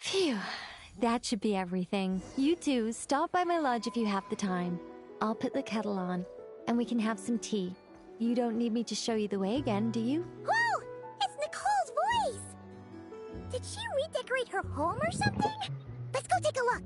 Phew. That should be everything. You two, stop by my lodge if you have the time. I'll put the kettle on, and we can have some tea. You don't need me to show you the way again, do you? Whoa! It's Nicole's voice! Did she redecorate her home or something? Let's go take a look.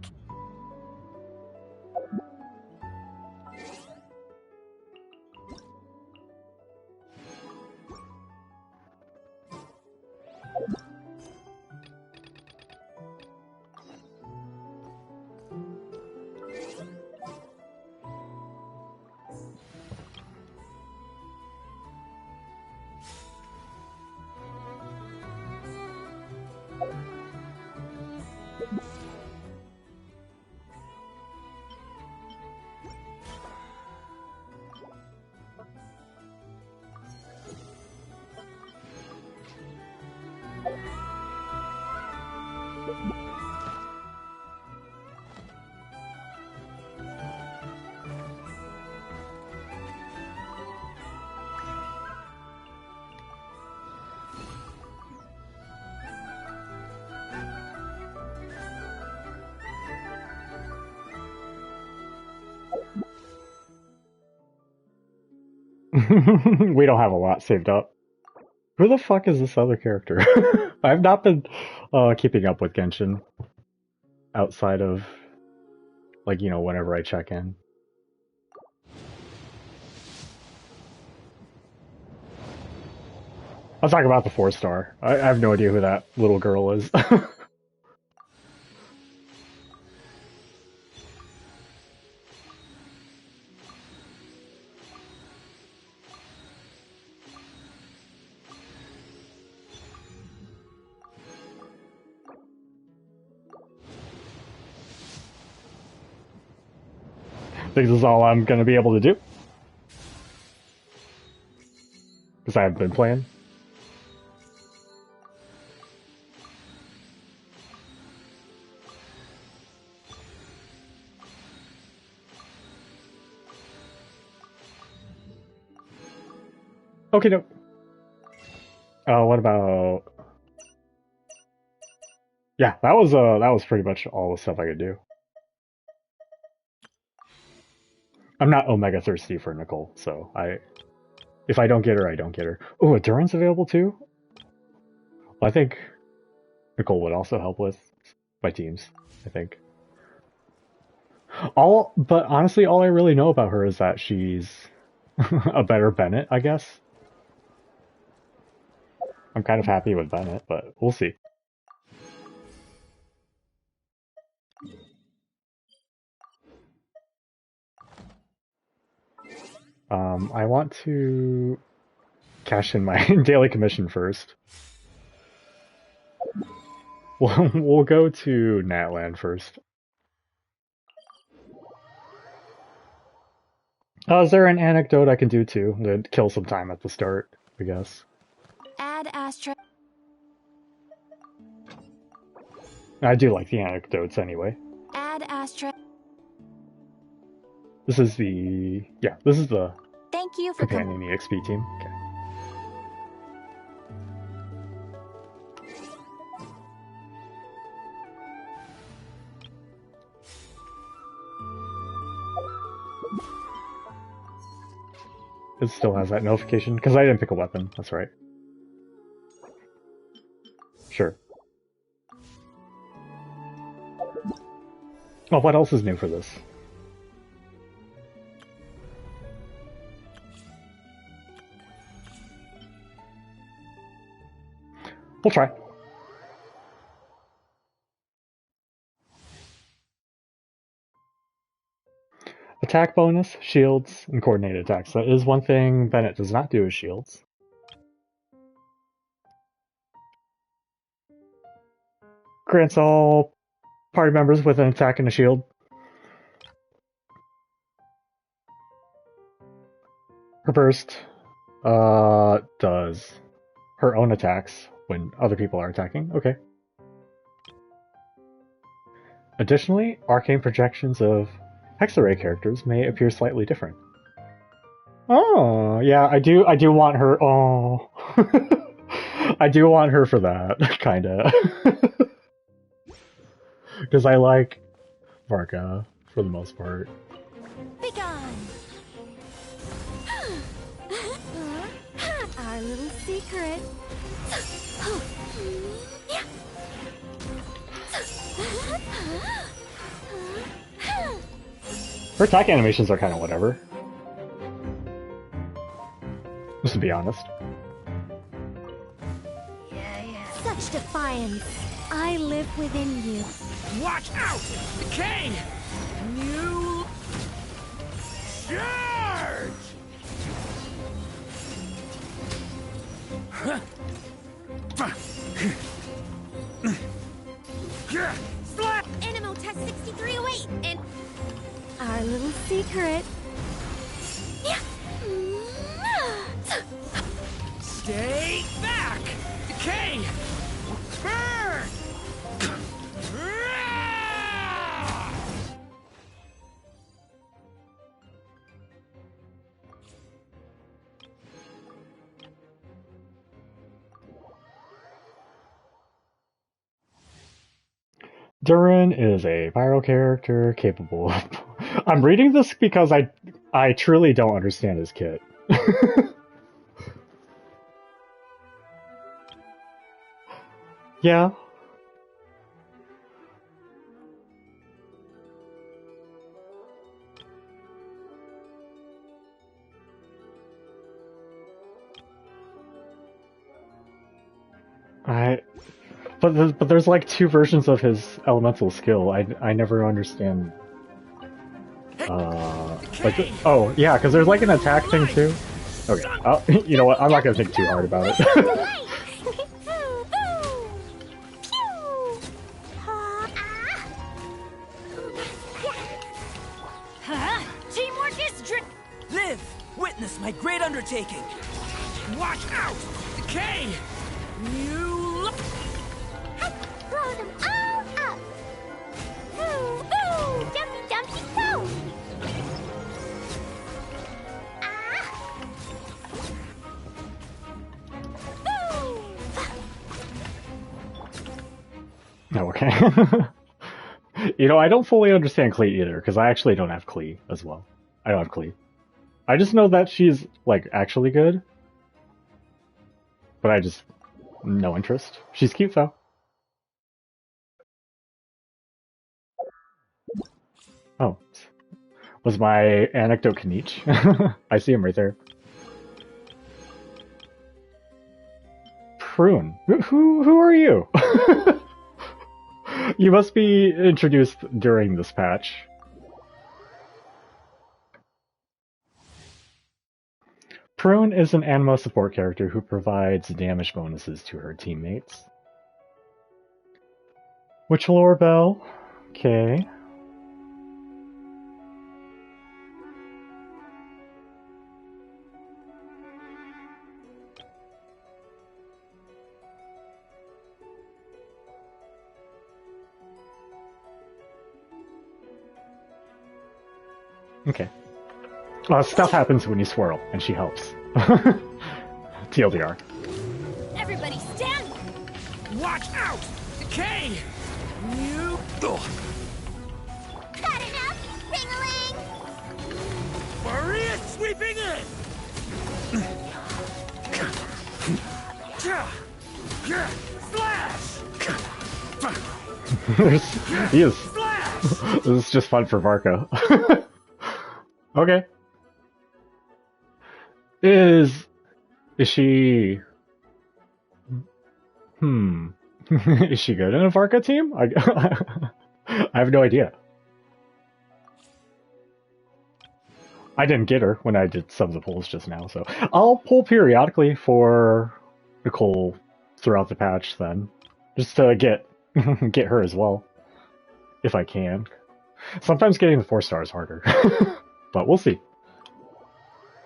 We don't have a lot saved up. Who the fuck is this other character? I've not been keeping up with Genshin outside of, like, you know, whenever I check in. I'll talk about the 4-star. I have no idea who that little girl is. I think this is all I'm gonna be able to do. Because I haven't been playing. Okay, no. What about... Yeah, that was pretty much all the stuff I could do. I'm not Omega thirsty for Nicole, so if I don't get her, I don't get her. Oh, Duran's available too? Well, I think Nicole would also help with my teams, I think. But honestly, all I really know about her is that she's a better Bennett, I guess. I'm kind of happy with Bennett, but we'll see. I want to cash in my daily commission first. We'll go to Natland first. Is there an anecdote I can do too to kill some time at the start, I guess? Add Astra. I do like the anecdotes anyway. Add Astra. This is the... Yeah, this is the Thank you for companion EXP team. Okay. It still has that notification, because I didn't pick a weapon, that's right. Sure. Oh, what else is new for this? We'll try. Attack bonus, shields, and coordinated attacks. That is one thing Bennett does not do with shields. Grants all party members with an attack and a shield. Her burst does her own attacks when other people are attacking. Okay. Additionally, arcane projections of Hexarray characters may appear slightly different. Oh, yeah, I do want her. Oh. I do want her for that, kinda. Because I like Varka for the most part. Be gone! Our little secret. Her attack animations are kind of whatever. Just to be honest. Such defiance. I live within you. Watch out! Decay! New... Charge! Slap! Animo test 6308 and... Our little secret. Stay back! Decay! Burn! Durin is a viral character capable of... I'm reading this because I truly don't understand his kit. Yeah. But there's like two versions of his elemental skill. I never understand. Oh yeah, because there's like an attack thing too. Okay, you know what? I'm not gonna think too hard about it. Teamwork is Live! Witness my great undertaking! Watch out! Decay! New... Throw them all up! Ooh, ooh! Jumpy, jumpy, go! Oh, okay. You know, I don't fully understand Klee either, because I actually don't have Klee as well. I don't have Klee. I just know that she's, like, actually good. But I just... no interest. She's cute, though. Oh. Was my anecdote Kanich? I see him right there. Prune. Who are you? You must be introduced during this patch. Prune is an Anemo support character who provides damage bonuses to her teammates. Witch Lore Bell. Okay. Okay. Stuff happens when you swirl, and she helps. TLDR. Everybody stand! Watch out! Decay! New... Ugh. Got enough? Ring-a-ling! Maria sweeping in! Slash! He is. Slash! This is just fun for Varka. Okay. Is she... Is she good in a Varka team? I have no idea. I didn't get her when I did some of the polls just now, so I'll poll periodically for Nicole throughout the patch then. Just to get get her as well. If I can. Sometimes getting the 4-star is harder. But we'll see.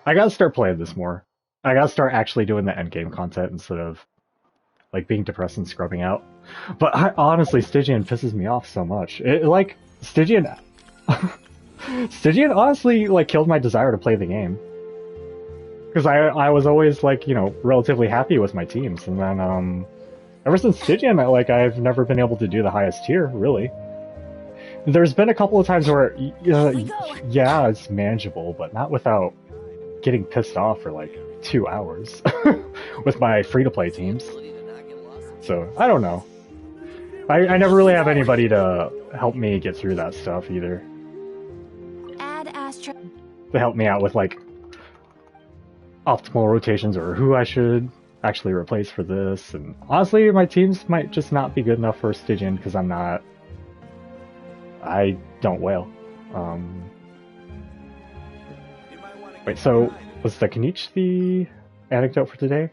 I gotta start playing this more. I gotta start actually doing the endgame content instead of like being depressed and scrubbing out. But honestly, Stygian pisses me off so much. Stygian honestly like killed my desire to play the game. Because I was always like, you know, relatively happy with my teams, and then ever since Stygian, I've never been able to do the highest tier, really. There's been a couple of times where, we go. yeah, it's manageable, but not without getting pissed off for like 2 hours with my free-to-play teams. So, I don't know. I never really have anybody to help me get through that stuff either. Add Astra. To help me out with like optimal rotations or who I should actually replace for this. And honestly, my teams might just not be good enough for Stygian because I don't whale. Wait, so was the Kniech the anecdote for today?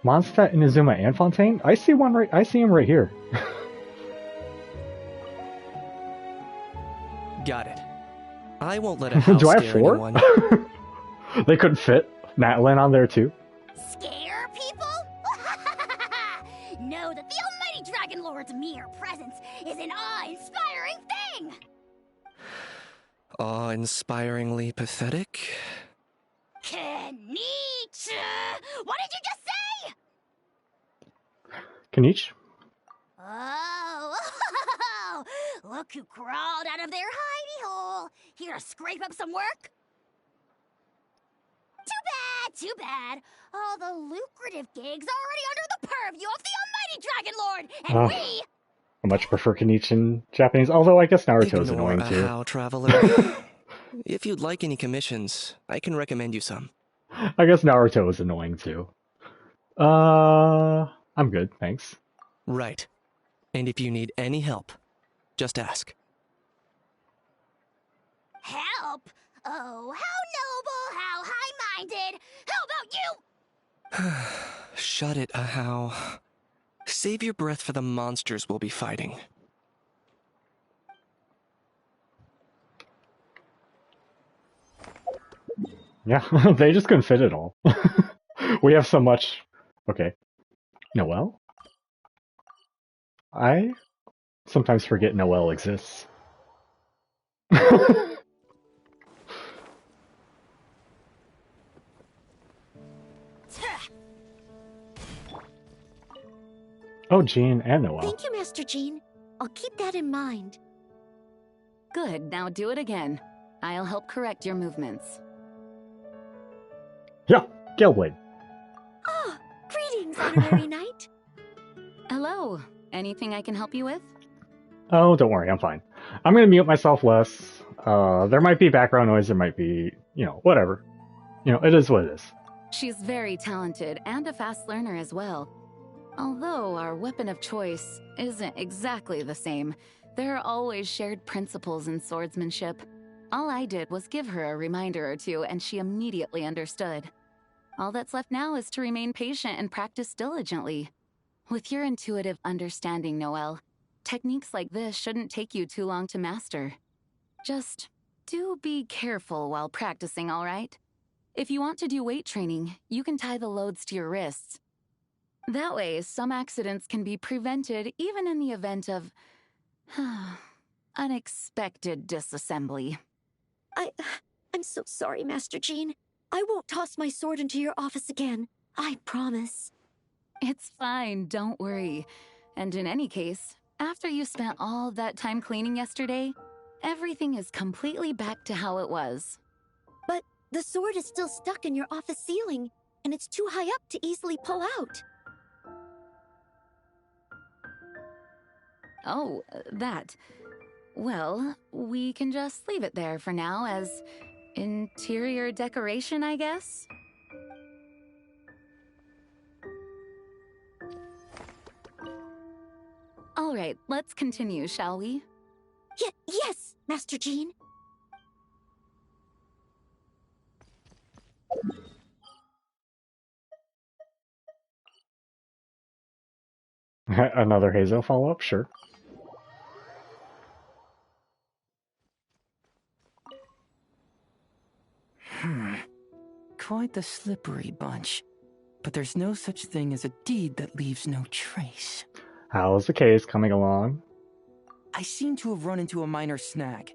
Mondstadt, Inazuma, and Fontaine? I see one I see him right here. Got it. I won't let a house Do I have scare 4? anyone. They couldn't fit Natlin on there too. Scare people? Know that the almighty Dragon Lord's mere presence is an awe-inspiring thing! Awe-inspiringly pathetic? Kniech! What did you just say? Kniech? Oh, look who crawled out of their hidey hole. Here to scrape up some work? Too bad. All the lucrative gigs already under the purview of the almighty Dragon Lord, and we... I much prefer Kniech in Japanese, although I guess Naruto's Ignore annoying a too. how, traveler. If you'd like any commissions, I can recommend you some. I guess Naruto is annoying too. I'm good, thanks. Right. And if you need any help, just ask. Help? Oh, how noble, how high-minded. How about you? Shut it, Ahau. Save your breath for the monsters we'll be fighting. Yeah, they just couldn't fit it all. We have so much. Okay. Noelle? I sometimes forget Noelle exists. Oh, Jean and Noelle. Thank you, Master Jean. I'll keep that in mind. Good, now do it again. I'll help correct your movements. Yeah, Galeblade. Ah, greetings, Honorary Knight. Hello. Anything I can help you with? Oh, don't worry, I'm fine. I'm gonna mute myself less. There might be background noise, there might be, whatever. It is what it is. She's very talented and a fast learner as well. Although our weapon of choice isn't exactly the same, there are always shared principles in swordsmanship. All I did was give her a reminder or two, and she immediately understood. All that's left now is to remain patient and practice diligently. With your intuitive understanding, Noelle, techniques like this shouldn't take you too long to master. Just do be careful while practicing, all right? If you want to do weight training, you can tie the loads to your wrists. That way, some accidents can be prevented even in the event of unexpected disassembly. I'm so sorry, Master Jean. I won't toss my sword into your office again. I promise. It's fine, don't worry. And in any case, after you spent all that time cleaning yesterday, everything is completely back to how it was. But the sword is still stuck in your office ceiling, and it's too high up to easily pull out. Oh, that. Well, we can just leave it there for now as interior decoration, I guess? All right, let's continue, shall we? Yes, Master Jean. Another Hazo follow-up? Sure. Quite the slippery bunch. But there's no such thing as a deed that leaves no trace. How's the case coming along? I seem to have run into a minor snag.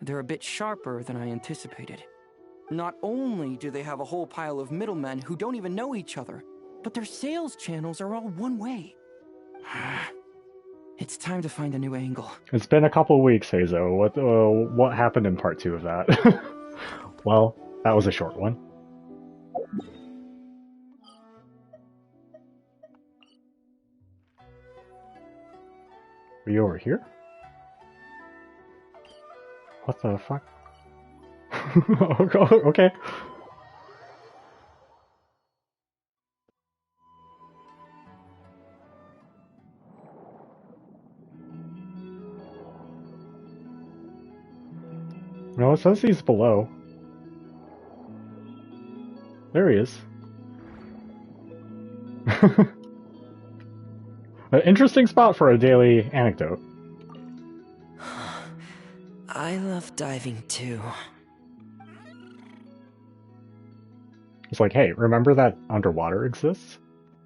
They're a bit sharper than I anticipated. Not only do they have a whole pile of middlemen who don't even know each other, but their sales channels are all one way. It's time to find a new angle. It's been a couple weeks, Hazo. What happened in part 2 of that? Well, that was a short one. Are you over here? What the fuck? Okay. No, it says he's below. There he is. An interesting spot for a daily anecdote. I love diving too. It's like, hey, remember that underwater exists?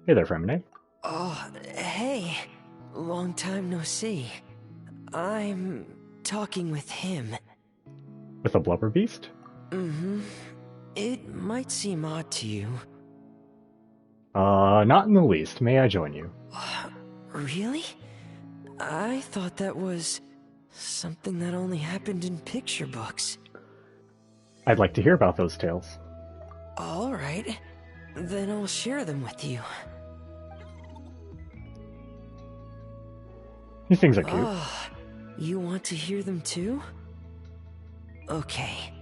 Hey there, Feminine. Oh, hey. Long time no see. I'm talking with him. With a blubber beast? Mm-hmm. It might seem odd to you. Not in the least. May I join you? Really? I thought that was something that only happened in picture books. I'd like to hear about those tales. All right. Then I'll share them with you. These things are cute. Oh, you want to hear them too? Okay,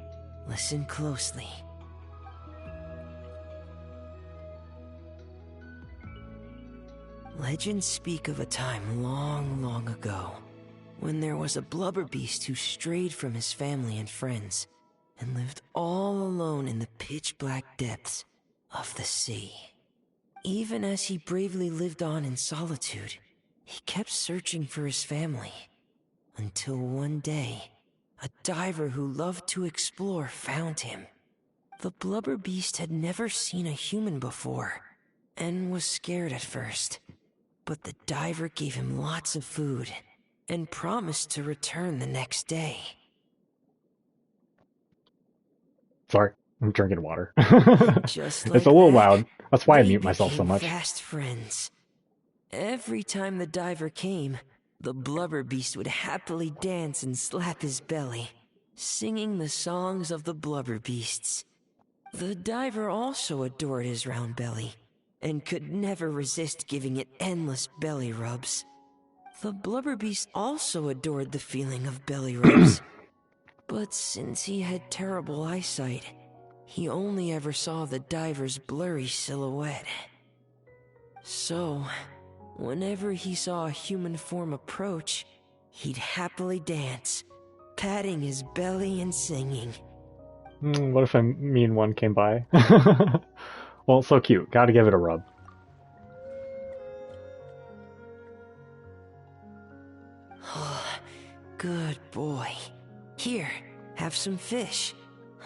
listen closely. Legends speak of a time long, long ago, when there was a blubber beast who strayed from his family and friends, and lived all alone in the pitch-black depths of the sea. Even as he bravely lived on in solitude, he kept searching for his family, until one day, a diver who loved to explore found him. The blubber beast had never seen a human before, and was scared at first. But the diver gave him lots of food, and promised to return the next day. Sorry, I'm drinking water. Just It's like a little that, loud. That's why I they mute myself so became much. fast friends. Every time the diver came, the blubber beast would happily dance and slap his belly, singing the songs of the blubber beasts. The diver also adored his round belly, and could never resist giving it endless belly rubs. The blubber beast also adored the feeling of belly rubs, but since he had terrible eyesight, he only ever saw the diver's blurry silhouette. So, whenever he saw a human form approach, he'd happily dance, patting his belly and singing. What if a mean one came by? Well, so cute. Gotta give it a rub. Good boy. Here, have some fish.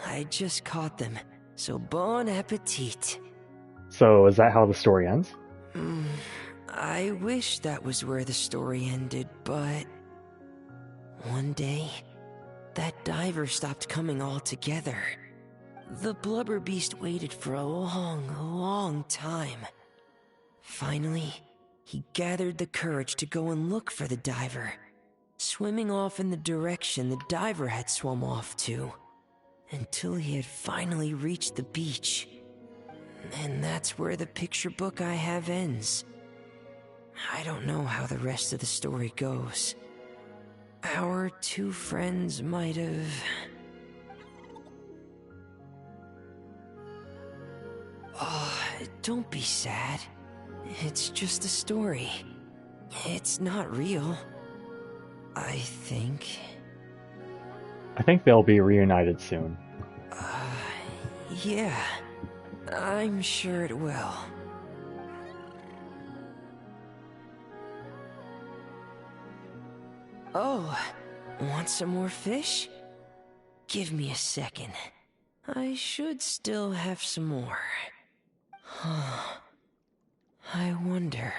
I just caught them, so bon appetit. So, is that how the story ends? I wish that was where the story ended, but... One day, that diver stopped coming altogether. The blubber beast waited for a long, long time. Finally, he gathered the courage to go and look for the diver, swimming off in the direction the diver had swum off to, until he had finally reached the beach. And that's where the picture book I have ends. I don't know how the rest of the story goes. Our two friends might have... Oh, don't be sad. It's just a story. It's not real. I think they'll be reunited soon. Yeah. I'm sure it will. Oh, want some more fish? Give me a second. I should still have some more. I wonder,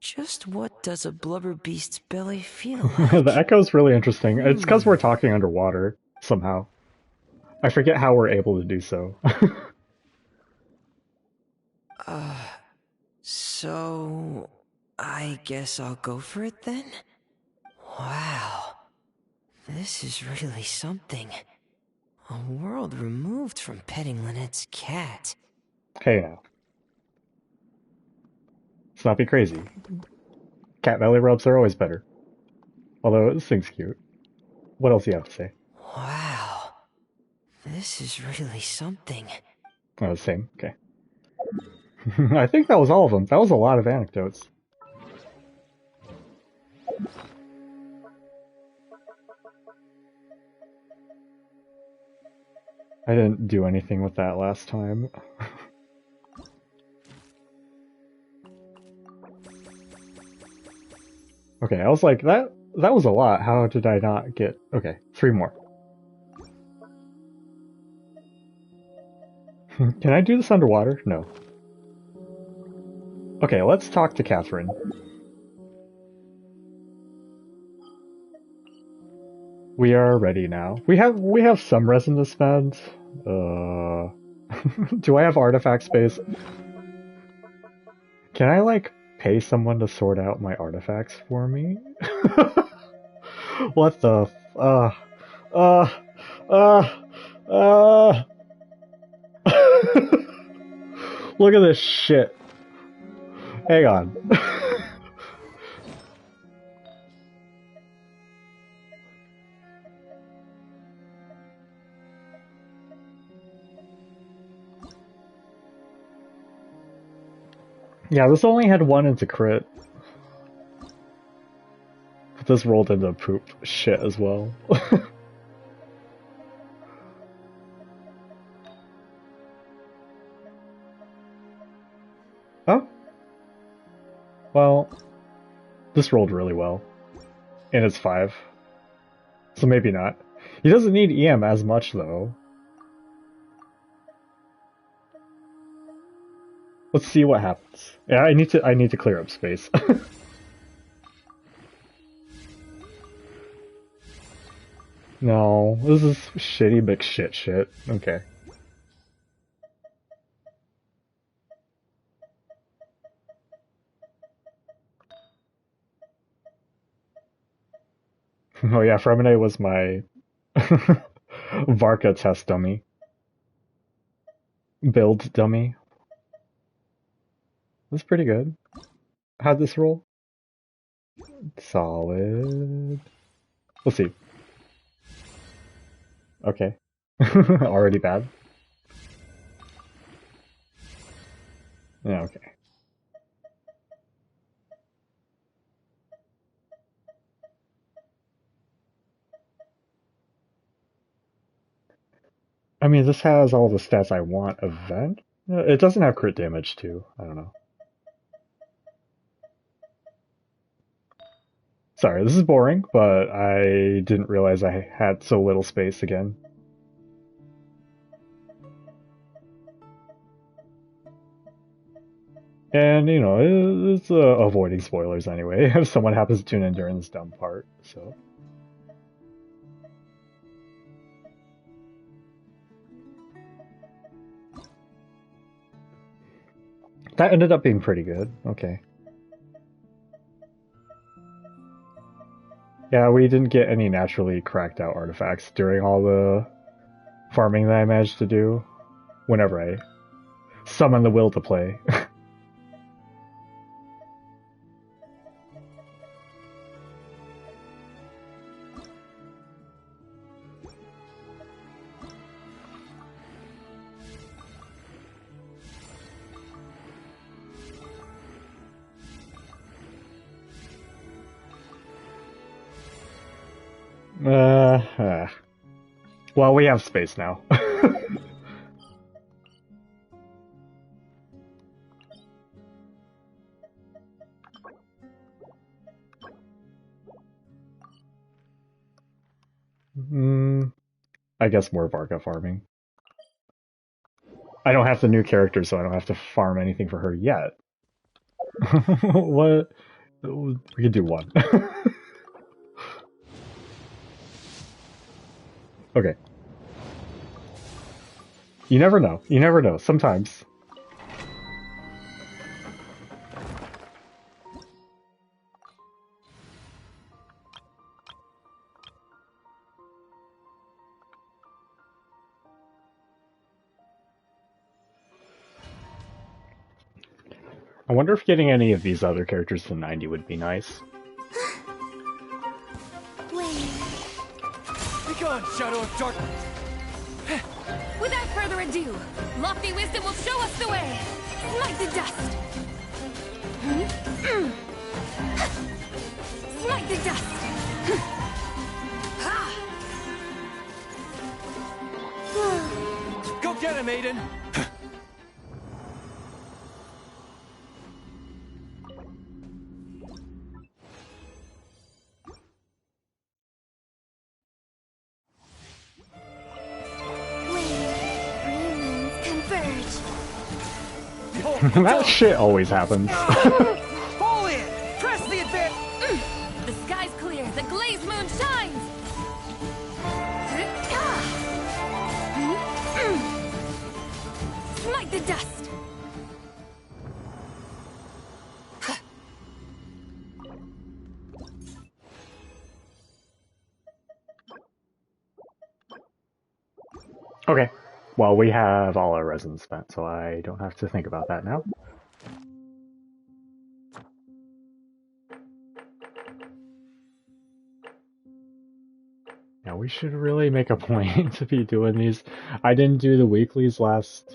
just what does a blubber beast's belly feel like? The echo's really interesting. It's because we're talking underwater, somehow. I forget how we're able to do so. So... I guess I'll go for it then? Wow. This is really something. A world removed from petting Lynette's cat. Hey now. Let's not be crazy. Cat belly rubs are always better. Although this thing's cute. What else do you have to say? Wow. This is really something. Oh, the same. Okay. I think that was all of them. That was a lot of anecdotes. I didn't do anything with that last time. Okay, I was like, that was a lot. How did I not get... Okay, 3 more. Can I do this underwater? No. Okay, let's talk to Catherine. We are ready now. We have some resin to spend. Do I have artifact space? Can I, like, pay someone to sort out my artifacts for me? What the Look at this shit. Hang on. Yeah, this only had 1 into crit. But this rolled into poop shit as well. Oh? Well, this rolled really well. And it's 5. So maybe not. He doesn't need EM as much though. Let's see what happens. Yeah, I need to clear up space. No, this is shitty big shit. Okay. Oh yeah, Fremine was my Varka test dummy. Build dummy. That's pretty good. How'd this roll? Solid. Let's see. Okay. Already bad? Yeah, okay. I mean, this has all the stats I want. Event? It doesn't have crit damage, too. I don't know. Sorry, this is boring, but I didn't realize I had so little space again. And, you know, it's avoiding spoilers anyway, if someone happens to tune in during this dumb part, so... That ended up being pretty good. Okay. Yeah, we didn't get any naturally cracked out artifacts during all the farming that I managed to do. Whenever I summon the will to play. Well, we have space now. I guess more Varka farming. I don't have the new character, so I don't have to farm anything for her yet. What? We could do 1. Okay. You never know. You never know. Sometimes. I wonder if getting any of these other characters to 90 would be nice. Be gone, Shadow of Darkness! Without further ado, lofty wisdom will show us the way. Smite the dust. Smite the dust. Go get him, Aiden! That shit always happens. Pull in! Press the advance! The sky's clear. The glazed moon shines. Smite the dust. Okay. Well, we have all our resin spent, so I don't have to think about that now. Now we should really make a point to be doing these. I didn't do the weeklies last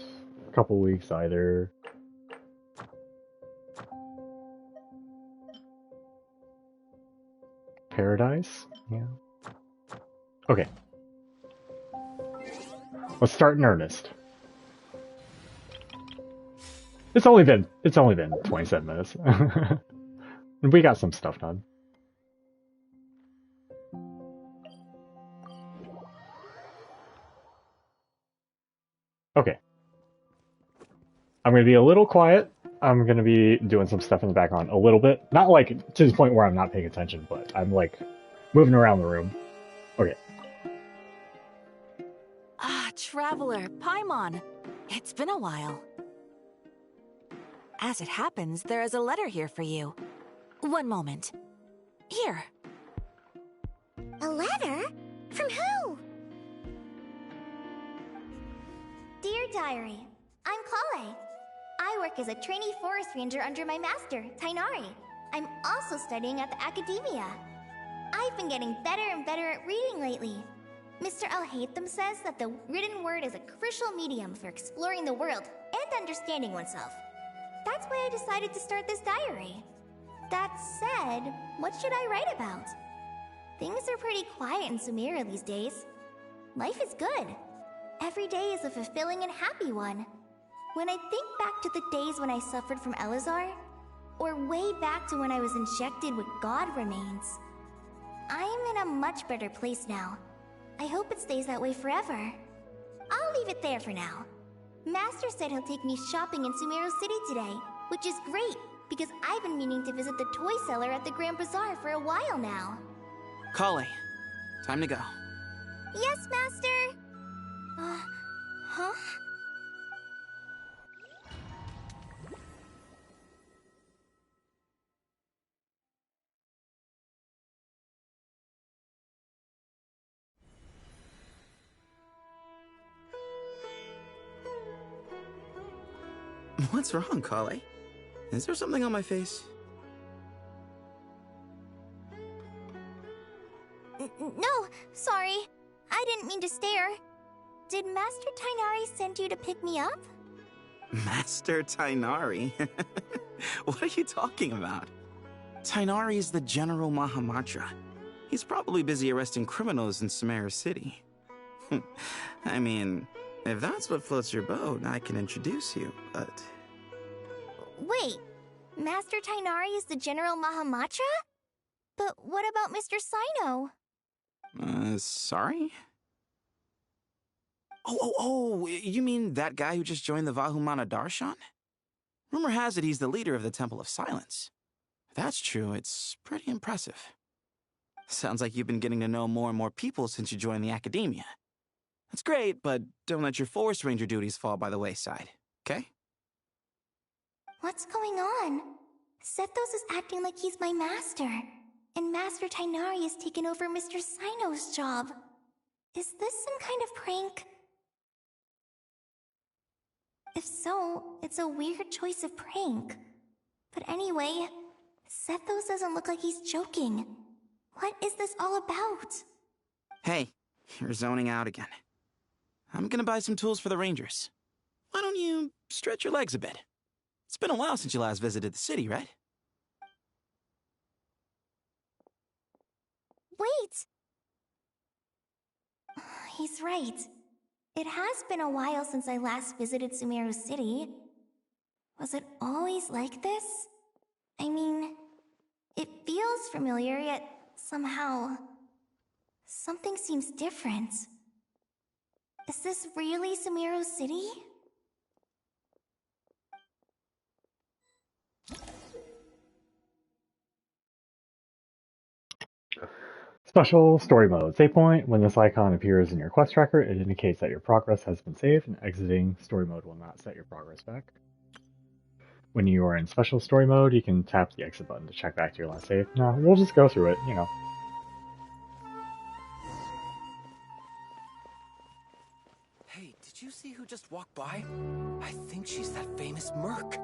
couple weeks either. Paradise? Yeah. Okay. Let's start in earnest. It's only been 27 minutes. We got some stuff done. Okay. I'm gonna be a little quiet. I'm gonna be doing some stuff in the background a little bit. Not like to the point where I'm not paying attention, but I'm like moving around the room. Okay. Ah, Traveler, Paimon. It's been a while. As it happens, there is a letter here for you. One moment. Here. A letter? From who? Dear Diary, I'm Kale. I work as a trainee forest ranger under my master, Tainari. I'm also studying at the academia. I've been getting better and better at reading lately. Mr. Al-Haytham says that the written word is a crucial medium for exploring the world and understanding oneself. That's why I decided to start this diary. That said, what should I write about? Things are pretty quiet in Sumeria these days. Life is good. Every day is a fulfilling and happy one. When I think back to the days when I suffered from Elazar, or way back to when I was injected with God remains, I am in a much better place now. I hope it stays that way forever. I'll leave it there for now. Master said he'll take me shopping in Sumeru City today, which is great, because I've been meaning to visit the toy seller at the Grand Bazaar for a while now. Kale, time to go. Yes, Master! Huh? What's wrong, Kale? Is there something on my face? No, sorry. I didn't mean to stare. Did Master Tainari send you to pick me up? Master Tainari? What are you talking about? Tainari is the General Mahamatra. He's probably busy arresting criminals in Sumeru City. I mean, if that's what floats your boat, I can introduce you, but... Wait, Master Tainari is the General Mahamatra? But what about Mr. Sino? Sorry? Oh, you mean that guy who just joined the Vahumana Darshan? Rumor has it he's the leader of the Temple of Silence. If that's true, it's pretty impressive. Sounds like you've been getting to know more and more people since you joined the academia. That's great, but don't let your forest ranger duties fall by the wayside, okay? What's going on? Sethos is acting like he's my master, and Master Tainari has taken over Mr. Sino's job. Is this some kind of prank? If so, it's a weird choice of prank. But anyway, Sethos doesn't look like he's joking. What is this all about? Hey, you're zoning out again. I'm gonna buy some tools for the Rangers. Why don't you stretch your legs a bit? It's been a while since you last visited the city, right? Wait! He's right. It has been a while since I last visited Sumeru City. Was it always like this? I mean, it feels familiar, yet somehow... something seems different. Is this really Sumeru City? Special story mode. Save point. When this icon appears in your quest tracker, it indicates that your progress has been saved, and exiting story mode will not set your progress back. When you are in special story mode, you can tap the exit button to check back to your last save. No, we'll just go through it, you know. Hey, did you see who just walked by? I think she's that famous merc.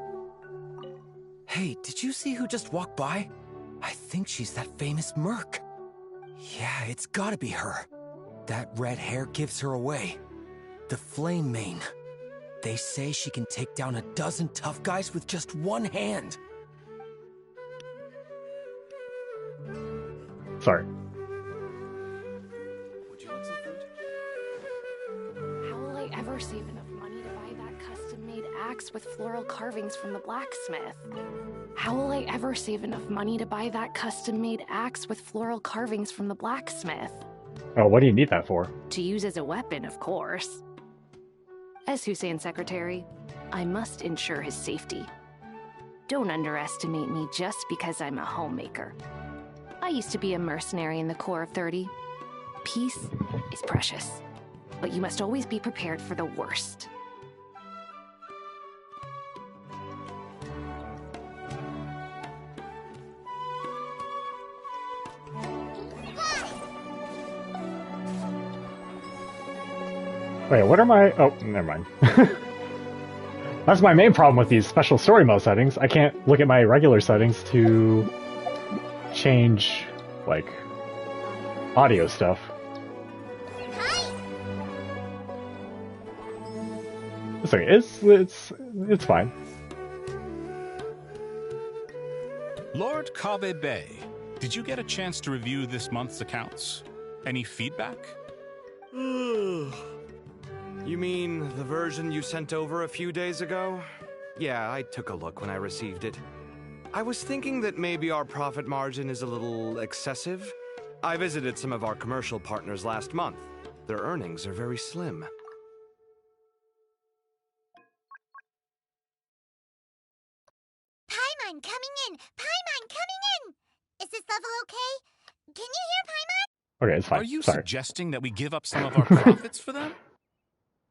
Hey, did you see who just walked by? I think she's that famous merc. Yeah, it's gotta be her. That red hair gives her away. The Flame Mane. They say she can take down a dozen tough guys with just one hand. Sorry. Would you like some fruit? How will I ever save enough money to buy that custom-made axe with floral carvings from the blacksmith? How will I ever save enough money to buy that custom-made axe with floral carvings from the blacksmith? Oh, what do you need that for? To use as a weapon, of course. As Hussein's secretary, I must ensure his safety. Don't underestimate me just because I'm a homemaker. I used to be a mercenary in the Corps of 30. Peace is precious, but you must always be prepared for the worst. Wait, what are my... Oh, never mind. That's my main problem with these special story mode settings. I can't look at my regular settings to change, like, audio stuff. It's okay. It's fine. Lord Kave Bay, did you get a chance to review this month's accounts? Any feedback? You mean the version you sent over a few days ago? Yeah, I took a look when I received it. I was thinking that maybe our profit margin is a little excessive. I visited some of our commercial partners last month. Their earnings are very slim. Paimon coming in! Paimon coming in! Is this level okay? Can you hear Paimon? Okay, it's fine. Are you Sorry. suggesting that we give up some of our profits for them?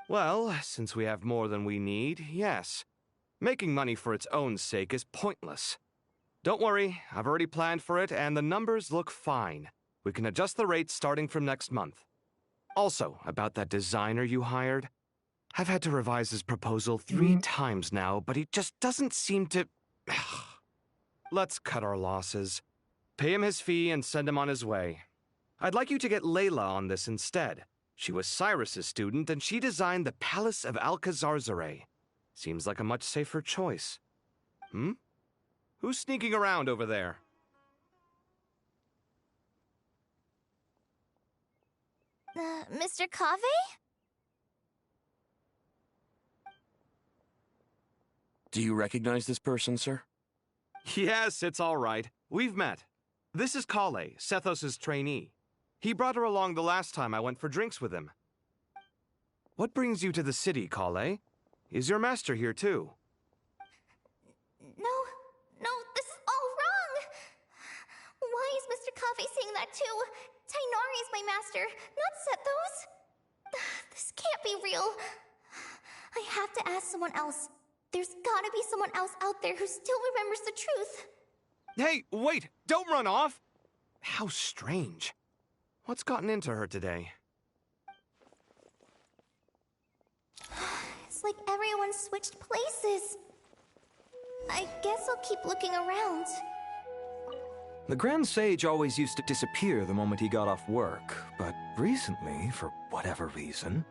Well, since we have more than we need, yes. Making money for its own sake is pointless. Don't worry, I've already planned for it, and the numbers look fine. We can adjust the rates starting from next month. Also, about that designer you hired, I've had to revise his proposal 3 times now, but he just doesn't seem to... Let's cut our losses. Pay him his fee and send him on his way. I'd like you to get Layla on this instead. She was Cyrus's student, and she designed the Palace of Alcazarzare. Seems like a much safer choice. Who's sneaking around over there? Mr. Kave? Do you recognize this person, sir? Yes, it's all right. We've met. This is Kale, Sethos' trainee. He brought her along the last time I went for drinks with him. What brings you to the city, Kale? Is your master here too? No, this is all wrong! Why is Mr. Kave saying that too? Tainari is my master, not Sethos. This can't be real. I have to ask someone else. There's gotta be someone else out there who still remembers the truth. Hey, wait! Don't run off! How strange. What's gotten into her today? It's like everyone switched places. I guess I'll keep looking around. The Grand Sage always used to disappear the moment he got off work, but recently, for whatever reason,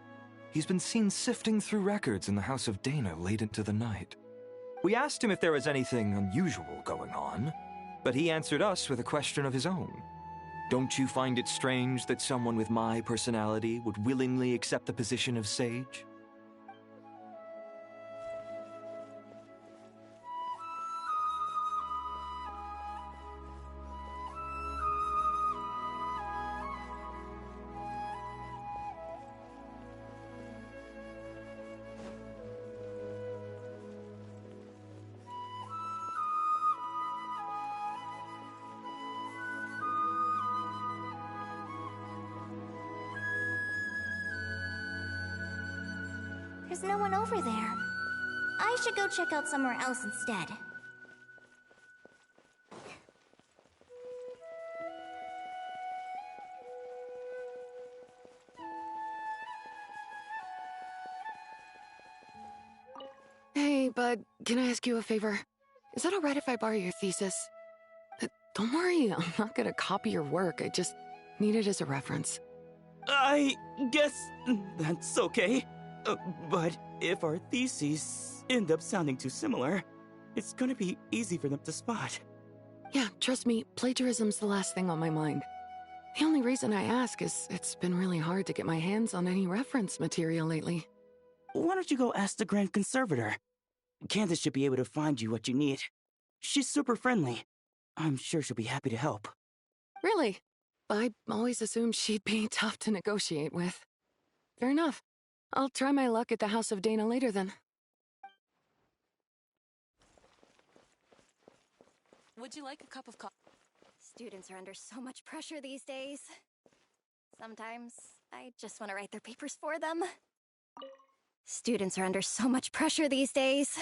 he's been seen sifting through records in the House of Dana late into the night. We asked him if there was anything unusual going on, but he answered us with a question of his own. Don't you find it strange that someone with my personality would willingly accept the position of sage? There's no one over there. I should go check out somewhere else instead. Hey, bud, can I ask you a favor? Is that alright if I borrow your thesis? Don't worry, I'm not gonna copy your work. I just need it as a reference. I guess that's okay. But if our theses end up sounding too similar, it's gonna be easy for them to spot. Yeah, trust me, plagiarism's the last thing on my mind. The only reason I ask is it's been really hard to get my hands on any reference material lately. Why don't you go ask the Grand Conservator? Candace should be able to find you what you need. She's super friendly. I'm sure she'll be happy to help. Really? I always assumed she'd be tough to negotiate with. Fair enough. I'll try my luck at the House of Dana later then. Would you like a cup of coffee? Students are under so much pressure these days. Sometimes I just want to write their papers for them. Students are under so much pressure these days.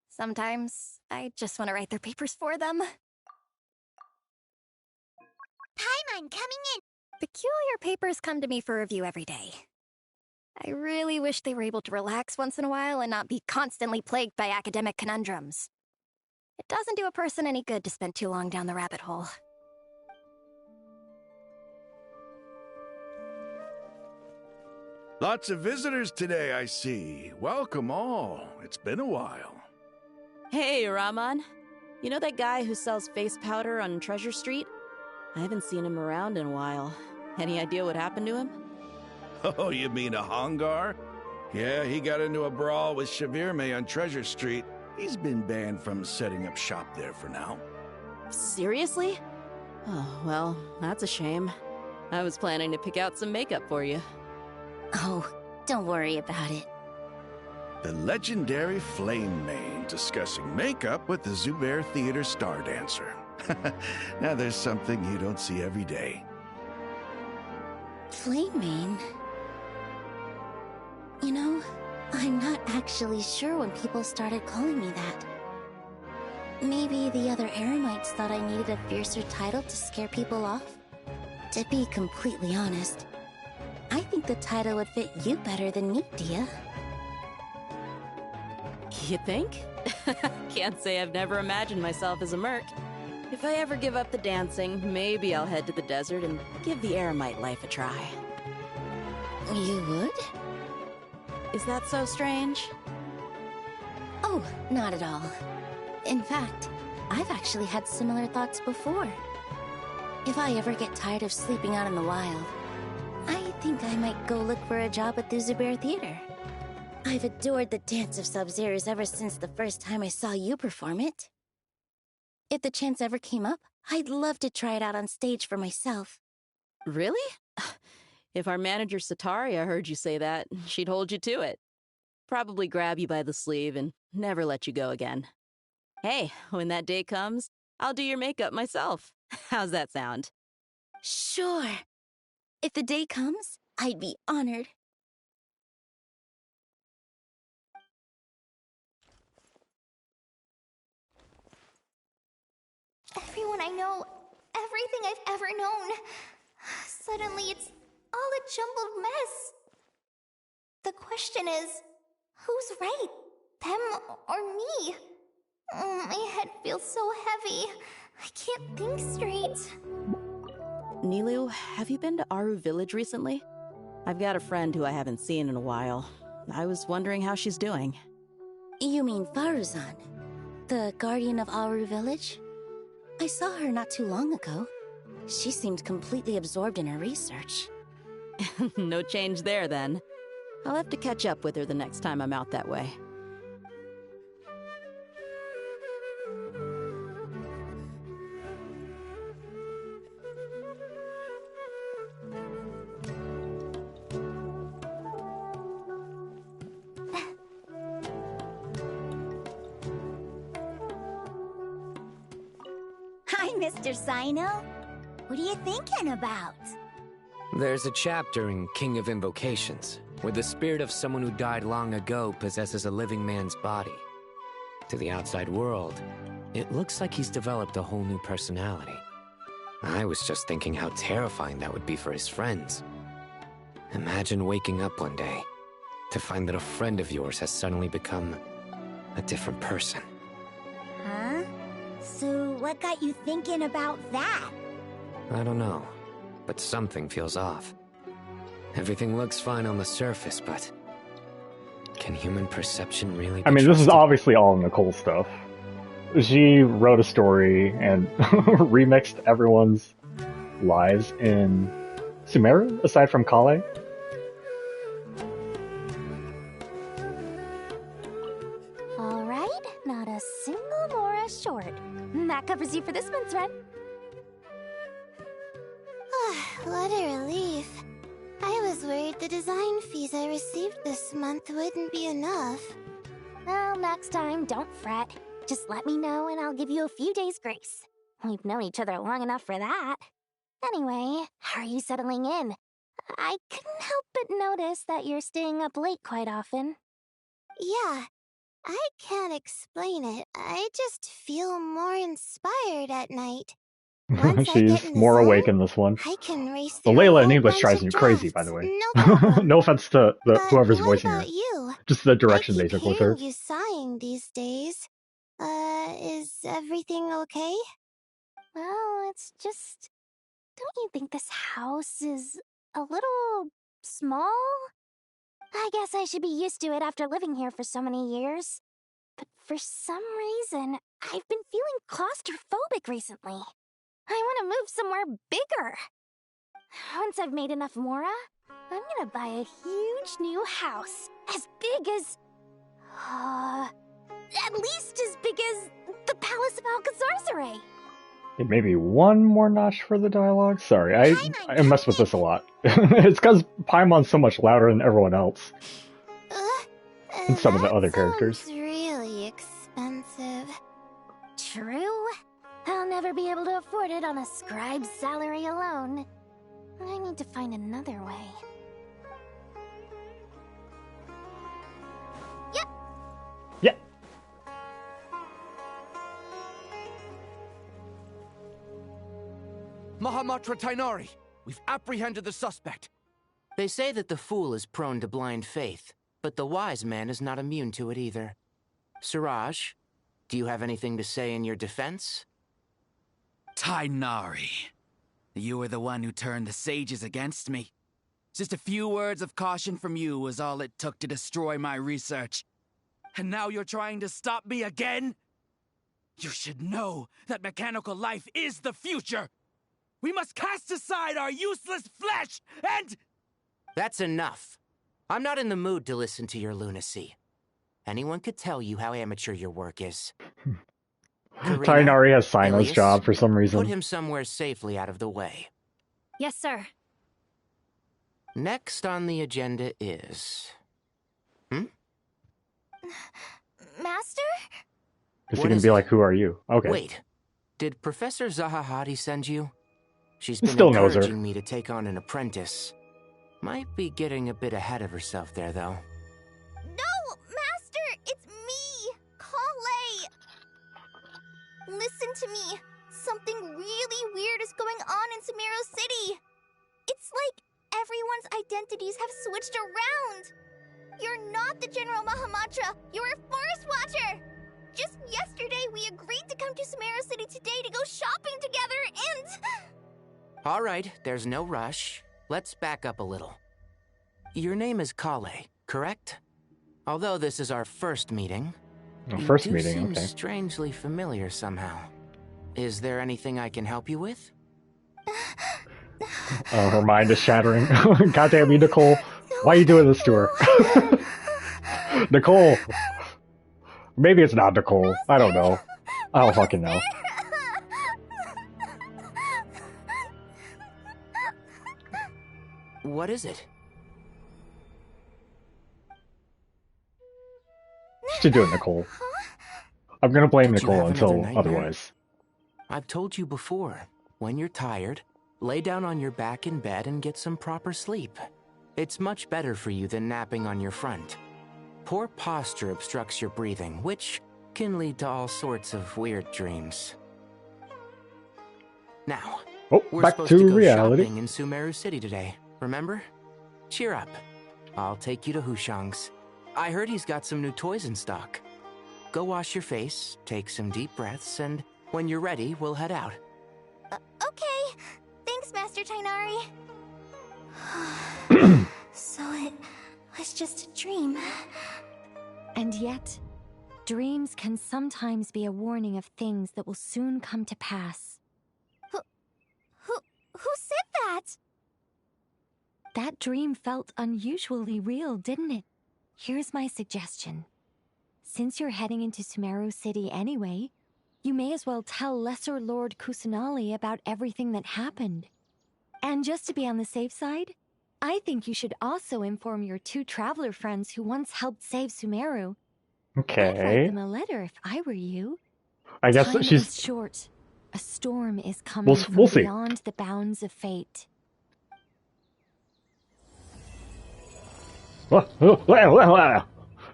Sometimes I just want to write their papers for them. Paimon coming in! Peculiar papers come to me for review every day. I really wish they were able to relax once in a while and not be constantly plagued by academic conundrums. It doesn't do a person any good to spend too long down the rabbit hole. Lots of visitors today, I see. Welcome all. It's been a while. Hey, Rahman. You know that guy who sells face powder on Treasure Street? I haven't seen him around in a while. Any idea what happened to him? Oh, you mean a Hongar? Yeah, he got into a brawl with Shavirme on Treasure Street. He's been banned from setting up shop there for now. Seriously? Oh, well, that's a shame. I was planning to pick out some makeup for you. Oh, don't worry about it. The legendary Flame Mane discussing makeup with the Zubair Theater star dancer. Now there's something you don't see every day. Flame Mane? You know, I'm not actually sure when people started calling me that. Maybe the other Eremites thought I needed a fiercer title to scare people off? To be completely honest, I think the title would fit you better than me, Dia. You think? Can't say I've never imagined myself as a merc. If I ever give up the dancing, maybe I'll head to the desert and give the Eremite life a try. You would? Is that so strange? Oh, not at all. In fact, I've actually had similar thoughts before. If I ever get tired of sleeping out in the wild, I think I might go look for a job at the Zubair Theater. I've adored the Dance of Sub-Zeros ever since the first time I saw you perform it. If the chance ever came up, I'd love to try it out on stage for myself. Really? If our manager Sataria heard you say that, she'd hold you to it. Probably grab you by the sleeve and never let you go again. Hey, when that day comes, I'll do your makeup myself. How's that sound? Sure. If the day comes, I'd be honored. Everyone I know, everything I've ever known. Suddenly it's all a jumbled mess. The question is, who's right? Them or me? My head feels so heavy. I can't think straight. Nilu, have you been to Aru Village recently? I've got a friend who I haven't seen in a while. I was wondering how she's doing. You mean Faruzan, the guardian of Aru Village? I saw her not too long ago. She seemed completely absorbed in her research. No change there, then. I'll have to catch up with her the next time I'm out that way. Hi, Mr. Sino. What are you thinking about? There's a chapter in King of Invocations where the spirit of someone who died long ago possesses a living man's body. To the outside world, it looks like he's developed a whole new personality. I was just thinking how terrifying that would be for his friends. Imagine waking up one day to find that a friend of yours has suddenly become a different person. Huh? So what got you thinking about that? I don't know, but something feels off. Everything looks fine on the surface, but can human perception really be I mean, this is trusted? obviously all Nicole stuff. She wrote a story and remixed everyone's lives in Sumeru, aside from Kale. All right, not a single Mora short. That covers you for this month's rent. What a relief. I was worried the design fees I received this month wouldn't be enough. Well, next time, don't fret. Just let me know and I'll give you a few days' grace. We've known each other long enough for that. Anyway, how are you settling in? I couldn't help but notice that you're staying up late quite often. Yeah, I can't explain it. I just feel more inspired at night. Once I get She's in the more zone, awake in this one. I can race The through a Layla in whole English bunch drives of me crazy, by drafts. the way. No problem. No offense to whoever's what voicing her. about you? Just the I direction keep they took with her. hearing you sighing these days. Is everything okay? Well, it's just... Don't you think this house is a little small? I guess I should be used to it after living here for so many years. But for some reason, I've been feeling claustrophobic recently. I want to move somewhere bigger. Once I've made enough Mora, I'm gonna buy a huge new house. As big as... at least as big as the Palace of Alcazarzaray. It may be one more notch for the dialogue. Sorry, I mess with this a lot. It's because Paimon's so much louder than everyone else. And some of the other characters. It's really expensive. True. I'll never be able to afford it on a scribe's salary alone. I need to find another way. Yep. Yeah. Mahamatra Tainari, we've apprehended the suspect. They say that the fool is prone to blind faith, but the wise man is not immune to it either. Suraj, do you have anything to say in your defense? Tainari, you were the one who turned the sages against me. Just a few words of caution from you was all it took to destroy my research. And now you're trying to stop me again? You should know that mechanical life is the future! We must cast aside our useless flesh and... That's enough. I'm not in the mood to listen to your lunacy. Anyone could tell you how amateur your work is. Tainari has Sino's Alias, job for some reason. Put him somewhere safely out of the way. Yes, sir. Next on the agenda is... Master? Is he What gonna is be it? like, who are you? Okay. Wait, did Professor Zahahati send you? She's been Still knows her. encouraging me to take on an apprentice. Might be getting a bit ahead of herself there, though. No, Master! It's me! Kale! Listen to me. Something really weird is going on in Sumeru City. It's like everyone's identities have switched around. You're not the General Mahamatra. You're a Forest Watcher. Just yesterday, we agreed to come to Sumeru City today to go shopping together, and... All right, there's no rush. Let's back up a little. Your name is Kale, correct? Although this is our first meeting, First you do meeting, seem okay. strangely familiar somehow. Is there anything I can help you with? Oh, her mind is shattering. God damn you, Nicole. Why are you doing this to her? Nicole! Maybe it's not Nicole. I don't know. I don't fucking know. What is it? What you doing, Nicole? I'm gonna blame Did you Nicole have another until nightmare? otherwise. I've told you before, when you're tired, lay down on your back in bed and get some proper sleep. It's much better for you than napping on your front. Poor posture obstructs your breathing, which can lead to all sorts of weird dreams. Now, we're back supposed to to go reality. shopping in Sumeru City today, remember? Cheer up. I'll take you to Hushang's. I heard he's got some new toys in stock. Go wash your face, take some deep breaths, and when you're ready, we'll head out. Okay. Thanks, Master Tainari. So it was just a dream. And yet, dreams can sometimes be a warning of things that will soon come to pass. Who said that? That dream felt unusually real, didn't it? Here's my suggestion. Since you're heading into Sumeru City anyway, you may as well tell Lesser Lord Kusanali about everything that happened. And just to be on the safe side, I think you should also inform your 2 traveler friends who once helped save Sumeru. I'd write Okay. them a letter if I were you. I guess Time she's... is short. A storm is coming from we'll see. beyond the bounds of fate.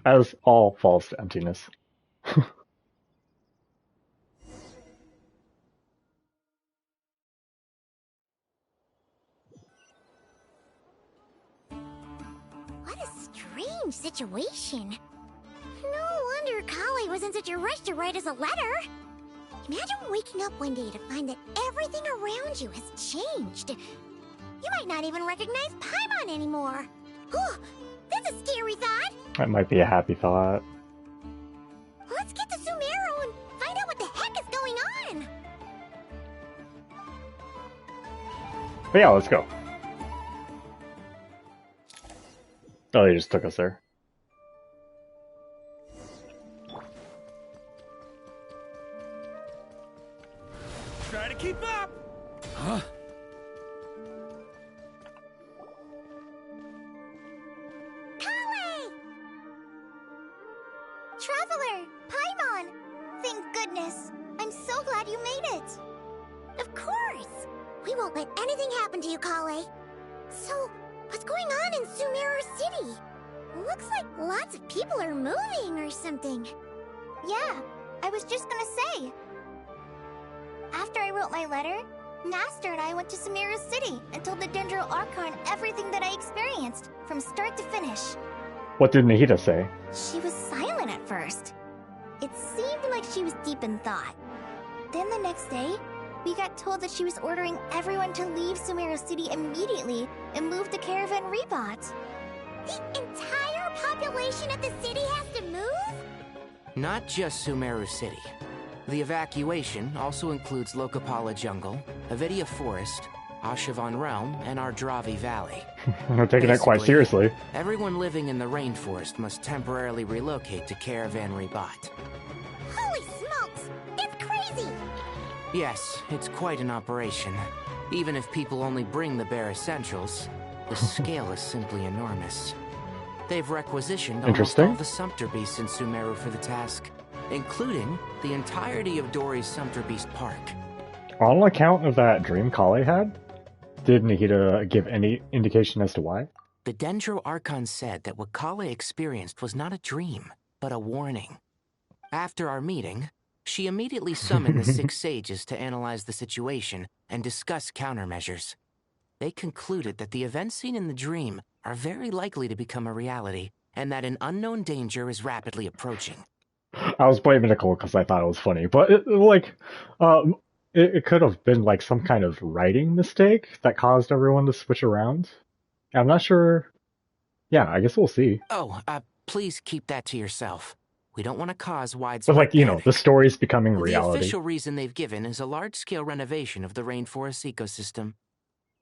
As all falls to emptiness. What a strange situation. No wonder Kale was in such a rush to write us a letter. Imagine waking up one day to find that everything around you has changed. You might not even recognize Paimon anymore. Oh, that's a scary thought. That might be a happy thought. Let's get to Sumeru and find out what the heck is going on. But yeah, let's go. Oh, they just took us there. Try to keep up! Huh? Kale! Traveler! Paimon! Thank goodness. I'm so glad you made it. Of course. We won't let anything happen to you, Kale. So, what's going on in Sumeru City? Looks like lots of people are moving or something. Yeah, I was just gonna say. After I wrote my letter, Master and I went to Sumeru City and told the Dendro Archon everything that I experienced, from start to finish. What did Nahida say? She was silent at first. It seemed like she was deep in thought. Then the next day, we got told that she was ordering everyone to leave Sumeru City immediately and move to Caravan Rebot. The entire population of the city has to move? Not just Sumeru City. The evacuation also includes Lokapala Jungle, Avidia Forest, Ashavan Realm, and Ardravi Valley. We're taking that quite Basically, seriously. Everyone living in the rainforest must temporarily relocate to Caravan Rebot. Holy smokes! It's crazy! Yes, it's quite an operation. Even if people only bring the bare essentials, the scale is simply enormous. They've requisitioned almost Interesting. all the Sumpter Beasts in Sumeru for the task, including the entirety of Dori's Sumpter Beast Park. On account of that dream Kale had, did Nahida give any indication as to why? The Dendro Archon said that what Kale experienced was not a dream, but a warning. After our meeting, she immediately summoned the 6 sages to analyze the situation and discuss countermeasures. They concluded that the events seen in the dream are very likely to become a reality, and that an unknown danger is rapidly approaching. I was blaming Nicole because I thought it was funny, but it could have been like some kind of writing mistake that caused everyone to switch around. I'm not sure. Yeah, I guess we'll see. Oh, please keep that to yourself. We don't want to cause But widespread panic. the story's becoming The reality. official reason they've given is a large-scale renovation of the rainforest ecosystem.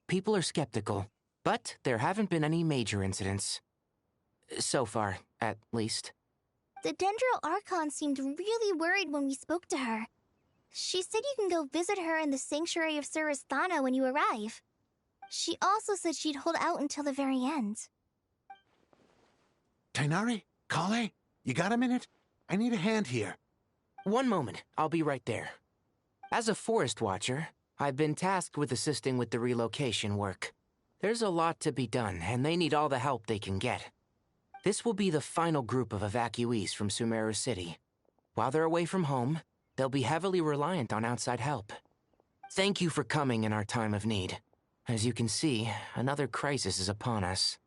People are skeptical, but there haven't been any major incidents. So far, at least. The Dendro Archon seemed really worried when we spoke to her. She said you can go visit her in the Sanctuary of Surasthana when you arrive. She also said she'd hold out until the very end. Tighnari? Kale? You got a minute? I need a hand here. One moment, I'll be right there. As a forest watcher, I've been tasked with assisting with the relocation work. There's a lot to be done, and they need all the help they can get. This will be the final group of evacuees from Sumeru City. While they're away from home, they'll be heavily reliant on outside help. Thank you for coming in our time of need. As you can see, another crisis is upon us.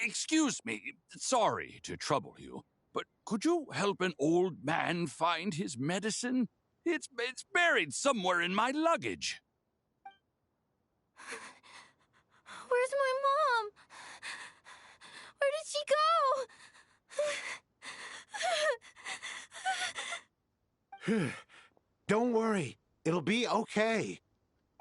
Excuse me, sorry to trouble you, but could you help an old man find his medicine? It's buried somewhere in my luggage. Where's my mom? Where did she go? Don't worry. It'll be okay.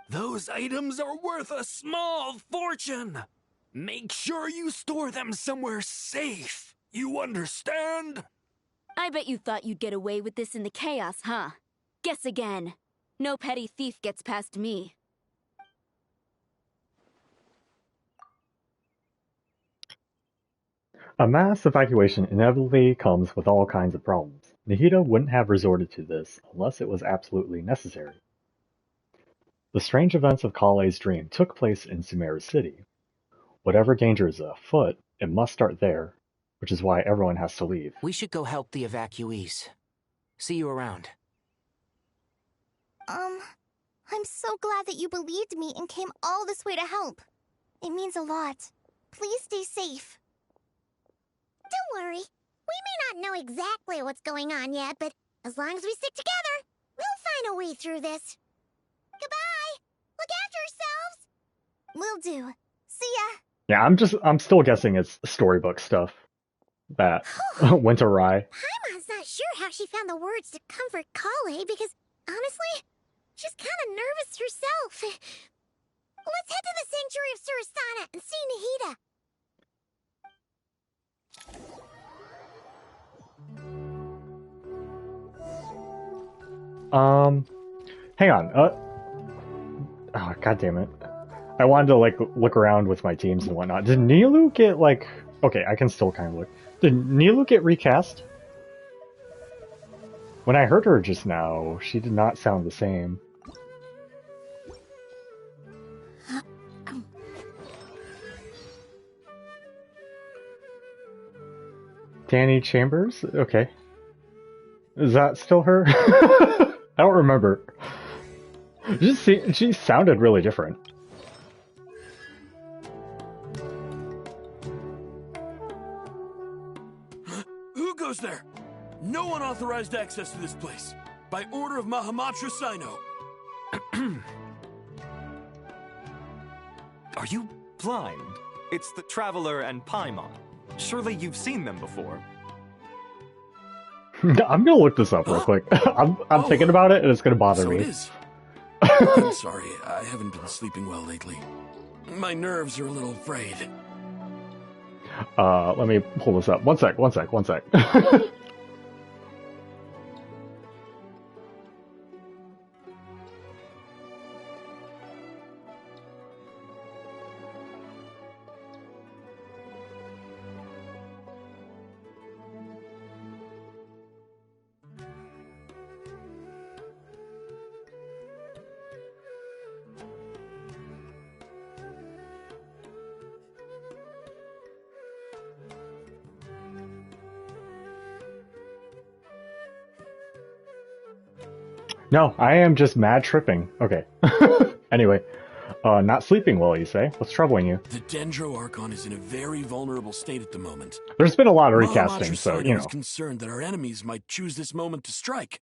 Those items are worth a small fortune. Make sure you store them somewhere safe. You understand? I bet you thought you'd get away with this in the chaos, huh? Guess again. No petty thief gets past me. A mass evacuation inevitably comes with all kinds of problems. Nahida wouldn't have resorted to this unless it was absolutely necessary. The strange events of Kale's dream took place in Sumeru City. Whatever danger is afoot, it must start there, which is why everyone has to leave. We should go help the evacuees. See you around. I'm so glad that you believed me and came all this way to help. It means a lot. Please stay safe. Don't worry. We may not know exactly what's going on yet, but as long as we stick together, we'll find a way through this. Goodbye! Look after yourselves! Will do. See ya! Yeah, I'm still guessing it's storybook stuff that went awry. Paimon's not sure how she found the words to comfort Kale because, honestly, she's kind of nervous herself. Let's head to the Sanctuary of Surasthana and see Nahida. Hang on. Oh, god damn it. I wanted to look around with my teams and whatnot. Did Nilu get okay, I can still kind of look. Did Nilu get recast? When I heard her just now, she did not sound the same. Danny Chambers? Okay. Is that still her? I don't remember. She sounded really different. Who goes there? No unauthorized access to this place. By order of Mahamatra Sino. Are you blind? It's the Traveler and Paimon. Surely you've seen them before. I'm gonna look this up real quick. I'm thinking about it and it's gonna bother me. So it is. I'm sorry, I haven't been sleeping well lately. My nerves are a little frayed. Let me pull this up. One sec. No, I am just mad tripping. Okay. Anyway, Not sleeping well, you say? What's troubling you? The Dendro Archon is in a very vulnerable state at the moment. There's been a lot of Mahamatra recasting, so, you Saito is know. concerned that our enemies might choose this moment to strike.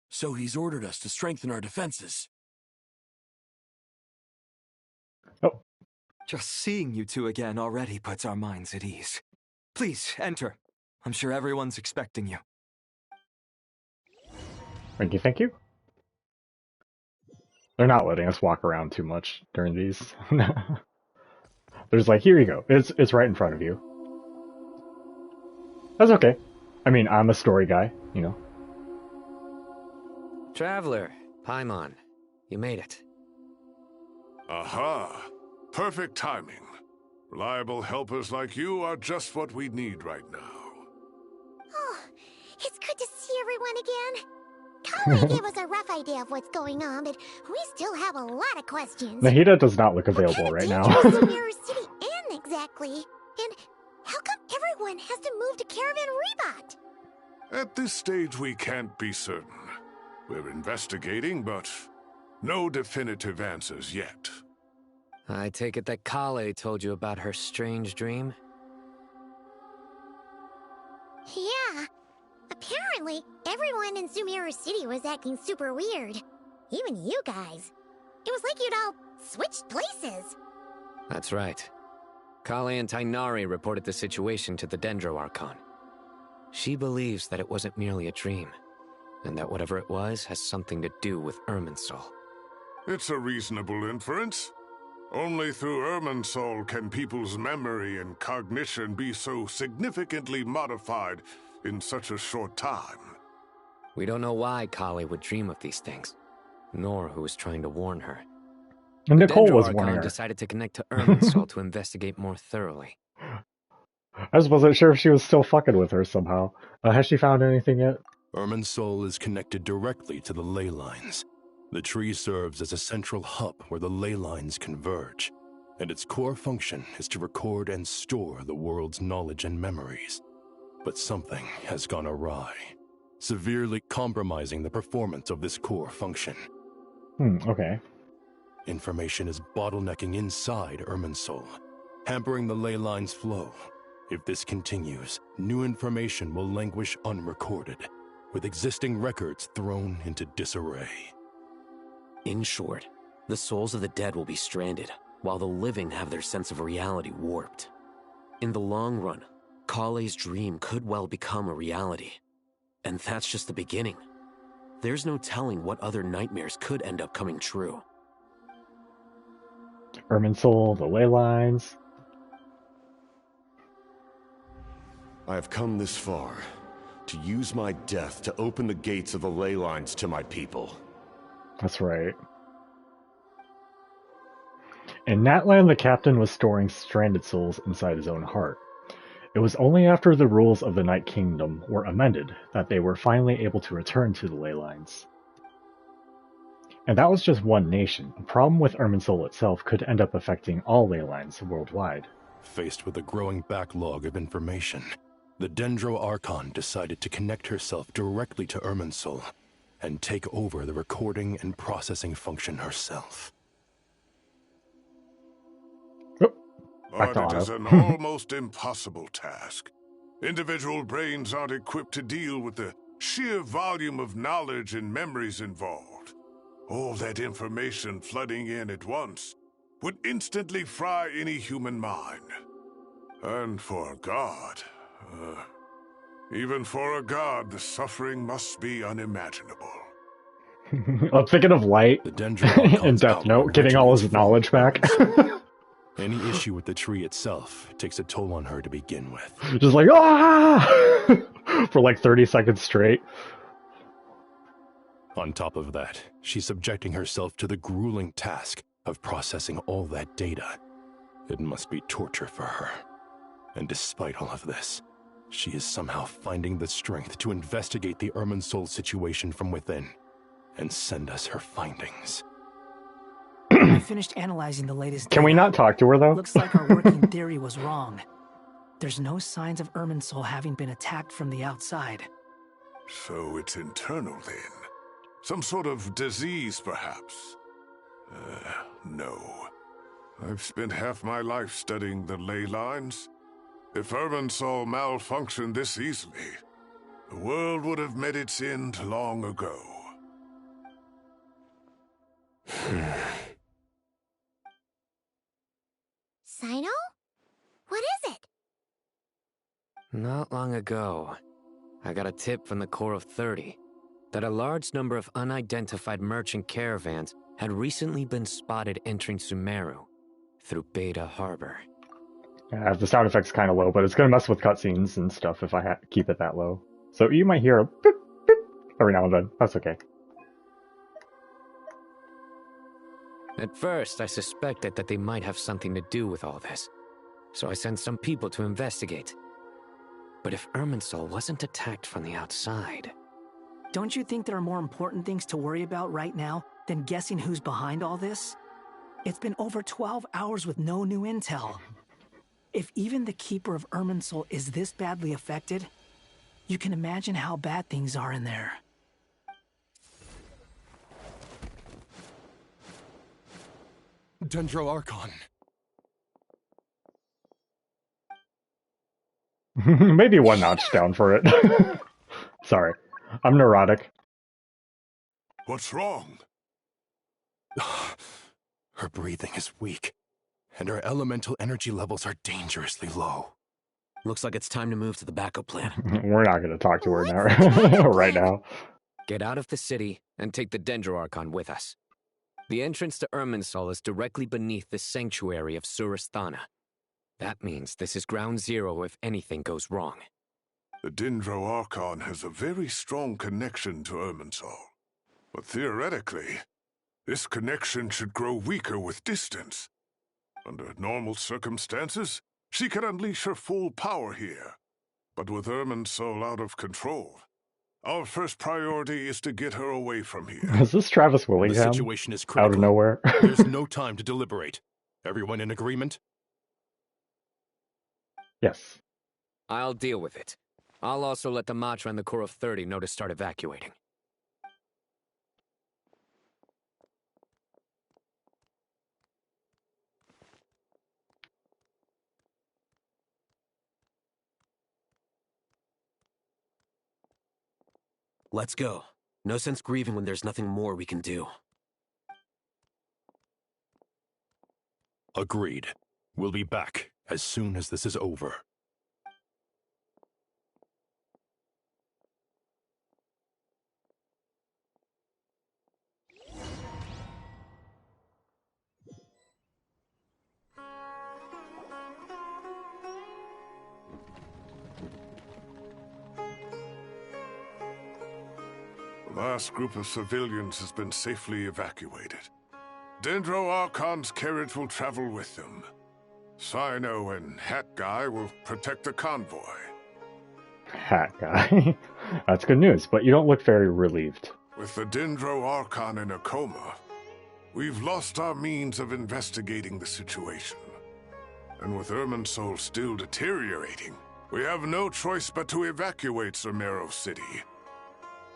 So he's ordered us to strengthen our defenses. Oh. Just seeing you two again already puts our minds at ease. Please, enter. I'm sure everyone's expecting you. Thank you, thank you. They're not letting us walk around too much during these. There's like, here you go. It's right in front of you. That's okay. I mean, I'm a story guy, you know. Traveler, Paimon, you made it. Aha! Perfect timing. Reliable helpers like you are just what we need right now. Oh, it's good to see everyone again. Kale gave us a rough idea of what's going on, but we still have a lot of questions. Nahida does not look available right now. Mirror City in exactly? And how come everyone has to move to Caravan Rebot? At this stage, we can't be certain. We're investigating, but no definitive answers yet. I take it that Kale told you about her strange dream? Yeah. Apparently, everyone in Sumeru City was acting super weird. Even you guys. It was like you'd all switched places. That's right. Kale and Tainari reported the situation to the Dendro Archon. She believes that it wasn't merely a dream, and that whatever it was has something to do with Irminsul. It's a reasonable inference. Only through Irminsul can people's memory and cognition be so significantly modified in such a short time. We don't know why Kale would dream of these things, nor who was trying to warn her. And Nicole Dendro was Archon warning her. decided to connect to Irminsul to investigate more thoroughly. I just wasn't sure if she was still fucking with her somehow. Has she found anything yet? Irminsul is connected directly to the ley lines. The tree serves as a central hub where the ley lines converge, and its core function is to record and store the world's knowledge and memories. But something has gone awry, severely compromising the performance of this core function. Okay. Information is bottlenecking inside Irminsul, hampering the ley line's flow. If this continues, new information will languish unrecorded, with existing records thrown into disarray. In short, the souls of the dead will be stranded, while the living have their sense of reality warped. In the long run, Kale's dream could well become a reality. And that's just the beginning. There's no telling what other nightmares could end up coming true. Irminsul, the ley lines. I have come this far to use my death to open the gates of the ley lines to my people. That's right. In Natland, the captain was storing stranded souls inside his own heart. It was only after the rules of the Night Kingdom were amended that they were finally able to return to the ley lines. And that was just one nation. A problem with Irminsul itself could end up affecting all ley lines worldwide. Faced with a growing backlog of information, the Dendro Archon decided to connect herself directly to Irminsul and take over the recording and processing function herself. But it is an almost impossible task. Individual brains aren't equipped to deal with the sheer volume of knowledge and memories involved. All that information flooding in at once would instantly fry any human mind. And for a god, even for a god, the suffering must be unimaginable. I'm thinking of Light in Death Note, getting all his knowledge back. Any issue with the tree itself takes a toll on her to begin with. Just like, ah! For like 30 seconds straight. On top of that, she's subjecting herself to the grueling task of processing all that data. It must be torture for her. And despite all of this, she is somehow finding the strength to investigate the Irminsul situation from within and send us her findings. I finished analyzing the latest data. Can we not talk to her, though? Looks like our working theory was wrong. There's no signs of Irminsul having been attacked from the outside. So it's internal then? Some sort of disease, perhaps? No. I've spent half my life studying the ley lines. If Irminsul malfunctioned this easily, the world would have met its end long ago. Sino? What is it? Not long ago, I got a tip from the Core of 30 that a large number of unidentified merchant caravans had recently been spotted entering Sumeru through Beta Harbor. Yeah, the sound effect's kind of low, but it's going to mess with cutscenes and stuff if I keep it that low. So you might hear a beep, beep every now and then. That's okay. At first, I suspected that they might have something to do with all this, so I sent some people to investigate. But if Irminsul wasn't attacked from the outside... Don't you think there are more important things to worry about right now than guessing who's behind all this? It's been over 12 hours with no new intel. If even the Keeper of Irminsul is this badly affected, you can imagine how bad things are in there. Dendro Archon. Maybe one notch down for it. Sorry. I'm neurotic. What's wrong? Her breathing is weak, and her elemental energy levels are dangerously low. Looks like it's time to move to the backup plan. We're not going to talk to her now. Right now. Get out of the city and take the Dendro Archon with us. The entrance to Irminsul is directly beneath the sanctuary of Surasthana. That means this is ground zero if anything goes wrong. The Dendro Archon has a very strong connection to Irminsul. But theoretically, this connection should grow weaker with distance. Under normal circumstances, she can unleash her full power here. But with Irminsul out of control, our first priority is to get her away from here. Is this Travis Willingham? The situation is critical. Out of nowhere. There's no time to deliberate. Everyone in agreement? Yes. I'll deal with it. I'll also let the Matra and the Core of 30 know to start evacuating. Let's go. No sense grieving when there's nothing more we can do. Agreed. We'll be back as soon as this is over. The last group of civilians has been safely evacuated. Dendro Archon's carriage will travel with them. Sino and Hat Guy will protect the convoy. Hat Guy? That's good news, but you don't look very relieved. With the Dendro Archon in a coma, we've lost our means of investigating the situation. And with Irminsul still deteriorating, we have no choice but to evacuate Sumeru City.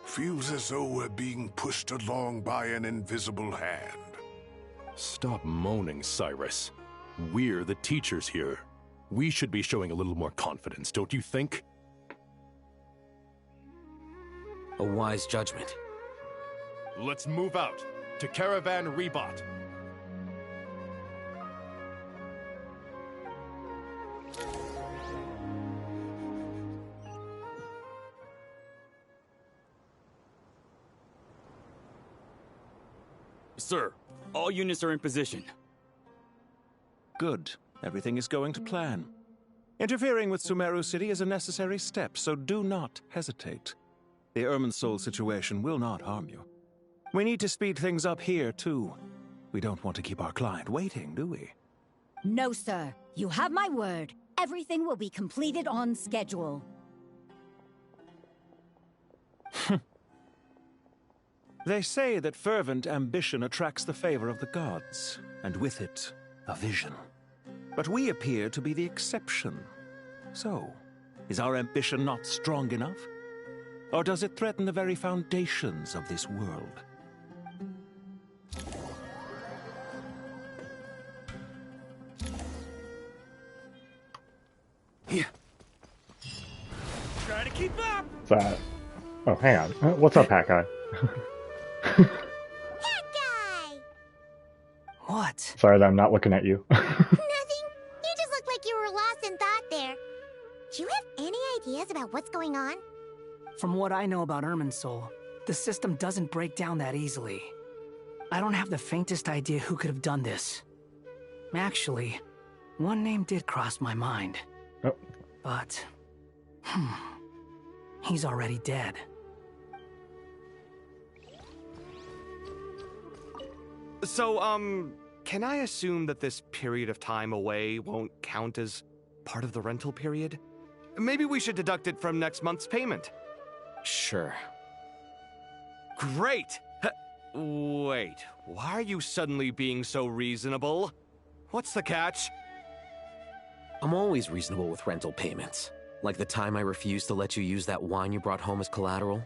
Feels as though we're being pushed along by an invisible hand. Stop moaning, Cyrus. We're the teachers here. We should be showing a little more confidence, don't you think? A wise judgment. Let's move out to Caravan Rebot. Sir, all units are in position. Good. Everything is going to plan. Interfering with Sumeru City is a necessary step, so do not hesitate. The Irminsul situation will not harm you. We need to speed things up here, too. We don't want to keep our client waiting, do we? No, sir. You have my word. Everything will be completed on schedule. They say that fervent ambition attracts the favor of the gods, and with it, a vision. But we appear to be the exception. So, is our ambition not strong enough? Or does it threaten the very foundations of this world? Try to keep up. What's that? Oh, hang on. What's up, Hat Guy? What? Sorry that I'm not looking at you. Nothing. You just looked like you were lost in thought there. Do you have any ideas about what's going on? From what I know about Irminsul, the system doesn't break down that easily. I don't have the faintest idea who could have done this. Actually, one name did cross my mind. Oh. But... he's already dead. So, can I assume that this period of time away won't count as part of the rental period? Maybe we should deduct it from next month's payment. Sure. Great! Wait, why are you suddenly being so reasonable? What's the catch? I'm always reasonable with rental payments. Like the time I refused to let you use that wine you brought home as collateral.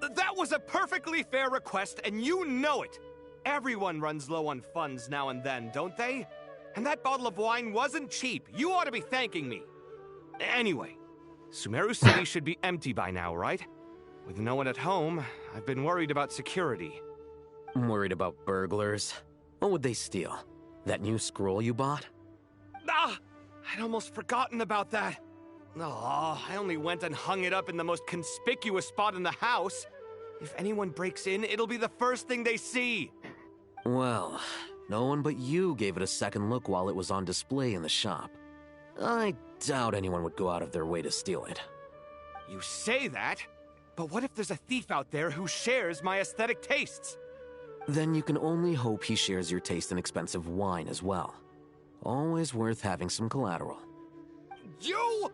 That was a perfectly fair request, and you know it! Everyone runs low on funds now and then, don't they? And that bottle of wine wasn't cheap. You ought to be thanking me. Anyway, Sumeru City should be empty by now, right? With no one at home, I've been worried about security. I'm worried about burglars. What would they steal? That new scroll you bought? Ah! I'd almost forgotten about that. Oh, I only went and hung it up in the most conspicuous spot in the house. If anyone breaks in, it'll be the first thing they see. Well, no one but you gave it a second look while it was on display in the shop. I doubt anyone would go out of their way to steal it. You say that, but what if there's a thief out there who shares my aesthetic tastes? Then you can only hope he shares your taste in expensive wine as well. Always worth having some collateral. You!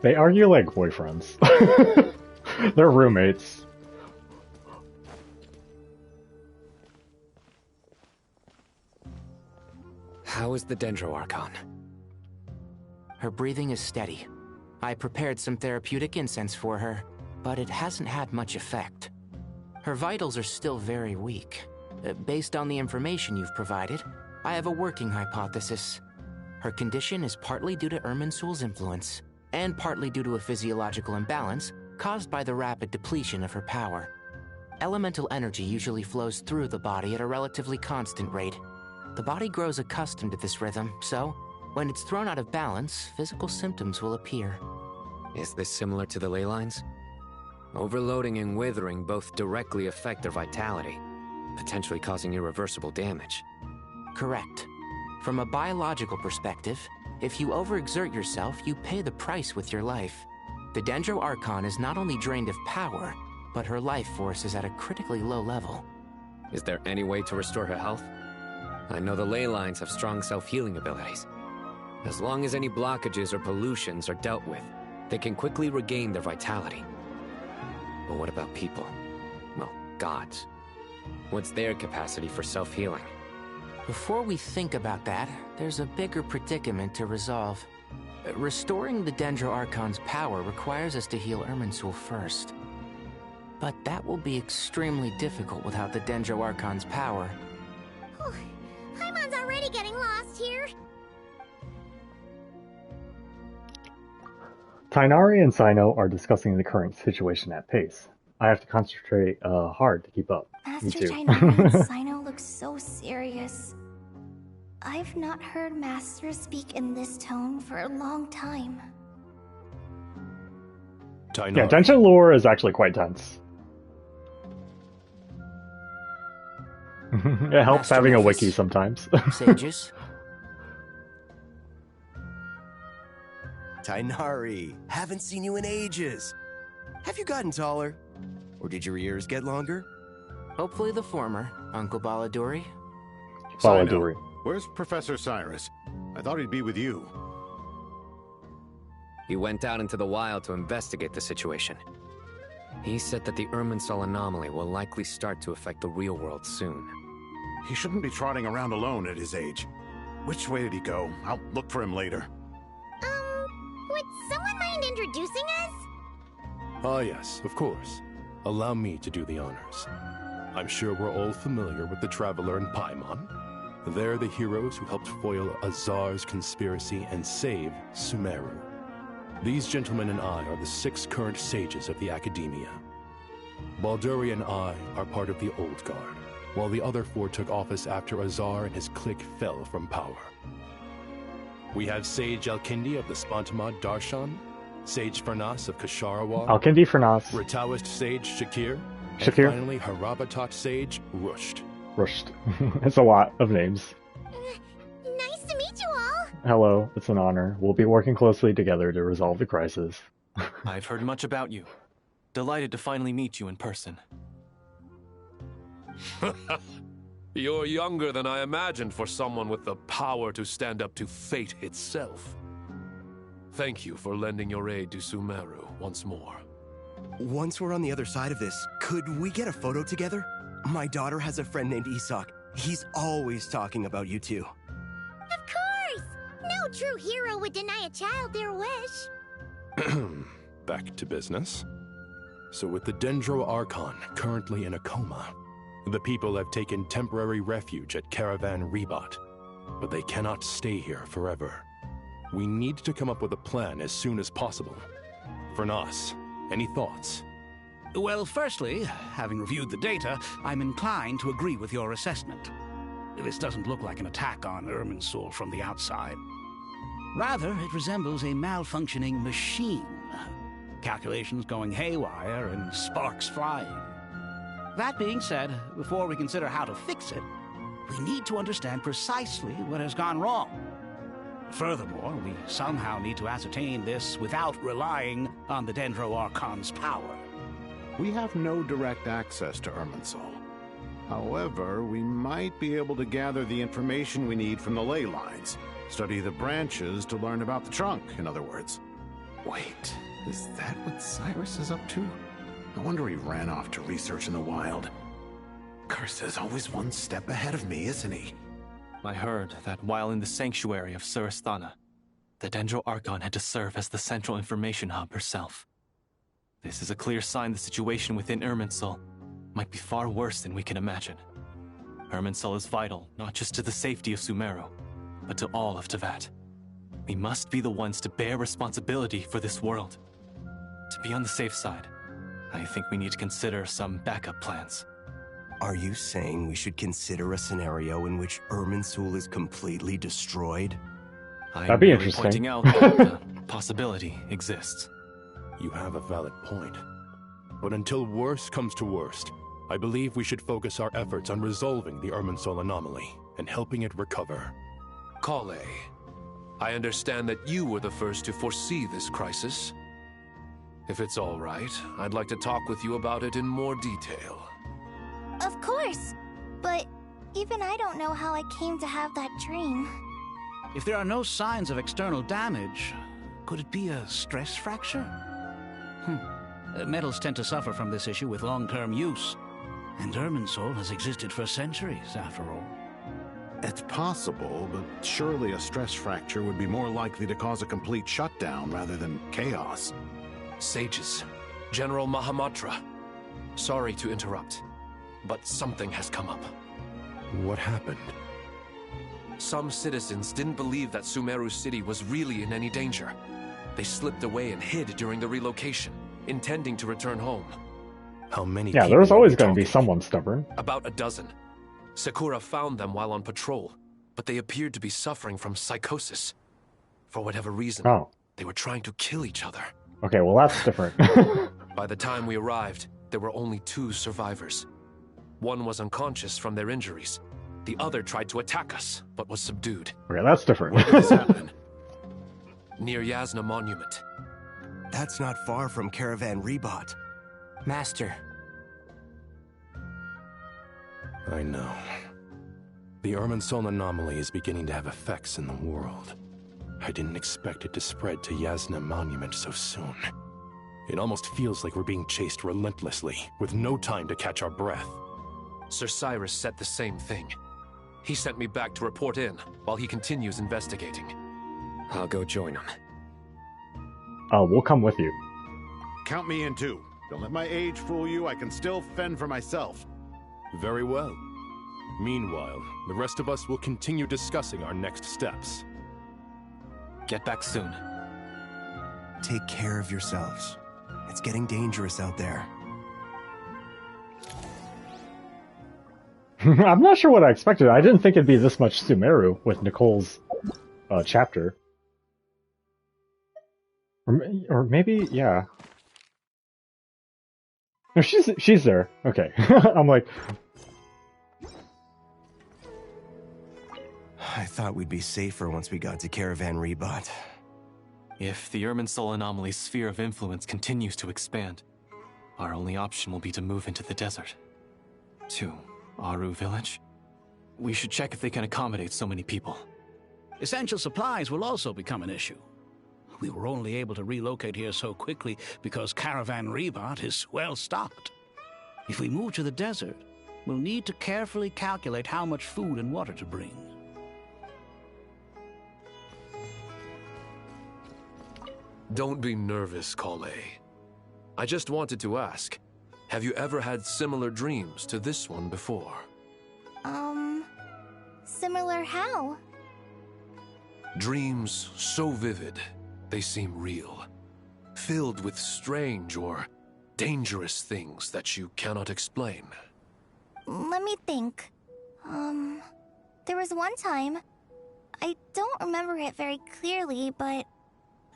They argue like boyfriends. They're roommates. How is the Dendroarchon? Her breathing is steady. I prepared some therapeutic incense for her, but it hasn't had much effect. Her vitals are still very weak. Based on the information you've provided, I have a working hypothesis. Her condition is partly due to Irminsul's influence, and partly due to a physiological imbalance caused by the rapid depletion of her power. Elemental energy usually flows through the body at a relatively constant rate. The body grows accustomed to this rhythm, so when it's thrown out of balance, physical symptoms will appear. Is this similar to the ley lines? Overloading and withering both directly affect their vitality, potentially causing irreversible damage. Correct. From a biological perspective, if you overexert yourself, you pay the price with your life. The Dendroarchon is not only drained of power, but her life force is at a critically low level. Is there any way to restore her health? I know the ley lines have strong self-healing abilities. As long as any blockages or pollutions are dealt with, they can quickly regain their vitality. But what about people? Well, gods. What's their capacity for self-healing? Before we think about that, there's a bigger predicament to resolve. Restoring the Dendroarchon's power requires us to heal Irminsul first. But that will be extremely difficult without the Dendroarchon's power. Paimon's already getting lost here. Tainari and Sino are discussing the current situation at pace. I have to concentrate hard to keep up. Master Tainari and Sino look so serious. I've not heard Master speak in this tone for a long time. Tainari. Yeah, tension lore is actually quite tense. It helps Master having a Office. wiki sometimes. Sages? Tainari, haven't seen you in ages. Have you gotten taller? Or did your ears get longer? Hopefully the former, Uncle Baladuri. Baladuri. Where's Professor Cyrus? I thought he'd be with you. He went out into the wild to investigate the situation. He said that the Irminsul anomaly will likely start to affect the real world soon. He shouldn't be trotting around alone at his age. Which way did he go? I'll look for him later. Would someone mind introducing us? Ah yes, of course. Allow me to do the honors. I'm sure we're all familiar with the Traveler and Paimon. They're the heroes who helped foil Azar's conspiracy and save Sumeru. These gentlemen and I are the 6 current sages of the Academia. Balduri and I are part of the Old Guard, while the other 4 took office after Azar and his clique fell from power. We have Sage Alkindi of the Spantamad Darshan, Sage Furnas of Kasharawar, Alkindi Furnas, Rataoist Sage Shakir, and Shakir. finally Harabatot Sage Rusht. Rushed. It's a lot of names. Nice to meet you all. Hello, it's an honor. We'll be working closely together to resolve the crisis. I've heard much about you. Delighted to finally meet you in person. You're younger than I imagined for someone with the power to stand up to fate itself. Thank you for lending your aid to Sumeru once more. Once we're on the other side of this, could we get a photo together? My daughter has a friend named Isak. He's always talking about you two. Of course! No true hero would deny a child their wish. Back to business. So with the Dendro Archon currently in a coma, the people have taken temporary refuge at Caravan Rebat, but they cannot stay here forever. We need to come up with a plan as soon as possible. Furnas, any thoughts? Well, firstly, having reviewed the data, I'm inclined to agree with your assessment. This doesn't look like an attack on Irminsul from the outside. Rather, it resembles a malfunctioning machine. Calculations going haywire and sparks flying. That being said, before we consider how to fix it, we need to understand precisely what has gone wrong. Furthermore, we somehow need to ascertain this without relying on the Dendro Archon's power. We have no direct access to Irminsul. However, we might be able to gather the information we need from the ley lines. Study the branches to learn about the trunk, in other words. Wait, is that what Cyrus is up to? No wonder he ran off to research in the wild. Curse's always one step ahead of me, isn't he? I heard that while in the sanctuary of Surasthana, the Dendro Archon had to serve as the central information hub herself. This is a clear sign the situation within Irminsul might be far worse than we can imagine. Irminsul is vital, not just to the safety of Sumeru, but to all of Teyvat. We must be the ones to bear responsibility for this world. To be on the safe side, I think we need to consider some backup plans. Are you saying we should consider a scenario in which Irminsul is completely destroyed? That'd be interesting. Pointing out that the possibility exists. You have a valid point. But until worst comes to worst, I believe we should focus our efforts on resolving the Irminsul anomaly and helping it recover. Kale, I understand that you were the first to foresee this crisis. If it's all right, I'd like to talk with you about it in more detail. Of course, but even I don't know how I came to have that dream. If there are no signs of external damage, could it be a stress fracture? Metals tend to suffer from this issue with long-term use, and Irminsul has existed for centuries, after all. It's possible, but surely a stress fracture would be more likely to cause a complete shutdown rather than chaos. Sages, General Mahamatra, sorry to interrupt, but something has come up. What happened? Some citizens didn't believe that Sumeru City was really in any danger. They slipped away and hid during the relocation, intending to return home. How many? Yeah, there's always going to be someone stubborn. About a dozen. Sakura found them while on patrol, but they appeared to be suffering from psychosis. For whatever reason, they were trying to kill each other. Okay, well that's different. By the time we arrived, there were only 2 survivors. One was unconscious from their injuries. The other tried to attack us, but was subdued. Okay, that's different. Where did this happen? Near Yasna Monument. That's not far from Caravan Rebat. Master. I know. The Irminsul anomaly is beginning to have effects in the world. I didn't expect it to spread to Yasna Monument so soon. It almost feels like we're being chased relentlessly, with no time to catch our breath. Sir Cyrus said the same thing. He sent me back to report in, while he continues investigating. I'll go join him. We'll come with you. Count me in too. Don't let my age fool you, I can still fend for myself. Very well. Meanwhile, the rest of us will continue discussing our next steps. Get back soon. Take care of yourselves. It's getting dangerous out there. I'm not sure what I expected. I didn't think it'd be this much Sumeru with Nicole's chapter. Or maybe, yeah. No, she's there. Okay. I'm like... I thought we'd be safer once we got to Caravan Rebot. If the Irminsul anomaly's sphere of influence continues to expand, our only option will be to move into the desert. To Aru village? We should check if they can accommodate so many people. Essential supplies will also become an issue. We were only able to relocate here so quickly because Caravan Rebot is well stocked. If we move to the desert, we'll need to carefully calculate how much food and water to bring. Don't be nervous, Kale. I just wanted to ask, have you ever had similar dreams to this one before? Similar how? Dreams so vivid, they seem real. Filled with strange or dangerous things that you cannot explain. Let me think. There was one time, I don't remember it very clearly, but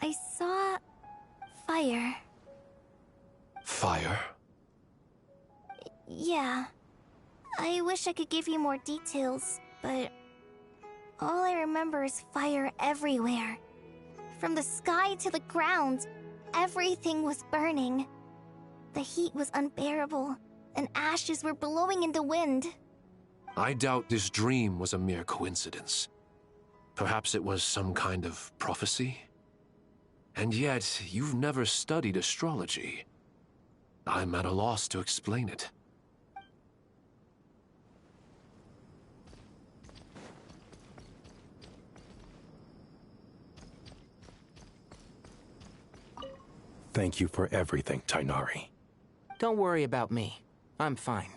I saw fire. Fire? Yeah. I wish I could give you more details, but all I remember is fire everywhere. From the sky to the ground, everything was burning. The heat was unbearable, and ashes were blowing in the wind. I doubt this dream was a mere coincidence. Perhaps it was some kind of prophecy? And yet, you've never studied astrology. I'm at a loss to explain it. Thank you for everything, Tainari. Don't worry about me. I'm fine.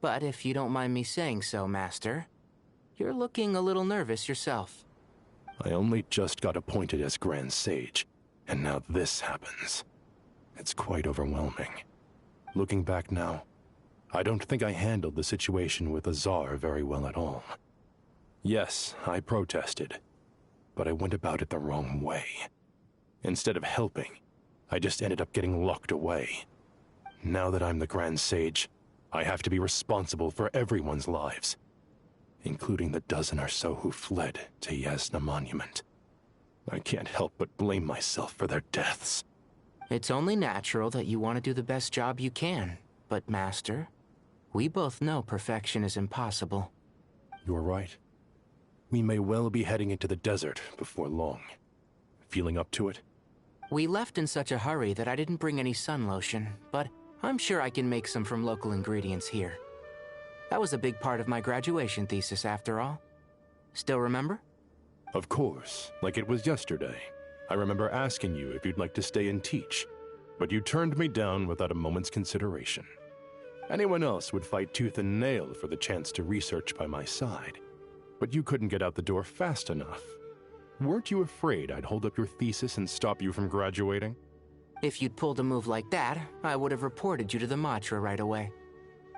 But if you don't mind me saying so, Master, you're looking a little nervous yourself. I only just got appointed as Grand Sage, and now this happens. It's quite overwhelming. Looking back now, I don't think I handled the situation with Azar very well at all. Yes, I protested, but I went about it the wrong way. Instead of helping, I just ended up getting locked away. Now that I'm the Grand Sage, I have to be responsible for everyone's lives, including the dozen or so who fled to Yasna Monument. I can't help but blame myself for their deaths. It's only natural that you want to do the best job you can, but Master, we both know perfection is impossible. You're right. We may well be heading into the desert before long. Feeling up to it? We left in such a hurry that I didn't bring any sun lotion, but I'm sure I can make some from local ingredients here. That was a big part of my graduation thesis, after all. Still remember? Of course, like it was yesterday. I remember asking you if you'd like to stay and teach, but you turned me down without a moment's consideration. Anyone else would fight tooth and nail for the chance to research by my side, but you couldn't get out the door fast enough. Weren't you afraid I'd hold up your thesis and stop you from graduating? If you'd pulled a move like that, I would have reported you to the Matra right away.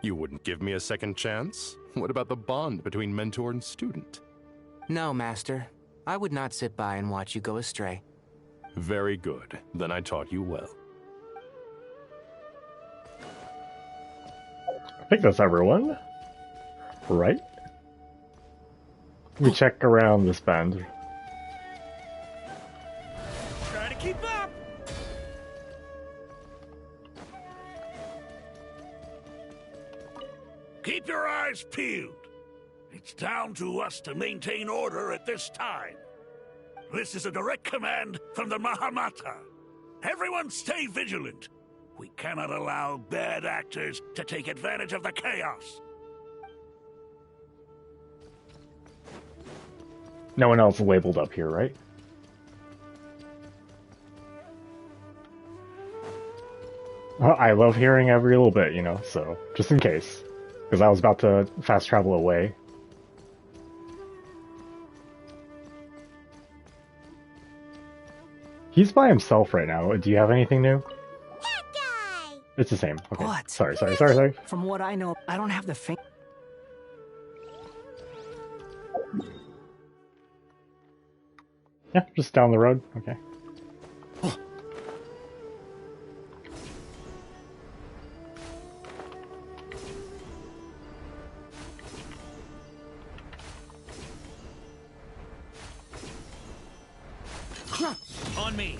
You wouldn't give me a second chance? What about the bond between mentor and student? No, Master. I would not sit by and watch you go astray. Very good. Then I taught you well. I think that's everyone. Right? Let me check around this bend. Try to keep up! Keep your eyes peeled. It's down to us to maintain order at this time. This is a direct command from the Mahamata. Everyone stay vigilant. We cannot allow bad actors to take advantage of the chaos. No one else labeled up here, right? I love hearing every little bit, you know, so just in case. Because I was about to fast travel away. He's by himself right now. Do you have anything new? That guy! It's the same. Okay. What? Sorry. From what I know, I don't have the thing. Yeah, just down the road. Okay. On me.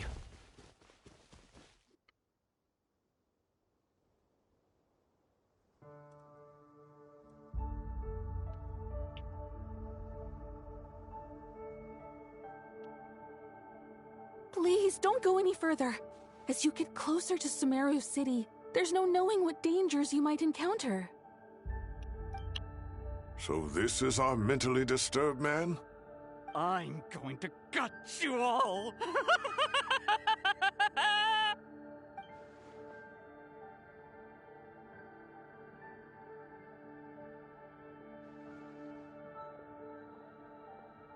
Please, don't go any further. As you get closer to Sumeru City, there's no knowing what dangers you might encounter. So this is our mentally disturbed man? I'm going to gut you all!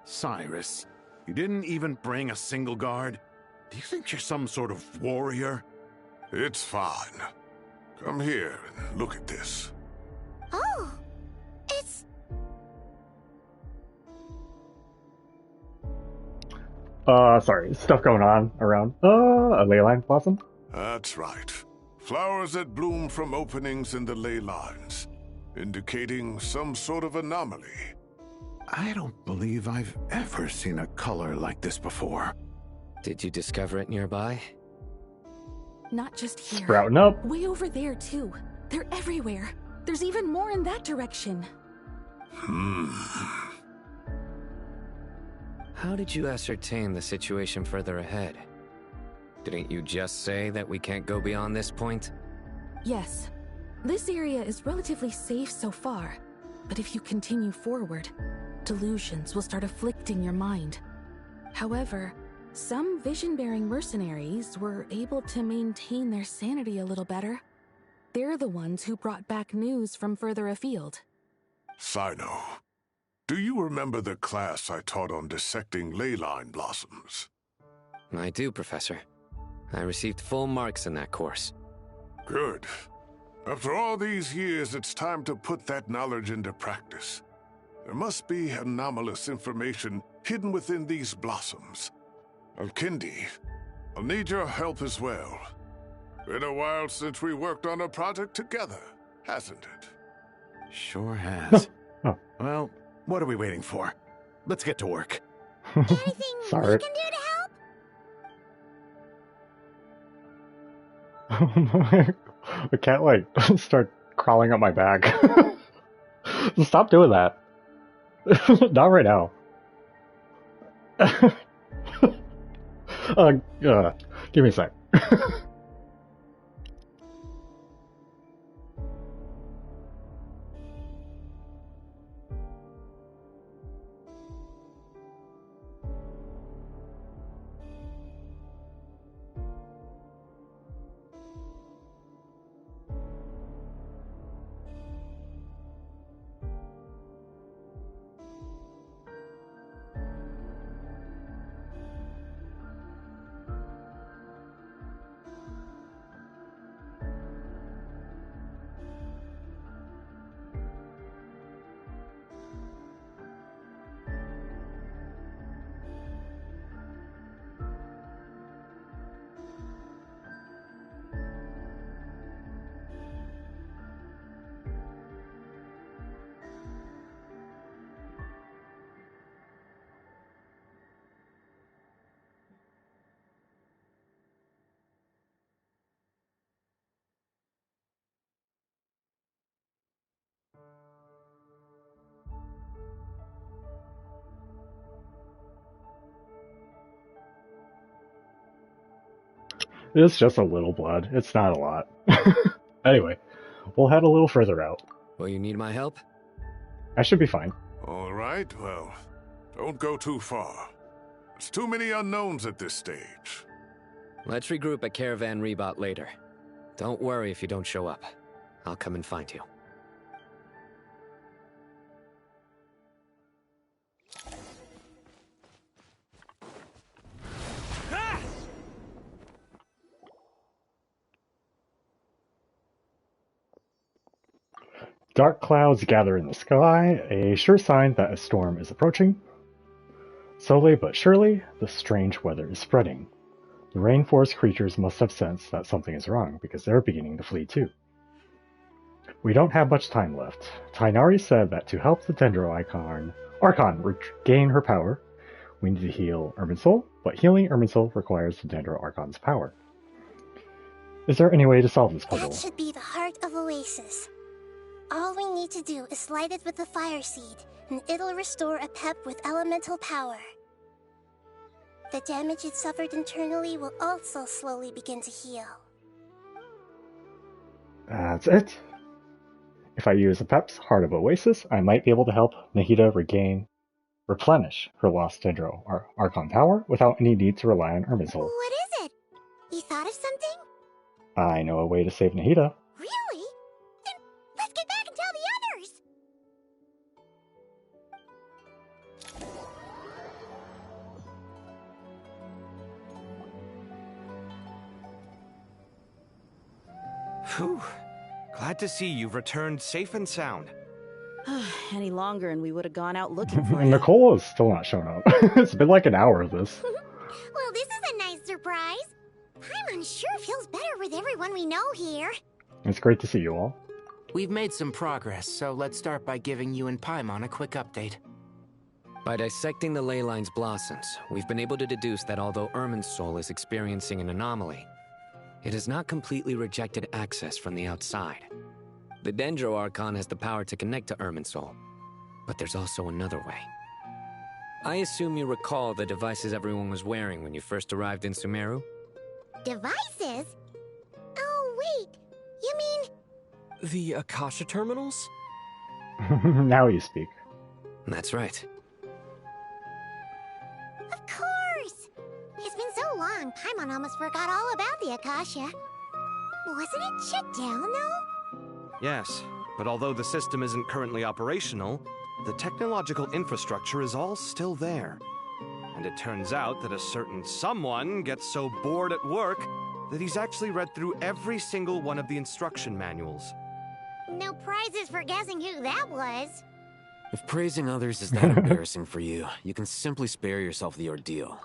Cyrus, you didn't even bring a single guard? Do you think you're some sort of warrior? It's fine. Come here and look at this. Oh, it's... Sorry. Stuff going on around. A ley line blossom? That's right. Flowers that bloom from openings in the ley lines, indicating some sort of anomaly. I don't believe I've ever seen a color like this before. Did you discover it nearby? Not just here. Sprouting up. Way over there, too. They're everywhere. There's even more in that direction. How did you ascertain the situation further ahead? Didn't you just say that we can't go beyond this point? Yes. This area is relatively safe so far. But if you continue forward, delusions will start afflicting your mind. However, some vision-bearing mercenaries were able to maintain their sanity a little better. They're the ones who brought back news from further afield. Sino, do you remember the class I taught on dissecting ley line blossoms? I do, Professor. I received full marks in that course. Good. After all these years, it's time to put that knowledge into practice. There must be anomalous information hidden within these blossoms. Alkindi, I'll need your help as well. Been a while since we worked on a project together, hasn't it? Sure has. Well, what are we waiting for? Let's get to work. Anything Sorry. we can do to help? I can't, like, start crawling up my back. Stop doing that. Not right now. Give me a sec. It's just a little blood. It's not a lot. Anyway, we'll head a little further out. Will you need my help? I should be fine. All right, well, don't go too far. There's too many unknowns at this stage. Let's regroup at Caravan Rebot later. Don't worry if you don't show up. I'll come and find you. Dark clouds gather in the sky, a sure sign that a storm is approaching. Slowly but surely, the strange weather is spreading. The rainforest creatures must have sensed that something is wrong, because they're beginning to flee too. We don't have much time left. Tainari said that to help the Dendro Archon regain her power, we need to heal Irminsul, but healing Irminsul requires the Dendro Archon's power. Is there any way to solve this puzzle? That should be the heart of Oasis. All we need to do is light it with the fire seed, and it'll restore a pep with elemental power. The damage it suffered internally will also slowly begin to heal. That's it. If I use a Pep's Heart of Oasis, I might be able to help Nahida replenish her lost Dendro Archon power without any need to rely on Irminsul. What is it? You thought of something? I know a way to save Nahida. Really? Then let's get back and tell the others! Phew. Glad to see you've returned safe and sound. Any longer and we would have gone out looking for you. Nicole is still not showing up. It's been like an hour of this. Well, this is a nice surprise. Paimon sure feels better with everyone we know here. It's great to see you all. We've made some progress, so let's start by giving you and Paimon a quick update. By dissecting the ley line's blossoms, we've been able to deduce that although Irminsul is experiencing an anomaly, it has not completely rejected access from the outside. The Dendro Archon has the power to connect to Irminsul, but there's also another way. I assume you recall the devices everyone was wearing when you first arrived in Sumeru? Devices? Oh, wait. You mean... The Akasha terminals? Now you speak. That's right. Of course! It's been so long, Paimon almost forgot all about the Akasha. Wasn't it shut down, though? Yes, but although the system isn't currently operational, the technological infrastructure is all still there. And it turns out that a certain someone gets so bored at work that he's actually read through every single one of the instruction manuals. No prizes for guessing who that was. If praising others is that embarrassing for you, you can simply spare yourself the ordeal.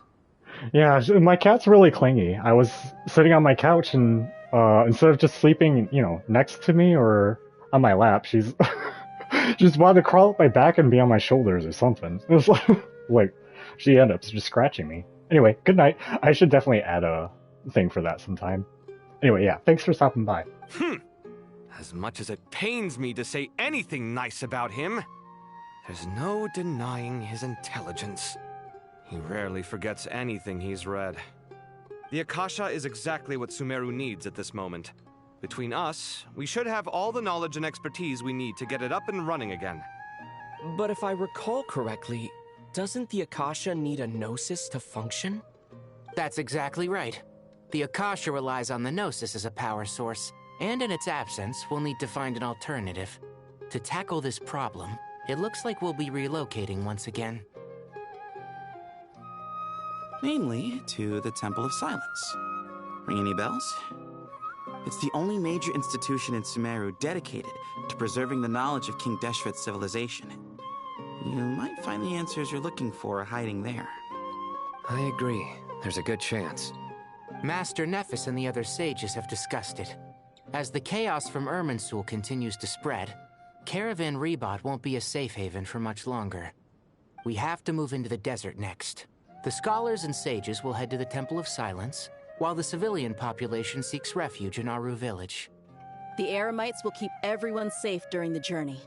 Yeah, my cat's really clingy. I was sitting on my couch and instead of just sleeping, next to me or on my lap, she's just wanted to crawl up my back and be on my shoulders or something. It was like she ended up just scratching me. Anyway, good night. I should definitely add a thing for that sometime. Anyway, yeah, thanks for stopping by. As much as it pains me to say anything nice about him, there's no denying his intelligence. He rarely forgets anything he's read. The Akasha is exactly what Sumeru needs at this moment. Between us, we should have all the knowledge and expertise we need to get it up and running again. But if I recall correctly, doesn't the Akasha need a Gnosis to function? That's exactly right. The Akasha relies on the Gnosis as a power source, and in its absence, we'll need to find an alternative. To tackle this problem, it looks like we'll be relocating once again. Namely, to the Temple of Silence. Ring any bells? It's the only major institution in Sumeru dedicated to preserving the knowledge of King Deshret's civilization. You might find the answers you're looking for hiding there. I agree. There's a good chance. Master Nephis and the other sages have discussed it. As the chaos from Irminsul continues to spread, Caravan Rebot won't be a safe haven for much longer. We have to move into the desert next. The scholars and sages will head to the Temple of Silence, while the civilian population seeks refuge in Aru Village. The Eremites will keep everyone safe during the journey,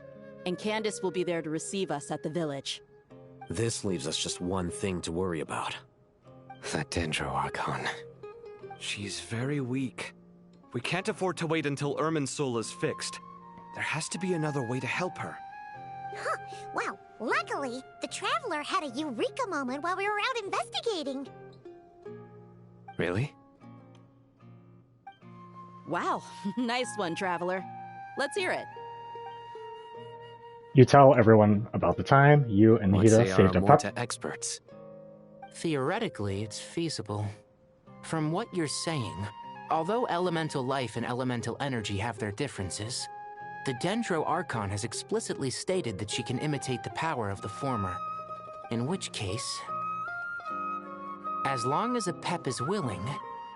and Candace will be there to receive us at the village. This leaves us just one thing to worry about. That Dendro Archon. She's very weak. We can't afford to wait until Irminsul is fixed. There has to be another way to help her. Huh. Wow, luckily, the Traveler had a eureka moment while we were out investigating. Really? Wow, nice one, Traveler. Let's hear it. You tell everyone about the time you and Nahida saved a pup. Experts. Theoretically, it's feasible. From what you're saying, although elemental life and elemental energy have their differences, The Dendro Archon has explicitly stated that she can imitate the power of the former. In which case, as long as a Pep is willing,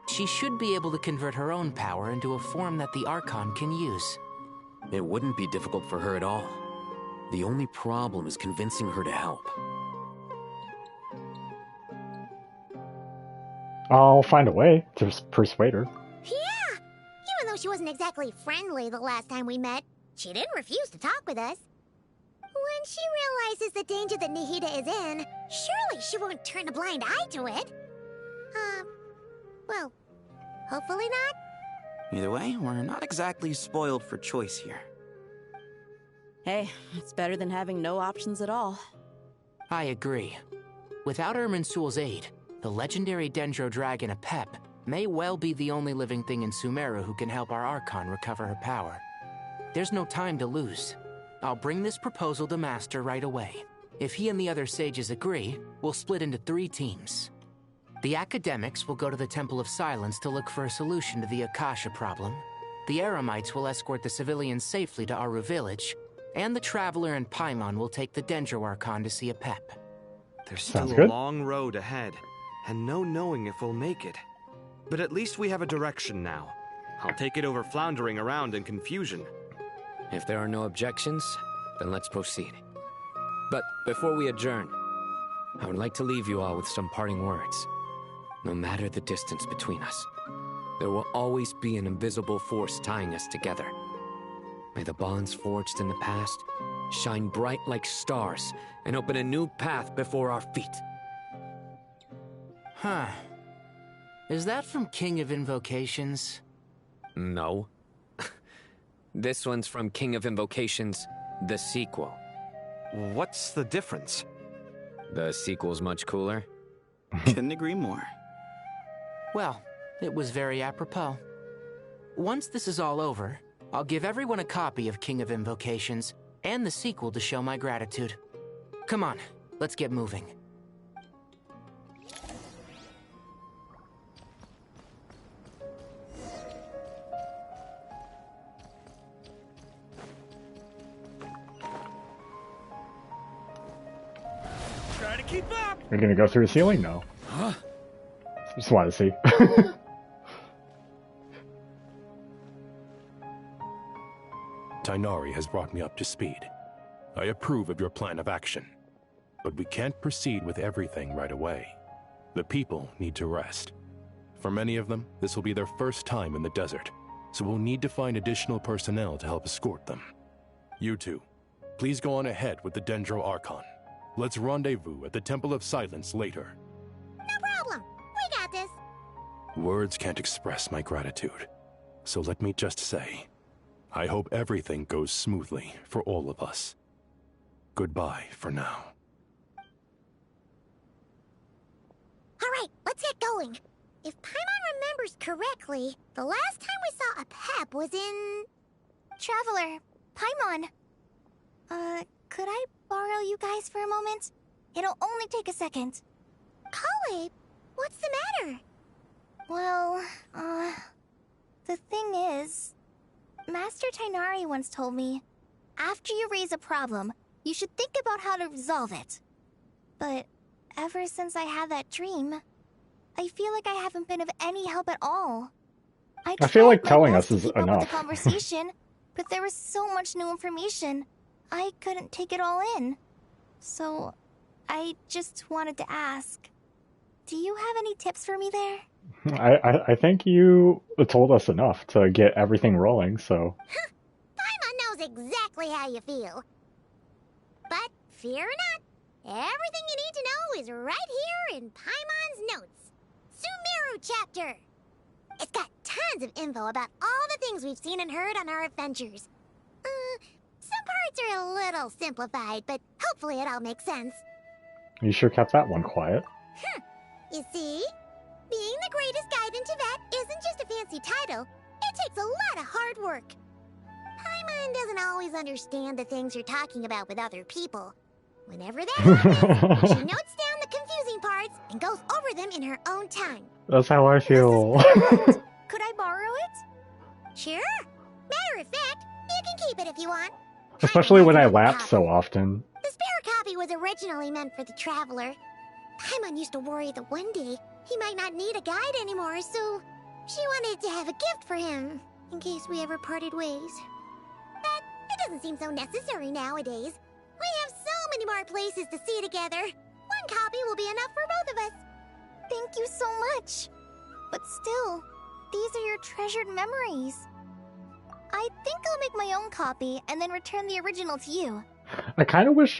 she should be able to convert her own power into a form that the Archon can use. It wouldn't be difficult for her at all. The only problem is convincing her to help. I'll find a way to persuade her. Yeah! Even though she wasn't exactly friendly the last time we met, she didn't refuse to talk with us. When she realizes the danger that Nahida is in, surely she won't turn a blind eye to it. Well, hopefully not. Either way, we're not exactly spoiled for choice here. Hey, it's better than having no options at all. I agree. Without Irminsul's aid, the legendary Dendro Dragon Apep may well be the only living thing in Sumeru who can help our Archon recover her power. There's no time to lose. I'll bring this proposal to Master right away. If he and the other sages agree, we'll split into 3 teams. The academics will go to the Temple of Silence to look for a solution to the Akasha problem. The Eremites will escort the civilians safely to Aru village, and the Traveler and Paimon will take the Dendro Archon to see Apep. There's still a long road ahead, and no knowing if we'll make it. But at least we have a direction now. I'll take it over floundering around in confusion. If there are no objections, then let's proceed. But before we adjourn, I would like to leave you all with some parting words. No matter the distance between us, there will always be an invisible force tying us together. May the bonds forged in the past shine bright like stars and open a new path before our feet. Huh. Is that from King of Invocations? No. This one's from King of Invocations, the sequel. What's the difference? The sequel's much cooler. Couldn't agree more. Well, it was very apropos. Once this is all over, I'll give everyone a copy of King of Invocations and the sequel to show my gratitude. Come on, let's get moving. Try to keep up. We're gonna go through the ceiling? No. Huh? Just wanted to see. Tainari has brought me up to speed. I approve of your plan of action. But we can't proceed with everything right away. The people need to rest. For many of them, this will be their first time in the desert, so we'll need to find additional personnel to help escort them. You two, please go on ahead with the Dendro Archon. Let's rendezvous at the Temple of Silence later. No problem. We got this. Words can't express my gratitude. So let me just say, I hope everything goes smoothly for all of us. Goodbye for now. All right, let's get going. If Paimon remembers correctly, the last time we saw a Pep was in... Traveler, Paimon. Could I borrow you guys for a moment? It'll only take a second. Kale, what's the matter? Well, the thing is, Master Tainari once told me, after you raise a problem, you should think about how to resolve it. But ever since I had that dream, I feel like I haven't been of any help at all. I feel like telling us to is keep up with enough. the conversation, but there was so much new information, I couldn't take it all in. So, I just wanted to ask, do you have any tips for me there? I think you told us enough to get everything rolling, so... Paimon knows exactly how you feel. But fear not, everything you need to know is right here in Paimon's notes. Sumeru chapter. It's got tons of info about all the things we've seen and heard on our adventures. Some parts are a little simplified, but hopefully it all makes sense. You sure kept that one quiet. You see? Being the greatest guide in Tibet isn't just a fancy title. It takes a lot of hard work. Paimon doesn't always understand the things you're talking about with other people. Whenever that happens, she notes down the confusing parts and goes over them in her own time. That's how I feel. Could I borrow it? Sure. Matter of fact, you can keep it it if you want. Especially when I lapse so often. The spare copy was originally meant for the Traveler. Paimon used to worry that one day he might not need a guide anymore, so she wanted to have a gift for him, in case we ever parted ways. But it doesn't seem so necessary nowadays. We have so many more places to see together. One copy will be enough for both of us. Thank you so much. But still, these are your treasured memories. I think I'll make my own copy and then return the original to you. I kind of wish,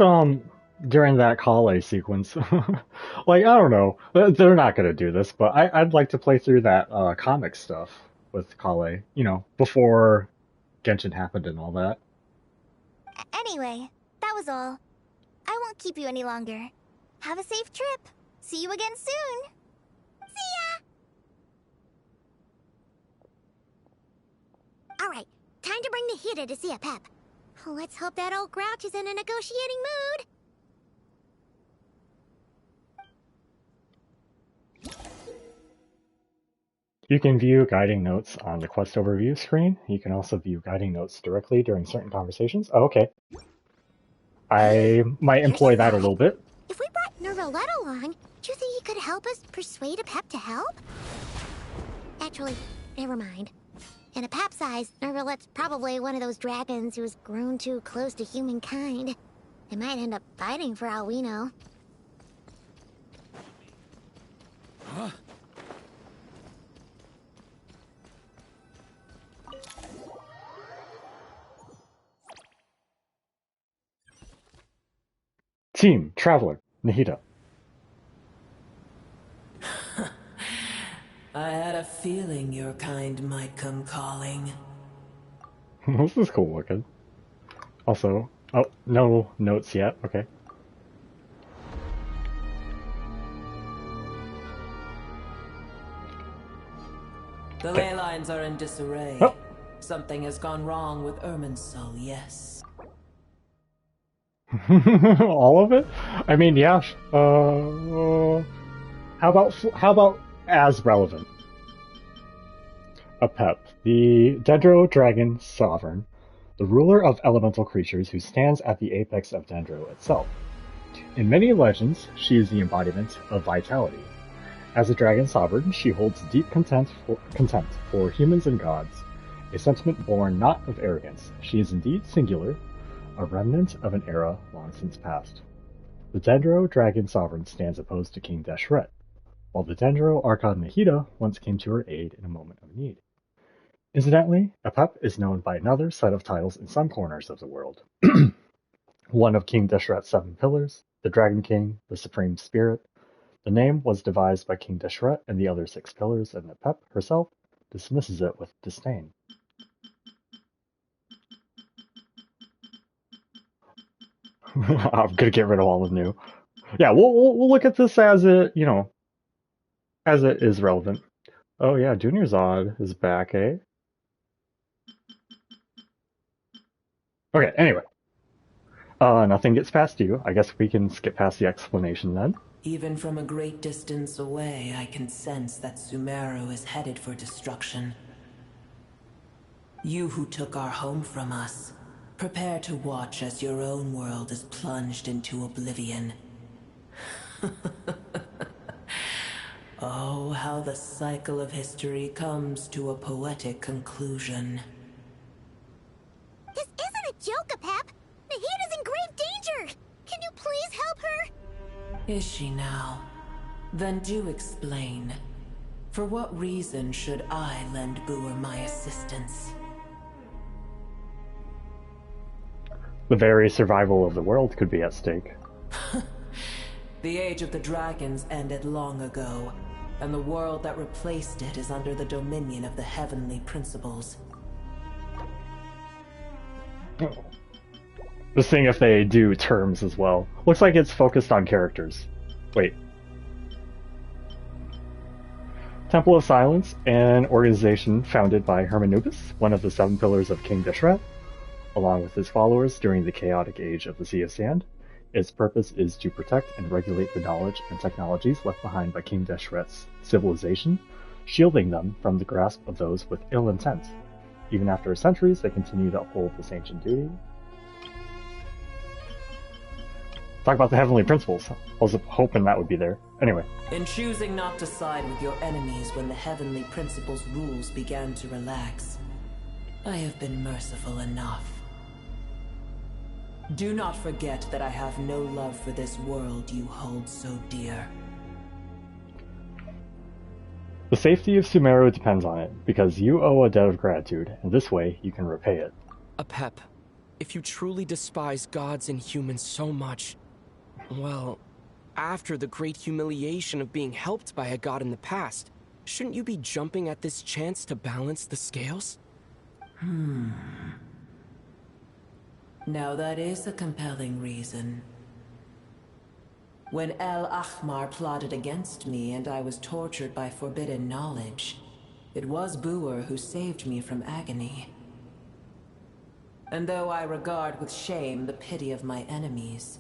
during that Kale sequence, like, I don't know, they're not going to do this, but I'd like to play through that comic stuff with Kale, you know, before Genshin happened and all that. Anyway, that was all. I won't keep you any longer. Have a safe trip. See you again soon. See ya! Alright, time to bring Nahida to see a Pep. Let's hope that old grouch is in a negotiating mood. You can view guiding notes on the quest overview screen. You can also view guiding notes directly during certain conversations. Oh, okay. I might employ that a little bit. If we brought Nervalette along, do you think he could help us persuade a Pep to help? Actually, never mind. In a Pep's eyes, Nervalette's probably one of those dragons who's grown too close to humankind. They might end up fighting for all we know. Huh? Team, Traveler, Nahida. I had a feeling your kind might come calling. This is cool looking. Also, oh, no notes yet, okay. The ley lines are in disarray. Oh. Something has gone wrong with Irminsul, yes. All of it? I mean, yeah. How about as relevant? A Pep, the Dendro Dragon Sovereign, the ruler of elemental creatures who stands at the apex of Dendro itself. In many legends, she is the embodiment of vitality. As a Dragon Sovereign, she holds deep contempt for humans and gods, a sentiment born not of arrogance. She is indeed singular, a remnant of an era long since past. The Dendro Dragon Sovereign stands opposed to King Deshret, while the Dendro Archon Nahida once came to her aid in a moment of need. Incidentally, a Pep is known by another set of titles in some corners of the world. One of King Deshret's 7 pillars, the Dragon King, the Supreme Spirit. The name was devised by King Deshret and the other 6 pillars, and the Pep herself dismisses it with disdain. I'm gonna get rid of all the new. Yeah, we'll look at this as it, you know, as it is relevant. Oh yeah, Junior Zod is back, eh? Okay, anyway. Nothing gets past you. I guess we can skip past the explanation then. Even from a great distance away, I can sense that Sumeru is headed for destruction. You who took our home from us, prepare to watch as your own world is plunged into oblivion. Oh, how the cycle of history comes to a poetic conclusion. This isn't a joke, Pep. Nahida's in grave danger. Can you please help her? Is she now? Then do explain. For what reason should I lend Booer my assistance? The very survival of the world could be at stake. The age of the dragons ended long ago, and the world that replaced it is under the dominion of the heavenly principles. Just seeing if they do terms as well. Looks like it's focused on characters. Wait. Temple of Silence, an organization founded by Hermanubis, one of the 7 pillars of King Deshret, along with his followers during the chaotic age of the Sea of Sand. Its purpose is to protect and regulate the knowledge and technologies left behind by King Deshret's civilization, shielding them from the grasp of those with ill intent. Even after centuries, they continue to uphold this ancient duty. Talk about the heavenly principles. I was hoping that would be there. Anyway. In choosing not to side with your enemies when the heavenly principles' rules began to relax, I have been merciful enough. Do not forget that I have no love for this world you hold so dear. The safety of Sumeru depends on it, because you owe a debt of gratitude, and this way you can repay it. Apep, if you truly despise gods and humans so much, well, after the great humiliation of being helped by a god in the past, shouldn't you be jumping at this chance to balance the scales? Now that is a compelling reason. When El Ahmar plotted against me and I was tortured by forbidden knowledge, it was Buer who saved me from agony. And though I regard with shame the pity of my enemies,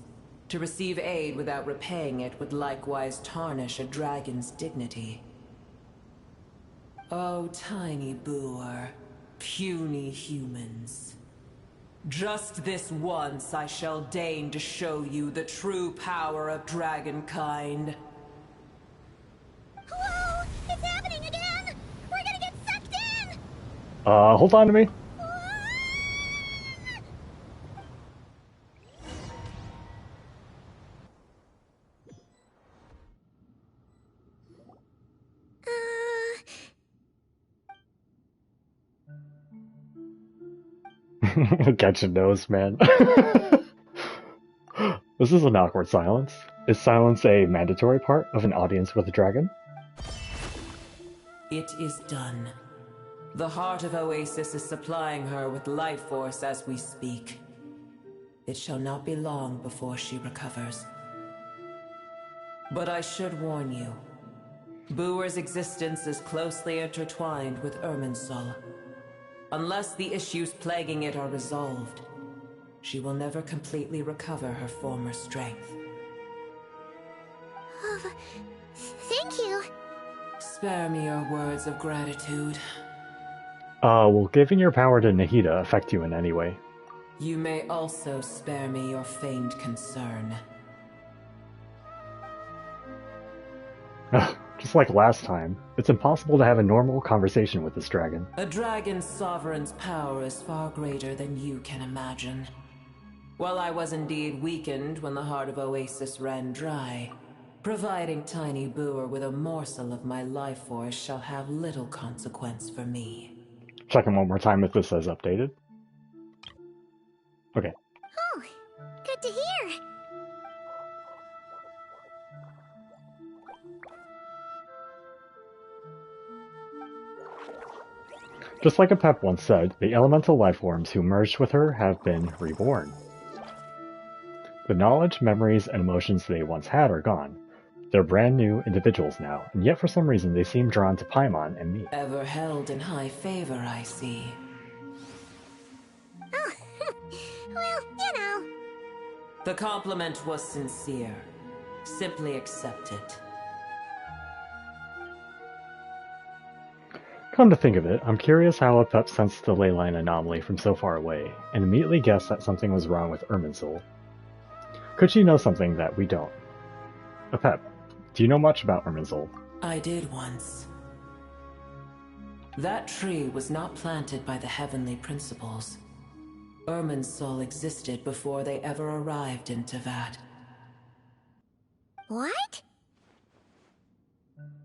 to receive aid without repaying it would likewise tarnish a dragon's dignity. Oh, tiny Buer, puny humans. Just this once I shall deign to show you the true power of dragonkind. Whoa! It's happening again! We're gonna get sucked in! Hold on to me. Catch a nose, man. This is an awkward silence. Is silence a mandatory part of an audience with a dragon? It is done. The heart of Oasis is supplying her with life force as we speak. It shall not be long before she recovers. But I should warn you. Buer's existence is closely intertwined with Irminsul. Unless the issues plaguing it are resolved, she will never completely recover her former strength. Thank you. Spare me your words of gratitude. Will giving your power to Nahida affect you in any way? You may also spare me your feigned concern. Just like last time, it's impossible to have a normal conversation with this dragon. A dragon's sovereign's power is far greater than you can imagine. While I was indeed weakened when the heart of Oasis ran dry, providing tiny Buer with a morsel of my life force shall have little consequence for me. Checking one more time if this says updated. Okay. Oh, good to hear. Just like Apep once said, the elemental lifeforms who merged with her have been reborn. The knowledge, memories, and emotions they once had are gone. They're brand new individuals now, and yet for some reason they seem drawn to Paimon and me. Ever held in high favor, I see. Oh, well, you know. The compliment was sincere. Simply accept it. Come to think of it, I'm curious how Apep sensed the leyline anomaly from so far away, and immediately guessed that something was wrong with Irminsul. Could she know something that we don't? Apep, do you know much about Irminsul? I did once. That tree was not planted by the heavenly principles. Irminsul existed before they ever arrived in Teyvat. What?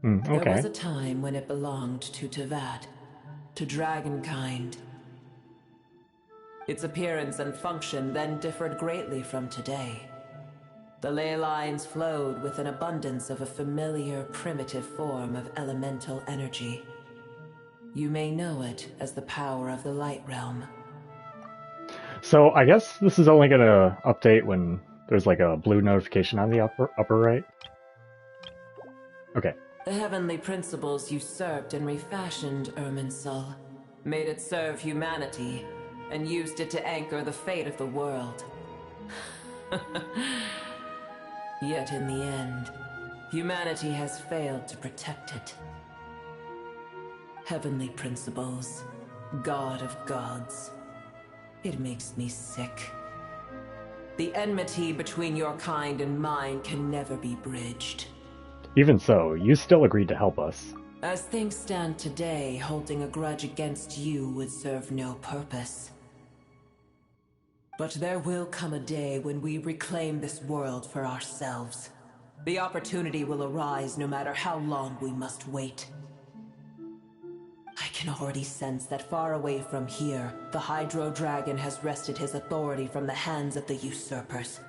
Okay. There was a time when it belonged to Teyvat, to dragonkind. Its appearance and function then differed greatly from today. The ley lines flowed with an abundance of a familiar, primitive form of elemental energy. You may know it as the power of the Light Realm. So I guess this is only going to update when there's like a blue notification on the upper right. Okay. The heavenly principles usurped and refashioned Irminsul, made it serve humanity, and used it to anchor the fate of the world. Yet in the end, humanity has failed to protect it. Heavenly principles, God of gods. It makes me sick. The enmity between your kind and mine can never be bridged. Even so, you still agreed to help us. As things stand today, holding a grudge against you would serve no purpose. But there will come a day when we reclaim this world for ourselves. The opportunity will arise no matter how long we must wait. I can already sense that far away from here, the Hydro Dragon has wrested his authority from the hands of the usurpers.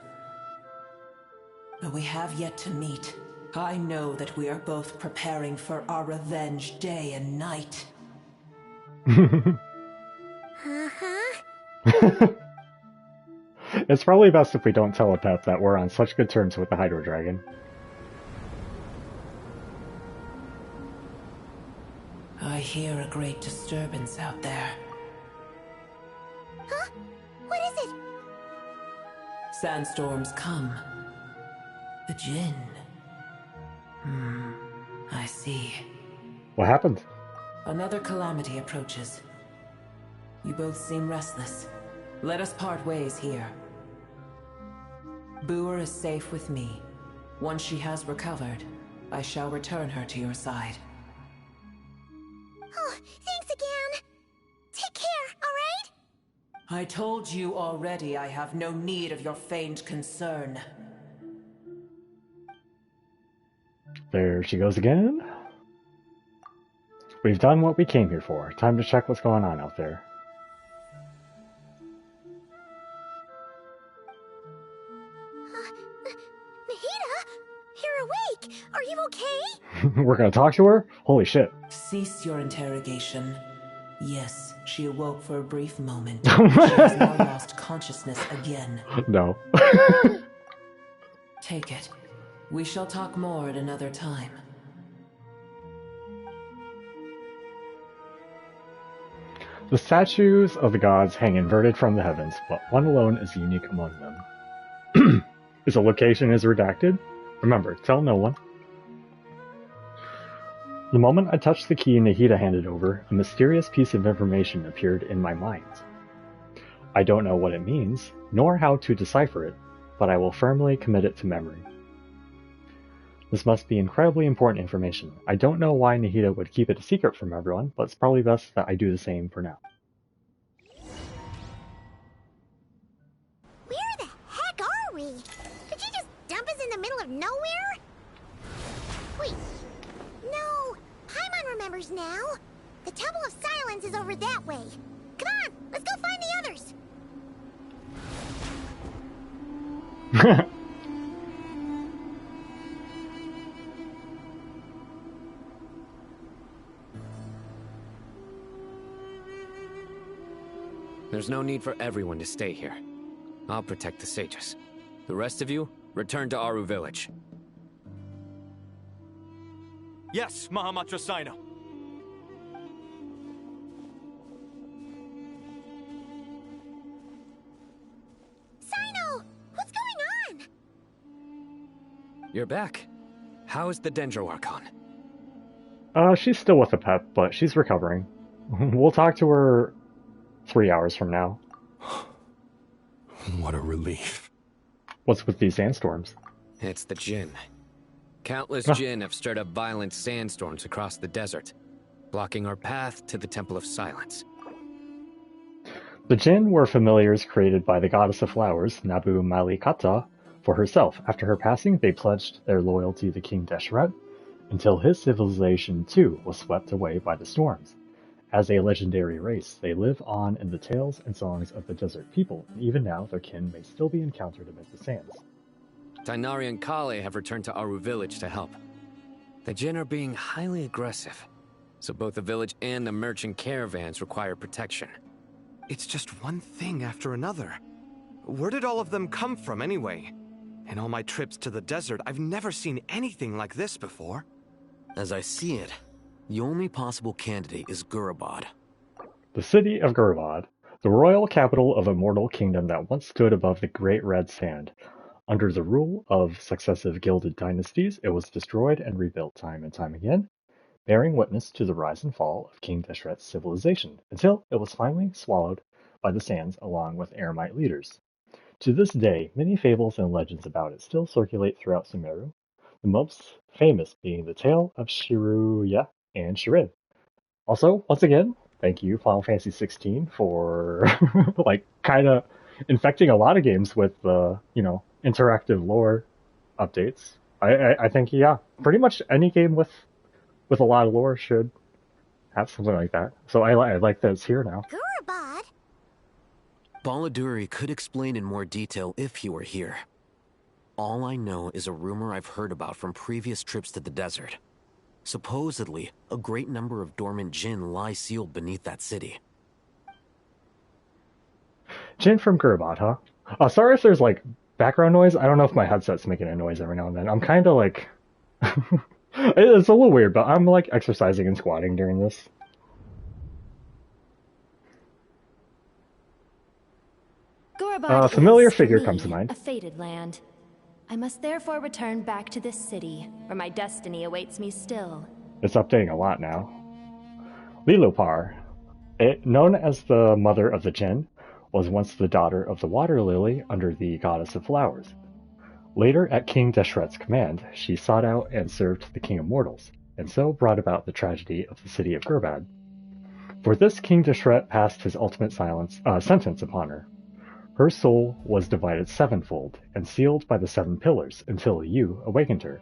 But we have yet to meet. I know that we are both preparing for our revenge day and night. It's probably best if we don't tell Apep that we're on such good terms with the Hydro Dragon. I hear a great disturbance out there. Huh? What is it? Sandstorms come. The Jinn. I see. What happened? Another calamity approaches. You both seem restless. Let us part ways here. Boer is safe with me. Once she has recovered, I shall return her to your side. Oh, thanks again. Take care, alright? I told you already I have no need of your feigned concern. There she goes again. We've done what we came here for. Time to check what's going on out there. Nahida? You're awake! Are you okay? We're gonna talk to her? Holy shit. Cease your interrogation. Yes, she awoke for a brief moment. She has now lost consciousness again. No. Take it. We shall talk more at another time. The statues of the gods hang inverted from the heavens, but one alone is unique among them. Its location is redacted. Remember, tell no one. The moment I touched the key Nahida handed over, a mysterious piece of information appeared in my mind. I don't know what it means, nor how to decipher it, but I will firmly commit it to memory. This must be incredibly important information. I don't know why Nahida would keep it a secret from everyone, but it's probably best that I do the same for now. Where the heck are we? Did you just dump us in the middle of nowhere? Wait. No. Paimon remembers now. The Temple of Silence is over that way. Come on, let's go find the others. There's no need for everyone to stay here. I'll protect the sages. The rest of you, return to Aru village. Yes, Mahamatra Sino. Sino! What's going on? You're back. How is the Dendro Archon? She's still with Apep, but she's recovering. We'll talk to her 3 hours from now. What a relief. What's with these sandstorms? It's the Jinn. Countless Jinn have stirred up violent sandstorms across the desert, blocking our path to the Temple of Silence. The Jinn were familiars created by the goddess of flowers, Nabu Malikata, for herself. After her passing, they pledged their loyalty to King Deshret, until his civilization too was swept away by the storms. As a legendary race, they live on in the tales and songs of the desert people, and even now their kin may still be encountered amid the sands. Tighnari and Kale have returned to Aru village to help. The Jinn are being highly aggressive, so both the village and the merchant caravans require protection. It's just one thing after another. Where did all of them come from anyway? In all my trips to the desert, I've never seen anything like this before. As I see it, the only possible candidate is Gurabad. The city of Gurabad, the royal capital of a mortal kingdom that once stood above the Great Red Sand. Under the rule of successive gilded dynasties, it was destroyed and rebuilt time and time again. bearing witness to the rise and fall of King Deshret's civilization, until it was finally swallowed by the sands along with Eremite leaders. To this day, many fables and legends about it still circulate throughout Sumeru, the most famous being the tale of Shiruya and Shirin. Also, once again, thank you, Final Fantasy XVI, for like kind of infecting a lot of games with interactive lore updates. I think pretty much any game with a lot of lore should have something like that. So I like that it's here now. Gurabad? Baladuri could explain in more detail if he were here. All I know is a rumor I've heard about from previous trips to the desert. Supposedly, a great number of dormant Jinn lie sealed beneath that city. Jinn from Gurabad, huh? Sorry if there's like background noise. I don't know if my headset's making a noise every now and then. I'm kind of like... it's a little weird, but I'm like exercising and squatting during this. A familiar figure comes to mind. A fated land. I must therefore return back to this city, where my destiny awaits me still. It's updating a lot now. Lilopar, known as the mother of the Jinn, was once the daughter of the water lily under the goddess of flowers. Later, at King Deshret's command, she sought out and served the King of Mortals, and so brought about the tragedy of the city of Gurbad. For this, King Deshret passed his ultimate sentence upon her. Her soul was divided sevenfold and sealed by the 7 pillars until you awakened her.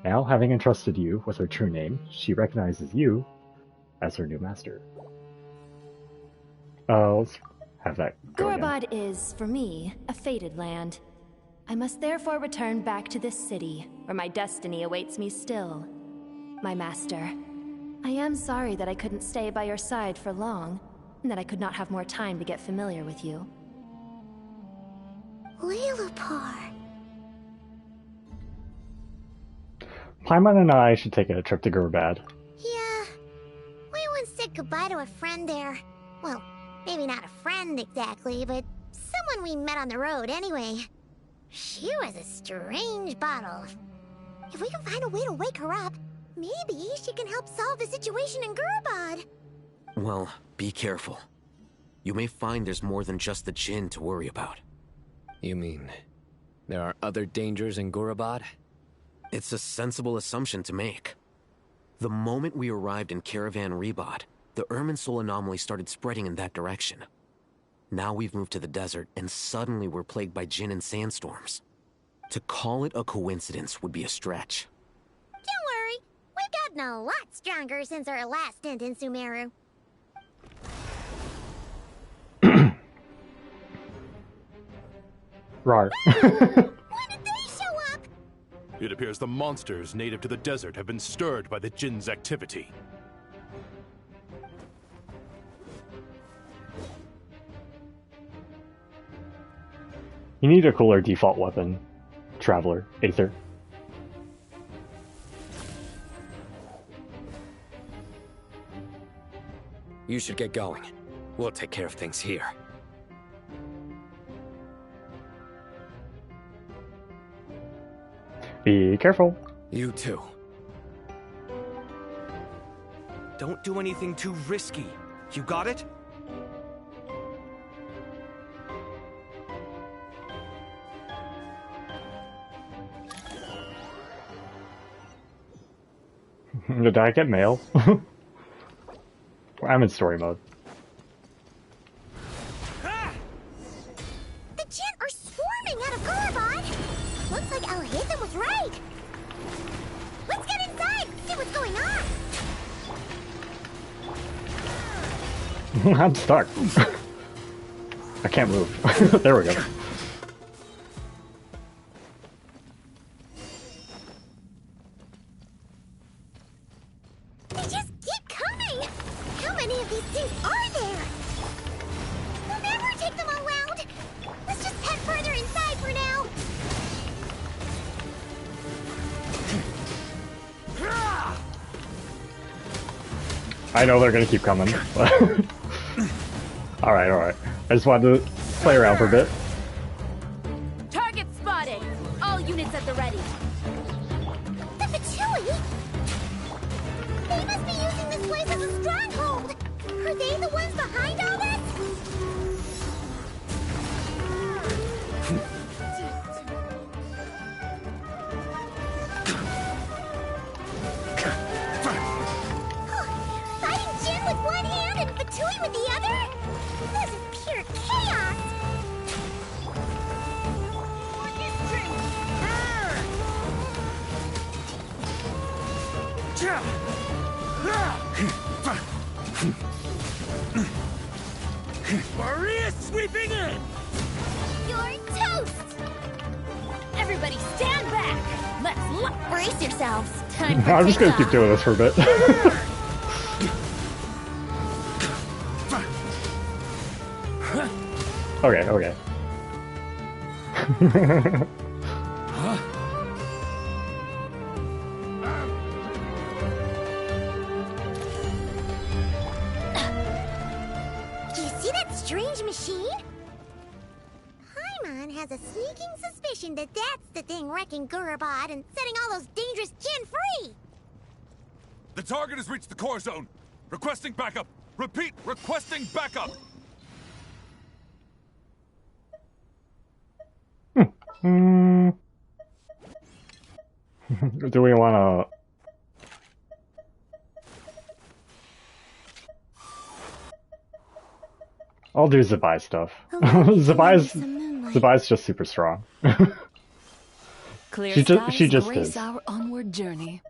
Now, having entrusted you with her true name, she recognizes you as her new master. Let's have that go Gurabad is, for me, a fated land. I must therefore return back to this city, where my destiny awaits me still. My master, I am sorry that I couldn't stay by your side for long, and that I could not have more time to get familiar with you. Lilopar. Paimon and I should take a trip to Gurbad. Yeah. We once said goodbye to a friend there. Well, maybe not a friend exactly, but someone we met on the road anyway. She was a strange bottle. If we can find a way to wake her up, maybe she can help solve the situation in Gurbad. Well, be careful. You may find there's more than just the Jinn to worry about. You mean, there are other dangers in Gurabad? It's a sensible assumption to make. The moment we arrived in Caravan Rebod, the Irminsul anomaly started spreading in that direction. Now we've moved to the desert, and suddenly we're plagued by Jinn and sandstorms. To call it a coincidence would be a stretch. Don't worry, we've gotten a lot stronger since our last stint in Sumeru. Rar. When did they show up? It appears the monsters native to the desert have been stirred by the Jinn's activity. You need a cooler default weapon, Traveler, Aether. You should get going. We'll take care of things here. Be careful. You too. Don't do anything too risky. You got it? Did I get mail? I'm in story mode. The Jinn are swarming out of Gurabad! Looks like Al-Haytham was right! Let's get inside, see what's going on! I'm stuck. I can't move. There we go. They just keep coming! How many of these things are there? We'll never take them all out! Let's just head further inside for now! I know they're gonna keep coming. Alright. I just wanted to play around for a bit. Target spotted! All units at the ready. The Fatui? They must they the ones behind all this? Fighting Jin with one hand and Fatui with the other? This is pure chaos! Maria sweeping in! You're toast! Everybody stand back! Let's brace yourselves. Time for I'm just gonna keep doing this for a bit. Okay. Do you see that strange machine? Paimon has a sneaking suspicion that that's the thing wrecking Gurubad and setting all those dangerous Jin free! The target has reached the core zone. Requesting backup. Repeat, requesting backup. Do we want to? I'll do Zabai stuff. Zabai's just super strong. Clear she skies just grace is. our onward journey.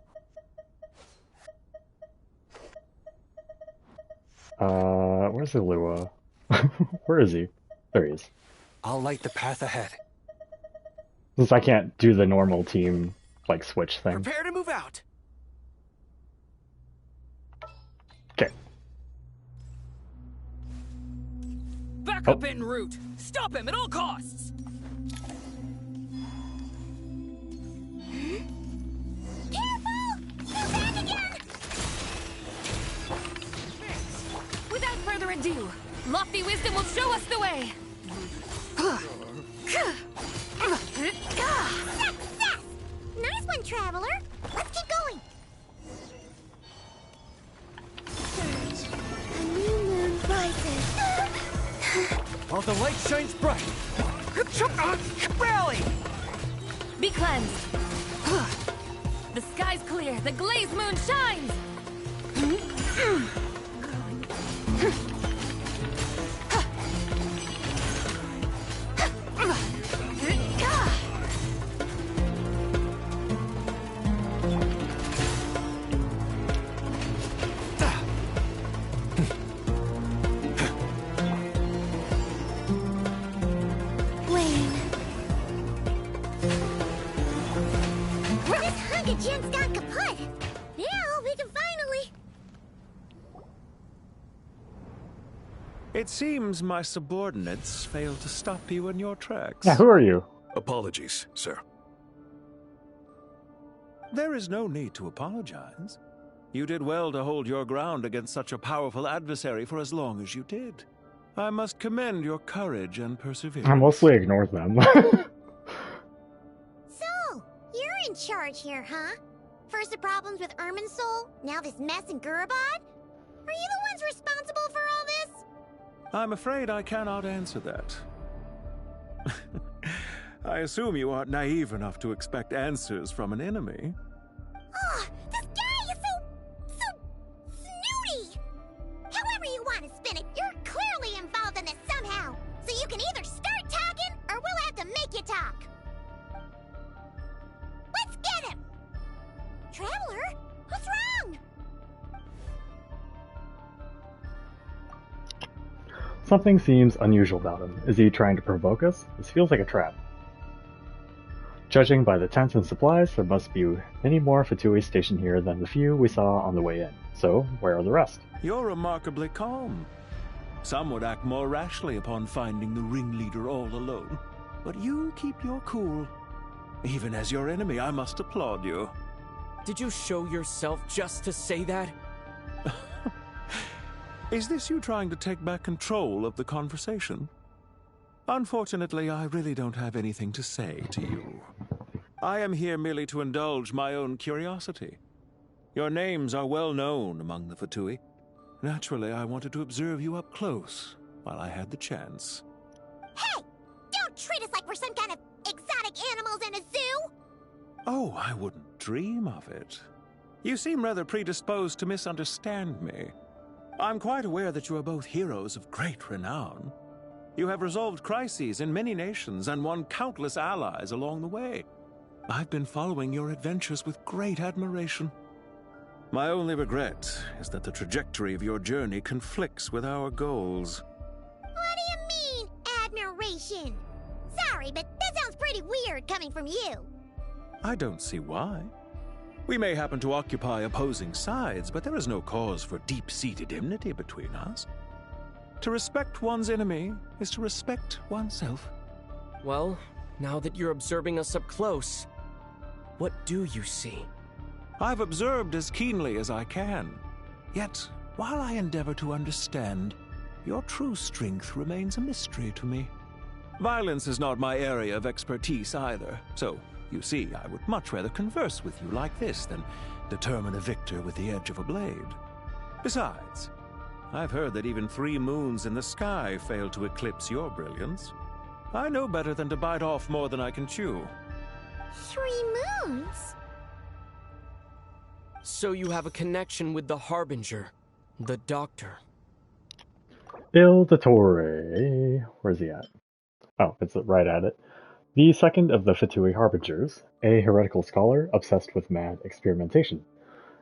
Where's Ilua? Where is he? There he is. I'll light the path ahead. Since I can't do the normal team like switch thing. Prepare to move out. Okay. Back up en route. Stop him at all costs. Without further ado, lofty wisdom will show us the way. Success! Nice one, Traveler! Let's keep going! A new moon rises. While the light shines bright. Rally! Be cleansed. The sky's clear. The glazed moon shines. Jin's gone kaput! Now we can finally... It seems my subordinates failed to stop you in your tracks. Yeah, who are you? Apologies, sir. There is no need to apologize. You did well to hold your ground against such a powerful adversary for as long as you did. I must commend your courage and perseverance. I mostly ignore them. So, you're in charge here, huh? First the problems with Irminsul, now this mess in Gurubad? Are you the ones responsible for all this? I'm afraid I cannot answer that. I assume you aren't naive enough to expect answers from an enemy. Oh, this guy is so snooty! However you want to spin it, you're clearly involved in this somehow. So you can either start talking, or we'll have to make you talk. Let's get him! Traveler, what's wrong? Something seems unusual about him. Is he trying to provoke us? This feels like a trap. Judging by the tents and supplies, there must be many more Fatui stationed here than the few we saw on the way in. So, where are the rest? You're remarkably calm. Some would act more rashly upon finding the ringleader all alone. But you keep your cool. Even as your enemy, I must applaud you. Did you show yourself just to say that? Is this you trying to take back control of the conversation? Unfortunately, I really don't have anything to say to you. I am here merely to indulge my own curiosity. Your names are well known among the Fatui, Naturally, I wanted to observe you up close while I had the chance. Hey! Don't treat us like we're some kind of exotic animals in a zoo! Oh, I wouldn't dream of it. You seem rather predisposed to misunderstand me. I'm quite aware that you are both heroes of great renown. You have resolved crises in many nations and won countless allies along the way. I've been following your adventures with great admiration. My only regret is that the trajectory of your journey conflicts with our goals. What do you mean, admiration? Sorry, but that sounds pretty weird coming from you. I don't see why. We may happen to occupy opposing sides, but there is no cause for deep-seated enmity between us. To respect one's enemy is to respect oneself. Well, now that you're observing us up close, what do you see? I've observed as keenly as I can. Yet, while I endeavor to understand, your true strength remains a mystery to me. Violence is not my area of expertise either, so, you see, I would much rather converse with you like this than determine a victor with the edge of a blade. Besides, I've heard that even 3 moons in the sky fail to eclipse your brilliance. I know better than to bite off more than I can chew. 3 moons? So you have a connection with the Harbinger, the Doctor. Il Dottore. Where's he at? Oh, it's right at it. The second of the Fatui Harbingers, a heretical scholar obsessed with mad experimentation.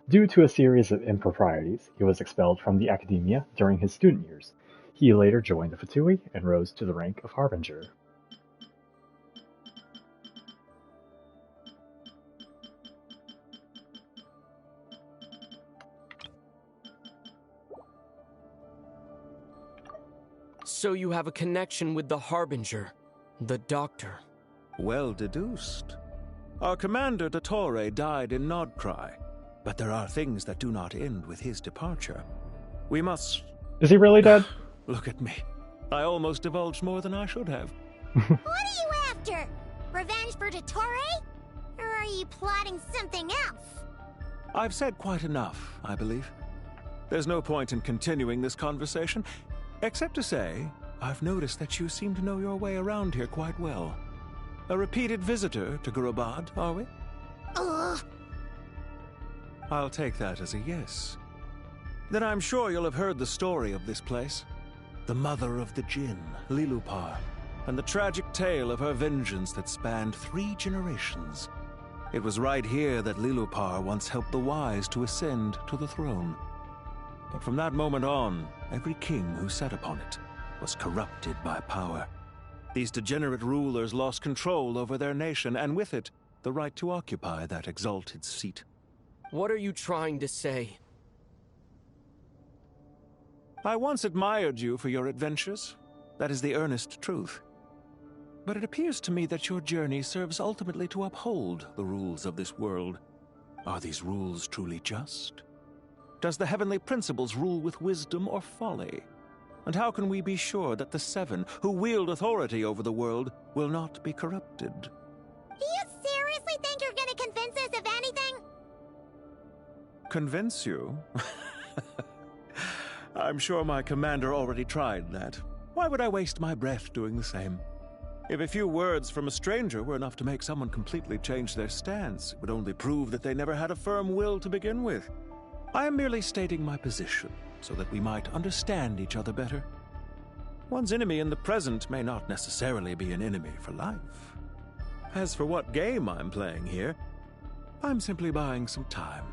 Due to a series of improprieties, he was expelled from the academia during his student years. He later joined the Fatui and rose to the rank of Harbinger. So you have a connection with the Harbinger, the Doctor. Well deduced. Our commander, Dottore, died in Nodcry, but there are things that do not end with his departure. We must... Is he really dead? Look at me. I almost divulged more than I should have. What are you after? Revenge for Dottore? Or are you plotting something else? I've said quite enough, I believe. There's no point in continuing this conversation, except to say, I've noticed that you seem to know your way around here quite well. A repeated visitor to Gurabad, are we? Ugh. I'll take that as a yes. Then I'm sure you'll have heard the story of this place. The mother of the Jinn, Lilupar, and the tragic tale of her vengeance that spanned 3 generations. It was right here that Lilupar once helped the wise to ascend to the throne. But from that moment on, every king who sat upon it was corrupted by power. These degenerate rulers lost control over their nation, and with it, the right to occupy that exalted seat. What are you trying to say? I once admired you for your adventures. That is the earnest truth. But it appears to me that your journey serves ultimately to uphold the rules of this world. Are these rules truly just? Does the heavenly principles rule with wisdom or folly? And how can we be sure that the 7 who wield authority over the world will not be corrupted? Do you seriously think you're gonna convince us of anything? Convince you? I'm sure my commander already tried that. Why would I waste my breath doing the same? If a few words from a stranger were enough to make someone completely change their stance, it would only prove that they never had a firm will to begin with. I am merely stating my position, so that we might understand each other better. One's enemy in the present may not necessarily be an enemy for life. As for what game I'm playing here, I'm simply buying some time.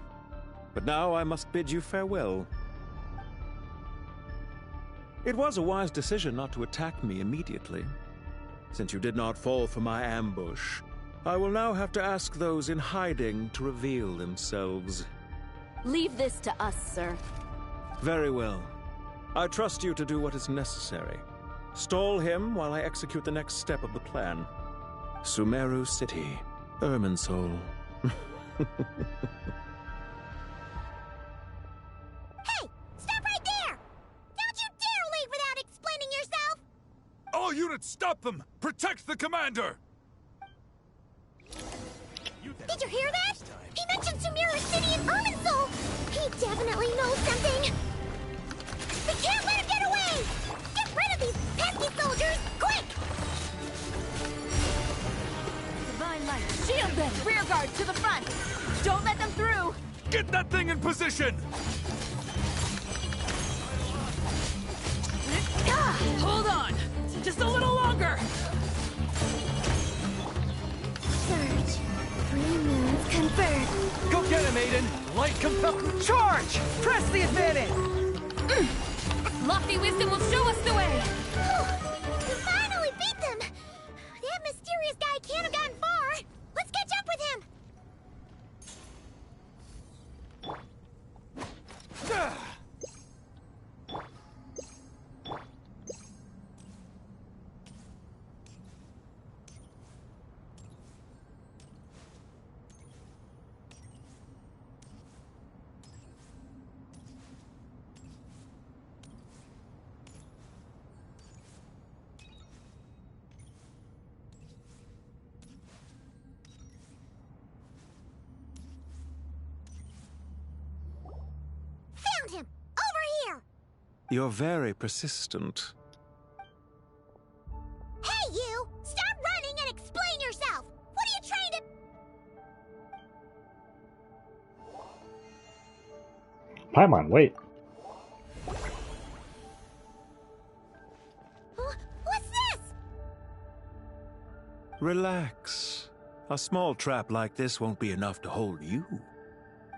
But now I must bid you farewell. It was a wise decision not to attack me immediately. Since you did not fall for my ambush, I will now have to ask those in hiding to reveal themselves. Leave this to us, sir. Very well. I trust you to do what is necessary. Stall him while I execute the next step of the plan. Sumeru City, Irminsul. Hey! Stop right there! Don't you dare leave without explaining yourself! All units, stop them! Protect the commander! Did you hear that? He mentioned Sumeru City and Irminsul! He definitely knows something! can't let him get away! Get rid of these pesky soldiers, quick! Divine light, shield them! Rear guard to the front! Don't let them through! Get that thing in position! Hold on! Just a little longer! Surge. 3 moons confirmed. Go get him, Aiden! Light compel... Charge! Press the advantage! Lofty wisdom will show us the way! We finally beat them! That mysterious guy can't have gotten far! Let's catch up with him! Found him! Over here! You're very persistent. Hey, you! Stop running and explain yourself! What are you trying to... Paimon, wait. What's this? Relax. A small trap like this won't be enough to hold you.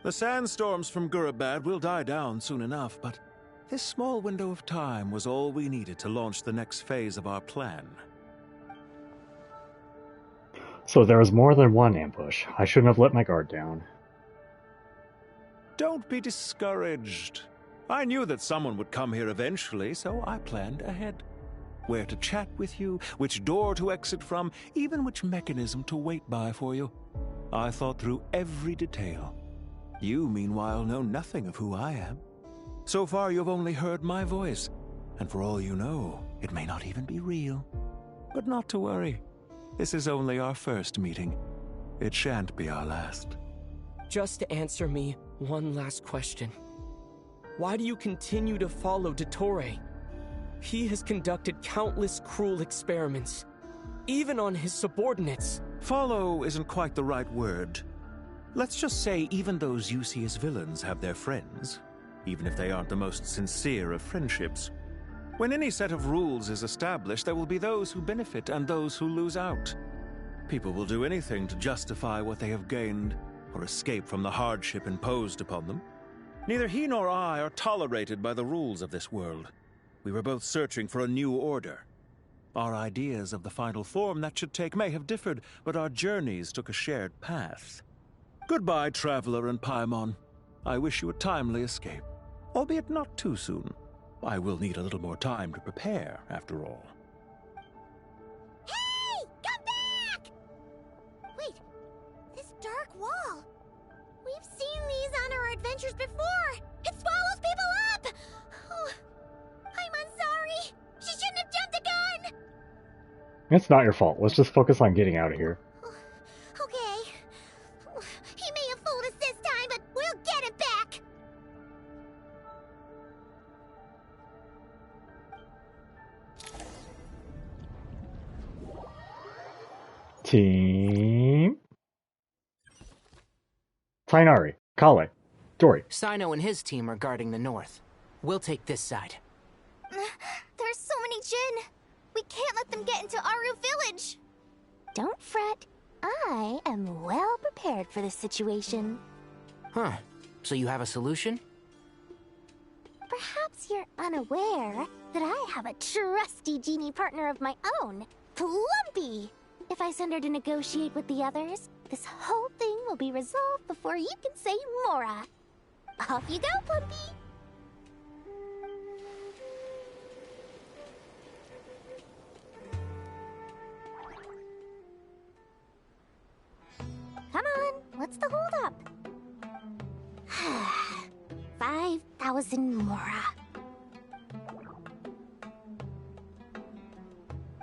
The sandstorms from Gurabad will die down soon enough, but this small window of time was all we needed to launch the next phase of our plan. So there was more than one ambush. I shouldn't have let my guard down. Don't be discouraged. I knew that someone would come here eventually, so I planned ahead. Where to chat with you, which door to exit from, even which mechanism to wait by for you. I thought through every detail. You, meanwhile, know nothing of who I am. So far, you've only heard my voice, and for all you know, it may not even be real. But not to worry. This is only our first meeting. It shan't be our last. Just answer me one last question. Why do you continue to follow Dottore? He has conducted countless cruel experiments, even on his subordinates. Follow isn't quite the right word. Let's just say even those you see as villains have their friends, even if they aren't the most sincere of friendships. When any set of rules is established, there will be those who benefit and those who lose out. People will do anything to justify what they have gained or escape from the hardship imposed upon them. Neither he nor I are tolerated by the rules of this world. We were both searching for a new order. Our ideas of the final form that should take may have differed, but our journeys took a shared path. Goodbye, Traveler and Paimon. I wish you a timely escape, albeit not too soon. I will need a little more time to prepare, after all. Hey! Come back! Wait, this dark wall. We've seen these on our adventures before. It swallows people up! Oh, I'm sorry. She shouldn't have jumped the gun! It's not your fault. Let's just focus on getting out of here. Okay. He may have fooled us this time, but we'll get it back! Team... Tainari, Kale, Dory. Sino and his team are guarding the north. We'll take this side. There's so many Jinn. We can't let them get into Aru Village. Don't fret. I am well prepared for this situation. Huh. So you have a solution? Perhaps you're unaware that I have a trusty genie partner of my own, Plumpy. If I send her to negotiate with the others, this whole thing will be resolved before you can say Mora. Off you go, Plumpy. Come on, what's the holdup? 5,000 Mora.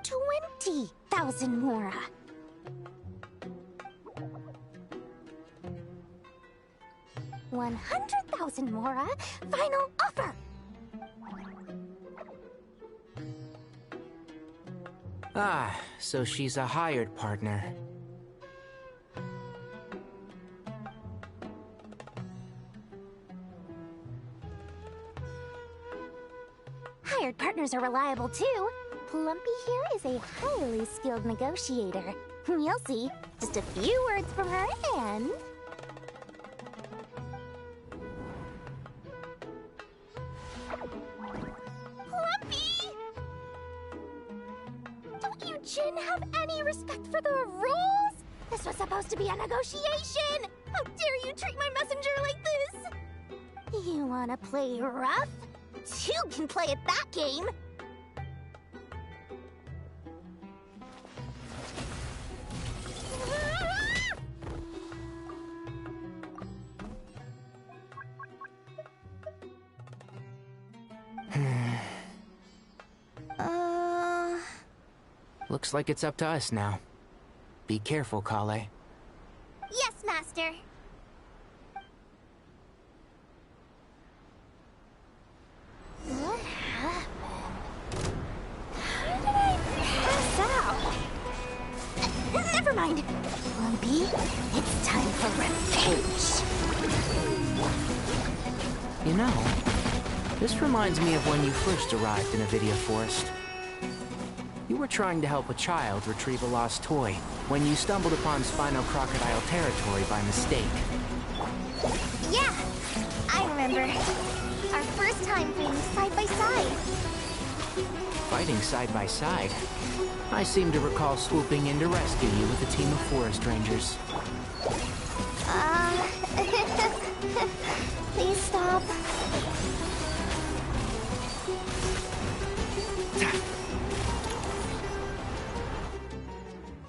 20,000 Mora. 100,000 Mora. Final offer. Ah, so she's a hired partner. Hired partners are reliable too. Plumpy here is a highly skilled negotiator. You'll see. Just a few words from her and... Plumpy! Don't you, Jin, have any respect for the rules? This was supposed to be a negotiation! How dare you treat my messenger like this? You wanna play rough? Two can play at that game! Looks like it's up to us now. Be careful, Kale. Yes, Master. What happened? How did I pass out? Never mind. Lumpy, it's time for revenge. You know, this reminds me of when you first arrived in Avidia Forest. You were trying to help a child retrieve a lost toy when you stumbled upon Spino Crocodile territory by mistake. Yeah, I remember. Our first time fighting side by side. Fighting side by side? I seem to recall swooping in to rescue you with a team of forest rangers. Please stop.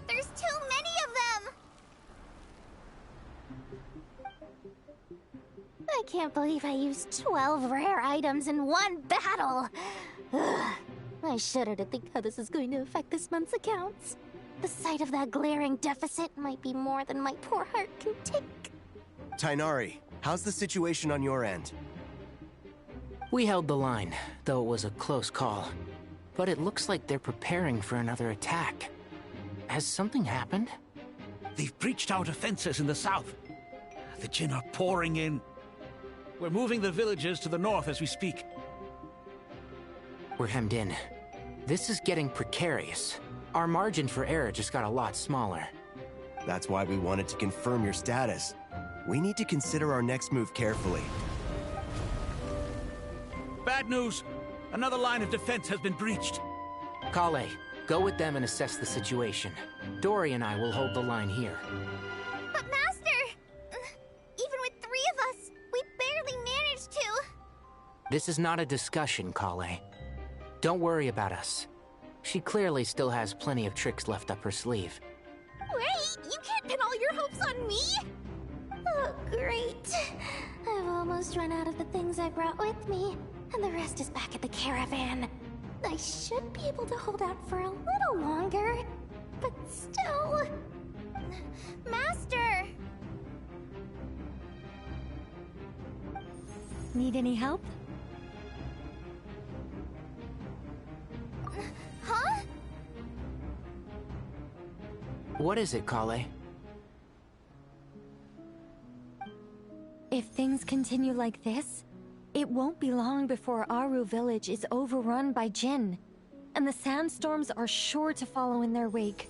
There's too many of them! I can't believe I used 12 rare items in one battle. Ugh. I shudder to think how this is going to affect this month's accounts. The sight of that glaring deficit might be more than my poor heart can take. Tighnari, how's the situation on your end? We held the line, though it was a close call. But it looks like they're preparing for another attack. Has something happened? They've breached our defenses in the south. The Jinn are pouring in. We're moving the villages to the north as we speak. We're hemmed in. This is getting precarious. Our margin for error just got a lot smaller. That's why we wanted to confirm your status. We need to consider our next move carefully. Bad news! Another line of defense has been breached. Kale, go with them and assess the situation. Dory and I will hold the line here. But Master! Even with 3 of us, we barely managed to. This is not a discussion, Kale. Don't worry about us. She clearly still has plenty of tricks left up her sleeve. Wait, you can't pin all your hopes on me? Oh, great. I've almost run out of the things I brought with me, and the rest is back at the caravan. I should be able to hold out for a little longer, but still... Master! Need any help? Huh? What is it, Kale? If things continue like this, it won't be long before Aru village is overrun by Jinn, and the sandstorms are sure to follow in their wake.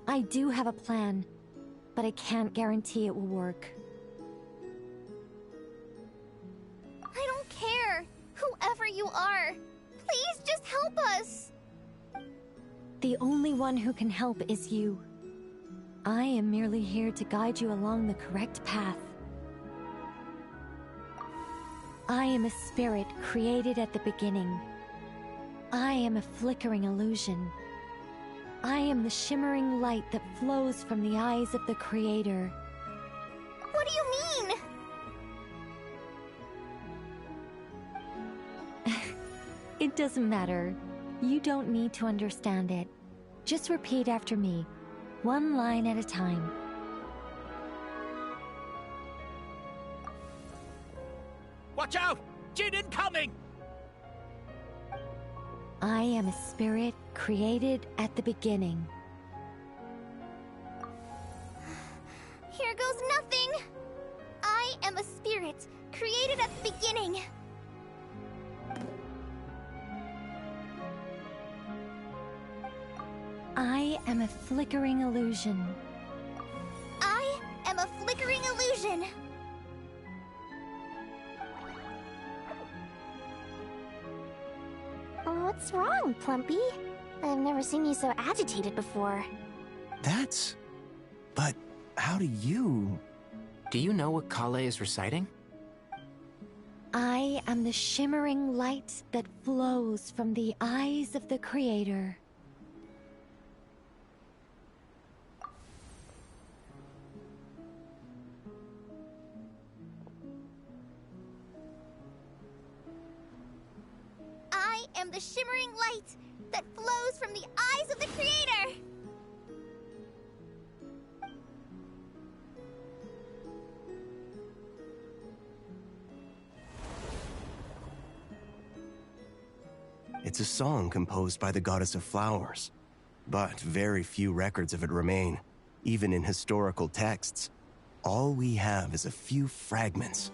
I do have a plan, but I can't guarantee it will work. I don't care. Whoever you are, please just help us. The only one who can help is you. I am merely here to guide you along the correct path. I am a spirit created at the beginning. I am a flickering illusion. I am the shimmering light that flows from the eyes of the Creator. What do you mean? It doesn't matter. You don't need to understand it. Just repeat after me, one line at a time. Watch out! Jinn incoming! I am a spirit created at the beginning. Here goes nothing! I am a spirit created at the beginning. I am a flickering illusion. I am a flickering illusion. What's wrong, Plumpy? I've never seen you so agitated before. But how do you... Do you know what Kale is reciting? I am the shimmering light that flows from the eyes of the Creator. I am the shimmering light that flows from the eyes of the Creator! It's a song composed by the goddess of flowers, but very few records of it remain, even in historical texts. All we have is a few fragments.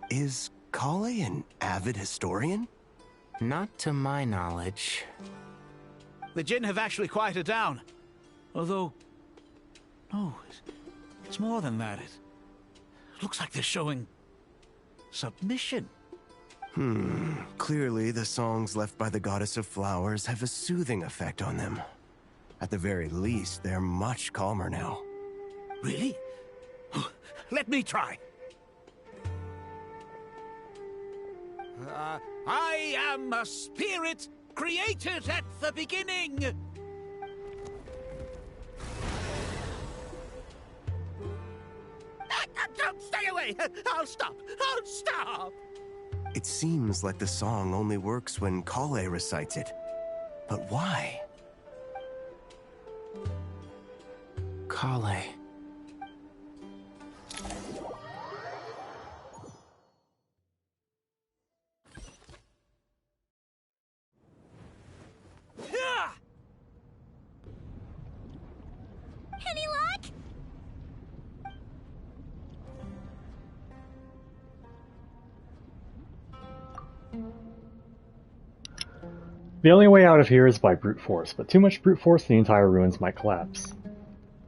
Is Kale an avid historian? Not to my knowledge. The Jinn have actually quieted down. Although... no, it's more than that. It looks like they're showing... submission. Clearly the songs left by the goddess of flowers have a soothing effect on them. At the very least, they're much calmer now. Really? Let me try. I am a spirit created at the beginning. Don't stay away! I'll stop! I'll stop! It seems like the song only works when Kale recites it. But why? Kale. Any luck? The only way out of here is by brute force, but too much brute force, the entire ruins might collapse.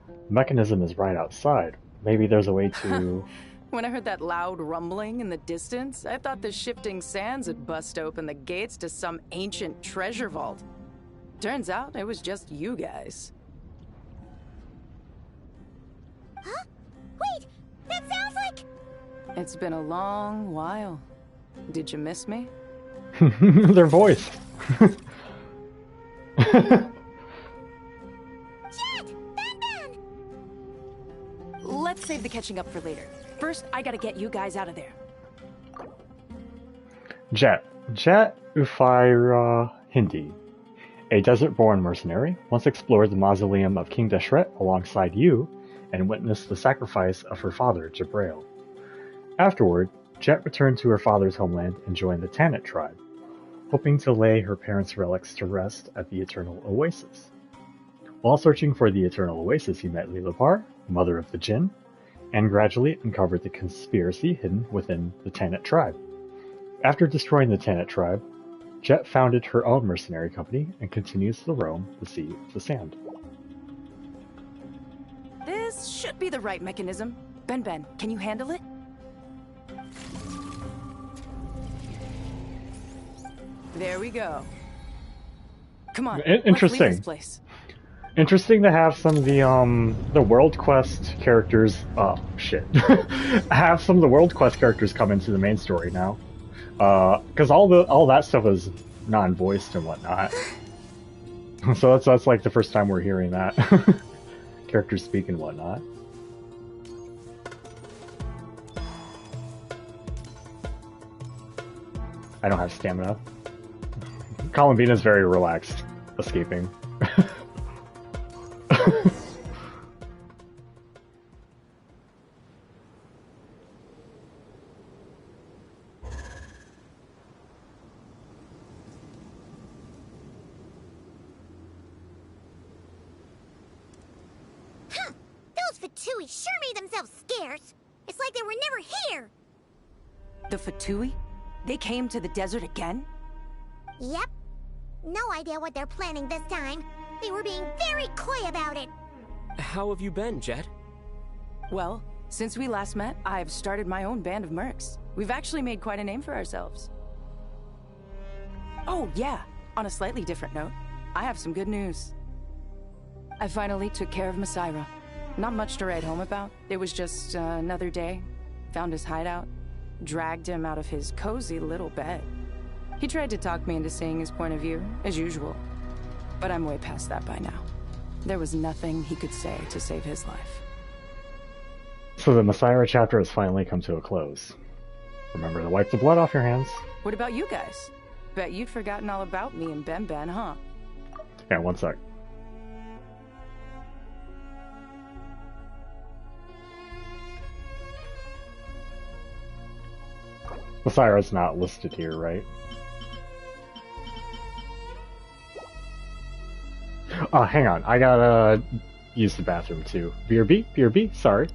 The mechanism is right outside. Maybe there's a way to... When I heard that loud rumbling in the distance, I thought the shifting sands had bust open the gates to some ancient treasure vault. Turns out it was just you guys. Huh? Wait! That sounds like... It's been a long while. Did you miss me? Their voice. Let's save the catching up for later. First, I gotta get you guys out of there. Jet Ufaira Hindi, a desert-born mercenary, once explored the mausoleum of King Deshret alongside you and witnessed the sacrifice of her father, Jabrail. Afterward, Jet returned to her father's homeland and joined the Tanit tribe, hoping to lay her parents' relics to rest at the Eternal Oasis. While searching for the Eternal Oasis, he met Lilipar, mother of the Jinn, and gradually uncovered the conspiracy hidden within the Tanit tribe. After destroying the Tanit tribe, Jet founded her own mercenary company and continues to roam the Sea of the Sand. This should be the right mechanism. Ben, can you handle it? There we go. Come on, Interesting. let's leave this place. Interesting to have some of the World Quest characters. Oh shit! Have some of the World Quest characters come into the main story now, because all that stuff is non-voiced and whatnot. So that's like the first time we're hearing that characters speak and whatnot. I don't have stamina. Columbina's very relaxed, escaping. Fatui sure made themselves scarce. It's like they were never here. The Fatui? They came to the desert again? Yep. No idea what they're planning this time. They were being very coy about it. How have you been, Jet? Well, since we last met, I've started my own band of mercs. We've actually made quite a name for ourselves. Oh, yeah. On a slightly different note, I have some good news. I finally took care of Masaira. Not much to write home about. It was just another day. Found his hideout. Dragged him out of his cozy little bed. He tried to talk me into seeing his point of view, as usual. But I'm way past that by now. There was nothing he could say to save his life. So the Messiah chapter has finally come to a close. Remember to wipe the blood off your hands. What about you guys? Bet you'd forgotten all about me and Ben, huh? Yeah, one sec. Messiah's not listed here, right? Hang on. I gotta use the bathroom too. BRB, sorry.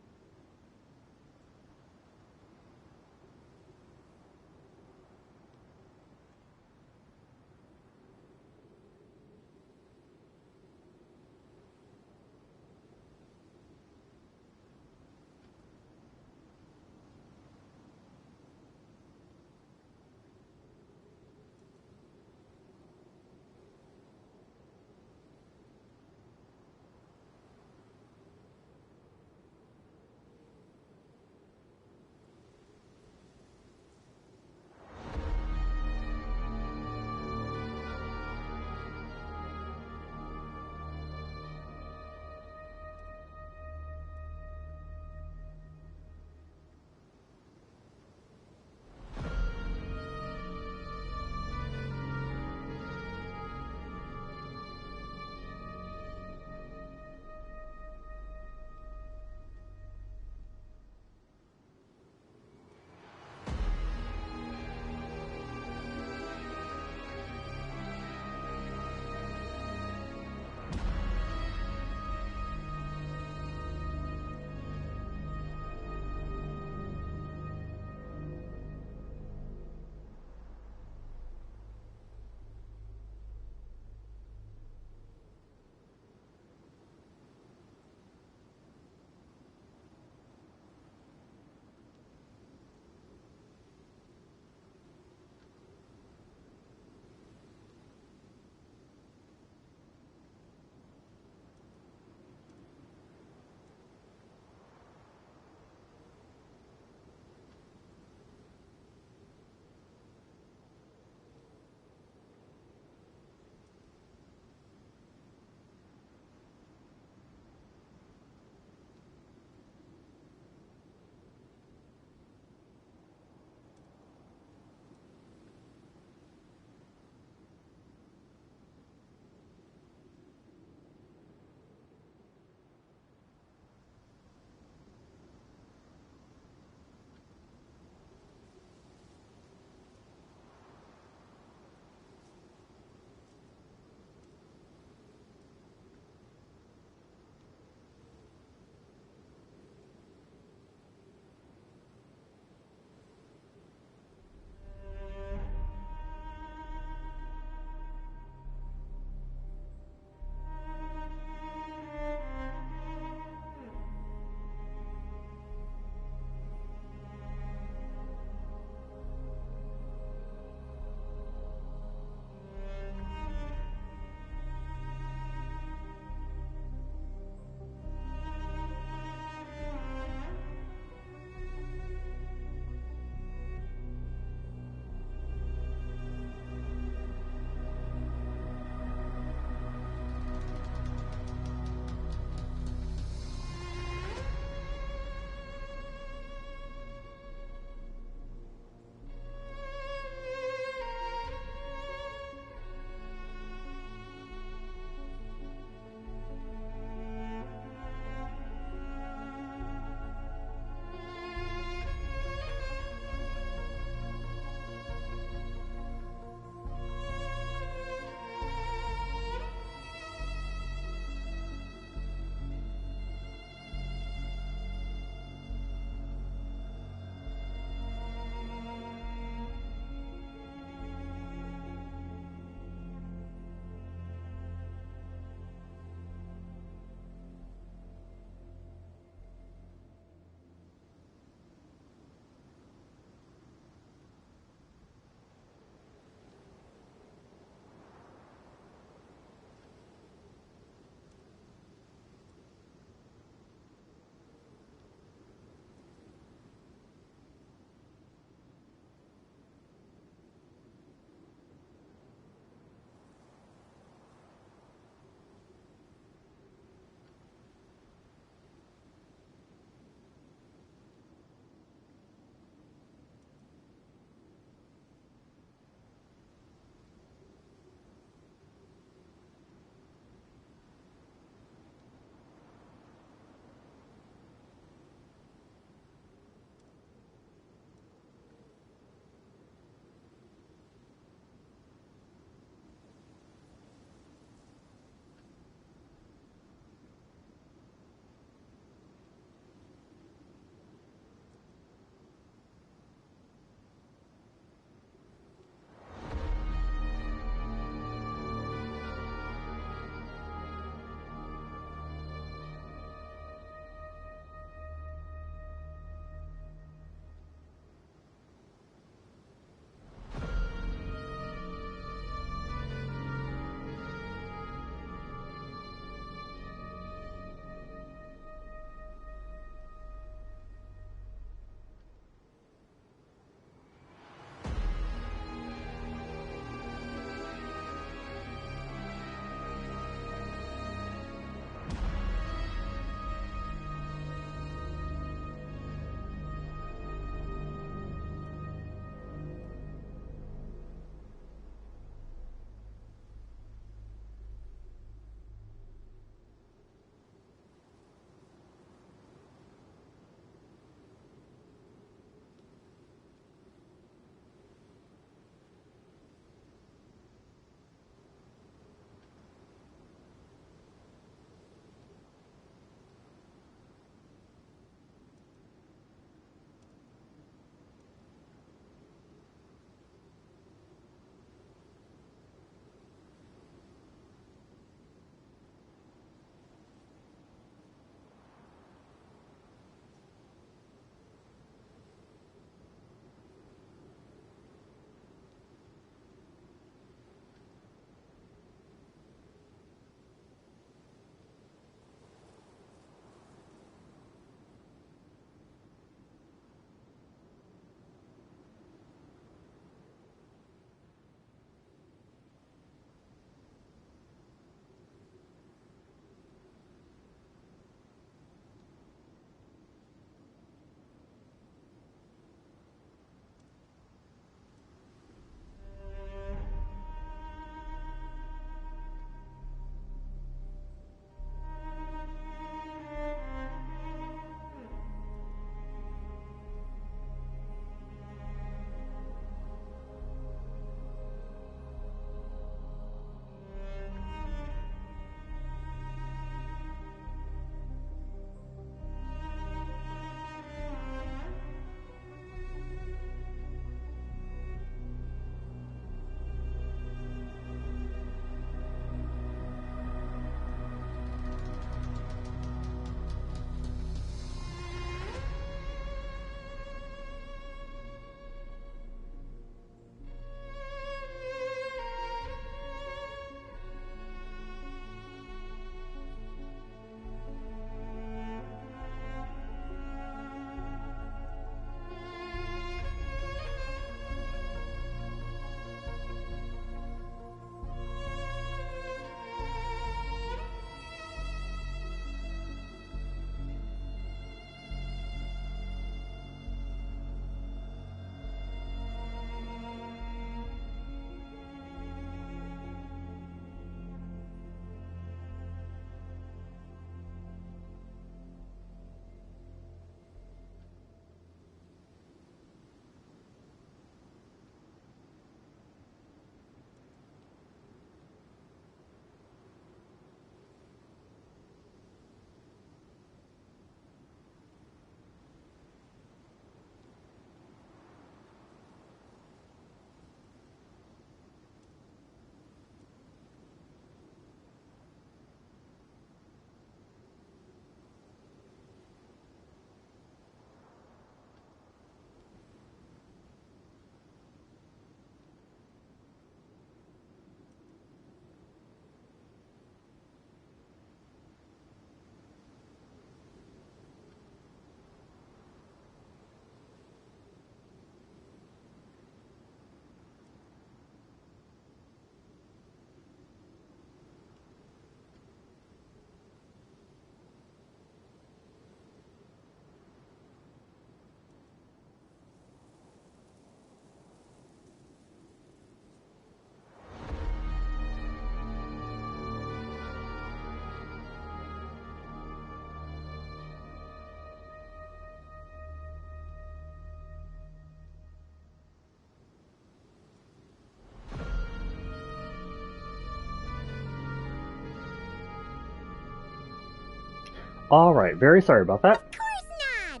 Alright, very sorry about that. Of course not!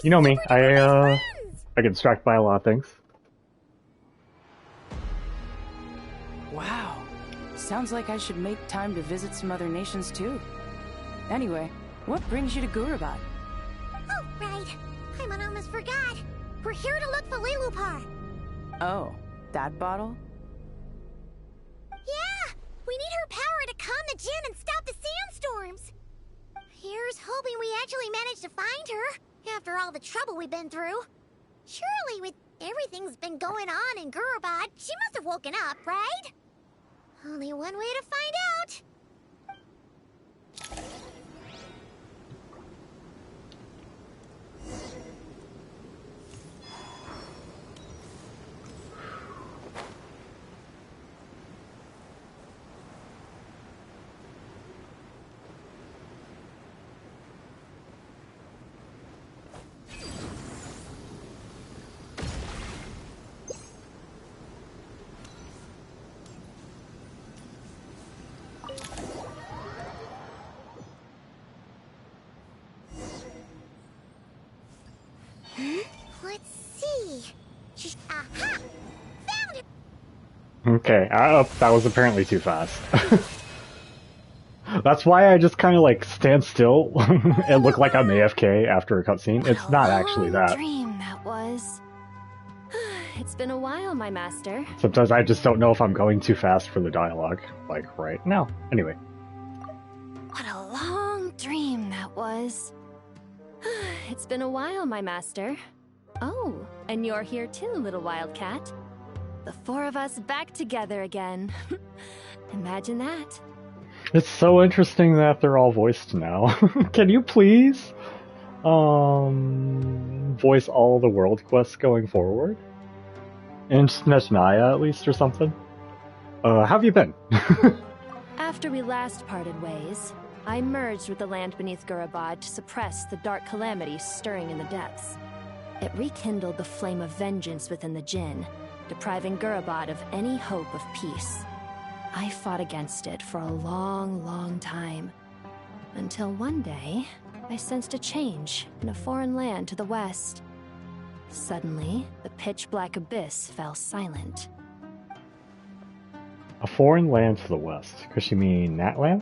You know me, I get distracted by a lot of things. Wow. Sounds like I should make time to visit some other nations too. Anyway, what brings you to Gurabad? Oh, right. I almost forgot. We're here to look for Lilupar. Oh, that bottle? Yeah! We need her power to calm the Jinn and stop the sandstorms. Here's hoping we actually manage to find her, after all the trouble we've been through. Surely, with everything's been going on in Gurabad, she must have woken up, right? Only one way to find out. Let's see. Aha! Found it! Okay, that was apparently too fast. That's why I just kind of like stand still and look like I'm AFK after a cutscene. It's not actually that. Dream that was. It's been a while, my master. Sometimes I just don't know if I'm going too fast for the dialogue, like right now. Anyway. What a long dream that was. It's been a while, my master. Oh, and you're here too, little wildcat. The four of us back together again. Imagine that. It's so interesting that they're all voiced now. Can you please voice all the world quests going forward? In Snezhnaya at least or something? How have you been? After we last parted ways, I merged with the land beneath Gurabad to suppress the dark calamity stirring in the depths. It rekindled the flame of vengeance within the Jinn, depriving Gurabad of any hope of peace. I fought against it for a long, long time. Until one day, I sensed a change in a foreign land to the west. Suddenly, the pitch-black abyss fell silent. A foreign land to the west. Could she mean Natland?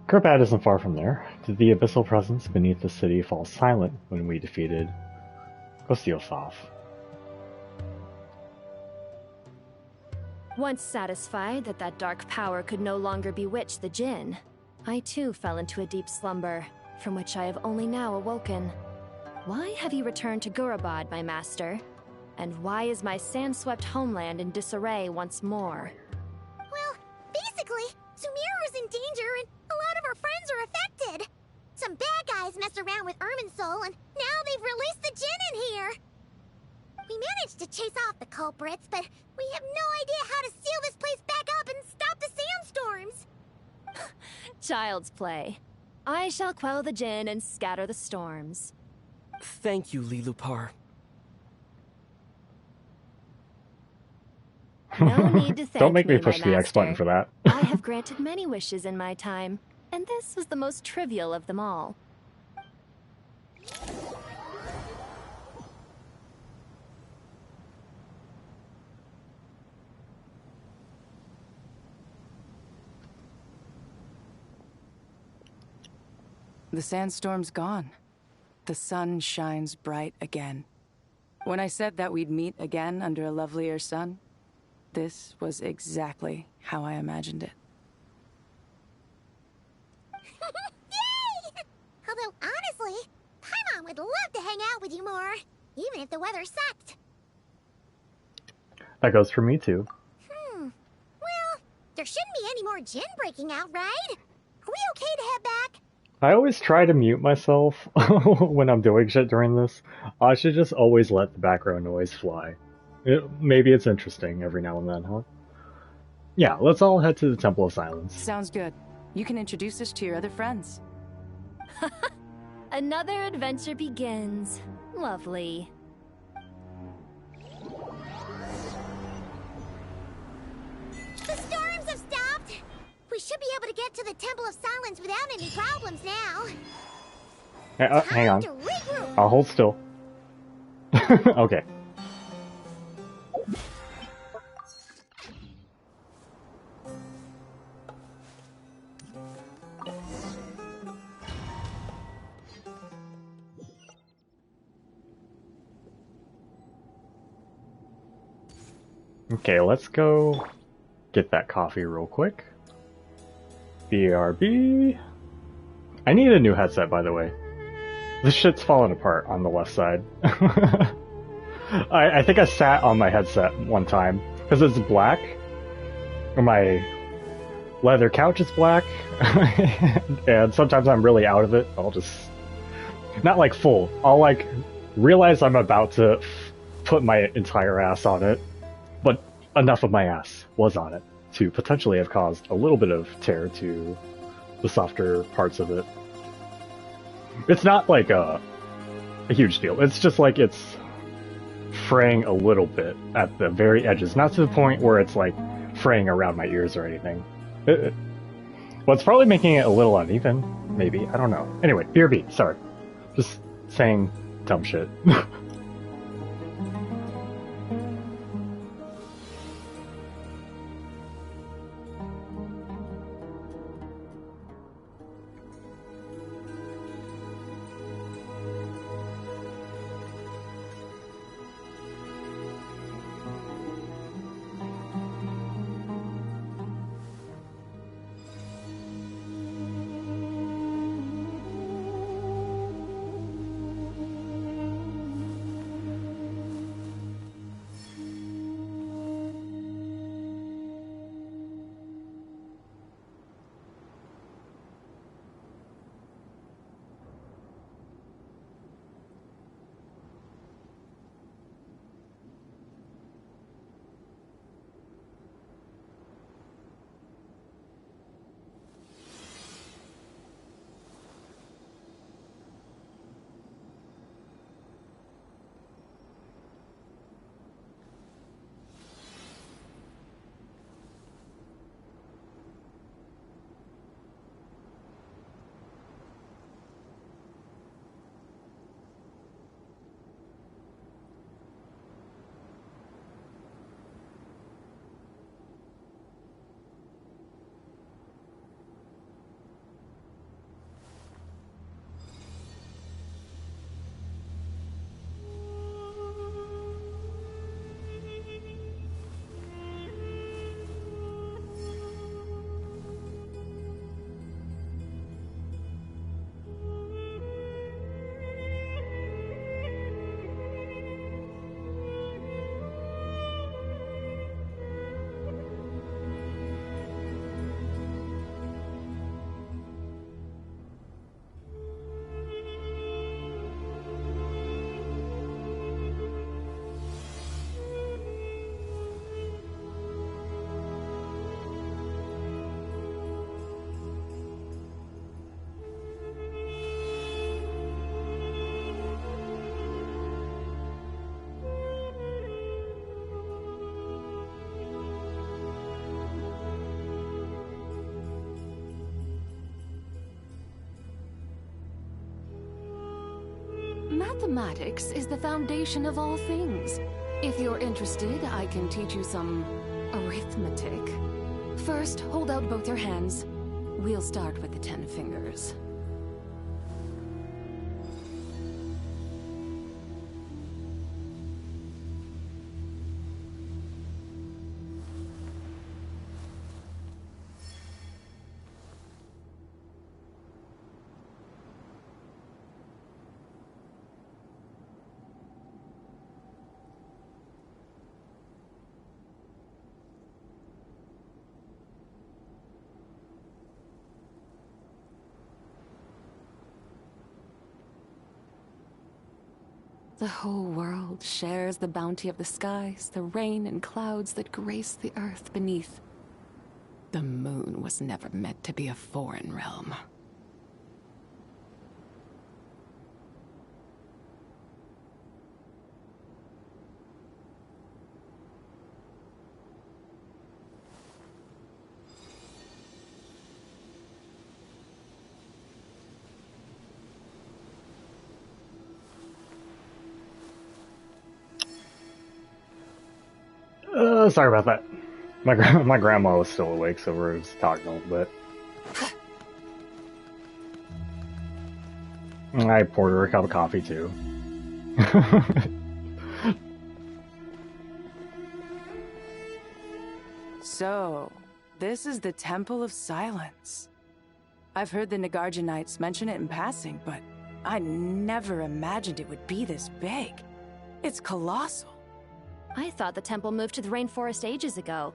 Gurabad isn't far from there. Did the abyssal presence beneath the city fall silent when we defeated Gostiosov? Once satisfied that that dark power could no longer bewitch the Jinn, I too fell into a deep slumber, from which I have only now awoken. Why have you returned to Gurabad, my master? And why is my sand-swept homeland in disarray once more? Well, basically, Sumeru's in danger and a lot of our friends are affected. Some bad guys messed around with Irminsul and now they've released the Jinn in here. We managed to chase off the culprits, but we have no idea how to seal this place back up and stop the sandstorms. Child's play. I shall quell the Jinn and scatter the storms. Thank you, Lilupar. No need to thank Don't make me me, push my the X button master. for that. I have granted many wishes in my time, and this was the most trivial of them all. The sandstorm's gone. The sun shines bright again. When I said that we'd meet again under a lovelier sun, this was exactly how I imagined it. Yay! Although, honestly, Paimon would love to hang out with you more, even if the weather sucked. That goes for me too. Well, there shouldn't be any more Jinn breaking out, right? Are we okay to head back? I always try to mute myself when I'm doing shit during this. I should just always let the background noise fly. Maybe it's interesting every now and then, huh? Yeah, let's all head to the Temple of Silence. Sounds good. You can introduce us to your other friends. Another adventure begins. Lovely. The storms have stopped! We should be able to get to the Temple of Silence without any problems now. Hang on. I'll hold still. Okay. Okay, let's go get that coffee real quick. BRB. I need a new headset, by the way. This shit's falling apart on the left side. I think I sat on my headset one time because it's black. My leather couch is black, and sometimes I'm really out of it. I'll just not like full. I'll like realize I'm about to put my entire ass on it, but enough of my ass was on it to potentially have caused a little bit of tear to the softer parts of it. It's not like a huge deal. It's just like it's fraying a little bit at the very edges, not to the point where it's like fraying around my ears or anything. Well, it's probably making it a little uneven, maybe. I don't know. Anyway, BRB, sorry. Just saying dumb shit. Mathematics is the foundation of all things. If you're interested, I can teach you some arithmetic. First, hold out both your hands. We'll start with the 10 fingers. The whole world shares the bounty of the skies, the rain and clouds that grace the earth beneath. The moon was never meant to be a foreign realm. Sorry about that. My grandma was still awake, so we're just talking a little bit. I poured her a cup of coffee too. So, this is the Temple of Silence. I've heard the Nagarjanites mention it in passing, but I never imagined it would be this big. It's colossal. I thought the temple moved to the rainforest ages ago.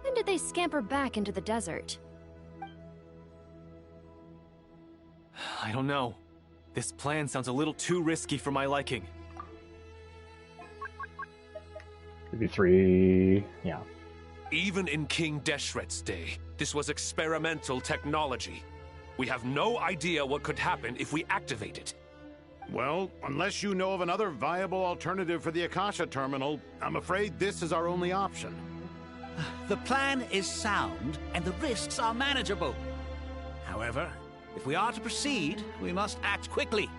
When did they scamper back into the desert? I don't know. This plan sounds a little too risky for my liking. Maybe 3... yeah. Even in King Deshret's day, this was experimental technology. We have no idea what could happen if we activate it. Well, unless you know of another viable alternative for the Akasha terminal, I'm afraid this is our only option. The plan is sound, and the risks are manageable. However, if we are to proceed, we must act quickly.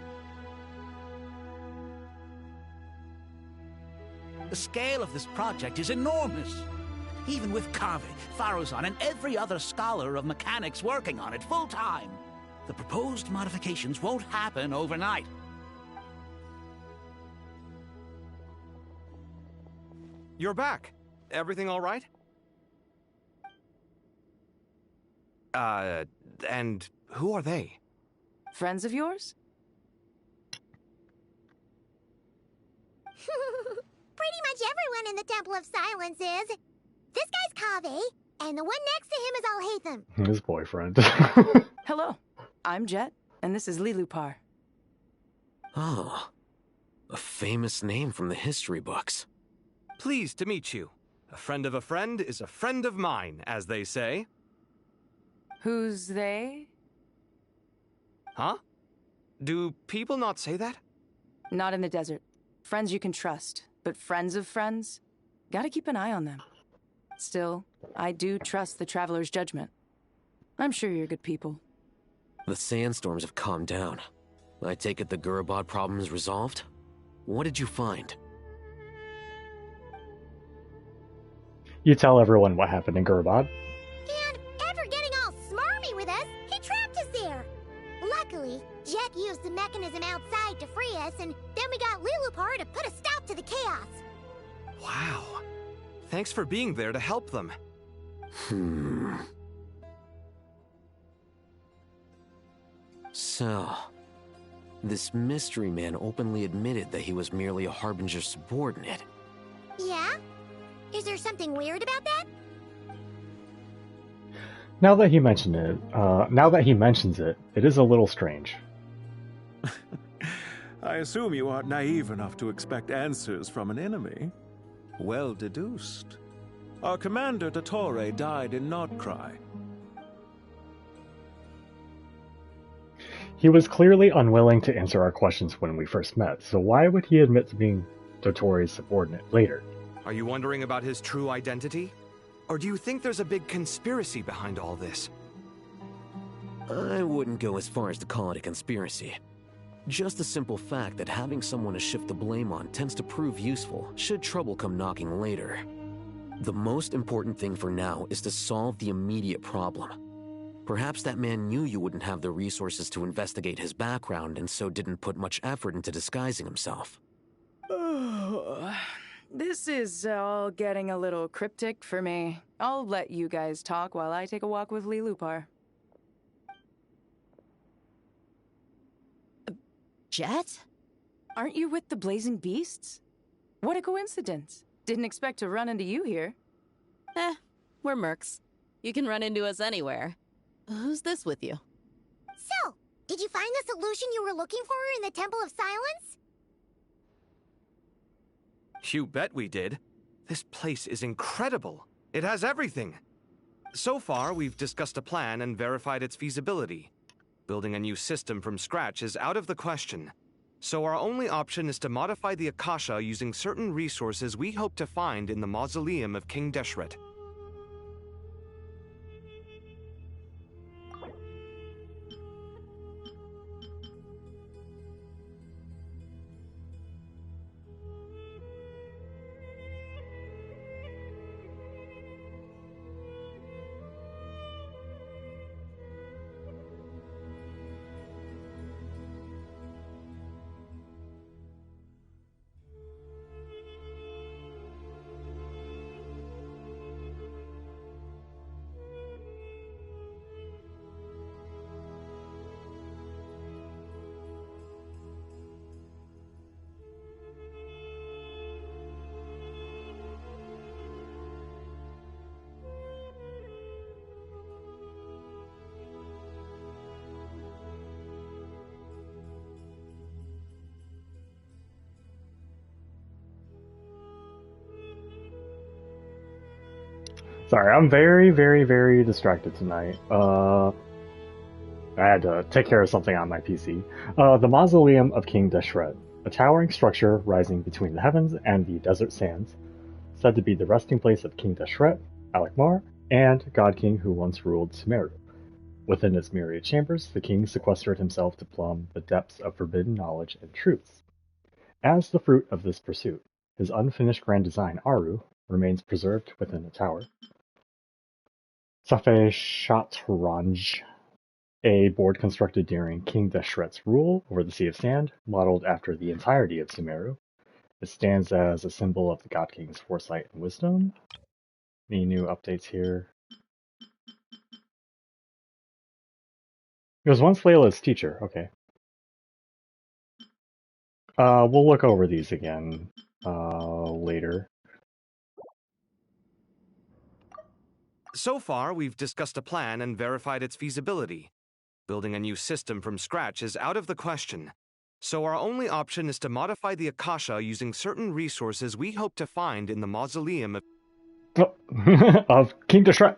The scale of this project is enormous. Even with Kave, Faruzan, and every other scholar of mechanics working on it full-time, the proposed modifications won't happen overnight. You're back. Everything all right? And who are they? Friends of yours? Pretty much everyone in the Temple of Silence is. This guy's Kave, and the one next to him is Alhaitham. His boyfriend. Hello, I'm Jet, and this is Lilupar. Oh, a famous name from the history books. Pleased to meet you. A friend of a friend is a friend of mine, as they say. Who's they? Huh? Do people not say that? Not in the desert. Friends you can trust, but friends of friends? Gotta keep an eye on them. Still, I do trust the Traveler's judgment. I'm sure you're good people. The sandstorms have calmed down. I take it the Gurabad problem is resolved? What did you find? You tell everyone what happened in Gurabad. And after getting all smarmy with us, he trapped us there. Luckily, Jet used the mechanism outside to free us, and then we got Lilupar to put a stop to the chaos. Wow. Thanks for being there to help them. So, this mystery man openly admitted that he was merely a Harbinger subordinate. Yeah? Is there something weird about that? Now that he mentions it, it is a little strange. I assume you aren't naive enough to expect answers from an enemy. Well deduced. Our commander, Dottore, died in Nordcry. He was clearly unwilling to answer our questions when we first met, so why would he admit to being Dottore's subordinate later? Are you wondering about his true identity? Or do you think there's a big conspiracy behind all this? I wouldn't go as far as to call it a conspiracy. Just the simple fact that having someone to shift the blame on tends to prove useful should trouble come knocking later. The most important thing for now is to solve the immediate problem. Perhaps that man knew you wouldn't have the resources to investigate his background and so didn't put much effort into disguising himself. This is all getting a little cryptic for me. I'll let you guys talk while I take a walk with Lilupar. Jet? Aren't you with the Blazing Beasts? What a coincidence. Didn't expect to run into you here. We're mercs. You can run into us anywhere. Who's this with you? So, did you find the solution you were looking for in the Temple of Silence? You bet we did. This place is incredible. It has everything. So far, we've discussed a plan and verified its feasibility. Building a new system from scratch is out of the question. So our only option is to modify the Akasha using certain resources we hope to find in the mausoleum of King Deshret. Sorry, I'm very, very, very distracted tonight. I had to take care of something on my PC. The Mausoleum of King Deshret, a towering structure rising between the heavens and the desert sands, said to be the resting place of King Deshret, Alakmar, and God King who once ruled Sumeru. Within its myriad chambers, the king sequestered himself to plumb the depths of forbidden knowledge and truths. As the fruit of this pursuit, his unfinished grand design, Aru, remains preserved within the tower. Safe Shatranj, a board constructed during King Deshret's rule over the Sea of Sand, modeled after the entirety of Sumeru. It stands as a symbol of the God King's foresight and wisdom. Any new updates here? It was once Layla's teacher. Okay. We'll look over these again later. So far, we've discussed a plan and verified its feasibility. Building a new system from scratch is out of the question. So our only option is to modify the Akasha using certain resources we hope to find in the mausoleum of... of King Deshret.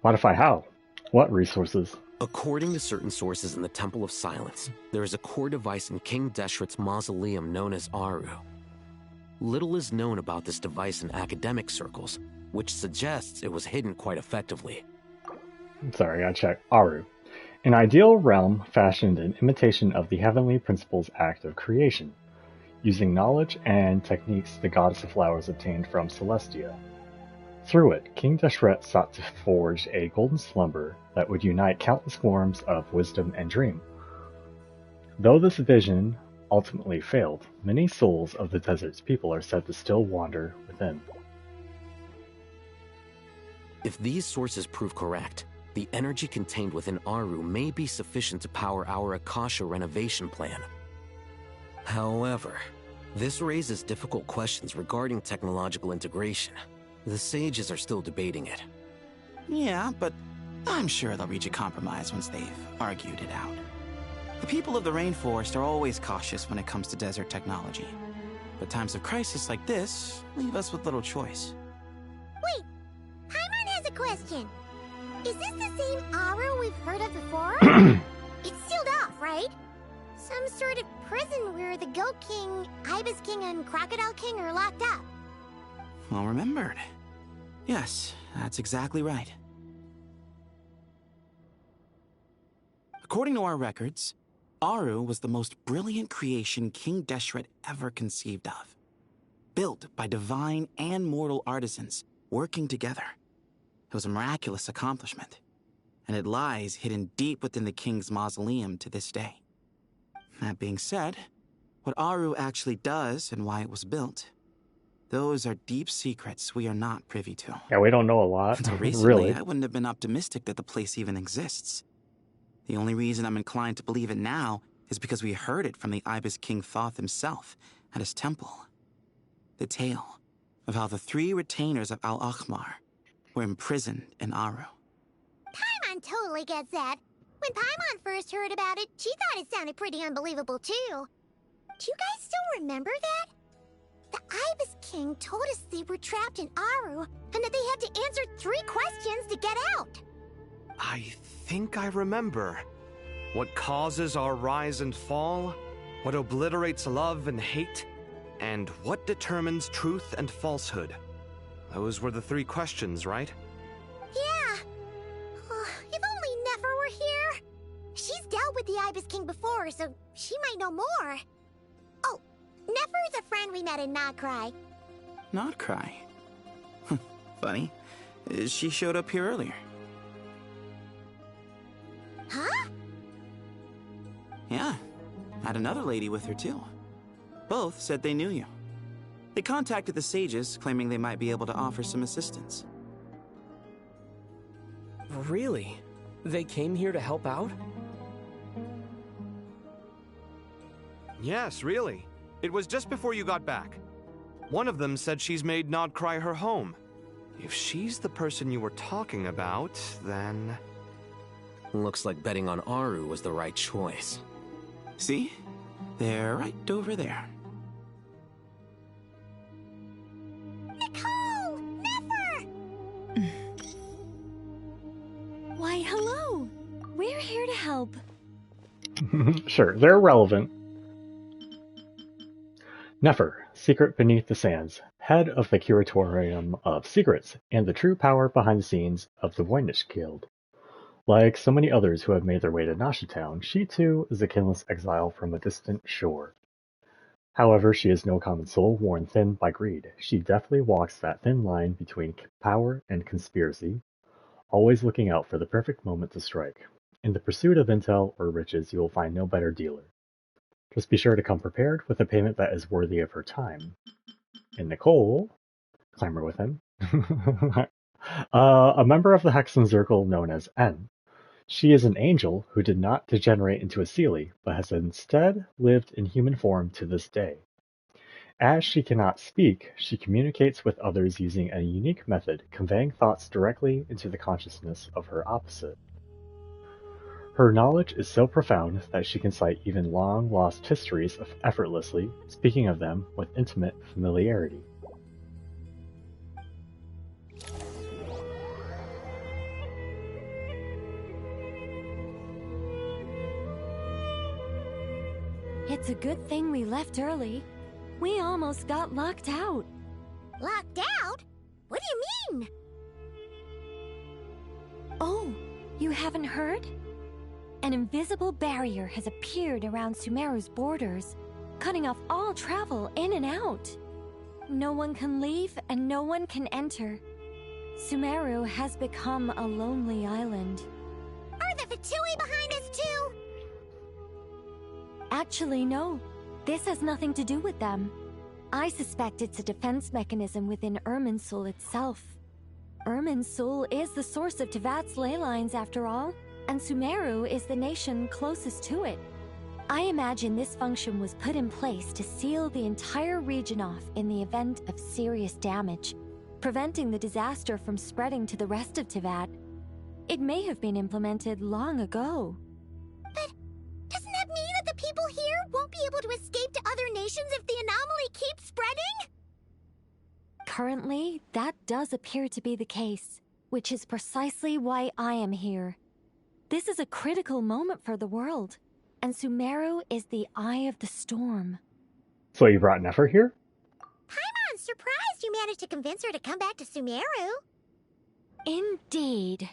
Modify how? What resources? According to certain sources in the Temple of Silence, there is a core device in King Deshret's mausoleum known as Aru. Little is known about this device in academic circles, which suggests it was hidden quite effectively. Sorry, I checked. Aru. An ideal realm fashioned in imitation of the heavenly principle's act of creation, using knowledge and techniques the goddess of flowers obtained from Celestia. Through it, King Deshret sought to forge a golden slumber that would unite countless forms of wisdom and dream. Though this vision ultimately failed, many souls of the desert's people are said to still wander within. If these sources prove correct, the energy contained within Aru may be sufficient to power our Akasha renovation plan. However, this raises difficult questions regarding technological integration. The sages are still debating it. Yeah, but I'm sure they'll reach a compromise once they've argued it out. The people of the rainforest are always cautious when it comes to desert technology. But times of crisis like this leave us with little choice. Wait, Paimon has a question. Is this the same Aru we've heard of before? It's sealed off, right? Some sort of prison where the Goat King, Ibis King, and Crocodile King are locked up. Well remembered. Yes, that's exactly right. According to our records, Aru was the most brilliant creation King Deshret ever conceived of. Built by divine and mortal artisans working together. It was a miraculous accomplishment, and it lies hidden deep within the king's mausoleum to this day. That being said, what Aru actually does and why it was built, those are deep secrets we are not privy to. Yeah, we don't know a lot. Until recently, really. I wouldn't have been optimistic that the place even exists. The only reason I'm inclined to believe it now is because we heard it from the Ibis King Thoth himself at his temple. The tale of how the 3 retainers of Al-Akhmar were imprisoned in Aru. Paimon totally gets that. When Paimon first heard about it, she thought it sounded pretty unbelievable too. Do you guys still remember that? The Ibis King told us they were trapped in Aru and that they had to answer 3 questions to get out. I think I remember. What causes our rise and fall? What obliterates love and hate? And what determines truth and falsehood? Those were the 3 questions, right? Yeah. If only Nefer were here. She's dealt with the Ibis King before, so she might know more. Oh, Nefer's a friend we met in Notcry. Notcry? Funny. She showed up here earlier. Huh? Yeah. Had another lady with her too. Both said they knew you. They contacted the sages, claiming they might be able to offer some assistance. Really? They came here to help out? Yes, really. It was just before you got back. One of them said she's made Nodcry her home. If she's the person you were talking about, then... Looks like betting on Aru was the right choice. See? They're right over there. Nicole! Nefer! We're here to help. Sure, they're relevant. Nefer, secret beneath the sands, head of the Curatorium of Secrets, and the true power behind the scenes of the Voynich Guild. Like so many others who have made their way to Nasha Town, she too is a kinless exile from a distant shore. However, she is no common soul worn thin by greed. She deftly walks that thin line between power and conspiracy, always looking out for the perfect moment to strike. In the pursuit of intel or riches, you will find no better dealer. Just be sure to come prepared with a payment that is worthy of her time. And Nicole, clamor with him, a member of the Hexen Circle known as N. She is an angel who did not degenerate into a Seelie, but has instead lived in human form to this day. As she cannot speak, she communicates with others using a unique method, conveying thoughts directly into the consciousness of her opposite. Her knowledge is so profound that she can cite even long-lost histories effortlessly, speaking of them with intimate familiarity. It's a good thing we left early. We almost got locked out. Locked out? What do you mean? Oh, you haven't heard? An invisible barrier has appeared around Sumeru's borders, cutting off all travel in and out. No one can leave and no one can enter. Sumeru has become a lonely island. Are the Fatui behind us too? Actually, no. This has nothing to do with them. I suspect it's a defense mechanism within Irminsul itself. Irminsul is the source of Tevat's ley lines after all, and Sumeru is the nation closest to it. I imagine this function was put in place to seal the entire region off in the event of serious damage, preventing the disaster from spreading to the rest of Tevat. It may have been implemented long ago. But doesn't that mean that the people here won't be able to escape to other nations if the anomaly keeps spreading? Currently, that does appear to be the case, which is precisely why I am here. This is a critical moment for the world, and Sumeru is the eye of the storm. So you brought Nefer here? Paimon's surprised you managed to convince her to come back to Sumeru. Indeed.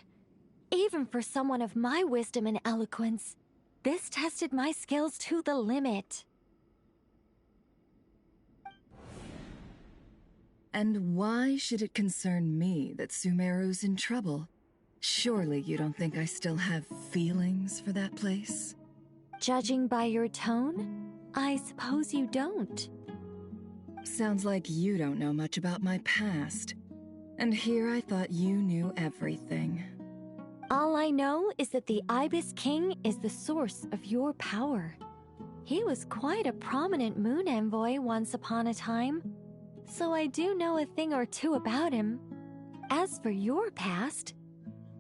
Even for someone of my wisdom and eloquence, this tested my skills to the limit. And why should it concern me that Sumeru's in trouble? Surely you don't think I still have feelings for that place? Judging by your tone, I suppose you don't. Sounds like you don't know much about my past. And here I thought you knew everything. All I know is that the Ibis King is the source of your power. He was quite a prominent moon envoy once upon a time, so I do know a thing or two about him. As for your past,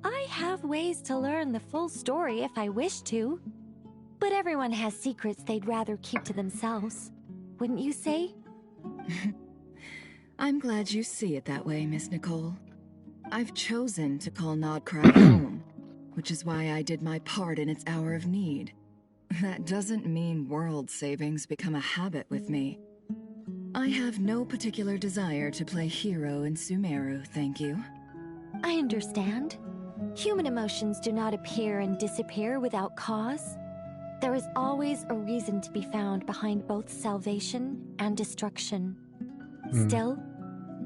I have ways to learn the full story if I wish to. But everyone has secrets they'd rather keep to themselves, wouldn't you say? I'm glad you see it that way, Miss Nicole. I've chosen to call Nodcry home, which is why I did my part in its hour of need. That doesn't mean world savings become a habit with me. I have no particular desire to play hero in Sumeru, thank you. I understand. Human emotions do not appear and disappear without cause. There is always a reason to be found behind both salvation and destruction. Still,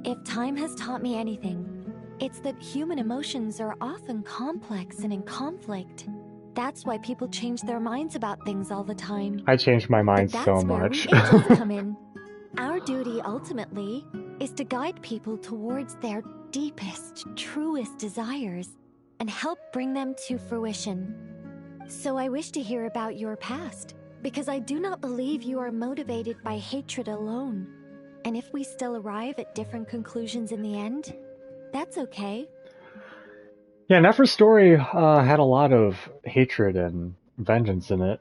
if time has taught me anything, it's that human emotions are often complex and in conflict. That's why people change their minds about things all the time. I changed my mind so much. That's where we angels come in. Our duty, ultimately, is to guide people towards their deepest, truest desires and help bring them to fruition. So I wish to hear about your past, because I do not believe you are motivated by hatred alone. And if we still arrive at different conclusions in the end, that's okay. Yeah, Nefer's story had a lot of hatred and vengeance in it.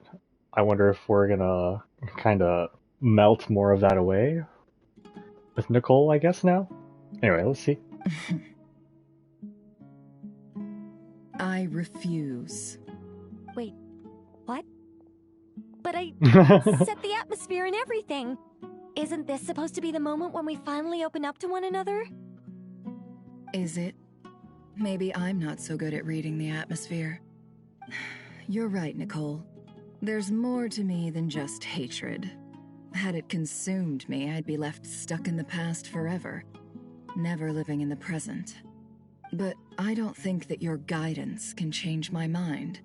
I wonder if we're gonna kind of melt more of that away with Nicole, I guess, now? Anyway, let's see. I refuse. Wait, what? But I set the atmosphere and everything. Isn't this supposed to be the moment when we finally open up to one another? Is it? Maybe I'm not so good at reading the atmosphere. You're right, Nicole. There's more to me than just hatred. Had it consumed me, I'd be left stuck in the past forever, never living in the present. But I don't think that your guidance can change my mind.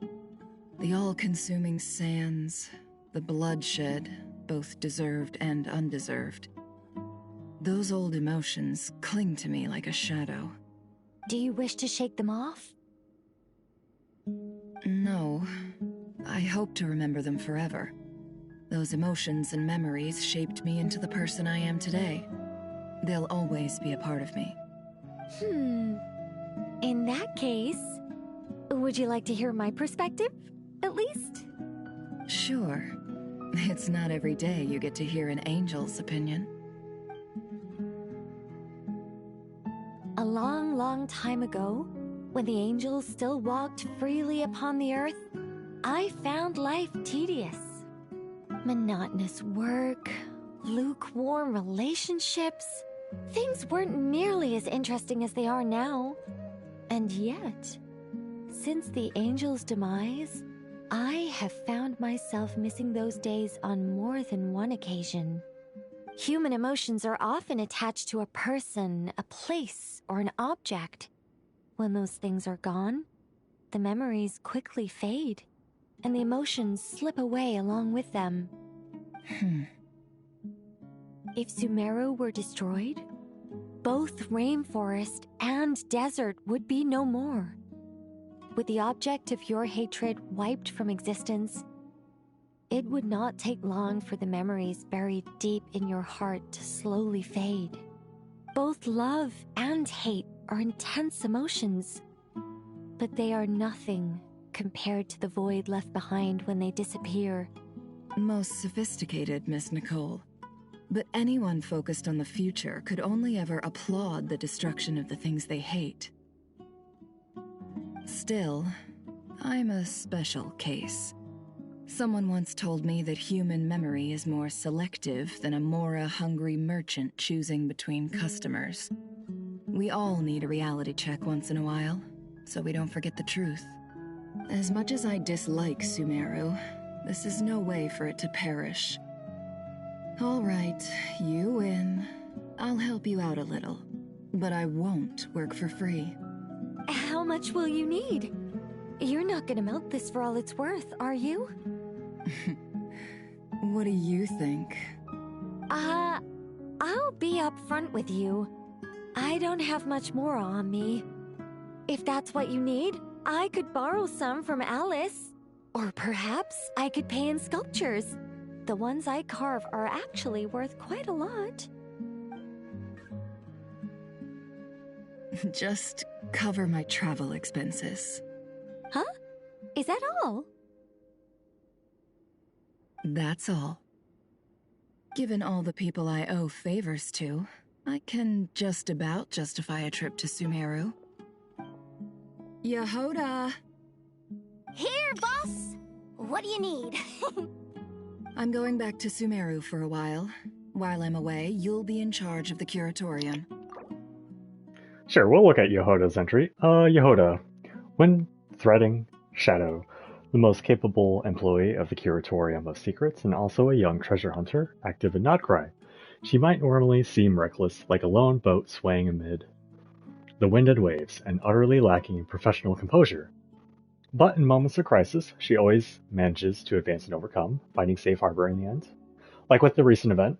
The all-consuming sands, the bloodshed, both deserved and undeserved. Those old emotions cling to me like a shadow. Do you wish to shake them off? No. I hope to remember them forever. Those emotions and memories shaped me into the person I am today. They'll always be a part of me. In that case, would you like to hear my perspective, at least? Sure. It's not every day you get to hear an angel's opinion. A long, long time ago, when the angels still walked freely upon the earth, I found life tedious. Monotonous work, lukewarm relationships. Things weren't nearly as interesting as they are now. And yet, since the angels' demise, I have found myself missing those days on more than one occasion. Human emotions are often attached to a person, a place, or an object. When those things are gone, the memories quickly fade, and the emotions slip away along with them. If Sumeru were destroyed, both rainforest and desert would be no more. With the object of your hatred wiped from existence, it would not take long for the memories buried deep in your heart to slowly fade. Both love and hate are intense emotions, but they are nothing compared to the void left behind when they disappear. Most sophisticated, Miss Nicole. But anyone focused on the future could only ever applaud the destruction of the things they hate. Still, I'm a special case. Someone once told me that human memory is more selective than a Mora-hungry merchant choosing between customers. We all need a reality check once in a while, so we don't forget the truth. As much as I dislike Sumeru, this is no way for it to perish. All right, you win. I'll help you out a little, but I won't work for free. How much will you need? You're not gonna milk this for all it's worth, are you? What do you think? I'll be upfront with you. I don't have much more on me. If that's what you need, I could borrow some from Alice. Or perhaps I could pay in sculptures. The ones I carve are actually worth quite a lot. Just cover my travel expenses. Huh? Is that all? That's all. Given all the people I owe favors to, I can just about justify a trip to Sumeru. Yehoda! Here, boss! What do you need? I'm going back to Sumeru for a while. While I'm away, you'll be in charge of the curatorium. Sure, we'll look at Yehoda's entry. Yehoda. When threading Shadow, the most capable employee of the Curatorium of Secrets and also a young treasure hunter, active in Nodcry. She might normally seem reckless, like a lone boat swaying amid the wind and waves, and utterly lacking in professional composure. But in moments of crisis, she always manages to advance and overcome, finding safe harbor in the end. Like with the recent event,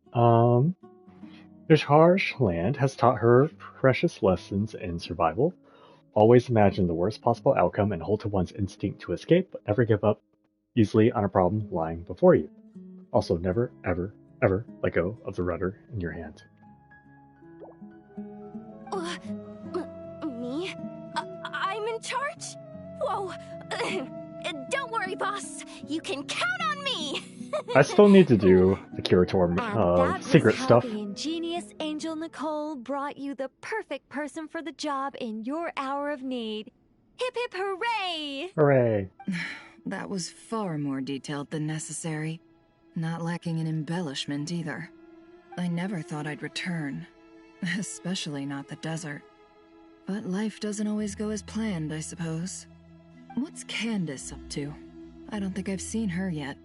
this harsh land has taught her precious lessons in survival. Always imagine the worst possible outcome and hold to one's instinct to escape, but never give up easily on a problem lying before you. Also, never, ever, ever let go of the rudder in your hand. Me? I'm in charge? Whoa. Don't worry, boss. You can count on me. I still need to do the Curatorium secret stuff. The ingenious Angel Nicole brought you the perfect person for the job in your hour of need. Hip hip hooray! Hooray! That was far more detailed than necessary. Not lacking in embellishment either. I never thought I'd return. Especially not the desert. But life doesn't always go as planned, I suppose. What's Candace up to? I don't think I've seen her yet.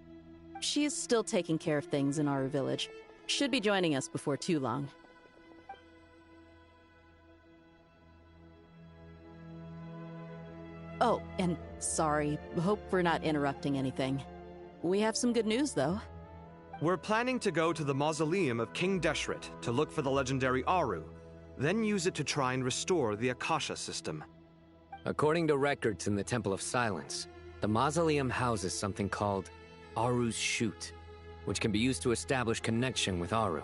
She is still taking care of things in our village. Should be joining us before too long. Oh, and sorry. Hope we're not interrupting anything. We have some good news, though. We're planning to go to the mausoleum of King Deshret to look for the legendary Aru, then use it to try and restore the Akasha system. According to records in the Temple of Silence, the mausoleum houses something called Aru's Chute, which can be used to establish connection with Aru.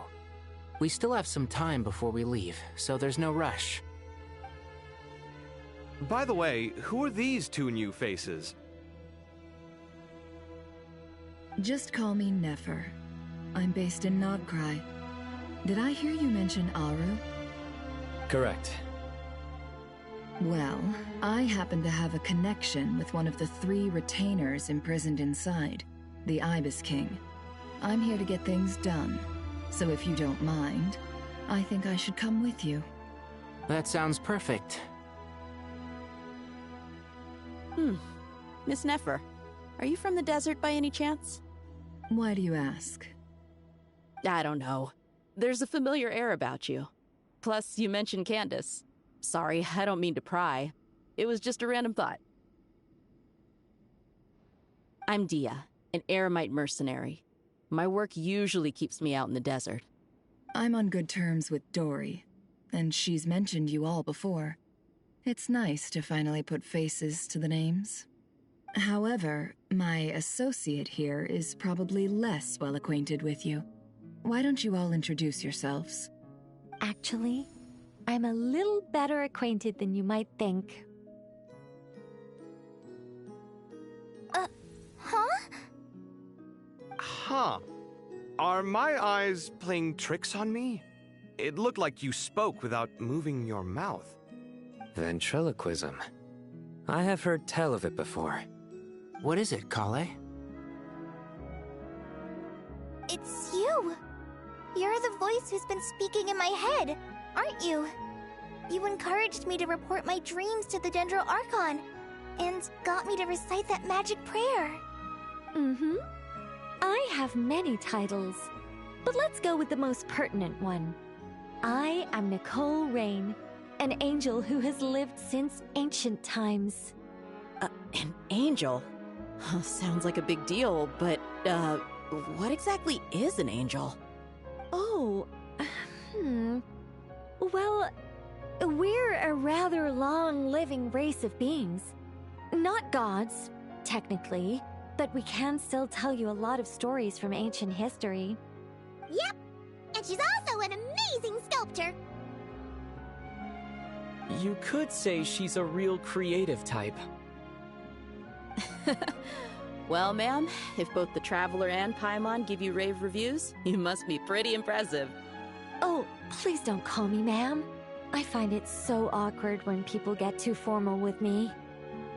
We still have some time before we leave, so there's no rush. By the way, who are these two new faces? Just call me Nefer. I'm based in Nodcry. Did I hear you mention Aru? Correct. Well, I happen to have a connection with one of the 3 retainers imprisoned inside, the Ibis King. I'm here to get things done, so if you don't mind, I think I should come with you. That sounds perfect. Miss Nefer, are you from the desert by any chance? Why do you ask? I don't know. There's a familiar air about you. Plus, you mentioned Candace. Sorry, I don't mean to pry. It was just a random thought. I'm Dia, an Eremite mercenary. My work usually keeps me out in the desert. I'm on good terms with Dory, and she's mentioned you all before. It's nice to finally put faces to the names. However, my associate here is probably less well acquainted with you. Why don't you all introduce yourselves? Actually, I'm a little better acquainted than you might think. Huh? Are my eyes playing tricks on me? It looked like you spoke without moving your mouth. Ventriloquism. I have heard tell of it before. What is it, Kale? It's you! You're the voice who's been speaking in my head, aren't you? You encouraged me to report my dreams to the Dendro Archon, and got me to recite that magic prayer. Mm-hmm. I have many titles, but let's go with the most pertinent one. I am Nicole Rain, an angel who has lived since ancient times. An angel? Sounds like a big deal, but, what exactly is an angel? Oh, Well, we're a rather long-living race of beings. Not gods, technically, but we can still tell you a lot of stories from ancient history. Yep, and she's also an amazing sculptor. You could say she's a real creative type. Well, ma'am, if both the Traveler and Paimon give you rave reviews, you must be pretty impressive. Oh, please don't call me ma'am. I find it so awkward when people get too formal with me.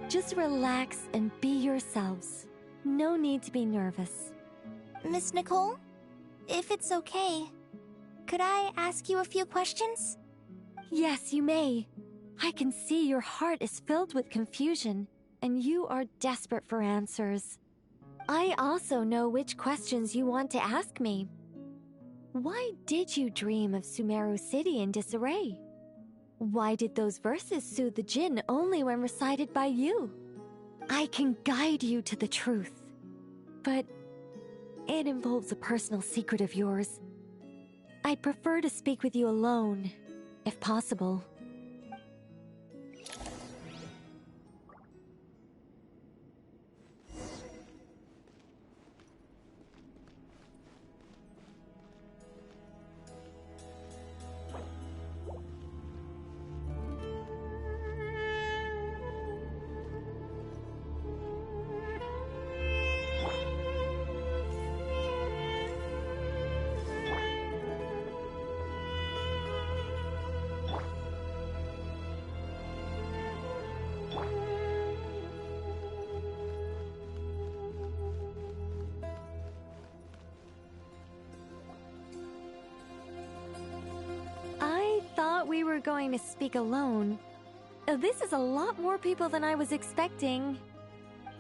Just relax and be yourselves. No need to be nervous. Miss Nicole, if it's okay, could I ask you a few questions? Yes, you may. I can see your heart is filled with confusion, and you are desperate for answers. I also know which questions you want to ask me. Why did you dream of Sumeru City in disarray? Why did those verses soothe the Jinn only when recited by you? I can guide you to the truth, but it involves a personal secret of yours. I'd prefer to speak with you alone, if possible. going to speak alone. This is a lot more people than I was expecting.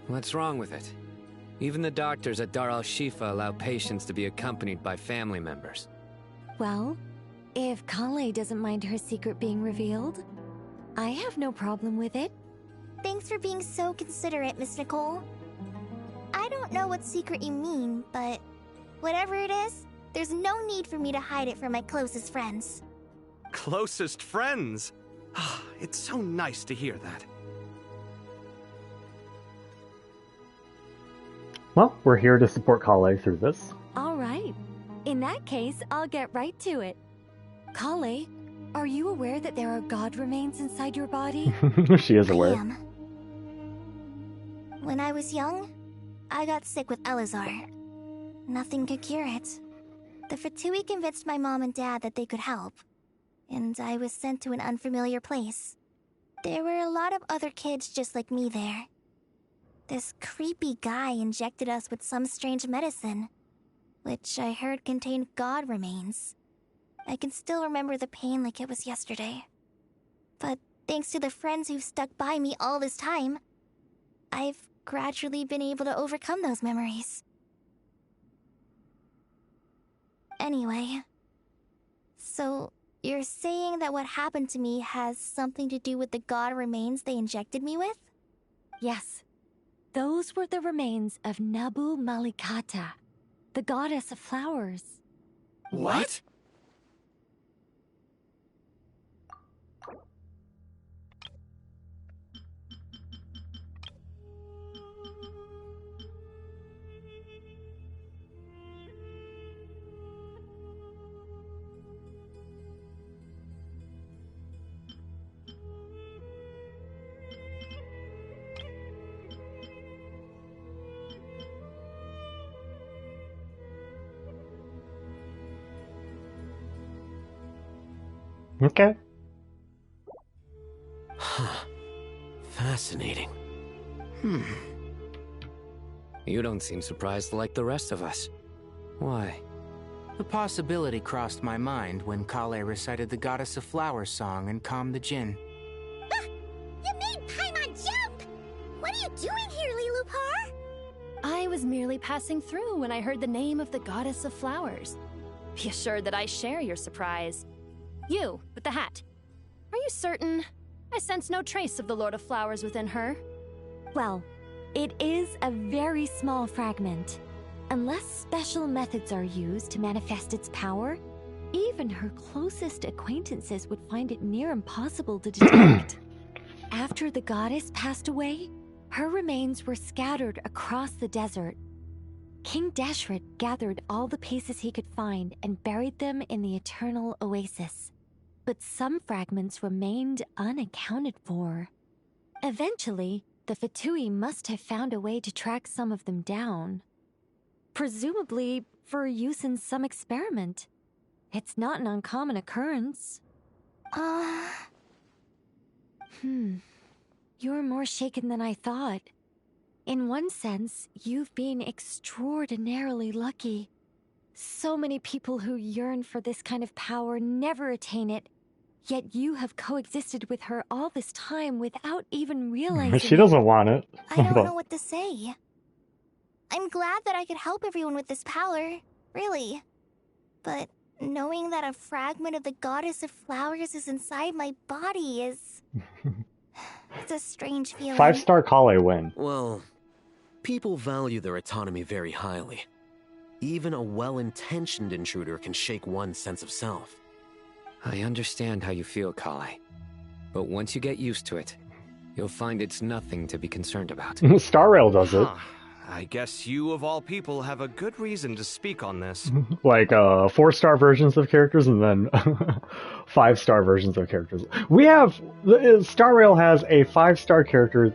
What's wrong with it? Even the doctors at Dar al-Shifa allow patients to be accompanied by family members. Well, if Kale doesn't mind her secret being revealed, I have no problem with it. Thanks for being so considerate, Miss Nicole. I don't know what secret you mean, but whatever it is, there's no need for me to hide it from my closest friends. Closest friends? It's so nice to hear that. Well, we're here to support Kale through this. All right. In that case, I'll get right to it. Kale, are you aware that there are god remains inside your body? She is aware. I am. When I was young, I got sick with Elazar. Nothing could cure it. The Fatui convinced my mom and dad that they could help, and I was sent to an unfamiliar place. There were a lot of other kids just like me there. This creepy guy injected us with some strange medicine, which I heard contained god remains. I can still remember the pain like it was yesterday. But thanks to the friends who've stuck by me all this time, I've gradually been able to overcome those memories. Anyway, so you're saying that what happened to me has something to do with the god remains they injected me with? Yes. Those were the remains of Nabu Malikata, the goddess of flowers. What? Okay. Huh. Fascinating. You don't seem surprised like the rest of us. Why? The possibility crossed my mind when Kale recited the Goddess of Flowers song and calmed the Jinn. You made Paimon jump! What are you doing here, Lilupar? I was merely passing through when I heard the name of the Goddess of Flowers. Be assured that I share your surprise. You, with the hat. Are you certain? I sense no trace of the Lord of Flowers within her. Well, it is a very small fragment. Unless special methods are used to manifest its power, even her closest acquaintances would find it near impossible to detect. After the goddess passed away, her remains were scattered across the desert. King Deshret gathered all the pieces he could find and buried them in the Eternal Oasis. But some fragments remained unaccounted for. Eventually, the Fatui must have found a way to track some of them down. Presumably for use in some experiment. It's not an uncommon occurrence. You're more shaken than I thought. In one sense, you've been extraordinarily lucky. So many people who yearn for this kind of power never attain it, yet you have coexisted with her all this time without even realizing She doesn't want it. I don't know what to say. I'm glad that I could help everyone with this power, really. But knowing that a fragment of the Goddess of Flowers is inside my body is... it's a strange feeling. 5-star Kale win. Well, people value their autonomy very highly. Even a well-intentioned intruder can shake one's sense of self. I understand how you feel, Kale. But once you get used to it, you'll find it's nothing to be concerned about. Star Rail does it. I guess you, of all people, have a good reason to speak on this. Like 4-star versions of characters and then 5-star versions of characters. We have Star Rail has a 5-star character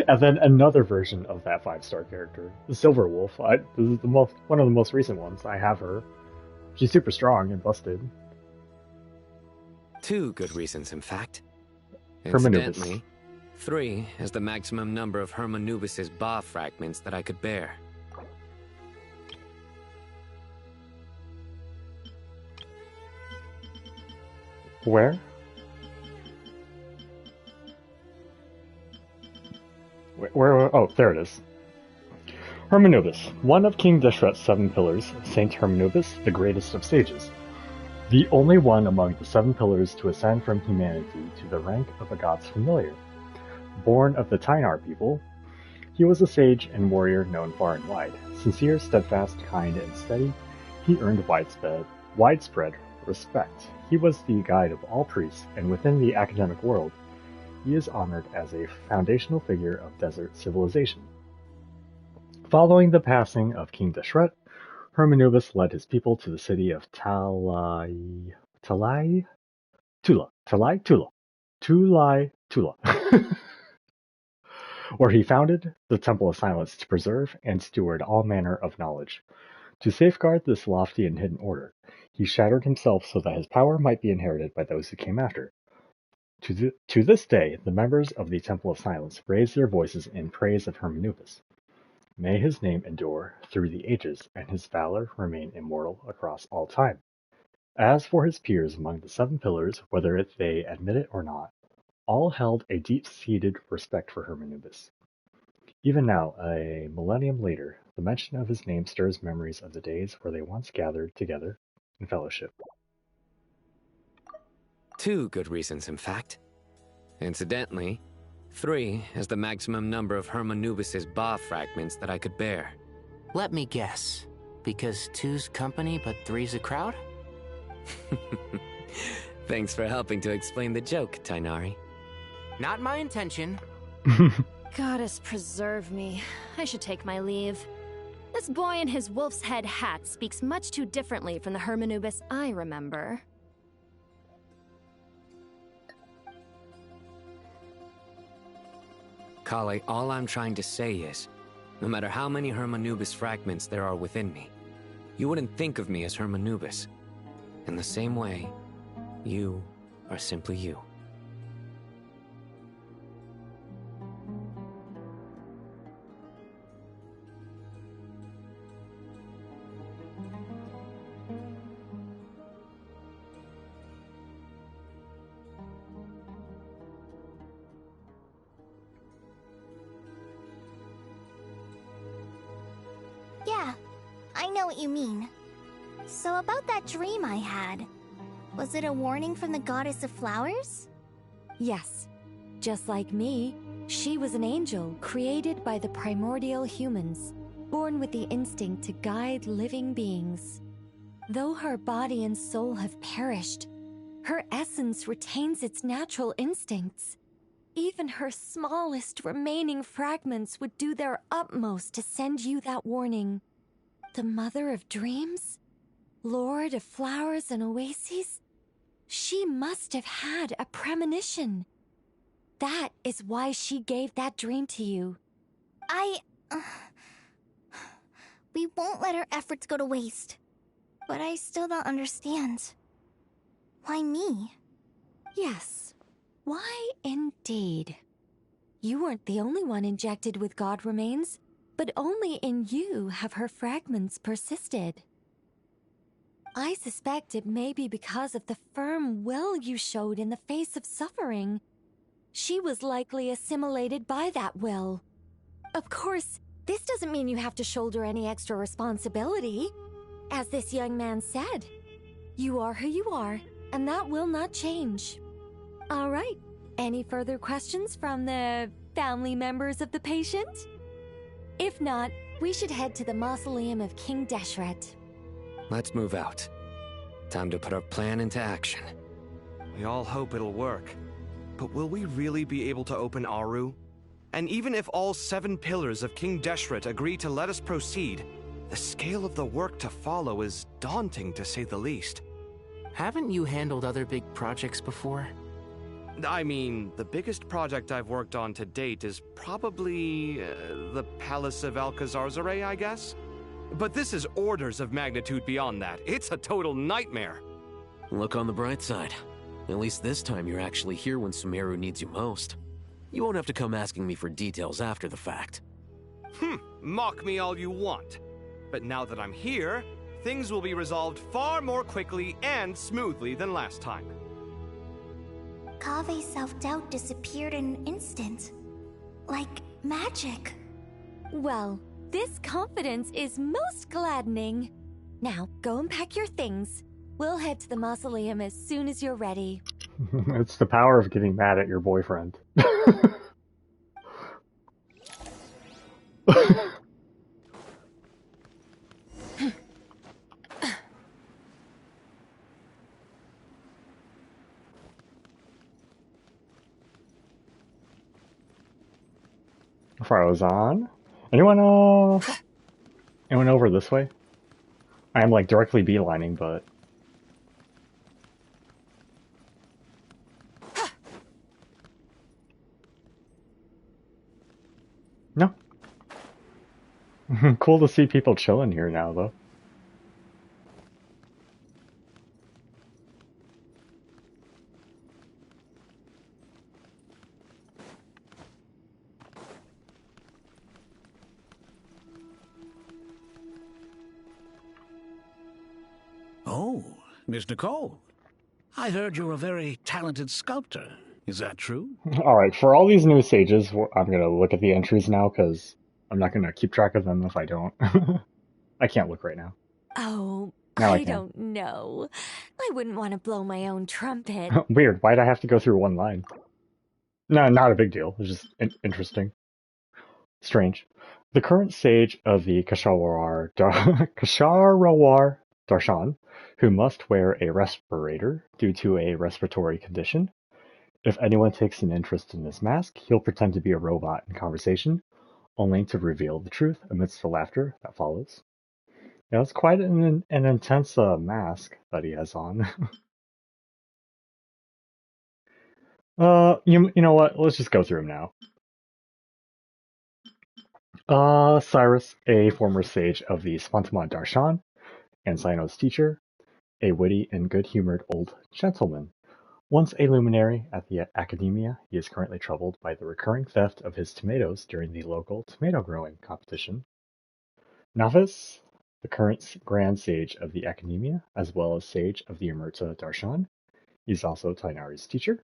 and then another version of that 5-star character, Silver Wolf. This is one of the most recent ones. I have her. She's super strong and busted. 2 good reasons, in fact. Hermanubis. Incidentally, 3 is the maximum number of Hermanubis' Ba fragments that I could bear. Where? Where? Oh, there it is. Hermanubis, one of King Deshret's 7 pillars, Saint Hermanubis, the greatest of sages. The only one among the 7 pillars to ascend from humanity to the rank of a god's familiar. Born of the Tynar people, he was a sage and warrior known far and wide. Sincere, steadfast, kind, and steady, he earned widespread respect. He was the guide of all priests, and within the academic world, he is honored as a foundational figure of desert civilization. Following the passing of King Deshret, Hermanubis led his people to the city of Tula, where he founded the Temple of Silence to preserve and steward all manner of knowledge. To safeguard this lofty and hidden order, he shattered himself so that his power might be inherited by those who came after. To this day, the members of the Temple of Silence raise their voices in praise of Hermanubis. May his name endure through the ages, and his valor remain immortal across all time. As for his peers among the 7 pillars, whether they admit it or not, all held a deep-seated respect for Hermanubis. Even now, a millennium later, the mention of his name stirs memories of the days where they once gathered together in fellowship. 2 good reasons, in fact. Incidentally, 3 is the maximum number of Hermanubis' Ba fragments that I could bear. Let me guess. Because 2's company, but 3's a crowd? Thanks for helping to explain the joke, Tainari. Not my intention. Goddess preserve me. I should take my leave. This boy in his wolf's head hat speaks much too differently from the Hermanubis I remember. Kale, all I'm trying to say is, no matter how many Hermanubis fragments there are within me, you wouldn't think of me as Hermanubis. In the same way, you are simply you. Yeah, I know what you mean. So about that dream I had, was it a warning from the goddess of flowers? Yes. Just like me, she was an angel created by the primordial humans, born with the instinct to guide living beings. Though her body and soul have perished, her essence retains its natural instincts. Even her smallest remaining fragments would do their utmost to send you that warning. The Mother of Dreams? Lord of Flowers and Oases? She must have had a premonition. That is why she gave that dream to you. We won't let our efforts go to waste. But I still don't understand. Why me? Yes. Why indeed? You weren't the only one injected with God remains, but only in you have her fragments persisted. I suspect it may be because of the firm will you showed in the face of suffering. She was likely assimilated by that will. Of course, this doesn't mean you have to shoulder any extra responsibility. As this young man said, you are who you are, and that will not change. All right, any further questions from the family members of the patient? If not, we should head to the mausoleum of King Deshret. Let's move out. Time to put our plan into action. We all hope it'll work. But will we really be able to open Aru? And even if all 7 pillars of King Deshret agree to let us proceed, the scale of the work to follow is daunting, to say the least. Haven't you handled other big projects before? I mean, the biggest project I've worked on to date is probably the Palace of Alcazarzaray, I guess? But this is orders of magnitude beyond that. It's a total nightmare. Look on the bright side. At least this time you're actually here when Sumeru needs you most. You won't have to come asking me for details after the fact. Mock me all you want. But now that I'm here, things will be resolved far more quickly and smoothly than last time. Kave's self-doubt disappeared in an instant. Like magic. Well, this confidence is most gladdening. Now, go and pack your things. We'll head to the mausoleum as soon as you're ready. It's the power of getting mad at your boyfriend. Frozen. Anyone over this way? I am like directly beelining, but no. Cool to see people chilling here now, though. Oh, Miss Nicole. I heard you're a very talented sculptor. Is that true? Alright, for all these new sages, I'm gonna look at the entries now, because I'm not gonna keep track of them if I don't. I can't look right now. Oh, Now I I can. don't know. I wouldn't want to blow my own trumpet. Weird, why'd I have to go through one line? No, not a big deal. It's just interesting. Strange. The current sage of the Kasharawar Darshan, who must wear a respirator due to a respiratory condition. If anyone takes an interest in this mask, he'll pretend to be a robot in conversation, only to reveal the truth amidst the laughter that follows. Yeah, it's quite an intense mask that he has on. You know what? Let's just go through him now. Cyrus, a former sage of the Spantamad Darshan, and Cyno's teacher, a witty and good-humored old gentleman. Once a luminary at the academia, he is currently troubled by the recurring theft of his tomatoes during the local tomato-growing competition. Novice, the current Grand Sage of the Academia, as well as Sage of the Emerta Darshan. He's also Tainari's teacher.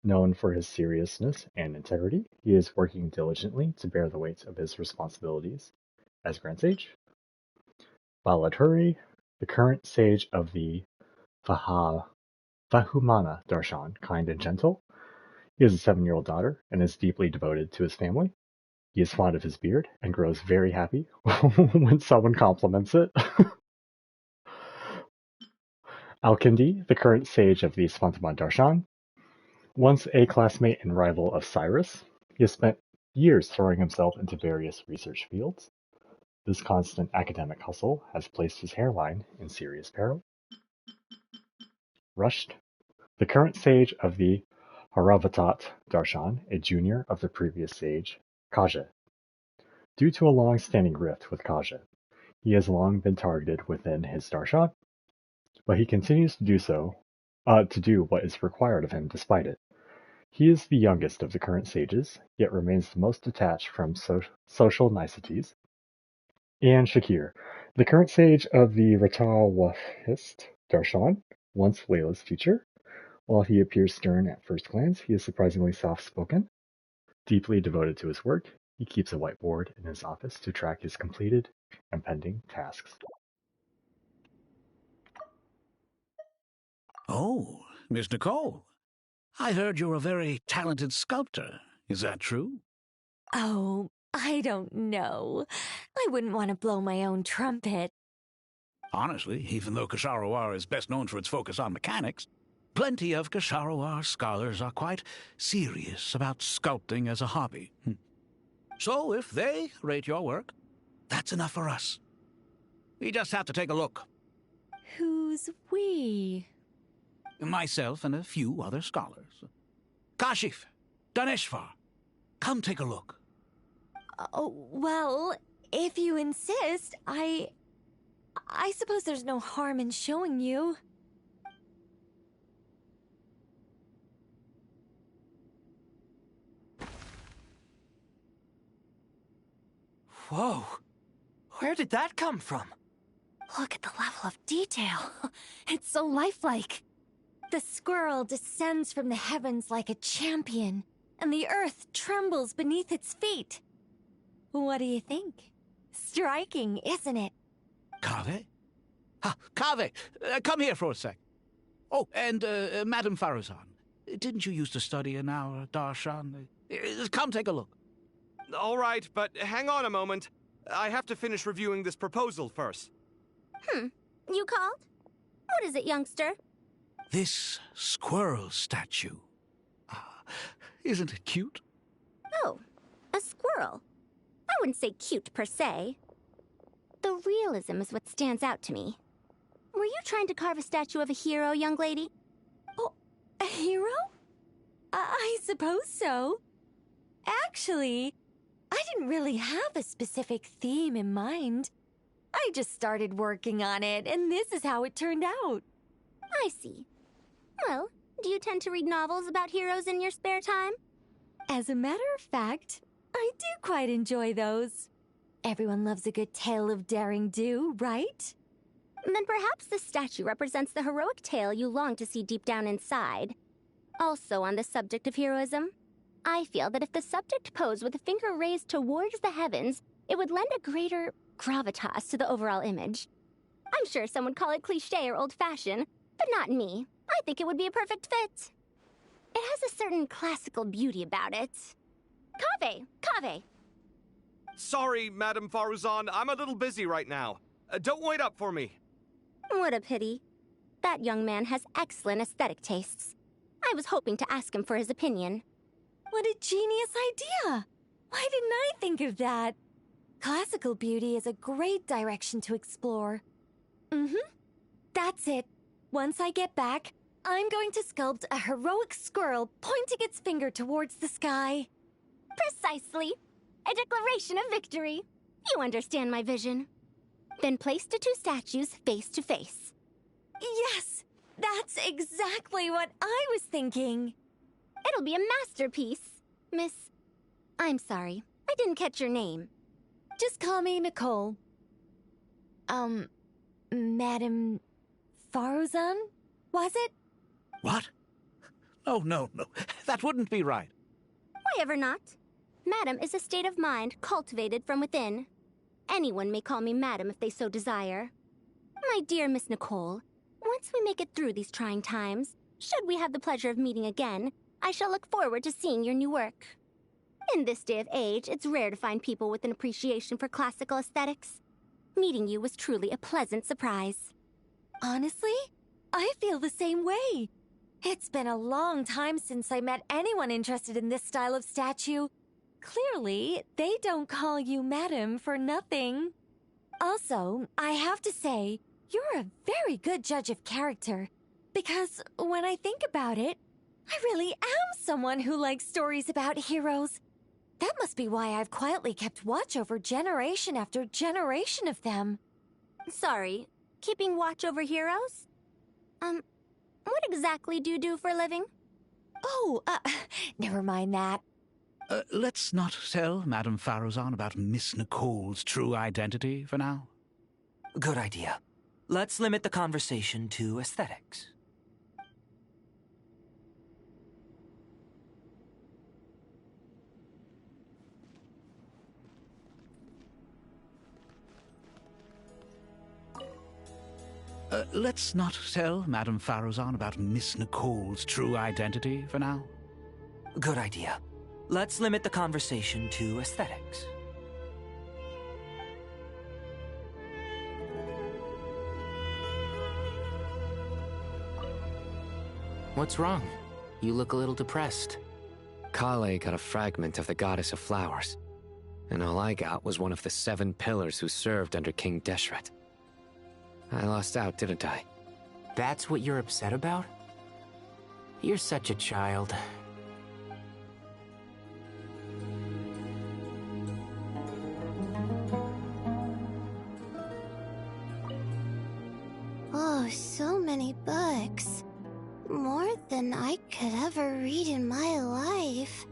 Known for his seriousness and integrity, he is working diligently to bear the weight of his responsibilities as Grand Sage. Baladhuri, the current Sage of the Vahumana Darshan, kind and gentle. He has a 7-year-old daughter and is deeply devoted to his family. He is fond of his beard and grows very happy when someone compliments it. Alkindi, the current sage of the Svantamad Darshan. Once a classmate and rival of Cyrus, he has spent years throwing himself into various research fields. This constant academic hustle has placed his hairline in serious peril. Rushed, the current sage of the Haravatat Darshan, a junior of the previous sage, Kaja. Due to a long-standing rift with Kaja, he has long been targeted within his darshan, but he continues to do what is required of him despite it. He is the youngest of the current sages, yet remains the most detached from social niceties. And Shakir, the current sage of the Ratawahist Darshan, once Layla's teacher. While he appears stern at first glance, he is surprisingly soft-spoken. Deeply devoted to his work, he keeps a whiteboard in his office to track his completed and pending tasks. Oh, Miss Nicole. I heard you're a very talented sculptor. Is that true? Oh, I don't know. I wouldn't want to blow my own trumpet. Honestly, even though Kasharawar is best known for its focus on mechanics, plenty of Kasharawar scholars are quite serious about sculpting as a hobby. So if they rate your work, that's enough for us. We just have to take a look. Who's we? Myself and a few other scholars. Kashif, Daneshvar, come take a look. Oh, well, if you insist, I suppose there's no harm in showing you. Whoa! Where did that come from? Look at the level of detail. It's so lifelike. The squirrel descends from the heavens like a champion, and the earth trembles beneath its feet. What do you think? Striking, isn't it? Kaveh? Kaveh, come here for a sec. Oh, and Madame Faruzan, didn't you used to study in our darshan? Come take a look. All right, but hang on a moment. I have to finish reviewing this proposal first. You called? What is it, youngster? This squirrel statue. Isn't it cute? Oh, a squirrel. I wouldn't say cute per se. The realism is what stands out to me. Were you trying to carve a statue of a hero, young lady? Oh, a hero? I suppose so. Actually, I didn't really have a specific theme in mind. I just started working on it, and this is how it turned out. I see. Well, do you tend to read novels about heroes in your spare time? As a matter of fact, I do quite enjoy those. Everyone loves a good tale of daring do, right? Then perhaps the statue represents the heroic tale you long to see deep down inside. Also on the subject of heroism, I feel that if the subject posed with a finger raised towards the heavens, it would lend a greater gravitas to the overall image. I'm sure some would call it cliché or old-fashioned, but not me. I think it would be a perfect fit. It has a certain classical beauty about it. Kaveh! Sorry, Madame Faruzan, I'm a little busy right now. Don't wait up for me. What a pity. That young man has excellent aesthetic tastes. I was hoping to ask him for his opinion. What a genius idea! Why didn't I think of that? Classical beauty is a great direction to explore. That's it. Once I get back, I'm going to sculpt a heroic squirrel pointing its finger towards the sky. Precisely. A declaration of victory. You understand my vision. Then place the two statues face to face. Yes! That's exactly what I was thinking. It'll be a masterpiece, Miss... I'm sorry, I didn't catch your name. Just call me Nicole. Madame Faruzan? Was it? What? No. That wouldn't be right. Why ever not? Madam is a state of mind cultivated from within. Anyone may call me Madam if they so desire. My dear Miss Nicole, once we make it through these trying times, should we have the pleasure of meeting again, I shall look forward to seeing your new work. In this day of age, it's rare to find people with an appreciation for classical aesthetics. Meeting you was truly a pleasant surprise. Honestly, I feel the same way. It's been a long time since I met anyone interested in this style of statue. Clearly, they don't call you Madam for nothing. Also, I have to say, you're a very good judge of character. Because when I think about it, I really am someone who likes stories about heroes. That must be why I've quietly kept watch over generation after generation of them. Sorry, keeping watch over heroes? What exactly do you do for a living? Oh, never mind that. Let's not tell Madame Faruzan about Miss Nicole's true identity for now. Good idea. Let's limit the conversation to aesthetics. Let's not tell Madame Faruzan about Miss Nicole's true identity for now. Good idea. Let's limit the conversation to aesthetics. What's wrong? You look a little depressed. Kale got a fragment of the Goddess of Flowers, and all I got was one of the 7 pillars who served under King Deshret. I lost out, didn't I? That's what you're upset about? You're such a child. Oh, so many books. More than I could ever read in my life.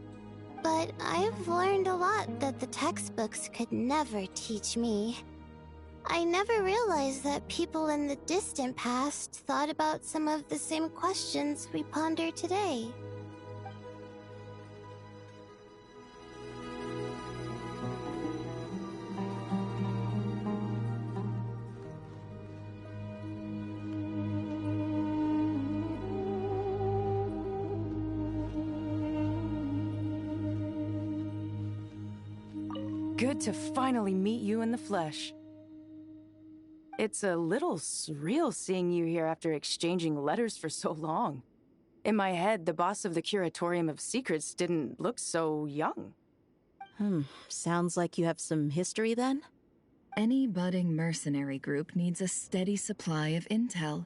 But I've learned a lot that the textbooks could never teach me. I never realized that people in the distant past thought about some of the same questions we ponder today. Good to finally meet you in the flesh. It's a little surreal seeing you here after exchanging letters for so long. In my head, the boss of the Curatorium of Secrets didn't look so young. Sounds like you have some history then? Any budding mercenary group needs a steady supply of intel.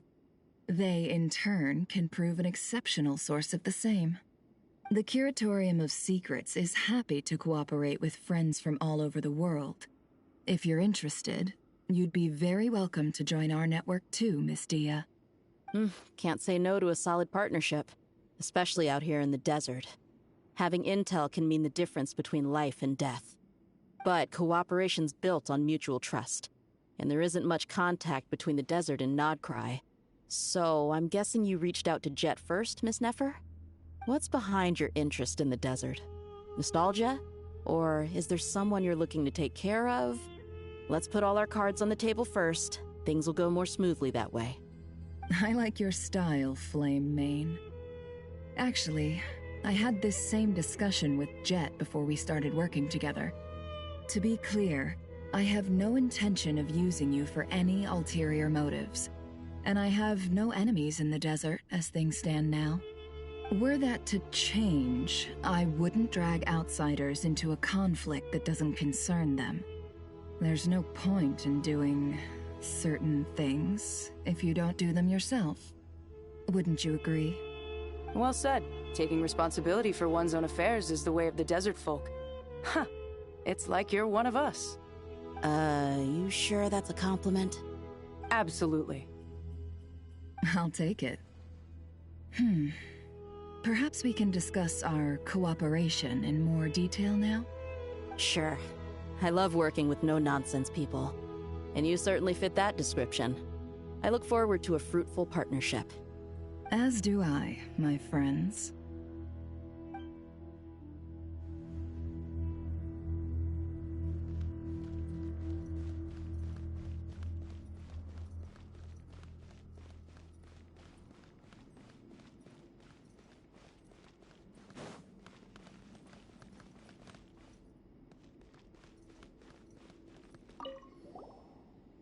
They, in turn, can prove an exceptional source of the same. The Curatorium of Secrets is happy to cooperate with friends from all over the world. If you're interested, you'd be very welcome to join our network too, Miss Dia. Can't say no to a solid partnership, especially out here in the desert. Having intel can mean the difference between life and death. But cooperation's built on mutual trust, and there isn't much contact between the desert and Nodcry. So I'm guessing you reached out to Jet first, Miss Nefer? What's behind your interest in the desert? Nostalgia? Or is there someone you're looking to take care of? Let's put all our cards on the table first. Things will go more smoothly that way. I like your style, Flame Mane. Actually, I had this same discussion with Jet before we started working together. To be clear, I have no intention of using you for any ulterior motives. And I have no enemies in the desert as things stand now. Were that to change, I wouldn't drag outsiders into a conflict that doesn't concern them. There's no point in doing certain things if you don't do them yourself. Wouldn't you agree? Well said. Taking responsibility for one's own affairs is the way of the desert folk. Huh. It's like you're one of us. You sure that's a compliment? Absolutely. I'll take it. Perhaps we can discuss our cooperation in more detail now? Sure. I love working with no-nonsense people. And you certainly fit that description. I look forward to a fruitful partnership. As do I, my friends.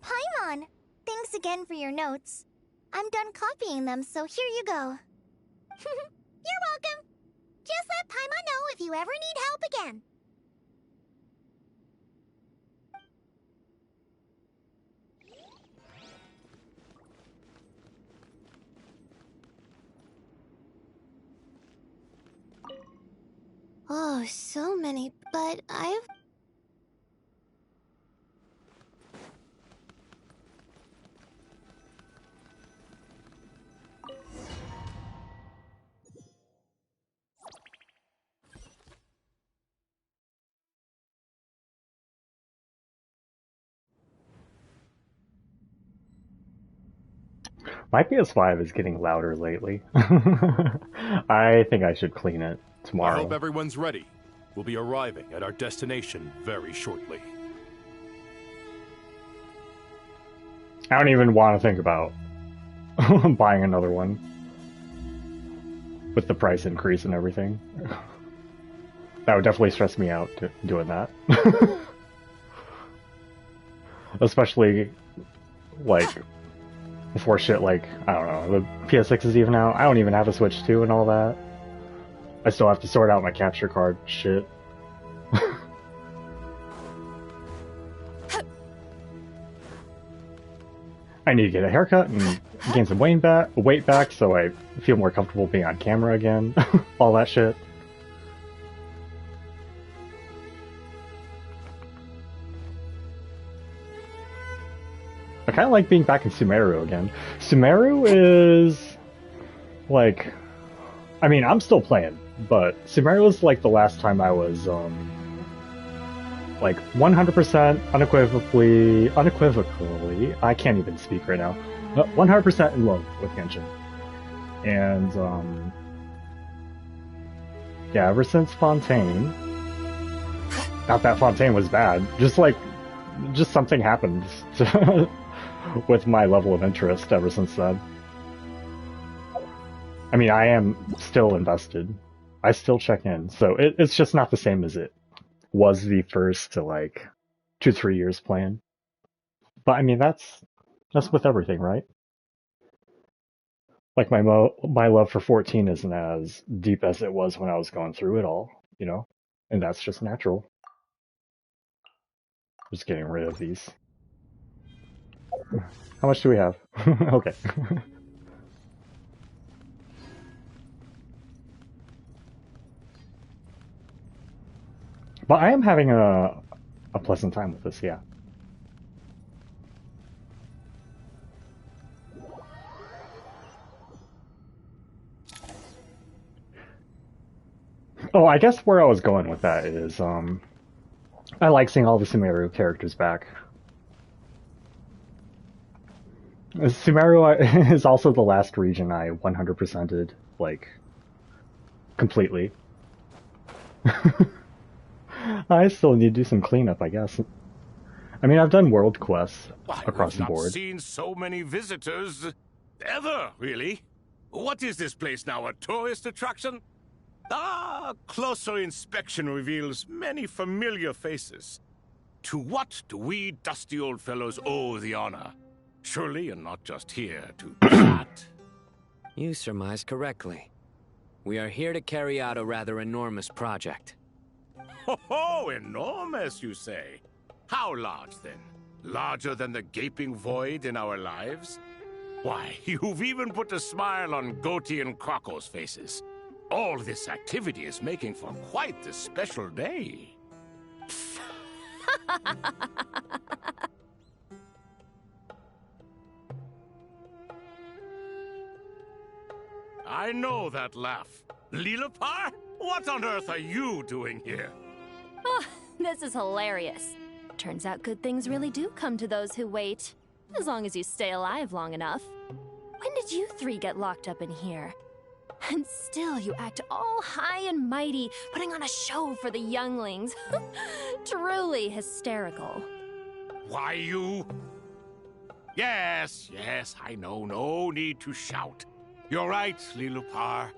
Paimon! Thanks again for your notes. I'm done copying them, so here you go. You're welcome. Just let Paimon know if you ever need help again. Oh, so many, but I've... My PS5 is getting louder lately. I think I should clean it tomorrow. I hope everyone's ready. We'll be arriving at our destination very shortly. I don't even want to think about buying another one. With the price increase and everything. That would definitely stress me out doing that. Especially, like, before shit like, I don't know, the PS6 is even out. I don't even have a Switch 2 and all that. I still have to sort out my capture card shit. I need to get a haircut and gain some weight back so I feel more comfortable being on camera again. All that shit. I kind of like being back in Sumeru again. Sumeru is like, I mean, I'm still playing, but Sumeru was like the last time I was like 100% unequivocally, I can't even speak right now. 100% in love with Genshin. And yeah, ever since Fontaine, not that Fontaine was bad, just something happened with my level of interest ever since then. I mean, I am still invested. I still check in, so it's just not the same as it was the first to like 2-3 years playing. But I mean, that's with everything, right? Like my love for 14 isn't as deep as it was when I was going through it all, you know, and that's just natural. Just getting rid of these. How much do we have? Okay. But I am having a pleasant time with this, yeah. Oh, I guess where I was going with that is, I like seeing all the Sumeru characters back. Sumeru is also the last region I 100%ed, like, completely. I still need to do some cleanup, I guess. I mean, I've done world quests across the board. I've not seen so many visitors ever, really. What is this place now, a tourist attraction? Ah, closer inspection reveals many familiar faces. To what do we dusty old fellows owe the honor? Surely you're not just here to chat. You surmise correctly. We are here to carry out a rather enormous project. Ho, enormous, you say? How large, then? Larger than the gaping void in our lives? Why, you've even put a smile on Goatee and Crocco's faces. All this activity is making for quite the special day. I know that laugh. Lilipar? What on earth are you doing here? Oh, this is hilarious. Turns out good things really do come to those who wait. As long as you stay alive long enough. When did you three get locked up in here? And still you act all high and mighty, putting on a show for the younglings. Truly hysterical. Why, you... Yes, I know. No need to shout. You're right, Lilipar.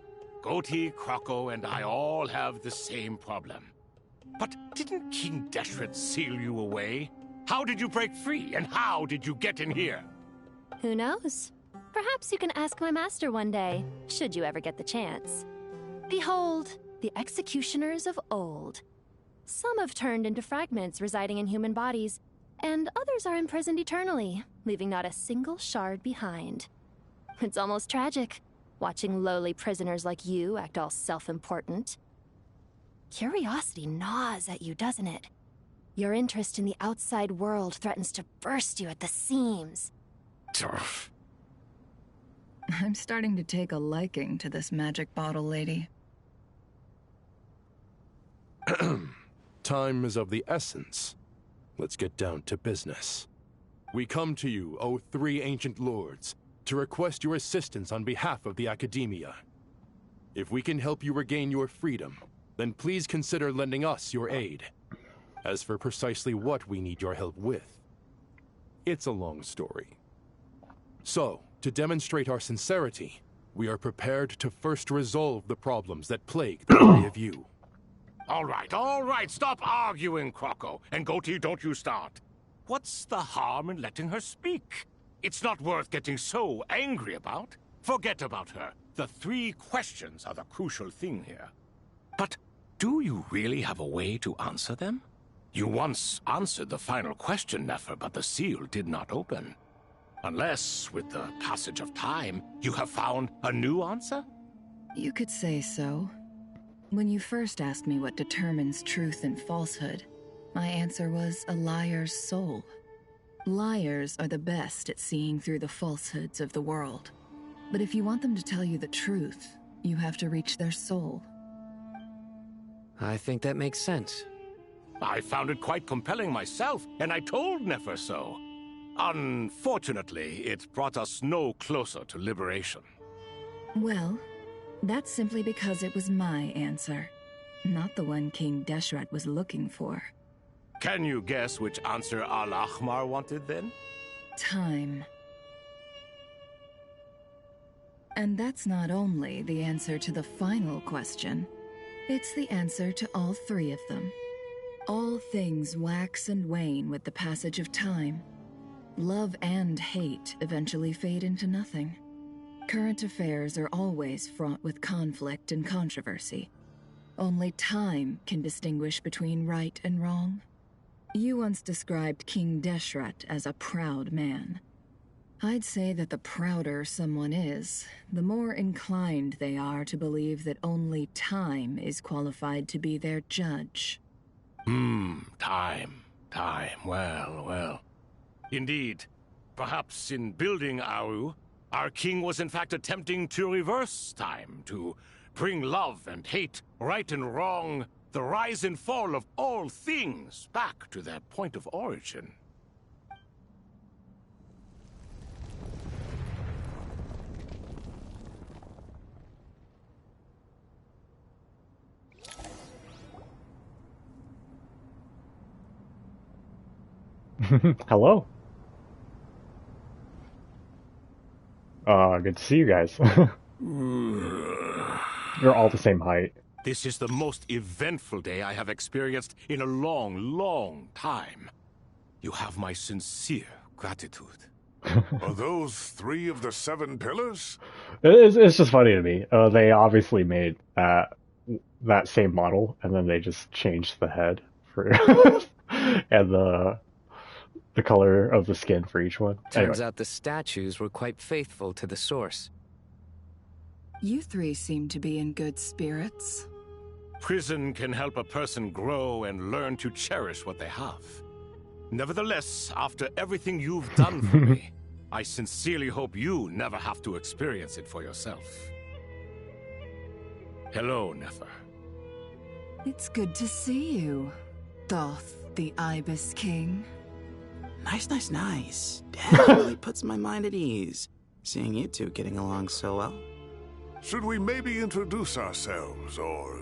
Goatee, Crocco, and I all have the same problem. But didn't King Deshret seal you away? How did you break free, and how did you get in here? Who knows? Perhaps you can ask my master one day, should you ever get the chance. Behold, the executioners of old. Some have turned into fragments residing in human bodies, and others are imprisoned eternally, leaving not a single shard behind. It's almost tragic, watching lowly prisoners like you act all self-important. Curiosity gnaws at you, doesn't it? Your interest in the outside world threatens to burst you at the seams. I'm starting to take a liking to this magic bottle lady. Time is of the essence. Let's get down to business. We come to you, O three ancient lords, to request your assistance on behalf of the Academia. If we can help you regain your freedom, then please consider lending us your aid. As for precisely what we need your help with, it's a long story. So, to demonstrate our sincerity, we are prepared to first resolve the problems that plague the three of you. All right, stop arguing, Crocco. And Goatee, don't you start. What's the harm in letting her speak? It's not worth getting so angry about. Forget about her. The 3 questions are the crucial thing here. But do you really have a way to answer them? You once answered the final question, Nefer, but the seal did not open. Unless, with the passage of time, you have found a new answer? You could say so. When you first asked me what determines truth and falsehood, my answer was a liar's soul. Liars are the best at seeing through the falsehoods of the world. But if you want them to tell you the truth, you have to reach their soul. I think that makes sense. I found it quite compelling myself, and I told Nefer so. Unfortunately, it brought us no closer to liberation. Well, that's simply because it was my answer, not the one King Deshret was looking for. Can you guess which answer Al-Ahmar wanted then? Time. And that's not only the answer to the final question, it's the answer to all three of them. All things wax and wane with the passage of time. Love and hate eventually fade into nothing. Current affairs are always fraught with conflict and controversy. Only time can distinguish between right and wrong. You once described King Deshret as a proud man. I'd say that the prouder someone is, the more inclined they are to believe that only time is qualified to be their judge. Time. Well. Indeed. Perhaps in building Aru, our king was in fact attempting to reverse time, to bring love and hate, right and wrong, the rise and fall of all things back to their point of origin. Hello. Good to see you guys. You're all the same height. This is the most eventful day I have experienced in a long time. You have my sincere gratitude. Are those 3 of the 7 pillars? It's just funny to me. They obviously made that same model, and then they just changed the head for and the color of the skin for each one. Turns out the statues were quite faithful to the source. You three seem to be in good spirits. Prison can help a person grow and learn to cherish what they have. Nevertheless, after everything you've done for me, I sincerely hope you never have to experience it for yourself. Hello, Nefer. It's good to see you, Thoth, the Ibis King. Nice. Definitely puts my mind at ease, seeing you two getting along so well. Should we maybe introduce ourselves, or...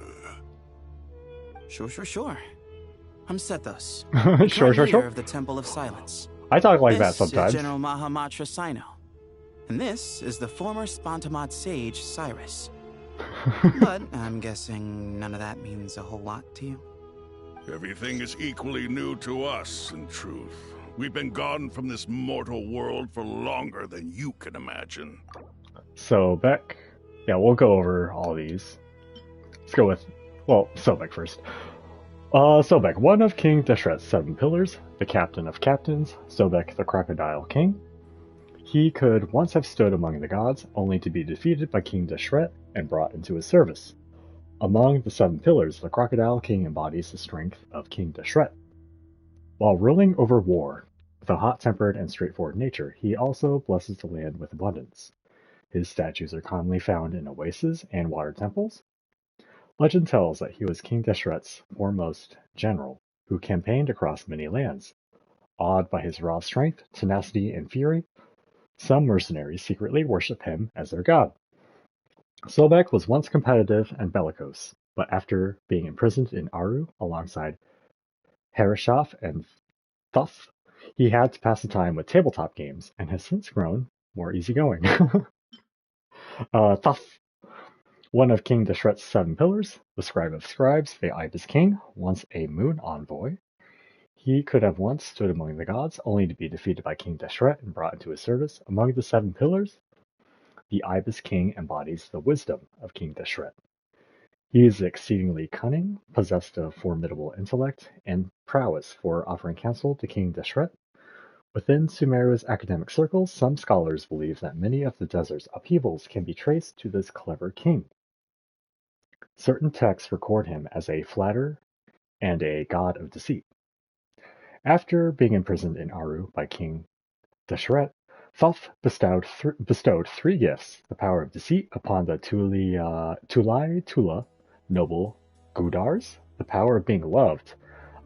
Sure. I'm Sethos. Sure. Leader of the Temple of Silence. I talk like that This sometimes. is General Mahamatra Sino. And this is the former Spontamod sage, Cyrus. But I'm guessing none of that means a whole lot to you. Everything is equally new to us, in truth. We've been gone from this mortal world for longer than you can imagine. Sobek. Yeah, we'll go over all these. Let's go with, Sobek first. Sobek, one of King Deshret's 7 pillars, the captain of captains, Sobek the Crocodile King. He could once have stood among the gods, only to be defeated by King Deshret and brought into his service. Among the 7 pillars, the Crocodile King embodies the strength of King Deshret. While ruling over war, with a hot-tempered and straightforward nature, he also blesses the land with abundance. His statues are commonly found in oases and water temples. Legend tells that he was King Deshret's foremost general, who campaigned across many lands. Awed by his raw strength, tenacity, and fury, some mercenaries secretly worship him as their god. Sobek was once competitive and bellicose, but after being imprisoned in Aru alongside Harishaf and Thuff, he had to pass the time with tabletop games and has since grown more easygoing. Thuff, one of King Deshret's 7 pillars, the Scribe of Scribes, the Ibis King, once a moon envoy. He could have once stood among the gods, only to be defeated by King Deshret and brought into his service. Among the 7 pillars, the Ibis King embodies the wisdom of King Deshret. He is exceedingly cunning, possessed of formidable intellect, and prowess for offering counsel to King Deshret. Within Sumeru's academic circles, some scholars believe that many of the desert's upheavals can be traced to this clever king. Certain texts record him as a flatterer and a god of deceit. After being imprisoned in Aru by King Deshret, Thoth bestowed 3 gifts: the power of deceit upon the Tulai Tula noble Gudars, the power of being loved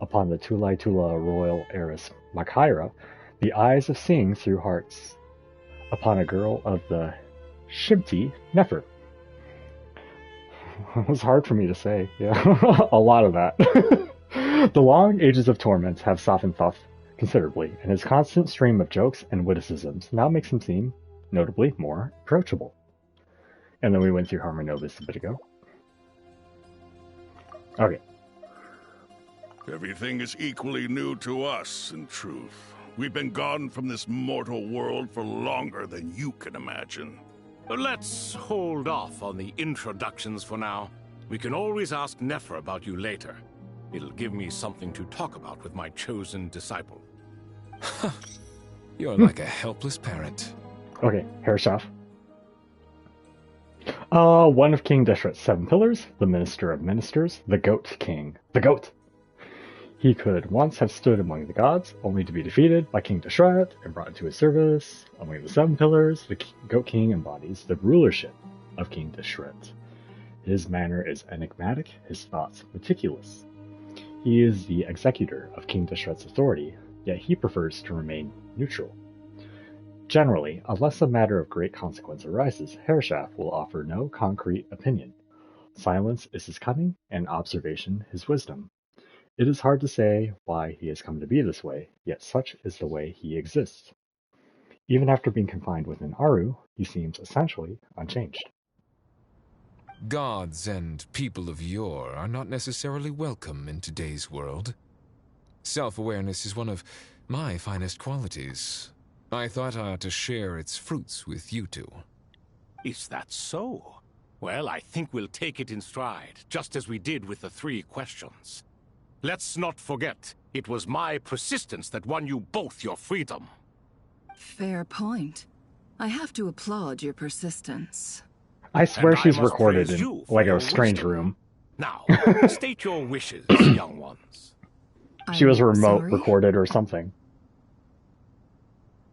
upon the Tulai Tula royal heiress Makhaira, the eyes of seeing through hearts, upon a girl of the Shibti Nefer. It was hard for me to say, yeah, a lot of that. The long ages of torment have softened Thoth considerably, and his constant stream of jokes and witticisms now makes him seem, notably, more approachable. And then we went through Harmony Novus a bit ago. Okay. Everything is equally new to us, in truth. We've been gone from this mortal world for longer than you can imagine. Let's hold off on the introductions for now. We can always ask Nefer about you later. It'll give me something to talk about with my chosen disciple. You're like a helpless parent. Okay, Hershaf. One of King Deshret's 7 pillars, the Minister of Ministers, the Goat King. The Goat! He could once have stood among the gods, only to be defeated by King Deshret and brought into his service. Among the 7 pillars, the Goat King embodies the rulership of King Deshret. His manner is enigmatic, his thoughts meticulous. He is the executor of King Deshret's authority, yet he prefers to remain neutral. Generally, unless a matter of great consequence arises, Hershaf will offer no concrete opinion. Silence is his cunning, and observation his wisdom. It is hard to say why he has come to be this way, yet such is the way he exists. Even after being confined within Aru, he seems essentially unchanged. Gods and people of yore are not necessarily welcome in today's world. Self-awareness is one of my finest qualities. I thought I ought to share its fruits with you two. Is that so? Well, I think we'll take it in stride, just as we did with the 3 questions. Let's not forget, it was my persistence that won you both your freedom. Fair point. I have to applaud your persistence. I swear she's must recorded praise in you for like your a strange wisdom. room. Now, state your wishes, young ones. She was remote sorry? recorded or something.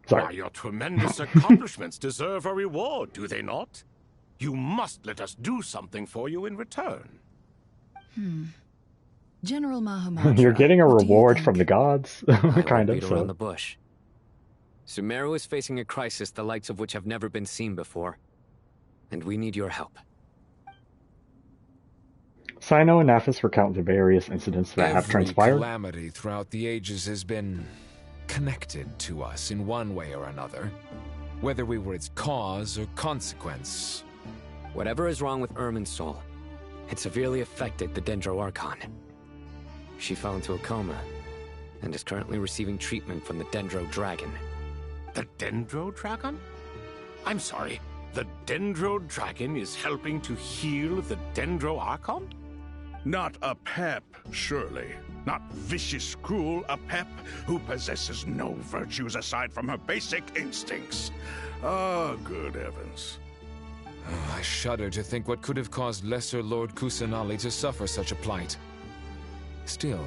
Sorry. Why, your tremendous accomplishments deserve a reward, do they not? You must let us do something for you in return. General Mahamudra. You're getting a what do you reward think? from the gods, I kind won't of. beat around So. the bush. Sumeru is facing a crisis the likes of which have never been seen before. And we need your help. Sino and Naphis recount the various incidents that have transpired. Every calamity throughout the ages has been connected to us in one way or another, whether we were its cause or consequence. Whatever is wrong with Irminsul, it severely affected the Dendro Archon. She fell into a coma, and is currently receiving treatment from the Dendro Dragon. The Dendro Dragon? I'm sorry, the Dendro Dragon is helping to heal the Dendro Archon? Not a pep, surely. Not vicious, cruel a pep who possesses no virtues aside from her basic instincts. Ah, good heavens. Oh, I shudder to think what could have caused Lesser Lord Kusanali to suffer such a plight. Still,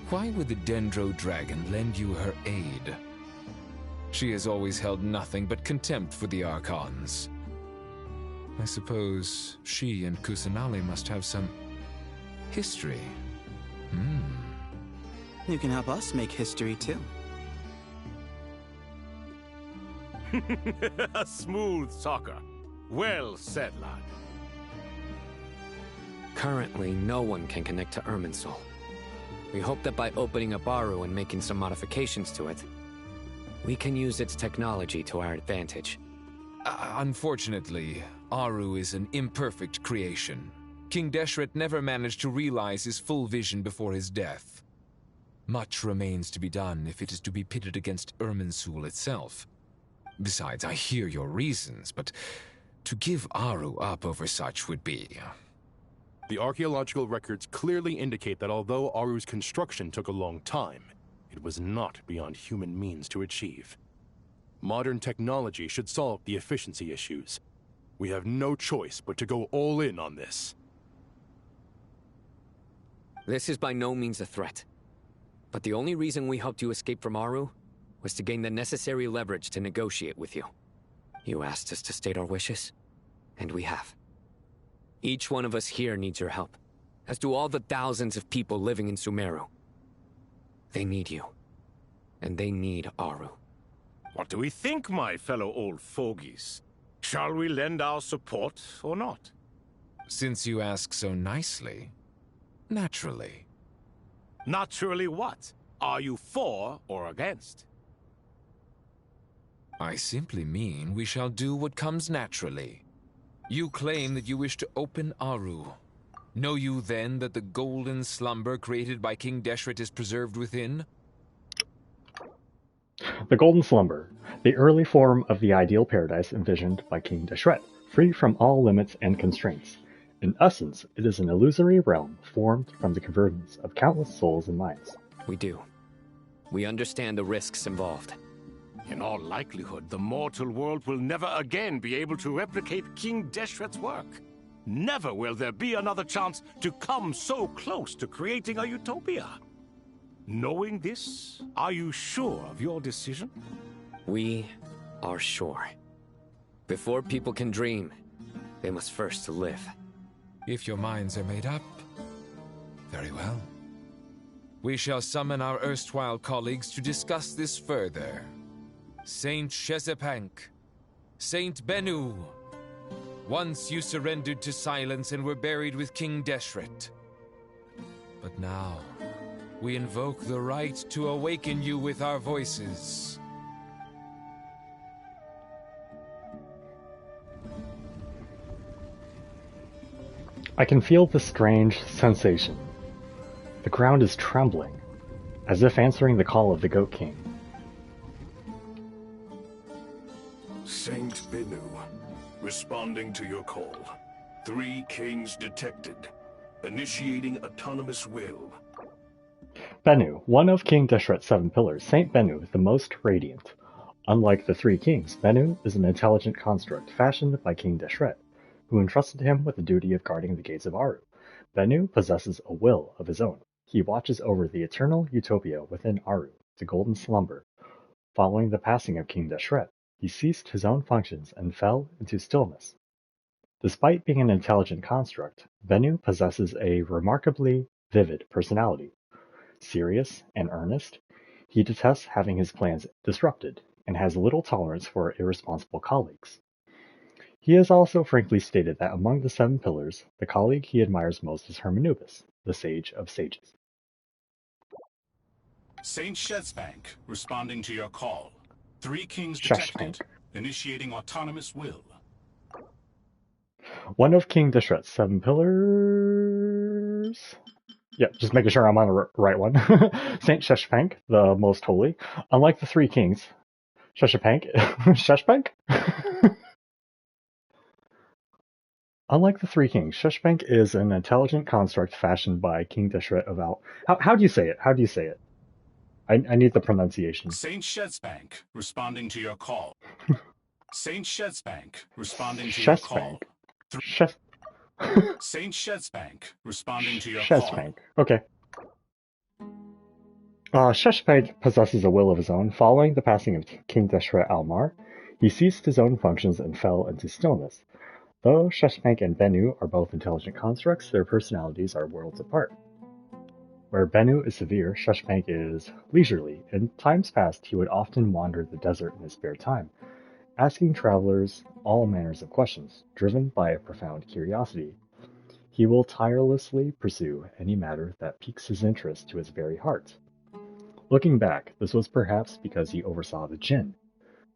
why would the Dendro Dragon lend you her aid? She has always held nothing but contempt for the Archons. I suppose she and Kusanali must have some history. You can help us make history, too. Smooth talker. Well said, lad. Currently, no one can connect to Irminsul. We hope that by opening up Aru and making some modifications to it, we can use its technology to our advantage. Unfortunately, Aru is an imperfect creation. King Deshret never managed to realize his full vision before his death. Much remains to be done if it is to be pitted against Irminsul itself. Besides, I hear your reasons, but to give Aru up over such would be... The archaeological records clearly indicate that although Aru's construction took a long time, it was not beyond human means to achieve. Modern technology should solve the efficiency issues. We have no choice but to go all in on this. This is by no means a threat. But the only reason we helped you escape from Aru was to gain the necessary leverage to negotiate with you. You asked us to state our wishes, and we have. Each one of us here needs your help, as do all the thousands of people living in Sumeru. They need you. And they need Aru. What do we think, my fellow old fogies? Shall we lend our support or not? Since you ask so nicely, naturally. Naturally what? Are you for or against? I simply mean we shall do what comes naturally. You claim that you wish to open Aru. Know you then that the golden slumber created by King Deshret is preserved within? The Golden Slumber, the early form of the ideal paradise envisioned by King Deshret, free from all limits and constraints. In essence, it is an illusory realm formed from the convergence of countless souls and minds. We do. We understand the risks involved. In all likelihood, the mortal world will never again be able to replicate King Deshret's work. Never will there be another chance to come so close to creating a utopia. Knowing this, are you sure of your decision? We are sure. Before people can dream, they must first live. If your minds are made up, very well. We shall summon our erstwhile colleagues to discuss this further. Saint Shezepank, Saint Bennu, once you surrendered to silence and were buried with King Deshret. But now, we invoke the right to awaken you with our voices. I can feel the strange sensation. The ground is trembling, as if answering the call of the Goat King. Saint Bennu, responding to your call. 3 kings detected. Initiating autonomous will. Bennu, one of King Deshret's 7 pillars, Saint Bennu, the most radiant. Unlike the 3 kings, Bennu is an intelligent construct fashioned by King Deshret, who entrusted him with the duty of guarding the gates of Aru. Bennu possesses a will of his own. He watches over the eternal utopia within Aru, the Golden Slumber. Following the passing of King Deshret, he ceased his own functions and fell into stillness. Despite being an intelligent construct, Bennu possesses a remarkably vivid personality. Serious and earnest, he detests having his plans disrupted and has little tolerance for irresponsible colleagues. He has also frankly stated that among the 7 pillars, the colleague he admires most is Hermanubis, the sage of sages. Saint Shezepank, responding to your call. 3 kings detected. Initiating autonomous will. One of King Deshret's 7 pillars... Yeah, just making sure I'm on the right one. Saint Shezepank, the most holy. Unlike the 3 kings, Shezepank? Unlike the 3 kings, Shezepank is an intelligent construct fashioned by King Deshret of Al... How do you say it? How do you say it? I need the pronunciation. Saint Shezepank, responding to your call. Saint Shezepank, responding to your call. Saint Shezepank, responding to your call. Okay. Shezepank possesses a will of his own. Following the passing of King Deshret Almar, he ceased his own functions and fell into stillness. Though Shezepank and Bennu are both intelligent constructs, their personalities are worlds apart. Where Bennu is severe, Shezepank is leisurely. In times past, he would often wander the desert in his spare time, asking travelers all manners of questions, driven by a profound curiosity. He will tirelessly pursue any matter that piques his interest to his very heart. Looking back, this was perhaps because he oversaw the Jinn,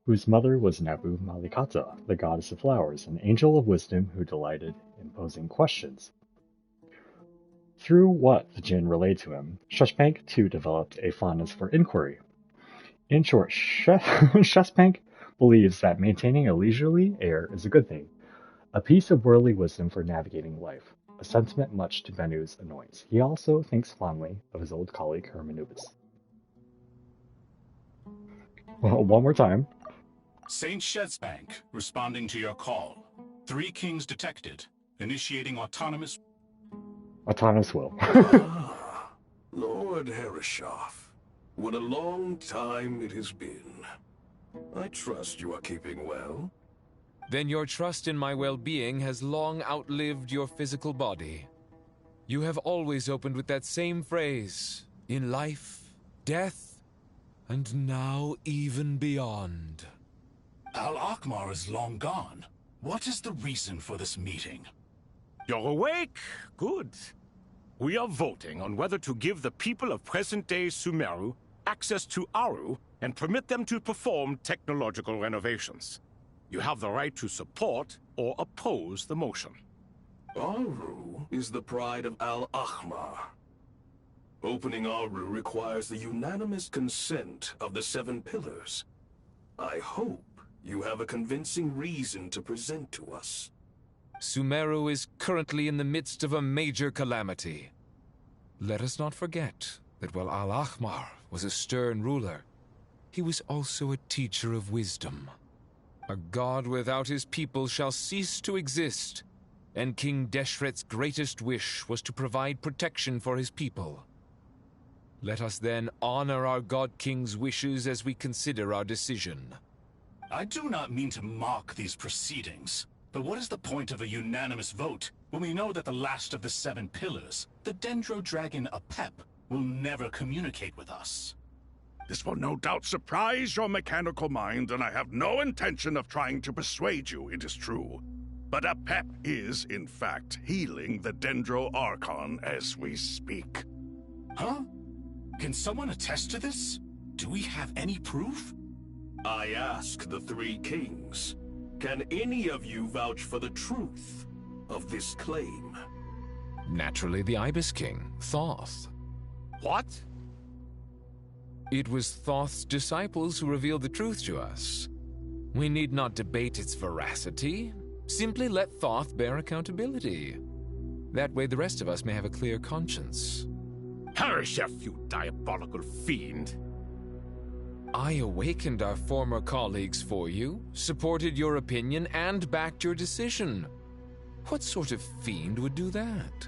whose mother was Nabu Malikata, the goddess of flowers, an angel of wisdom who delighted in posing questions. Through what the Jinn relayed to him, Shezepank too developed a fondness for inquiry. In short, Shezepank believes that maintaining a leisurely air is a good thing, a piece of worldly wisdom for navigating life, a sentiment much to Bennu's annoyance. He also thinks fondly of his old colleague Hermanubis. Well, one more time. Saint Shezepank, responding to your call. 3 kings detected. Initiating autonomous will. Lord Herreshoff, what a long time it has been. I trust you are keeping well. Then your trust in my well-being has long outlived your physical body. You have always opened with that same phrase, in life death, and now even beyond. Al-Akhmar is long gone. What is the reason for this meeting? You're awake? Good. We are voting on whether to give the people of present-day Sumeru access to Aru and permit them to perform technological renovations. You have the right to support or oppose the motion. Aru is the pride of Al-Akhmar. Opening Aru requires the unanimous consent of the 7 pillars. I hope you have a convincing reason to present to us. Sumeru is currently in the midst of a major calamity. Let us not forget that while Al-Akhmar was a stern ruler, he was also a teacher of wisdom. A god without his people shall cease to exist, and King Deshret's greatest wish was to provide protection for his people. Let us then honor our God King's wishes as we consider our decision. I do not mean to mock these proceedings, but what is the point of a unanimous vote when we know that the last of the 7 pillars, the Dendro Dragon Apep, will never communicate with us? This will no doubt surprise your mechanical mind, and I have no intention of trying to persuade you it is true. But Apep is, in fact, healing the Dendro Archon as we speak. Huh? Can someone attest to this? Do we have any proof? I ask the 3 kings. Can any of you vouch for the truth of this claim? Naturally, the Ibis King, Thoth. What? It was Thoth's disciples who revealed the truth to us. We need not debate its veracity. Simply let Thoth bear accountability. That way the rest of us may have a clear conscience. Harishef, you diabolical fiend! I awakened our former colleagues for you, supported your opinion, and backed your decision. What sort of fiend would do that?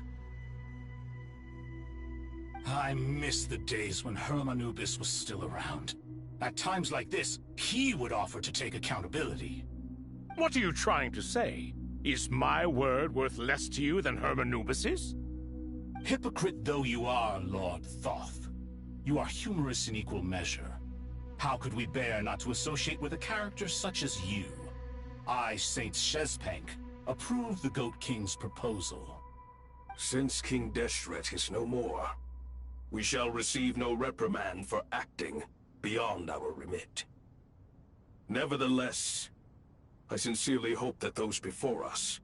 I miss the days when Hermanubis was still around. At times like this, he would offer to take accountability. What are you trying to say? Is my word worth less to you than Hermanubis's? Hypocrite though you are, Lord Thoth, you are humorous in equal measure. How could we bear not to associate with a character such as you? I, Saint Shezpank, approve the Goat King's proposal. Since King Deshret is no more, we shall receive no reprimand for acting beyond our remit. Nevertheless, I sincerely hope that those before us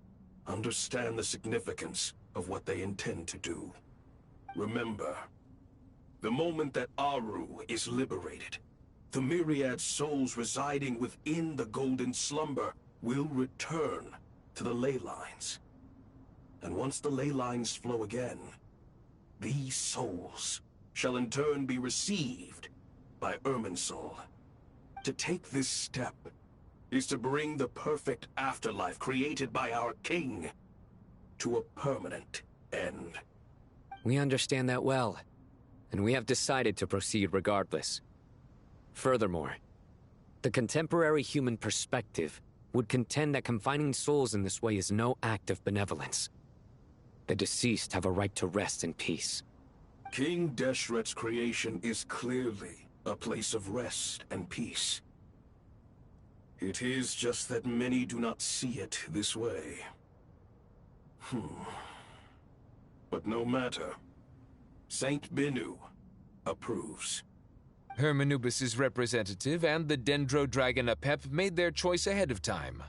understand the significance of what they intend to do. Remember, the moment that Aru is liberated, the myriad souls residing within the Golden Slumber will return to the ley lines. And once the ley lines flow again, these souls shall in turn be received by Irminsul. To take this step is to bring the perfect afterlife created by our king to a permanent end. We understand that well, and we have decided to proceed regardless. Furthermore, the contemporary human perspective would contend that confining souls in this way is no act of benevolence. The deceased have a right to rest in peace. King Deshret's creation is clearly a place of rest and peace. It is just that many do not see it this way. But no matter. Saint Binu approves. Hermanubis' representative and the Dendro Dragon Apep made their choice ahead of time,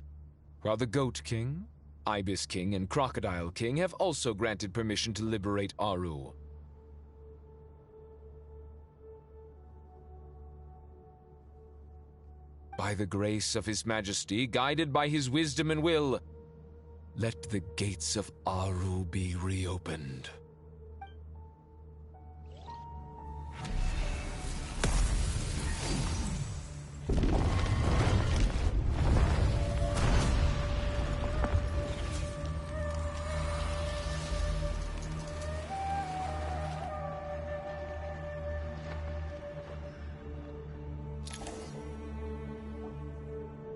while the Goat King, Ibis King, and Crocodile King have also granted permission to liberate Aru. By the grace of His Majesty, guided by his wisdom and will, let the gates of Aru be reopened.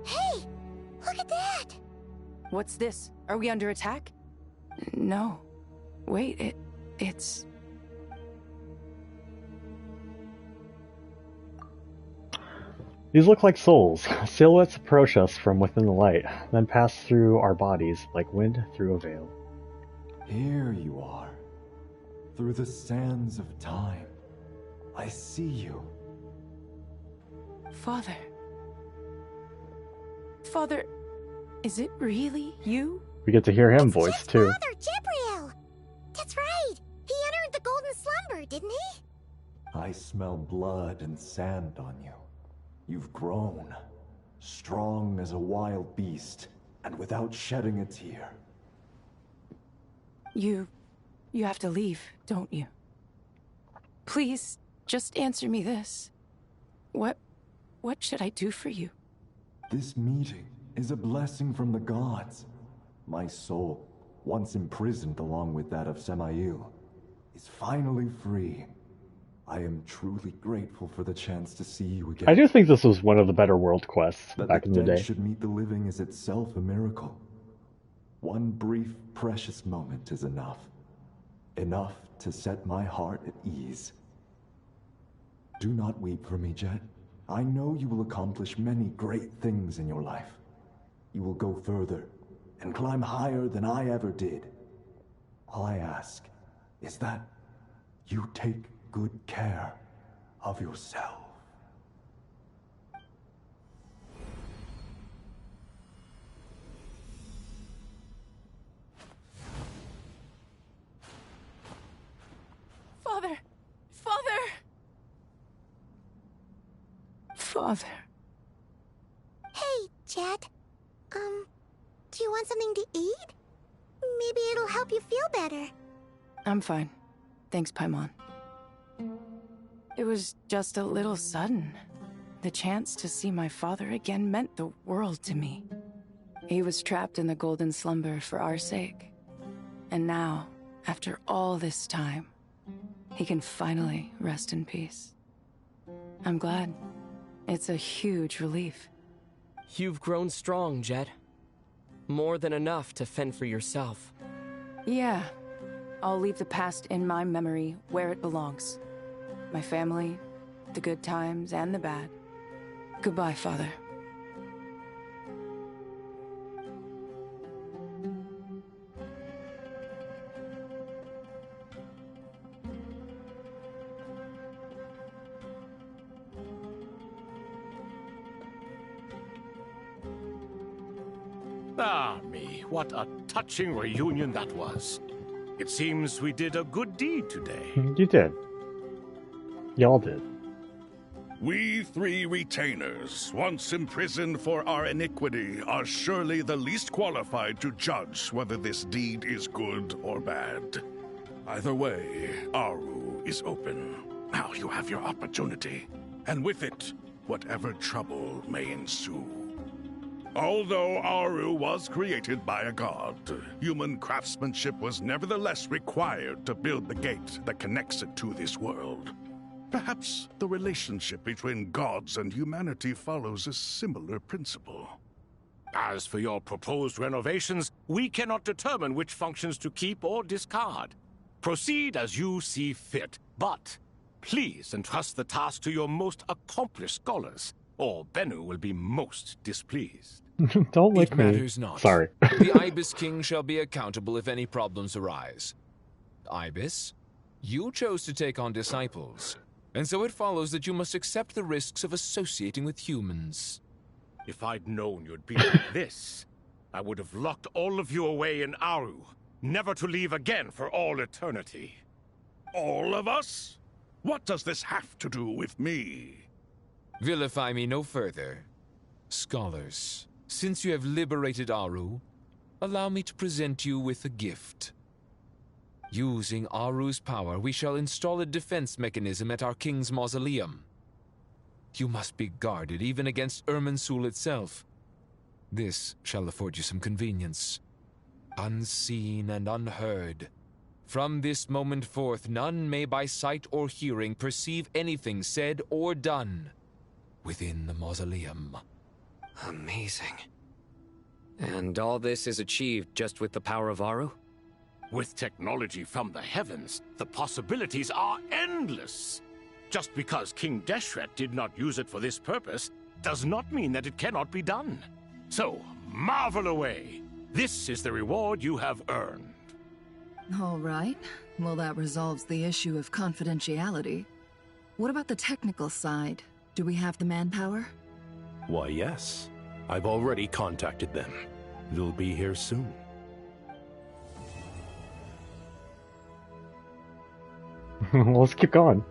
Hey! Look at that! What's this? Are we under attack? No. Wait, it's... These look like souls. Silhouettes approach us from within the light, then pass through our bodies like wind through a veil. Here you are. Through the sands of time. I see you. Father. Father, is it really you? We get to hear him voice too. Father Jibriel! That's right! He entered the golden slumber, didn't he? I smell blood and sand on you. You've grown. Strong as a wild beast, and without shedding a tear. You have to leave, don't you? Please, just answer me this. What should I do for you? This meeting is a blessing from the gods. My soul, once imprisoned along with that of Samael, is finally free. I am truly grateful for the chance to see you again. I do think this was one of the better world quests back in the day. That should meet the living is itself a miracle. One brief, precious moment is enough. Enough to set my heart at ease. Do not weep for me, Jet. I know you will accomplish many great things in your life. You will go further and climb higher than I ever did. All I ask is that you take good care of yourself. Father! Father! Father. Hey, Jet. Do you want something to eat? Maybe it'll help you feel better. I'm fine. Thanks, Paimon. It was just a little sudden. The chance to see my father again meant the world to me. He was trapped in the golden slumber for our sake. And now, after all this time, he can finally rest in peace. I'm glad. It's a huge relief. You've grown strong, Jet. More than enough to fend for yourself. Yeah. I'll leave the past in my memory where it belongs. My family, the good times and the bad. Goodbye, Father. Ah, me, what a touching reunion that was. It seems we did a good deed today. You did. Y'all did. We three retainers, once imprisoned for our iniquity, are surely the least qualified to judge whether this deed is good or bad. Either way, Aru is open. Now you have your opportunity, and with it, whatever trouble may ensue. Although Aru was created by a god, human craftsmanship was nevertheless required to build the gate that connects it to this world. Perhaps the relationship between gods and humanity follows a similar principle. As for your proposed renovations, we cannot determine which functions to keep or discard. Proceed as you see fit, but please entrust the task to your most accomplished scholars, or Bennu will be most displeased. Don't lick It me. matters not. Sorry. The Ibis King shall be accountable if any problems arise. Ibis, you chose to take on disciples, and so it follows that you must accept the risks of associating with humans. If I'd known you'd be like this, I would have locked all of you away in Aru, never to leave again for all eternity. All of us? What does this have to do with me? Vilify me no further. Scholars, since you have liberated Aru, allow me to present you with a gift. Using Aru's power, we shall install a defense mechanism at our king's mausoleum. You must be guarded even against Irminsul itself. This shall afford you some convenience. Unseen and unheard. From this moment forth, none may by sight or hearing perceive anything said or done within the mausoleum. Amazing. And all this is achieved just with the power of Aru? With technology from the heavens, the possibilities are endless. Just because King Deshret did not use it for this purpose does not mean that it cannot be done. So, marvel away. This is the reward you have earned. All right. Well, that resolves the issue of confidentiality. What about the technical side? Do we have the manpower? Why, yes. I've already contacted them. They'll be here soon. Let's keep going.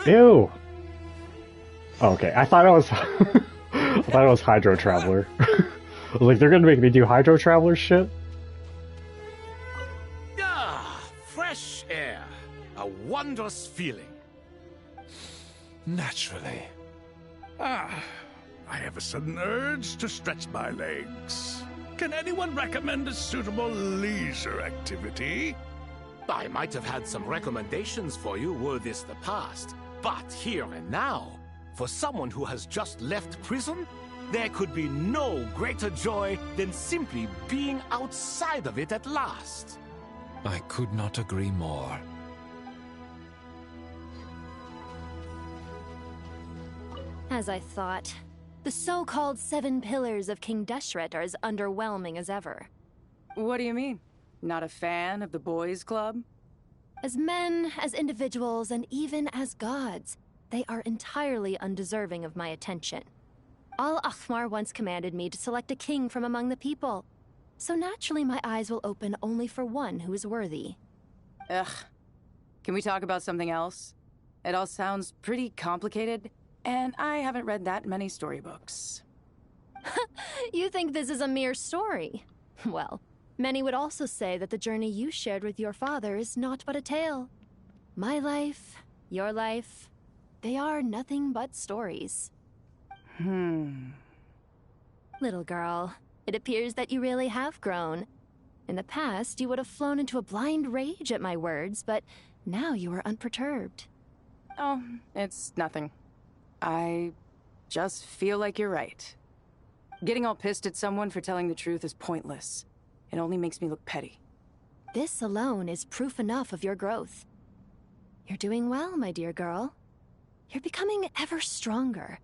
Ew. Oh, okay, I thought it was. I thought it was Hydro Traveler. I was like, they're gonna make me do Hydro Traveler shit. Ah, fresh air. A wondrous feeling. Naturally. I have a sudden urge to stretch my legs. Can anyone recommend a suitable leisure activity? I might have had some recommendations for you were this the past, but here and now, for someone who has just left prison, there could be no greater joy than simply being outside of it at last. I could not agree more. As I thought, the so-called 7 pillars of King Deshret are as underwhelming as ever. What do you mean? Not a fan of the boys' club? As men, as individuals, and even as gods, they are entirely undeserving of my attention. Al-Akhmar once commanded me to select a king from among the people, so naturally my eyes will open only for one who is worthy. Ugh. Can we talk about something else? It all sounds pretty complicated, and I haven't read that many storybooks. You think this is a mere story? Well, many would also say that the journey you shared with your father is not but a tale. My life, your life, they are nothing but stories. Little girl, it appears that you really have grown. In the past, you would have flown into a blind rage at my words, but now you are unperturbed. Oh, it's nothing. I just feel like you're right. Getting all pissed at someone for telling the truth is pointless. It only makes me look petty. This alone is proof enough of your growth. You're doing well, my dear girl. You're becoming ever stronger.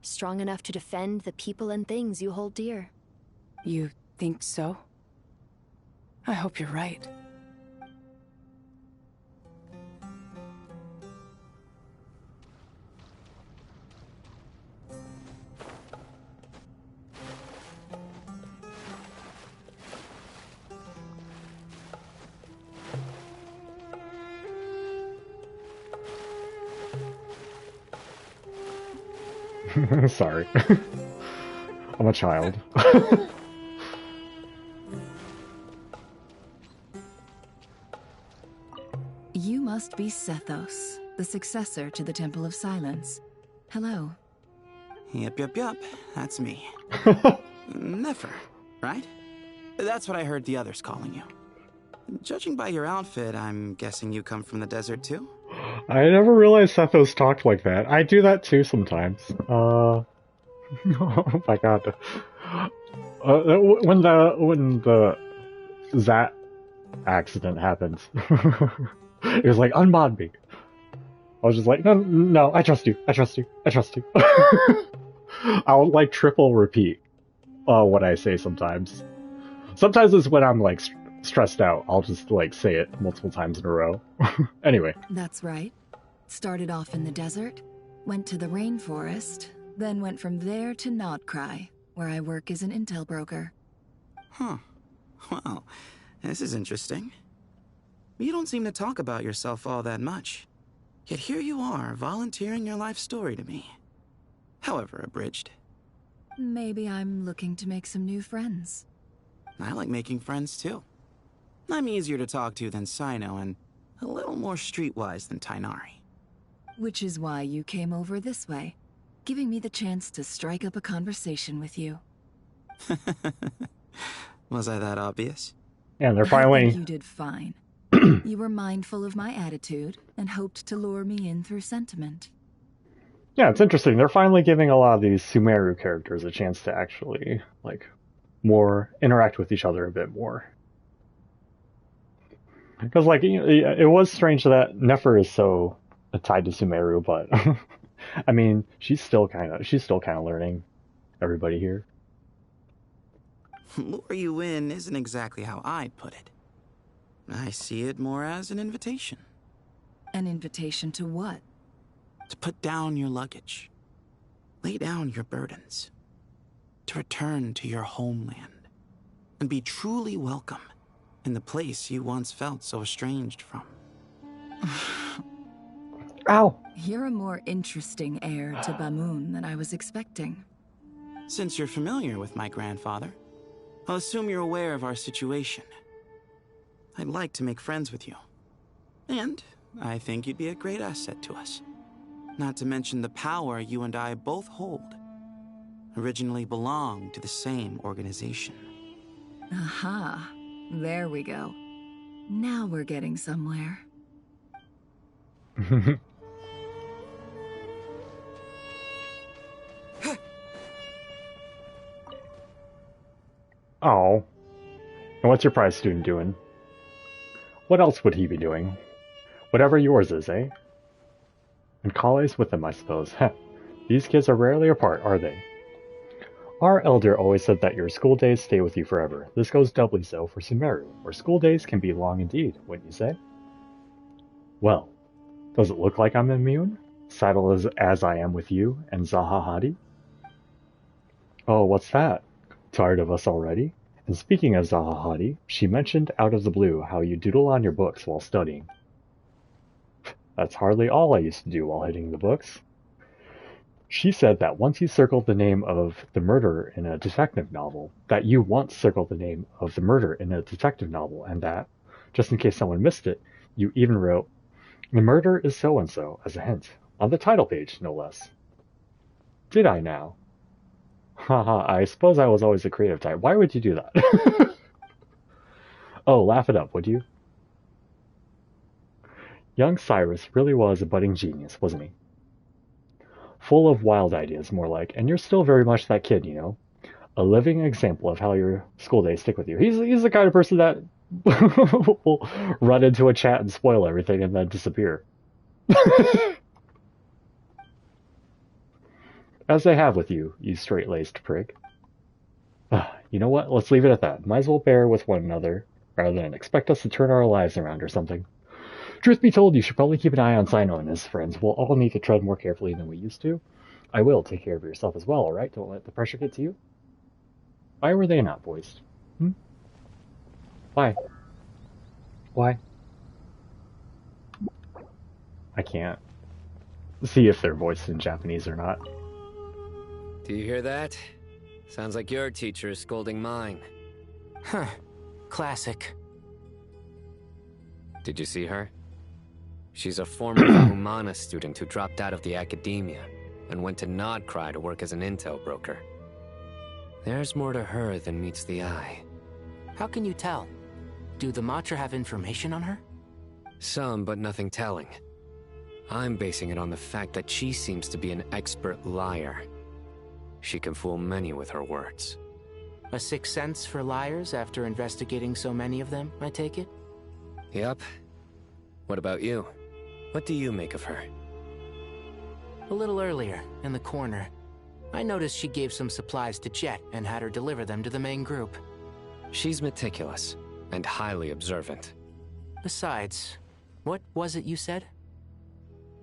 Strong enough to defend the people and things you hold dear. You think so? I hope you're right. Sorry. I'm a child. You must be Sethos, the successor to the Temple of Silence. Hello. Yep. That's me. Nefer, right? That's what I heard the others calling you. Judging by your outfit, I'm guessing you come from the desert too? I never realized Sethos talked like that. I do that too sometimes. Oh my god. When the Zat accident happened, it was like, unmod me. I was just like, no, I trust you. I'll like triple repeat what I say sometimes. Sometimes it's when I'm like stressed out. I'll just like say it multiple times in a row. Anyway. That's right. Started off in the desert, went to the rainforest, then went from there to Nodcry, where I work as an intel broker. Huh. Well, this is interesting. You don't seem to talk about yourself all that much. Yet here you are, volunteering your life story to me. However abridged. Maybe I'm looking to make some new friends. I like making friends too. I'm easier to talk to than Sino and a little more streetwise than Tainari. Which is why you came over this way, giving me the chance to strike up a conversation with you. Was I that obvious? And they're finally... I think you did fine. You were mindful of my attitude and hoped to lure me in through sentiment. Yeah, it's interesting. They're finally giving a lot of these Sumeru characters a chance to actually, like, more interact with each other a bit more. Because, like, it was strange that Nefer is so tied to Sumeru, but I mean, she's still kind of learning everybody here. Lure you in isn't exactly how I'd put it. I see it more as an invitation. An invitation to what? To put down your luggage. Lay down your burdens. To return to your homeland. And be truly welcome in the place you once felt so estranged from. Ow! You're a more interesting heir to Bamun than I was expecting. Since you're familiar with my grandfather, I'll assume you're aware of our situation. I'd like to make friends with you. And I think you'd be a great asset to us. Not to mention the power you and I both hold. Originally belonged to the same organization. Aha. There we go. Now we're getting somewhere. Oh. And what's your prize student doing? What else would he be doing? Whatever yours is, eh? And Kale's with them, I suppose. Heh. These kids are rarely apart, are they? Our elder always said that your school days stay with you forever. This goes doubly so for Sumeru, where school days can be long indeed, wouldn't you say? Well, does it look like I'm immune? Saddled as I am with you and Zaha Hadid? Oh, what's that? Tired of us already? And speaking of Zaha Hadid, she mentioned out of the blue how you doodle on your books while studying. That's hardly all I used to do while hitting the books. She said that once you circled the name of the murderer in a detective novel, that you once circled the name of the murderer in a detective novel, and that, just in case someone missed it, you even wrote, "The murder is so-and-so," as a hint, on the title page, no less. Did I now? Haha, I suppose I was always a creative type. Why would you do that? Oh, laugh it up, would you? Young Cyrus really was a budding genius, wasn't he? Full of wild ideas, more like, and you're still very much that kid, you know? A living example of how your school days stick with you. He's the kind of person that will run into a chat and spoil everything and then disappear. As they have with you, you straight-laced prig. You know what? Let's leave it at that. Might as well bear with one another, rather than expect us to turn our lives around or something. Truth be told, you should probably keep an eye on Sino and his friends. We'll all need to tread more carefully than we used to. I will take care of yourself as well, alright? Don't let the pressure get to you. Why were they not voiced? Why? Why? I can't see if they're voiced in Japanese or not. Do you hear that? Sounds like your teacher is scolding mine. Huh. Classic. Did you see her? She's a former Humana student who dropped out of the academia and went to Nodcry to work as an intel broker. There's more to her than meets the eye. How can you tell? Do the Matra have information on her? Some, but nothing telling. I'm basing it on the fact that she seems to be an expert liar. She can fool many with her words. A sixth sense for liars after investigating so many of them, I take it? Yep. What about you? What do you make of her? A little earlier, in the corner, I noticed she gave some supplies to Jet and had her deliver them to the main group. She's meticulous and highly observant. Besides, what was it you said?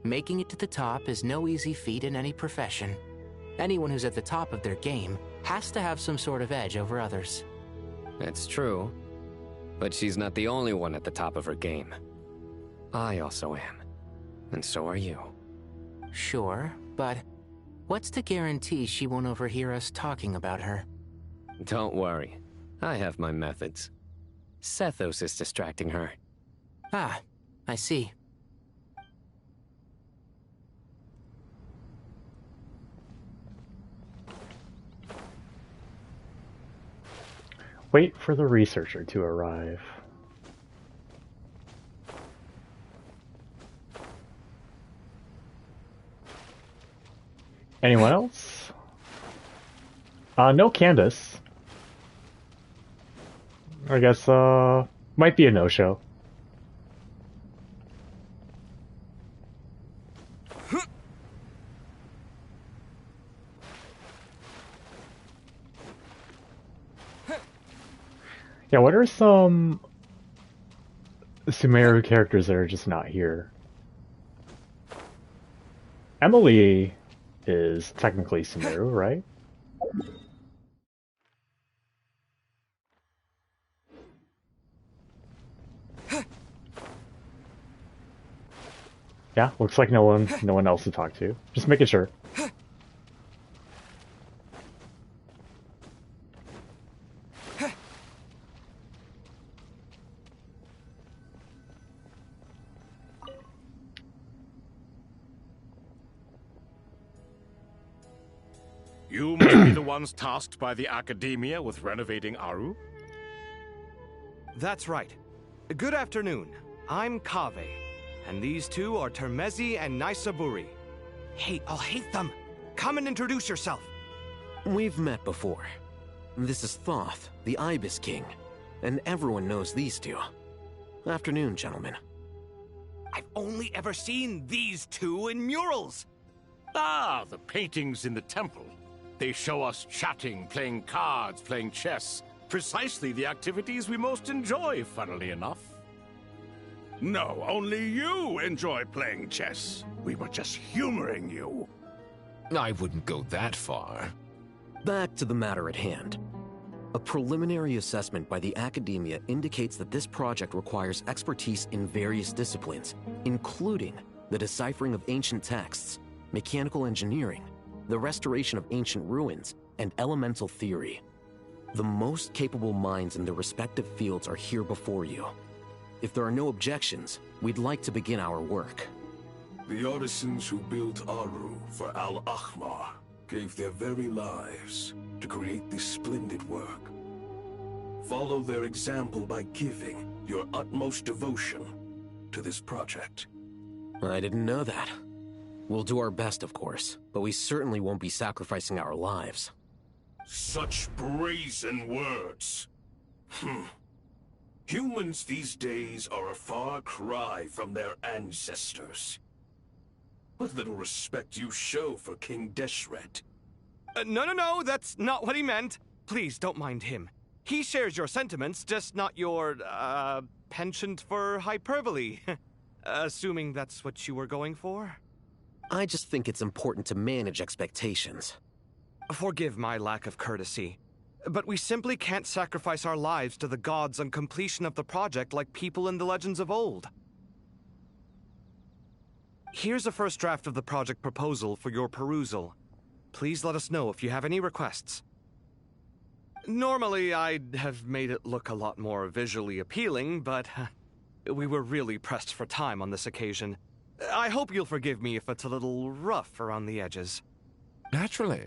Making it to the top is no easy feat in any profession. Anyone who's at the top of their game has to have some sort of edge over others. That's true. But she's not the only one at the top of her game. I also am. And so are you. Sure, but what's to guarantee she won't overhear us talking about her? Don't worry. I have my methods. Sethos is distracting her. Ah, I see. Wait for the researcher to arrive. Anyone else? No Candace. I guess, might be a no-show. Yeah, what are some Sumeru characters that are just not here? Emily is technically Sumeru, right? Yeah, looks like no one else to talk to. Just making sure. You must be the ones tasked by the Academia with renovating Aru? That's right. Good afternoon. I'm Kaveh, and these two are Termezi and Naisaburi. Hey, I'll hate them. Come and introduce yourself. We've met before. This is Thoth, the Ibis King, and everyone knows these two. Afternoon, gentlemen. I've only ever seen these two in murals. Ah, the paintings in the temple. They show us chatting, playing cards, playing chess. Precisely the activities we most enjoy, funnily enough. No, only you enjoy playing chess. We were just humoring you. I wouldn't go that far. Back to the matter at hand. A preliminary assessment by the Academia indicates that this project requires expertise in various disciplines, including the deciphering of ancient texts, mechanical engineering, the restoration of ancient ruins, and elemental theory. The most capable minds in their respective fields are here before you. If there are no objections, we'd like to begin our work. The artisans who built Aru for Al-Ahmar gave their very lives to create this splendid work. Follow their example by giving your utmost devotion to this project. I didn't know that. We'll do our best, of course, but we certainly won't be sacrificing our lives. Such brazen words. Humans these days are a far cry from their ancestors. What little respect you show for King Deshret. No, that's not what he meant. Please, don't mind him. He shares your sentiments, just not your, penchant for hyperbole. Assuming that's what you were going for? I just think it's important to manage expectations. Forgive my lack of courtesy, but we simply can't sacrifice our lives to the gods on completion of the project like people in the legends of old. Here's a first draft of the project proposal for your perusal. Please let us know if you have any requests. Normally, I'd have made it look a lot more visually appealing, but we were really pressed for time on this occasion. I hope you'll forgive me if it's a little rough around the edges. Naturally.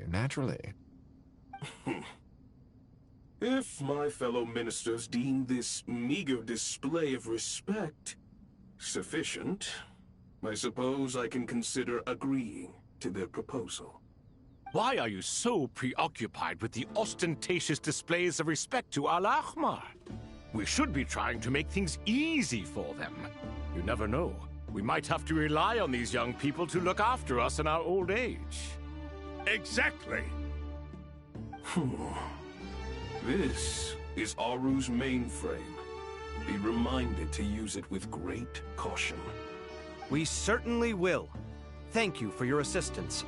If my fellow ministers deem this meager display of respect sufficient, I suppose I can consider agreeing to their proposal. Why are you so preoccupied with the ostentatious displays of respect to Al-Ahmar? We should be trying to make things easy for them. You never know. We might have to rely on these young people to look after us in our old age. Exactly. This is Aru's mainframe. Be reminded to use it with great caution. We certainly will. Thank you for your assistance.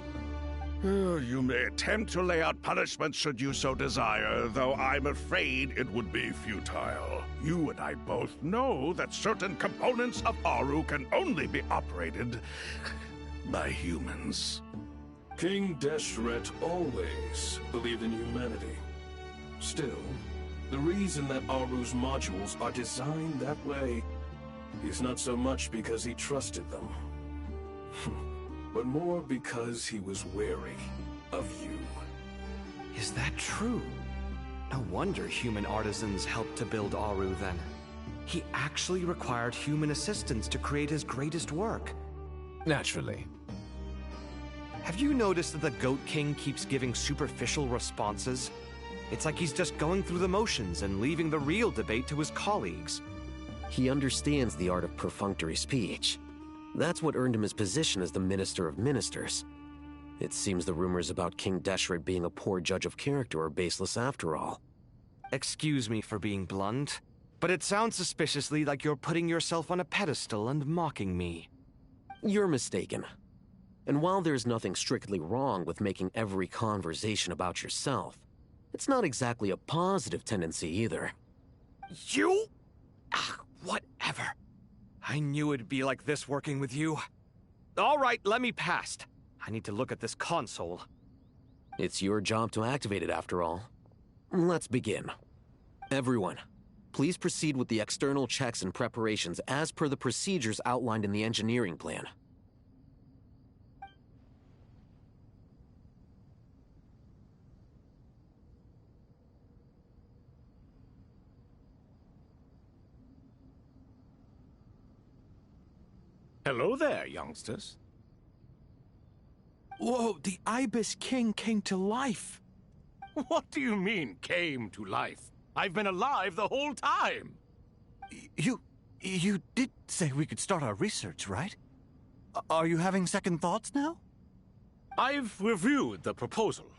You may attempt to lay out punishment should you so desire, though I'm afraid it would be futile. You and I both know that certain components of Aru can only be operated by humans. King Deshret always believed in humanity. Still, the reason that Aru's modules are designed that way is not so much because he trusted them, but more because he was wary of you. Is that true? No wonder human artisans helped to build Aru then. He actually required human assistance to create his greatest work. Naturally. Have you noticed that the Goat King keeps giving superficial responses? It's like he's just going through the motions and leaving the real debate to his colleagues. He understands the art of perfunctory speech. That's what earned him his position as the Minister of Ministers. It seems the rumors about King Deshret being a poor judge of character are baseless after all. Excuse me for being blunt, but it sounds suspiciously like you're putting yourself on a pedestal and mocking me. You're mistaken. And while there's nothing strictly wrong with making every conversation about yourself, it's not exactly a positive tendency either. You? Whatever. I knew it'd be like this working with you. All right, let me past. I need to look at this console. It's your job to activate it after all. Let's begin. Everyone, please proceed with the external checks and preparations as per the procedures outlined in the engineering plan. Hello there, youngsters. Whoa, the Ibis King came to life. What do you mean, came to life? I've been alive the whole time. You did say we could start our research, right? Are you having second thoughts now? I've reviewed the proposal.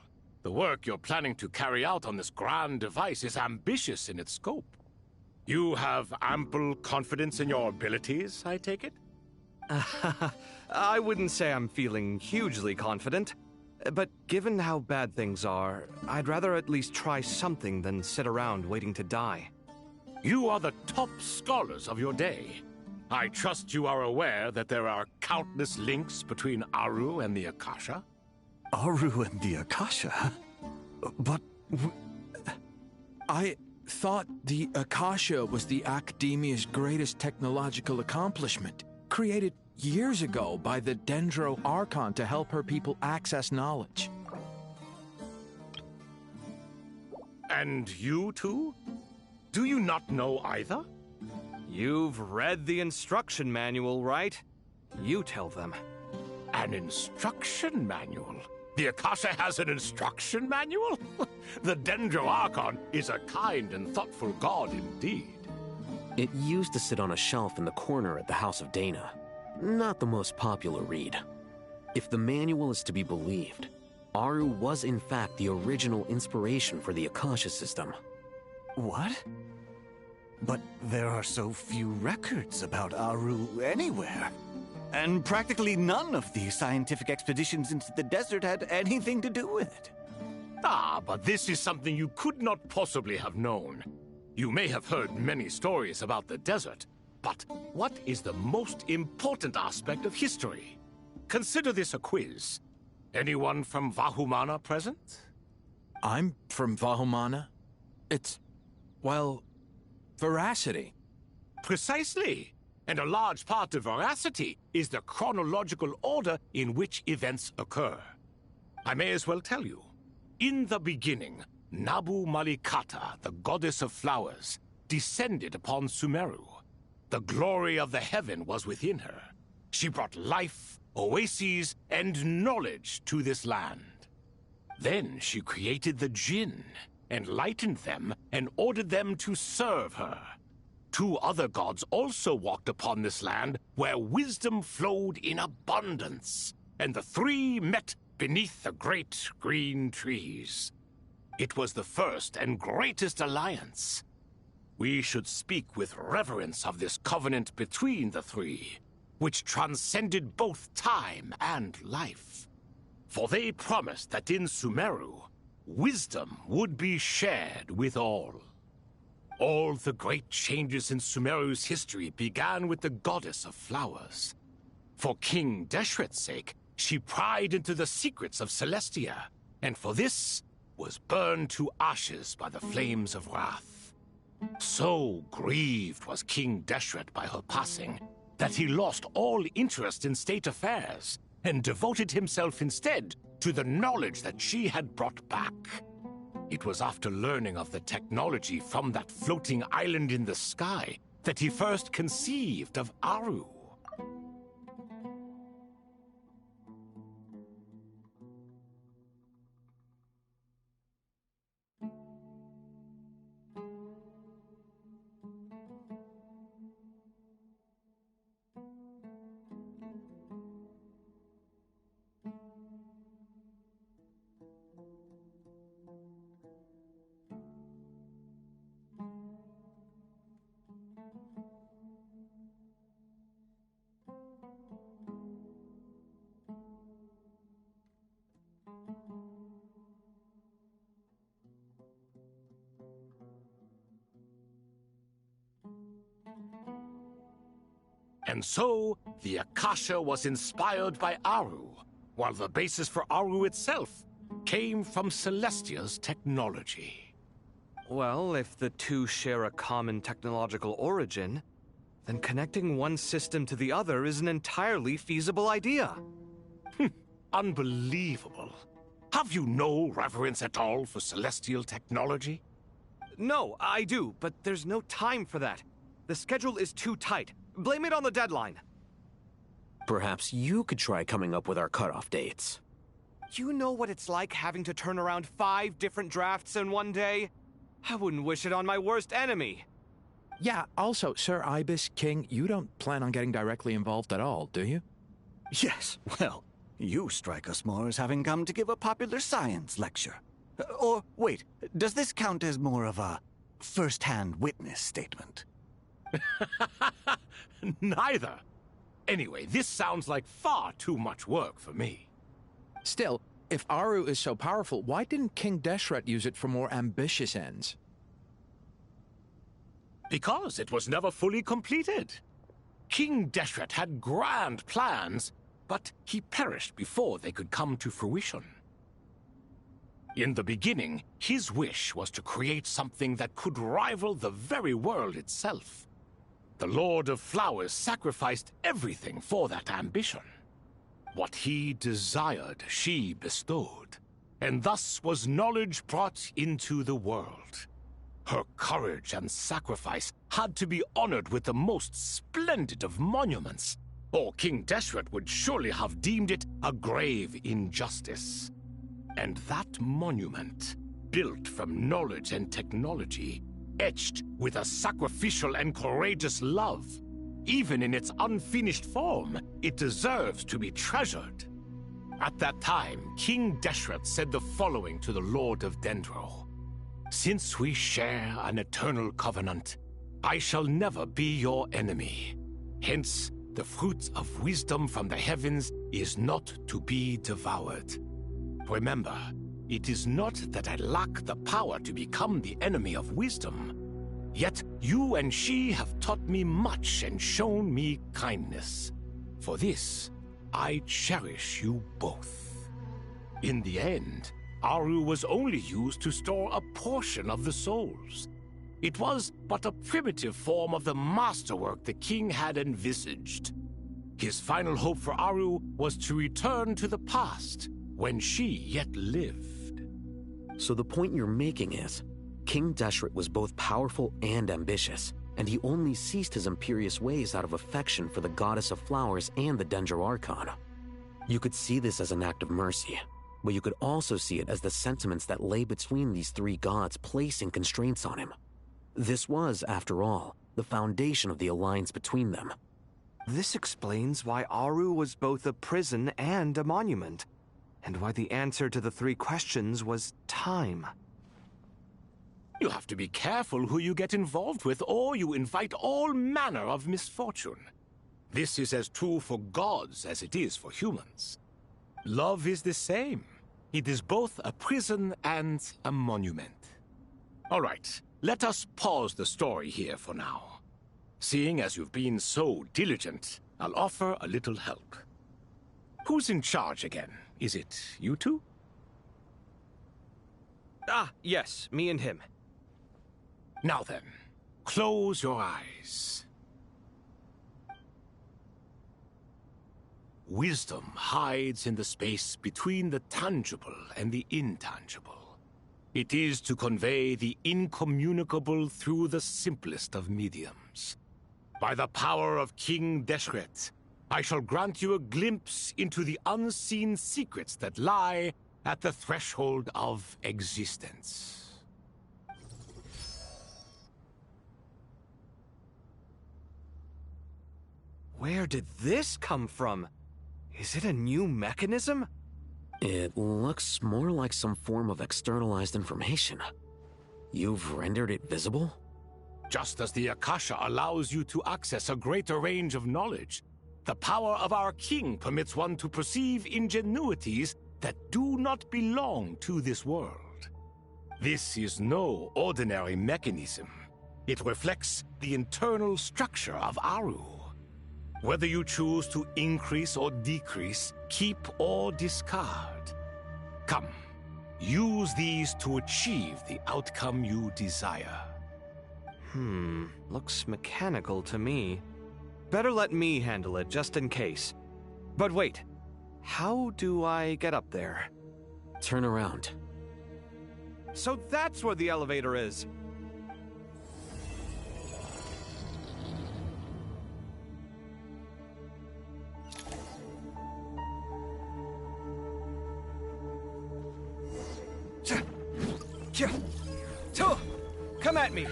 The work you're planning to carry out on this grand device is ambitious in its scope. You have ample confidence in your abilities, I take it? I wouldn't say I'm feeling hugely confident, but given how bad things are, I'd rather at least try something than sit around waiting to die. You are the top scholars of your day. I trust you are aware that there are countless links between Aru and the Akasha? Aru and the Akasha? But I thought the Akasha was the Academia's greatest technological accomplishment, created years ago by the Dendro Archon to help her people access knowledge. And you too? Do you not know either? You've read the instruction manual, right? You tell them. An instruction manual? The Akasha has an instruction manual? The Dendro Archon is a kind and thoughtful god indeed. It used to sit on a shelf in the corner at the House of Dana. Not the most popular read. If the manual is to be believed, Aru was in fact the original inspiration for the Akasha system. What? But there are so few records about Aru anywhere. And practically none of the scientific expeditions into the desert had anything to do with it. Ah, but this is something you could not possibly have known. You may have heard many stories about the desert, but what is the most important aspect of history? Consider this a quiz. Anyone from Vahumana present? I'm from Vahumana. It's, well, veracity. Precisely. And a large part of veracity is the chronological order in which events occur. I may as well tell you. In the beginning, Nabu Malikata, the goddess of flowers, descended upon Sumeru. The glory of the heaven was within her. She brought life, oases, and knowledge to this land. Then she created the Jinn, enlightened them, and ordered them to serve her. Two other gods also walked upon this land where wisdom flowed in abundance, and the three met beneath the great green trees. It was the first and greatest alliance. We should speak with reverence of this covenant between the three, which transcended both time and life. For they promised that in Sumeru, wisdom would be shared with all. All the great changes in Sumeru's history began with the goddess of flowers. For King Deshret's sake, she pried into the secrets of Celestia, and for this was burned to ashes by the flames of wrath. So grieved was King Deshret by her passing, that he lost all interest in state affairs, and devoted himself instead to the knowledge that she had brought back. It was after learning of the technology from that floating island in the sky that he first conceived of Aru. And so, the Akasha was inspired by Aru, while the basis for Aru itself came from Celestia's technology. Well, if the two share a common technological origin, then connecting one system to the other is an entirely feasible idea. Unbelievable. Have you no reverence at all for celestial technology? No, I do, but there's no time for that. The schedule is too tight. Blame it on the deadline. Perhaps you could try coming up with our cutoff dates. You know what it's like having to turn around 5 different drafts in one day? I wouldn't wish it on my worst enemy. Yeah, also, Sir Ibis, King, you don't plan on getting directly involved at all, do you? Yes, well, you strike us more as having come to give a popular science lecture. Or, wait, does this count as more of a first-hand witness statement? Neither. Anyway, this sounds like far too much work for me. Still, if Aru is so powerful, why didn't King Deshret use it for more ambitious ends? Because it was never fully completed. King Deshret had grand plans, but he perished before they could come to fruition. In the beginning, his wish was to create something that could rival the very world itself. The Lord of Flowers sacrificed everything for that ambition. What he desired, she bestowed, and thus was knowledge brought into the world. Her courage and sacrifice had to be honored with the most splendid of monuments, or King Deshret would surely have deemed it a grave injustice. And that monument, built from knowledge and technology, etched with a sacrificial and courageous love, even in its unfinished form, it deserves to be treasured. At that time, King Deshret said the following to the Lord of Dendro. Since we share an eternal covenant, I shall never be your enemy. Hence, the fruit of wisdom from the heavens is not to be devoured. Remember, it is not that I lack the power to become the enemy of wisdom. Yet you and she have taught me much and shown me kindness. For this, I cherish you both. In the end, Aru was only used to store a portion of the souls. It was but a primitive form of the masterwork the king had envisaged. His final hope for Aru was to return to the past, when she yet lived. So the point you're making is, King Deshret was both powerful and ambitious, and he only ceased his imperious ways out of affection for the Goddess of Flowers and the Dendro Archon. You could see this as an act of mercy, but you could also see it as the sentiments that lay between these three gods placing constraints on him. This was, after all, the foundation of the alliance between them. This explains why Aru was both a prison and a monument, and why the answer to the 3 questions was time. You have to be careful who you get involved with, or you invite all manner of misfortune. This is as true for gods as it is for humans. Love is the same. It is both a prison and a monument. All right, let us pause the story here for now. Seeing as you've been so diligent, I'll offer a little help. Who's in charge again? Is it you two? Ah, yes, me and him. Now then, close your eyes. Wisdom hides in the space between the tangible and the intangible. It is to convey the incommunicable through the simplest of mediums. By the power of King Deshret, I shall grant you a glimpse into the unseen secrets that lie at the threshold of existence. Where did this come from? Is it a new mechanism? It looks more like some form of externalized information. You've rendered it visible? Just as the Akasha allows you to access a greater range of knowledge, the power of our king permits one to perceive ingenuities that do not belong to this world. This is no ordinary mechanism. It reflects the internal structure of Aru. Whether you choose to increase or decrease, keep or discard. Come, use these to achieve the outcome you desire. Looks mechanical to me. Better let me handle it, just in case. But wait, how do I get up there? Turn around. So that's where the elevator is. Come at me!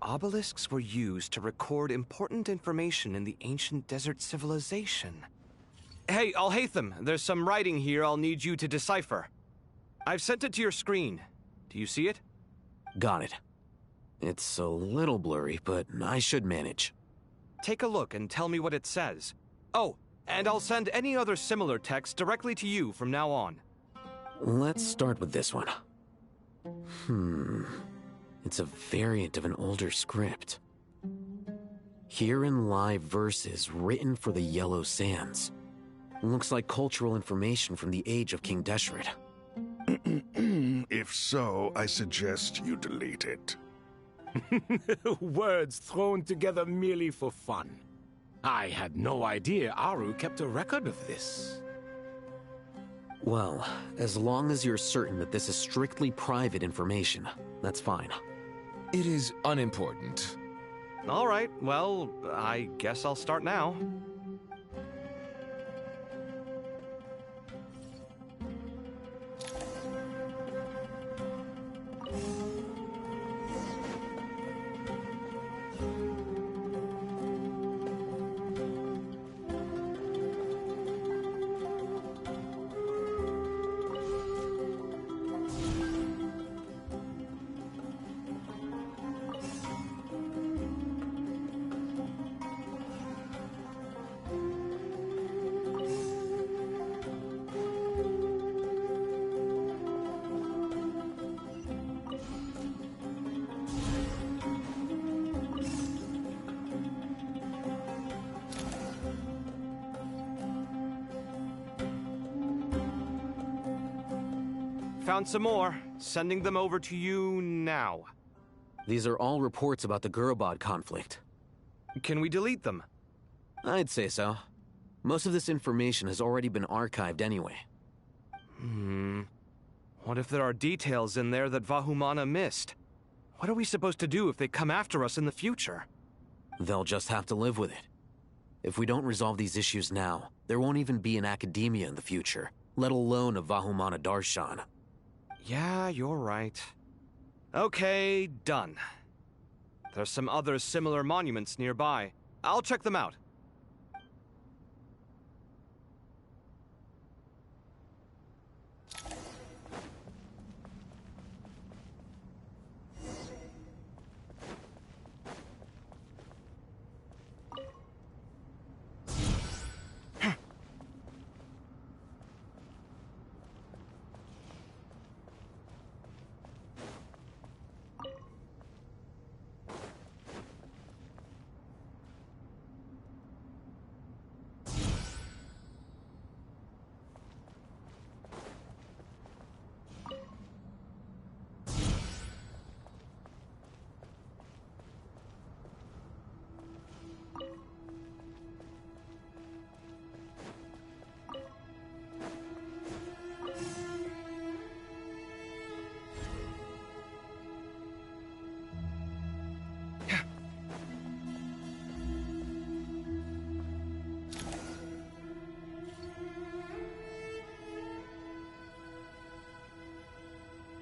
Obelisks were used to record important information in the ancient desert civilization. Hey, Alhaitham, there's some writing here I'll need you to decipher. I've sent it to your screen. Do you see it? Got it. It's a little blurry, but I should manage. Take a look and tell me what it says. Oh, and I'll send any other similar text directly to you from now on. Let's start with this one. It's a variant of an older script. Herein lie verses written for the Yellow Sands. Looks like cultural information from the age of King Deshret. If so, I suggest you delete it. Words thrown together merely for fun. I had no idea Aru kept a record of this. Well, as long as you're certain that this is strictly private information, that's fine. It is unimportant. All right, well, I guess I'll start now. Found some more. Sending them over to you now. These are all reports about the Gurubad conflict. Can we delete them? I'd say so. Most of this information has already been archived anyway. What if there are details in there that Vahumana missed? What are we supposed to do if they come after us in the future? They'll just have to live with it. If we don't resolve these issues now, there won't even be an academia in the future, let alone a Vahumana Darshan. Yeah, you're right. Okay, done. There's some other similar monuments nearby. I'll check them out.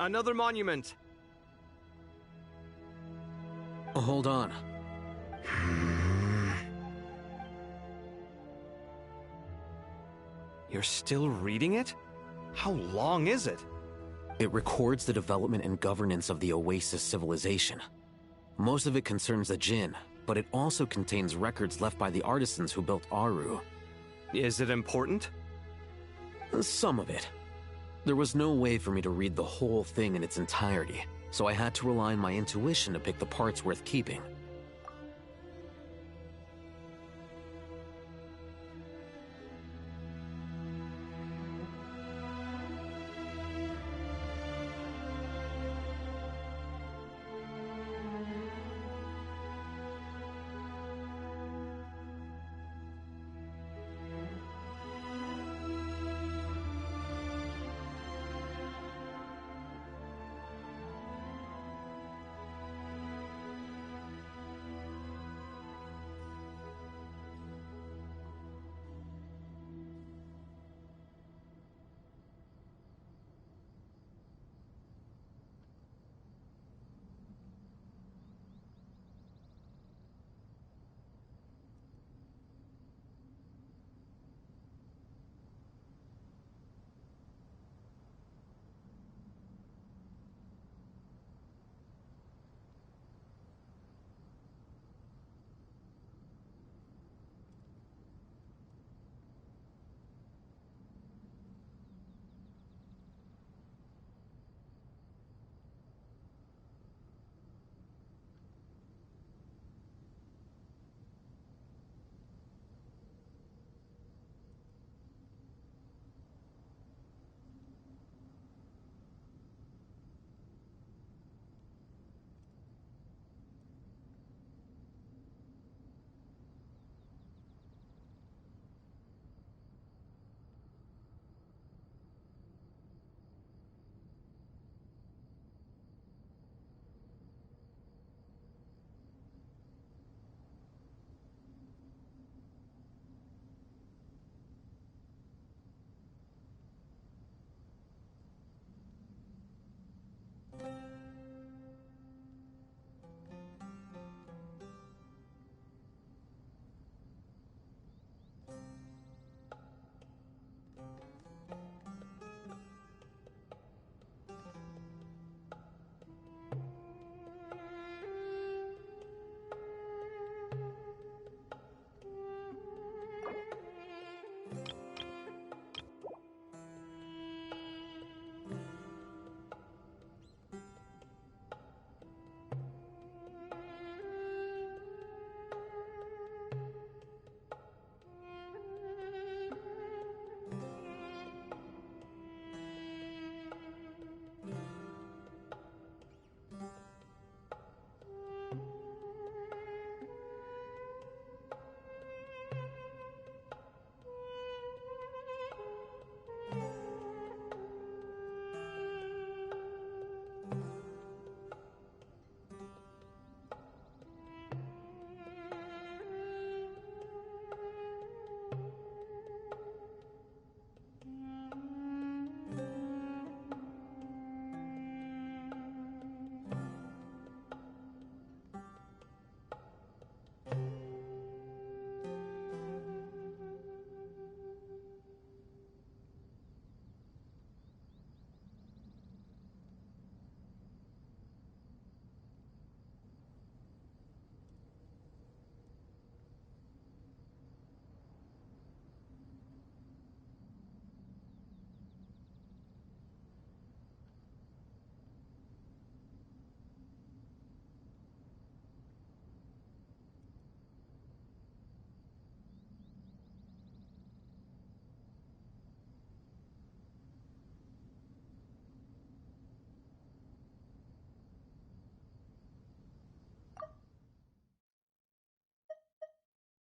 Another monument. Hold on. You're still reading it? How long is it? It records the development and governance of the Oasis civilization. Most of it concerns the Jinn, but it also contains records left by the artisans who built Aru. Is it important? Some of it. There was no way for me to read the whole thing in its entirety, so I had to rely on my intuition to pick the parts worth keeping.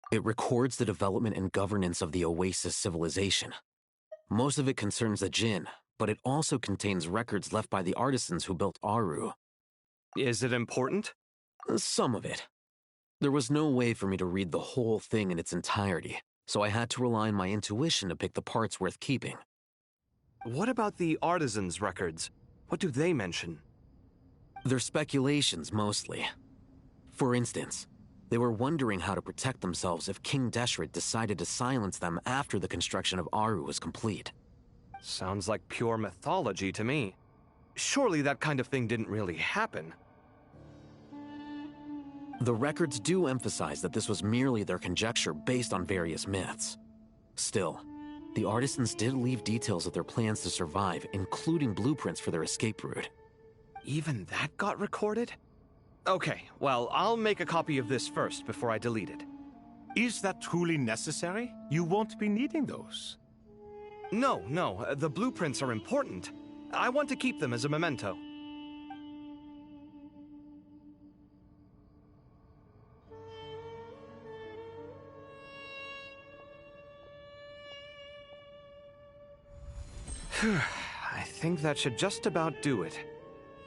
It records the development and governance of the Oasis civilization. Most of it concerns the Jinn, but it also contains records left by the artisans who built Aru. Is it important? Some of it. There was no way for me to read the whole thing in its entirety, so I had to rely on my intuition to pick the parts worth keeping. What about the artisans' records? What do they mention? They're speculations, mostly. For instance, they were wondering how to protect themselves if King Deshret decided to silence them after the construction of Aru was complete. Sounds like pure mythology to me. Surely that kind of thing didn't really happen. The records do emphasize that this was merely their conjecture based on various myths. Still, the artisans did leave details of their plans to survive, including blueprints for their escape route. Even that got recorded? Okay, well, I'll make a copy of this first before I delete it. Is that truly necessary? You won't be needing those. No, the blueprints are important. I want to keep them as a memento. I think that should just about do it.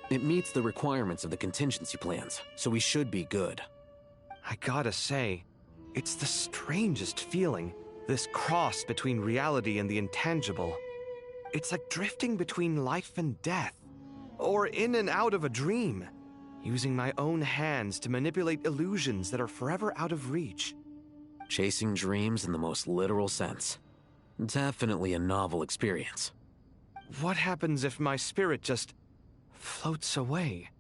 It meets the requirements of the contingency plans, so we should be good. I gotta say, it's the strangest feeling, this cross between reality and the intangible. It's like drifting between life and death, or in and out of a dream, using my own hands to manipulate illusions that are forever out of reach. Chasing dreams in the most literal sense. Definitely a novel experience. What happens if my spirit just floats away?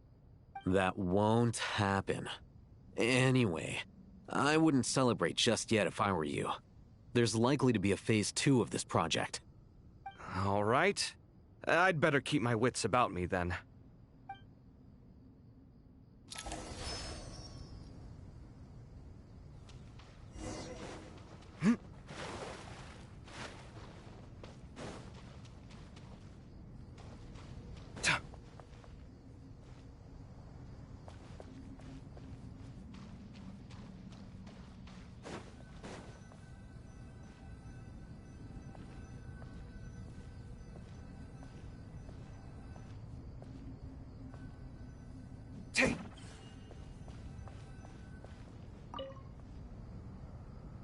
That won't happen. Anyway, I wouldn't celebrate just yet if I were you. There's likely to be a phase 2 of this project. All right. I'd better keep my wits about me then.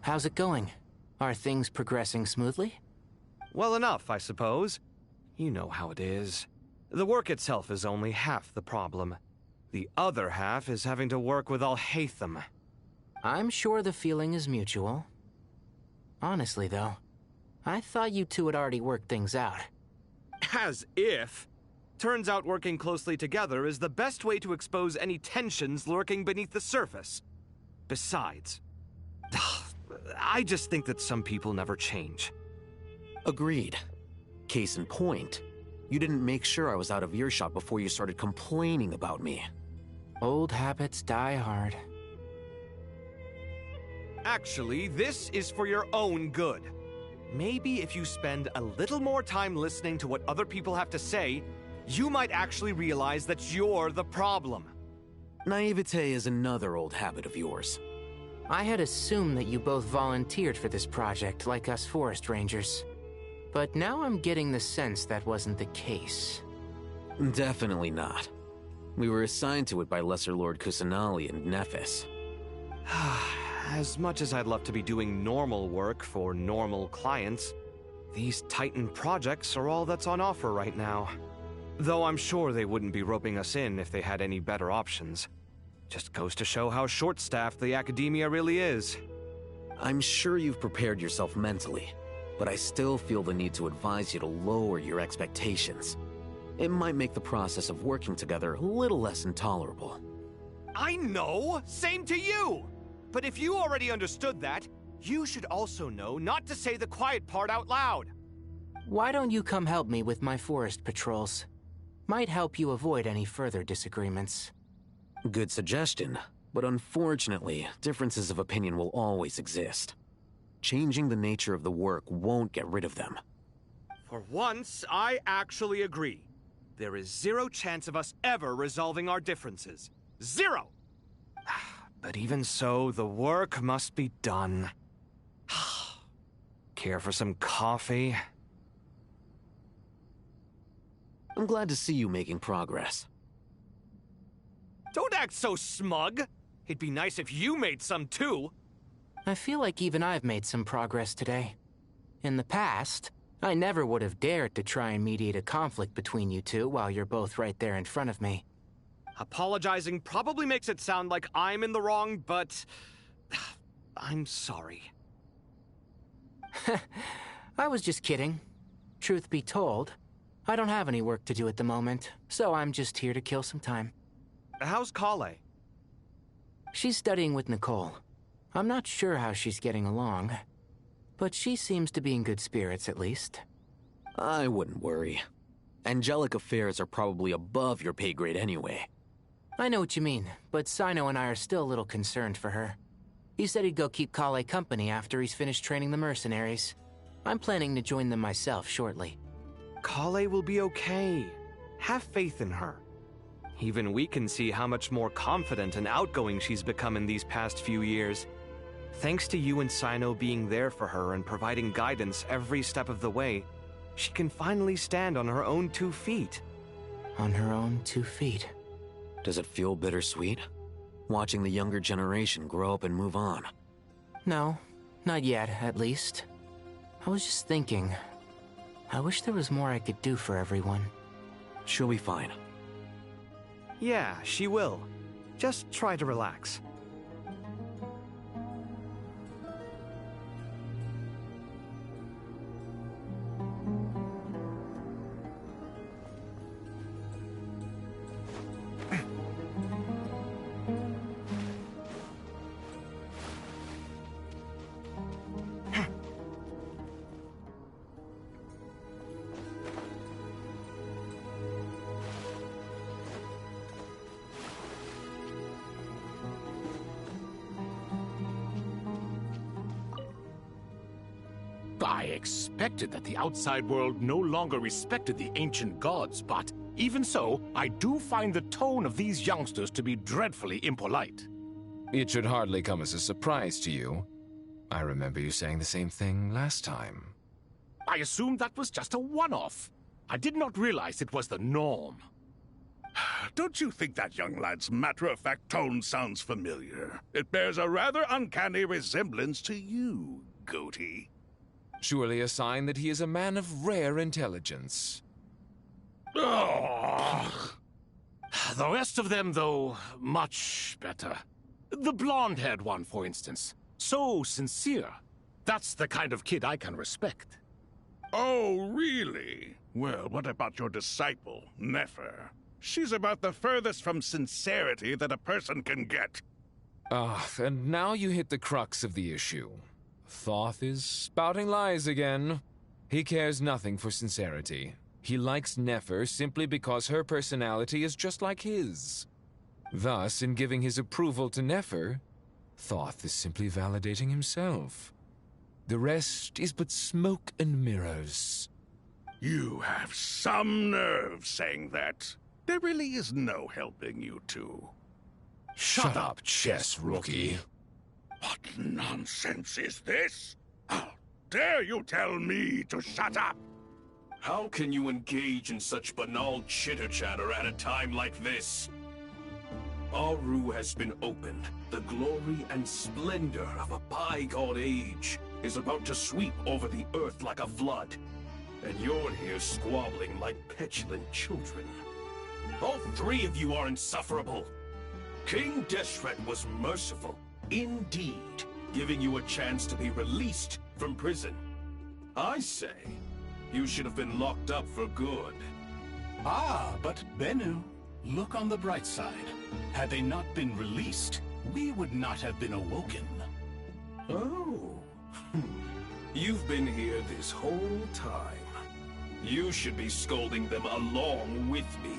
How's it going? Are things progressing smoothly? Well enough, I suppose. You know how it is. The work itself is only half the problem. The other half is having to work with Al-Haytham. I'm sure the feeling is mutual. Honestly, though, I thought you two had already worked things out. As if. Turns out working closely together is the best way to expose any tensions lurking beneath the surface. Besides, I just think that some people never change. Agreed. Case in point, you didn't make sure I was out of earshot before you started complaining about me. Old habits die hard. Actually, this is for your own good. Maybe if you spend a little more time listening to what other people have to say, you might actually realize that you're the problem. Naivete is another old habit of yours. I had assumed that you both volunteered for this project like us forest rangers. But now I'm getting the sense that wasn't the case. Definitely not. We were assigned to it by Lesser Lord Kusanali and Nephis. As much as I'd love to be doing normal work for normal clients, these Titan projects are all that's on offer right now. Though I'm sure they wouldn't be roping us in if they had any better options. Just goes to show how short-staffed the academia really is. I'm sure you've prepared yourself mentally, but I still feel the need to advise you to lower your expectations. It might make the process of working together a little less intolerable. I know! Same to you! But if you already understood that, you should also know not to say the quiet part out loud. Why don't you come help me with my forest patrols? Might help you avoid any further disagreements. Good suggestion, but unfortunately, differences of opinion will always exist. Changing the nature of the work won't get rid of them. For once, I actually agree. There is zero chance of us ever resolving our differences. Zero! But even so, the work must be done. Care for some coffee? I'm glad to see you making progress. Don't act so smug! It'd be nice if you made some too! I feel like even I've made some progress today. In the past, I never would have dared to try and mediate a conflict between you two while you're both right there in front of me. Apologizing probably makes it sound like I'm in the wrong, but I'm sorry. I was just kidding. Truth be told, I don't have any work to do at the moment, so I'm just here to kill some time. How's Kale? She's studying with Nicole. I'm not sure how she's getting along, but she seems to be in good spirits at least. I wouldn't worry. Angelic affairs are probably above your pay grade anyway. I know what you mean, but Sino and I are still a little concerned for her. He said he'd go keep Kale company after he's finished training the mercenaries. I'm planning to join them myself shortly. Kale will be okay. Have faith in her. Even we can see how much more confident and outgoing she's become in these past few years. Thanks to you and Sino being there for her and providing guidance every step of the way, she can finally stand on her own 2 feet. On her own 2 feet? Does it feel bittersweet? Watching the younger generation grow up and move on? No, not yet, at least. I was just thinking, I wish there was more I could do for everyone. She'll be fine. Yeah, she will. Just try to relax. I expected that the outside world no longer respected the ancient gods, but even so, I do find the tone of these youngsters to be dreadfully impolite. It should hardly come as a surprise to you. I remember you saying the same thing last time. I assumed that was just a one-off. I did not realize it was the norm. Don't you think that young lad's matter-of-fact tone sounds familiar? It bears a rather uncanny resemblance to you, Goatee. Surely a sign that he is a man of rare intelligence. Oh. The rest of them, though, much better. The blonde-haired one, for instance. So sincere. That's the kind of kid I can respect. Oh, really? Well, what about your disciple, Nefer? She's about the furthest from sincerity that a person can get. And now you hit the crux of the issue. Thoth is spouting lies again. He cares nothing for sincerity. He likes Nefer simply because her personality is just like his. Thus, in giving his approval to Nefer, Thoth is simply validating himself. The rest is but smoke and mirrors. You have some nerve saying that. There really is no helping you two. Shut up, chess rookie. What nonsense is this? How dare you tell me to shut up? How can you engage in such banal chitter-chatter at a time like this? Aru has been opened. The glory and splendor of a bygone age is about to sweep over the earth like a flood. And you're here squabbling like petulant children. All 3 of you are insufferable. King Deshret was merciful, indeed, giving you a chance to be released from prison. I say, you should have been locked up for good. Ah, but Bennu, look on the bright side. Had they not been released, we would not have been awoken. Oh. You've been here this whole time. You should be scolding them along with me.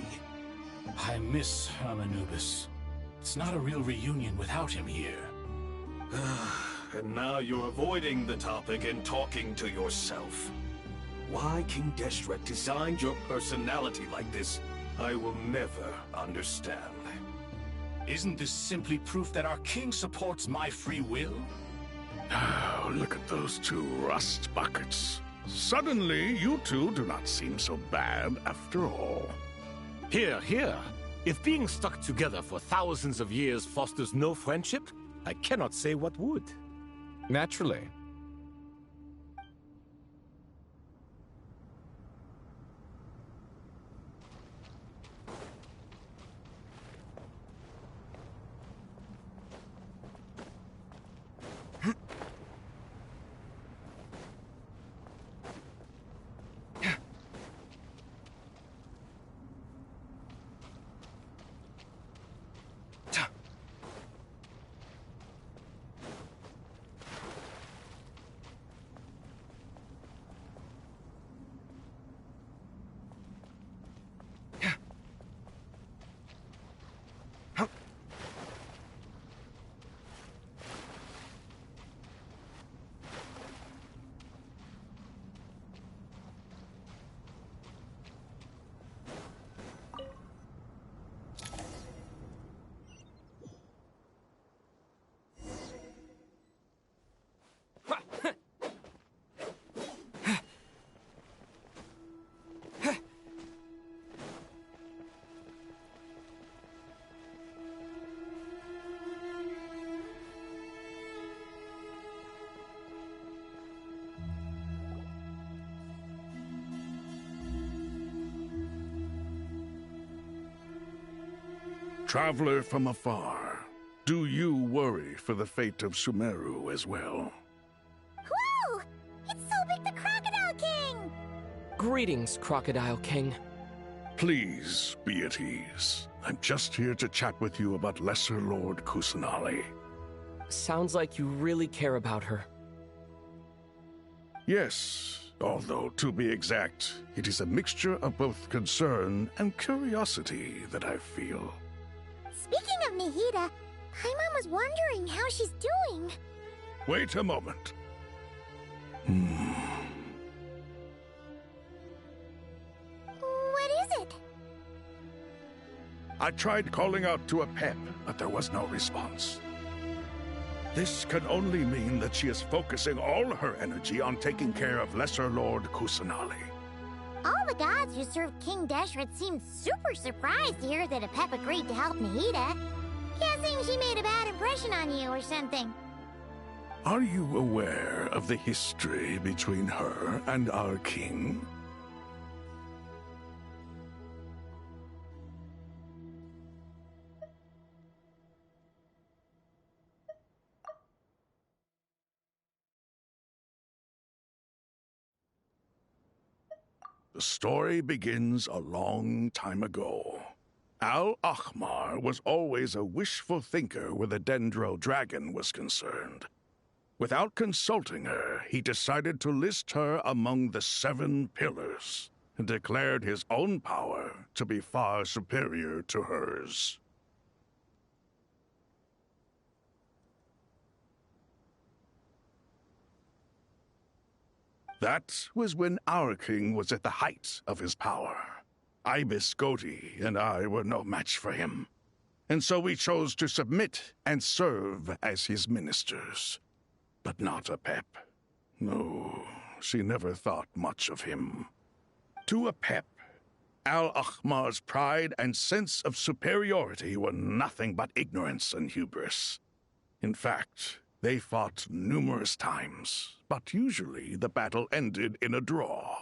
I miss Hermanubis. It's not a real reunion without him here. And now you're avoiding the topic and talking to yourself. Why King Deshret designed your personality like this, I will never understand. Isn't this simply proof that our king supports my free will? Oh, look at those 2 rust buckets. Suddenly, you two do not seem so bad after all. Here, here. If being stuck together for thousands of years fosters no friendship, I cannot say what would. Naturally. Traveler from afar, do you worry for the fate of Sumeru as well? Whoa! It's Sobek the Crocodile King! Greetings, Crocodile King. Please be at ease. I'm just here to chat with you about Lesser Lord Kusanali. Sounds like you really care about her. Yes, although to be exact, it is a mixture of both concern and curiosity that I feel. Speaking of Nahida, Paimon was wondering how she's doing. Wait a moment. What is it? I tried calling out to a pep, but there was no response. This can only mean that she is focusing all her energy on taking care of Lesser Lord Kusanali. All the gods who served King Deshret seemed super surprised to hear that a pep agreed to help Nahida. Guessing she made a bad impression on you or something. Are you aware of the history between her and our king? The story begins a long time ago. Al-Ahmar was always a wishful thinker where the Dendro dragon was concerned. Without consulting her, he decided to list her among the 7 pillars, and declared his own power to be far superior to hers. That was when our king was at the height of his power. Ibis Goti and I were no match for him, and so we chose to submit and serve as his ministers. But not Apep. No, she never thought much of him. To Apep, Al-Ahmar's pride and sense of superiority were nothing but ignorance and hubris. In fact, they fought numerous times, but usually the battle ended in a draw.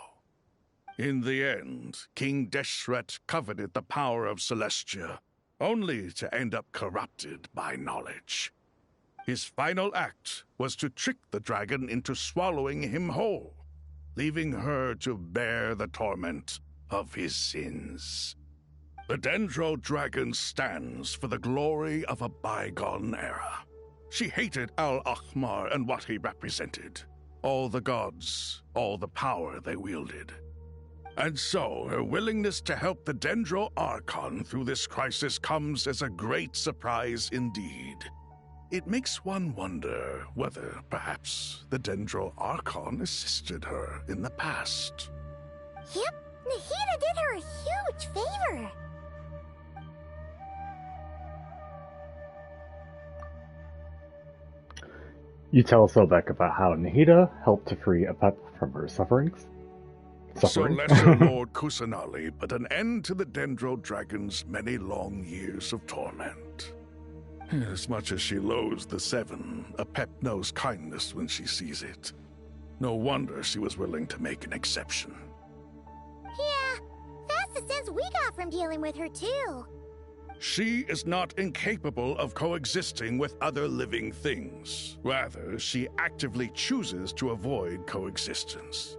In the end, King Deshret coveted the power of Celestia, only to end up corrupted by knowledge. His final act was to trick the dragon into swallowing him whole, leaving her to bear the torment of his sins. The Dendro dragon stands for the glory of a bygone era. She hated Al-Ahmar and what he represented. All the gods, all the power they wielded. And so, her willingness to help the Dendro Archon through this crisis comes as a great surprise indeed. It makes one wonder whether, perhaps, the Dendro Archon assisted her in the past. Yep, Nahida did her a huge favor. You tell Sobek about how Nahida helped to free Apep from her sufferings. So Lesser Lord Kusanali put an end to the Dendro Dragon's many long years of torment. As much as she loathes the 7, Apep knows kindness when she sees it. No wonder she was willing to make an exception. Yeah, that's the sense we got from dealing with her too. She is not incapable of coexisting with other living things. Rather, she actively chooses to avoid coexistence.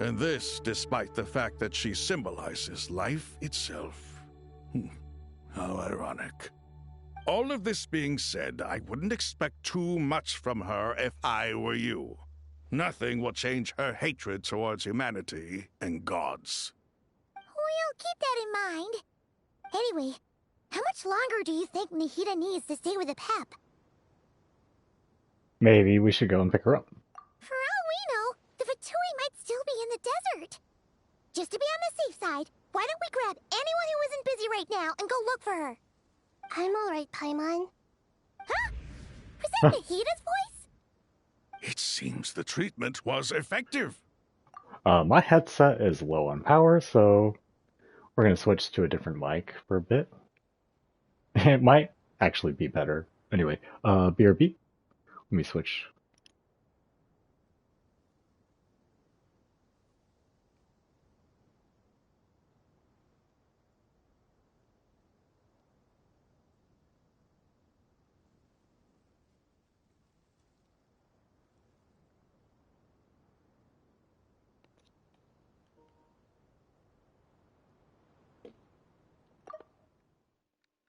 And this despite the fact that she symbolizes life itself. How ironic. All of this being said, I wouldn't expect too much from her if I were you. Nothing will change her hatred towards humanity and gods. We'll keep that in mind. Anyway, how much longer do you think Nahida needs to stay with Apep? Maybe we should go and pick her up. For all we know, the Fatui might still be in the desert. Just to be on the safe side, why don't we grab anyone who isn't busy right now and go look for her? I'm alright, Paimon. Huh? Was that Nahida's voice? It seems the treatment was effective. My headset is low on power, so we're going to switch to a different mic for a bit. It might actually be better. Anyway, BRB. Let me switch.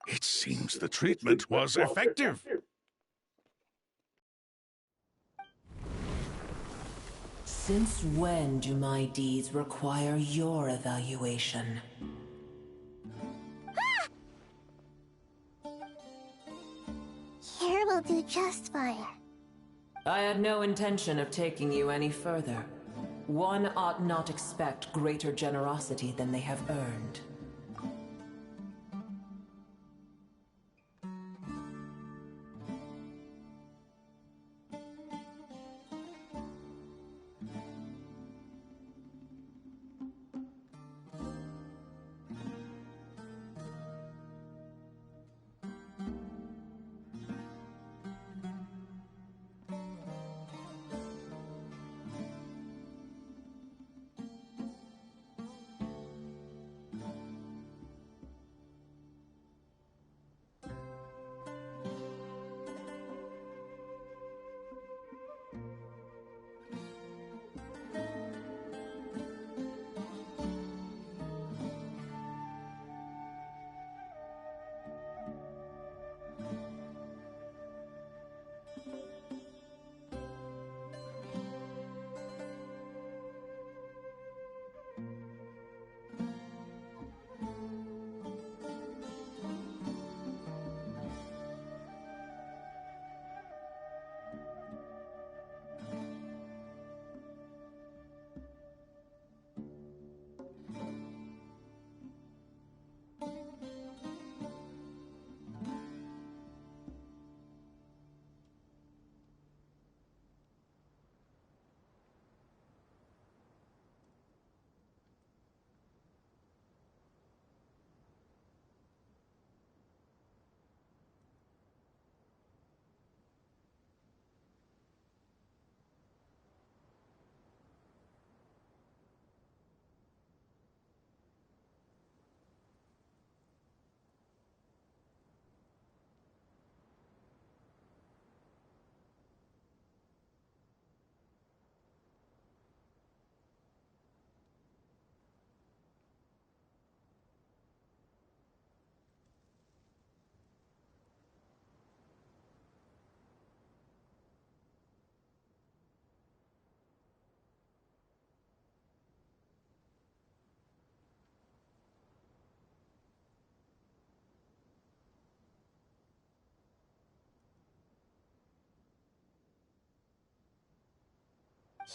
It seems the treatment was effective. Since when do my deeds require your evaluation? Here will do just fine. I had no intention of taking you any further. One ought not expect greater generosity than they have earned.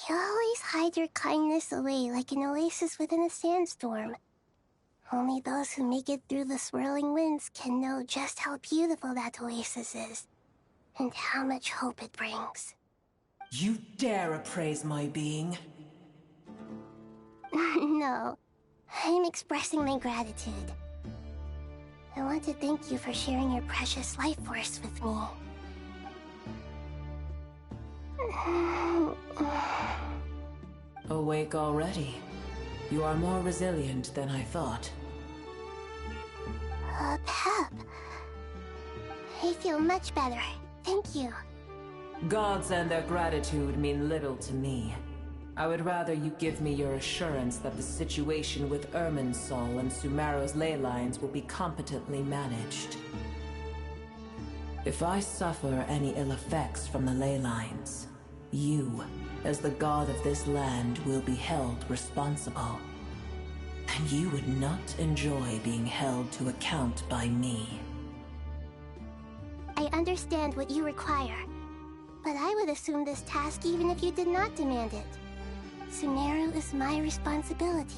You always hide your kindness away like an oasis within a sandstorm. Only those who make it through the swirling winds can know just how beautiful that oasis is, and how much hope it brings. You dare appraise my being? No, I'm expressing my gratitude. I want to thank you for sharing your precious life force with me. Awake already. You are more resilient than I thought. Pep. I feel much better. Thank you. Gods and their gratitude mean little to me. I would rather you give me your assurance that the situation with Irminsul and Sumeru's ley lines will be competently managed. If I suffer any ill effects from the ley lines, you, as the god of this land, will be held responsible. And you would not enjoy being held to account by me. I understand what you require, but I would assume this task even if you did not demand it. Sumeru is my responsibility.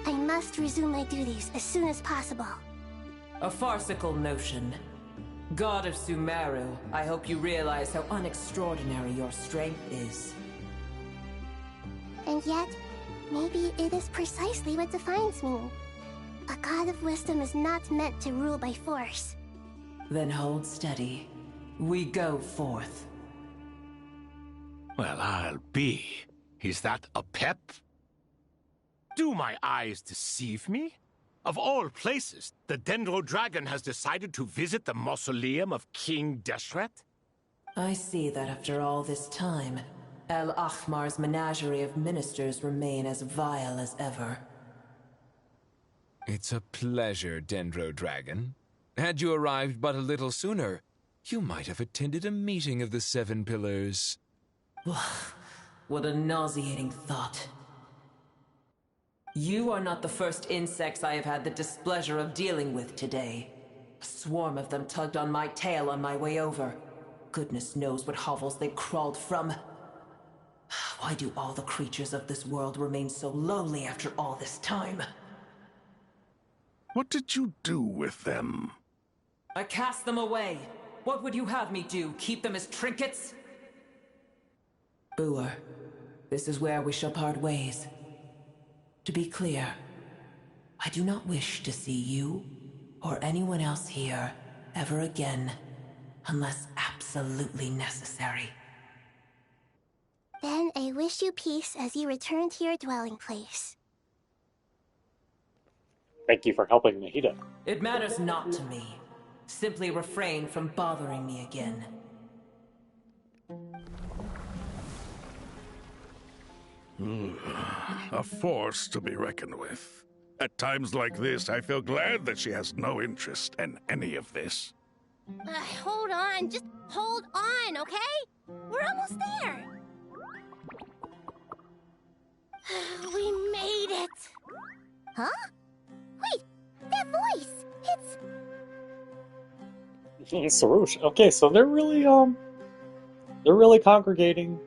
I must resume my duties as soon as possible. A farcical notion. God of Sumeru, I hope you realize how unextraordinary your strength is. And yet, maybe it is precisely what defines me. A god of wisdom is not meant to rule by force. Then hold steady. We go forth. Well, I'll be. Is that a pep? Do my eyes deceive me? Of all places, the Dendro Dragon has decided to visit the mausoleum of King Deshret? I see that after all this time, El Ahmar's menagerie of ministers remain as vile as ever. It's a pleasure, Dendro Dragon. Had you arrived but a little sooner, you might have attended a meeting of the Seven Pillars. What a nauseating thought. You are not the first insects I have had the displeasure of dealing with today. A swarm of them tugged on my tail on my way over. Goodness knows what hovels they crawled from. Why do all the creatures of this world remain so lowly after all this time? What did you do with them? I cast them away. What would you have me do? Keep them as trinkets? Boer, this is where we shall part ways. To be clear, I do not wish to see you or anyone else here ever again, unless absolutely necessary. Then I wish you peace as you return to your dwelling place. Thank you for helping Nahida. It matters not to me. Simply refrain from bothering me again. A force to be reckoned with. At times like this, I feel glad that she has no interest in any of this. Hold on, just hold on, okay? We're almost there. We made it. Huh? Wait, that voice! It's... Sarouche. Okay, so they're really congregating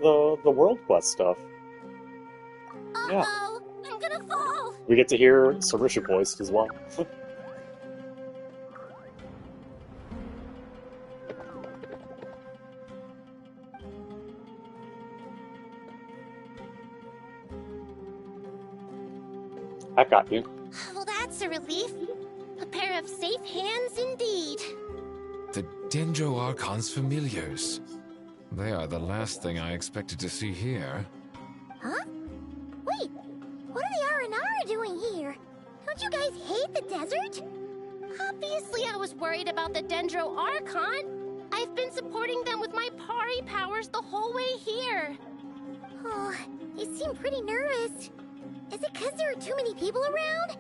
the World Quest stuff. Yeah. Uh-oh, I'm gonna fall! We get to hear Sarouche voiced as well. I got you. Well, that's a relief. A pair of safe hands indeed. The Dendro Archon's familiars. They are the last thing I expected to see here. Huh? Wait, what are the Aranara doing here? Don't you guys hate the desert? Obviously I was worried about the Dendro Archon. I've been supporting them with my Pari powers the whole way here. Oh, they seem pretty nervous. Is it because there are too many people around?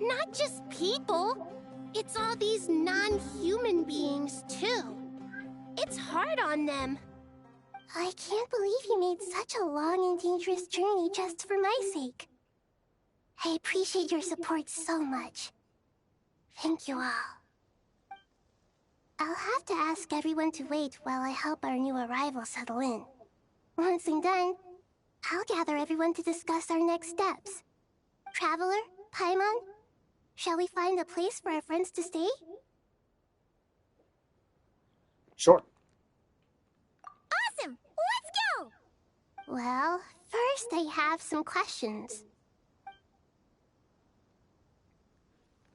Not just people. It's all these non-human beings, too. It's hard on them. I can't believe you made such a long and dangerous journey just for my sake. I appreciate your support so much. Thank you all. I'll have to ask everyone to wait while I help our new arrival settle in. Once I'm done, I'll gather everyone to discuss our next steps. Traveler, Paimon, shall we find a place for our friends to stay? Sure. Awesome! Let's go! Well, first I have some questions.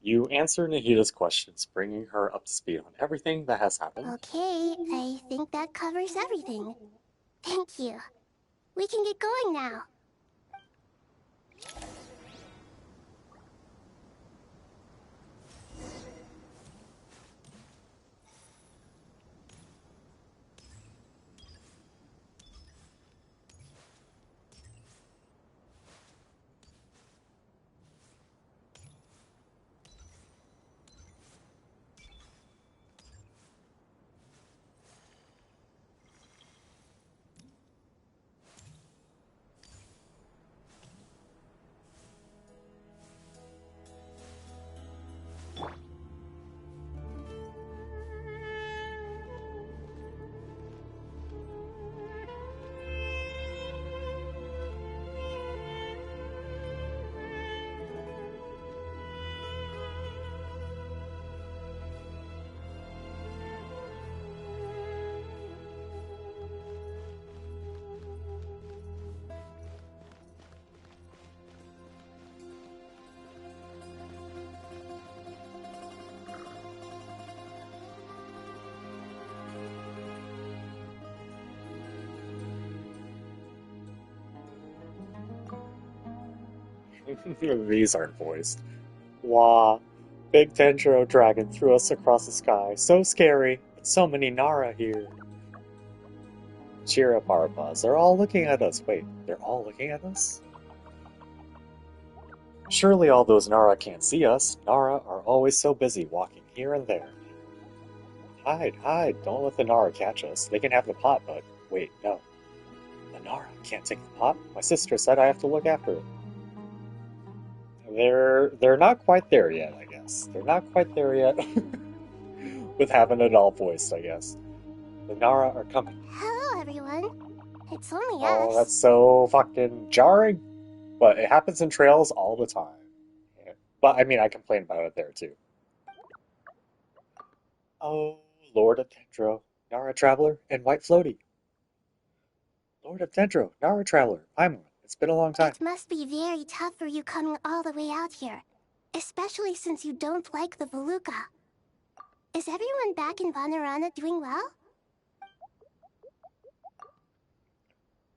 You answer Nahida's questions, bringing her up to speed on everything that has happened. Okay, I think that covers everything. Thank you. We can get going now. These aren't voiced. Wah. Big Dendro dragon threw us across the sky. So scary. But so many Nara here. Cheer up, Arbaz. They're all looking at us. Wait, they're all looking at us? Surely all those Nara can't see us. Nara are always so busy walking here and there. Hide, hide, don't let the Nara catch us. They can have the pot, but wait, no. The Nara can't take the pot? My sister said I have to look after it. They're not quite there yet, I guess. They're not quite there yet with having it all voiced, I guess. The Nara are coming. Hello, everyone. It's only Oh, us. that's so fucking jarring. But it happens in trails all the time. Yeah. But, I mean, I complain about it there, too. Oh, Lord of Dendro, Nara Traveler, and White Floaty. Lord of Dendro, Nara Traveler, Paimon. It's been a long time. It must be very tough for you coming all the way out here. Especially since you don't like the Veluca. Is everyone back in Vanarana doing well?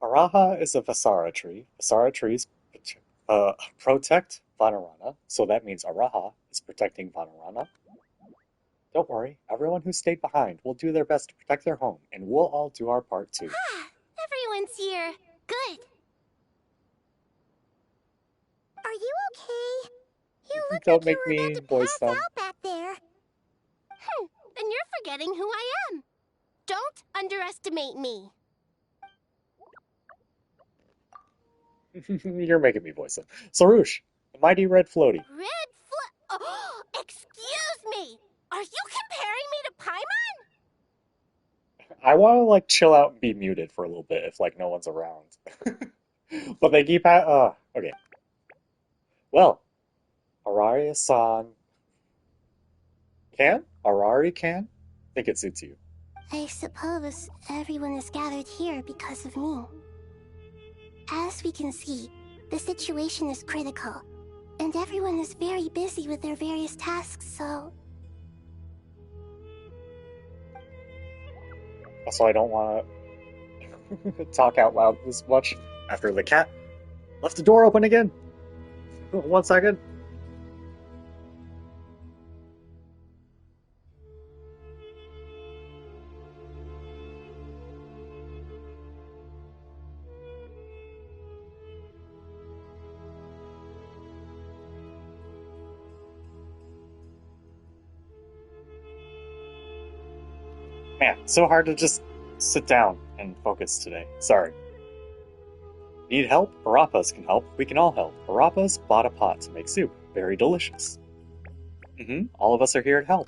Araha is a Vasara tree. Vasara trees protect Vanarana, so that means Araha is protecting Vanarana. Don't worry, everyone who stayed behind will do their best to protect their home, and we'll all do our part too. Everyone's here. Good. Are you okay? You look Don't like make you were me about to voice pass them. out back there. Then you're forgetting who I am. Don't underestimate me. You're making me voice them. Sarush, the mighty red floaty. Oh, excuse me. Are you comparing me to Paimon? I want to like chill out and be muted for a little bit if like no one's around. But they keep okay. Well, Arari-san can? Arari can? I think it suits you. I suppose everyone is gathered here because of me. As we can see, the situation is critical, and everyone is very busy with their various tasks, so... Also, I don't want to talk out loud this much after the cat left the door open again. 1 second. Man, so hard to just sit down and focus today. Sorry. Need help? Arapas can help. We can all help. Arapas bought a pot to make soup. Very delicious. All of us are here to help.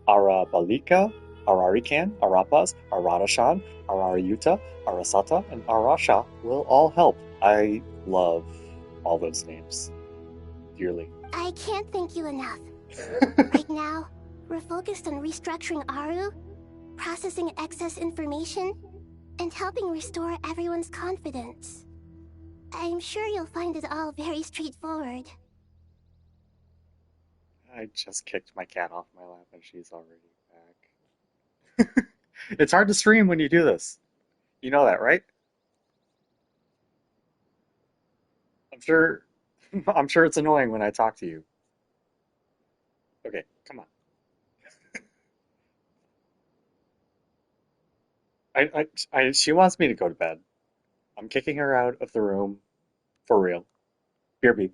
Arabalika, Ararikan, Arapas, Aradashan, Arariyuta, Arasata, and Arasha will all help. I love all those names dearly. I can't thank you enough. Right now, we're focused on restructuring Aru, processing excess information, and helping restore everyone's confidence. I'm sure you'll find it all very straightforward. I just kicked my cat off my lap and she's already back. It's hard to stream when you do this. You know that, right? I'm sure I'm sure it's annoying when I talk to you. Okay, come on. She wants me to go to bed. I'm kicking her out of the room for real. BRB.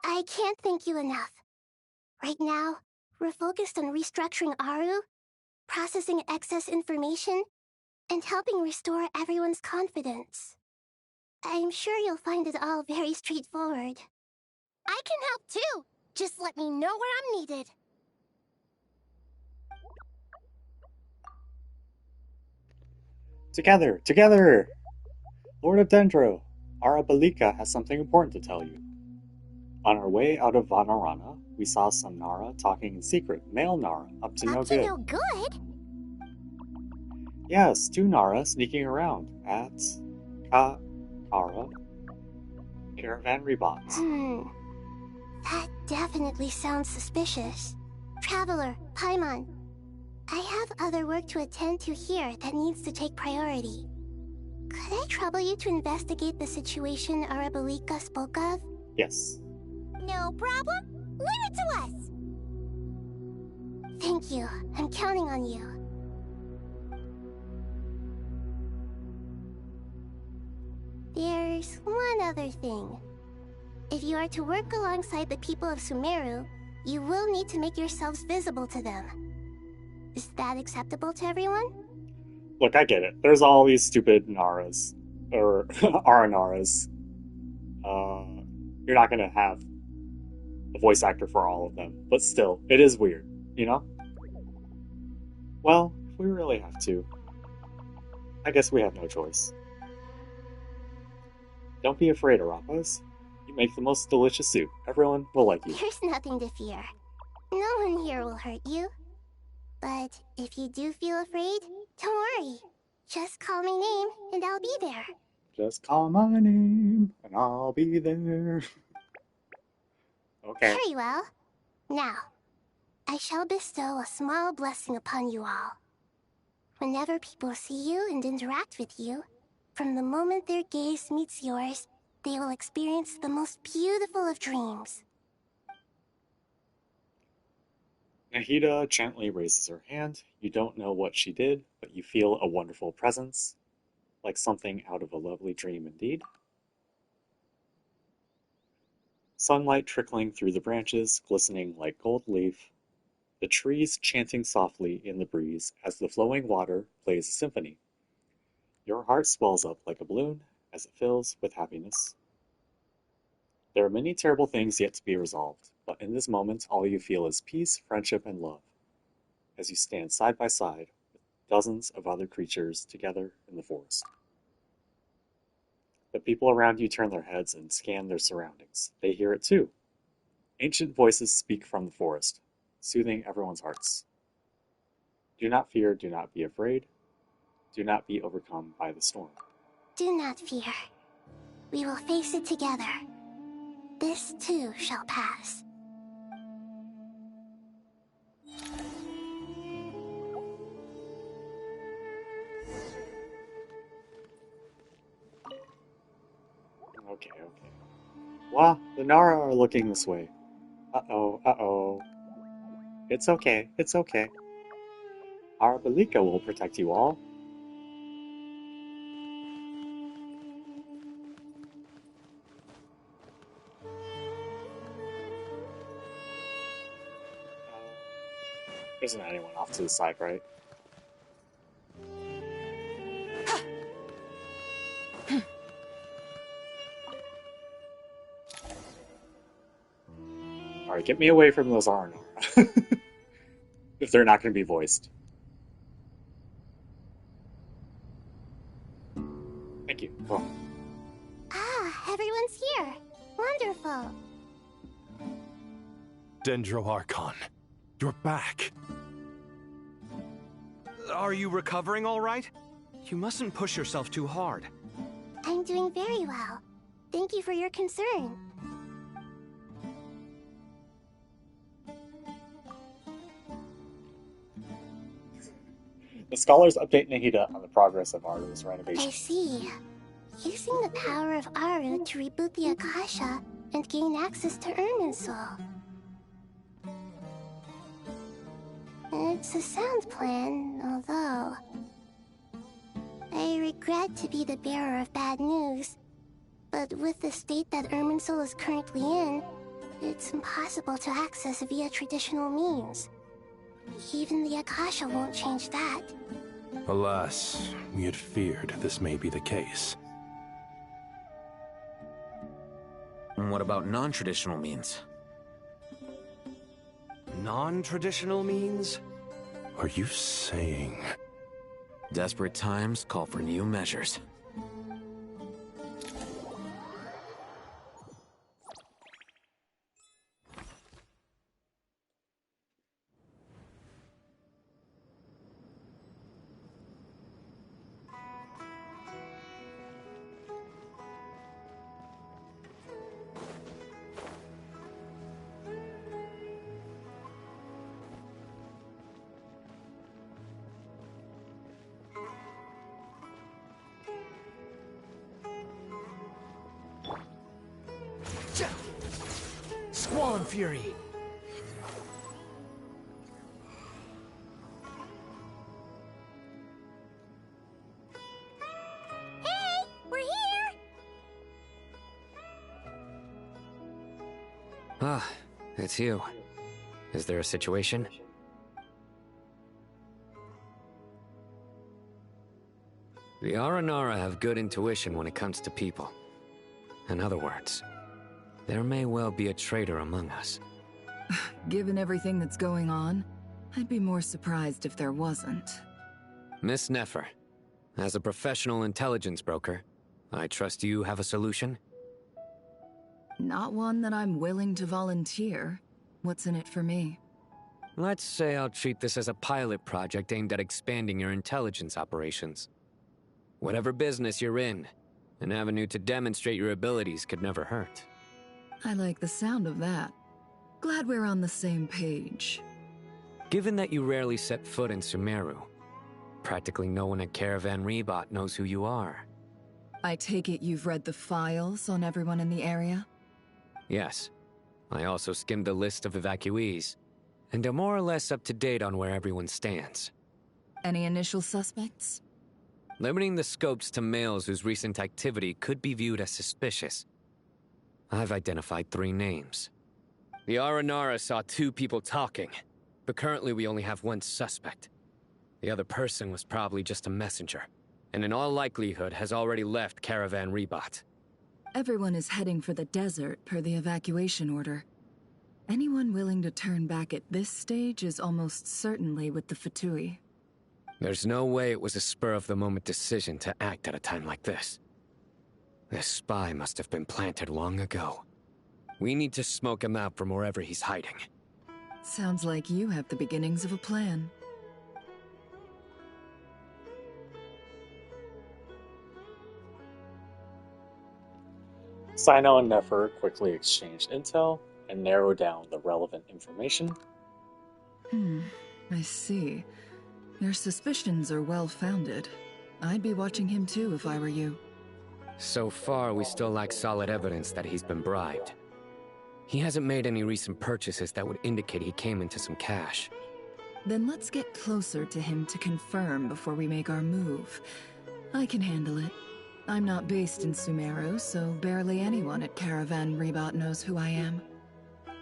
I can't thank you enough. Right now, we're focused on restructuring Aru, processing excess information, and helping restore everyone's confidence. I'm sure you'll find it all very straightforward. I can help too. Just let me know where I'm needed. Together, together! Lord of Dendro, Arabalika has something important to tell you. On our way out of Vanarana, we saw some Nara talking in secret, male Nara, up to no good. No good? Yes, 2 Nara sneaking around at Caravan rebots. That definitely sounds suspicious. Traveler, Paimon, I have other work to attend to here that needs to take priority. Could I trouble you to investigate the situation Arabalika spoke of? Yes. No problem. Leave it to us. Thank you. I'm counting on you. There's one other thing. If you are to work alongside the people of Sumeru, you will need to make yourselves visible to them. Is that acceptable to everyone? Look, I get it. There's all these stupid Naras. Or Aranaras. You're not gonna have a voice actor for all of them. But still, it is weird, you know? Well, if we really have to, I guess we have no choice. Don't be afraid, Arapas. You make the most delicious soup. Everyone will like you. There's nothing to fear. No one here will hurt you. But if you do feel afraid, don't worry. Just call my name and I'll be there. Just call my name and I'll be there. Okay. Very well. Now, I shall bestow a small blessing upon you all. Whenever people see you and interact with you, from the moment their gaze meets yours, they will experience the most beautiful of dreams. Nahida gently raises her hand. You don't know what she did, but you feel a wonderful presence, like something out of a lovely dream indeed. Sunlight trickling through the branches, glistening like gold leaf. The trees chanting softly in the breeze as the flowing water plays a symphony. Your heart swells up like a balloon as it fills with happiness. There are many terrible things yet to be resolved, but in this moment all you feel is peace, friendship, and love, as you stand side by side with dozens of other creatures together in the forest. The people around you turn their heads and scan their surroundings. They hear it too. Ancient voices speak from the forest, soothing everyone's hearts. Do not fear, do not be afraid. Do not be overcome by the storm. Do not fear. We will face it together. This too shall pass. Okay. Well, the Nara are looking this way. Uh-oh. It's okay. Arabalika will protect you all. Isn't anyone off to the side, right? Alright, get me away from those Arnor. If they're not going to be voiced. Thank you. Go on. Ah, everyone's here. Wonderful. Dendro Archon, you're back. Are you recovering all right? You mustn't push yourself too hard. I'm doing very well. Thank you for your concern. The scholars update Nahida on the progress of Aru's renovation. I see. Using the power of Aru to reboot the Akasha and gain access to Irminsul. It's a sound plan, although... I regret to be the bearer of bad news, but with the state that Irminsul is currently in, it's impossible to access via traditional means. Even the Akasha won't change that. Alas, we had feared this may be the case. And what about non-traditional means? Non-traditional means? Are you saying... Desperate times call for new measures. Squall Fury! Hey, we're here! Ah, it's you. Is there a situation? The Aranara have good intuition when it comes to people. In other words, there may well be a traitor among us. Given everything that's going on, I'd be more surprised if there wasn't. Miss Nefer, as a professional intelligence broker, I trust you have a solution? Not one that I'm willing to volunteer. What's in it for me? Let's say I'll treat this as a pilot project aimed at expanding your intelligence operations. Whatever business you're in, an avenue to demonstrate your abilities could never hurt. I like the sound of that. Glad we're on the same page. Given that you rarely set foot in Sumeru, practically no one at Caravan Rebot knows who you are. I take it you've read the files on everyone in the area? Yes. I also skimmed the list of evacuees, and am more or less up to date on where everyone stands. Any initial suspects? Limiting the scopes to males whose recent activity could be viewed as suspicious. I've identified 3 names. The Aranara saw 2 people talking, but currently we only have 1 suspect. The other person was probably just a messenger, and in all likelihood has already left Caravan Rebot. Everyone is heading for the desert per the evacuation order. Anyone willing to turn back at this stage is almost certainly with the Fatui. There's no way it was a spur-of-the-moment decision to act at a time like this. This spy must have been planted long ago. We need to smoke him out from wherever he's hiding. Sounds like you have the beginnings of a plan. Sino and Nefer quickly exchanged intel and narrowed down the relevant information. I see. Your suspicions are well-founded. I'd be watching him too if I were you. So far, we still lack solid evidence that he's been bribed. He hasn't made any recent purchases that would indicate he came into some cash. Then let's get closer to him to confirm before we make our move. I can handle it. I'm not based in Sumeru, so barely anyone at Caravan Rebot knows who I am.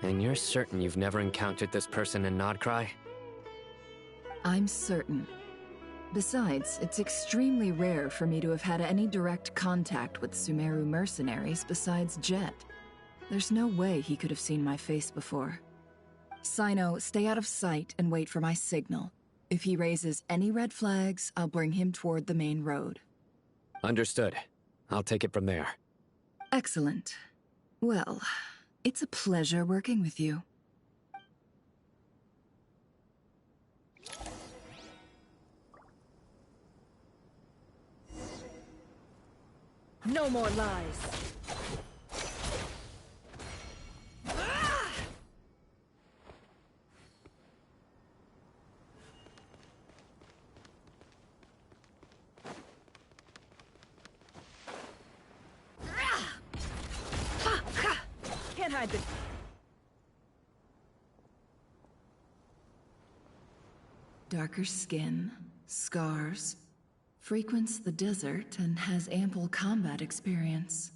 And you're certain you've never encountered this person in Nodcry? I'm certain. Besides, it's extremely rare for me to have had any direct contact with Sumeru mercenaries besides Jet. There's no way he could have seen my face before. Sino, stay out of sight and wait for my signal. If he raises any red flags, I'll bring him toward the main road. Understood. I'll take it from there. Excellent. Well, it's a pleasure working with you. No more lies. Can't hide this. Darker skin, scars, frequents the desert and has ample combat experience.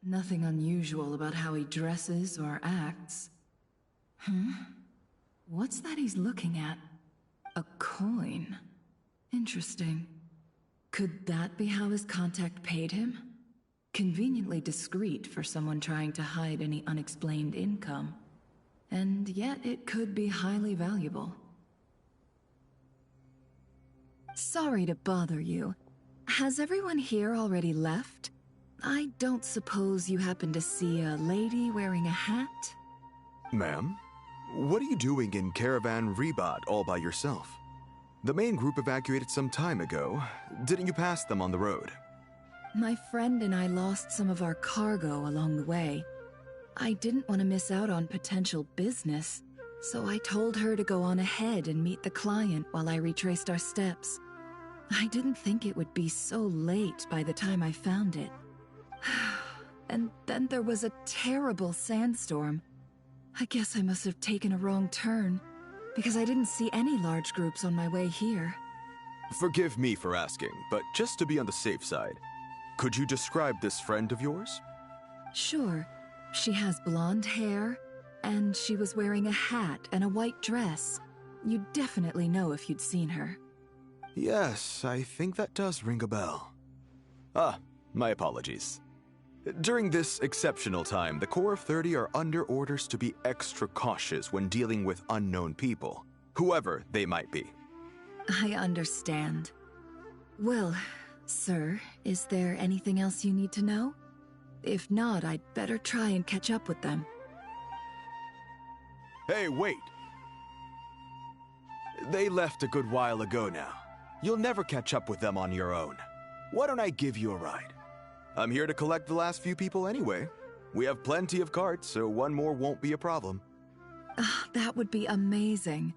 Nothing unusual about how he dresses or acts. What's that he's looking at? A coin. Interesting. Could that be how his contact paid him? Conveniently discreet for someone trying to hide any unexplained income. And yet it could be highly valuable. Sorry to bother you. Has everyone here already left? I don't suppose you happen to see a lady wearing a hat? Ma'am, what are you doing in Caravan Rebot all by yourself? The main group evacuated some time ago. Didn't you pass them on the road? My friend and I lost some of our cargo along the way. I didn't want to miss out on potential business, so I told her to go on ahead and meet the client while I retraced our steps. I didn't think it would be so late by the time I found it. And then there was a terrible sandstorm. I guess I must have taken a wrong turn, because I didn't see any large groups on my way here. Forgive me for asking, but just to be on the safe side, could you describe this friend of yours? Sure. She has blonde hair, and she was wearing a hat and a white dress. You'd definitely know if you'd seen her. Yes, I think that does ring a bell. Ah, my apologies. During this exceptional time, the Corps of 30 are under orders to be extra cautious when dealing with unknown people, whoever they might be. I understand. Well, sir, is there anything else you need to know? If not, I'd better try and catch up with them. Hey, wait! They left a good while ago now. You'll never catch up with them on your own. Why don't I give you a ride? I'm here to collect the last few people anyway. We have plenty of carts, so one more won't be a problem. That would be amazing.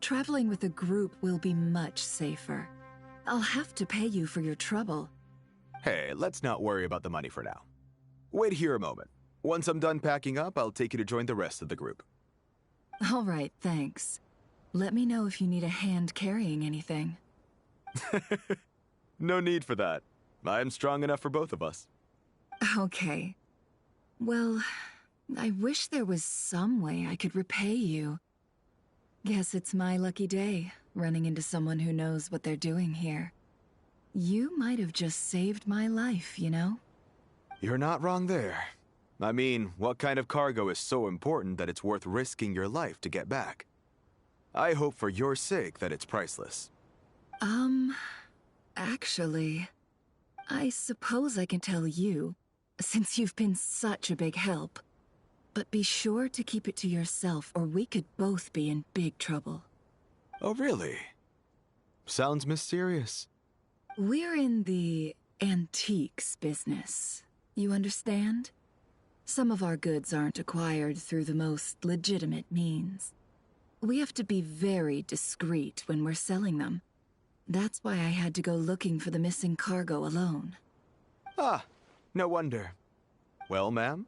Traveling with a group will be much safer. I'll have to pay you for your trouble. Hey, let's not worry about the money for now. Wait here a moment. Once I'm done packing up, I'll take you to join the rest of the group. All right, thanks. Let me know if you need a hand carrying anything. No need for that. I'm strong enough for both of us. Okay. Well, I wish there was some way I could repay you. Guess it's my lucky day, running into someone who knows what they're doing here. You might have just saved my life, you know? You're not wrong there. I mean, what kind of cargo is so important that it's worth risking your life to get back? I hope for your sake that it's priceless. Actually, I suppose I can tell you, since you've been such a big help. But be sure to keep it to yourself, or we could both be in big trouble. Oh, really? Sounds mysterious. We're in the antiques business. You understand? Some of our goods aren't acquired through the most legitimate means. We have to be very discreet when we're selling them. That's why I had to go looking for the missing cargo alone. Ah, no wonder. Well, ma'am,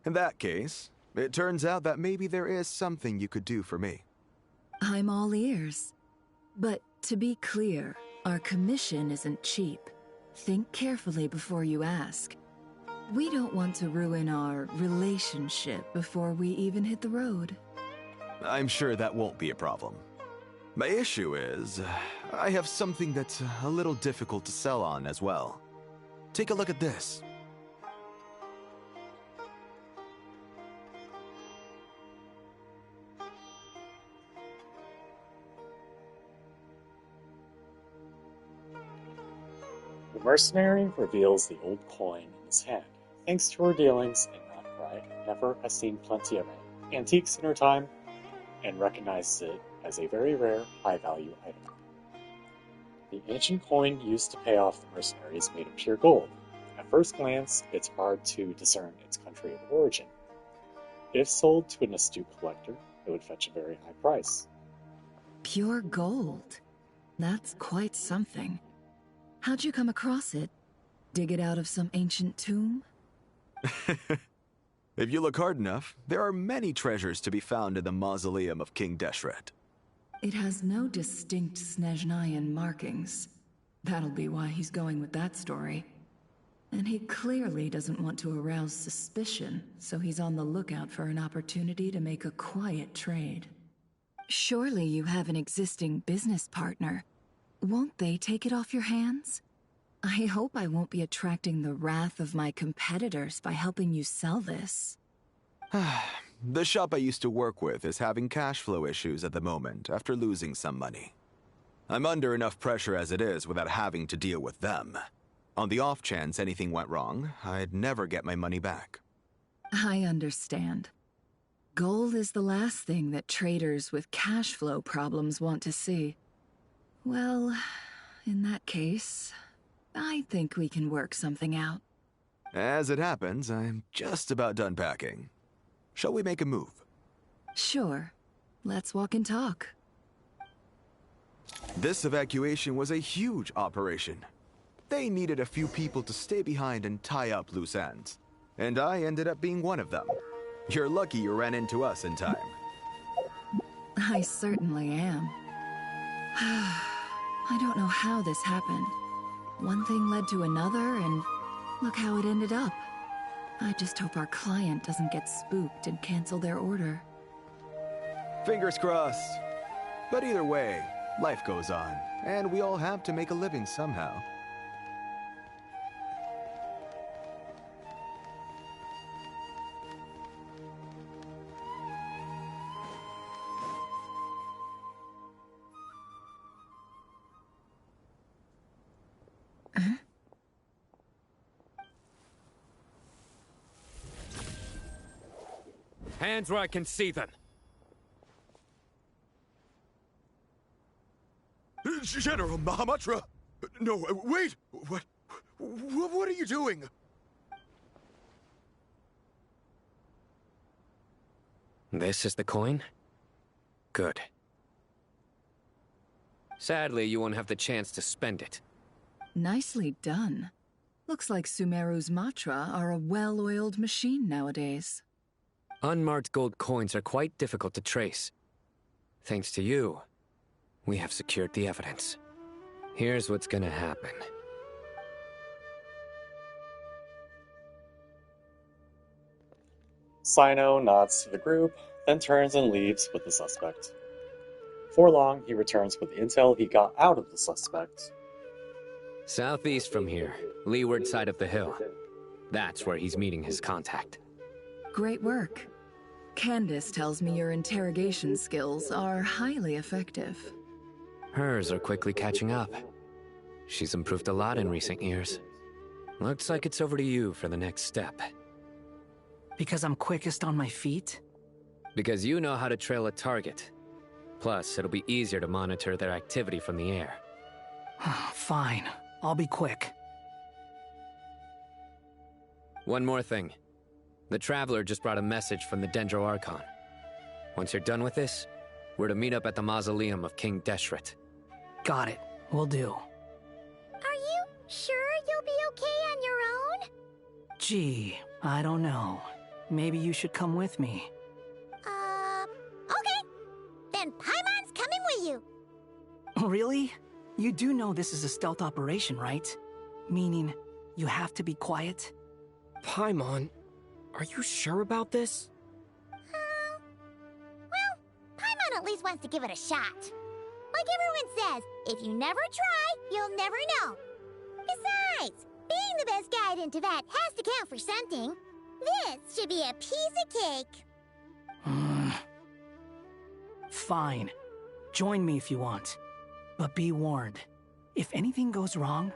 in that case, it turns out that maybe there is something you could do for me. I'm all ears. But to be clear, our commission isn't cheap. Think carefully before you ask. We don't want to ruin our relationship before we even hit the road. I'm sure that won't be a problem. My issue is, I have something that's a little difficult to sell on as well. Take a look at this. The mercenary reveals the old coin in his hand. Thanks to her dealings in Notcry, Never has seen plenty of antiques in her time and recognizes it as a very rare, high-value item. The ancient coin used to pay off the mercenary is made of pure gold. At first glance, it's hard to discern its country of origin. If sold to an astute collector, it would fetch a very high price. Pure gold? That's quite something. How'd you come across it? Dig it out of some ancient tomb? If you look hard enough, there are many treasures to be found in the mausoleum of King Deshret. It has no distinct Snezhnayan markings. That'll be why he's going with that story. And he clearly doesn't want to arouse suspicion, so he's on the lookout for an opportunity to make a quiet trade. Surely you have an existing business partner. Won't they take it off your hands? I hope I won't be attracting the wrath of my competitors by helping you sell this. The shop I used to work with is having cash flow issues at the moment after losing some money. I'm under enough pressure as it is without having to deal with them. On the off chance anything went wrong, I'd never get my money back. I understand. Gold is the last thing that traders with cash flow problems want to see. Well, in that case, I think we can work something out. As it happens, I'm just about done packing. Shall we make a move? Sure. Let's walk and talk. This evacuation was a huge operation. They needed a few people to stay behind and tie up loose ends, and I ended up being one of them. You're lucky you ran into us in time. I certainly am. I don't know how this happened. One thing led to another, and look how it ended up. I just hope our client doesn't get spooked and cancel their order. Fingers crossed. But either way, life goes on, and we all have to make a living somehow. Hands where I can see them. General Mahamatra! No, wait! What are you doing? This is the coin? Good. Sadly, you won't have the chance to spend it. Nicely done. Looks like Sumeru's mantra are a well-oiled machine nowadays. Unmarked gold coins are quite difficult to trace. Thanks to you, we have secured the evidence. Here's what's gonna happen. Sino nods to the group, then turns and leaves with the suspect. Before long, he returns with the intel he got out of the suspect. Southeast from here, leeward side of the hill. That's where he's meeting his contact. Great work. Candace tells me your interrogation skills are highly effective. Hers are quickly catching up. She's improved a lot in recent years. Looks like it's over to you for the next step. Because I'm quickest on my feet? Because you know how to trail a target. Plus, it'll be easier to monitor their activity from the air. Fine. I'll be quick. One more thing. The Traveler just brought a message from the Dendro Archon. Once you're done with this, we're to meet up at the mausoleum of King Deshret. Got it. Will do. Are you sure you'll be okay on your own? Gee, I don't know. Maybe you should come with me. Okay. Then Paimon's coming with you. Really? You do know this is a stealth operation, right? Meaning, you have to be quiet? Paimon, are you sure about this? Well, Paimon at least wants to give it a shot. Like everyone says, if you never try, you'll never know. Besides, being the best guide in Teyvat has to count for something. This should be a piece of cake. Fine. Join me if you want. But be warned. If anything goes wrong,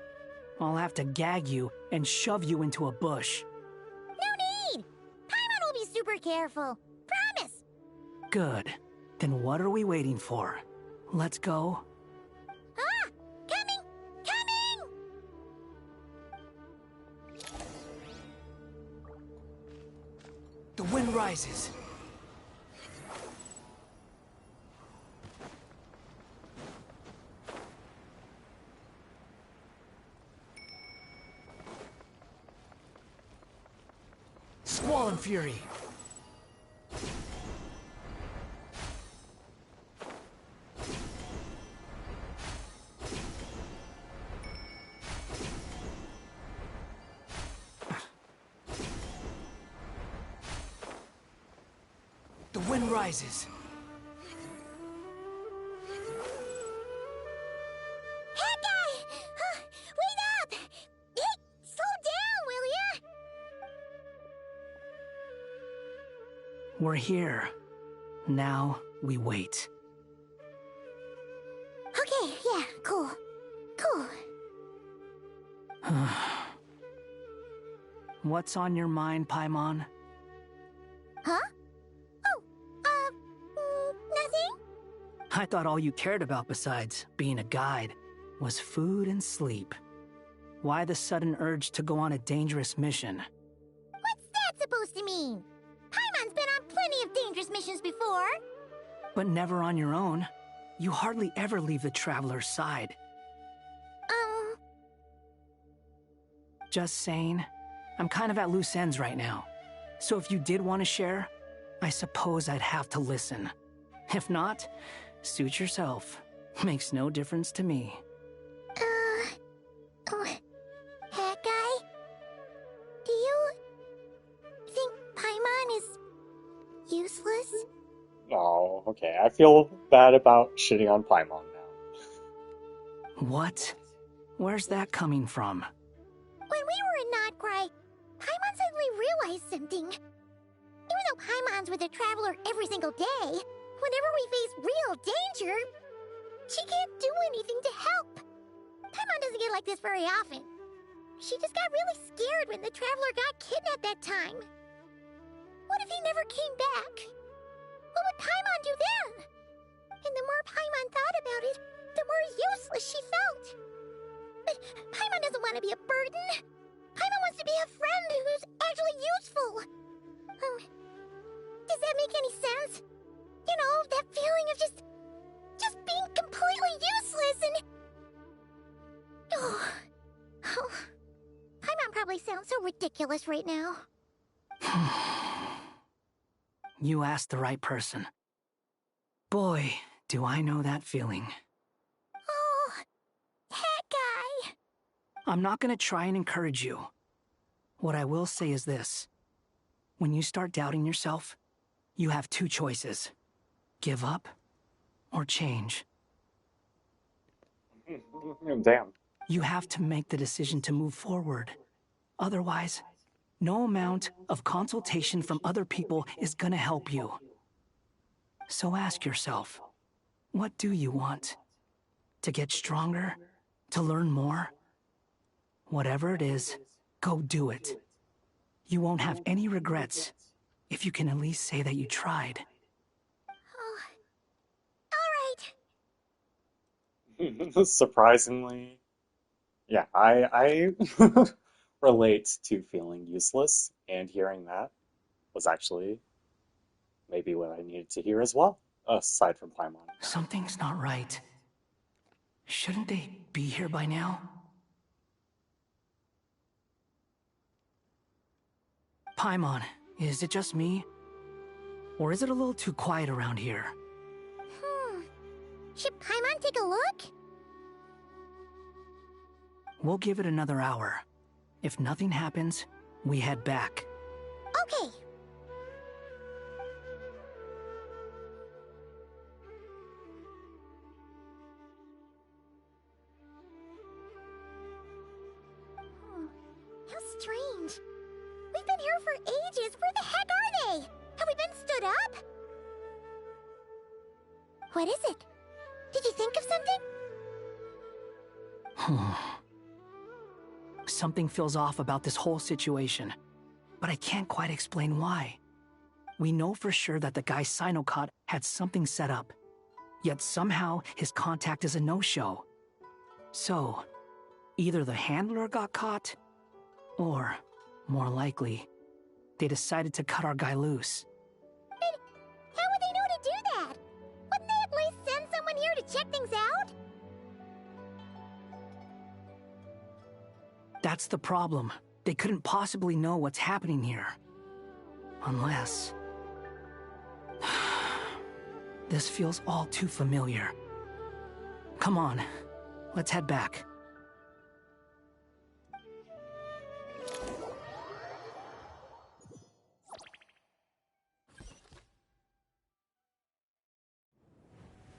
I'll have to gag you and shove you into a bush. No need! Paimon will be super careful. Promise! Good. Then what are we waiting for? Let's go. Ah! Coming! Coming! The wind rises. Squall and fury. The wind rises. Hawkeye! Wait up! Hey, slow down, will ya? We're here. Now we wait. Okay, yeah, cool. Cool. What's on your mind, Paimon? Huh? Nothing? I thought all you cared about besides being a guide was food and sleep. Why the sudden urge to go on a dangerous mission? What's that supposed to mean? Paimon's been on plenty of dangerous missions before. But never on your own. You hardly ever leave the Traveler's side. Just saying. I'm kind of at loose ends right now. So if you did want to share, I suppose I'd have to listen. If not, suit yourself. Makes no difference to me. Hat guy? Do you think Paimon is useless? Oh, okay. I feel bad about shitting on Paimon now. What? Where's that coming from? When we were in Notcry, Paimon suddenly realized something. Even though Paimon's with a traveler every single day, whenever we face real danger, she can't do anything to help. Paimon doesn't get like this very often. She just got really scared when the traveler got kidnapped that time. What if he never came back? What would Paimon do then? And the more Paimon thought about it, the more useless she felt. But Paimon doesn't want to be a burden. Paimon wants to be a friend who's actually useful. Does that make any sense? You know, that feeling of just being completely useless and... Oh. Paimon probably sounds so ridiculous right now. You asked the right person. Boy, do I know that feeling. Oh, hat guy. I'm not gonna try and encourage you. What I will say is this. When you start doubting yourself, you have two choices. Give up or change. Damn. You have to make the decision to move forward. Otherwise, no amount of consultation from other people is gonna help you. So ask yourself, what do you want? To get stronger? To learn more? Whatever it is, go do it. You won't have any regrets if you can at least say that you tried. Alright. Surprisingly, yeah, I relate to feeling useless, and hearing that was actually maybe what I needed to hear as well, aside from Paimon. Something's not right. Shouldn't they be here by now? Paimon, is it just me? Or is it a little too quiet around here? Should Paimon take a look? We'll give it another hour. If nothing happens, we head back. Okay. How strange. We've been here for ages. Where the heck are they? Have we been stood up? What is it? Did you think of something? Something feels off about this whole situation, but I can't quite explain why. We know for sure that the guy Sinocot had something set up, yet somehow his contact is a no-show. So, either the handler got caught, or, more likely, they decided to cut our guy loose. But how would they know to do that? Wouldn't they at least send someone here to check things out? That's the problem. They couldn't possibly know what's happening here. Unless... This feels all too familiar. Come on, let's head back.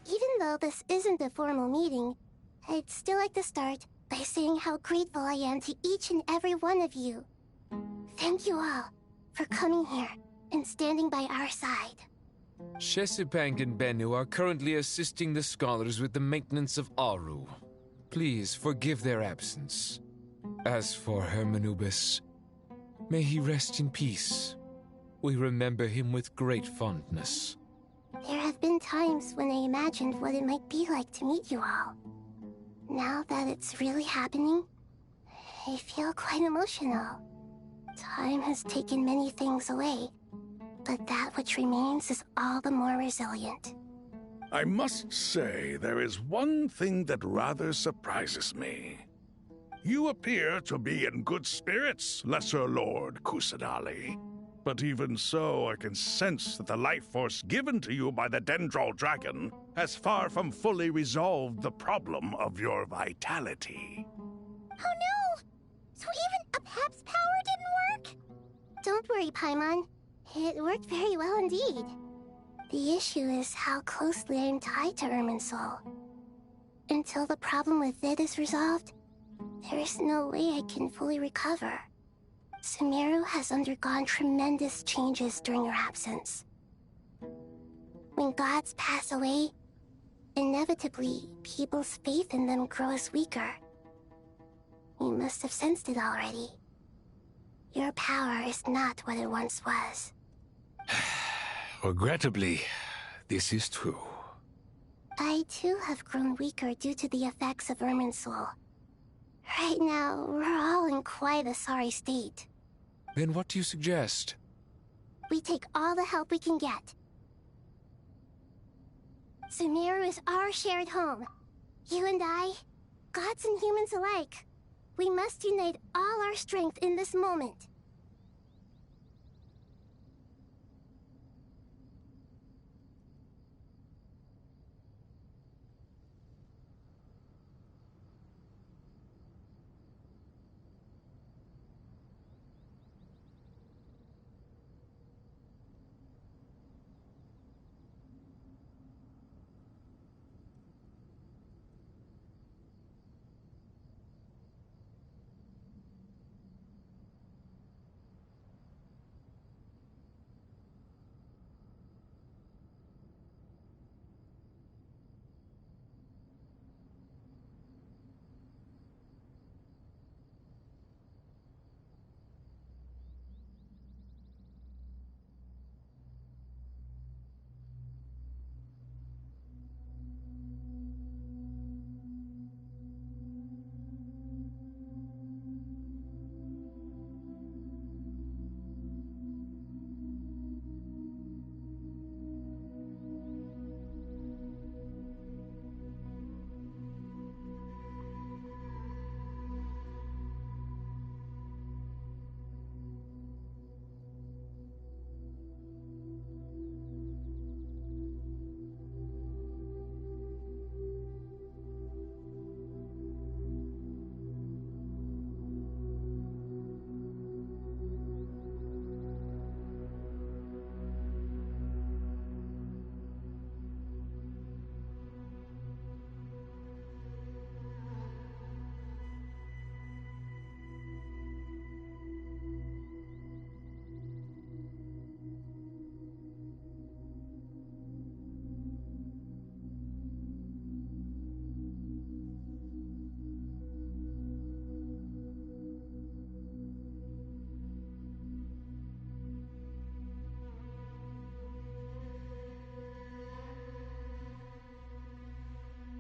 Even though this isn't a formal meeting, I'd still like to start by saying how grateful I am to each and every one of you. Thank you all for coming here and standing by our side. Shesipank and Bennu are currently assisting the scholars with the maintenance of Aru. Please forgive their absence. As for Hermanubis, may he rest in peace. We remember him with great fondness. There have been times when I imagined what it might be like to meet you all. Now that it's really happening, I feel quite emotional. Time has taken many things away, but that which remains is all the more resilient. I must say, there is one thing that rather surprises me. You appear to be in good spirits, Lesser Lord Kusanali. But even so, I can sense that the life force given to you by the Dendral Dragon has far from fully resolved the problem of your vitality. Oh no! So even Apep's power didn't work? Don't worry, Paimon. It worked very well indeed. The issue is how closely I am tied to Irminsul. Until the problem with it is resolved, there is no way I can fully recover. Sumeru has undergone tremendous changes during your absence. When gods pass away, inevitably, people's faith in them grows weaker. You must have sensed it already. Your power is not what it once was. Regrettably, this is true. I too have grown weaker due to the effects of Irminsul. Right now, we're all in quite a sorry state. Then what do you suggest? We take all the help we can get. Sumeru is our shared home. You and I, gods and humans alike. We must unite all our strength in this moment.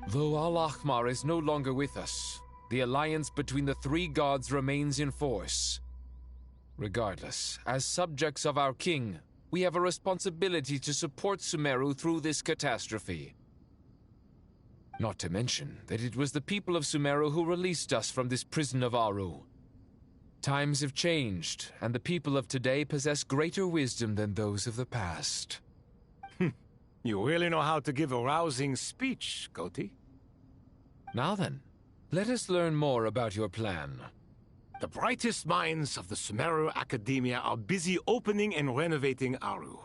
Though Al-Ahmar is no longer with us, the alliance between the three gods remains in force. Regardless, as subjects of our king, we have a responsibility to support Sumeru through this catastrophe. Not to mention that it was the people of Sumeru who released us from this prison of Aru. Times have changed, and the people of today possess greater wisdom than those of the past. You really know how to give a rousing speech, Koti. Now then, let us learn more about your plan. The brightest minds of the Sumeru Academia are busy opening and renovating Aru.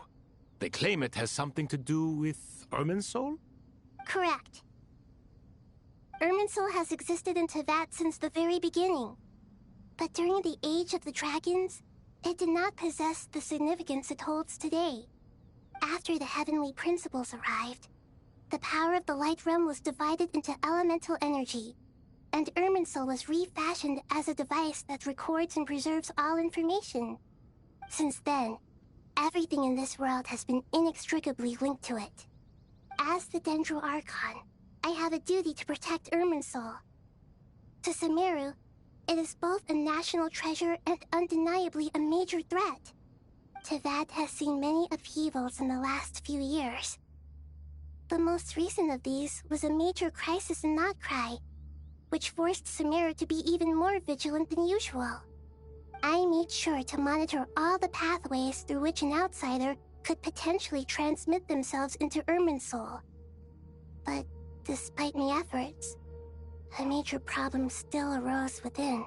They claim it has something to do with Irminsul? Correct. Irminsul has existed in Teyvat since the very beginning. But during the Age of the Dragons, it did not possess the significance it holds today. After the heavenly principles arrived, the power of the Light Realm was divided into elemental energy, and Irminsul was refashioned as a device that records and preserves all information. Since then, everything in this world has been inextricably linked to it. As the Dendro Archon, I have a duty to protect Irminsul. To Sumeru, it is both a national treasure and undeniably a major threat. Teyvat has seen many upheavals in the last few years. The most recent of these was a major crisis in Notcry, which forced Sumeru to be even more vigilant than usual. I made sure to monitor all the pathways through which an outsider could potentially transmit themselves into Irminsul. But despite my efforts, a major problem still arose within.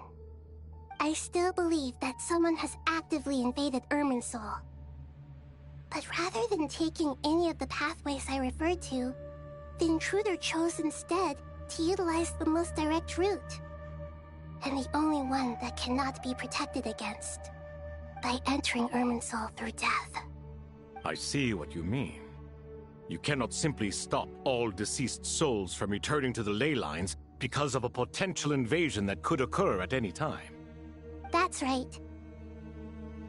I still believe that someone has actively invaded Irminsul. But rather than taking any of the pathways I referred to, the intruder chose instead to utilize the most direct route, and the only one that cannot be protected against, by entering Irminsul through death. I see what you mean. You cannot simply stop all deceased souls from returning to the ley lines because of a potential invasion that could occur at any time. That's right.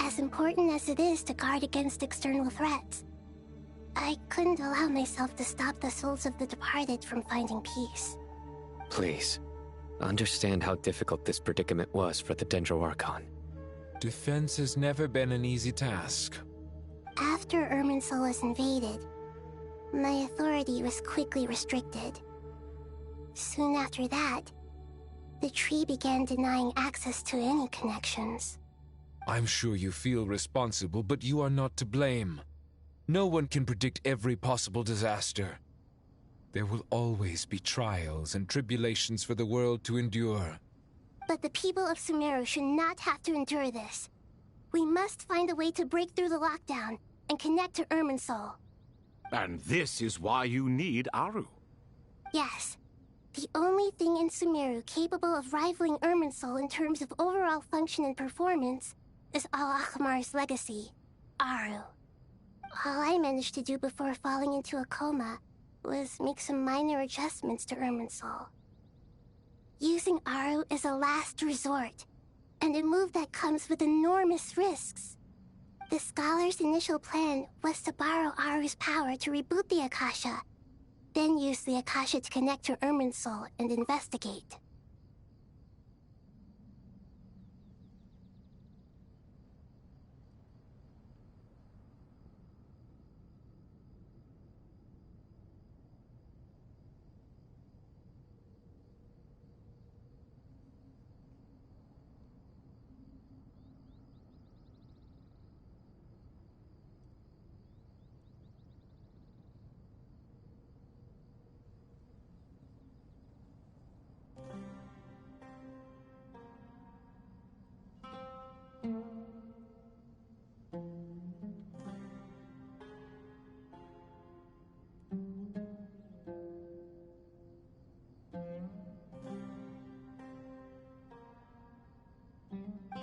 As important as it is to guard against external threats, I couldn't allow myself to stop the souls of the departed from finding peace. Please, understand how difficult this predicament was for the Dendro Archon. Defense has never been an easy task. After Irminsul was invaded, my authority was quickly restricted. Soon after that, the tree began denying access to any connections. I'm sure you feel responsible, but you are not to blame. No one can predict every possible disaster. There will always be trials and tribulations for the world to endure. But the people of Sumeru should not have to endure this. We must find a way to break through the lockdown and connect to Irminsul. And this is why you need Aru. Yes. The only thing in Sumeru capable of rivaling Irminsul in terms of overall function and performance is Al-Akhmar's legacy, Aru. All I managed to do before falling into a coma was make some minor adjustments to Irminsul. Using Aru is a last resort, and a move that comes with enormous risks. The Scholar's initial plan was to borrow Aru's power to reboot the Akasha, then use the Akasha to connect to Irminsul and investigate.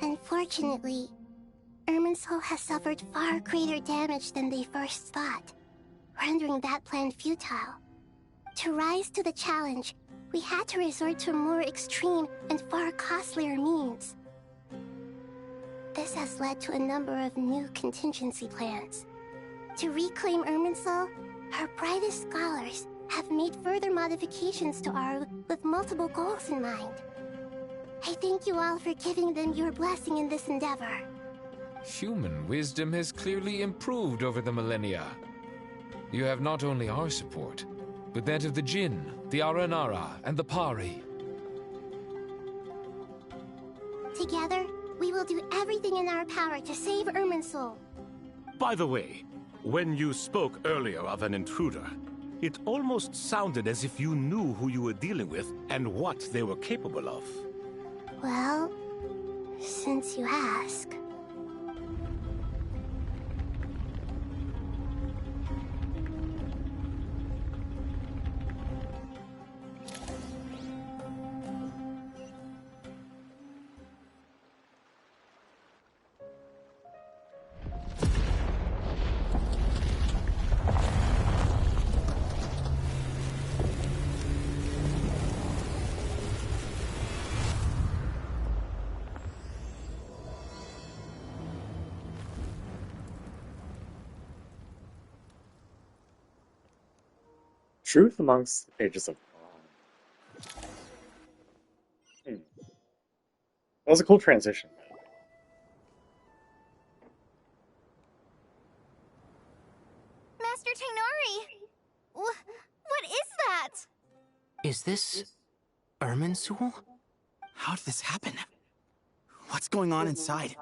Unfortunately, Irminsul has suffered far greater damage than they first thought, rendering that plan futile. To rise to the challenge, we had to resort to more extreme and far costlier means. This has led to a number of new contingency plans. To reclaim Irminsul, our brightest scholars have made further modifications to Aru with multiple goals in mind. I thank you all for giving them your blessing in this endeavor. Human wisdom has clearly improved over the millennia. You have not only our support, but that of the Jinn, the Aranara, and the Pari. Together, we will do everything in our power to save Irminsul. By the way, when you spoke earlier of an intruder, it almost sounded as if you knew who you were dealing with and what they were capable of. Well, since you ask. Truth amongst the pages of Quran. That was a cool transition. Master Tainari! What is that? Is this Irminsul? How did this happen? What's going on inside?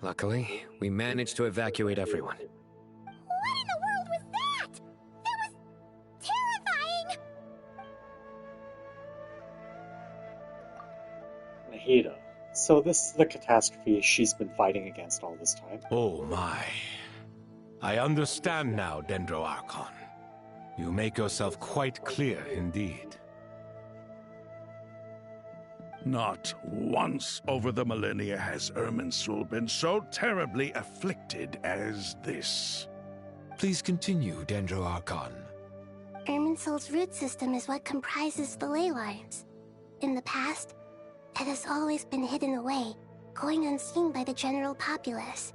Luckily, we managed to evacuate everyone. What in the world was that? That was terrifying! Nahida. So this is the catastrophe she's been fighting against all this time? Oh my. I understand now, Dendro Archon. You make yourself quite clear indeed. Not once over the millennia has Irminsul been so terribly afflicted as this. Please continue, Dendro Archon. Irminsul's root system is what comprises the ley lines. In the past, it has always been hidden away, going unseen by the general populace.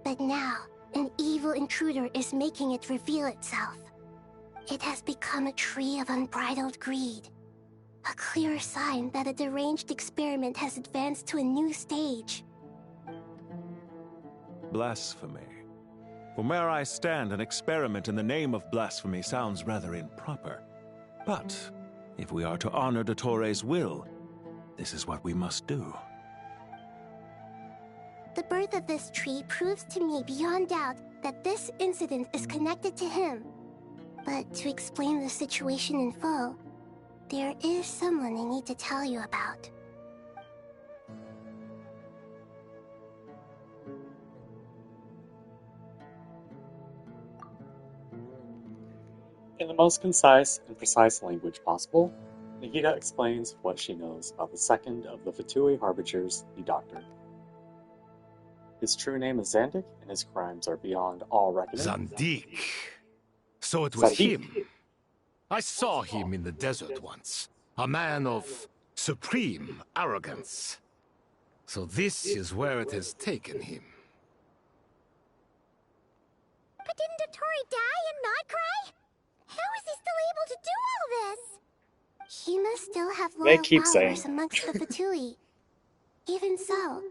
But now, an evil intruder is making it reveal itself. It has become a tree of unbridled greed. A clear sign that a deranged experiment has advanced to a new stage. Blasphemy. From where I stand, an experiment in the name of blasphemy sounds rather improper. But if we are to honor Dottores' will, this is what we must do. The birth of this tree proves to me beyond doubt that this incident is connected to him. But to explain the situation in full, there is someone I need to tell you about. In the most concise and precise language possible, Nahida explains what she knows about the second of the Fatui Harbingers, the Doctor. His true name is Zandik, and his crimes are beyond all reckoning. Zandik. So it was Zandik. him. I saw him in the desert once. A man of supreme arrogance. So this is where it has taken him. But didn't Dottore die and not cry? How is he still able to do all this? He must still have They loyal keep followers saying. amongst the Fatui. Even so,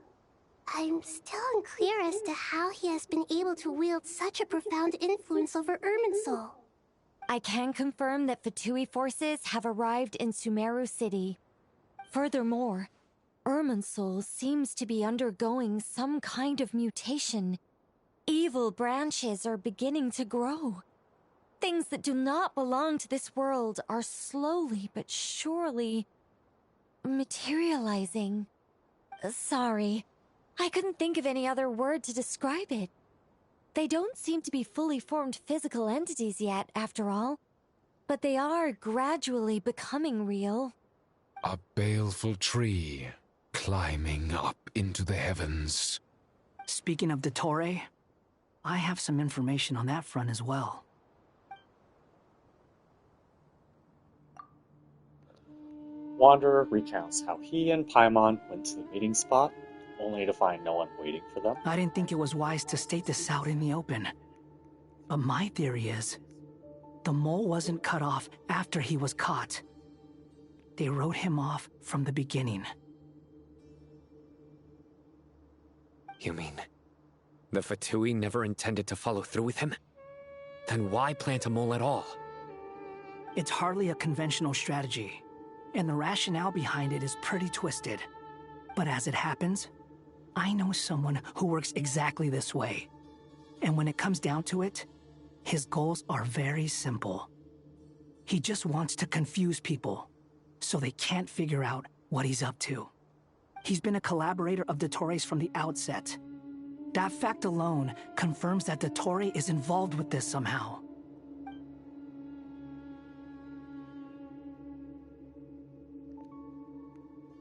I'm still unclear as to how he has been able to wield such a profound influence over Irminsul. I can confirm that Fatui forces have arrived in Sumeru City. Furthermore, Irminsul seems to be undergoing some kind of mutation. Evil branches are beginning to grow. Things that do not belong to this world are slowly but surely materializing. Sorry, I couldn't think of any other word to describe it. They don't seem to be fully formed physical entities yet, after all. But they are gradually becoming real. A baleful tree, climbing up into the heavens. Speaking of Dottore, I have some information on that front as well. Wanderer recounts how he and Paimon went to the meeting spot, only to find no one waiting for them. I didn't think it was wise to state this out in the open. But my theory is, the mole wasn't cut off after he was caught. They wrote him off from the beginning. You mean, the Fatui never intended to follow through with him? Then why plant a mole at all? It's hardly a conventional strategy, and the rationale behind it is pretty twisted. But as it happens, I know someone who works exactly this way. And when it comes down to it, his goals are very simple. He just wants to confuse people, so they can't figure out what he's up to. He's been a collaborator of Dottore's from the outset. That fact alone confirms that Dottore is involved with this somehow.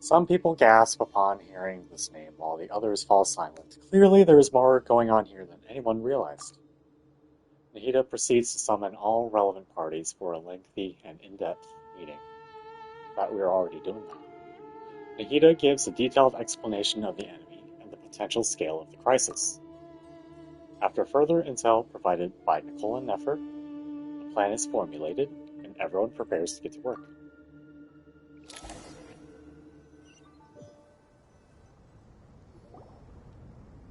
Some people gasp upon hearing this name, while the others fall silent. Clearly, there is more going on here than anyone realized. Nahida proceeds to summon all relevant parties for a lengthy and in-depth meeting. Thought we were already doing that. Nahida gives a detailed explanation of the enemy and the potential scale of the crisis. After further intel provided by Nicole and Nefer, a plan is formulated, and everyone prepares to get to work.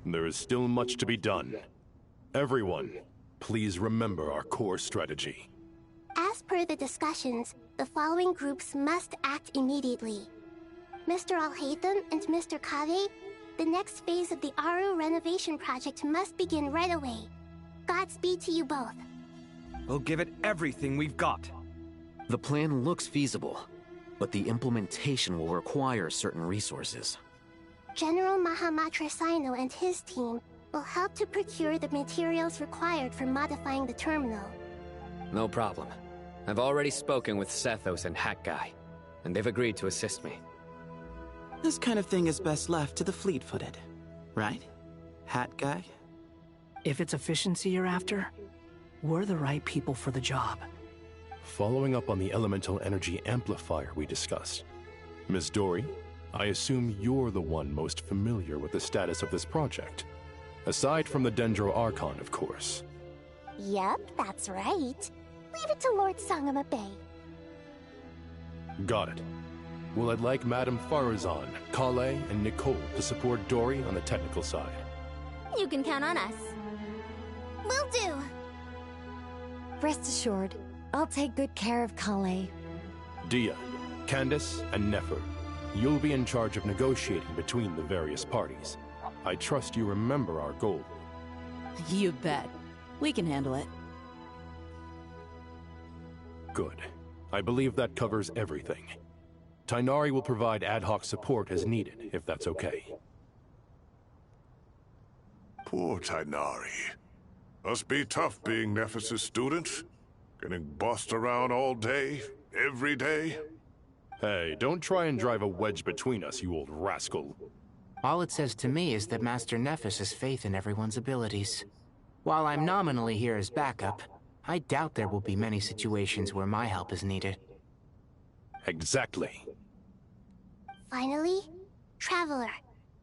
There is still much to be done. Everyone, please remember our core strategy. As per the discussions, the following groups must act immediately. Mr. Al-Haytham and Mr. Kave The next phase of the Aru renovation project must begin right away. Godspeed to you both. We'll give it everything we've got. The plan looks feasible, but the implementation will require certain resources. General Mahamatra Sino and his team will help to procure the materials required for modifying the terminal. No problem. I've already spoken with Sethos and Hat Guy, and they've agreed to assist me. This kind of thing is best left to the fleet-footed, right? Hat Guy? If it's efficiency you're after, we're the right people for the job. Following up on the elemental energy amplifier we discussed, Ms. Dory, I assume you're the one most familiar with the status of this project. Aside from the Dendro Archon, of course. Yep, that's right. Leave it to Lord Sangama Bay. Got it. Well, I'd like Madame Farazan, Kale, and Nicole to support Dory on the technical side. You can count on us. Will do. Rest assured, I'll take good care of Kale. Dia, Candace, and Nefer, you'll be in charge of negotiating between the various parties. I trust you remember our goal. You bet. We can handle it. Good. I believe that covers everything. Tainari will provide ad hoc support as needed, if that's okay. Poor Tainari. Must be tough being Nephis' student. Getting bossed around all day, every day. Hey, don't try and drive a wedge between us, you old rascal. All it says to me is that Master Nephis has faith in everyone's abilities. While I'm nominally here as backup, I doubt there will be many situations where my help is needed. Exactly. Finally, Traveler,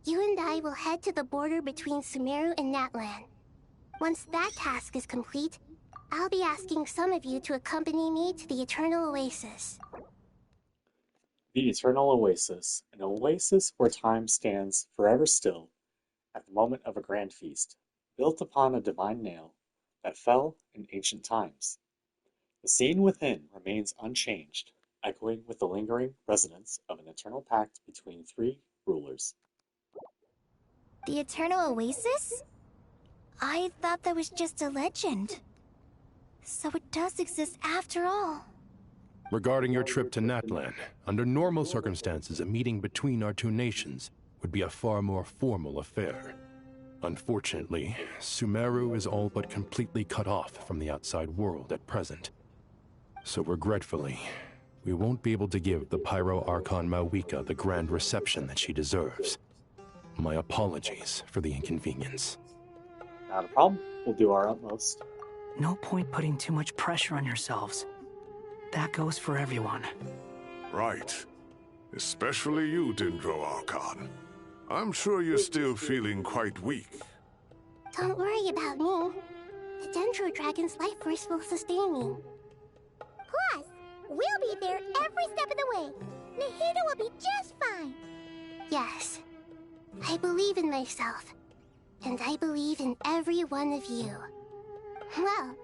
you and I will head to the border between Sumeru and Natlan. Once that task is complete, I'll be asking some of you to accompany me to the Eternal Oasis. The Eternal Oasis, an oasis where time stands forever still at the moment of a grand feast, built upon a divine nail that fell in ancient times. The scene within remains unchanged, echoing with the lingering resonance of an eternal pact between three rulers. The Eternal Oasis? I thought that was just a legend. So it does exist after all. Regarding your trip to Natlan, under normal circumstances, a meeting between our two nations would be a far more formal affair. Unfortunately, Sumeru is all but completely cut off from the outside world at present. So regretfully, we won't be able to give the Pyro Archon Mawika the grand reception that she deserves. My apologies for the inconvenience. Not a problem. We'll do our utmost. No point putting too much pressure on yourselves. That goes for everyone. Right. Especially you, Dendro Archon. I'm sure you're still feeling quite weak. Don't worry about me. The Dendro Dragon's life force will sustain me. Plus, we'll be there every step of the way. Nahida will be just fine. Yes. I believe in myself. And I believe in every one of you. Well,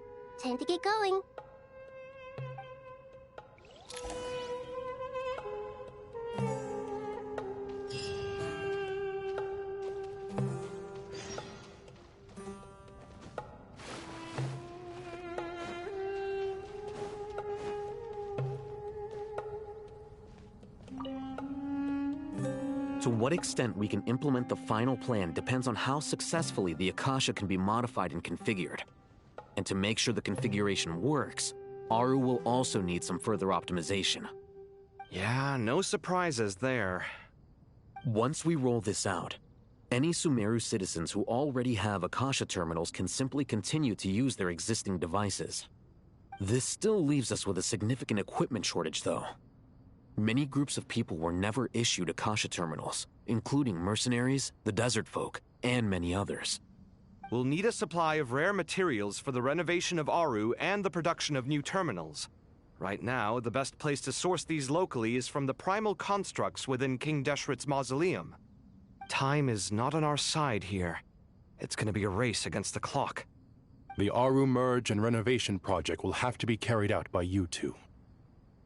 time to get going. To what extent we can implement the final plan depends on how successfully the Akasha can be modified and configured. And to make sure the configuration works, Aru will also need some further optimization. Yeah, no surprises there. Once we roll this out, any Sumeru citizens who already have Akasha terminals can simply continue to use their existing devices. This still leaves us with a significant equipment shortage, though. Many groups of people were never issued Akasha terminals, including mercenaries, the desert folk, and many others. We'll need a supply of rare materials for the renovation of Aru and the production of new terminals. Right now, the best place to source these locally is from the primal constructs within King Deshret's mausoleum. Time is not on our side here. It's gonna be a race against the clock. The Aru merge and renovation project will have to be carried out by you two.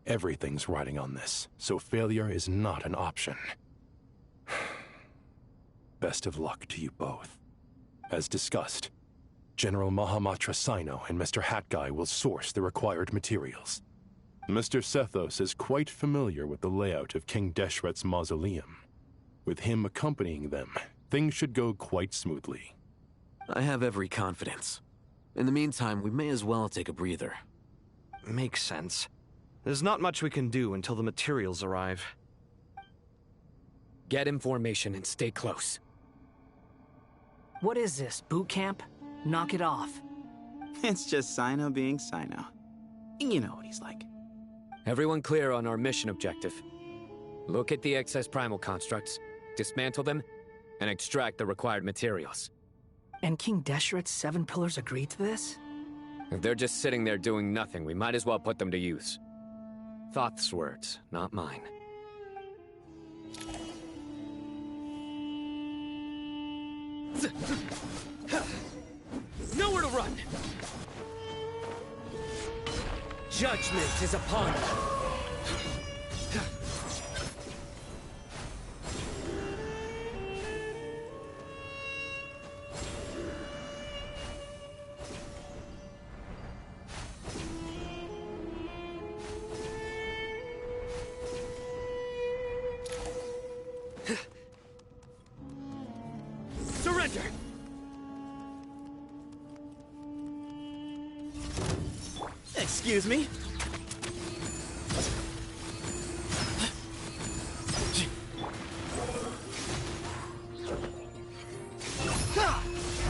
Everything's riding on this, so failure is not an option. best of luck to you both. As discussed, General Mahamatra Sino and Mr. Hat Guy will source the required materials. Mr. Sethos is quite familiar with the layout of King Deshret's mausoleum. With him accompanying them, things should go quite smoothly. I have every confidence. In the meantime, we may as well take a breather. Makes sense. There's not much we can do until the materials arrive. Get in formation and stay close. What is this, boot camp? Knock it off. It's just Sino being Sino. You know what he's like. Everyone clear on our mission objective. Look at the excess primal constructs, dismantle them, and extract the required materials. And King Deshret's 7 pillars agreed to this? If they're just sitting there doing nothing, we might as well put them to use. Thoth's words, not mine. Nowhere to run! Judgment is upon you! Surrender! Excuse me?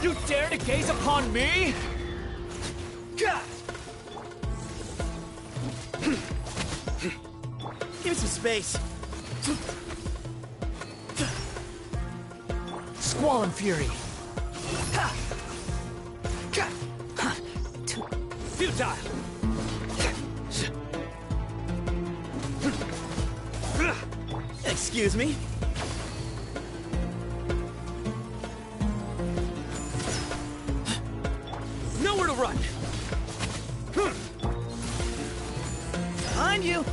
You dare to gaze upon me? Give me some space. Squall and Fury. Futile! Excuse me? Nowhere to run! Behind you!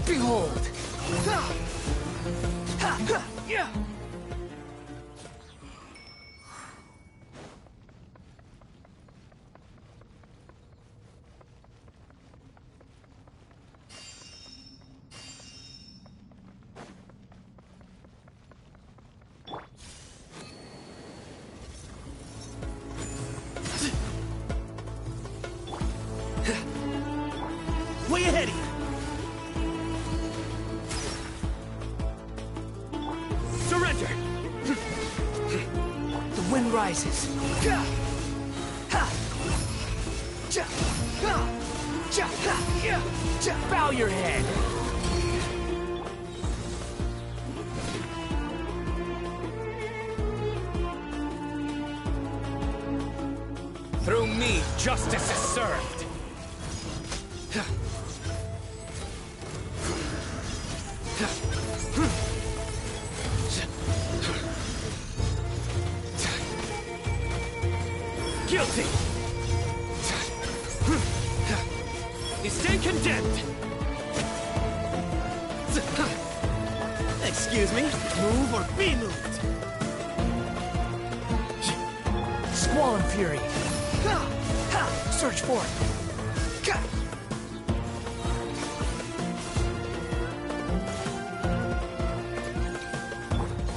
Behold! Yeah! Way ahead of you! Surrender! The wind rises. Bow your head! Through me, justice is served! Guilty! You stand condemned! Excuse me? Move or be moved! Squall and Fury. Search for it.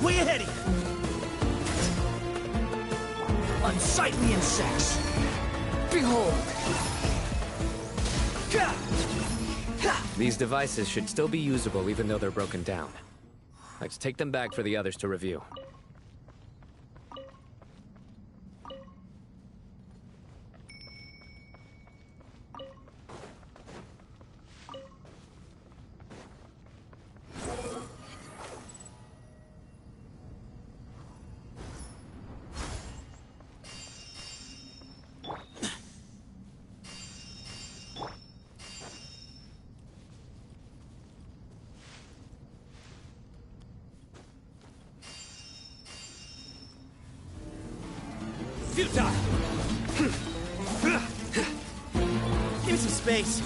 Way ahead of you! Unsightly insects. Behold! These devices should still be usable even though they're broken down. Let's take them back for the others to review. Futile! Give me some space.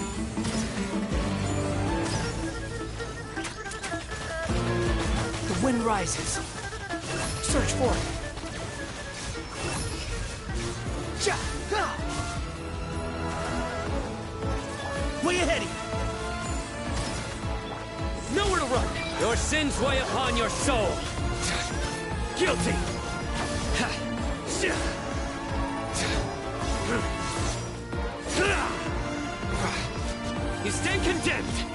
The Wind rises. Search for it. Way ahead of you! Nowhere to run! Your sins weigh upon your soul! Guilty! You stand condemned!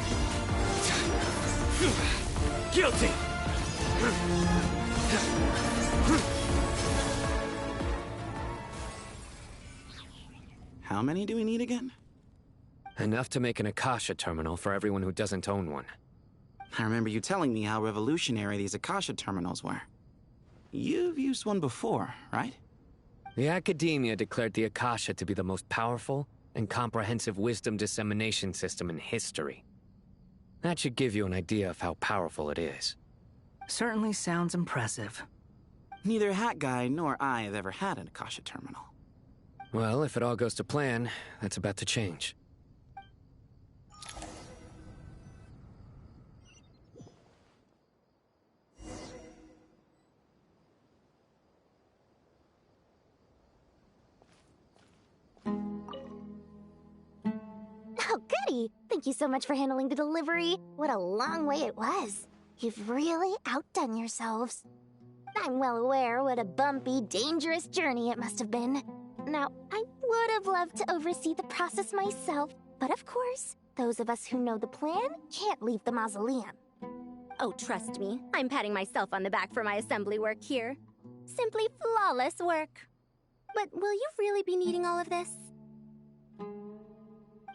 Guilty! How many do we need again? Enough to make an Akasha terminal for everyone who doesn't own one. I remember you telling me how revolutionary these Akasha terminals were. You've used one before, right? The Academia declared the Akasha to be the most powerful and comprehensive wisdom dissemination system in history. That should give you an idea of how powerful it is. Certainly sounds impressive. Neither Hat Guy nor I have ever had an Akasha terminal. Well, if it all goes to plan, that's about to change. Oh, goody! Thank you so much for handling the delivery. What a long way it was. You've really outdone yourselves. I'm well aware what a bumpy, dangerous journey it must have been. Now, I would have loved to oversee the process myself, but of course, those of us who know the plan can't leave the mausoleum. Oh, trust me, I'm patting myself on the back for my assembly work here. Simply flawless work. But will you really be needing all of this?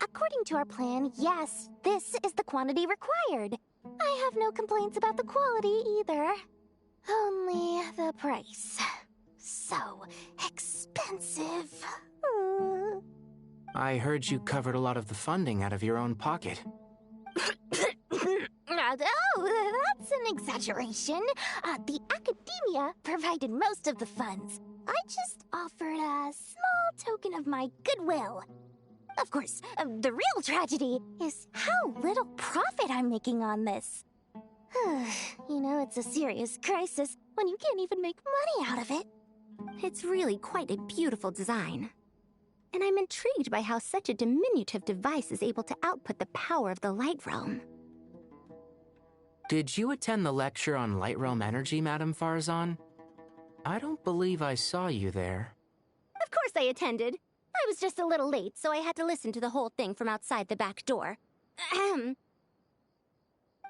According to our plan, yes, this is the quantity required. I have no complaints about the quality either. Only the price. So expensive. I heard you covered a lot of the funding out of your own pocket. Oh, that's an exaggeration. The Academia provided most of the funds. I just offered a small token of my goodwill. Of course, the real tragedy is how little profit I'm making on this. You know, it's a serious crisis when you can't even make money out of it. It's really quite a beautiful design. And I'm intrigued by how such a diminutive device is able to output the power of the Light Realm. Did you attend the lecture on Light Realm energy, Madame Farzan? I don't believe I saw you there. Of course I attended. I was just a little late, so I had to listen to the whole thing from outside the back door.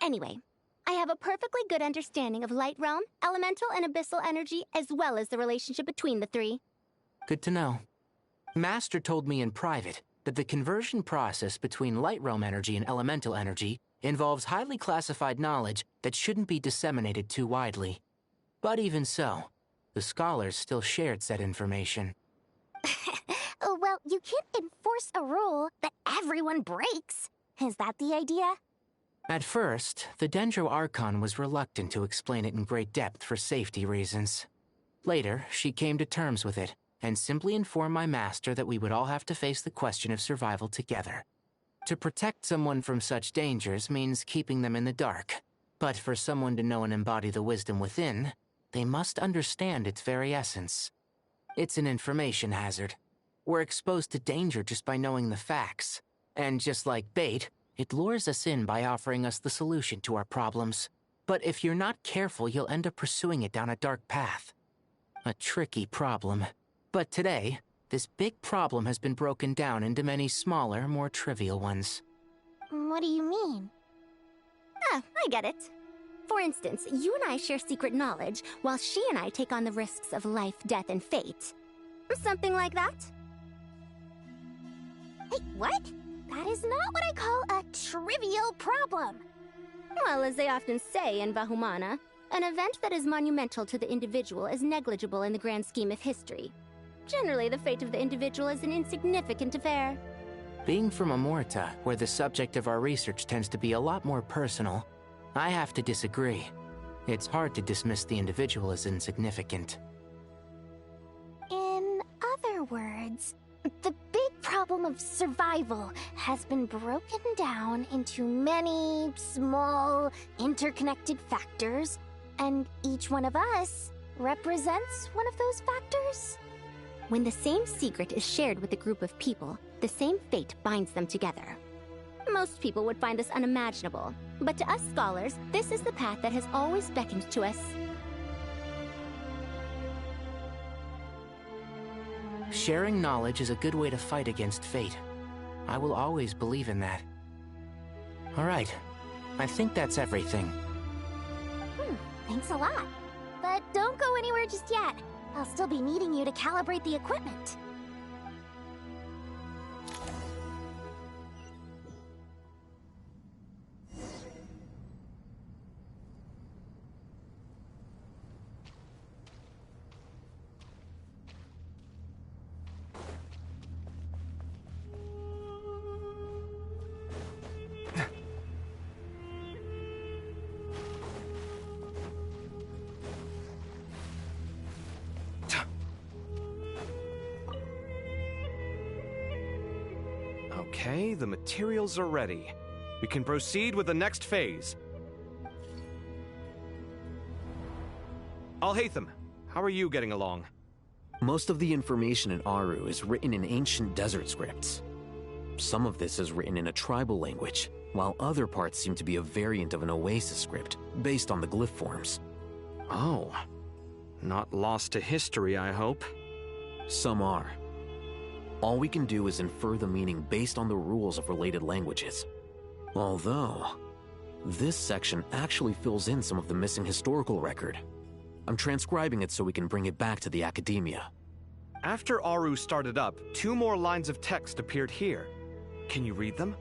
Anyway, I have a perfectly good understanding of Light Realm, elemental and abyssal energy, as well as the relationship between the three. Good to know. Master told me in private that the conversion process between Light Realm energy and elemental energy involves highly classified knowledge that shouldn't be disseminated too widely. But even so, the scholars still shared said information. Well, you can't enforce a rule that everyone breaks. Is that the idea? At first, the Dendro Archon was reluctant to explain it in great depth for safety reasons. Later, she came to terms with it, and simply informed my master that we would all have to face the question of survival together. To protect someone from such dangers means keeping them in the dark, but for someone to know and embody the wisdom within, they must understand its very essence. It's an information hazard. We're exposed to danger just by knowing the facts, and just like bait, it lures us in by offering us the solution to our problems. But if you're not careful, you'll end up pursuing it down a dark path. A tricky problem. But today, this big problem has been broken down into many smaller, more trivial ones. What do you mean? Ah, I get it. For instance, you and I share secret knowledge, while she and I take on the risks of life, death, and fate. Something like that? Hey, what? That is not what I call a trivial problem. Well, as they often say in Bahumana, an event that is monumental to the individual is negligible in the grand scheme of history. Generally, the fate of the individual is an insignificant affair. Being from Amorta, where the subject of our research tends to be a lot more personal, I have to disagree. It's hard to dismiss the individual as insignificant. In other words, the big problem of survival has been broken down into many small, interconnected factors, And each one of us represents one of those factors? When the same secret is shared with a group of people, the same fate binds them together. Most people would find this unimaginable, but to us scholars, this is the path that has always beckoned to us. Sharing knowledge is a good way to fight against fate. I will always believe in that. All right. I think that's everything. Thanks a lot. But don't go anywhere just yet. I'll still be needing you to calibrate the equipment. Okay, the materials are ready. We can proceed with the next phase. Alhaitham, how are you getting along? Most of the information in Aru is written in ancient desert scripts. Some of this is written in a tribal language, while other parts seem to be a variant of an Oasis script, based on the glyph forms. Oh. Not lost to history, I hope. Some are. All we can do is infer the meaning based on the rules of related languages. Although, this section actually fills in some of the missing historical record. I'm transcribing it so we can bring it back to the Academia. After Aru started up, 2 more lines of text appeared here. Can you read them?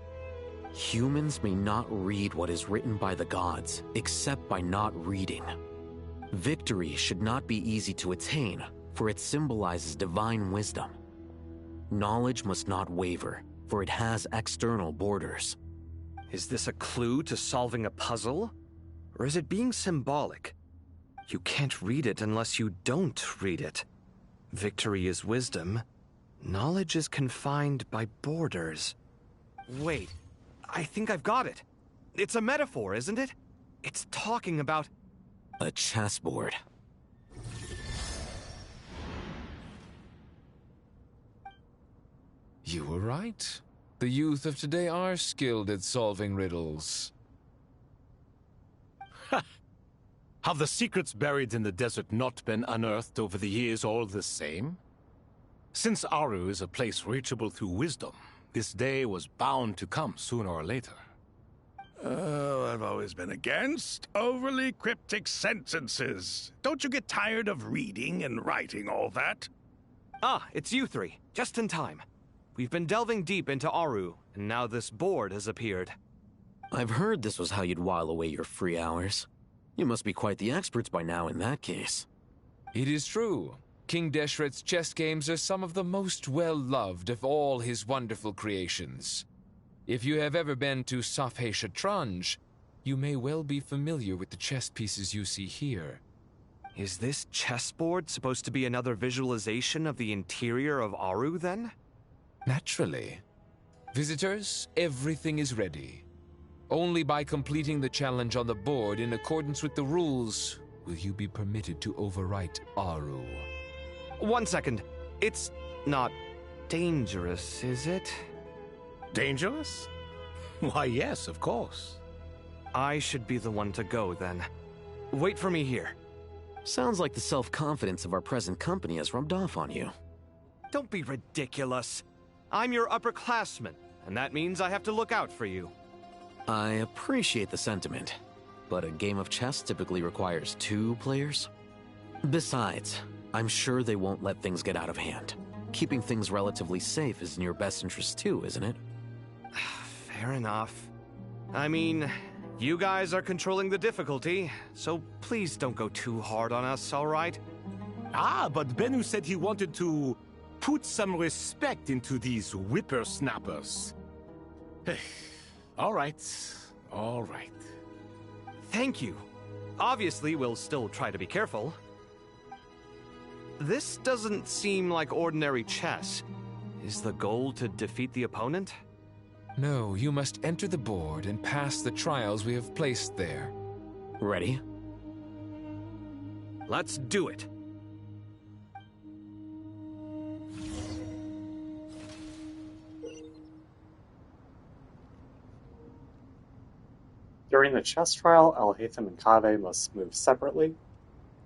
Humans may not read what is written by the gods, except by not reading. Victory should not be easy to attain, for it symbolizes divine wisdom. Knowledge must not waver, for it has external borders. Is this a clue to solving a puzzle? Or is it being symbolic? You can't read it unless you don't read it. Victory is wisdom. Knowledge is confined by borders. Wait, I think I've got it. It's a metaphor, isn't it? It's talking about... a chessboard. You were right. The youth of today are skilled at solving riddles. Have the secrets buried in the desert not been unearthed over the years all the same? Since Aru is a place reachable through wisdom, this day was bound to come sooner or later. I've always been against overly cryptic sentences. Don't you get tired of reading and writing all that? Ah, it's you 3. Just in time. We've been delving deep into Aru, and now this board has appeared. I've heard this was how you'd while away your free hours. You must be quite the experts by now in that case. It is true. King Deshret's chess games are some of the most well-loved of all his wonderful creations. If you have ever been to Safhe Shatranj, you may well be familiar with the chess pieces you see here. Is this chessboard supposed to be another visualization of the interior of Aru, then? Naturally. Visitors, everything is ready. Only by completing the challenge on the board in accordance with the rules will you be permitted to overwrite Aru. 1 second. It's not dangerous, is it? Dangerous? Why, yes, of course. I should be the one to go, then. Wait for me here. Sounds like the self-confidence of our present company has rubbed off on you. Don't be ridiculous. I'm your upperclassman, and that means I have to look out for you. I appreciate the sentiment, but a game of chess typically requires 2 players. Besides, I'm sure they won't let things get out of hand. Keeping things relatively safe is in your best interest too, isn't it? Fair enough. I mean, you guys are controlling the difficulty, so please don't go too hard on us, all right? Ah, but Bennu said he wanted to put some respect into these whippersnappers. All right. Thank you. Obviously, we'll still try to be careful. This doesn't seem like ordinary chess. Is the goal to defeat the opponent? No, you must enter the board and pass the trials we have placed there. Ready? Let's do it. During the chess trial, Al-Haytham and Kaveh must move separately,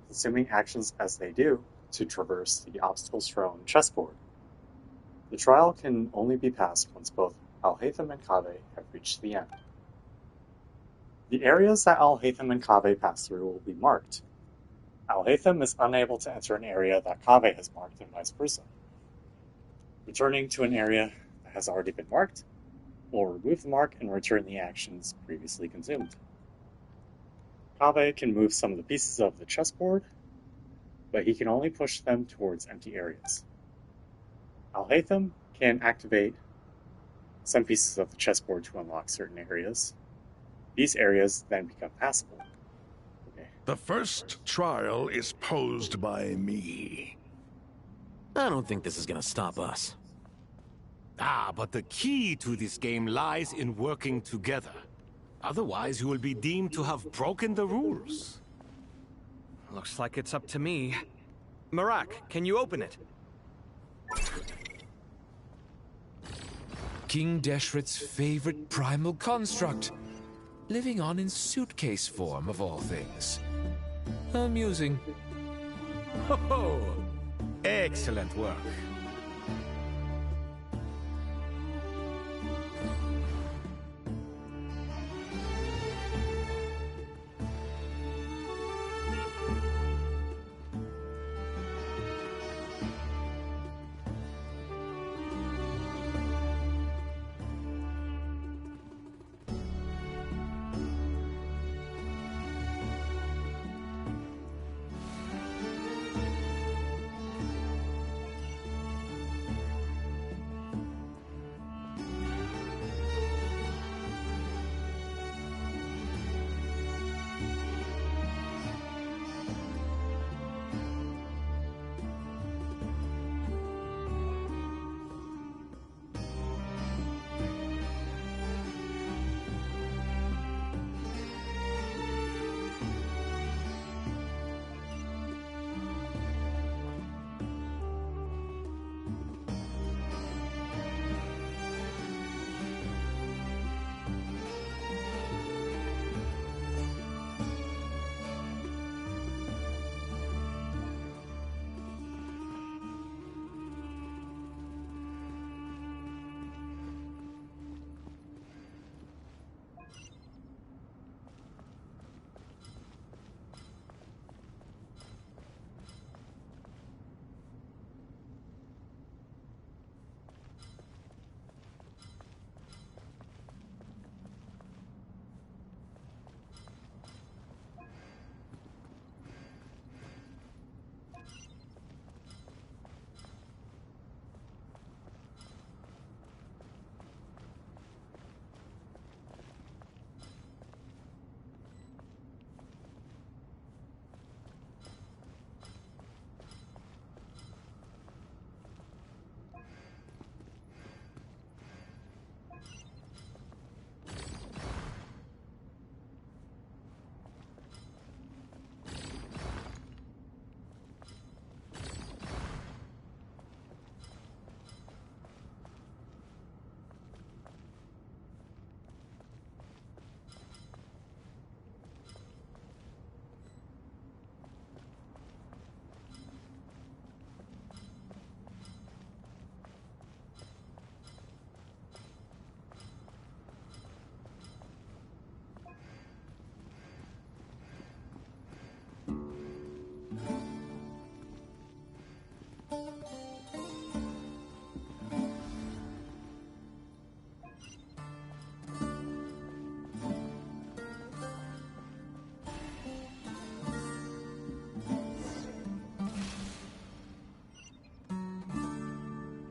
consuming actions as they do to traverse the obstacle-strewn chessboard. The trial can only be passed once both Al-Haytham and Kaveh have reached the end. The areas that Al-Haytham and Kaveh pass through will be marked. Al-Haytham is unable to enter an area that Kaveh has marked and vice versa. Returning to an area that has already been marked will remove the mark and return the actions previously consumed. Kaveh can move some of the pieces of the chessboard, but he can only push them towards empty areas. Al-Haytham can activate some pieces of the chessboard to unlock certain areas. These areas then become passable. Okay. The first trial is posed by me. I don't think this is gonna stop us. Ah, but the key to this game lies in working together. Otherwise, you will be deemed to have broken the rules. Looks like it's up to me. Marak, can you open it? King Deshret's favorite primal construct. Living on in suitcase form, of all things. Amusing. Ho ho! Excellent work.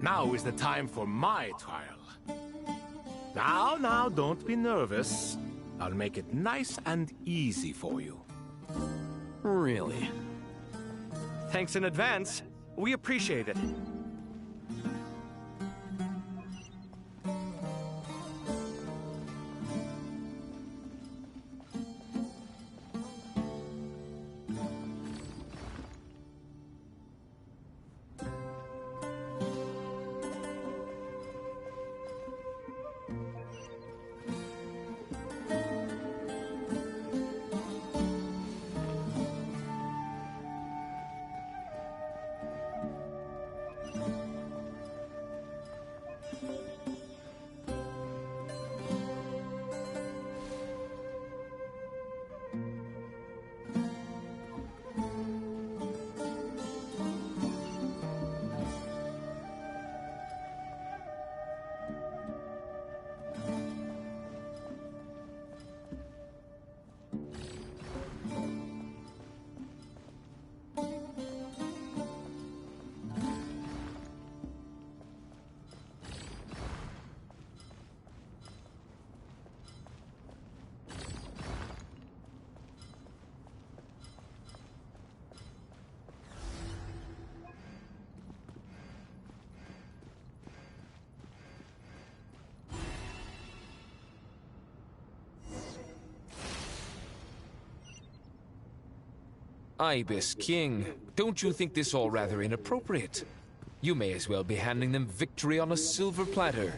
Now is the time for my trial. Now, don't be nervous. I'll make it nice and easy for you. Really? Thanks in advance. We appreciate it. Ibis King, don't you think this all rather inappropriate? You may as well be handing them victory on a silver platter.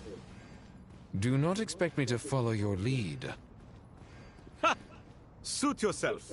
Do not expect me to follow your lead. Ha! Suit yourself.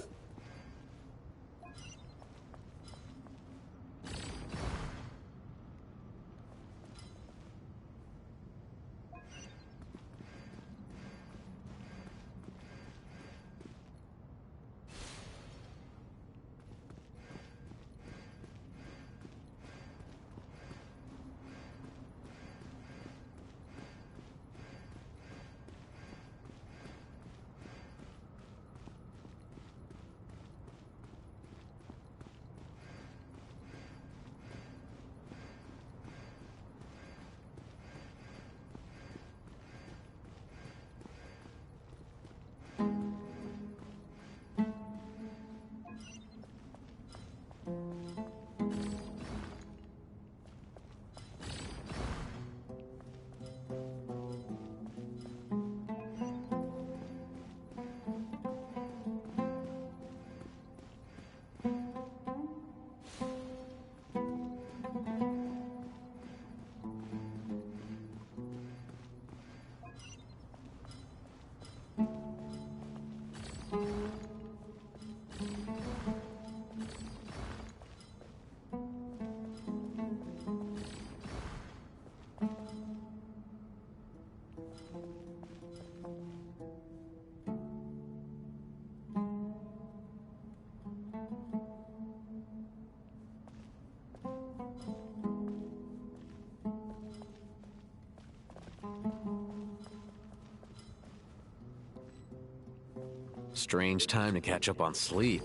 Strange time to catch up on sleep.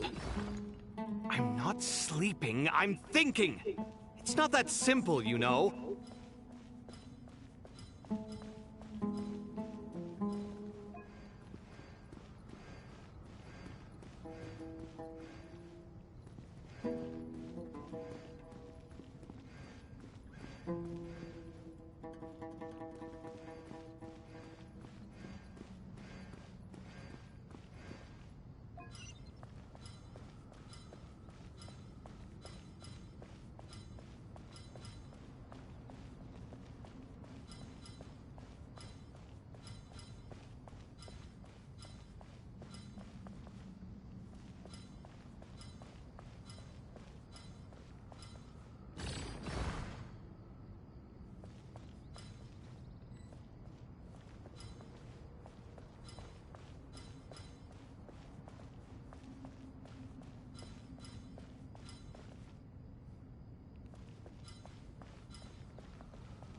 I'm not sleeping, I'm thinking! It's not that simple, you know.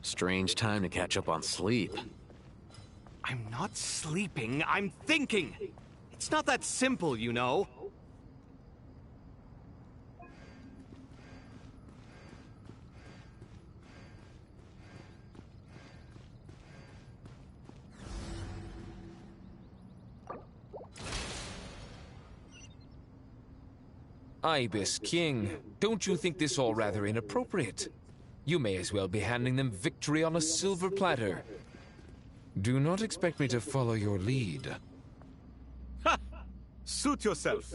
Strange time to catch up on sleep. I'm not sleeping, I'm thinking! It's not that simple, you know. Ibis King, don't you think this all rather inappropriate? You may as well be handing them victory on a silver platter. Do not expect me to follow your lead. Ha! Suit yourself.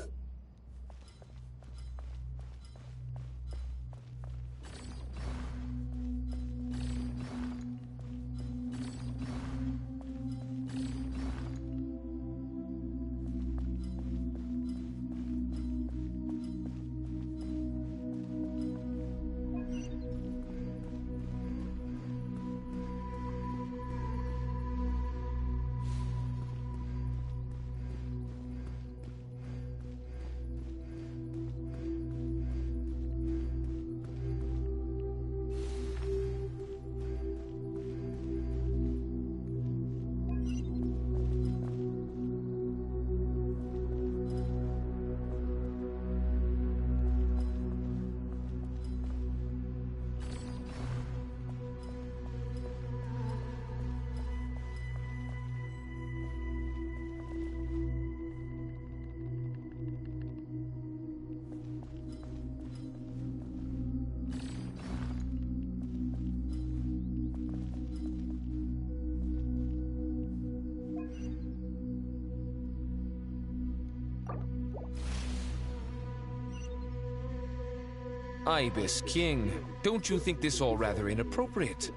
Ibis King, don't you think this all rather inappropriate?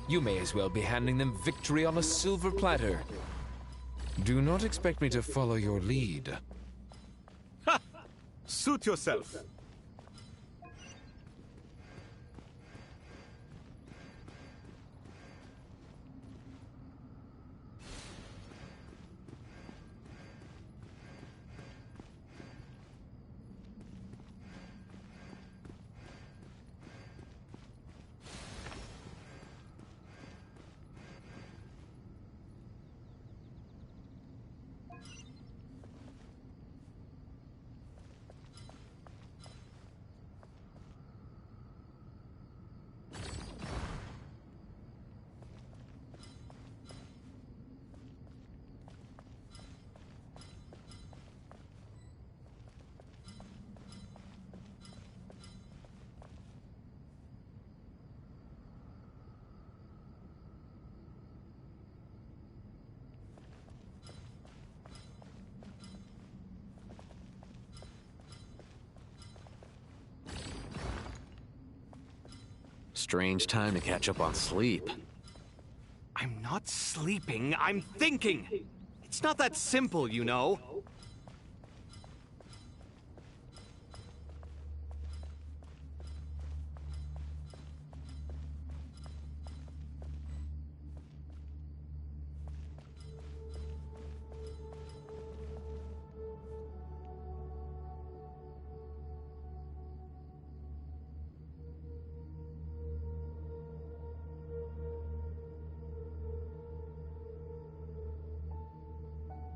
You may as well be handing them victory on a silver platter. Do not expect me to follow your lead. Ha! Suit yourself. Strange time to catch up on sleep. I'm not sleeping, I'm thinking. It's not that simple, you know.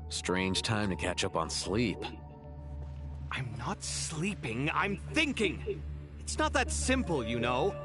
Strange time to catch up on sleep. I'm not sleeping, I'm thinking. It's not that simple, you know.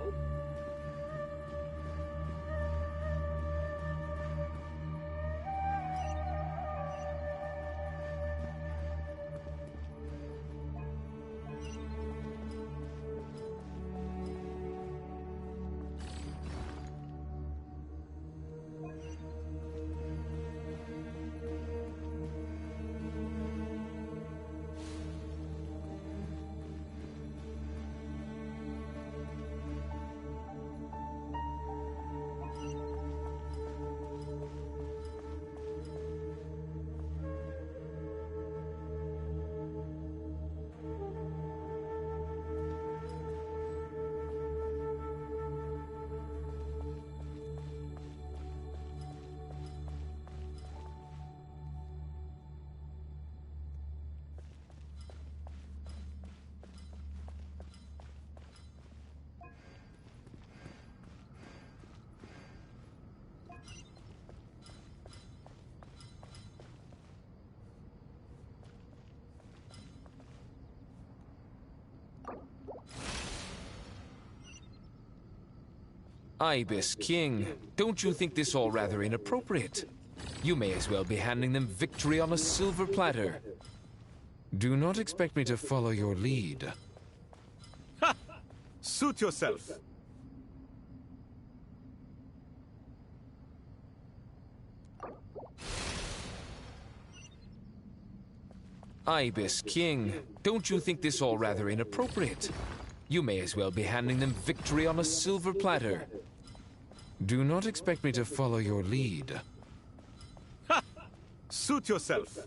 Ibis King, don't you think this all rather inappropriate? You may as well be handing them victory on a silver platter. Do not expect me to follow your lead. Ha! Suit yourself. Ibis King, don't you think this all rather inappropriate? You may as well be handing them victory on a silver platter. Do not expect me to follow your lead. Ha! Suit yourself.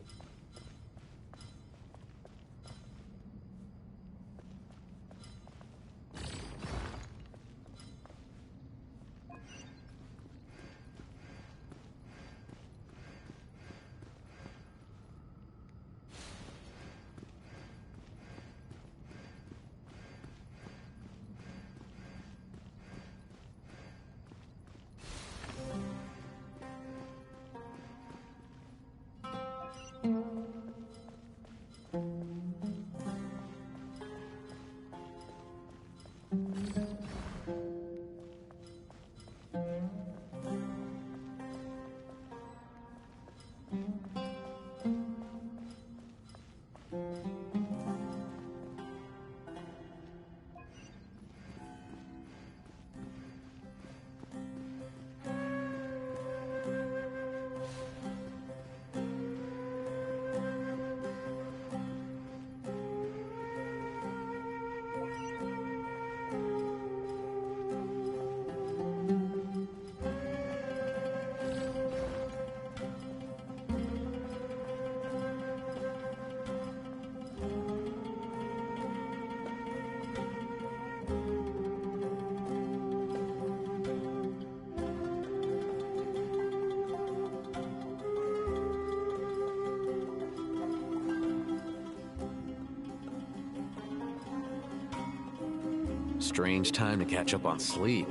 Strange time to catch up on sleep.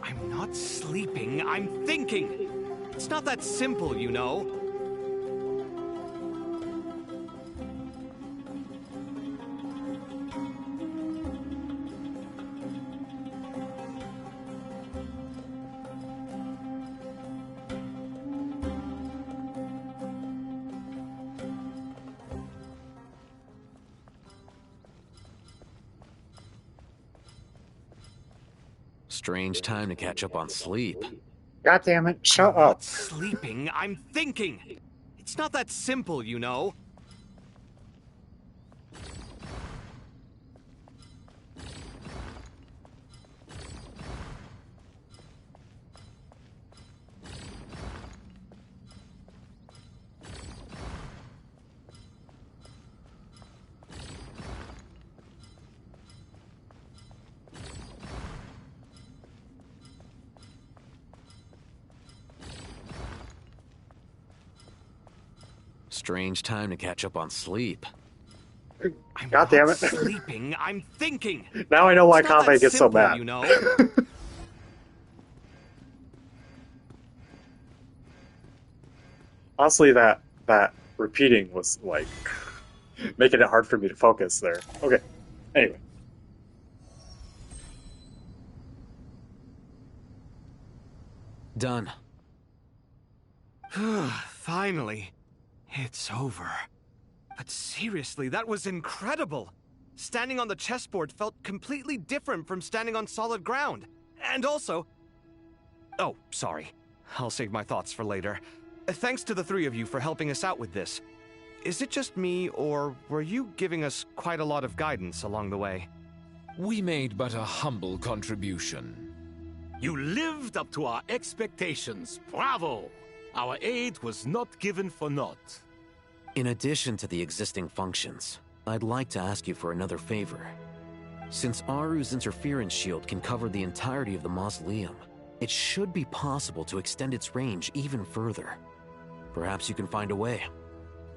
I'm not sleeping, I'm thinking. It's not that simple, you know. Strange time to catch up on sleep. God damn it, shut I'm up. not sleeping, I'm thinking. It's not that simple, you know. Strange time to catch up on sleep. God damn it. Sleeping, I'm thinking. Now I know why It's not Kamei that gets so simple, mad. you know. Honestly, that repeating was like making it hard for me to focus there. Okay. Anyway. Done. Finally. It's over. But seriously, that was incredible. Standing on the chessboard felt completely different from standing on solid ground. And also... Oh, sorry. I'll save my thoughts for later. Thanks to the three of you for helping us out with this. Is it just me, or were you giving us quite a lot of guidance along the way? We made but a humble contribution. You lived up to our expectations. Bravo! Our aid was not given for naught. In addition to the existing functions, I'd like to ask you for another favor. Since Aru's interference shield can cover the entirety of the mausoleum, it should be possible to extend its range even further. Perhaps you can find a way.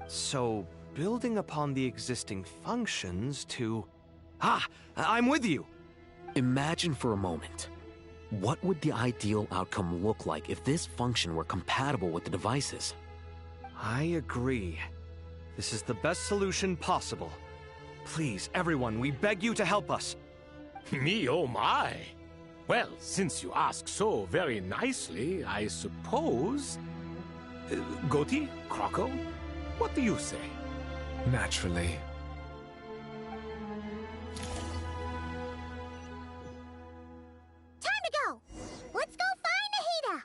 So, building upon the existing functions to... Ah! I'm with you! Imagine for a moment. What would the ideal outcome look like if this function were compatible with the devices? I agree. This is the best solution possible. Please, everyone, we beg you to help us. Me, oh my! Well, since you ask so very nicely, I suppose... Goti? Kroko? What do you say? Naturally. Time to go! Let's go find Nahida!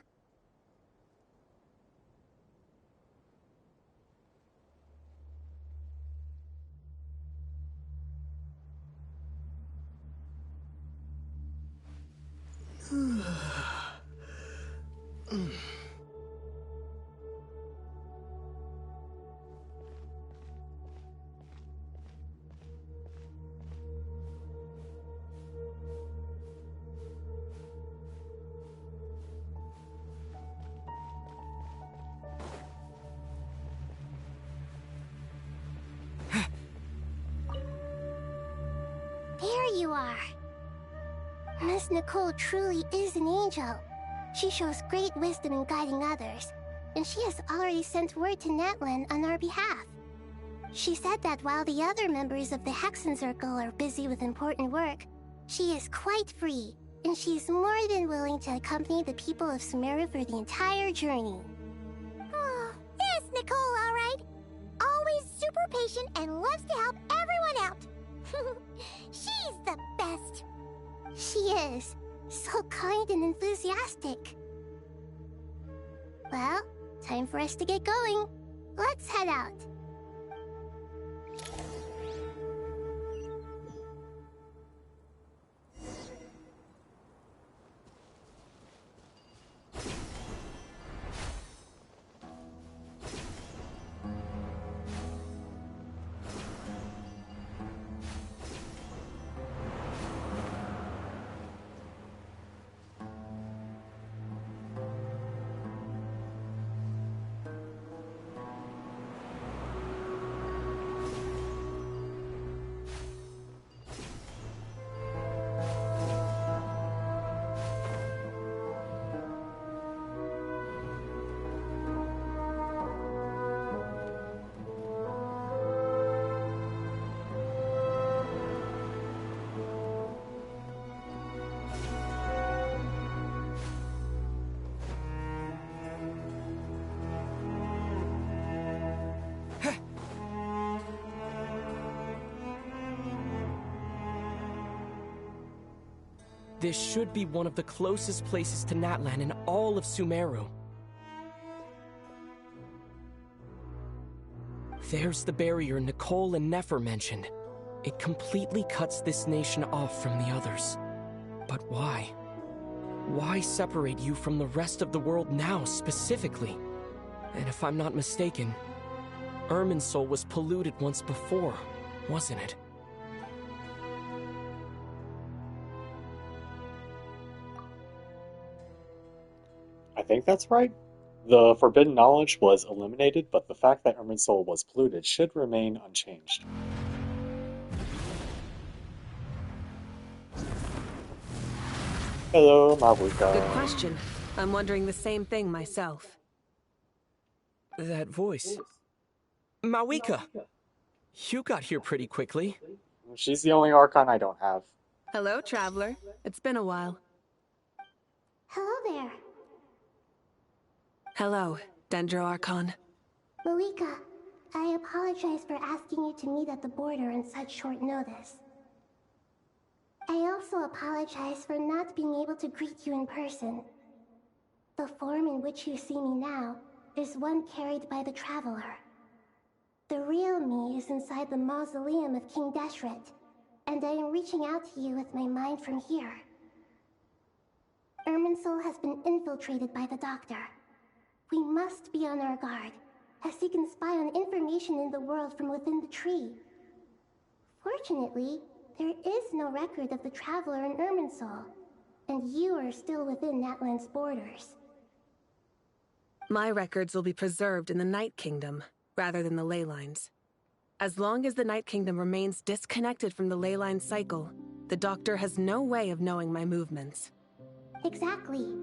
There you are. Miss Nicole truly is an angel. She shows great wisdom in guiding others, and she has already sent word to Natlan on our behalf. She said that while the other members of the Hexen Circle are busy with important work, she is quite free, and she is more than willing to accompany the people of Sumeru for the entire journey. Oh, there's Nicole, all right. Always super patient and loves to help everyone out. She's the best. She is. So kind and enthusiastic. Well, time for us to get going. Let's head out. This should be one of the closest places to Natlan in all of Sumeru. There's the barrier Nicole and Nefer mentioned. It completely cuts this nation off from the others. But why? Why separate you from the rest of the world now, specifically? And if I'm not mistaken, Irminsul was polluted once before, wasn't it? I think that's right. The forbidden knowledge was eliminated, but the fact that Irminsul was polluted should remain unchanged. Hello, Mavuka. Good question. I'm wondering the same thing myself. That voice. Mawika! You got here pretty quickly. She's the only Archon I don't have. Hello, Traveler. It's been a while. Hello there. Hello, Dendro Archon. Mawika, I apologize for asking you to meet at the border on such short notice. I also apologize for not being able to greet you in person. The form in which you see me now is one carried by the Traveler. The real me is inside the mausoleum of King Deshret, and I am reaching out to you with my mind from here. Irminsul has been infiltrated by the Doctor. We must be on our guard, as he can spy on information in the world from within the tree. Fortunately, there is no record of the Traveler in Irminsul, and you are still within Natlan's borders. My records will be preserved in the Night Kingdom, rather than the ley lines. As long as the Night Kingdom remains disconnected from the ley line cycle, the Doctor has no way of knowing my movements. Exactly.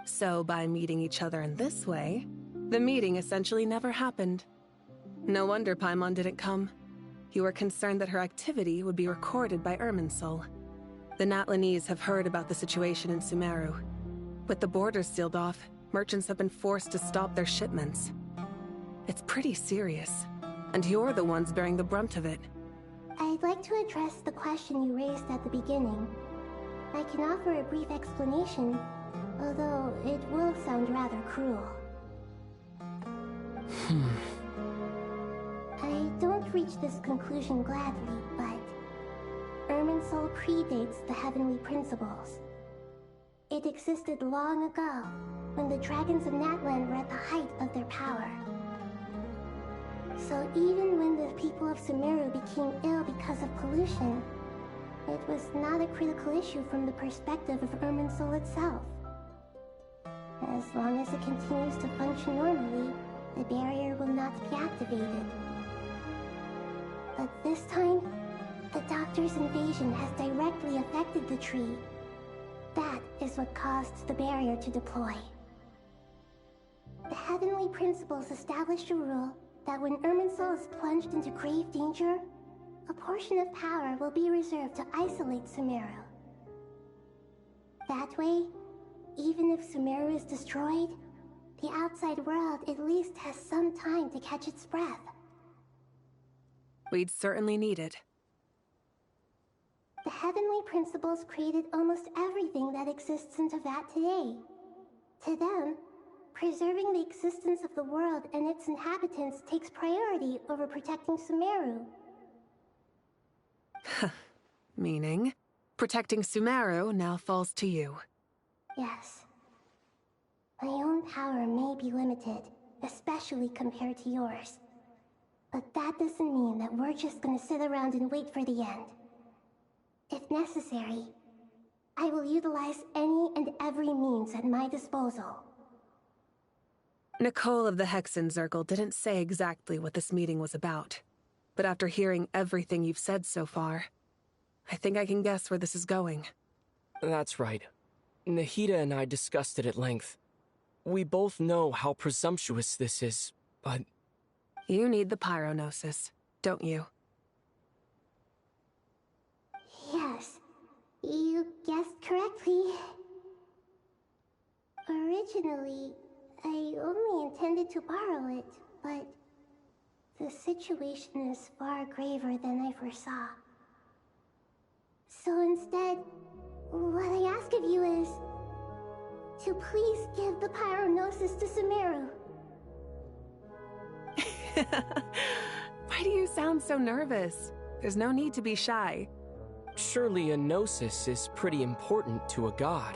So by meeting each other in this way, the meeting essentially never happened. No wonder Paimon didn't come. You were concerned that her activity would be recorded by Irminsul. The Natlanese have heard about the situation in Sumeru. With the borders sealed off, merchants have been forced to stop their shipments. It's pretty serious, and you're the ones bearing the brunt of it. I'd like to address the question you raised at the beginning. I can offer a brief explanation, although it will sound rather cruel. I don't reach this conclusion gladly, but Irminsul predates the heavenly principles. It existed long ago, when the dragons of Natlan were at the height of their power. So even when the people of Sumeru became ill because of pollution, it was not a critical issue from the perspective of Irminsul itself. As long as it continues to function normally, the barrier will not be activated. But this time, the Doctor's invasion has directly affected the tree. That is what caused the barrier to deploy. The heavenly principles established a rule that when Irminsul is plunged into grave danger, a portion of power will be reserved to isolate Sumeru. That way, even if Sumeru is destroyed, the outside world at least has some time to catch its breath. We'd certainly need it. The heavenly principles created almost everything that exists in Teyvat today. To them, preserving the existence of the world and its inhabitants takes priority over protecting Sumeru. Meaning, protecting Sumeru now falls to you. Yes. My own power may be limited, especially compared to yours. But that doesn't mean that we're just gonna sit around and wait for the end. If necessary, I will utilize any and every means at my disposal. Nicole of the Hexen Circle didn't say exactly what this meeting was about, but after hearing everything you've said so far, I think I can guess where this is going. That's right. Nahida and I discussed it at length. We both know how presumptuous this is, but... You need the pyronosis, don't you? Yes, you guessed correctly. Originally, I only intended to borrow it, but the situation is far graver than I foresaw. So instead, of you is to please give the pyronosis to Sumeru. Why do you sound so nervous? There's no need to be shy. Surely a gnosis is pretty important to a god.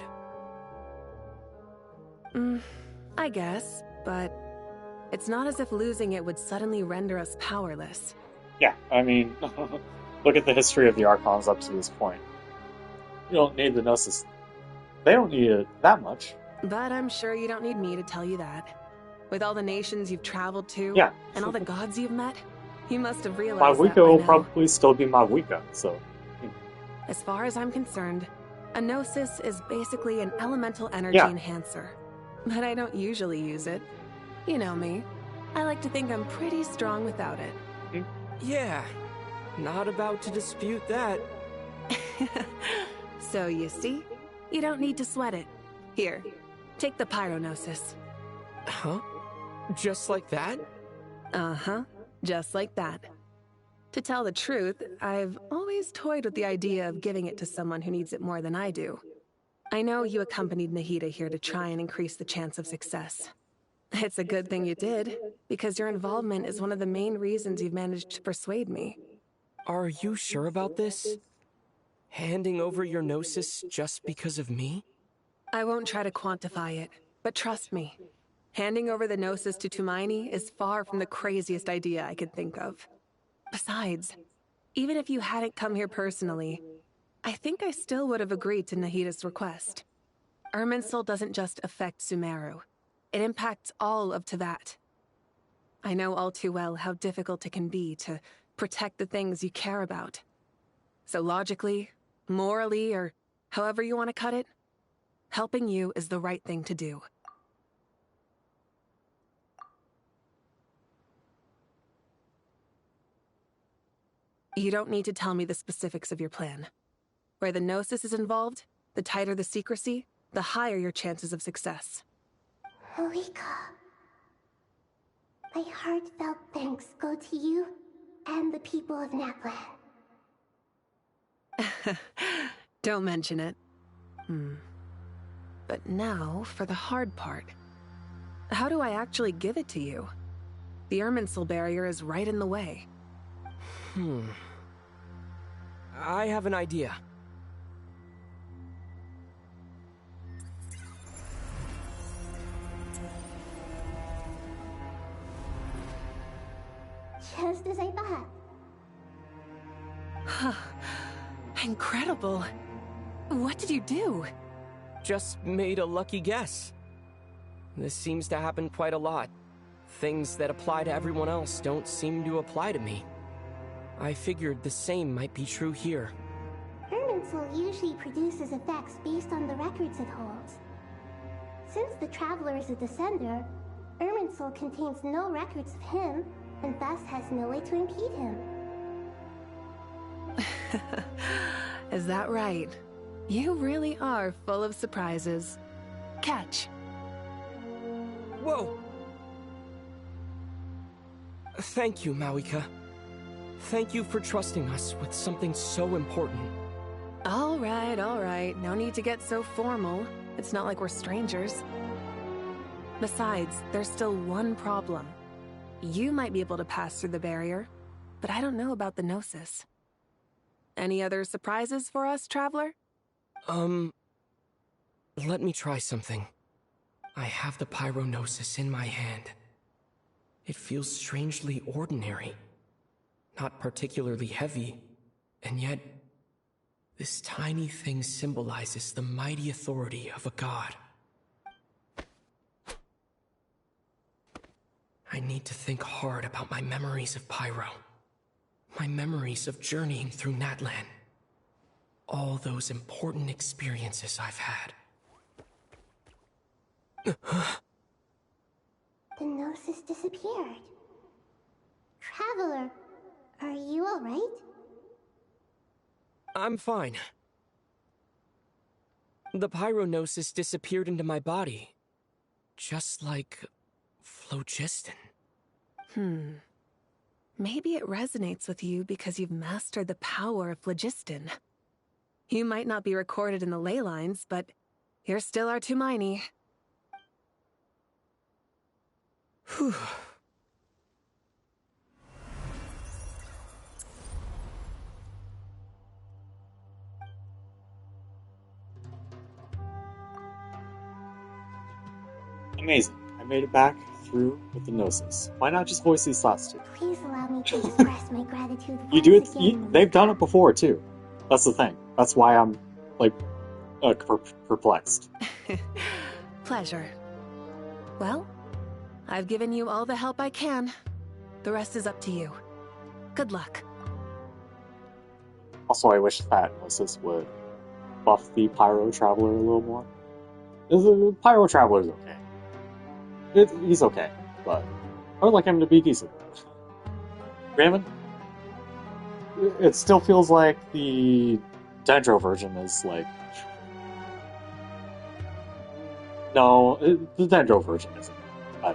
I guess, but it's not as if losing it would suddenly render us powerless. Yeah, I mean, look at the history of the Archons up to this point. You don't need the Gnosis. They don't need it that much. But I'm sure you don't need me to tell you that. With all the nations you've traveled to, Yeah. and all the gods you've met, you must have realized My that Wika by will now. probably still be my Wika, so... As far as I'm concerned, a gnosis is basically an elemental energy Yeah. enhancer. But I don't usually use it. You know me. I like to think I'm pretty strong without it. Yeah, not about to dispute that. So you see, you don't need to sweat it. Here, take the pyronosis. Huh? Just like that? Uh-huh, just like that. To tell the truth, I've always toyed with the idea of giving it to someone who needs it more than I do. I know you accompanied Nahida here to try and increase the chance of success. It's a good thing you did, because your involvement is one of the main reasons you've managed to persuade me. Are you sure about this? Handing over your gnosis just because of me? I won't try to quantify it, but trust me. Handing over the gnosis to Tumaini is far from the craziest idea I could think of. Besides, even if you hadn't come here personally, I think I still would have agreed to Nahida's request. Irminsul doesn't just affect Sumeru. It impacts all of Teyvat. I know all too well how difficult it can be to protect the things you care about. So logically, morally, or however you want to cut it, helping you is the right thing to do. You don't need to tell me the specifics of your plan. Where the Gnosis is involved, the tighter the secrecy, the higher your chances of success. Moika, my heartfelt thanks go to you and the people of Naplan. Don't mention it. But now, for the hard part. How do I actually give it to you? The Irminsul barrier is right in the way. I have an idea. Just as I thought. Incredible. What did you do? Just made a lucky guess. This seems to happen quite a lot. Things that apply to everyone else don't seem to apply to me. I figured the same might be true here. Irminsul usually produces effects based on the records it holds. Since the Traveler is a Descender, Irminsul contains no records of him, and thus has no way to impede him. Is that right? You really are full of surprises. Catch. Whoa! Thank you, Mawika. Thank you for trusting us with something so important. All right, all right. No need to get so formal. It's not like we're strangers. Besides, there's still one problem. You might be able to pass through the barrier, but I don't know about the Gnosis. Any other surprises for us, Traveler? Let me try something. I have the pyronosis in my hand. It feels strangely ordinary. Not particularly heavy, and yet this tiny thing symbolizes the mighty authority of a god. I need to think hard about my memories of Pyro. My memories of journeying through Natlan. All those important experiences I've had. The Gnosis disappeared. Traveler, are you alright? I'm fine. The pyronosis disappeared into my body. Just like phlogiston. Maybe it resonates with you because you've mastered the power of phlogiston. You might not be recorded in the ley lines, but you're still our Tumaini. Whew. Amazing. I made it back through with the gnosis. Why not just voice these thoughts too? Please allow me to express my gratitude. You do it. They've done it before too. That's the thing. That's why I'm like perplexed. Pleasure. Well, I've given you all the help I can. The rest is up to you. Good luck. Also, I wish that gnosis would buff the Pyro Traveler a little more. The Pyro Traveler's okay. He's okay, but I would like him to be decent. Raymond? It still feels like the Dendro version is like... No, the Dendro version isn't a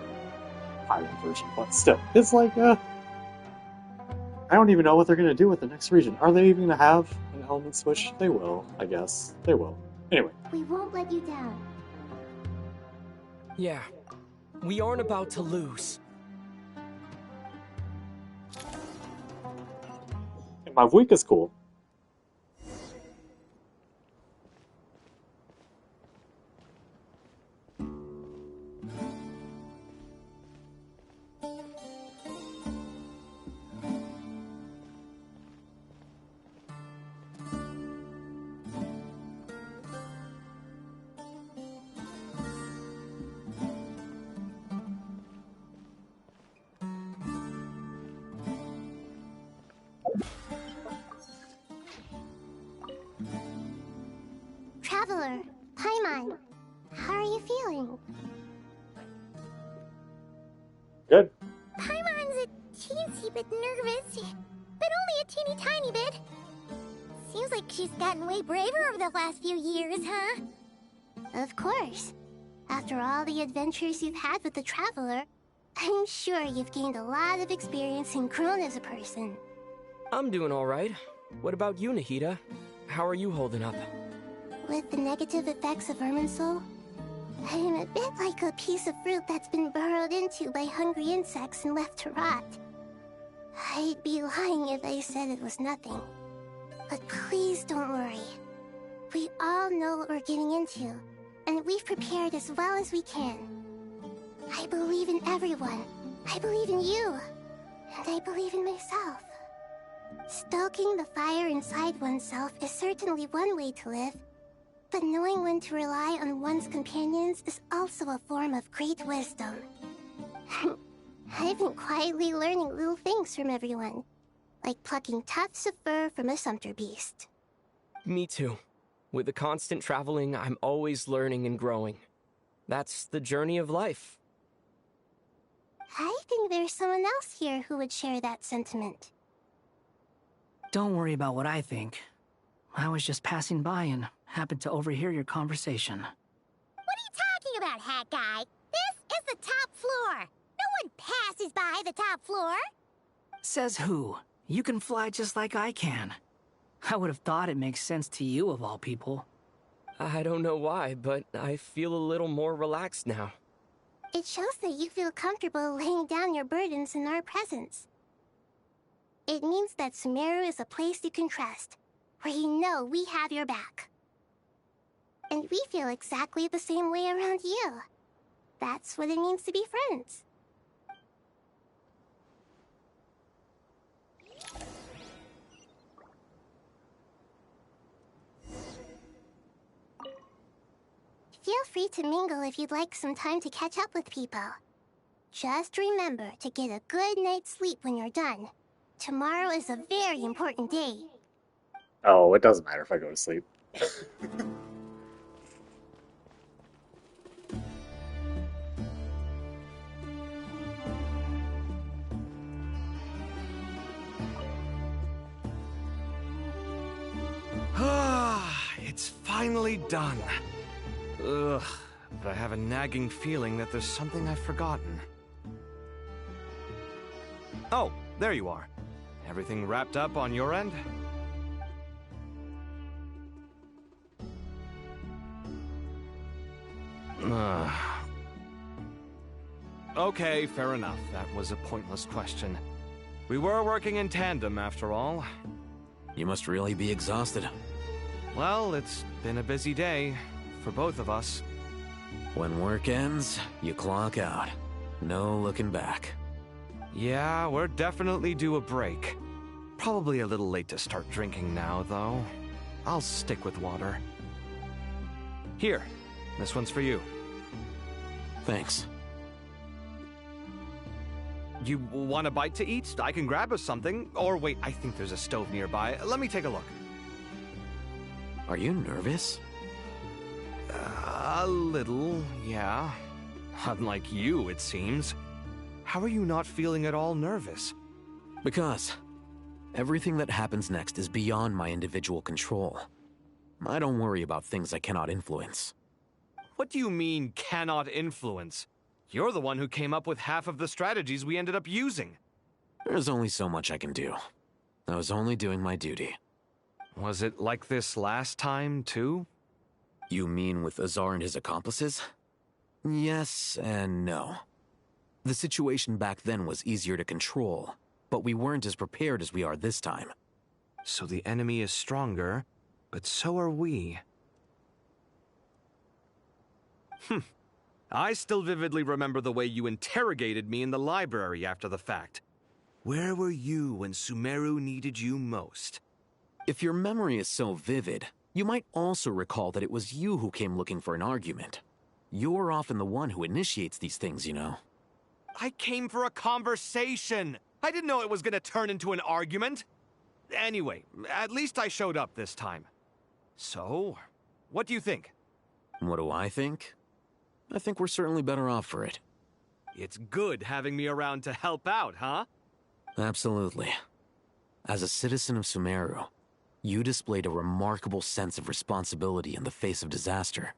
Pyro version, but still. It's like, I don't even know what they're going to do with the next region. Are they even going to have an element switch? They will, I guess. They will. Anyway. We won't let you down. Yeah. We aren't about to lose. And my week is cool. Traveler, Paimon, how are you feeling? Good. Paimon's a teensy bit nervous, but only a teeny tiny bit. Seems like she's gotten way braver over the last few years, huh? Of course. After all the adventures you've had with the Traveler, I'm sure you've gained a lot of experience and grown as a person. I'm doing all right. What about you, Nahida? How are you holding up? With the negative effects of Irminsul, I am a bit like a piece of fruit that's been burrowed into by hungry insects and left to rot. I'd be lying if I said it was nothing. But please don't worry. We all know what we're getting into, and we've prepared as well as we can. I believe in everyone. I believe in you. And I believe in myself. Stoking the fire inside oneself is certainly one way to live. But knowing when to rely on one's companions is also a form of great wisdom. I've been quietly learning little things from everyone, like plucking tufts of fur from a sumpter beast. Me too. With the constant traveling, I'm always learning and growing. That's the journey of life. I think there's someone else here who would share that sentiment. Don't worry about what I think. I was just passing by and happened to overhear your conversation. What are you talking about, Hat Guy? This is the top floor. No one passes by the top floor. Says who? You can fly just like I can. I would have thought it makes sense to you of all people. I don't know why, but I feel a little more relaxed now. It shows that you feel comfortable laying down your burdens in our presence. It means that Sumeru is a place you can trust, where you know we have your back. And we feel exactly the same way around you. That's what it means to be friends. Feel free to mingle if you'd like some time to catch up with people. Just remember to get a good night's sleep when you're done. Tomorrow is a very important day. Oh, it doesn't matter if I go to sleep. It's finally done. Ugh, but I have a nagging feeling that there's something I've forgotten. Oh, there you are. Everything wrapped up on your end? Okay, fair enough. That was a pointless question. We were working in tandem, after all. You must really be exhausted. Well, it's been a busy day for both of us. When work ends, you clock out. No looking back. Yeah, we're definitely due a break. Probably a little late to start drinking now, though. I'll stick with water. Here, this one's for you. Thanks. You want a bite to eat? I can grab us something. Or wait, I think there's a stove nearby. Let me take a look. Are you nervous? A little, yeah. Unlike you, it seems. How are you not feeling at all nervous? Because everything that happens next is beyond my individual control. I don't worry about things I cannot influence. What do you mean, cannot influence? You're the one who came up with half of the strategies we ended up using. There's only so much I can do. I was only doing my duty. Was it like this last time, too? You mean with Azar and his accomplices? Yes and no. The situation back then was easier to control, but we weren't as prepared as we are this time. So the enemy is stronger, but so are we. I still vividly remember the way you interrogated me in the library after the fact. Where were you when Sumeru needed you most? If your memory is so vivid, you might also recall that it was you who came looking for an argument. You're often the one who initiates these things, you know. I came for a conversation! I didn't know it was gonna turn into an argument! Anyway, at least I showed up this time. So, what do you think? What do I think? I think we're certainly better off for it. It's good having me around to help out, huh? Absolutely. As a citizen of Sumeru, you displayed a remarkable sense of responsibility in the face of disaster.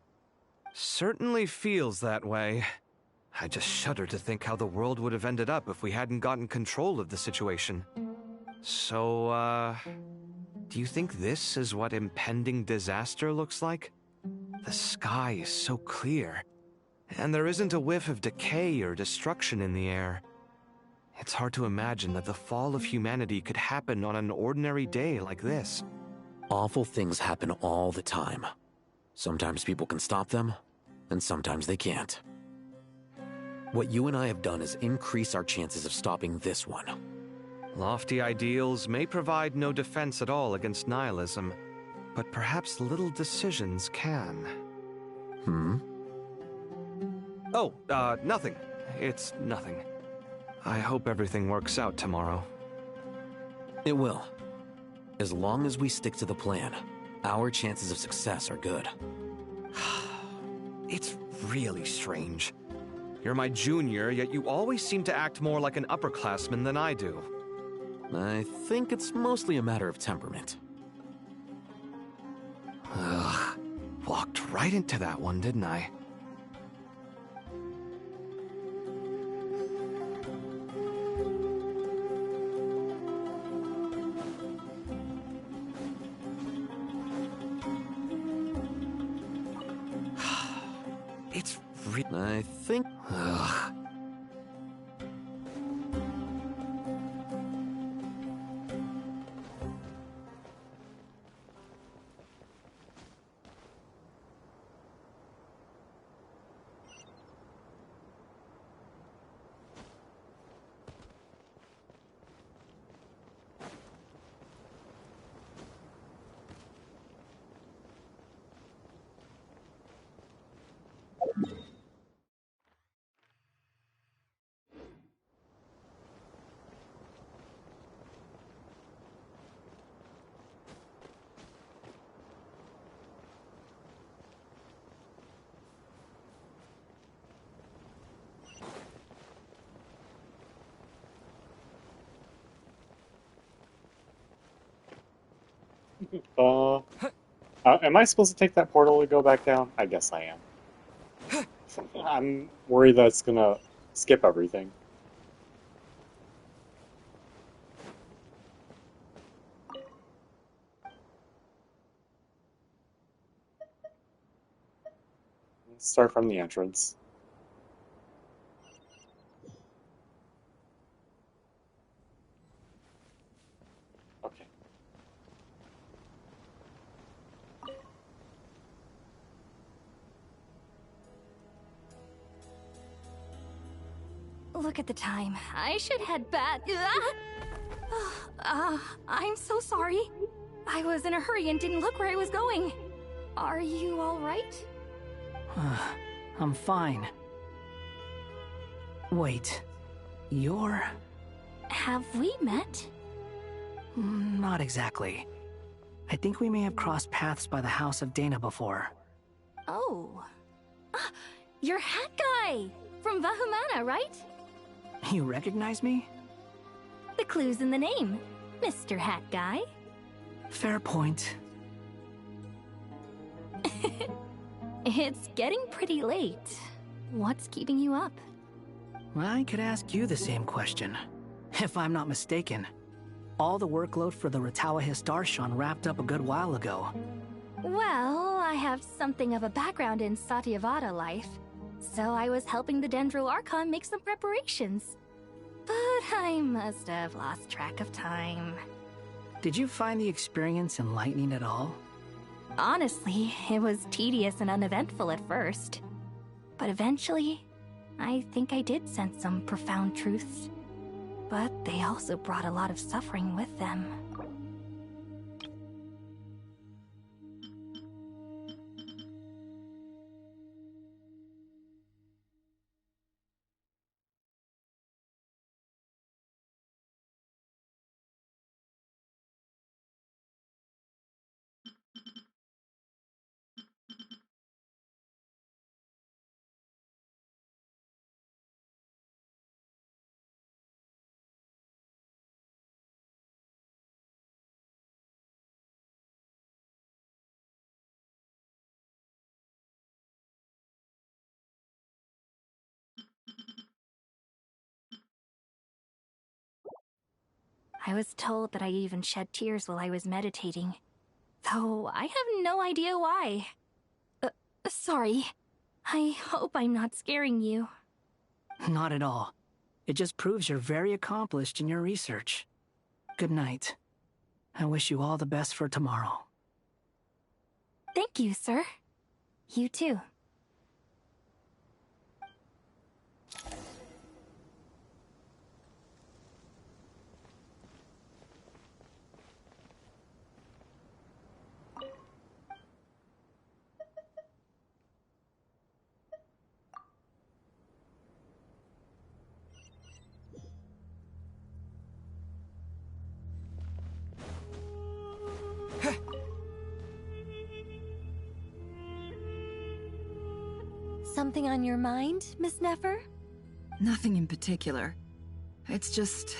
Certainly feels that way. I just shudder to think how the world would have ended up if we hadn't gotten control of the situation. So, do you think this is what impending disaster looks like? The sky is so clear, and there isn't a whiff of decay or destruction in the air. It's hard to imagine that the fall of humanity could happen on an ordinary day like this. Awful things happen all the time. Sometimes people can stop them, and sometimes they can't. What you and I have done is increase our chances of stopping this one. Lofty ideals may provide no defense at all against nihilism, but perhaps little decisions can. Oh, nothing. It's nothing. I hope everything works out tomorrow. It will. As long as we stick to the plan, our chances of success are good. It's really strange. You're my junior, yet you always seem to act more like an upperclassman than I do. I think it's mostly a matter of temperament. Ugh. Walked right into that one, didn't I? It's I think... Ugh. Am I supposed to take that portal to go back down? I guess I am. I'm worried that it's gonna skip everything. start from the entrance. Okay. Look at the time. I should head back. I'm so sorry. I was in a hurry and didn't look where I was going. Are you all right? I'm fine. Wait, you're... Have we met? Not exactly. I think we may have crossed paths by the house of Dana before. Oh. You're Hat Guy! From Vahumana, right? You recognize me? The clue's in the name, Mr. Hat Guy. Fair point. It's getting pretty late. What's keeping you up? I could ask you the same question. If I'm not mistaken, all the workload for the Ratawa Darshan wrapped up a good while ago. Well, I have something of a background in Satyavada life, so I was helping the Dendro Archon make some preparations. But I must have lost track of time. Did you find the experience enlightening at all? Honestly, it was tedious and uneventful at first. But eventually, I think I did sense some profound truths. But they also brought a lot of suffering with them. I was told that I even shed tears while I was meditating, though I have no idea why. Sorry. I hope I'm not scaring you. Not at all. It just proves you're very accomplished in your research. Good night. I wish you all the best for tomorrow. Thank you, sir. You too. Something on your mind, Miss Nefer? Nothing in particular. It's just...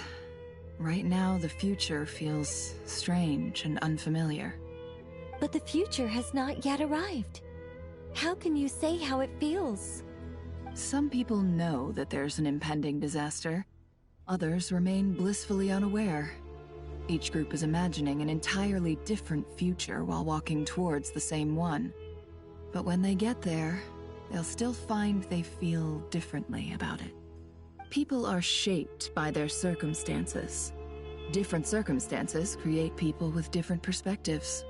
right now, the future feels strange and unfamiliar. But the future has not yet arrived. How can you say how it feels? Some people know that there's an impending disaster. Others remain blissfully unaware. Each group is imagining an entirely different future while walking towards the same one. But when they get there, they'll still find they feel differently about it. People are shaped by their circumstances. Different circumstances create people with different perspectives.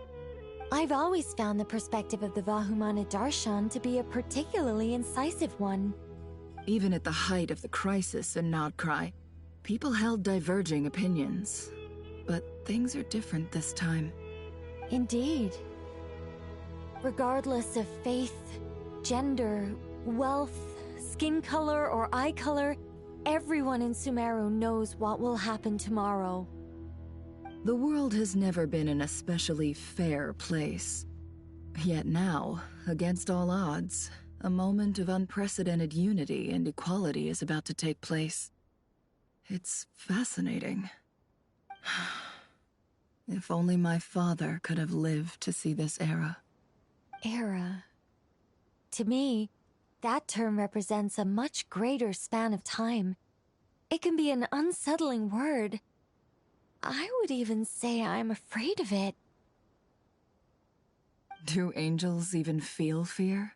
I've always found the perspective of the Vahumana Darshan to be a particularly incisive one. Even at the height of the crisis in Nodcry, people held diverging opinions. But things are different this time. Indeed. Regardless of faith, gender, wealth, skin color, or eye color, everyone in Sumeru knows what will happen tomorrow. The world has never been an especially fair place. Yet now, against all odds, a moment of unprecedented unity and equality is about to take place. It's fascinating. If only my father could have lived to see this era. Era. To me, that term represents a much greater span of time. It can be an unsettling word. I would even say I'm afraid of it. Do angels even feel fear?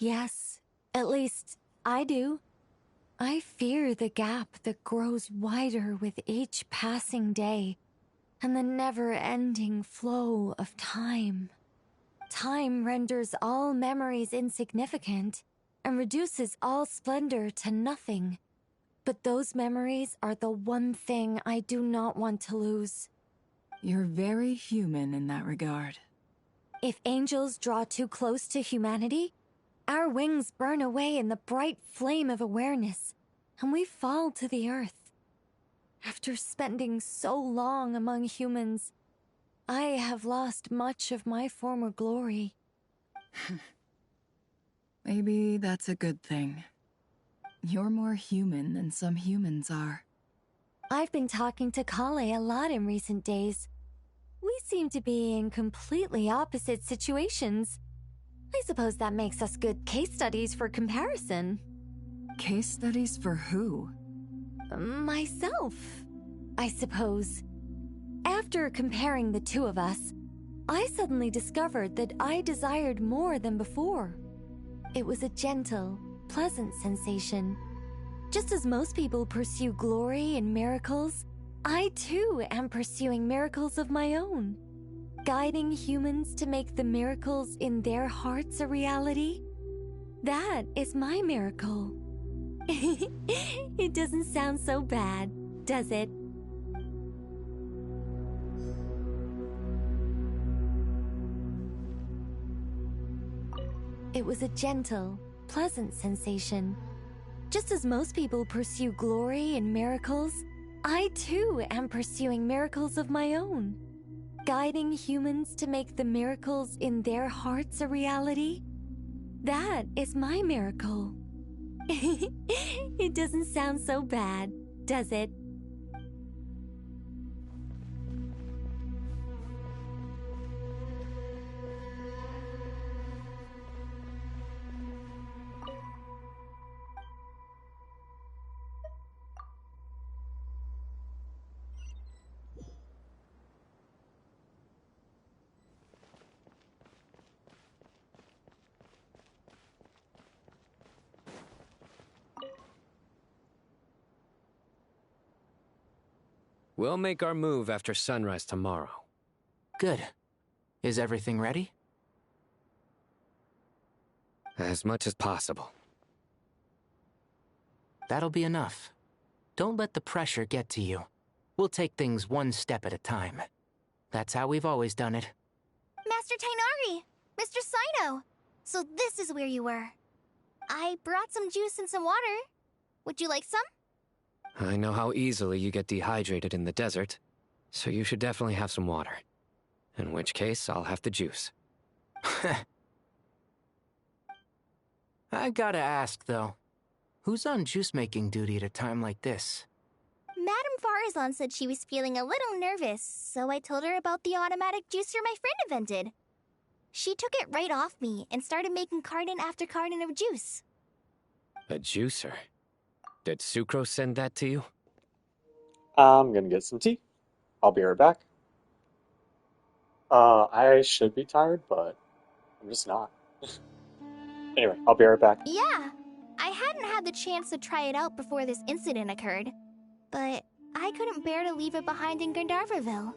Yes, at least I do. I fear the gap that grows wider with each passing day and the never-ending flow of time. Time renders all memories insignificant and reduces all splendor to nothing. But those memories are the one thing I do not want to lose. You're very human in that regard. If angels draw too close to humanity, our wings burn away in the bright flame of awareness, and we fall to the earth. After spending so long among humans, I have lost much of my former glory. Maybe that's a good thing. You're more human than some humans are. I've been talking to Kale a lot in recent days. We seem to be in completely opposite situations. I suppose that makes us good case studies for comparison. Case studies for who? Myself, I suppose. After comparing the two of us, I suddenly discovered that I desired more than before. It was a gentle, pleasant sensation. Just as most people pursue glory and miracles, I too am pursuing miracles of my own. Guiding humans to make the miracles in their hearts a reality. That is my miracle. It doesn't sound so bad, does it? It was a gentle, pleasant sensation. Just as most people pursue glory and miracles, I too am pursuing miracles of my own. Guiding humans to make the miracles in their hearts a reality. That is my miracle. It doesn't sound so bad, does it? We'll make our move after sunrise tomorrow. Good. Is everything ready? As much as possible. That'll be enough. Don't let the pressure get to you. We'll take things one step at a time. That's how we've always done it. Master Tainari! Mr. Sino! So this is where you were. I brought some juice and some water. Would you like some? I know how easily you get dehydrated in the desert, so you should definitely have some water. In which case, I'll have the juice. I gotta ask, though. Who's on juice-making duty at a time like this? Madame Farazan said she was feeling a little nervous, so I told her about the automatic juicer my friend invented. She took it right off me and started making carton after carton of juice. A juicer? Did Sucrose send that to you? I'm gonna get some tea. I'll be right back. I should be tired, but I'm just not. Anyway, I'll be right back. Yeah, I hadn't had the chance to try it out before this incident occurred, but I couldn't bear to leave it behind in Gandharvaville.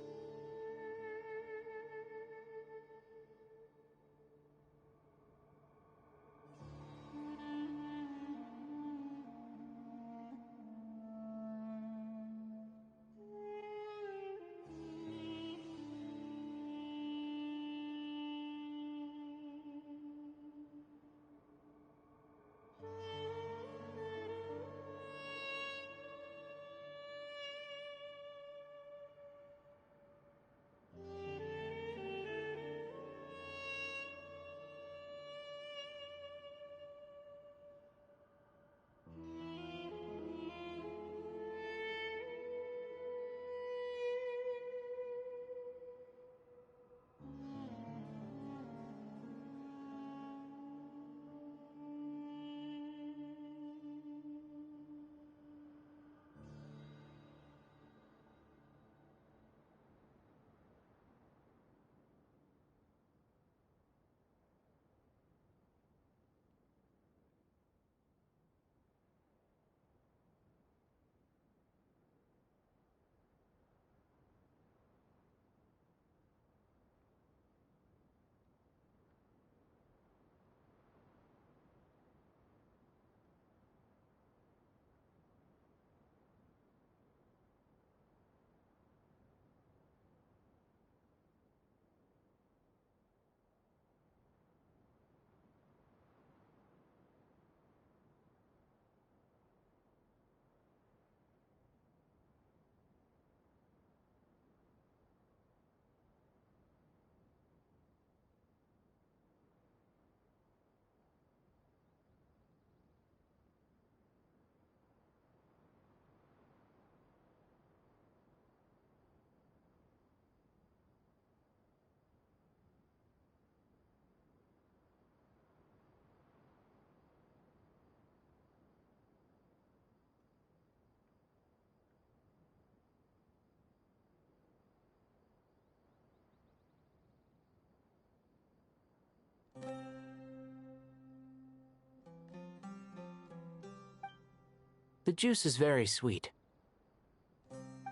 The juice is very sweet.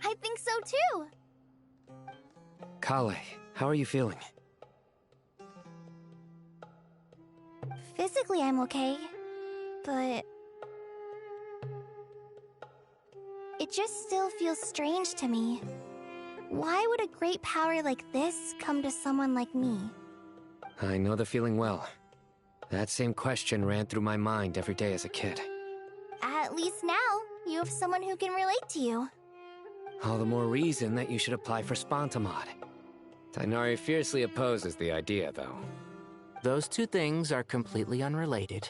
I think so too. Kale, how are you feeling? Physically, I'm okay. But it just still feels strange to me. Why would a great power like this come to someone like me? I know the feeling well. That same question ran through my mind every day as a kid. At least now, you have someone who can relate to you. All the more reason that you should apply for Spontamod. Tighnari fiercely opposes the idea, though. Those two things are completely unrelated.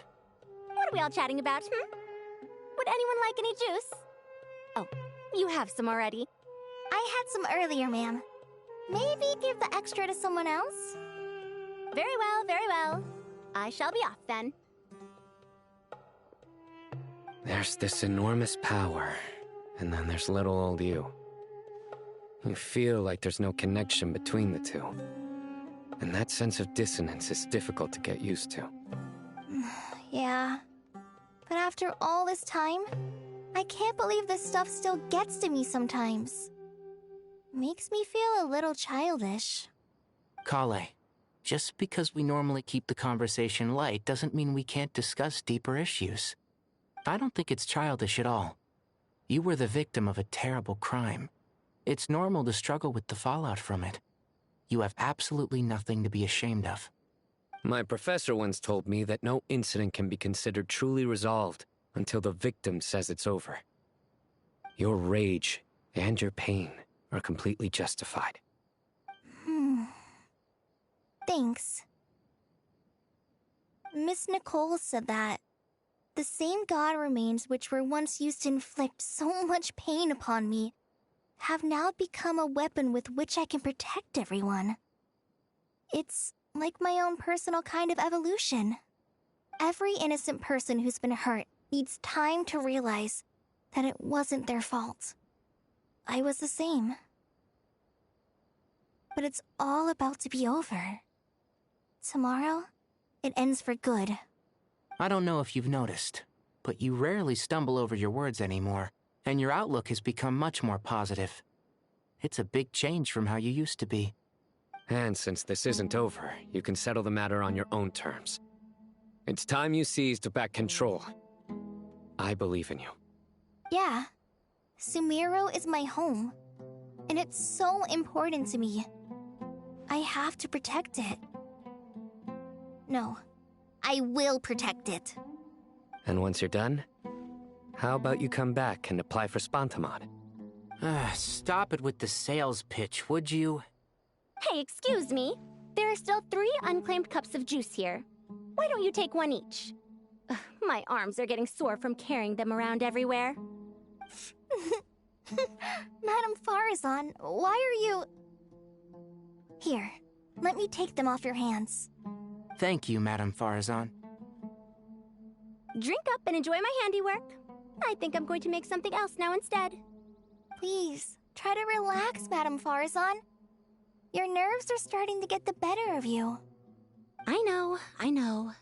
What are we all chatting about, Would anyone like any juice? Oh, you have some already. I had some earlier, ma'am. Maybe give the extra to someone else? Very well, very well. I shall be off then. There's this enormous power, and then there's little old you. You feel like there's no connection between the two. And that sense of dissonance is difficult to get used to. Yeah. But after all this time, I can't believe this stuff still gets to me sometimes. Makes me feel a little childish. Kale, just because we normally keep the conversation light doesn't mean we can't discuss deeper issues. I don't think it's childish at all. You were the victim of a terrible crime. It's normal to struggle with the fallout from it. You have absolutely nothing to be ashamed of. My professor once told me that no incident can be considered truly resolved until the victim says it's over. Your rage and your pain are completely justified. Thanks. Miss Nicole said that the same god remains which were once used to inflict so much pain upon me have now become a weapon with which I can protect everyone. It's like my own personal kind of evolution. Every innocent person who's been hurt needs time to realize that it wasn't their fault. I was the same. But it's all about to be over. Tomorrow, it ends for good. I don't know if you've noticed, but you rarely stumble over your words anymore, and your outlook has become much more positive. It's a big change from how you used to be. And since this isn't over, you can settle the matter on your own terms. It's time you seized back control. I believe in you. Yeah. Sumeru is my home. And it's so important to me. I have to protect it. No. I will protect it. And once you're done, how about you come back and apply for Spontamod? Stop it with the sales pitch, would you? Hey, excuse me. There are still 3 unclaimed cups of juice here. Why don't you take one each? Ugh, my arms are getting sore from carrying them around everywhere. Madame Farazan, why are you... Here, let me take them off your hands. Thank you, Madame Farazan. Drink up and enjoy my handiwork. I think I'm going to make something else now instead. Please, try to relax, Madame Farazan. Your nerves are starting to get the better of you. I know, I know.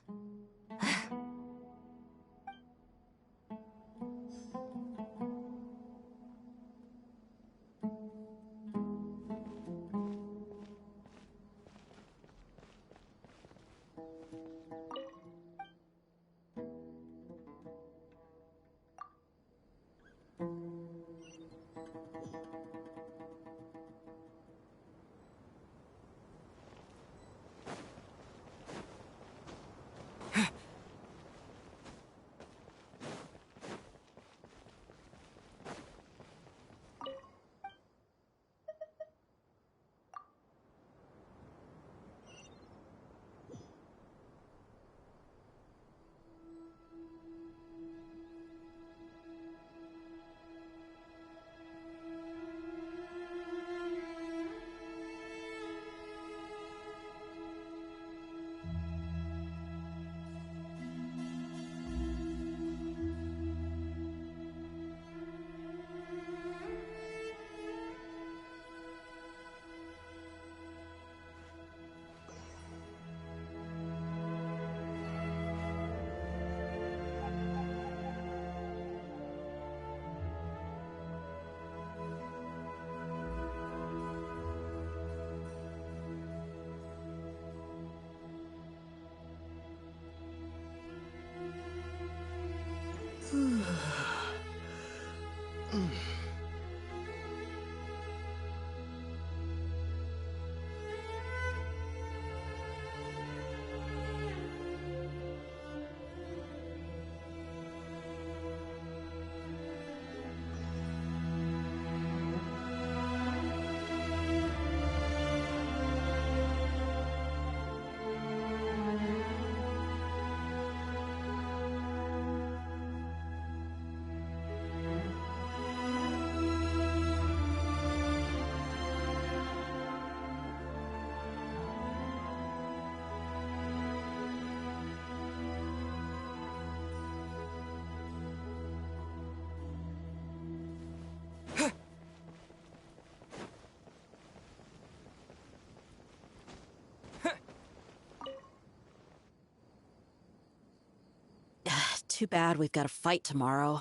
Too bad we've got a fight tomorrow.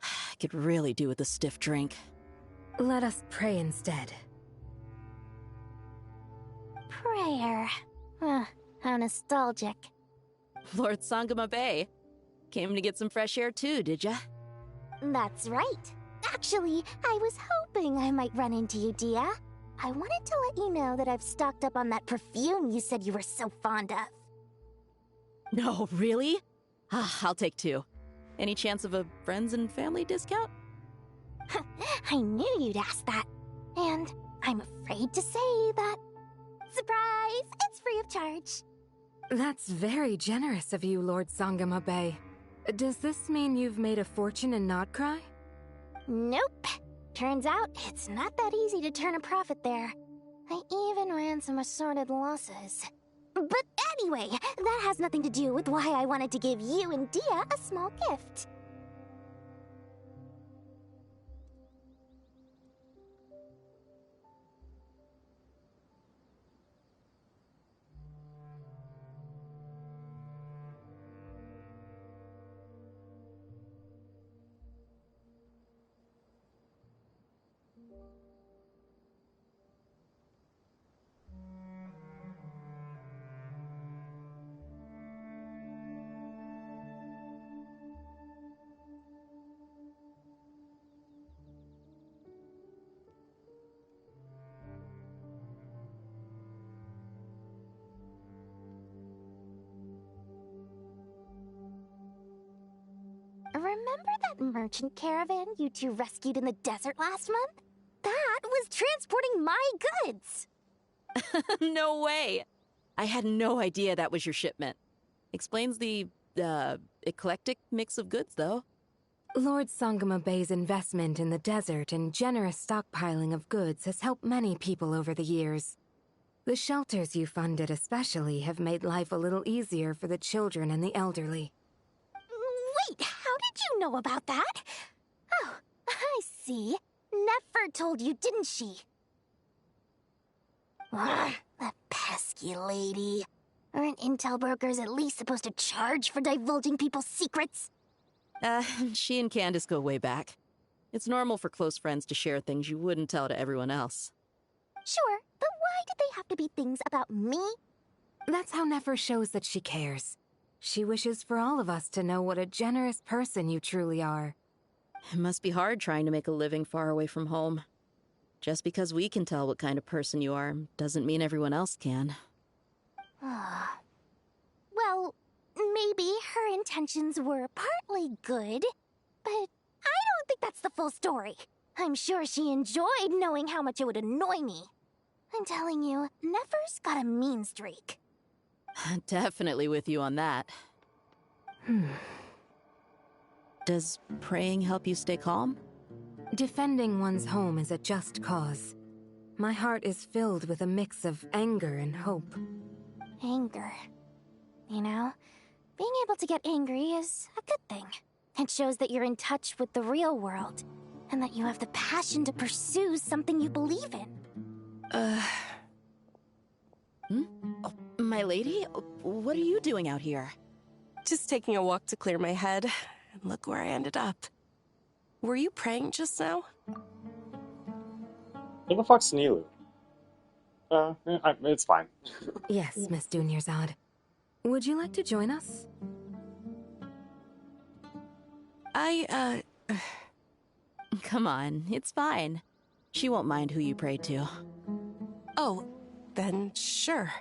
I could really do with a stiff drink. Let us pray instead. Prayer. How nostalgic. Lord Sangama Bay. Came to get some fresh air too, did ya? That's right. Actually, I was hoping I might run into you, Dia. I wanted to let you know that I've stocked up on that perfume you said you were so fond of. No, really? I'll take 2. Any chance of a friends and family discount? I knew you'd ask that. And I'm afraid to say that... Surprise! It's free of charge. That's very generous of you, Lord Sangama Bay. Does this mean you've made a fortune in Nodcry? Nope. Turns out, it's not that easy to turn a profit there. I even ran some assorted losses. But anyway, that has nothing to do with why I wanted to give you and Dia a small gift. Remember that merchant caravan you two rescued in the desert last month? That was transporting my goods! No way! I had no idea that was your shipment. Explains the, eclectic mix of goods, though. Lord Sangama Bay's investment in the desert and generous stockpiling of goods has helped many people over the years. The shelters you funded especially have made life a little easier for the children and the elderly. Wait, how did you know about that? Oh, I see. Nefer told you, didn't she? The pesky lady. Aren't intel brokers at least supposed to charge for divulging people's secrets? She and Candace go way back. It's normal for close friends to share things you wouldn't tell to everyone else. Sure, but why did they have to be things about me? That's how Nefer shows that she cares. She wishes for all of us to know what a generous person you truly are. It must be hard trying to make a living far away from home. Just because we can tell what kind of person you are doesn't mean everyone else can. Well, maybe her intentions were partly good, but I don't think that's the full story. I'm sure she enjoyed knowing how much it would annoy me. I'm telling you, Nefer's got a mean streak. Definitely with you on that. Does praying help you stay calm? Defending one's home is a just cause. My heart is filled with a mix of anger and hope. Anger. You know, being able to get angry is a good thing. It shows that you're in touch with the real world, and that you have the passion to pursue something you believe in. Oh, my lady? What are you doing out here? Just taking a walk to clear my head, and look where I ended up. Were you praying just now? Who the fuck's Nilu? It's fine. Yes, Miss Dunyarzad. Would you like to join us? Come on, it's fine. She won't mind who you pray to. Oh, then sure.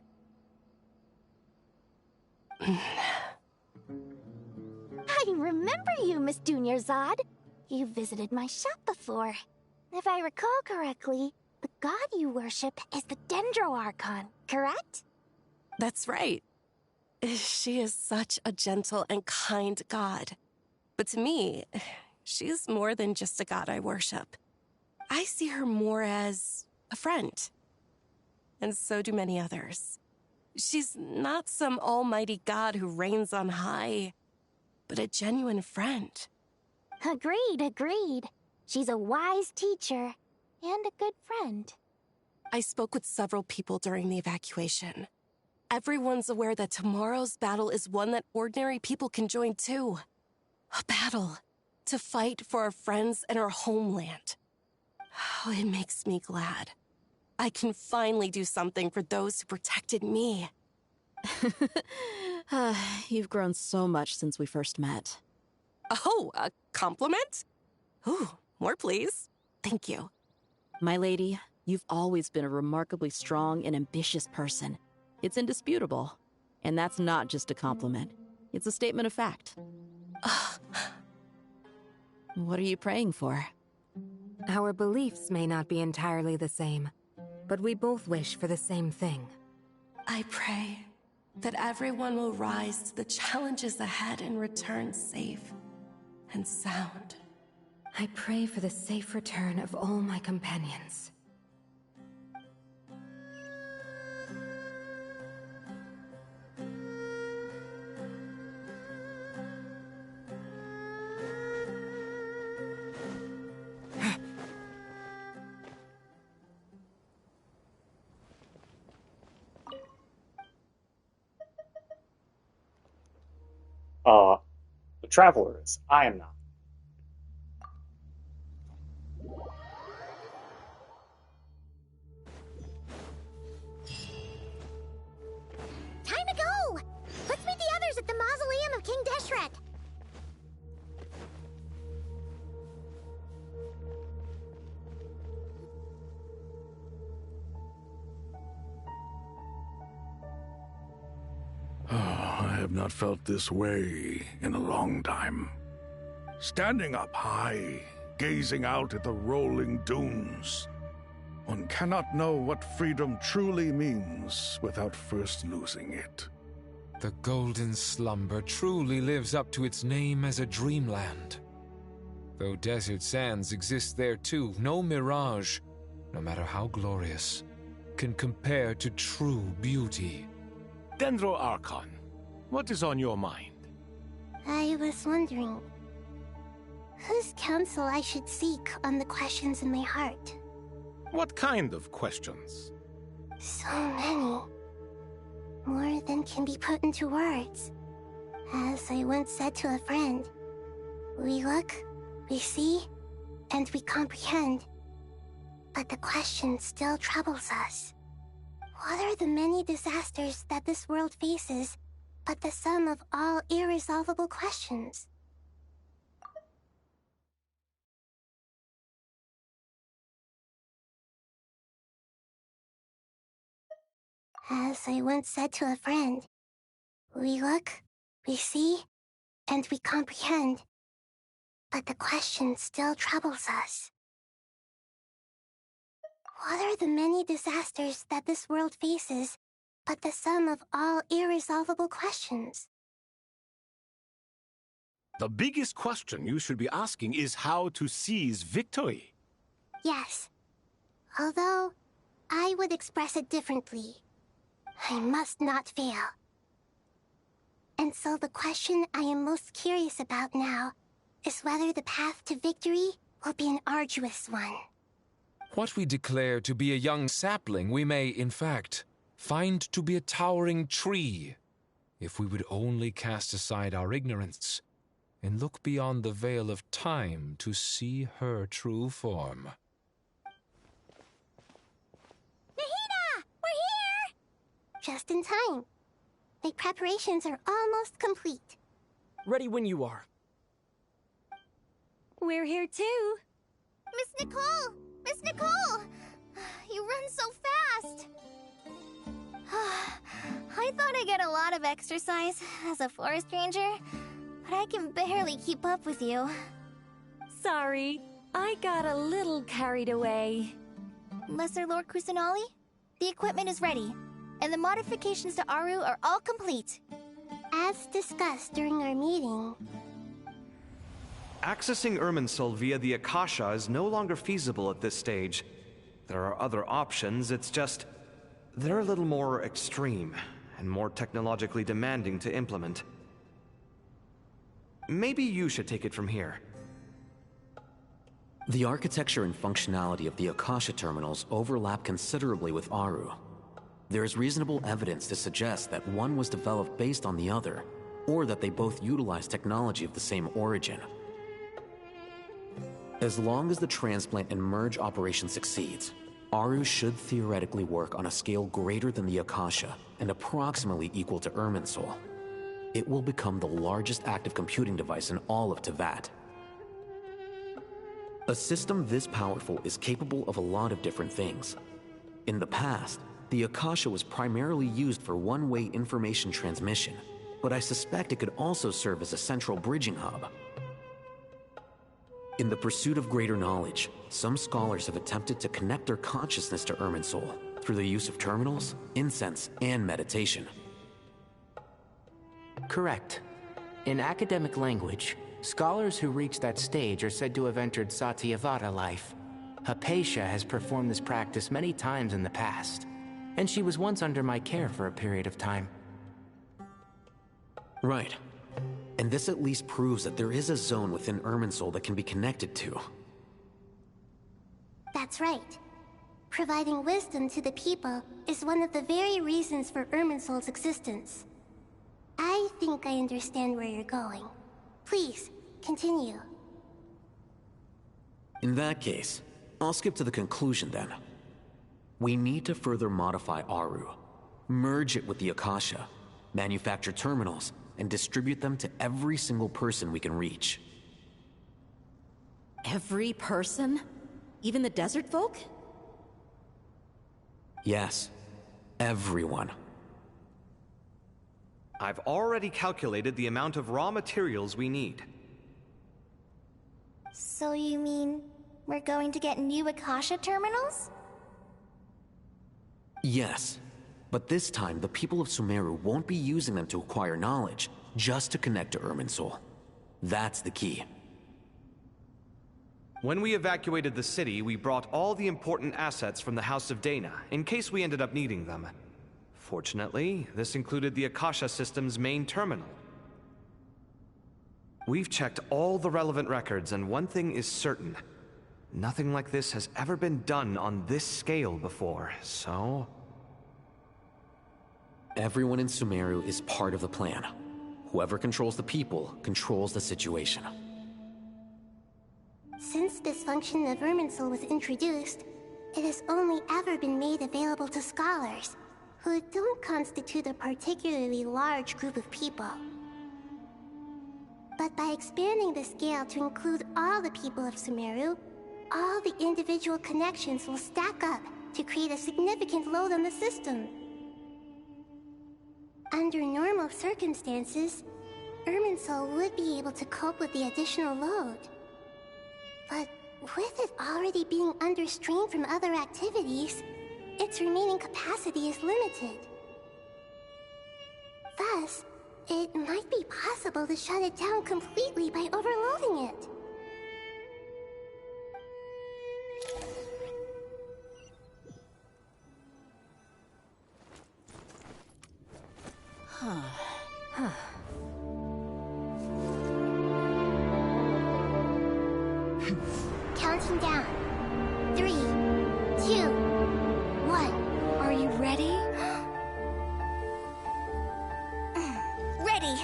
I remember you, Miss Dunyarzad. You visited my shop before. If I recall correctly, the god you worship is the Dendro-Archon, correct? That's right. She is such a gentle and kind god. But to me, she's more than just a god I worship. I see her more as a friend. And so do many others. She's not some almighty god who reigns on high, but a genuine friend. Agreed. She's a wise teacher and a good friend. I spoke with several people during the evacuation. Everyone's aware that tomorrow's battle is one that ordinary people can join too. A battle to fight for our friends and our homeland. Oh, it makes me glad. I can finally do something for those who protected me. You've grown so much since we first met. Oh, a compliment? Ooh, more please. Thank you. My lady, you've always been a remarkably strong and ambitious person. It's indisputable. And that's not just a compliment. It's a statement of fact. What are you praying for? Our beliefs may not be entirely the same, but we both wish for the same thing. I pray that everyone will rise to the challenges ahead and return safe and sound. I pray for the safe return of all my companions. The traveler is. I am not. Time to go! Let's meet the others at the mausoleum of King Deshret. I have not felt this way in a long time. Standing up high, gazing out at the rolling dunes. One cannot know what freedom truly means without first losing it. The golden slumber truly lives up to its name as a dreamland. Though desert sands exist there too, no mirage, no matter how glorious, can compare to true beauty. Dendro-Archon, what is on your mind? I was wondering whose counsel I should seek on the questions in my heart. What kind of questions? So many. More than can be put into words. As I once said to a friend, we look, we see, and we comprehend. But the question still troubles us. What are the many disasters that this world faces but the sum of all irresolvable questions? As I once said to a friend, we look, we see, and we comprehend. But the question still troubles us. What are the many disasters that this world faces but the sum of all irresolvable questions? The biggest question you should be asking is how to seize victory. Yes. Although, I would express it differently. I must not fail. And so the question I am most curious about now is whether the path to victory will be an arduous one. What we declare to be a young sapling, we may, in fact, find to be a towering tree, if we would only cast aside our ignorance and look beyond the veil of time to see her true form. Nahida! We're here! Just in time. My preparations are almost complete. Ready when you are. We're here too. Miss Nicole! Miss Nicole! You run so fast! I thought I'd get a lot of exercise as a forest ranger, but I can barely keep up with you. Sorry, I got a little carried away. Lesser Lord Kusanali, the equipment is ready, and the modifications to Aru are all complete. As discussed during our meeting, Accessing Irminsul via the Akasha is no longer feasible at this stage. There are other options, it's just... they're a little more extreme, and more technologically demanding to implement. Maybe you should take it from here. The architecture and functionality of the Akasha terminals overlap considerably with Aru. There is reasonable evidence to suggest that one was developed based on the other, or that they both utilize technology of the same origin. As long as the transplant and merge operation succeeds, Aru should theoretically work on a scale greater than the Akasha and approximately equal to Irminsul. It will become the largest active computing device in all of Teyvat. A system this powerful is capable of a lot of different things. In the past, the Akasha was primarily used for one-way information transmission, but I suspect it could also serve as a central bridging hub. In the pursuit of greater knowledge, some scholars have attempted to connect their consciousness to Irminsul through the use of terminals, incense, and meditation. Correct. In academic language, scholars who reach that stage are said to have entered Satyavata life. Hypatia has performed this practice many times in the past, and she was once under my care for a period of time. Right. And this at least proves that there is a zone within Irminsul that can be connected to. That's right. Providing wisdom to the people is one of the very reasons for Irminsul's existence. I think I understand where you're going. Please, continue. In that case, I'll skip to the conclusion then. We need to further modify Aru, merge it with the Akasha, manufacture terminals, and distribute them to every single person we can reach. Every person? Even the desert folk? Yes, everyone. I've already calculated the amount of raw materials we need. So you mean we're going to get new Akasha terminals? Yes, but this time the people of Sumeru won't be using them to acquire knowledge, just to connect to Irminsul. That's the key. When we evacuated the city, we brought all the important assets from the House of Dana, in case we ended up needing them. Fortunately, this included the Akasha system's main terminal. We've checked all the relevant records, and one thing is certain. Nothing like this has ever been done on this scale before, so... Everyone in Sumeru is part of the plan. Whoever controls the people controls the situation. Since this function of Irminsul was introduced, it has only ever been made available to scholars, who don't constitute a particularly large group of people. But by expanding the scale to include all the people of Sumeru, all the individual connections will stack up to create a significant load on the system. Under normal circumstances, Irminsul would be able to cope with the additional load. But with it already being under strain from other activities, its remaining capacity is limited. Thus, it might be possible to shut it down completely by overloading it. Counting down. 3, 2, 1. Are you ready? Ready!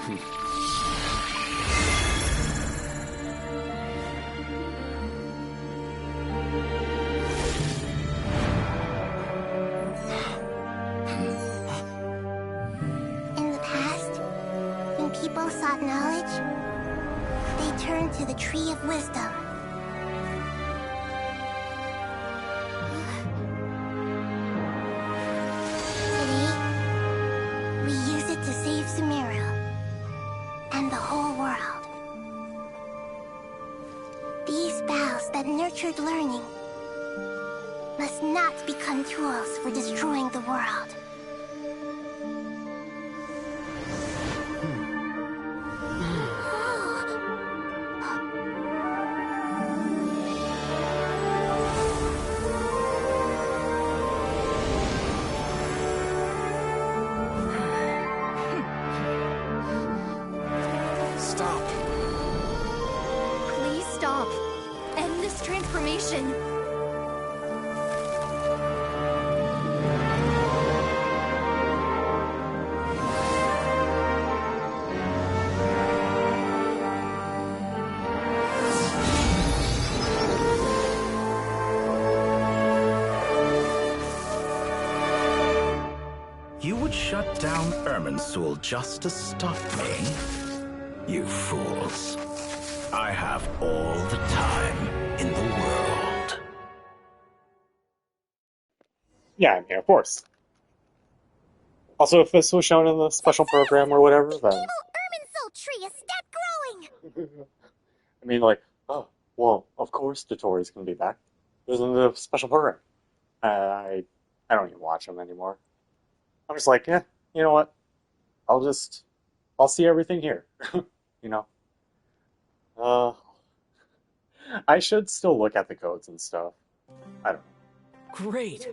In the past, when people sought knowledge, they turned to the Tree of Wisdom. Today, we use it to save Sumeru and the whole world. These boughs that nurtured learning must not become tools for destroying the world. Stop. Please stop. End this transformation. You would shut down Irminsul just to stop me? You fools. I have all the time in the world. Yeah, I mean, of course. Also, if this was shown in the special program or whatever, then... Irminsul tree, stop growing! I mean, like, oh, well, of course the Tories can be back. It was in the special program. I don't even watch them anymore. I'm just like, you know what? I'll see everything here. You know? I should still look at the codes and stuff. I don't know. Great.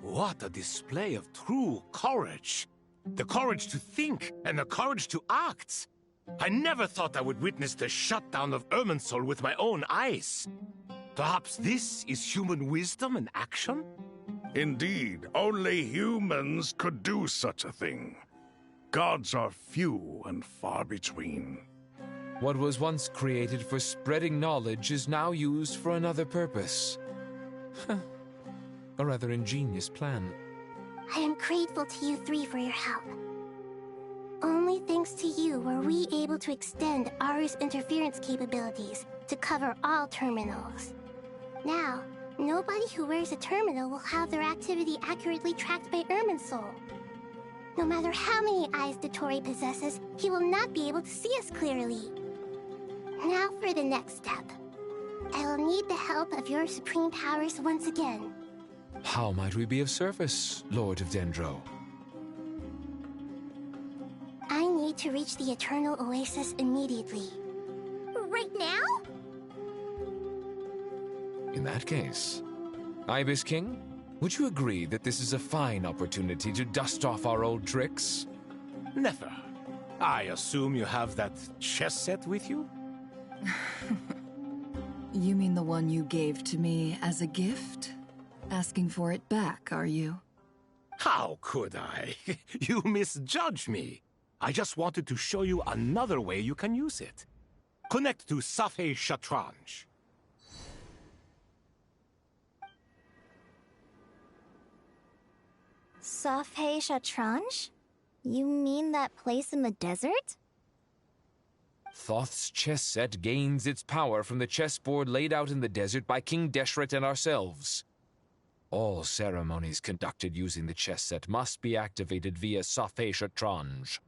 What a display of true courage. The courage to think and the courage to act. I never thought I would witness the shutdown of Irminsul with my own eyes. Perhaps this is human wisdom in action? Indeed, only humans could do such a thing. Gods are few and far between. What was once created for spreading knowledge is now used for another purpose. A rather ingenious plan. I am grateful to you three for your help. Only thanks to you were we able to extend Aru's interference capabilities to cover all terminals. Now, nobody who wears a terminal will have their activity accurately tracked by Irminsul. No matter how many eyes Dottore possesses, he will not be able to see us clearly. Now for the next step. I will need the help of your supreme powers once again. How might we be of service, Lord of Dendro? I need to reach the Eternal Oasis immediately. Right now? In that case, Ibis King, would you agree that this is a fine opportunity to dust off our old tricks? Never. I assume you have that chess set with you? You mean the one you gave to me as a gift? Asking for it back, are you? How could I? You misjudge me. I just wanted to show you another way you can use it. Connect to Safei Shatranj. Safei Shatranj? You mean that place in the desert? Thoth's chess set gains its power from the chessboard laid out in the desert by King Deshret and ourselves. All ceremonies conducted using the chess set must be activated via Safei Shatranj.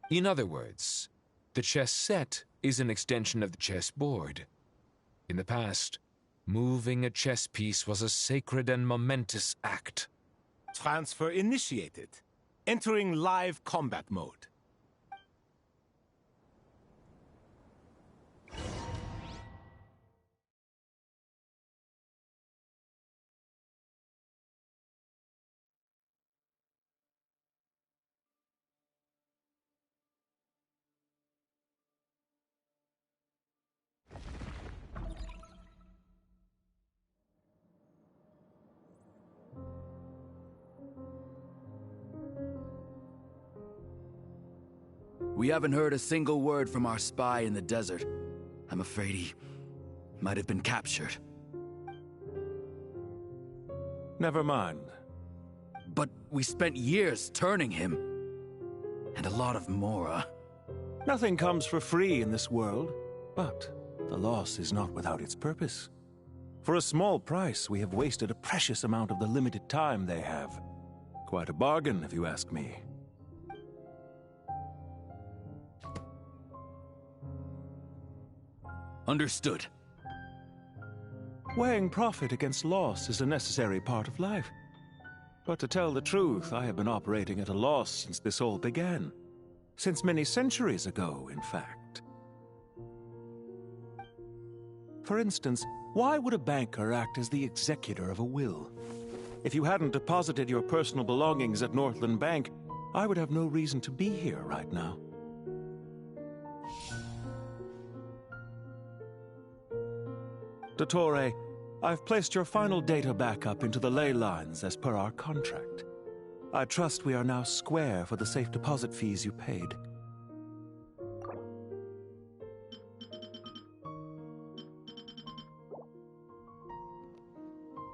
In other words, the chess set is an extension of the chessboard. In the past, moving a chess piece was a sacred and momentous act. Transfer initiated. Entering live combat mode. We haven't heard a single word from our spy in the desert. I'm afraid he might have been captured. Never mind. But we spent years turning him. And a lot of Mora. Nothing comes for free in this world, but the loss is not without its purpose. For a small price, we have wasted a precious amount of the limited time they have. Quite a bargain, if you ask me. Understood. Weighing profit against loss is a necessary part of life. But to tell the truth, I have been operating at a loss since this all began. Since many centuries ago, in fact. For instance, why would a banker act as the executor of a will? If you hadn't deposited your personal belongings at Northland Bank, I would have no reason to be here right now. Dottore, I've placed your final data backup into the ley lines as per our contract. I trust we are now square for the safe deposit fees you paid.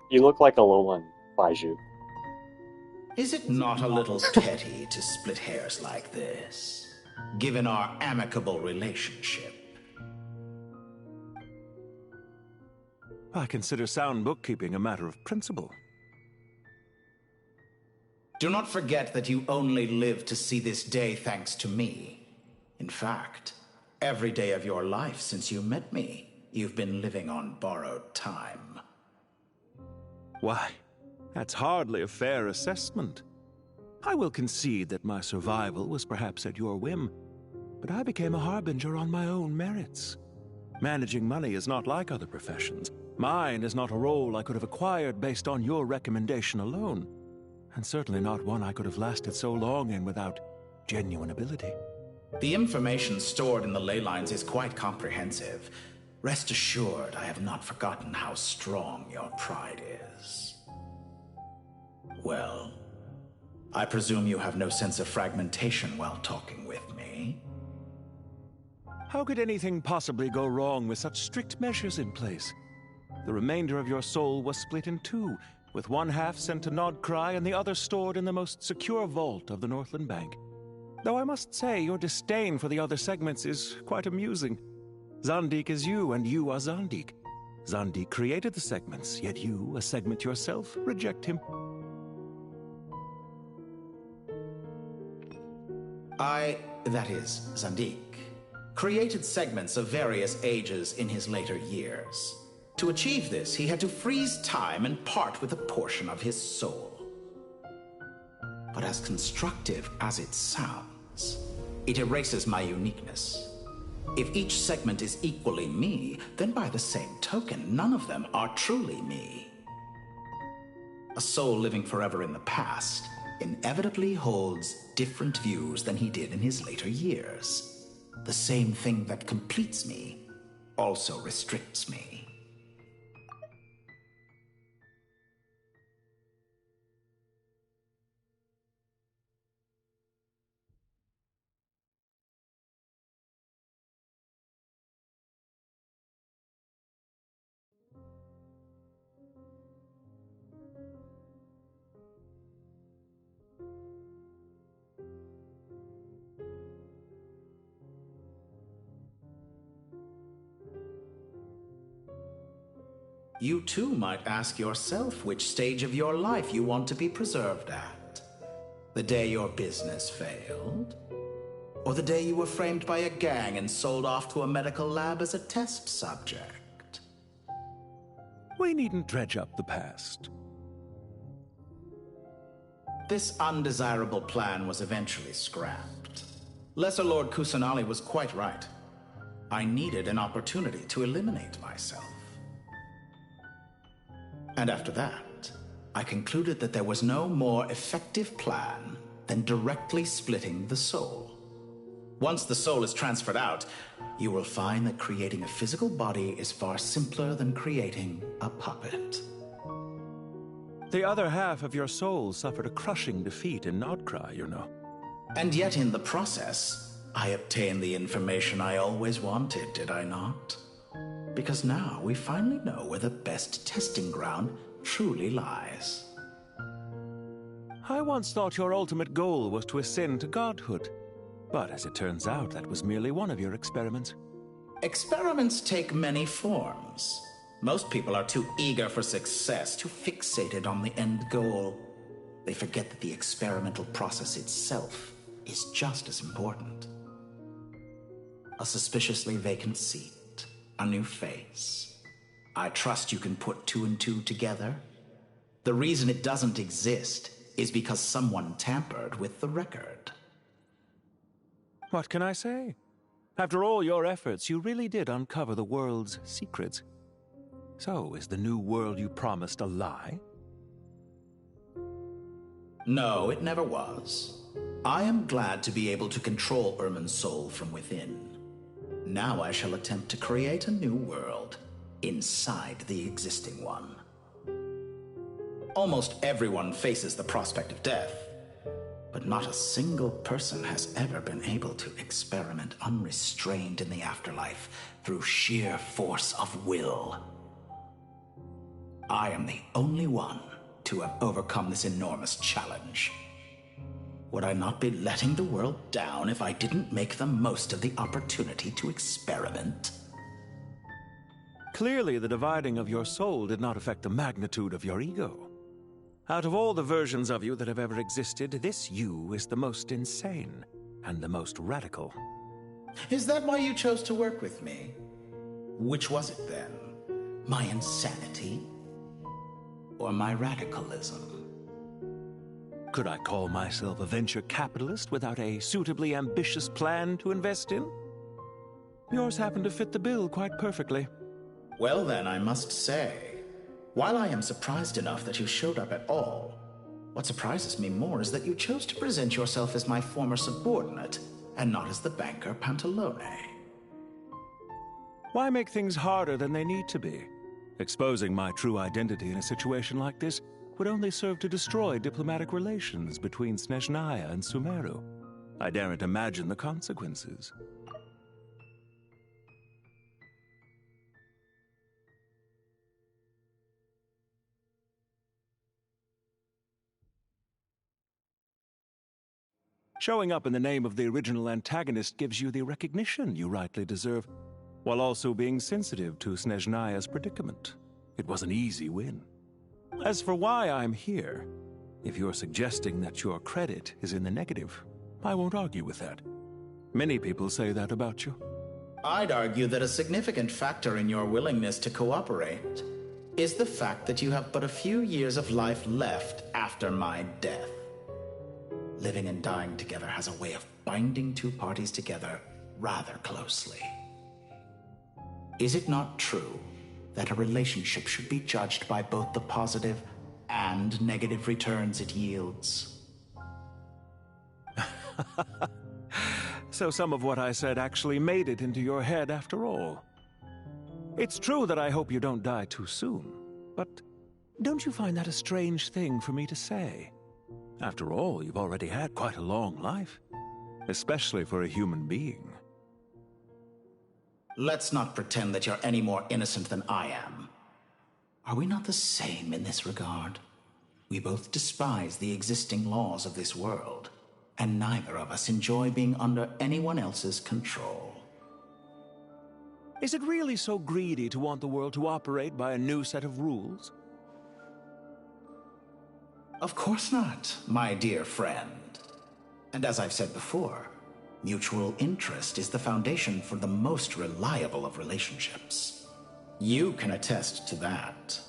You look like a Alolan, Baiju. Is it not a little petty to split hairs like this, given our amicable relationship? I consider sound bookkeeping a matter of principle. Do not forget that you only live to see this day thanks to me. In fact, every day of your life since you met me, you've been living on borrowed time. Why, that's hardly a fair assessment. I will concede that my survival was perhaps at your whim, but I became a harbinger on my own merits. Managing money is not like other professions. Mine is not a role I could have acquired based on your recommendation alone, and certainly not one I could have lasted so long in without genuine ability. The information stored in the ley lines is quite comprehensive. Rest assured, I have not forgotten how strong your pride is. Well, I presume you have no sense of fragmentation while talking with me. How could anything possibly go wrong with such strict measures in place? The remainder of your soul was split in two, with one half sent to Nodcry and the other stored in the most secure vault of the Northland Bank. Though I must say, your disdain for the other segments is quite amusing. Zandik is you, and you are Zandik. Zandik created the segments, yet you, a segment yourself, reject him. That is, Zandik, created segments of various ages in his later years. To achieve this, he had to freeze time and part with a portion of his soul. But as constructive as it sounds, it erases my uniqueness. If each segment is equally me, then by the same token, none of them are truly me. A soul living forever in the past inevitably holds different views than he did in his later years. The same thing that completes me also restricts me. You too might ask yourself which stage of your life you want to be preserved at. The day your business failed? Or the day you were framed by a gang and sold off to a medical lab as a test subject? We needn't dredge up the past. This undesirable plan was eventually scrapped. Lesser Lord Kusanali was quite right. I needed an opportunity to eliminate myself. And after that, I concluded that there was no more effective plan than directly splitting the soul. Once the soul is transferred out, you will find that creating a physical body is far simpler than creating a puppet. The other half of your soul suffered a crushing defeat in Nodcry, you know. And yet in the process, I obtained the information I always wanted, did I not? Because now we finally know where the best testing ground truly lies. I once thought your ultimate goal was to ascend to godhood. But as it turns out, that was merely one of your experiments. Experiments take many forms. Most people are too eager for success, too fixated on the end goal. They forget that the experimental process itself is just as important. A suspiciously vacant seat, a new face. I trust you can put two and two together. The reason it doesn't exist is because someone tampered with the record. What can I say? After all your efforts, you really did uncover the world's secrets. So, is the new world you promised a lie? No, it never was. I am glad to be able to control Irmin's soul from within. Now I shall attempt to create a new world inside the existing one. Almost everyone faces the prospect of death, but not a single person has ever been able to experiment unrestrained in the afterlife through sheer force of will. I am the only one to have overcome this enormous challenge. Would I not be letting the world down if I didn't make the most of the opportunity to experiment? Clearly, the dividing of your soul did not affect the magnitude of your ego. Out of all the versions of you that have ever existed, this you is the most insane and the most radical. Is that why you chose to work with me? Which was it then? My insanity? Or my radicalism? Could I call myself a venture capitalist without a suitably ambitious plan to invest in? Yours happened to fit the bill quite perfectly. Well then, I must say, while I am surprised enough that you showed up at all, what surprises me more is that you chose to present yourself as my former subordinate, and not as the banker Pantalone. Why make things harder than they need to be? Exposing my true identity in a situation like this would only serve to destroy diplomatic relations between Snezhnaya and Sumeru. I daren't imagine the consequences. Showing up in the name of the original antagonist gives you the recognition you rightly deserve, while also being sensitive to Snezhnaya's predicament. It was an easy win. As for why I'm here, if you're suggesting that your credit is in the negative, I won't argue with that. Many people say that about you. I'd argue that a significant factor in your willingness to cooperate is the fact that you have but a few years of life left after my death. Living and dying together has a way of binding two parties together rather closely. Is it not true that a relationship should be judged by both the positive and negative returns it yields? So some of what I said actually made it into your head after all. It's true that I hope you don't die too soon, but don't you find that a strange thing for me to say? After all, you've already had quite a long life, especially for a human being. Let's not pretend that you're any more innocent than I am. Are we not the same in this regard? We both despise the existing laws of this world, and neither of us enjoy being under anyone else's control. Is it really so greedy to want the world to operate by a new set of rules? Of course not, my dear friend. And as I've said before, mutual interest is the foundation for the most reliable of relationships. You can attest to that.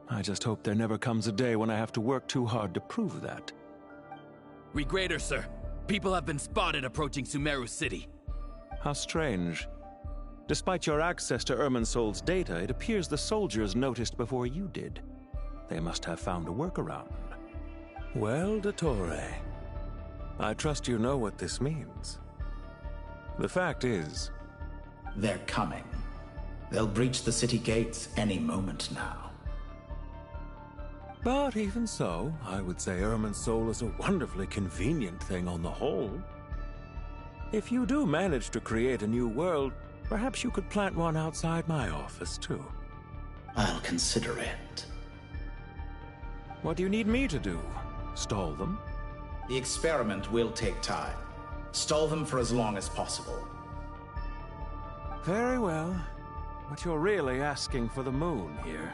I just hope there never comes a day when I have to work too hard to prove that. Regrader, sir. People have been spotted approaching Sumeru City. How strange. Despite your access to Irminsol's data, it appears the soldiers noticed before you did. They must have found a workaround. Well, Dottore, I trust you know what this means. The fact is... They're coming. They'll breach the city gates any moment now. But even so, I would say Irmin's soul is a wonderfully convenient thing on the whole. If you do manage to create a new world, perhaps you could plant one outside my office, too. I'll consider it. What do you need me to do? Stall them? The experiment will take time. Stall them for as long as possible. Very well. But you're really asking for the moon here.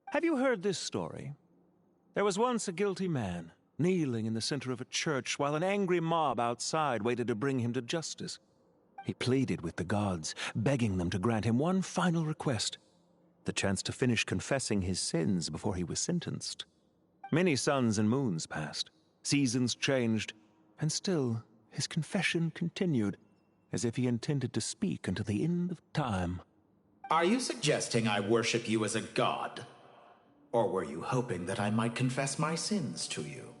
Have you heard this story? There was once a guilty man, kneeling in the center of a church while an angry mob outside waited to bring him to justice. He pleaded with the gods, begging them to grant him one final request, the chance to finish confessing his sins before he was sentenced. Many suns and moons passed, seasons changed, and still his confession continued, as if he intended to speak until the end of time. Are you suggesting I worship you as a god? Or were you hoping that I might confess my sins to you?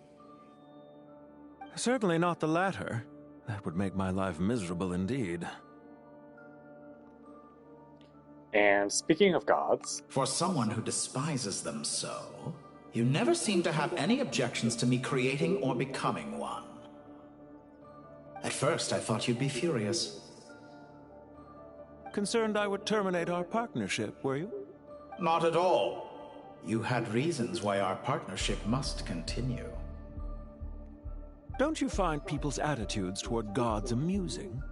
Certainly not the latter. That would make my life miserable indeed. And speaking of gods... For someone who despises them so, you never seem to have any objections to me creating or becoming one. At first, I thought you'd be furious. Concerned I would terminate our partnership, were you? Not at all. You had reasons why our partnership must continue. Don't you find people's attitudes toward gods amusing?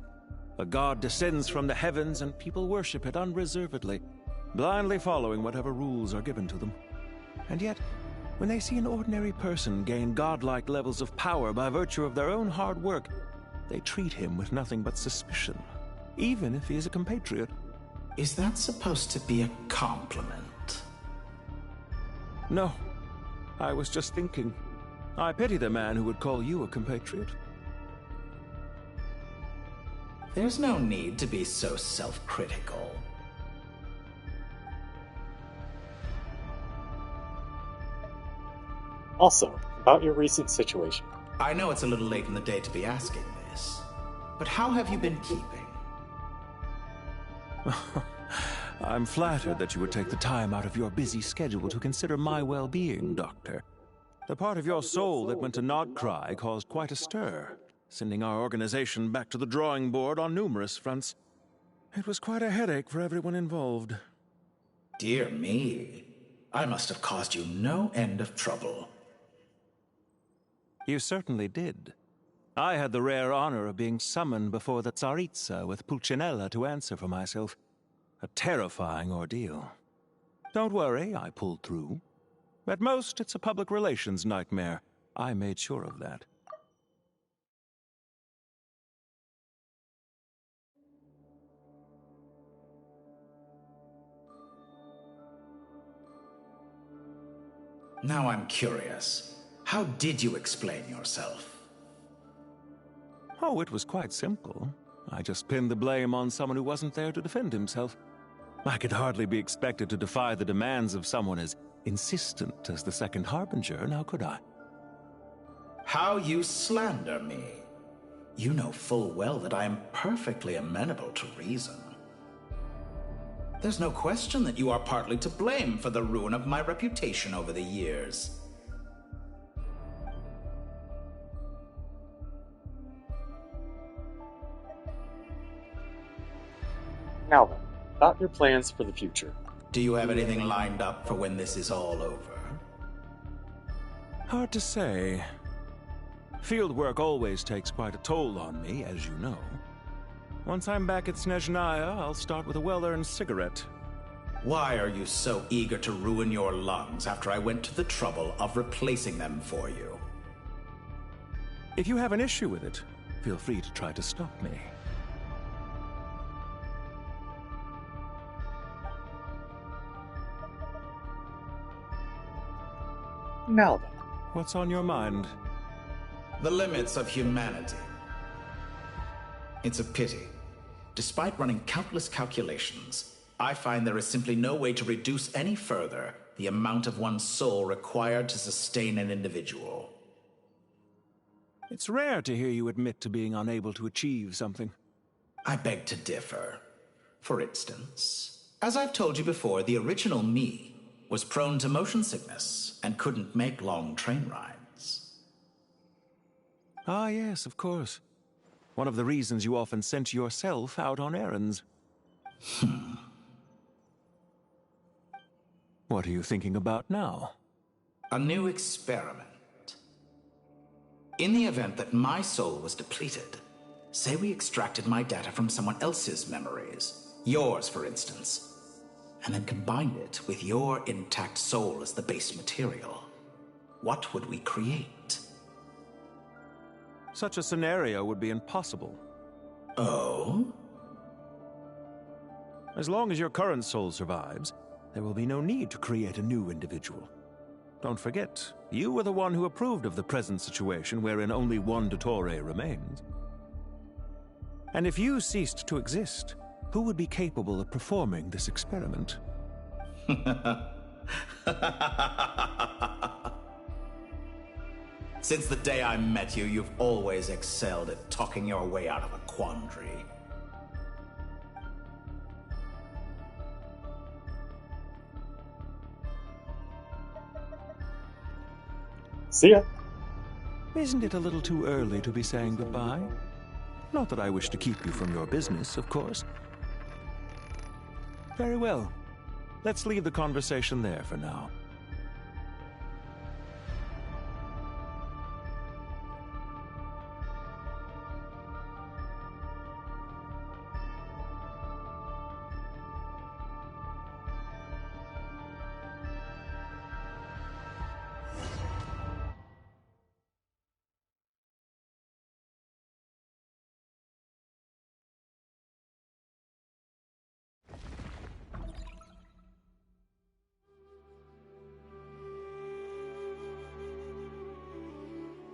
A god descends from the heavens and people worship it unreservedly, blindly following whatever rules are given to them. And yet, when they see an ordinary person gain godlike levels of power by virtue of their own hard work, they treat him with nothing but suspicion, even if he is a compatriot. Is that supposed to be a compliment? No. I was just thinking. I pity the man who would call you a compatriot. There's no need to be so self-critical. Also, about your recent situation. I know it's a little late in the day to be asking this, but how have you been keeping? I'm flattered that you would take the time out of your busy schedule to consider my well-being, Doctor. The part of your soul that went to Nodcry caused quite a stir, sending our organization back to the drawing board on numerous fronts. It was quite a headache for everyone involved. Dear me. I must have caused you no end of trouble. You certainly did. I had the rare honor of being summoned before the Tsaritsa with Pulcinella to answer for myself. A terrifying ordeal. Don't worry, I pulled through. At most, it's a public relations nightmare. I made sure of that. Now I'm curious. How did you explain yourself? Oh, it was quite simple. I just pinned the blame on someone who wasn't there to defend himself. I could hardly be expected to defy the demands of someone as insistent as the Second Harbinger, now could I? How you slander me. You know full well that I am perfectly amenable to reason. There's no question that you are partly to blame for the ruin of my reputation over the years. Now then, about your plans for the future. Do you have anything lined up for when this is all over? Hard to say. Field work always takes quite a toll on me, as you know. Once I'm back at Snezhnaya, I'll start with a well-earned cigarette. Why are you so eager to ruin your lungs after I went to the trouble of replacing them for you? If you have an issue with it, feel free to try to stop me. Now then. What's on your mind? The limits of humanity. It's a pity. Despite running countless calculations, I find there is simply no way to reduce any further the amount of one's soul required to sustain an individual. It's rare to hear you admit to being unable to achieve something. I beg to differ. For instance, as I've told you before, the original me was prone to motion sickness and couldn't make long train rides. Ah, yes, of course. One of the reasons you often sent yourself out on errands. What are you thinking about now? A new experiment. In the event that my soul was depleted, say we extracted my data from someone else's memories, yours for instance, and then combined it with your intact soul as the base material, what would we create? Such a scenario would be impossible. Oh? As long as your current soul survives, there will be no need to create a new individual. Don't forget, you were the one who approved of the present situation wherein only one Dottore remains. And if you ceased to exist, who would be capable of performing this experiment? Since the day I met you, you've always excelled at talking your way out of a quandary. See ya. Isn't it a little too early to be saying goodbye? Not that I wish to keep you from your business, of course. Very well. Let's leave the conversation there for now.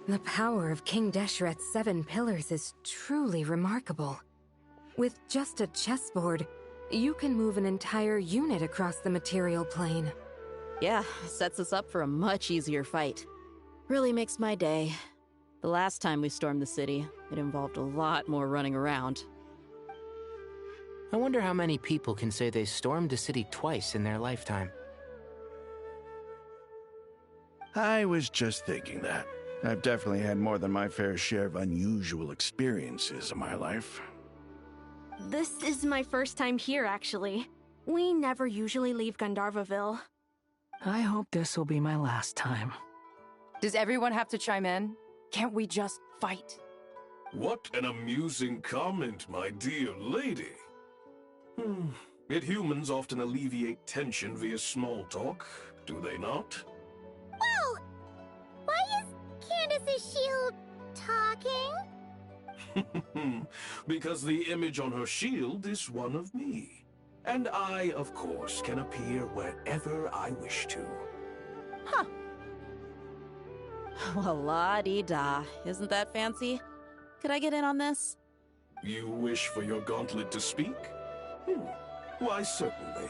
The power of King Deshret's 7 pillars is truly remarkable. With just a chessboard, you can move an entire unit across the material plane. Yeah, sets us up for a much easier fight. Really makes my day. The last time we stormed the city, it involved a lot more running around. I wonder how many people can say they stormed a city twice in their lifetime. I was just thinking that. I've definitely had more than my fair share of unusual experiences in my life. This is my first time here, actually. We never usually leave Gandharvaville. I hope this will be my last time. Does everyone have to chime in? Can't we just fight? What an amusing comment, my dear lady. Yet humans often alleviate tension via small talk, do they not? Whoa! Why is Candace's shield talking? Because the image on her shield is one of me. And I, of course, can appear wherever I wish to. Huh. Well, la-dee-da. Isn't that fancy? Could I get in on this? You wish for your gauntlet to speak? Why, certainly.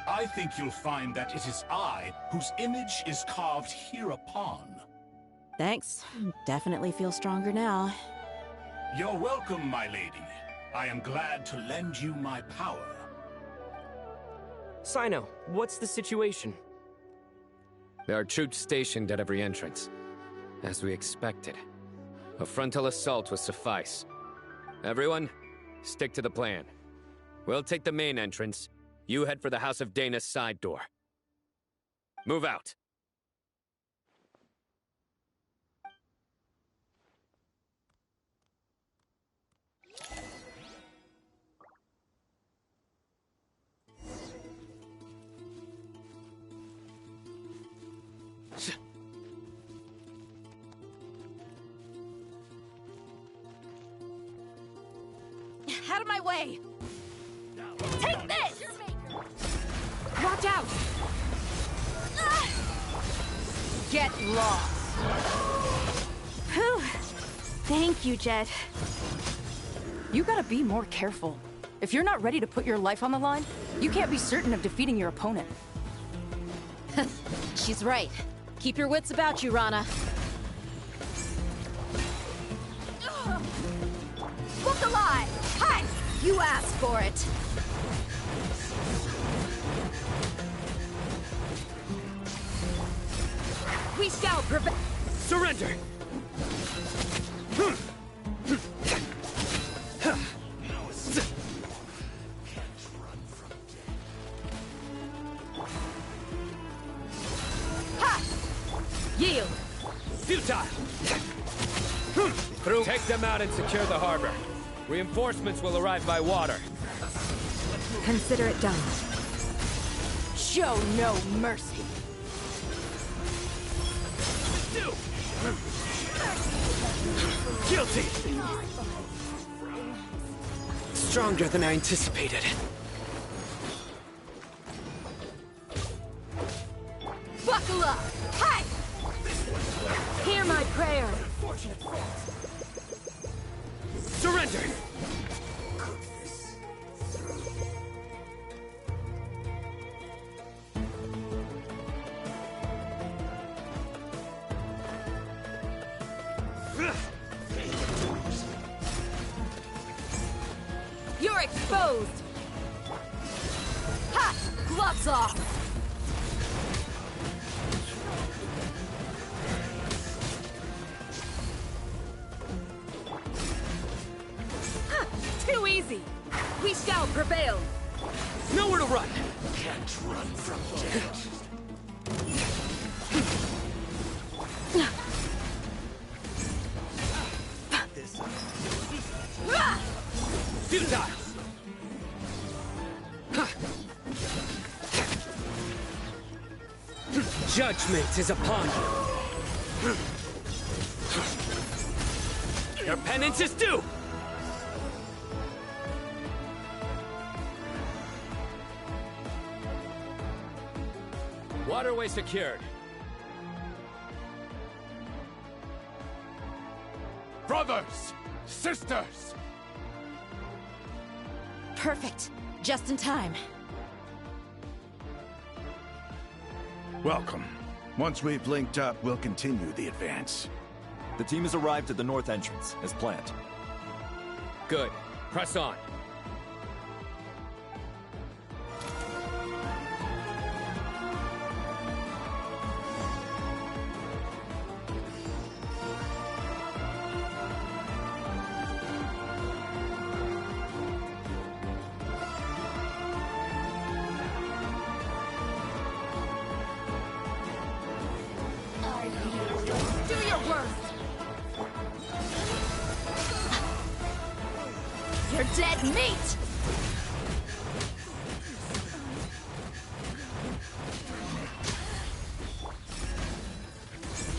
I think you'll find that it is I whose image is carved hereupon. Thanks. Definitely feel stronger now. You're welcome, my lady. I am glad to lend you my power. Sino, what's the situation? There are troops stationed at every entrance. As we expected. A frontal assault will suffice. Everyone, stick to the plan. We'll take the main entrance. You head for the House of Dana's side door. Move out. Out of my way! Take this! Watch out! Get lost! Whew. Thank you, Jet. You gotta be more careful. If you're not ready to put your life on the line, you can't be certain of defeating your opponent. She's right. Keep your wits about you, Rana. You asked for it. We shall prevent. Surrender! Ha! Yield! Futile! Take them out and secure the harbor. Reinforcements will arrive by water. Consider it done. Show no mercy. Guilty! Stronger than I anticipated. Buckle up! Hi! Hear my prayer! Surrender! You're exposed! Ha! Gloves off! Ha! Too easy! We shall prevail! Nowhere to run! Can't run from death. Futile! Judgment is upon you. Your penance is due! Waterway secured. Brothers! Sisters! Perfect. Just in time. Welcome. Once we've linked up, we'll continue the advance. The team has arrived at the north entrance, as planned. Good. Press on. Do your worst! You're dead meat!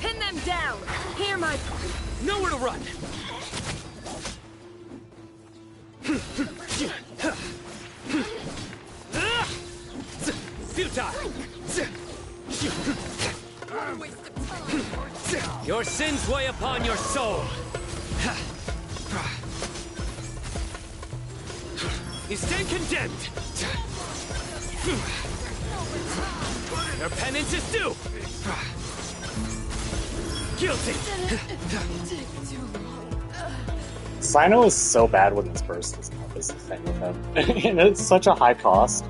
Pin them down! Hear my... Nowhere to run! Futile! Your sins weigh upon your soul! You stand condemned! Your penance is due! Guilty! Sino is so bad when this burst is up, is the thing with him. And it's such a high cost.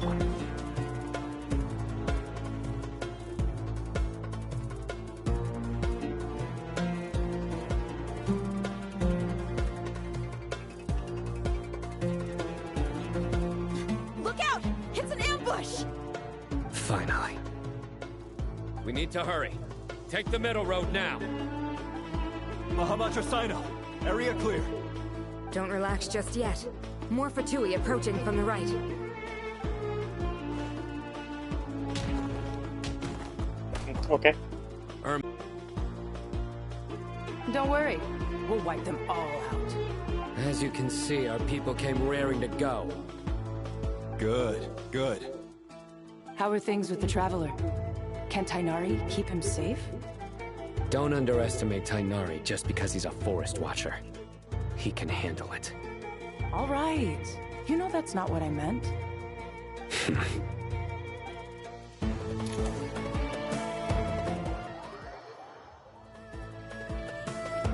Look out! It's an ambush! Finally. We need to hurry. Take the middle road now. Mahamacho Sino, area clear. Don't relax just yet. More Fatui approaching from the right. Okay. Don't worry. We'll wipe them all out. As you can see, our people came raring to go. Good, good. How are things with the Traveler? Can Tainari keep him safe? Don't underestimate Tainari just because he's a forest watcher. He can handle it. All right. You know that's not what I meant.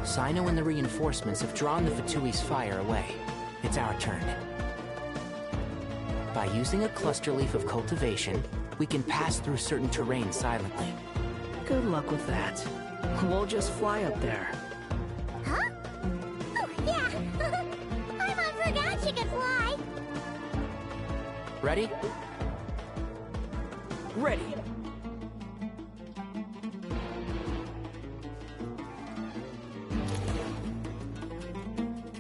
Sino and the reinforcements have drawn the Fatui's fire away. It's our turn. By using a cluster leaf of cultivation, we can pass through certain terrain silently. Good luck with that. We'll just fly up there. Huh? Oh, yeah. Paimon forgot she could fly. Ready? Ready.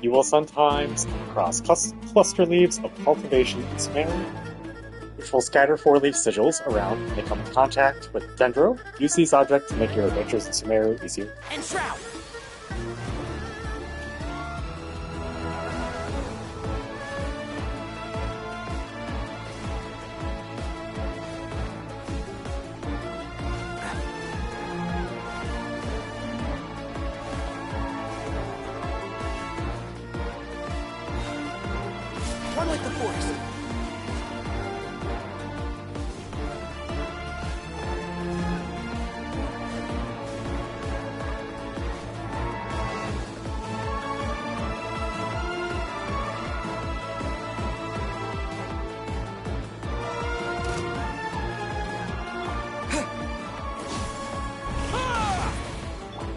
You will sometimes come across cluster leaves of cultivation in Sumeru, which will scatter four-leaf sigils around when they come in contact with Dendro. Use these objects to make your adventures in Sumeru easier. And Shroud! Run with the force!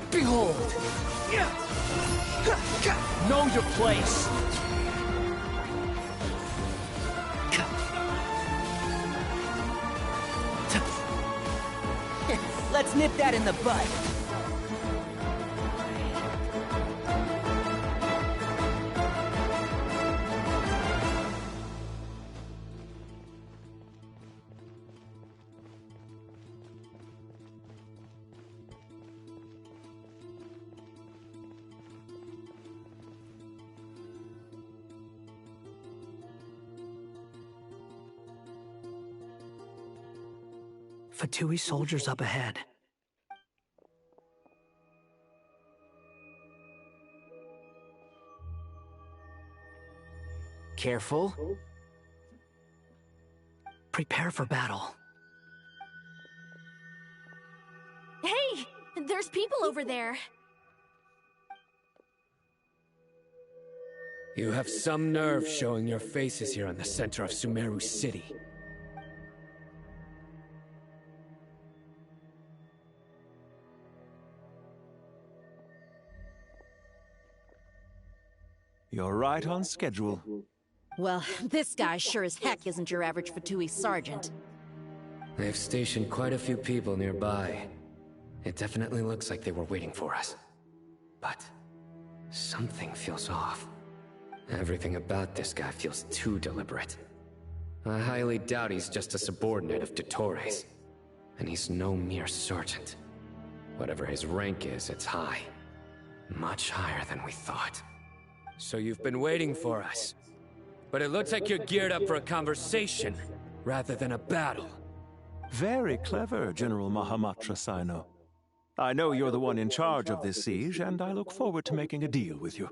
Behold! Know your place! Let's nip that in the bud. Fatui soldiers up ahead. Careful. Prepare for battle. Hey! There's people over there. You have some nerve showing your faces here in the center of Sumeru City. You're right on schedule. Well, this guy sure as heck isn't your average Fatui sergeant. They've stationed quite a few people nearby. It definitely looks like they were waiting for us. But something feels off. Everything about this guy feels too deliberate. I highly doubt he's just a subordinate of Dottores. And he's no mere sergeant. Whatever his rank is, it's high. Much higher than we thought. So you've been waiting for us. But it looks like you're geared up for a conversation, rather than a battle. Very clever, General Mahamatra Sino. I know you're the one in charge of this siege, and I look forward to making a deal with you.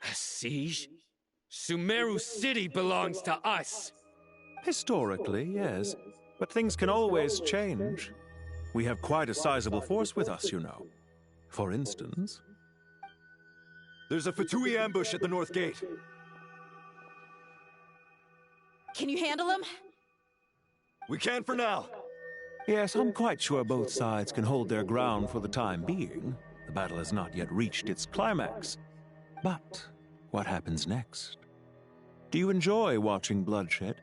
A siege? Sumeru City belongs to us! Historically, yes. But things can always change. We have quite a sizable force with us, you know. For instance... There's a Fatui ambush at the north gate. Can you handle him? We can for now. Yes, I'm quite sure both sides can hold their ground for the time being. The battle has not yet reached its climax. But what happens next? Do you enjoy watching bloodshed?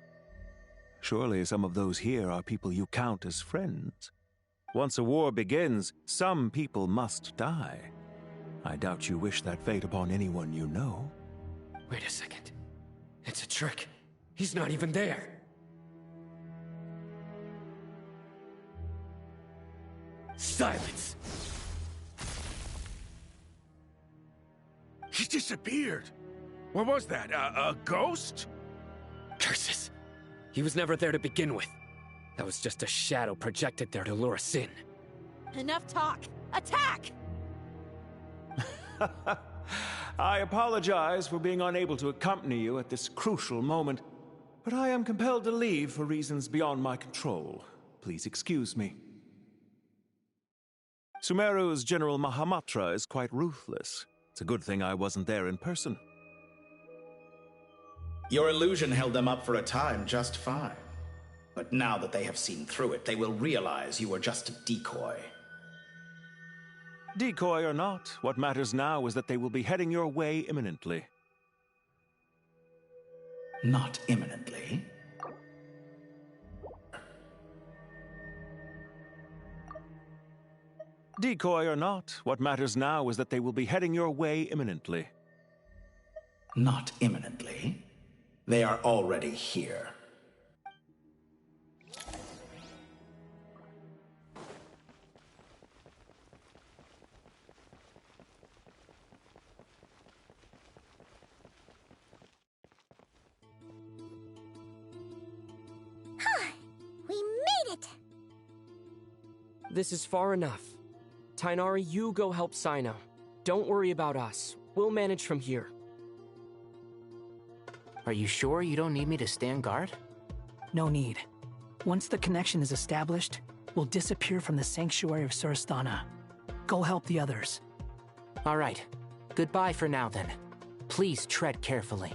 Surely some of those here are people you count as friends. Once a war begins, some people must die. I doubt you wish that fate upon anyone you know. Wait a second. It's a trick. He's not even there. Silence! He disappeared. What was that? A ghost? Curses. He was never there to begin with. That was just a shadow projected there to lure us in. Enough talk. Attack! I apologize for being unable to accompany you at this crucial moment, but I am compelled to leave for reasons beyond my control. Please excuse me. Sumeru's General Mahamatra is quite ruthless. It's a good thing I wasn't there in person. Your illusion held them up for a time just fine. But now that they have seen through it, they will realize you were just a decoy. Decoy or not, what matters now is that they will be heading your way imminently. Not imminently. Decoy or not, what matters now is that they will be heading your way imminently. Not imminently. They are already here. We made it! This is far enough. Tighnari, you go help Cyno. Don't worry about us. We'll manage from here. Are you sure you don't need me to stand guard? No need. Once the connection is established, we'll disappear from the sanctuary of Surasthana. Go help the others. All right. Goodbye for now, then. Please tread carefully.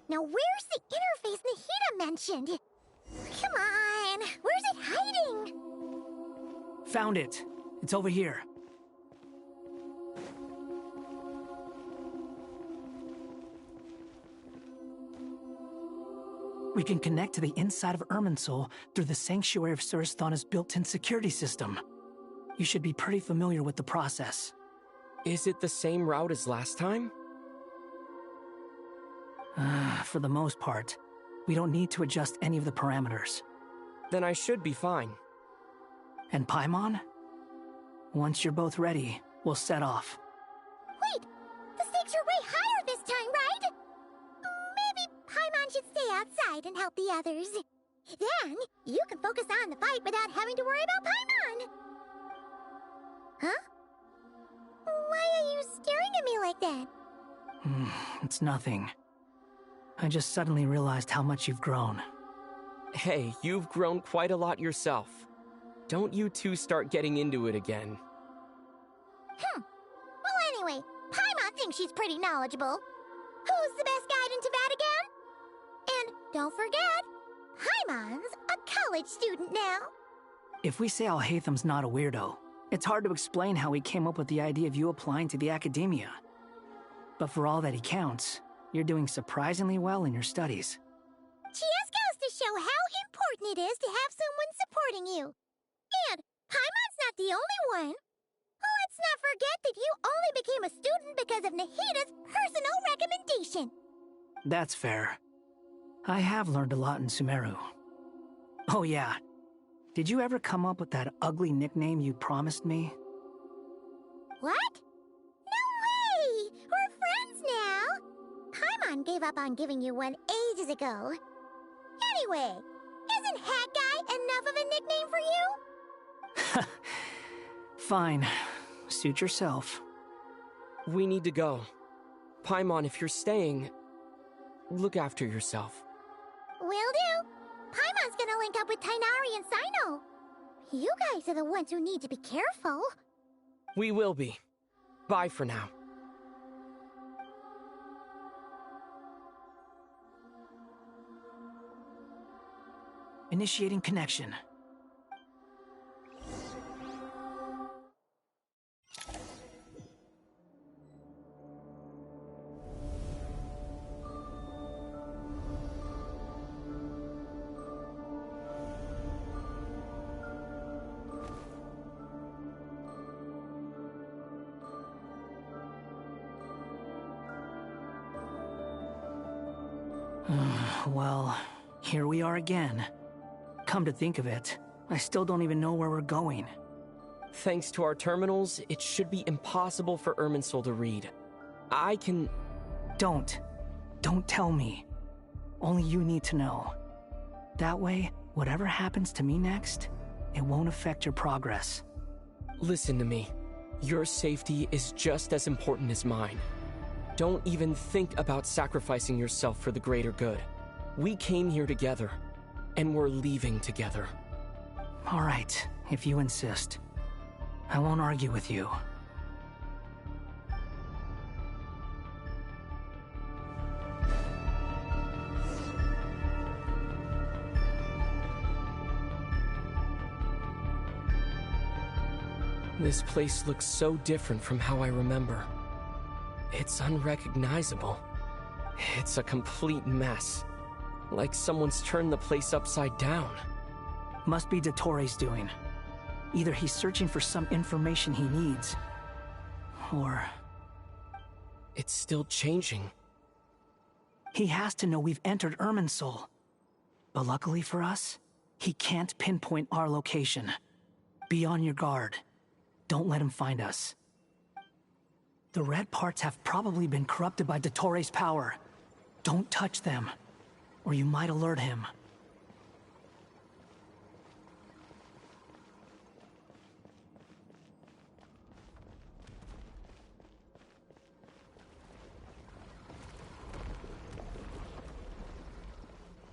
Now where's the interface Nahida mentioned? Come on, where's it hiding? Found it. It's over here. We can connect to the inside of Irminsul through the Sanctuary of Surasthana's built-in security system. You should be pretty familiar with the process. Is it the same route as last time? For the most part, we don't need to adjust any of the parameters. Then I should be fine. And Paimon? Once you're both ready, we'll set off. Wait! The stakes are way higher this time, right? Maybe Paimon should stay outside and help the others. Then, you can focus on the fight without having to worry about Paimon. Huh? Why are you staring at me like that? It's nothing. I just suddenly realized how much you've grown. Hey, you've grown quite a lot yourself. Don't you two start getting into it again. Well, anyway, Paimon thinks she's pretty knowledgeable. Who's the best guide in Tibet again? And don't forget, Paimon's a college student now. If we say Alhatham's not a weirdo, it's hard to explain how he came up with the idea of you applying to the academia. But for all that he counts, you're doing surprisingly well in your studies. Just goes to show how important it is to have someone supporting you. And Paimon's not the only one. Let's not forget that you only became a student because of Nahida's personal recommendation. That's fair. I have learned a lot in Sumeru. Oh yeah. Did you ever come up with that ugly nickname you promised me? What? No way! We're friends now! Paimon gave up on giving you one ages ago. Anyway, isn't Hat Guy enough of a nickname for you? Fine. Suit yourself. We need to go. Paimon, if you're staying, look after yourself. Will do. Paimon's gonna link up with Tighnari and Cyno. You guys are the ones who need to be careful. We will be. Bye for now. Initiating connection. Well, here we are again. Come to think of it, I still don't even know where we're going. Thanks to our terminals, it should be impossible for Irminsul to read. I can... Don't tell me. Only you need to know. That way, whatever happens to me next, it won't affect your progress. Listen to me. Your safety is just as important as mine. Don't even think about sacrificing yourself for the greater good. We came here together. and we're leaving together. All right, if you insist. I won't argue with you. This place looks so different from how I remember. It's unrecognizable. It's a complete mess. Like someone's turned the place upside down. Must be Dottoro's doing. Either he's searching for some information he needs, or... It's still changing. He has to know we've entered Irminsul. But luckily for us, he can't pinpoint our location. Be on your guard. Don't let him find us. The red parts have probably been corrupted by Dottoro's power. Don't touch them, or you might alert him.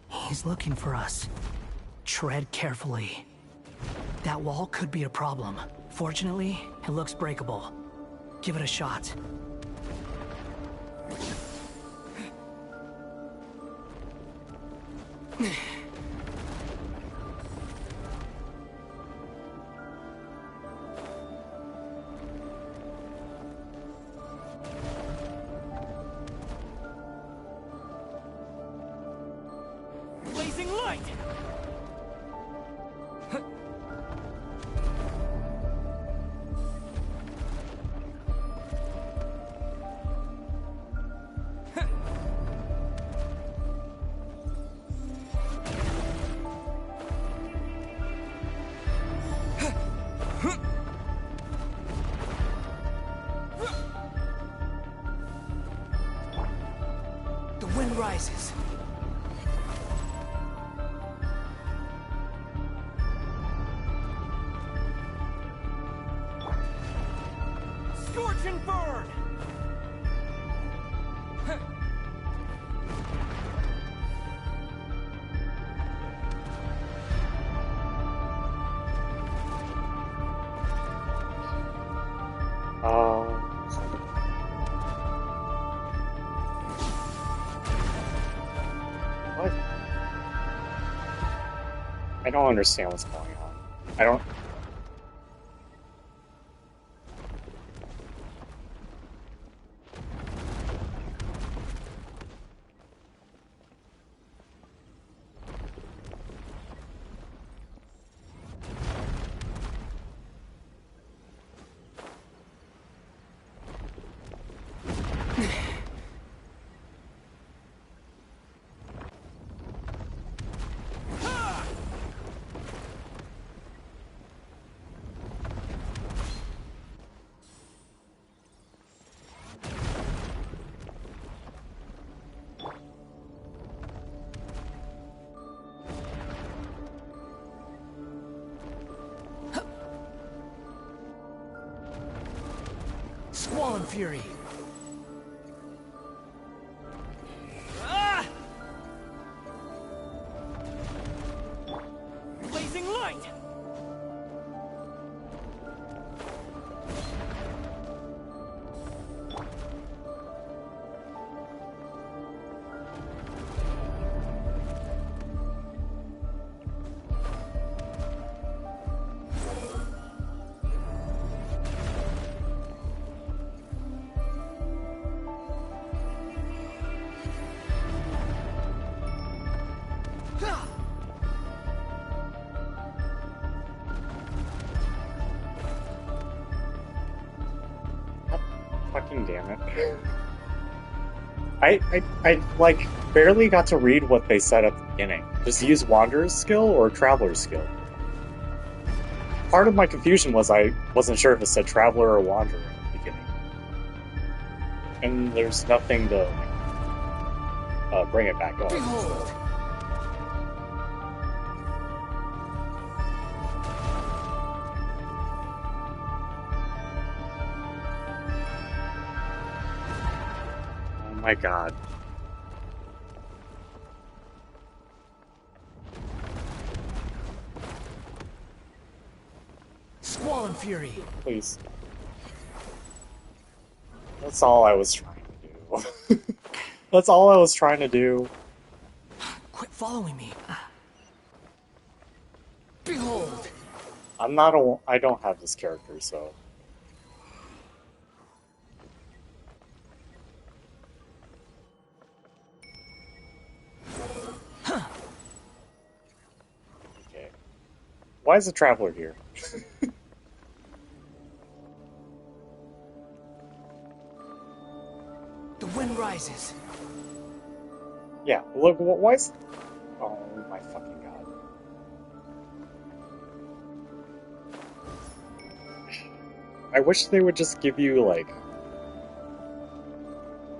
He's looking for us. Tread carefully. That wall could be a problem. Fortunately, it looks breakable. Give it a shot. Blazing light! The wind rises. Scorch and burn! What? I don't understand what's going on. I don't... Squall and Fury. Blazing light! Fucking damn it. I like, barely got to read what they said at the beginning. Just use Wanderer's skill or Traveler's skill. Part of my confusion was I wasn't sure if it said Traveler or Wanderer at the beginning. And there's nothing to bring it back up. Behold! Oh my god. fury. Please. That's all I was trying to do. That's all I was trying to do. Quit following me. Behold! I don't have this character, so... Okay. Why is the Traveler here? The wind rises. Yeah, look, why is... Oh my fucking god. I wish they would just give you, like,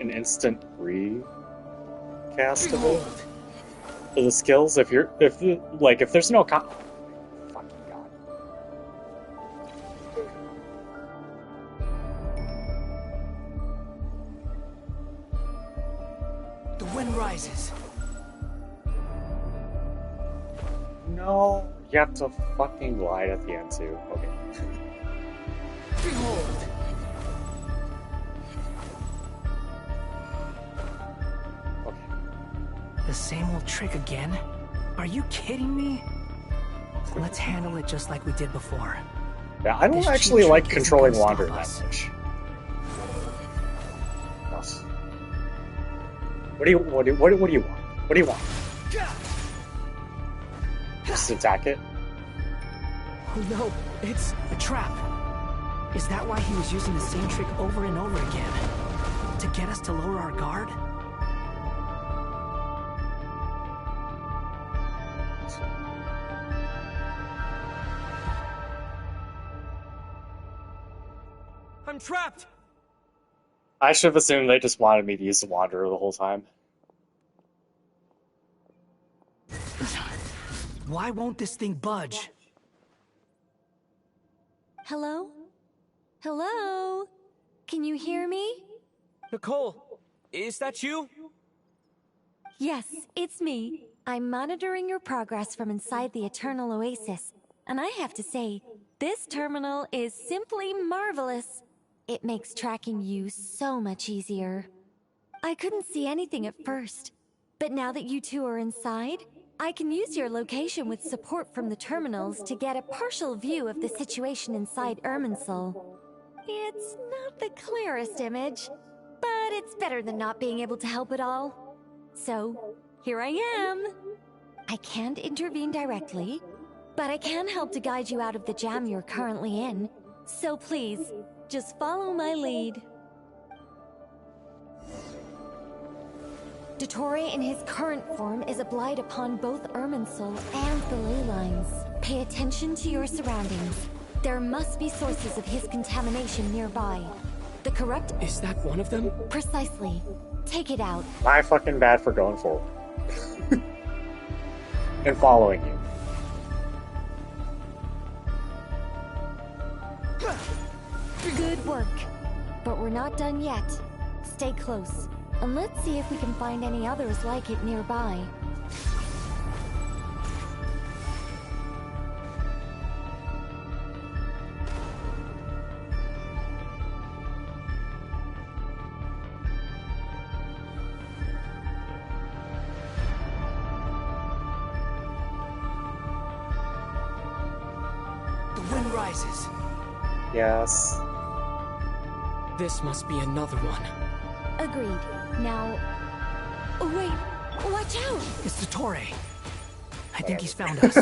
an instant recast of it. For the skills, if there's no fucking god. The wind rises. No, you have to fucking glide at the end too. Okay. Behold! The same old trick again? Are you kidding me? Let's handle it just like we did before. Yeah, I don't actually like controlling Wander that much. What do you want? What do you want? Just attack it? Oh no, it's a trap. Is that why he was using the same trick over and over again? To get us to lower our guard? I'm trapped! I should have assumed they just wanted me to use the Wanderer the whole time. Why won't this thing budge? Hello? Hello? Can you hear me? Nicole, is that you? Yes, it's me. I'm monitoring your progress from inside the Eternal Oasis, and I have to say, this terminal is simply marvelous. It makes tracking you so much easier. I couldn't see anything at first, but now that you two are inside, I can use your location with support from the terminals to get a partial view of the situation inside Irminsul. It's not the clearest image, but it's better than not being able to help at all. So, here I am. I can't intervene directly, but I can help to guide you out of the jam you're currently in. So please, just follow my lead. Dottore in his current form is a blight upon both Irminsul and the ley lines. Pay attention to your surroundings. There must be sources of his contamination nearby. The corrupt... Is that one of them? Precisely. Take it out. My fucking bad for going forward. And following you. Good work. But we're not done yet. Stay close. And let's see if we can find any others like it nearby. The wind rises. Yes. This must be another one. Agreed. Now... Oh, wait! Watch out! It's Dottore. I think he's found us.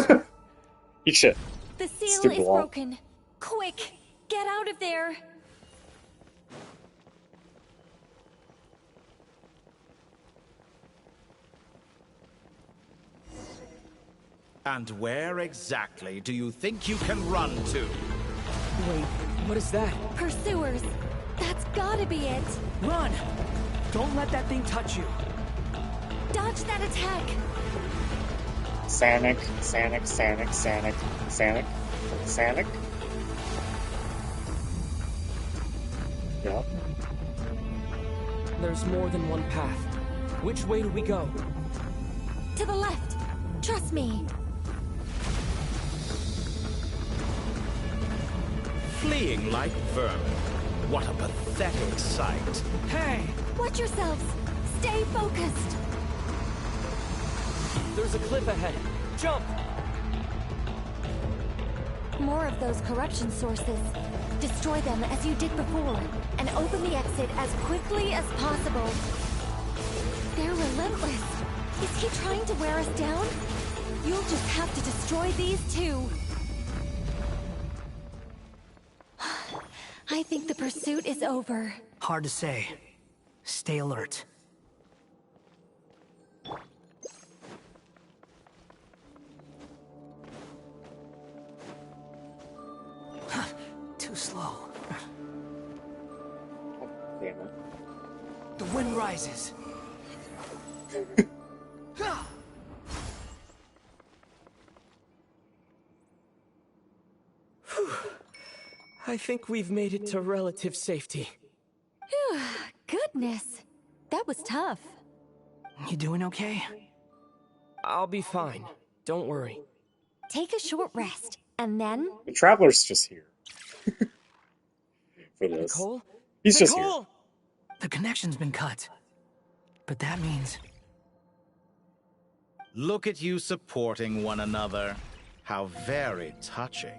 Eat shit. The seal Stupid is wall. broken. Quick! Get out of there! And where exactly do you think you can run to? Wait, what is that? Pursuers! That's gotta be it! Run! Don't let that thing touch you. Dodge that attack! Sanic, Sanic, Sanic, Sanic, Sanic, Sanic. Yep. There's more than one path. Which way do we go? To the left! Trust me! fleeing like vermin. What a pathetic sight. Hey! Watch yourselves! Stay focused! There's a cliff ahead. Jump! More of those corruption sources. Destroy them as you did before, and open the exit as quickly as possible. They're relentless. Is he trying to wear us down? You'll just have to destroy these too. I think the pursuit is over. Hard to say. Stay alert. Too slow. Damn it. The wind rises. I think we've made it to relative safety. Phew, goodness. That was tough. You doing okay? I'll be fine. Don't worry. Take a short rest, and then... The Traveler's just here. For this. Nicole? He's just Nicole! here. The connection's been cut. But that means... Look at you supporting one another. How very touching.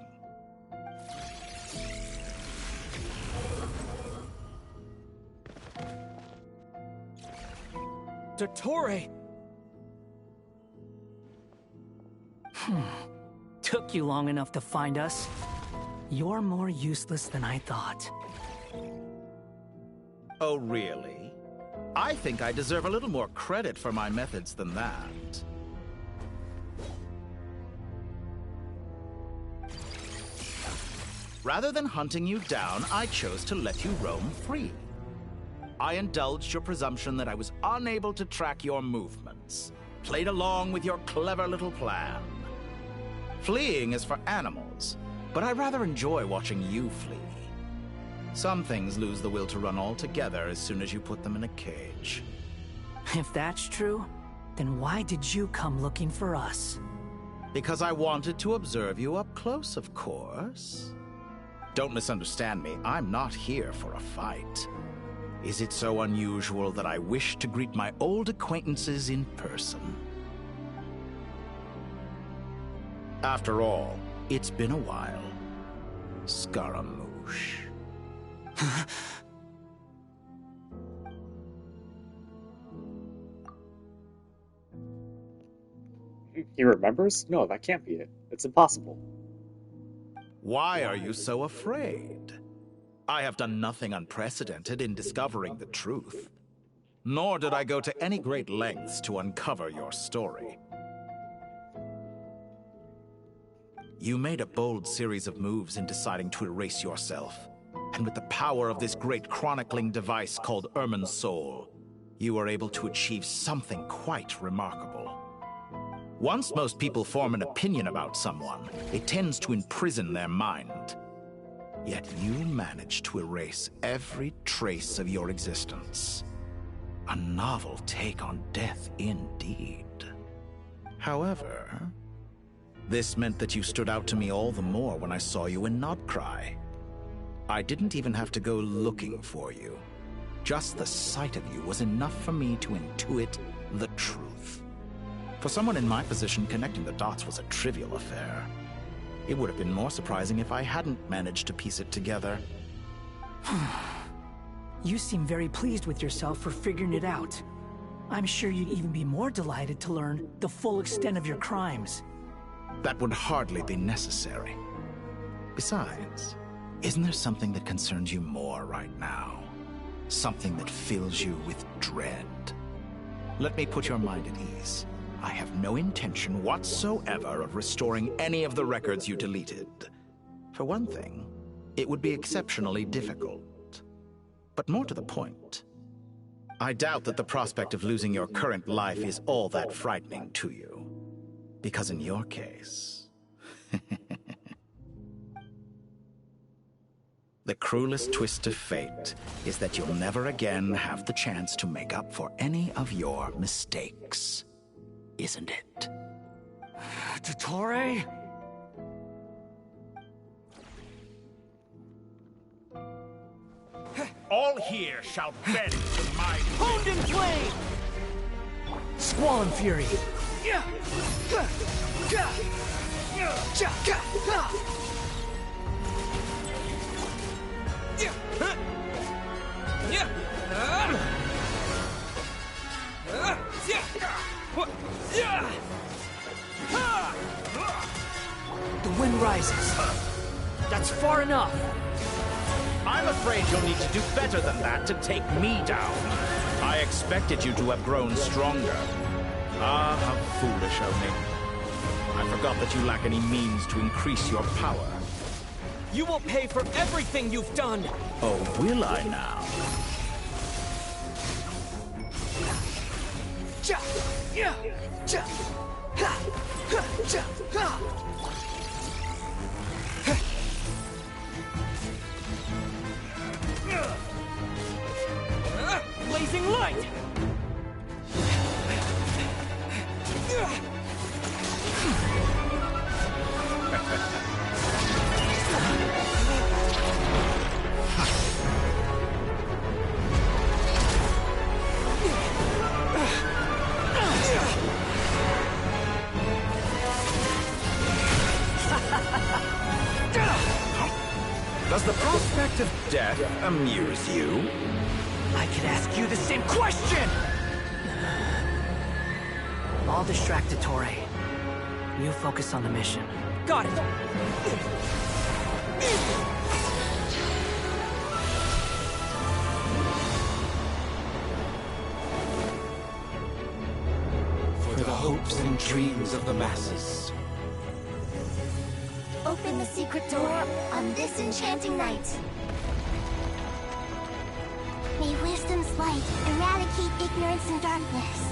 Dottore! Took you long enough to find us. You're more useless than I thought. Oh, really? I think I deserve a little more credit for my methods than that. Rather than hunting you down, I chose to let you roam free. I indulged your presumption that I was unable to track your movements, played along with your clever little plan. Fleeing is for animals, but I rather enjoy watching you flee. Some things lose the will to run altogether as soon as you put them in a cage. If that's true, then why did you come looking for us? Because I wanted to observe you up close, of course. Don't misunderstand me, I'm not here for a fight. Is it so unusual that I wish to greet my old acquaintances in person? After all, it's been a while. Scaramouche. He remembers? No, that can't be it. It's impossible. Why are you so afraid? I have done nothing unprecedented in discovering the truth. Nor did I go to any great lengths to uncover your story. You made a bold series of moves in deciding to erase yourself. And with the power of this great chronicling device called Irmin's Soul, you were able to achieve something quite remarkable. Once most people form an opinion about someone, it tends to imprison their mind. Yet you managed to erase every trace of your existence. A novel take on death indeed. However, this meant that you stood out to me all the more when I saw you in Nodcry. I didn't even have to go looking for you. Just the sight of you was enough for me to intuit the truth. For someone in my position, connecting the dots was a trivial affair. It would have been more surprising if I hadn't managed to piece it together. You seem very pleased with yourself for figuring it out. I'm sure you'd even be more delighted to learn the full extent of your crimes. That would hardly be necessary. Besides, isn't there something that concerns you more right now? Something that fills you with dread? Let me put your mind at ease. I have no intention whatsoever of restoring any of the records you deleted. For one thing, it would be exceptionally difficult. But more to the point, I doubt that the prospect of losing your current life is all that frightening to you. Because in your case... the cruelest twist of fate is that you'll never again have the chance to make up for any of your mistakes. Isn't it? Dottore? All here shall bend to my Honed in flame! Squall and fury. The wind rises. That's far enough. I'm afraid you'll need to do better than that to take me down. I expected you to have grown stronger. Ah, how foolish of me. I forgot that you lack any means to increase your power. You will pay for everything you've done! Oh, will I now? Blazing light! Does the prospect of death amuse you? I could ask you the same question! I'll distract Ettore. You focus on the mission. Got it! For the hopes and dreams of the masses. Open the secret door on this enchanting night. May wisdom's light eradicate ignorance and darkness,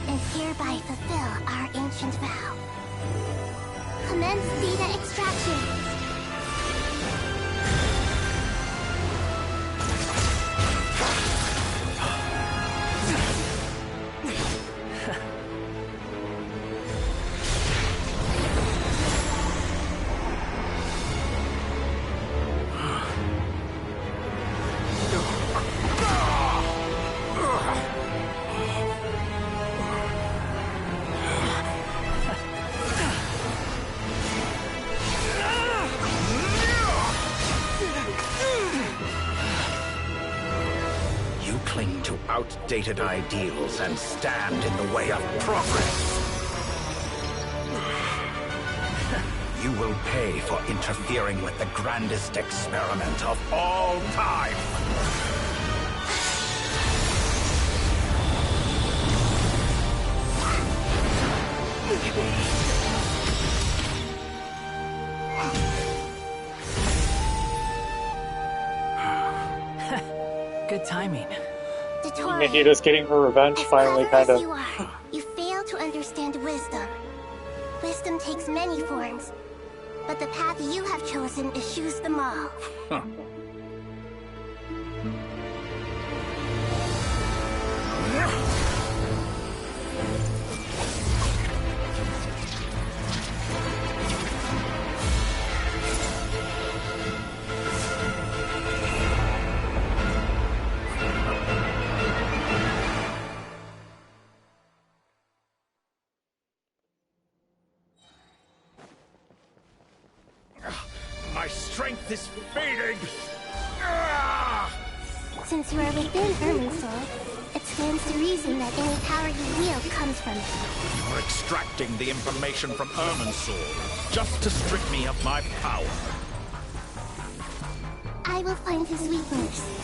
and hereby fulfill our ancient vow. Commence data extraction. Outdated ideals and stand in the way of progress. You will pay for interfering with the grandest experiment of all time. Good timing. Nahida's getting her revenge finally, kind of. You fail to understand wisdom. Wisdom takes many forms, but the path you have chosen eschews them all. My strength is fading! Since you are within Irminsul, it stands to reason that any power you wield comes from it. You're extracting the information from Irminsul just to strip me of my power. I will find his weakness.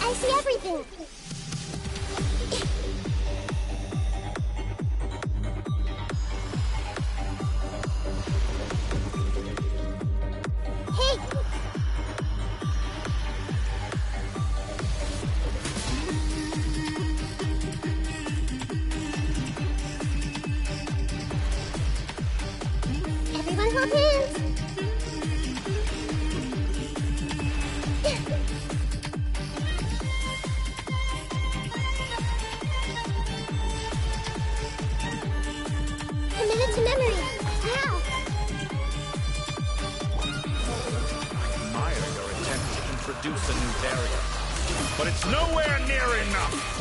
I see everything! Hey! Everyone hold hands! committed to memory. How? I admire your attempt to introduce a new barrier, but it's nowhere near enough.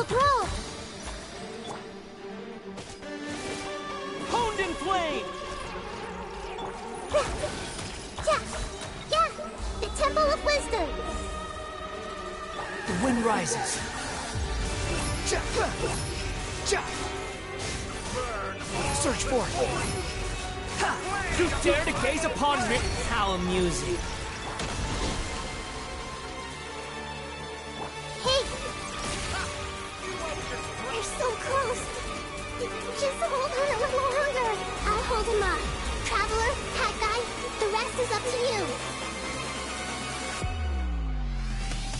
Grow! Honed in flame! Yeah! The Temple of Wisdom! The wind rises. Search for it. You dare to gaze upon me? How amusing. Hey! We're so close. Just hold on a little longer. I'll hold him up. Traveler, Cat Guy, the rest is up to you.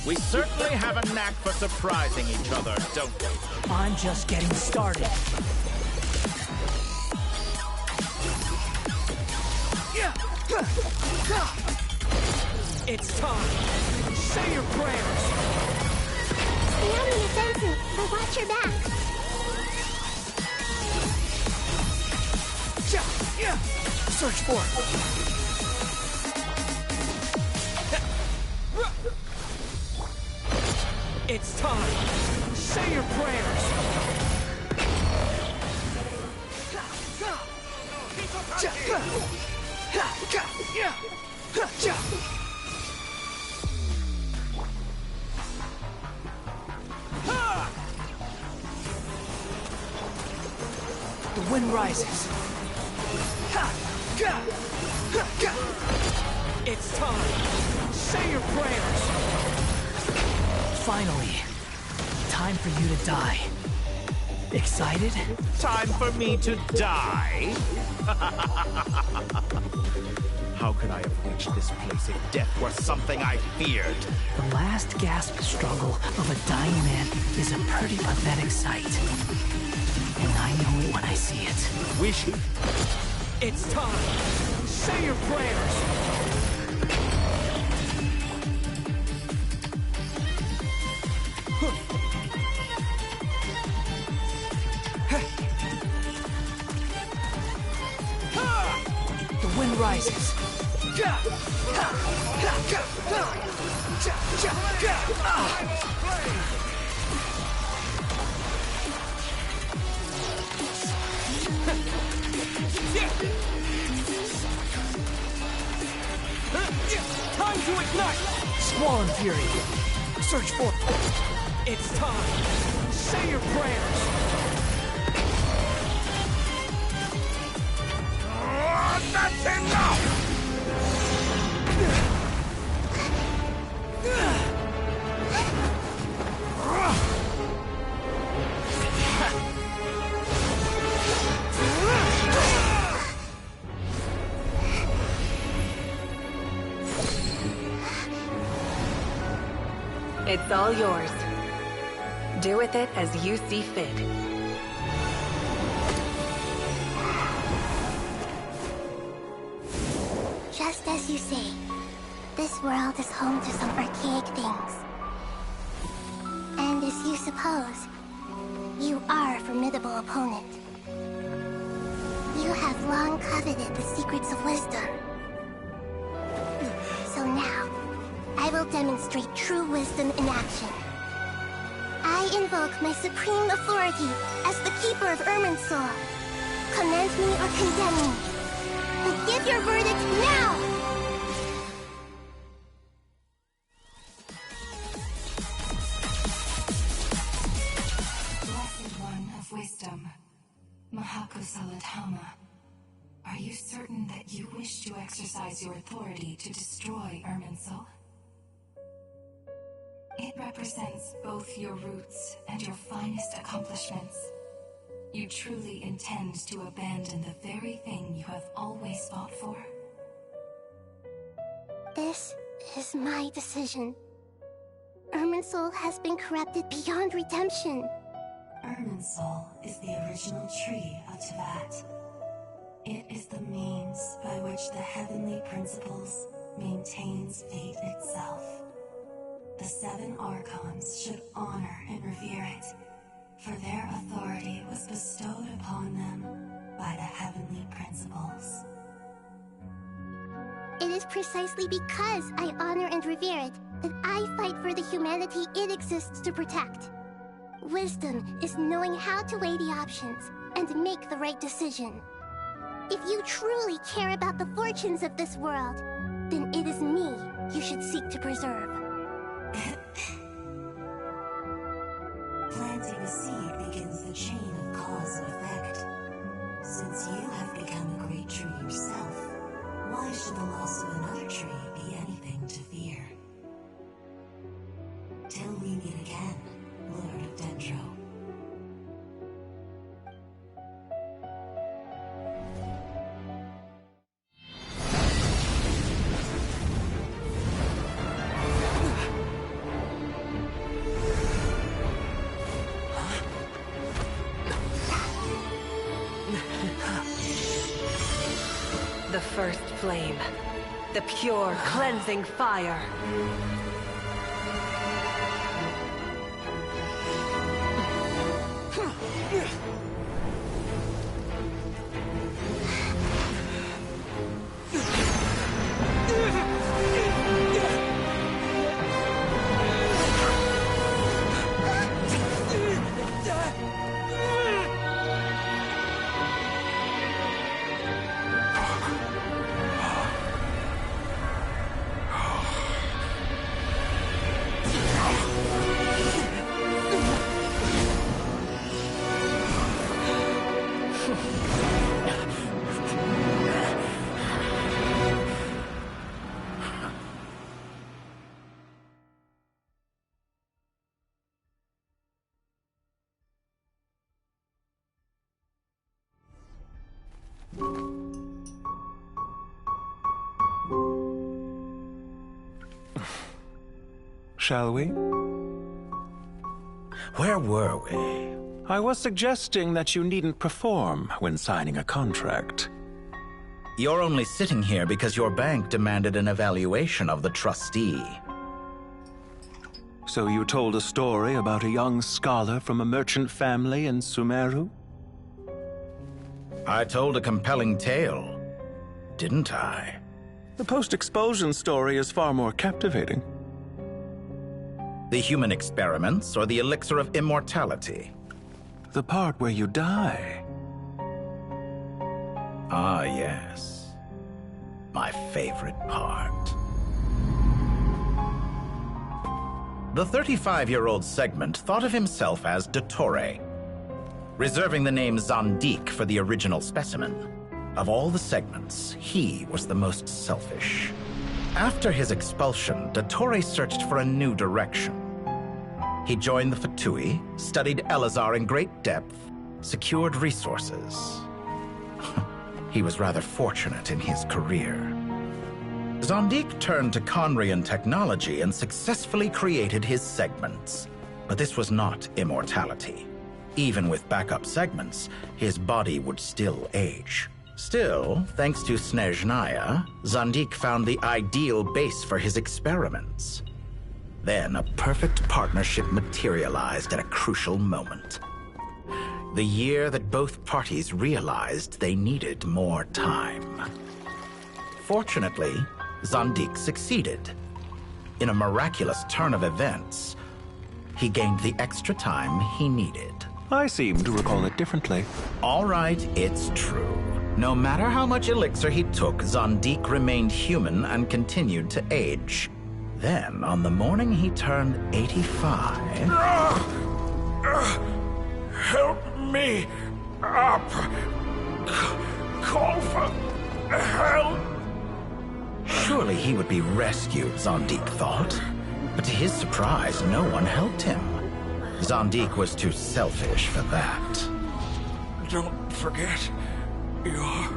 We certainly have a knack for surprising each other, don't we? I'm just getting started. It's time. Say your prayers. The enemy is dancing, but watch your back. Search for it. It's time. Say your prayers. The wind rises. It's time. Say your prayers. Finally. Time for you to die. Excited? Time for me to die? How could I have reached this place if death were something I feared? The last gasp struggle of a dying man is a pretty pathetic sight. And I know it when I see it. Wish. It's time. Say your prayers. The wind rises. Time to ignite! Squall Fury. Search for it. It's time. Say your prayers. That's enough! It's all yours. Do with it as you see fit. Just as you say, this world is home to some archaic things. And as you suppose, you are a formidable opponent. You have long coveted the secrets of wisdom. So now, I will demonstrate true wisdom in action. I invoke my supreme authority as the keeper of Irminsul. Commend me or condemn me. But give your verdict now! Blessed One of Wisdom, Mahakosaladhama, are you certain that you wish to exercise your authority to destroy Irminsul? It represents both your roots and your finest accomplishments. You truly intend to abandon the very thing you have always fought for? This is my decision. Irminsul has been corrupted beyond redemption. Irminsul is the original tree of Teyvat. It is the means by which the heavenly principles maintains fate itself. The 7 Archons should honor and revere it, for their authority was bestowed upon them by the heavenly principles. It is precisely because I honor and revere it that I fight for the humanity it exists to protect. Wisdom is knowing how to weigh the options and make the right decision. If you truly care about the fortunes of this world, then it is me you should seek to preserve. Planting a seed begins the chain of cause and effect. Since you have become a great tree yourself, why should the loss of another tree be anything to fear? Till we meet again, Lord of Dendro. The first flame. The pure, cleansing fire. Shall we? Where were we? I was suggesting that you needn't perform when signing a contract. You're only sitting here because your bank demanded an evaluation of the trustee. So you told a story about a young scholar from a merchant family in Sumeru? I told a compelling tale, didn't I? The post-expulsion story is far more captivating. The human experiments or the elixir of immortality? The part where you die. Ah, yes. My favorite part. The 35-year-old Segment thought of himself as Dottore, reserving the name Zandik for the original specimen. Of all the Segments, he was the most selfish. After his expulsion, Dottore searched for a new direction. He joined the Fatui, studied Elazar in great depth, secured resources. He was rather fortunate in his career. Zandik turned to Conrian technology and successfully created his segments. But this was not immortality. Even with backup segments, his body would still age. Still, thanks to Snezhnaya, Zandik found the ideal base for his experiments. Then a perfect partnership materialized at a crucial moment. The year that both parties realized they needed more time. Fortunately, Zandik succeeded. In a miraculous turn of events, he gained the extra time he needed. I seem to recall it differently. All right, it's true. No matter how much elixir he took, Zandik remained human and continued to age. Then, on the morning he turned 85... Help me up! Call for help! Surely he would be rescued, Zandik thought. But to his surprise, no one helped him. Zandik was too selfish for that. Don't forget, you're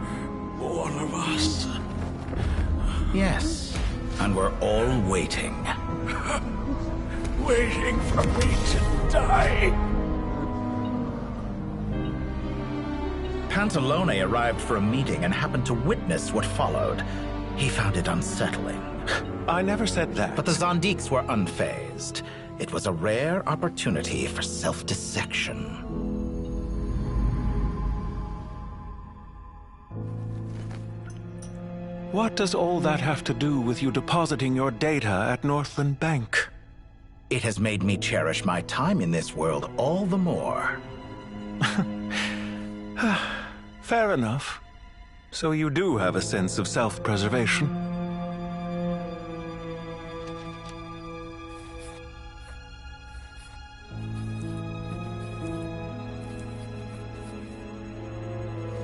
one of us. Yes, And we're all waiting. Waiting for me to die. Pantalone arrived for a meeting and happened to witness what followed. He found it unsettling. I never said that. But the Zondiques were unfazed. It was a rare opportunity for self-dissection. What does all that have to do with you depositing your data at Northland Bank? It has made me cherish my time in this world all the more. Fair enough. So you do have a sense of self-preservation.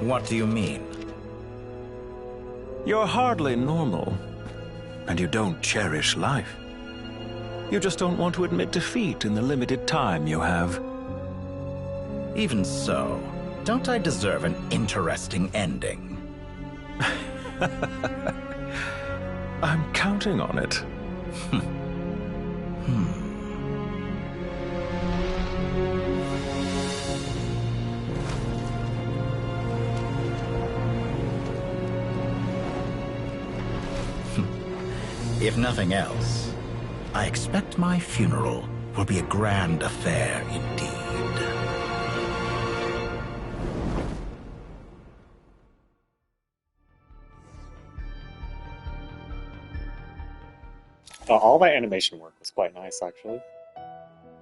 What do you mean? You're hardly normal, and you don't cherish life. You just don't want to admit defeat in the limited time you have. Even so, don't I deserve an interesting ending? I'm counting on it. If nothing else, I expect my funeral will be a grand affair indeed. All that animation work was quite nice, actually.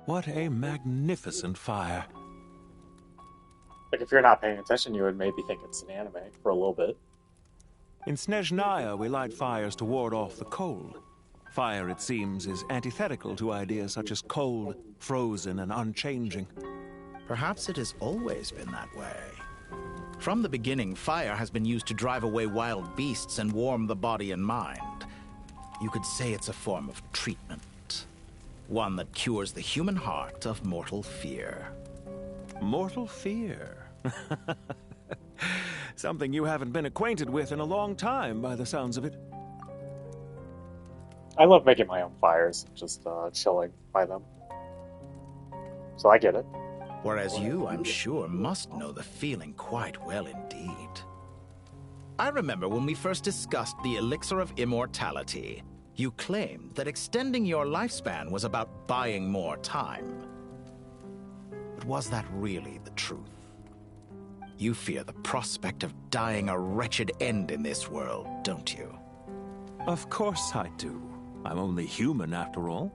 What a magnificent fire. Like, if you're not paying attention, you would maybe think it's an anime for a little bit. In Snezhnaya, we light fires to ward off the cold. Fire, it seems, is antithetical to ideas such as cold, frozen, and unchanging. Perhaps it has always been that way. From the beginning, fire has been used to drive away wild beasts and warm the body and mind. You could say it's a form of treatment. One that cures the human heart of mortal fear. Mortal fear? Something you haven't been acquainted with in a long time, by the sounds of it. I love making my own fires, just chilling by them. So I get it. Whereas you, I'm sure, must know the feeling quite well indeed. I remember when we first discussed the elixir of immortality, you claimed that extending your lifespan was about buying more time. But was that really the truth? You fear the prospect of dying a wretched end in this world, don't you? Of course I do. I'm only human, after all.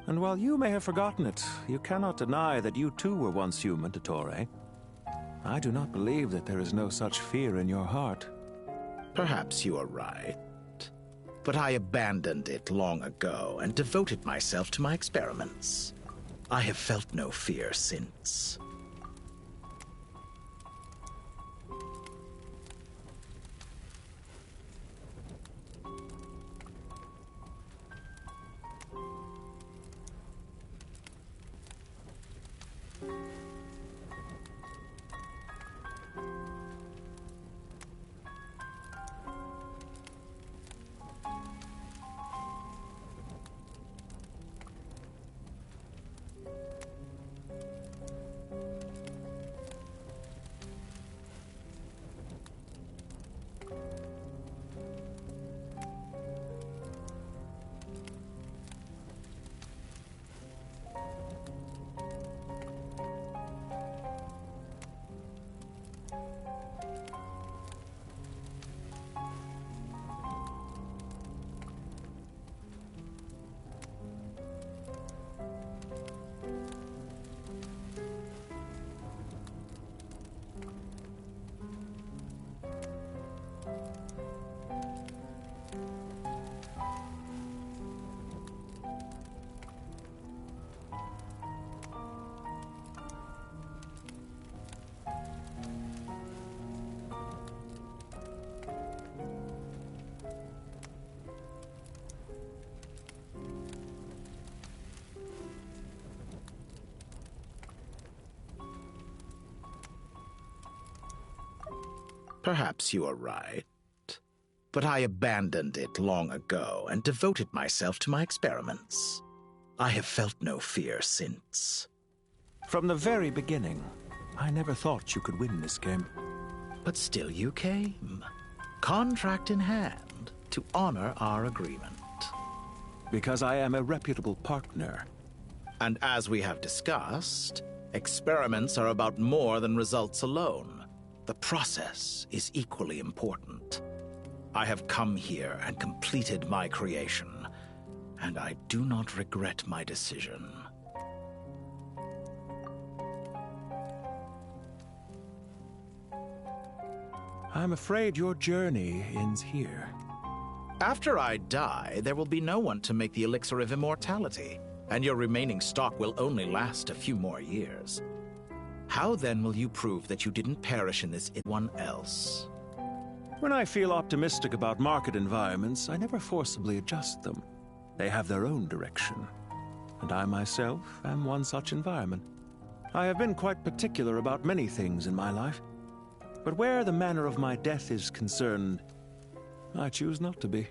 And while you may have forgotten it, you cannot deny that you too were once human, Dottore. I do not believe that there is no such fear in your heart. Perhaps you are right. But I abandoned it long ago and devoted myself to my experiments. I have felt no fear since. Perhaps you are right. but I abandoned it long ago and devoted myself to my experiments. I have felt no fear since. From the very beginning, I never thought you could win this game. But still you came, contract in hand, to honor our agreement. Because I am a reputable partner. And as we have discussed, experiments are about more than results alone. The process is equally important. I have come here and completed my creation, and I do not regret my decision. I'm afraid your journey ends here. After I die, there will be no one to make the elixir of immortality, and your remaining stock will only last a few more years. How then will you prove that you didn't perish in this one else? When I feel optimistic about market environments, I never forcibly adjust them. They have their own direction, and I myself am one such environment. I have been quite particular about many things in my life, but where the manner of my death is concerned, I choose not to be.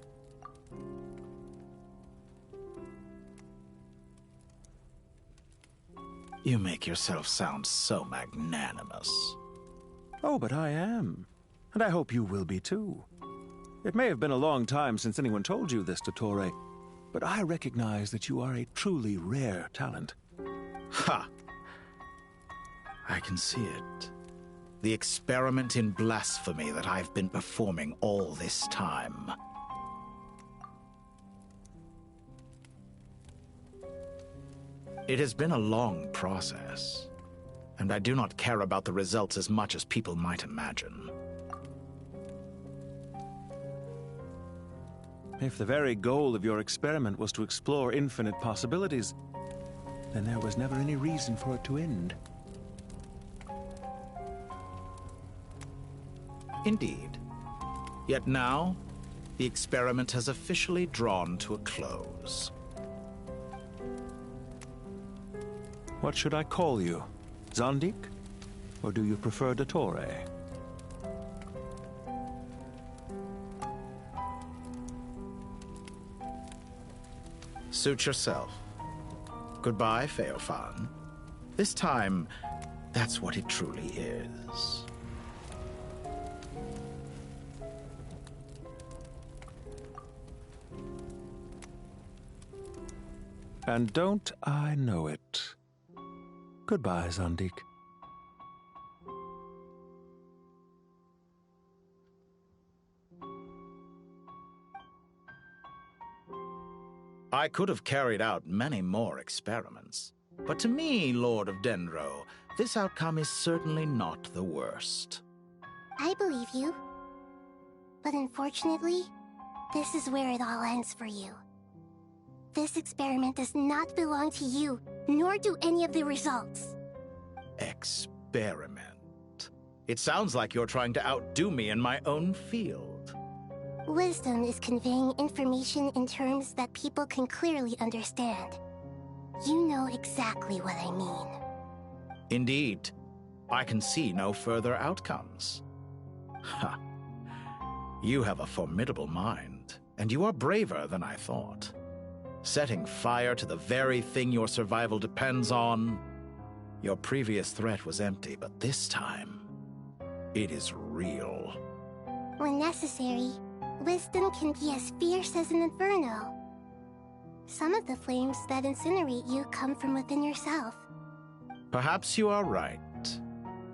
You make yourself sound so magnanimous. Oh, but I am. And I hope you will be too. It may have been a long time since anyone told you this, Dottore, but I recognize that you are a truly rare talent. Ha! I can see it. The experiment in blasphemy that I've been performing all this time. It has been a long process, and I do not care about the results as much as people might imagine. If the very goal of your experiment was to explore infinite possibilities, then there was never any reason for it to end. Indeed. Yet now, the experiment has officially drawn to a close. What should I call you? Zandik? Or do you prefer Dottore? Suit yourself. Goodbye, Feofan. This time, that's what it truly is. And don't I know it? Goodbye, Zandik. I could have carried out many more experiments, but to me, Lord of Dendro, this outcome is certainly not the worst. I believe you. But unfortunately, this is where it all ends for you. This experiment does not belong to you, nor do any of the results. Experiment? It sounds like you're trying to outdo me in my own field. Wisdom is conveying information in terms that people can clearly understand. You know exactly what I mean. Indeed. I can see no further outcomes. Ha. You have a formidable mind, and you are braver than I thought. Setting fire to the very thing your survival depends on. Your previous threat was empty, but this time, it is real. When necessary, wisdom can be as fierce as an inferno. Some of the flames that incinerate you come from within yourself. Perhaps you are right.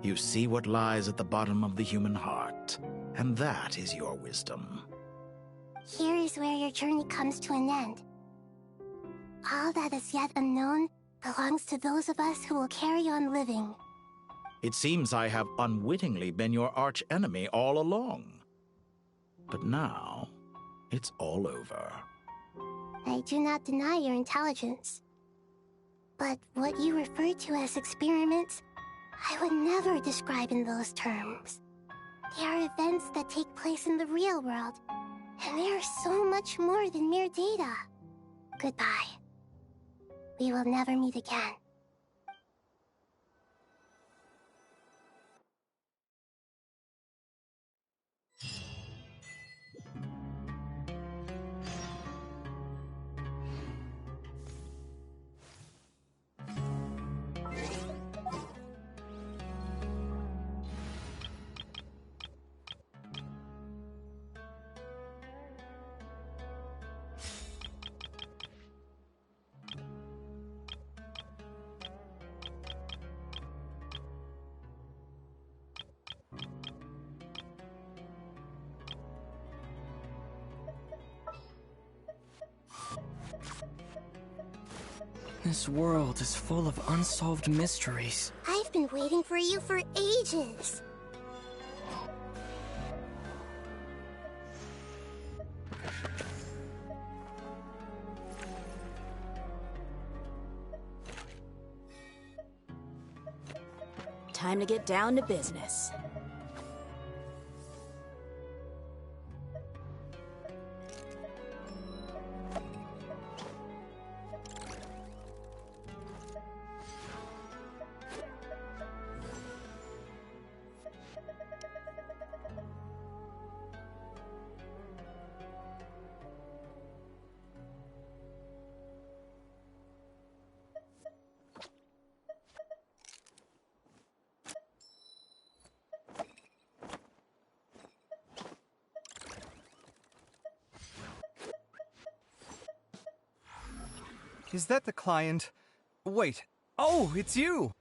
You see what lies at the bottom of the human heart, and that is your wisdom. Here is where your journey comes to an end. All that is yet unknown belongs to those of us who will carry on living. It seems I have unwittingly been your arch-enemy all along. But now, it's all over. I do not deny your intelligence. But what you refer to as experiments, I would never describe in those terms. They are events that take place in the real world, and they are so much more than mere data. Goodbye. We will never meet again. This world is full of unsolved mysteries. I've been waiting for you for ages. Time to get down to business. Is that the client? Wait. Oh, it's you!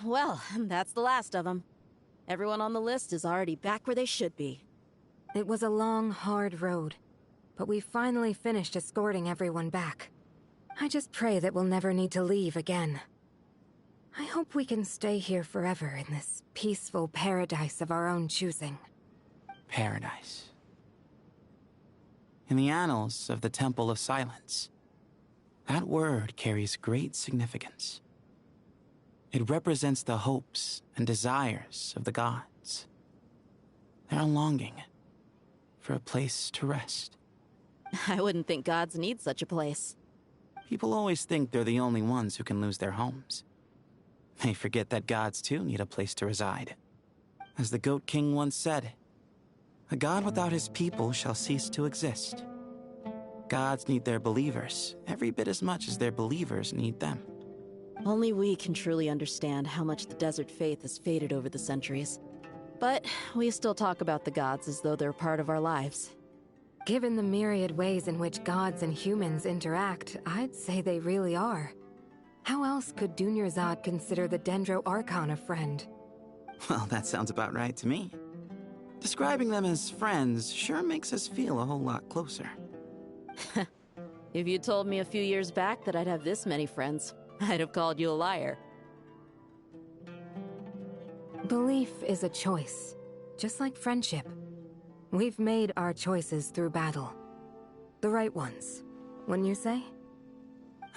Well, that's the last of them. Everyone on the list is already back where they should be. It was a long, hard road, but we finally finished escorting everyone back. I just pray that we'll never need to leave again. I hope we can stay here forever in this peaceful paradise of our own choosing. Paradise. In the annals of the Temple of Silence, that word carries great significance. It represents the hopes and desires of the gods. Their longing for a place to rest. I wouldn't think gods need such a place. People always think they're the only ones who can lose their homes. They forget that gods too need a place to reside. As the Goat King once said, "A god without his people shall cease to exist." Gods need their believers every bit as much as their believers need them. Only we can truly understand how much the desert faith has faded over the centuries. But we still talk about the gods as though they're part of our lives. Given the myriad ways in which gods and humans interact, I'd say they really are. How else could Dunyarzad consider the Dendro Archon a friend? Well, that sounds about right to me. Describing them as friends sure makes us feel a whole lot closer. If you told me a few years back that I'd have this many friends, I'd have called you a liar. Belief is a choice, just like friendship. We've made our choices through battle. The right ones, wouldn't you say?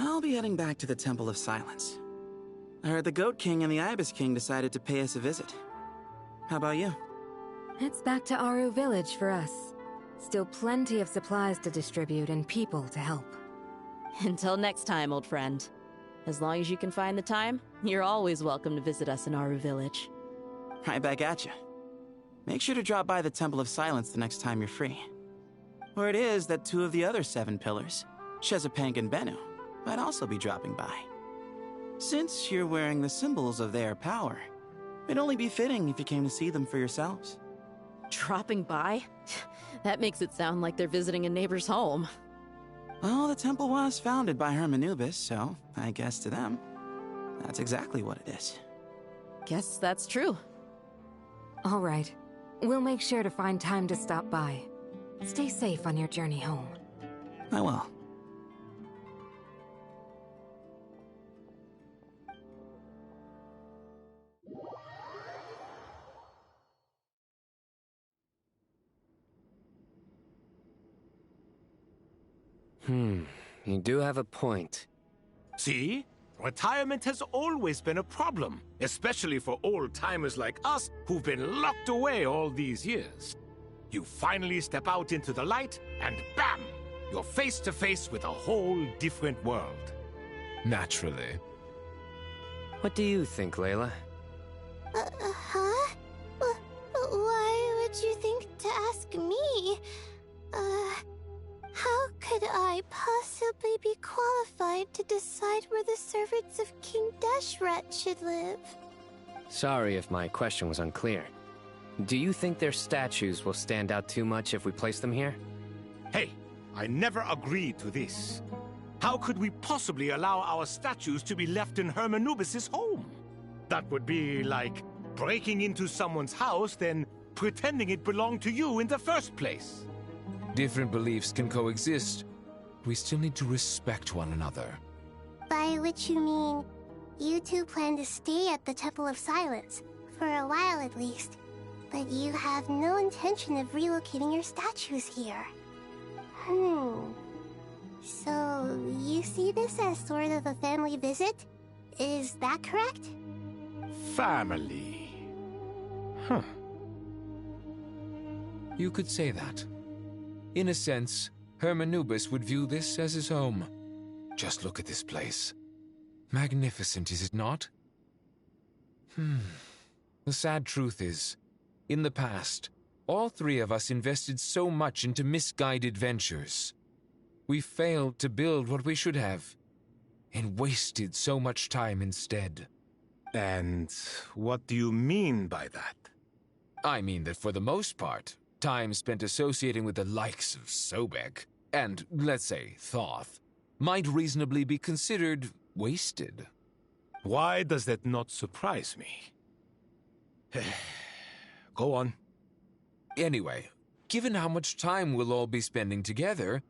I'll be heading back to the Temple of Silence. I heard the Goat King and the Ibis King decided to pay us a visit. How about you? It's back to Aru Village for us. Still plenty of supplies to distribute and people to help. Until next time, old friend. As long as you can find the time, you're always welcome to visit us in Aru Village. Right back at you. Make sure to drop by the Temple of Silence the next time you're free. Where it is that two of the other 7 pillars, Shezapank and Bennu, might also be dropping by. Since you're wearing the symbols of their power, it'd only be fitting if you came to see them for yourselves. Dropping by? That makes it sound like they're visiting a neighbor's home. Well, the temple was founded by Hermanubis, so I guess to them, that's exactly what it is. Guess that's true. All right. We'll make sure to find time to stop by. Stay safe on your journey home. I will. You do have a point. See? Retirement has always been a problem, especially for old-timers like us who've been locked away all these years. You finally step out into the light, and bam! You're face to face with a whole different world. Naturally. What do you think, Layla? Huh? Why would you think to ask me? How could I possibly be qualified to decide where the servants of King Deshret should live? Sorry if my question was unclear. Do you think their statues will stand out too much if we place them here? Hey, I never agreed to this. How could we possibly allow our statues to be left in Hermanubis' home? That would be like breaking into someone's house, then pretending it belonged to you in the first place. Different beliefs can coexist. We still need to respect one another. By which you mean, you two plan to stay at the Temple of Silence, for a while at least. But you have no intention of relocating your statues here. So, you see this as sort of a family visit? Is that correct? Family. You could say that. In a sense, Hermanubis would view this as his home. Just look at this place. Magnificent, is it not? The sad truth is, in the past, all three of us invested so much into misguided ventures. We failed to build what we should have, and wasted so much time instead. And what do you mean by that? I mean that for the most part, time spent associating with the likes of Sobek, and, let's say, Thoth, might reasonably be considered wasted. Why does that not surprise me? Go on. Anyway, given how much time we'll all be spending together,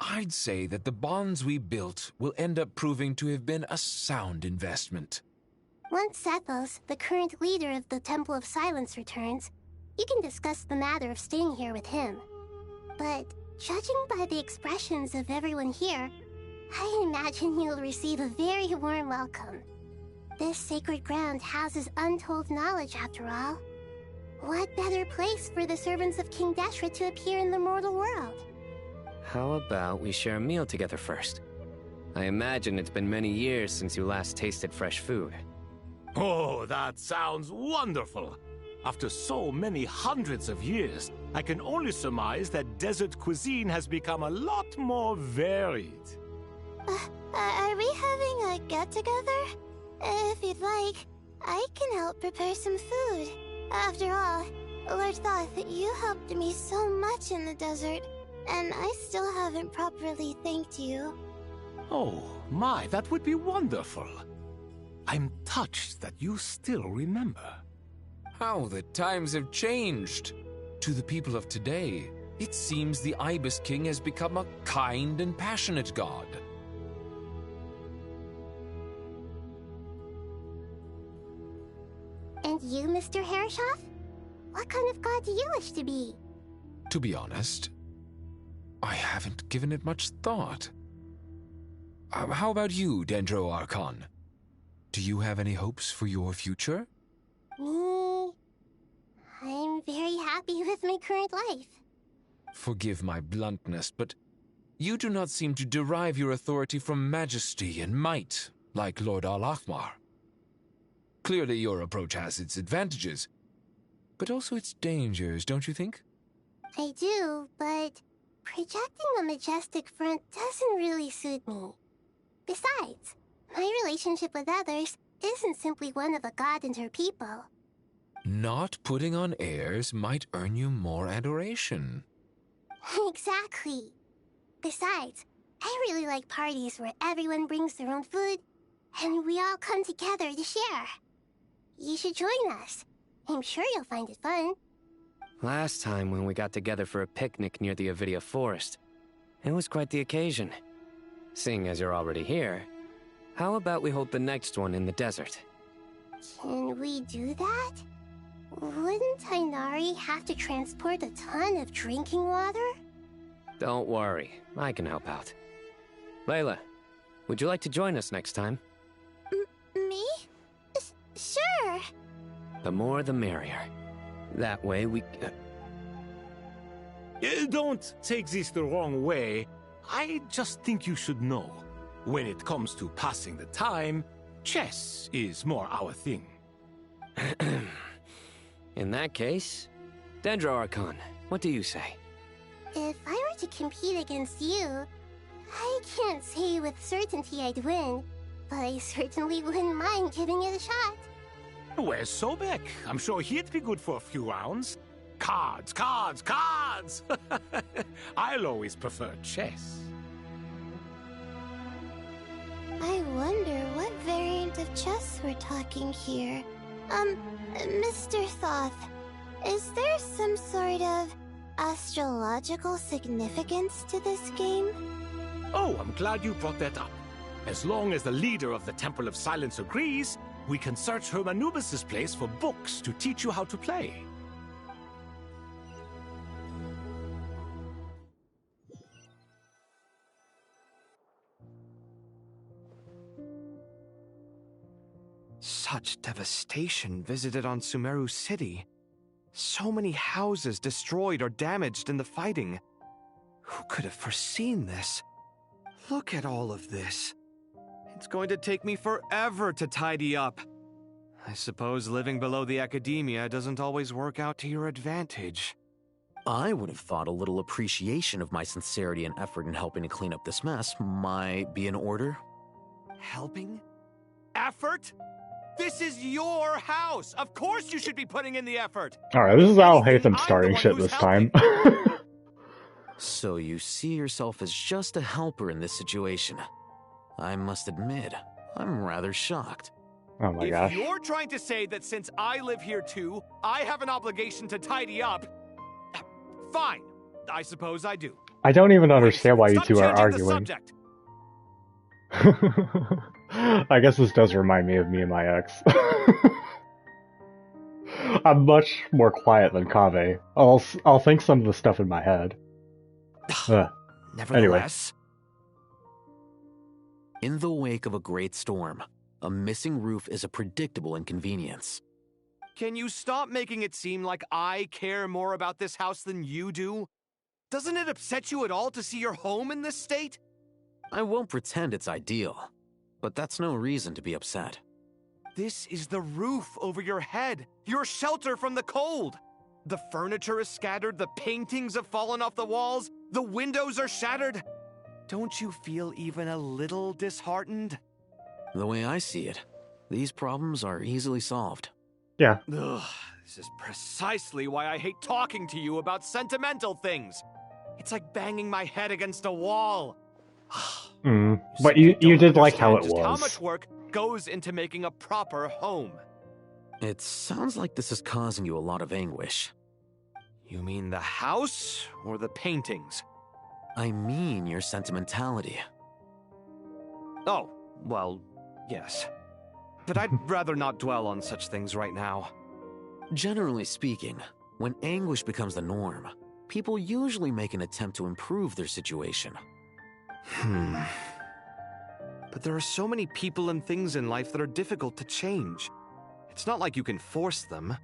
I'd say that the bonds we built will end up proving to have been a sound investment. Once Sethos, the current leader of the Temple of Silence, returns, you can discuss the matter of staying here with him. But judging by the expressions of everyone here, I imagine you'll receive a very warm welcome. This sacred ground houses untold knowledge, after all. What better place for the servants of King Deshra to appear in the mortal world? How about we share a meal together first? I imagine it's been many years since you last tasted fresh food. Oh, that sounds wonderful! After so many hundreds of years, I can only surmise that desert cuisine has become a lot more varied. Are we having a get-together? If you'd like, I can help prepare some food. After all, Lord Thoth, you helped me so much in the desert, and I still haven't properly thanked you. Oh, my, that would be wonderful. I'm touched that you still remember. How the times have changed. To the people of today, it seems the Ibis King has become a kind and passionate god. And you, Mr. Herreshoff? What kind of god do you wish to be? To be honest, I haven't given it much thought. How about you, Dendro Archon? Do you have any hopes for your future? Me? I'm very happy with my current life. Forgive my bluntness, but you do not seem to derive your authority from majesty and might, like Lord Al-Ahmar. Clearly your approach has its advantages, but also its dangers, don't you think? I do, but projecting a majestic front doesn't really suit me. Besides, my relationship with others isn't simply one of a god and her people. Not putting on airs might earn you more adoration. Exactly. Besides, I really like parties where everyone brings their own food, and we all come together to share. You should join us. I'm sure you'll find it fun. Last time when we got together for a picnic near the Avidia Forest, it was quite the occasion. Seeing as you're already here, how about we hold the next one in the desert? Can we do that? Wouldn't Tainari have to transport a ton of drinking water? Don't worry, I can help out. Layla, would you like to join us next time? Me? Sure. The more the merrier. That way we... Don't take this the wrong way. I just think you should know. When it comes to passing the time, chess is more our thing. In that case, Dendro Archon, what do you say? If I were to compete against you, I can't say with certainty I'd win, but I certainly wouldn't mind giving it a shot. Where's Sobek? I'm sure he'd be good for a few rounds. Cards, cards, cards! I'll always prefer chess. I wonder what variant of chess we're talking here. Mr. Thoth, is there some sort of astrological significance to this game? Oh, I'm glad you brought that up. As long as the leader of the Temple of Silence agrees, we can search Herb Anubis' place for books to teach you how to play. Such devastation visited on Sumeru City. So many houses destroyed or damaged in the fighting. Who could have foreseen this? Look at all of this. It's going to take me forever to tidy up. I suppose living below the academia doesn't always work out to your advantage. I would have thought a little appreciation of my sincerity and effort in helping to clean up this mess might be in order. Helping? Effort? This is your house! Of course you should be putting in the effort! Alright, this is Al Hatham starting shit this time. So you see yourself as just a helper in this situation. I must admit, I'm rather shocked. Oh my gosh. If you're trying to say that since I live here too, I have an obligation to tidy up, fine. I suppose I do. I don't even understand why you two are arguing. I guess this does remind me of me and my ex. I'm much more quiet than Kaveh. I'll think some of the stuff in my head. Nevertheless. Anyway. In the wake of a great storm, a missing roof is a predictable inconvenience. Can you stop making it seem like I care more about this house than you do? Doesn't it upset you at all to see your home in this state? I won't pretend it's ideal, but that's no reason to be upset. This is the roof over your head, your shelter from the cold. The furniture is scattered, the paintings have fallen off the walls, the windows are shattered. Don't you feel even a little disheartened? The way I see it, these problems are easily solved. Yeah. Ugh, this is precisely why I hate talking to you about sentimental things. It's like banging my head against a wall. But you did like how it was. How much work goes into making a proper home? It sounds like this is causing you a lot of anguish. You mean the house or the paintings? I mean your sentimentality. Oh, well, yes. But I'd rather not dwell on such things right now. Generally speaking, when anguish becomes the norm, people usually make an attempt to improve their situation. But there are so many people and things in life that are difficult to change. It's not like you can force them.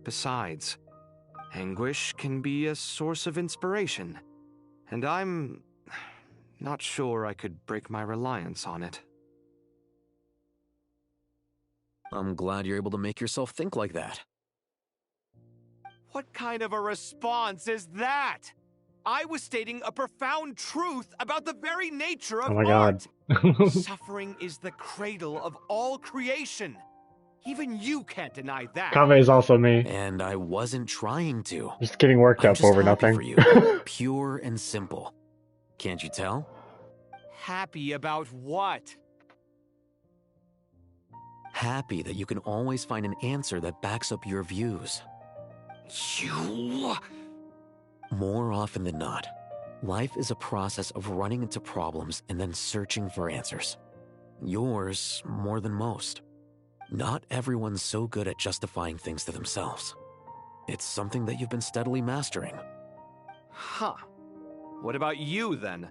Besides, anguish can be a source of inspiration. And I'm not sure I could break my reliance on it. I'm glad you're able to make yourself think like that. What kind of a response is that? I was stating a profound truth about the very nature of art. Suffering is the cradle of all creation. Even you can't deny that. Kaveh is also me. And I wasn't trying to. Just getting worked up over nothing. For you. Pure and simple. Can't you tell? Happy about what? Happy that you can always find an answer that backs up your views. You... More often than not, life is a process of running into problems and then searching for answers. Yours more than most. Not everyone's so good at justifying things to themselves. It's something that you've been steadily mastering. Huh. What about you, then?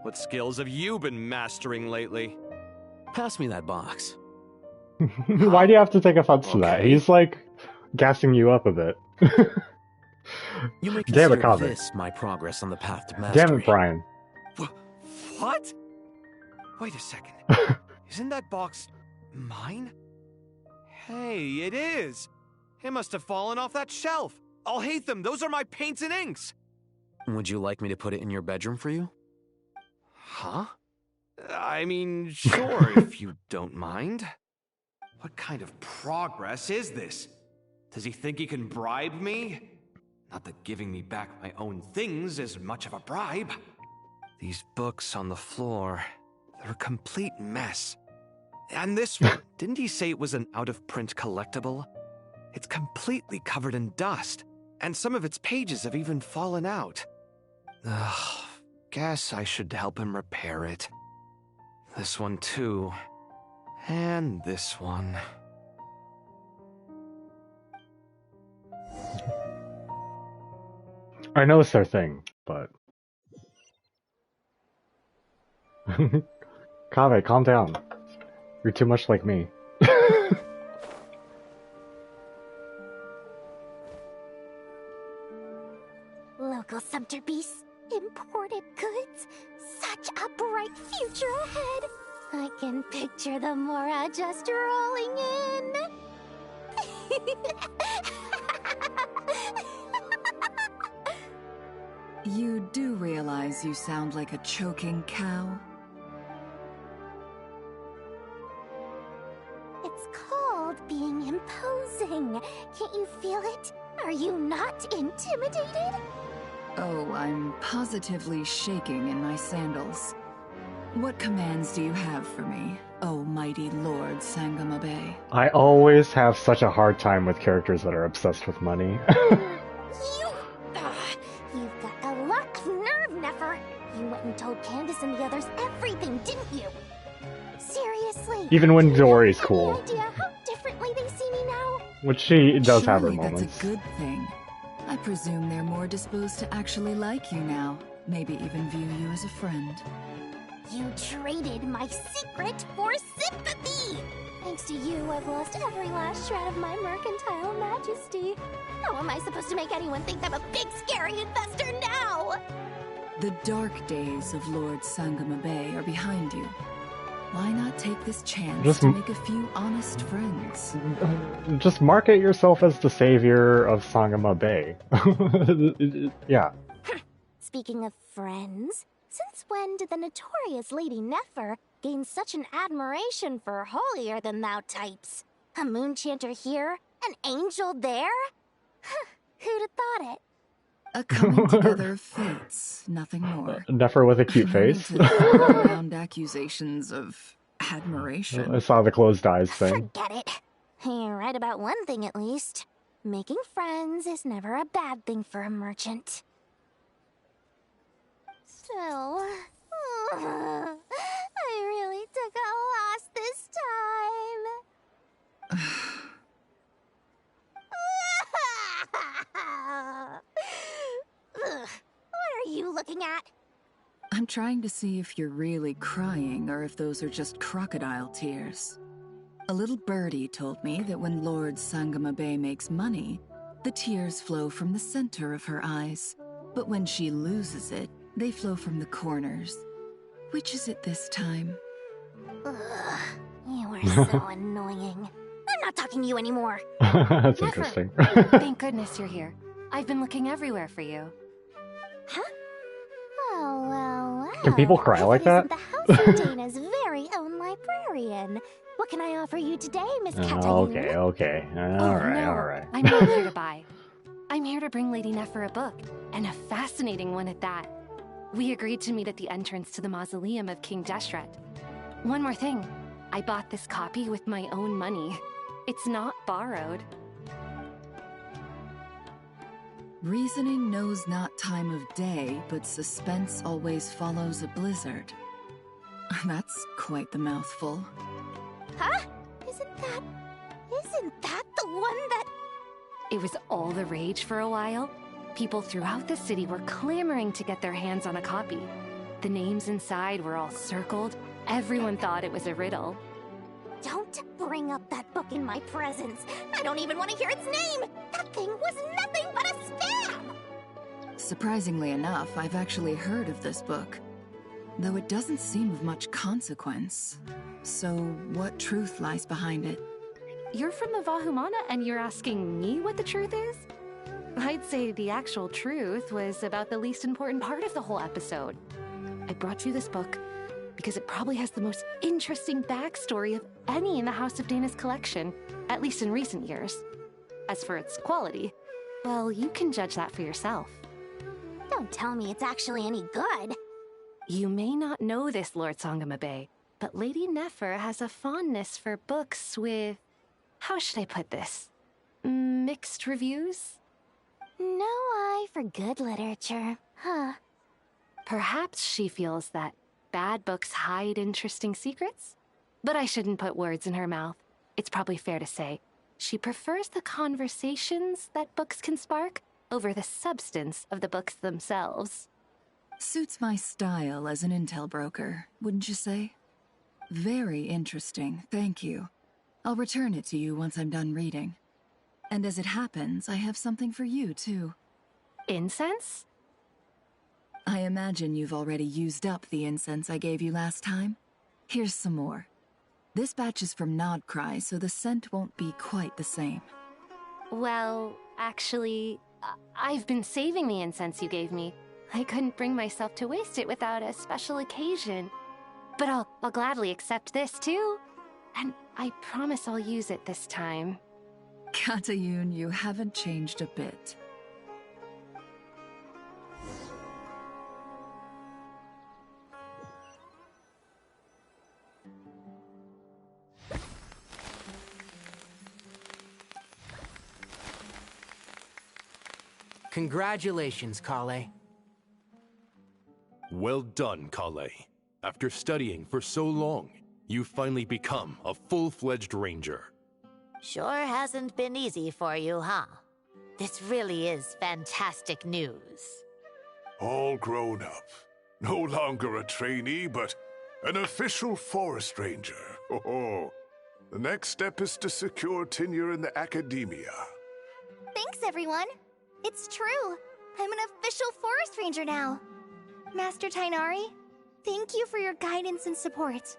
What skills have you been mastering lately? Pass me that box. Why do you have to take offense to that? He's like gassing you up a bit. You may Damn it, consider Kaveh. this my progress on the path to mastery. Damn it, Brian. What? Wait a second. Isn't that box mine? Hey, it is. It must have fallen off that shelf. I'll hate them. Those are my paints and inks. Would you like me to put it in your bedroom for you? Huh? I mean, sure, if you don't mind. What kind of progress is this? Does he think he can bribe me? Not that giving me back my own things is much of a bribe. These books on the floor, they're a complete mess. And this one, didn't he say it was an out-of-print collectible? It's completely covered in dust. and some of its pages have even fallen out. Ugh, guess I should help him repair it. This one too. And this one. I know it's their thing, but... Kaveh, calm down. You're too much like me. Local subterbeasts, imported goods, such a bright future ahead. I can picture the Mora just rolling in. You do realize you sound like a choking cow? It's called being imposing. Can't you feel it? Are you not intimidated? Oh, I'm positively shaking in my sandals. What commands do you have for me, oh mighty Lord Sangama Bay? I always have such a hard time with characters that are obsessed with money. You've got a lot of nerve, Nefer. You went and told Candace and the others everything, didn't you? Seriously. Even when Dory's cool. Any idea how differently they see me now? Which she does have her Surely moments. that's a good thing. I presume they're more disposed to actually like you now. Maybe even view you as a friend. You traded my secret for sympathy! Thanks to you, I've lost every last shred of my mercantile majesty. How am I supposed to make anyone think I'm a big, scary investor now? The dark days of Lord Sangama Bay are behind you. Why not take this chance to make a few honest friends? Just market yourself as the savior of Sangama Bay. Yeah. Speaking of friends, since when did the notorious Lady Nefer gain such an admiration for holier-than-thou types? A moon chanter here, an angel there? Who'd have thought it? A coming together of fates, nothing more. Nefer with a cute face. Around accusations of admiration. I saw the closed eyes thing. Forget it. You're right about one thing at least. Making friends is never a bad thing for a merchant. Still, I really took a loss this time. What are you looking at? I'm trying to see if you're really crying or if those are just crocodile tears. A little birdie told me that when Lord Sangama Bay makes money, the tears flow from the center of her eyes. But when she loses it, they flow from the corners. Which is it this time? Ugh, you are so annoying. I'm not talking to you anymore. That's interesting. Thank goodness you're here. I've been looking everywhere for you. Huh? Well. Can people cry like that? The house of Dana's very own librarian. What can I offer you today, Miss Catayune? Okay. Alright. I'm not here to buy. I'm here to bring Lady Nefer a book, and a fascinating one at that. We agreed to meet at the entrance to the mausoleum of King Deshret. One more thing. I bought this copy with my own money. It's not borrowed. Reasoning knows not time of day, but suspense always follows a blizzard. That's quite the mouthful. Huh? Isn't that the one that... It was all the rage for a while. People throughout the city were clamoring to get their hands on a copy. The names inside were all circled. Everyone thought it was a riddle. Don't bring up that book in my presence. I don't even want to hear its name. That thing was nothing but a scam. Surprisingly enough, I've actually heard of this book, though it doesn't seem of much consequence. So, what truth lies behind it? You're from the Vahumana and you're asking me what the truth is? I'd say the actual truth was about the least important part of the whole episode. I brought you this book because it probably has the most interesting backstory of any in the House of Dana's collection, at least in recent years. As for its quality, well, you can judge that for yourself. Don't tell me it's actually any good. You may not know this, Lord Sangama Bay, but Lady Nefer has a fondness for books with... how should I put this? Mixed reviews? No eye for good literature, huh? Perhaps she feels that bad books hide interesting secrets? But I shouldn't put words in her mouth. It's probably fair to say she prefers the conversations that books can spark over the substance of the books themselves. Suits my style as an intel broker, wouldn't you say? Very interesting, thank you. I'll return it to you once I'm done reading. And as it happens, I have something for you, too. Incense? I imagine you've already used up the incense I gave you last time. Here's some more. This batch is from Nodcry, so the scent won't be quite the same. Well, actually, I've been saving the incense you gave me. I couldn't bring myself to waste it without a special occasion. But I'll gladly accept this, too. And I promise I'll use it this time. Katayun, you haven't changed a bit. Congratulations, Kale. Well done, Kale. After studying for so long, you've finally become a full-fledged ranger. Sure hasn't been easy for you, huh? This really is fantastic news. All grown up. No longer a trainee, but an official forest ranger. Oh, the next step is to secure tenure in the academia. Thanks, everyone. It's true. I'm an official forest ranger now. Master Tainari, thank you for your guidance and support.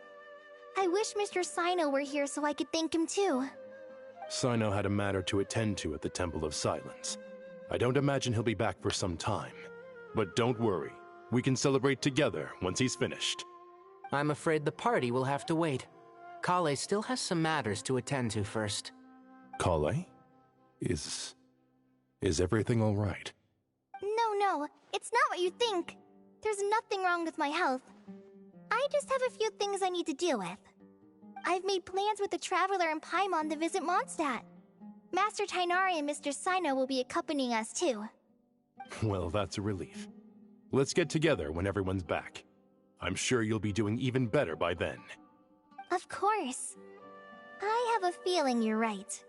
I wish Mr. Sino were here so I could thank him too. Sino had a matter to attend to at the Temple of Silence. I don't imagine he'll be back for some time. But don't worry, we can celebrate together once he's finished. I'm afraid the party will have to wait. Kale still has some matters to attend to first. Kale? Is everything all right? No, it's not what you think. There's nothing wrong with my health. I just have a few things I need to deal with. I've made plans with the Traveler and Paimon to visit Mondstadt. Master Tainari and Mr. Sino will be accompanying us too. Well, that's a relief. Let's get together when everyone's back. I'm sure you'll be doing even better by then. Of course. I have a feeling you're right.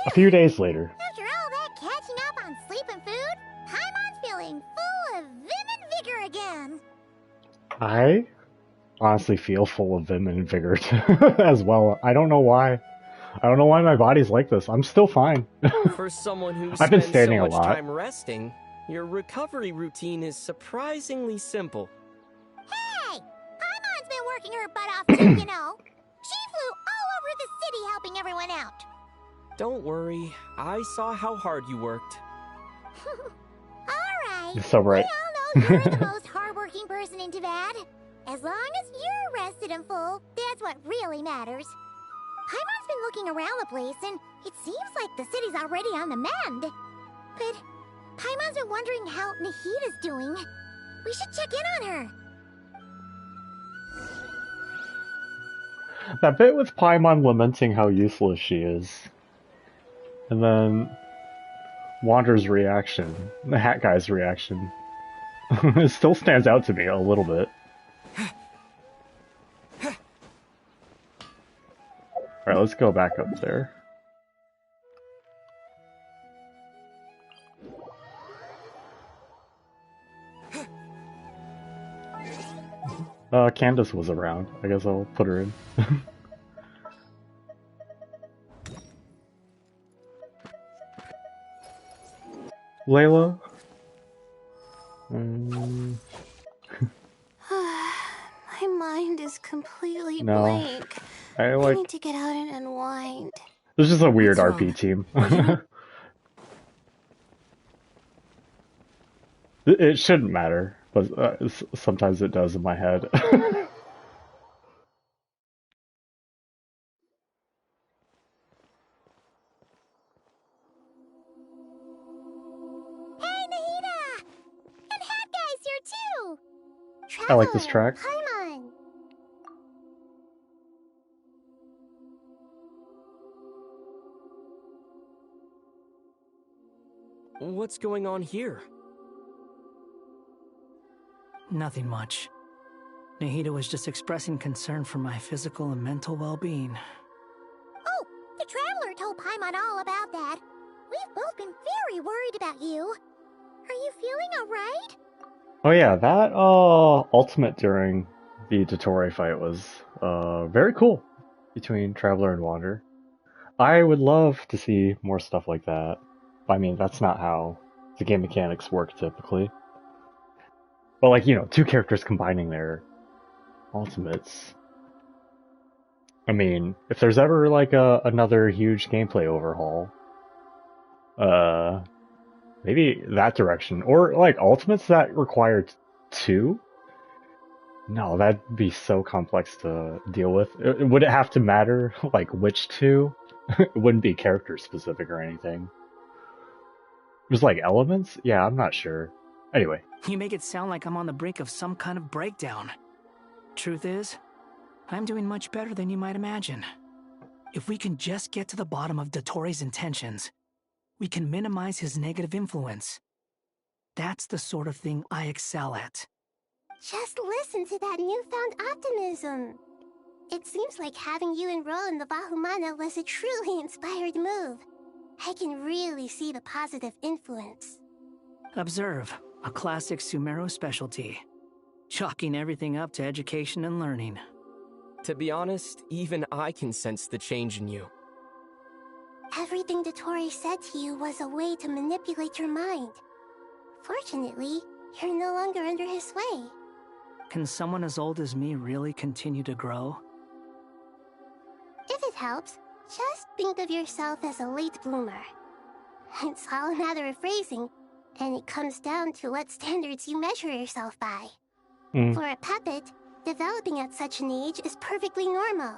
A few days later. After all that catching up on sleep and food, Paimon's feeling full of vim and vigor again. I honestly feel full of vim and vigor as well. I don't know why. I don't know why my body's like this. I'm still fine. For someone who I've been spends standing so a much lot. time resting, your recovery routine is surprisingly simple. Hey! Paimon's been working her butt off too, you know. She flew all over the city helping everyone out. Don't worry, I saw how hard you worked. Alright. You're so right. We all know you're the most hardworking person in Tavad. As long as you're rested and full, that's what really matters. Paimon's been looking around the place, and it seems like the city's already on the mend. But Paimon's been wondering how Nahita's doing. We should check in on her. That bit with Paimon lamenting how useless she is. And then Wander's reaction, the Hat Guy's reaction, it still stands out to me a little bit. Alright, let's go back up there. Candace was around. I guess I'll put her in. Layla? My mind is completely No. blank. I I need to get out and unwind. This is a weird What's RP team. It shouldn't matter, but sometimes it does in my head. I like this track. Paimon! What's going on here? Nothing much. Nahida was just expressing concern for my physical and mental well-being. Oh, the Traveler told Paimon all about that. We've both been very worried about you. Are you feeling alright? Oh yeah, that ultimate during the Dottore fight was very cool between Traveler and Wanderer. I would love to see more stuff like that. I mean, that's not how the game mechanics work typically. But like, you know, two characters combining their ultimates. I mean, if there's ever like another huge gameplay overhaul, maybe that direction, or like ultimates that require two. No, that'd be so complex to deal with. Would it have to matter like which two? It wouldn't be character specific or anything. Just like elements? Yeah, I'm not sure. Anyway. You make it sound like I'm on the brink of some kind of breakdown. Truth is, I'm doing much better than you might imagine. If we can just get to the bottom of Dottore's intentions, we can minimize his negative influence. That's the sort of thing I excel at. Just listen to that newfound optimism. It seems like having you enroll in the Vahumana was a truly inspired move. I can really see the positive influence. Observe, a classic Sumeru specialty. Chalking everything up to education and learning. To be honest, even I can sense the change in you. Everything Dottore said to you was a way to manipulate your mind. Fortunately, you're no longer under his sway. Can someone as old as me really continue to grow? If it helps, just think of yourself as a late bloomer. It's all a matter of phrasing, and it comes down to what standards you measure yourself by. For a puppet, developing at such an age is perfectly normal.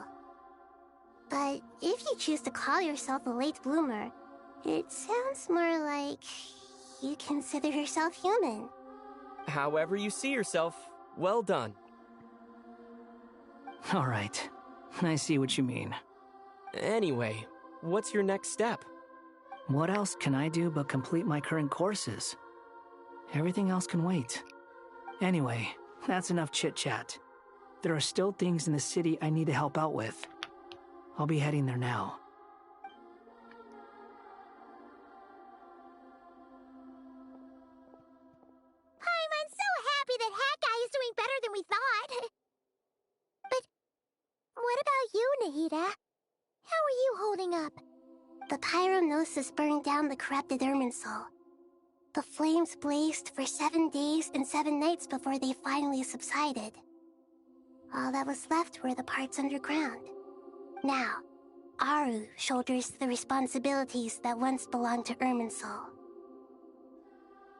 But if you choose to call yourself a late bloomer, it sounds more like you consider yourself human. However you see yourself, well done. All right, I see what you mean. Anyway, what's your next step? What else can I do but complete my current courses? Everything else can wait. Anyway, that's enough chit-chat. There are still things in the city I need to help out with. I'll be heading there now. I'm so happy that Hat Guy is doing better than we thought. But what about you, Nahida? How are you holding up? The pyronosis burned down the corrupted Irminsul. The flames blazed for 7 days and 7 nights before they finally subsided. All that was left were the parts underground. Now, Aru shoulders the responsibilities that once belonged to Irminsul.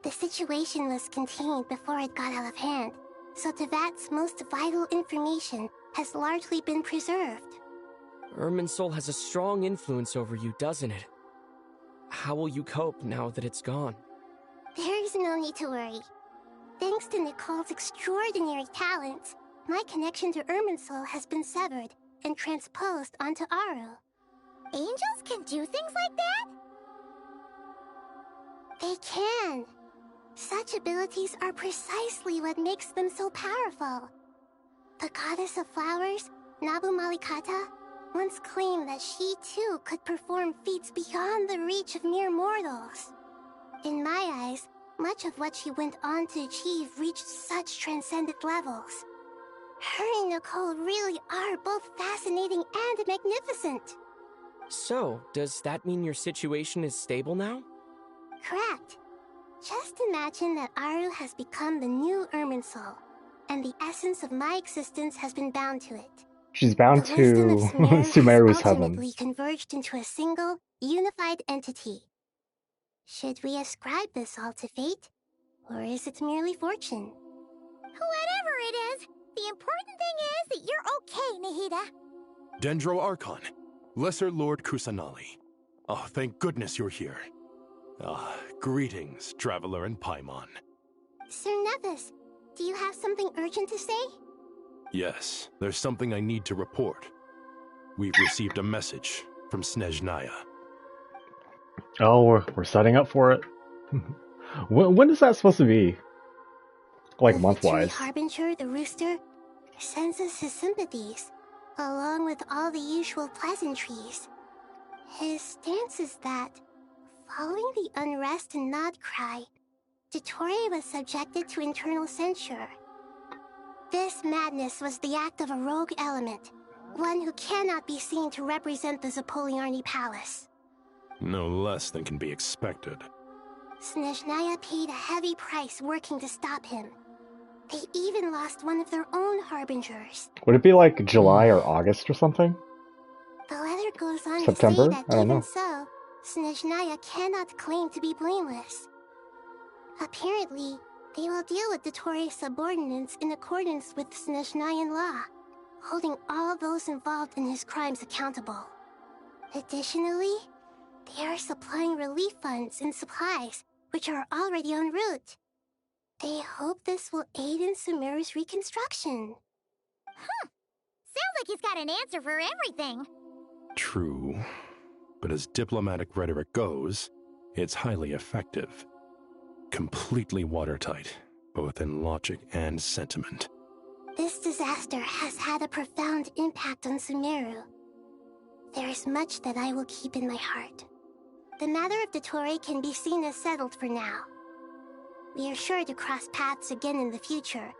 The situation was contained before it got out of hand, so Tevat's most vital information has largely been preserved. Irminsul has a strong influence over you, doesn't it? How will you cope now that it's gone? There is no need to worry. Thanks to Nicole's extraordinary talents, my connection to Irminsul has been severed and transposed onto Aru. Angels can do things like that? They can. Such abilities are precisely what makes them so powerful. The goddess of flowers, Nabu Malikata, once claimed that she too could perform feats beyond the reach of mere mortals. In my eyes, much of what she went on to achieve reached such transcendent levels. Her and Nicole really are both fascinating and magnificent. So, does that mean your situation is stable now? Correct. Just imagine that Aru has become the new Irminsul, and the essence of my existence has been bound to it. She's bound The to wisdom of Sumeru Sumeru's has heaven. ultimately converged into a single, unified entity. Should we ascribe this all to fate, or is it merely fortune? Whatever it is, the important thing is that you're okay, Nahida. Dendro Archon, Lesser Lord Kusanali. Oh, thank goodness you're here. Greetings, Traveler and Paimon. Sir Nevis, Do you have something urgent to say? Yes, there's something I need to report. We've received a message from Snezhnaya. Oh, we're setting up for it. When is that supposed to be? Like month-wise? The Harbinger, the Rooster, sends us his sympathies, along with all the usual pleasantries. His stance is that, following the unrest and Nod Cry, Dottore was subjected to internal censure. This madness was the act of a rogue element, one who cannot be seen to represent the Zapoliarny Palace. No less than can be expected. Snezhnaya paid a heavy price working to stop him. They even lost one of their own Harbingers. Would it be like July or August or something? The letter goes on September? to say that even so, Snezhnaya cannot claim to be blameless. Apparently, they will deal with Dottore's subordinates in accordance with Snezhnayan law, holding all those involved in his crimes accountable. Additionally, they are supplying relief funds and supplies, which are already en route. They hope this will aid in Sumeru's reconstruction. Sounds like he's got an answer for everything. True, but as diplomatic rhetoric goes, it's highly effective. Completely watertight, both in logic and sentiment. This disaster has had a profound impact on Sumeru. There is much that I will keep in my heart. The matter of Dottore can be seen as settled for now. We are sure to cross paths again in the future,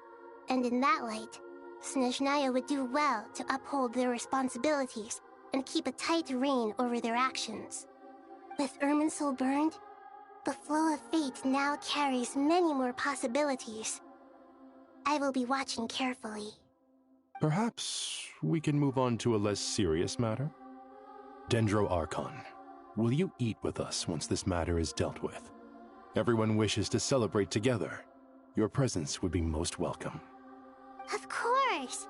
and in that light, Snezhnaya would do well to uphold their responsibilities and keep a tight rein over their actions. With Irminsul burned, the flow of fate now carries many more possibilities. I will be watching carefully. Perhaps we can move on to a less serious matter? Dendro Archon, will you eat with us once this matter is dealt with? Everyone wishes to celebrate together. Your presence would be most welcome. Of course!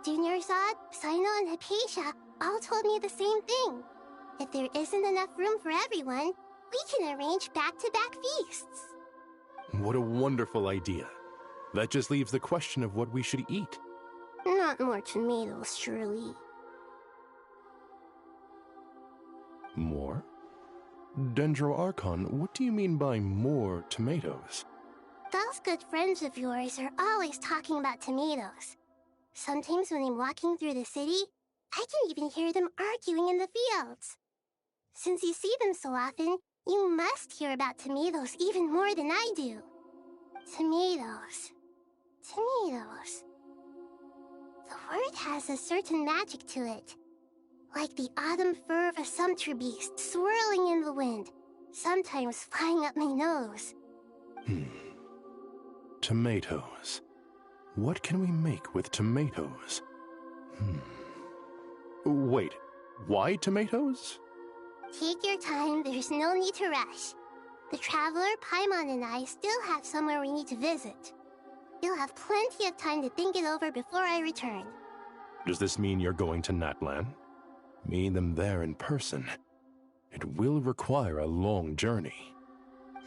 Junior Zod, Sino, and Hypatia all told me the same thing. If there isn't enough room for everyone, we can arrange back-to-back feasts. What a wonderful idea. That just leaves the question of what we should eat. Not more tomatoes, surely. More? Dendro Archon, what do you mean by more tomatoes? Those good friends of yours are always talking about tomatoes. Sometimes when I'm walking through the city, I can even hear them arguing in the fields. Since you see them so often, you must hear about tomatoes even more than I do. Tomatoes. Tomatoes. The word has a certain magic to it. Like the autumn fur of a sumpter beast swirling in the wind, sometimes flying up my nose. Tomatoes. What can we make with tomatoes? Wait, why tomatoes? Take your time, there's no need to rush. The Traveler, Paimon, and I still have somewhere we need to visit. You'll have plenty of time to think it over before I return. Does this mean you're going to Natlan? Meeting them there in person. It will require a long journey.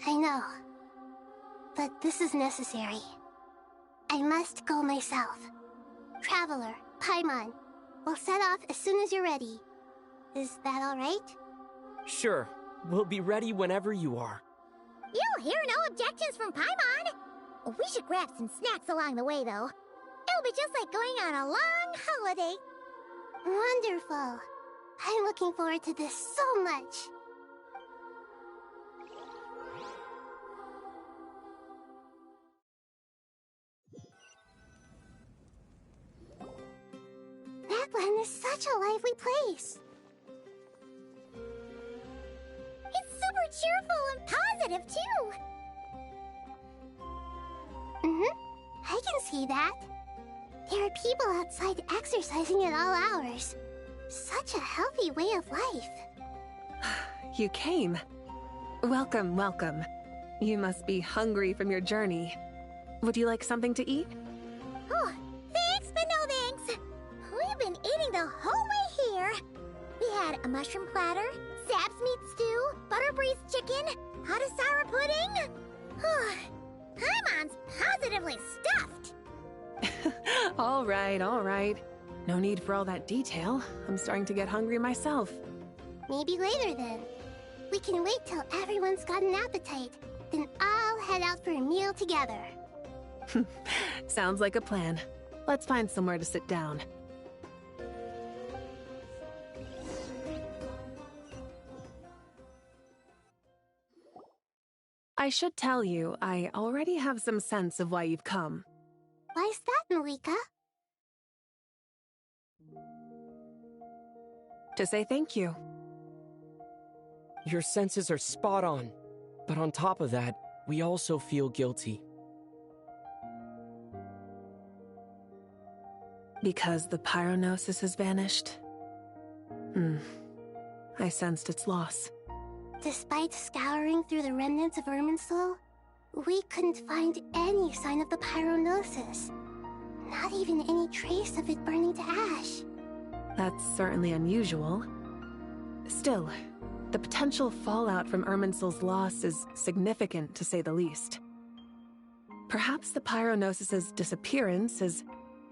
I know. But this is necessary. I must go myself. Traveler, Paimon, we'll set off as soon as you're ready. Is that all right? Sure. We'll be ready whenever you are. You'll hear no objections from Paimon. We should grab some snacks along the way, though. It'll be just like going on a long holiday. Wonderful. I'm looking forward to this so much. Natlan is such a lively place. It's super cheerful and positive, too. I can see that. There are people outside exercising at all hours. Such a healthy way of life. You came. Welcome, welcome. You must be hungry from your journey. Would you like something to eat? Oh, thanks, but no thanks. We've been eating the whole way here. We had a mushroom platter, sap's meat stew, butter braised chicken, hot asara pudding. Paimon's positively stuffed! All right, all right. No need for all that detail. I'm starting to get hungry myself. Maybe later then. We can wait till everyone's got an appetite. Then I'll head out for a meal together. Sounds like a plan. Let's find somewhere to sit down. I should tell you, I already have some sense of why you've come. Why's that, Malika? To say thank you. Your senses are spot on. But on top of that, we also feel guilty. Because the pyronosis has vanished? I sensed its loss. Despite scouring through the remnants of Irminsul, we couldn't find any sign of the pyronosis. Not even any trace of it burning to ash. That's certainly unusual. Still, the potential fallout from Irminsul's loss is significant, to say the least. Perhaps the pyronosis's disappearance is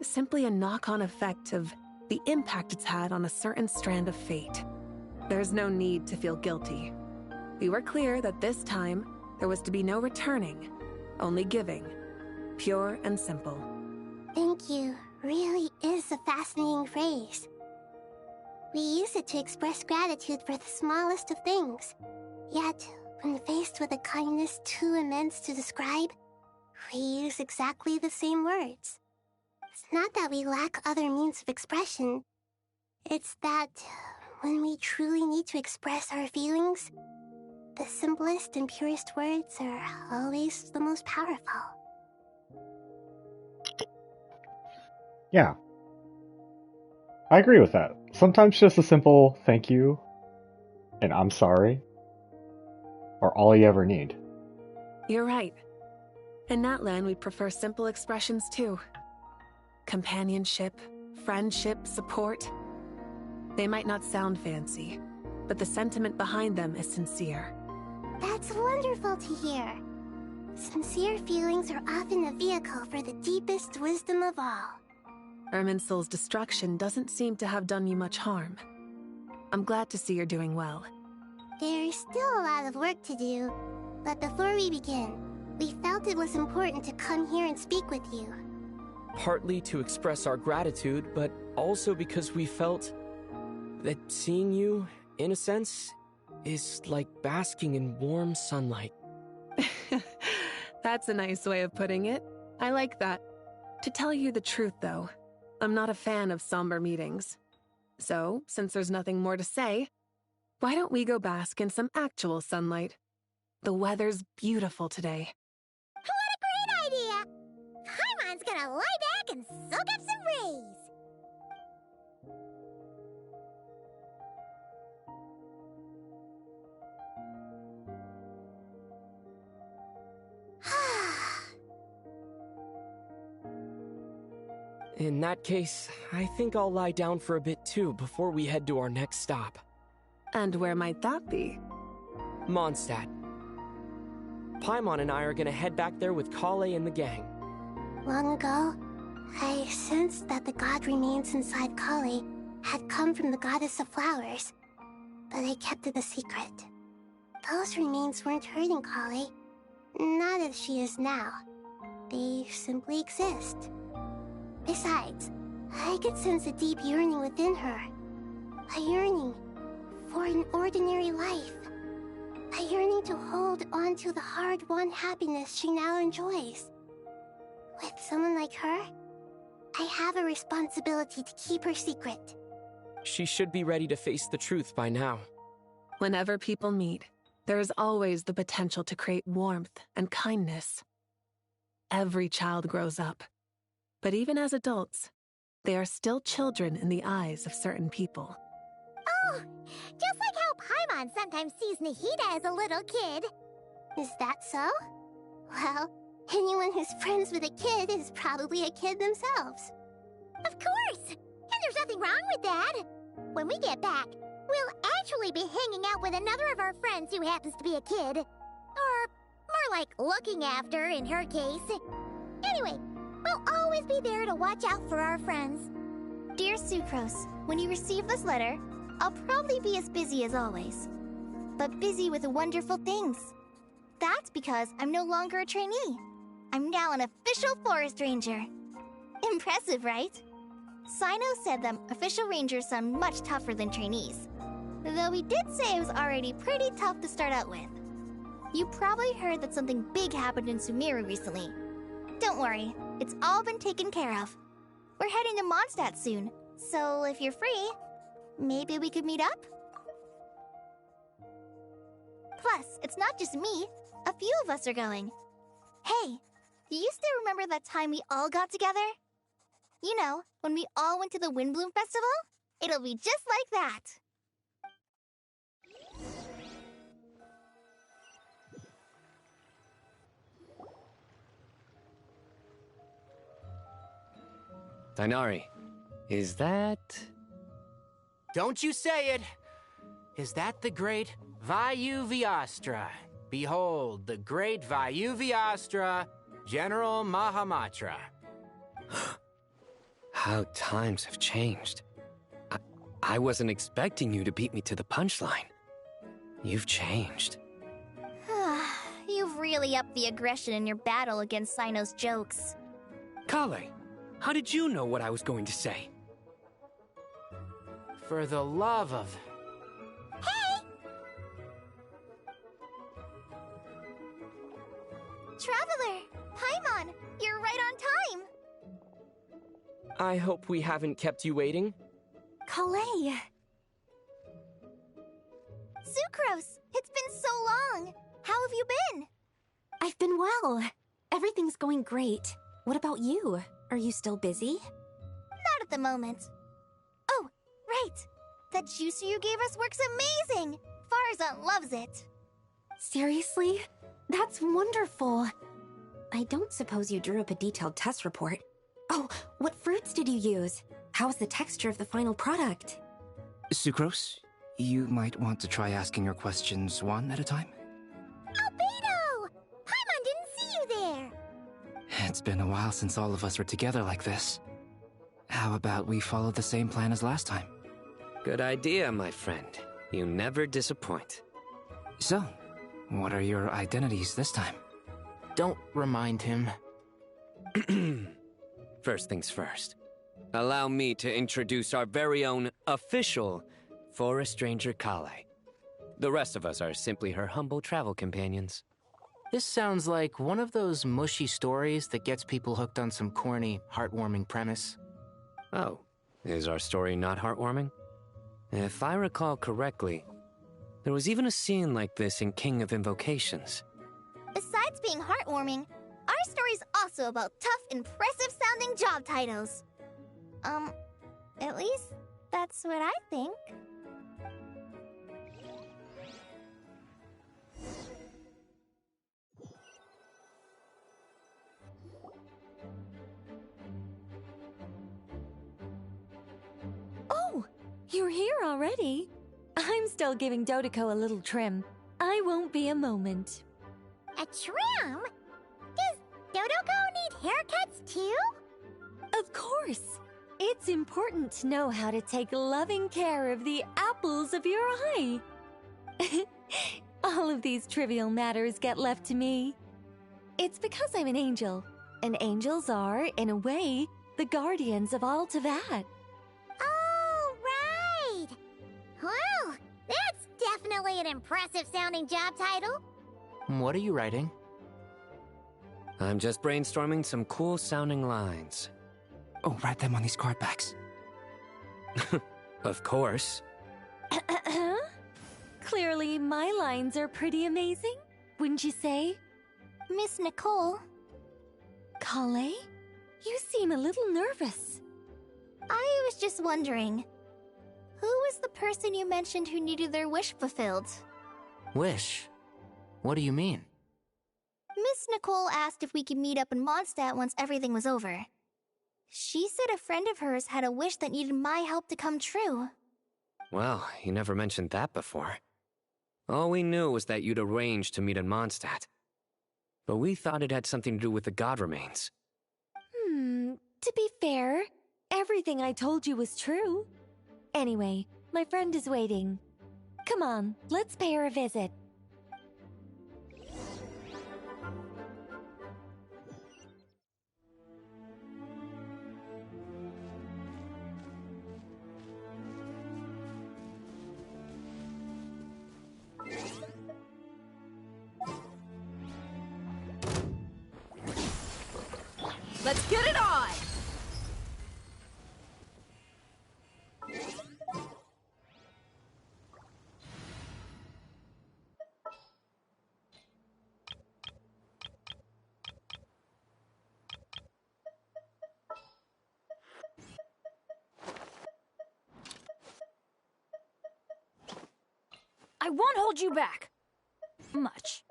simply a knock-on effect of the impact it's had on a certain strand of fate. There's no need to feel guilty. We were clear that this time, there was to be no returning, only giving. Pure and simple. Thank you really is a fascinating phrase. We use it to express gratitude for the smallest of things. Yet, when faced with a kindness too immense to describe, we use exactly the same words. It's not that we lack other means of expression. It's that when we truly need to express our feelings, the simplest and purest words are always the most powerful. Yeah. I agree with that. Sometimes just a simple thank you and I'm sorry are all you ever need. You're right. In Natlan, we prefer simple expressions too. Companionship, friendship, support. They might not sound fancy, but the sentiment behind them is sincere. That's wonderful to hear. Sincere feelings are often a vehicle for the deepest wisdom of all. Irminsul's destruction doesn't seem to have done you much harm. I'm glad to see you're doing well. There's still a lot of work to do, but before we begin, we felt it was important to come here and speak with you. Partly to express our gratitude, but also because we felt that seeing you, in a sense, is like basking in warm sunlight. That's a nice way of putting it. I like that. To tell you the truth, though, I'm not a fan of somber meetings. So, since there's nothing more to say, why don't we go bask in some actual sunlight? The weather's beautiful today. What a great idea! Paimon's gonna lie back and soak up some rays. In that case, I think I'll lie down for a bit too before we head to our next stop. And where might that be? Mondstadt. Paimon and I are gonna head back there with Kale and the gang. Long ago, I sensed that the god remains inside Kale had come from the goddess of flowers, but I kept it a secret. Those remains weren't hurting Kale, not as she is now. They simply exist. Besides, I could sense a deep yearning within her. A yearning for an ordinary life. A yearning to hold on to the hard-won happiness she now enjoys. With someone like her, I have a responsibility to keep her secret. She should be ready to face the truth by now. Whenever people meet, there is always the potential to create warmth and kindness. Every child grows up. But even as adults, they are still children in the eyes of certain people. Oh, just like how Paimon sometimes sees Nahida as a little kid. Is that so? Well, anyone who's friends with a kid is probably a kid themselves. Of course! And there's nothing wrong with that. When we get back, we'll actually be hanging out with another of our friends who happens to be a kid. Or, more More like looking after, in her case. Anyway, we'll always be there to watch out for our friends. Dear Sucrose, when you receive this letter, I'll probably be as busy as always. But busy with wonderful things. That's because I'm no longer a trainee. I'm now an official forest ranger. Impressive, right? Sino said that official rangers sound much tougher than trainees. Though he did say it was already pretty tough to start out with. You probably heard that something big happened in Sumeru recently. Don't worry, it's all been taken care of. We're heading to Mondstadt soon, so if you're free, maybe we could meet up? Plus, it's not just me. A few of us are going. Hey, do you still remember that time we all got together? You know, when we all went to the Windbloom Festival? It'll be just like that. Dainari, is that... Don't you say it! Is that the great Vayu-Vyastra? Behold, the great Vayu-Vyastra, General Mahamatra. How times have changed. I wasn't expecting you to beat me to the punchline. You've changed. You've really upped the aggression in your battle against Sino's jokes. Kale, how did you know what I was going to say? For the love of... Hey! Traveler! Paimon! You're right on time! I hope we haven't kept you waiting. Kalei! Sucrose! It's been so long! How have you been? I've been well. Everything's going great. What about you? Are you still busy? Not at the moment. Oh, right! That juicer you gave us works amazing! Farzan loves it! Seriously? That's wonderful. I don't suppose you drew up a detailed test report. Oh, what fruits did you use? How's the texture of the final product? Sucrose, you might want to try asking your questions one at a time. Albedo! Paimon didn't see you there! It's been a while since all of us were together like this. How about we follow the same plan as last time? Good idea, my friend. You never disappoint. So, what are your identities this time? Don't remind him. First things first. Allow me to introduce our very own official Forest Ranger Kale. The rest of us are simply her humble travel companions. This sounds like one of those mushy stories that gets people hooked on some corny, heartwarming premise. Oh, is our story not heartwarming? If I recall correctly, there was even a scene like this in King of Invocations. Besides being heartwarming, our story's also about tough, impressive-sounding job titles. At least that's what I think. Oh, you're here already. I'm still giving Dodeko a little trim. I won't be a moment. A trim? Does Dodeko need haircuts too? Of course. It's important to know how to take loving care of the apples of your eye. All of these trivial matters get left to me. It's because I'm an angel, and angels are, in a way, the guardians of all Teyvat. Oh, right! Well, that's definitely an impressive-sounding job title. What are you writing? I'm just brainstorming some cool-sounding lines. Oh, write them on these card backs. Of course. Clearly, my lines are pretty amazing, wouldn't you say? Miss Nicole. Kale? You seem a little nervous. I was just wondering, who was the person you mentioned who needed their wish fulfilled? Wish? What do you mean? Miss Nicole asked if we could meet up in Mondstadt once everything was over. She said a friend of hers had a wish that needed my help to come true. Well, you never mentioned that before. All we knew was that you'd arranged to meet in Mondstadt. But we thought it had something to do with the god remains. To be fair, everything I told you was true. Anyway, my friend is waiting. Come on, let's pay her a visit. Let's get it on! I won't hold you back. Much.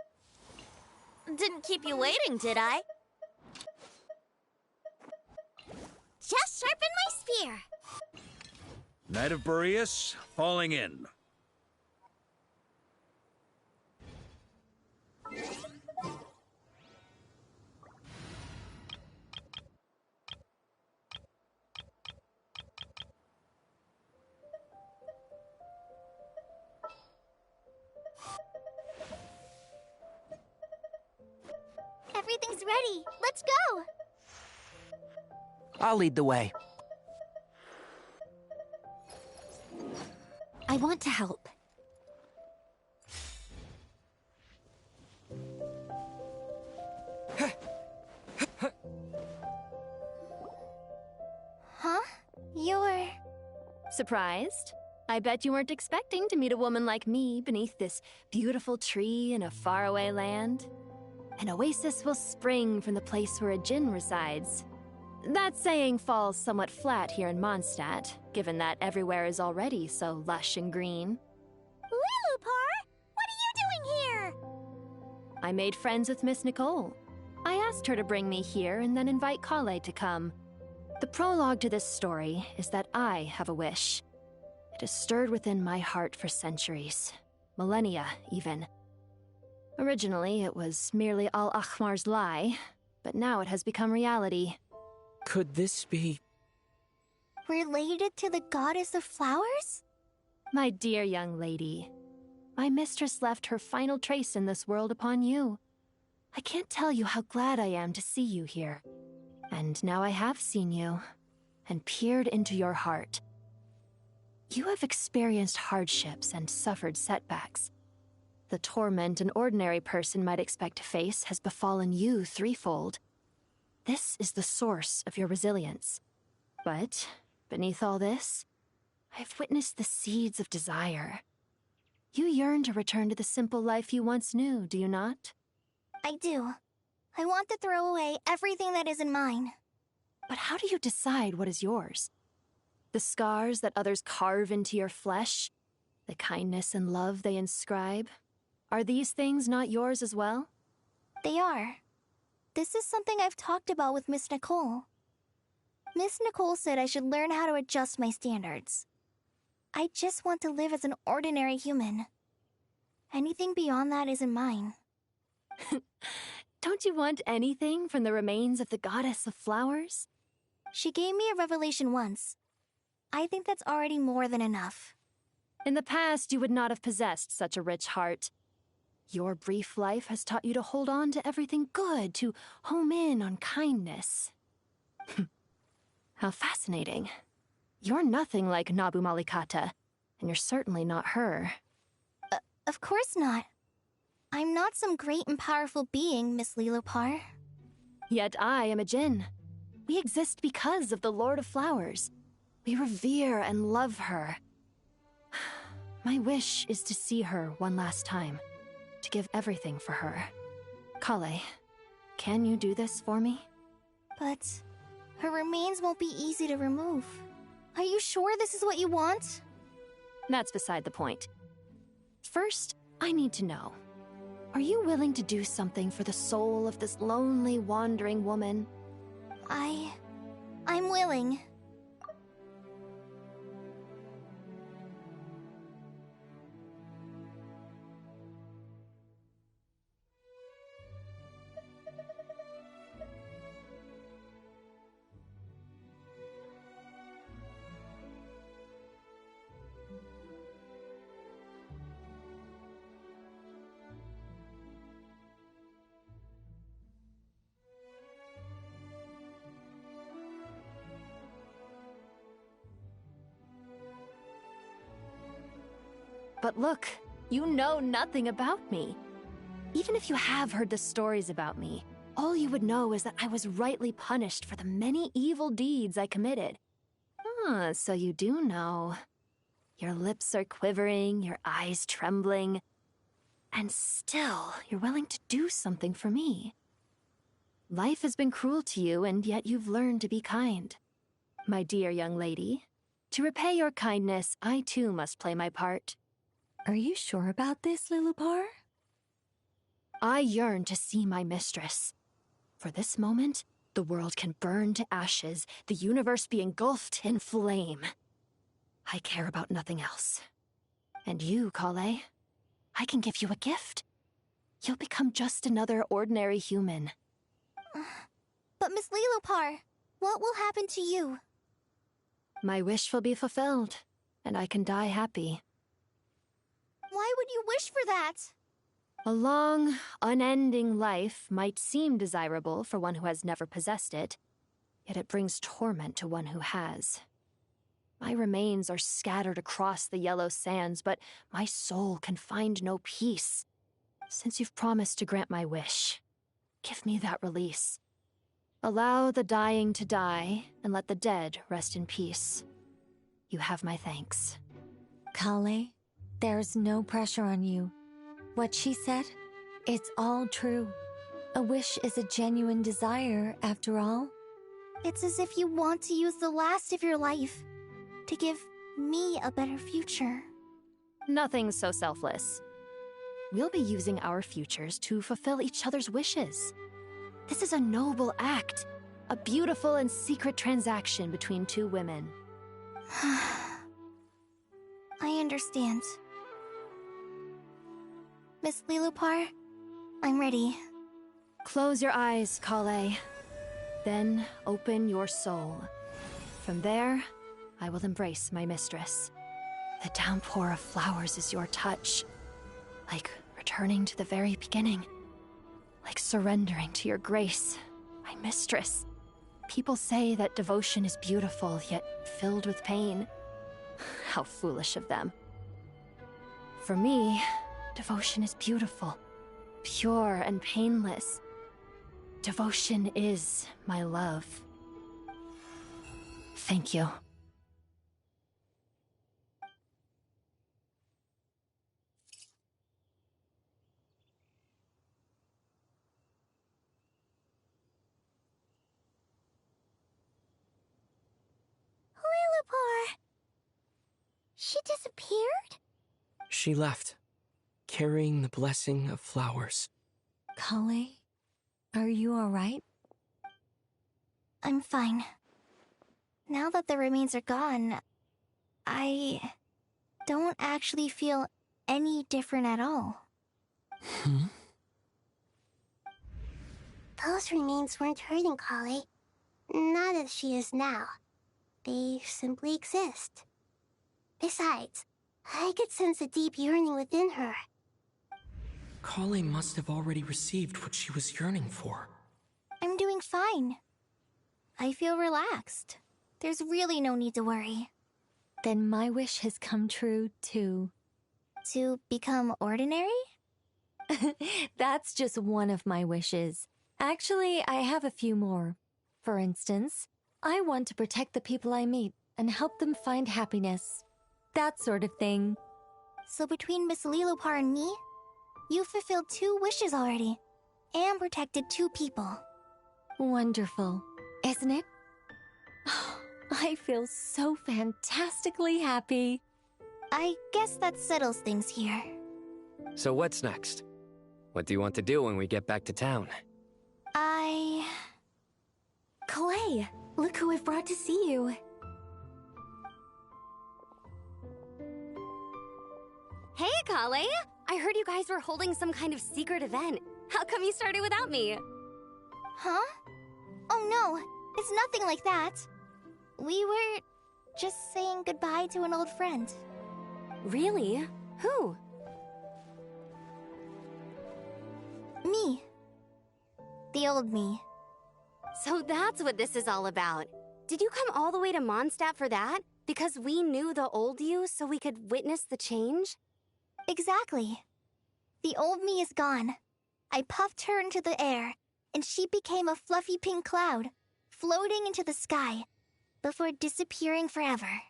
Didn't keep you waiting, did I? Just sharpen my spear. Knight of Boreas, falling in. Everything's ready. Let's go. I'll lead the way. I want to help. Huh? You're... Surprised? I bet you weren't expecting to meet a woman like me beneath this beautiful tree in a faraway land. An oasis will spring from the place where a djinn resides. That saying falls somewhat flat here in Mondstadt, given that everywhere is already so lush and green. Lilupar, what are you doing here? I made friends with Miss Nicole. I asked her to bring me here and then invite Kale to come. The prologue to this story is that I have a wish. It has stirred within my heart for centuries. Millennia, even. Originally, it was merely Al-Akhmar's lie, but now it has become reality. Could this be... related to the goddess of flowers? My dear young lady, my mistress left her final trace in this world upon you. I can't tell you how glad I am to see you here. And now I have seen you, and peered into your heart. You have experienced hardships and suffered setbacks. The torment an ordinary person might expect to face has befallen you threefold. This is the source of your resilience. But, beneath all this, I've witnessed the seeds of desire. You yearn to return to the simple life you once knew, do you not? I do. I want to throw away everything that isn't mine. But how do you decide what is yours? The scars that others carve into your flesh? The kindness and love they inscribe? Are these things not yours as well? They are. This is something I've talked about with Miss Nicole. Miss Nicole said I should learn how to adjust my standards. I just want to live as an ordinary human. Anything beyond that isn't mine. Don't you want anything from the remains of the goddess of flowers? She gave me a revelation once. I think that's already more than enough. In the past, you would not have possessed such a rich heart. Your brief life has taught you to hold on to everything good, to home in on kindness. How fascinating. You're nothing like Nabu Malikata, and you're certainly not her. Of course not. I'm not some great and powerful being, Miss Lilopar. Yet I am a djinn. We exist because of the Lord of Flowers. We revere and love her. My wish is to see her one last time, to give everything for her. Kale, can you do this for me? But her remains won't be easy to remove. Are you sure this is what you want? That's beside the point. First, I need to know. Are you willing to do something for the soul of this lonely, wandering woman? I'm willing. But look, you know nothing about me. Even if you have heard the stories about me, all you would know is that I was rightly punished for the many evil deeds I committed. Ah, so you do know. Your lips are quivering, your eyes trembling, and still you're willing to do something for me. Life has been cruel to you, and yet you've learned to be kind. My dear young lady, to repay your kindness, I too must play my part. Are you sure about this, Lilupar? I yearn to see my mistress. For this moment, the world can burn to ashes, the universe be engulfed in flame. I care about nothing else. And you, Kale, I can give you a gift. You'll become just another ordinary human. But Miss Lilupar, what will happen to you? My wish will be fulfilled, and I can die happy. Why would you wish for that? A long, unending life might seem desirable for one who has never possessed it, yet it brings torment to one who has. My remains are scattered across the yellow sands, but my soul can find no peace. Since you've promised to grant my wish, give me that release. Allow the dying to die, and let the dead rest in peace. You have my thanks. Kale, there's no pressure on you. What she said, it's all true. A wish is a genuine desire, after all. It's as if you want to use the last of your life to give me a better future. Nothing so selfless. We'll be using our futures to fulfill each other's wishes. This is a noble act, a beautiful and secret transaction between two women. I understand. Miss Lilupar, I'm ready. Close your eyes, Kale. Then open your soul. From there, I will embrace my mistress. The downpour of flowers is your touch. Like returning to the very beginning. Like surrendering to your grace, my mistress. People say that devotion is beautiful, yet filled with pain. How foolish of them. For me, devotion is beautiful, pure and painless. Devotion is my love. Thank you. Lilupar! She disappeared? She left, carrying the blessing of flowers. Kale, are you alright? I'm fine. Now that the remains are gone, I don't actually feel any different at all. Those remains weren't hurting Kale. Not as she is now. They simply exist. Besides, I could sense a deep yearning within her. Kale must have already received what she was yearning for. I'm doing fine. I feel relaxed. There's really no need to worry. Then my wish has come true, too. To become ordinary? That's just one of my wishes. Actually, I have a few more. For instance, I want to protect the people I meet and help them find happiness. That sort of thing. So between Miss Lilupar and me, you fulfilled 2 wishes already, and protected 2 people. Wonderful, isn't it? I feel so fantastically happy. I guess that settles things here. So what's next? What do you want to do when we get back to town? Clay, look who I've brought to see you. Hey, Kale! I heard you guys were holding some kind of secret event. How come you started without me? Huh? Oh no, it's nothing like that. We were just saying goodbye to an old friend. Really? Who? Me. The old me. So that's what this is all about. Did you come all the way to Mondstadt for that? Because we knew the old you so we could witness the change? Exactly. The old me is gone. I puffed her into the air, and she became a fluffy pink cloud, floating into the sky, before disappearing forever.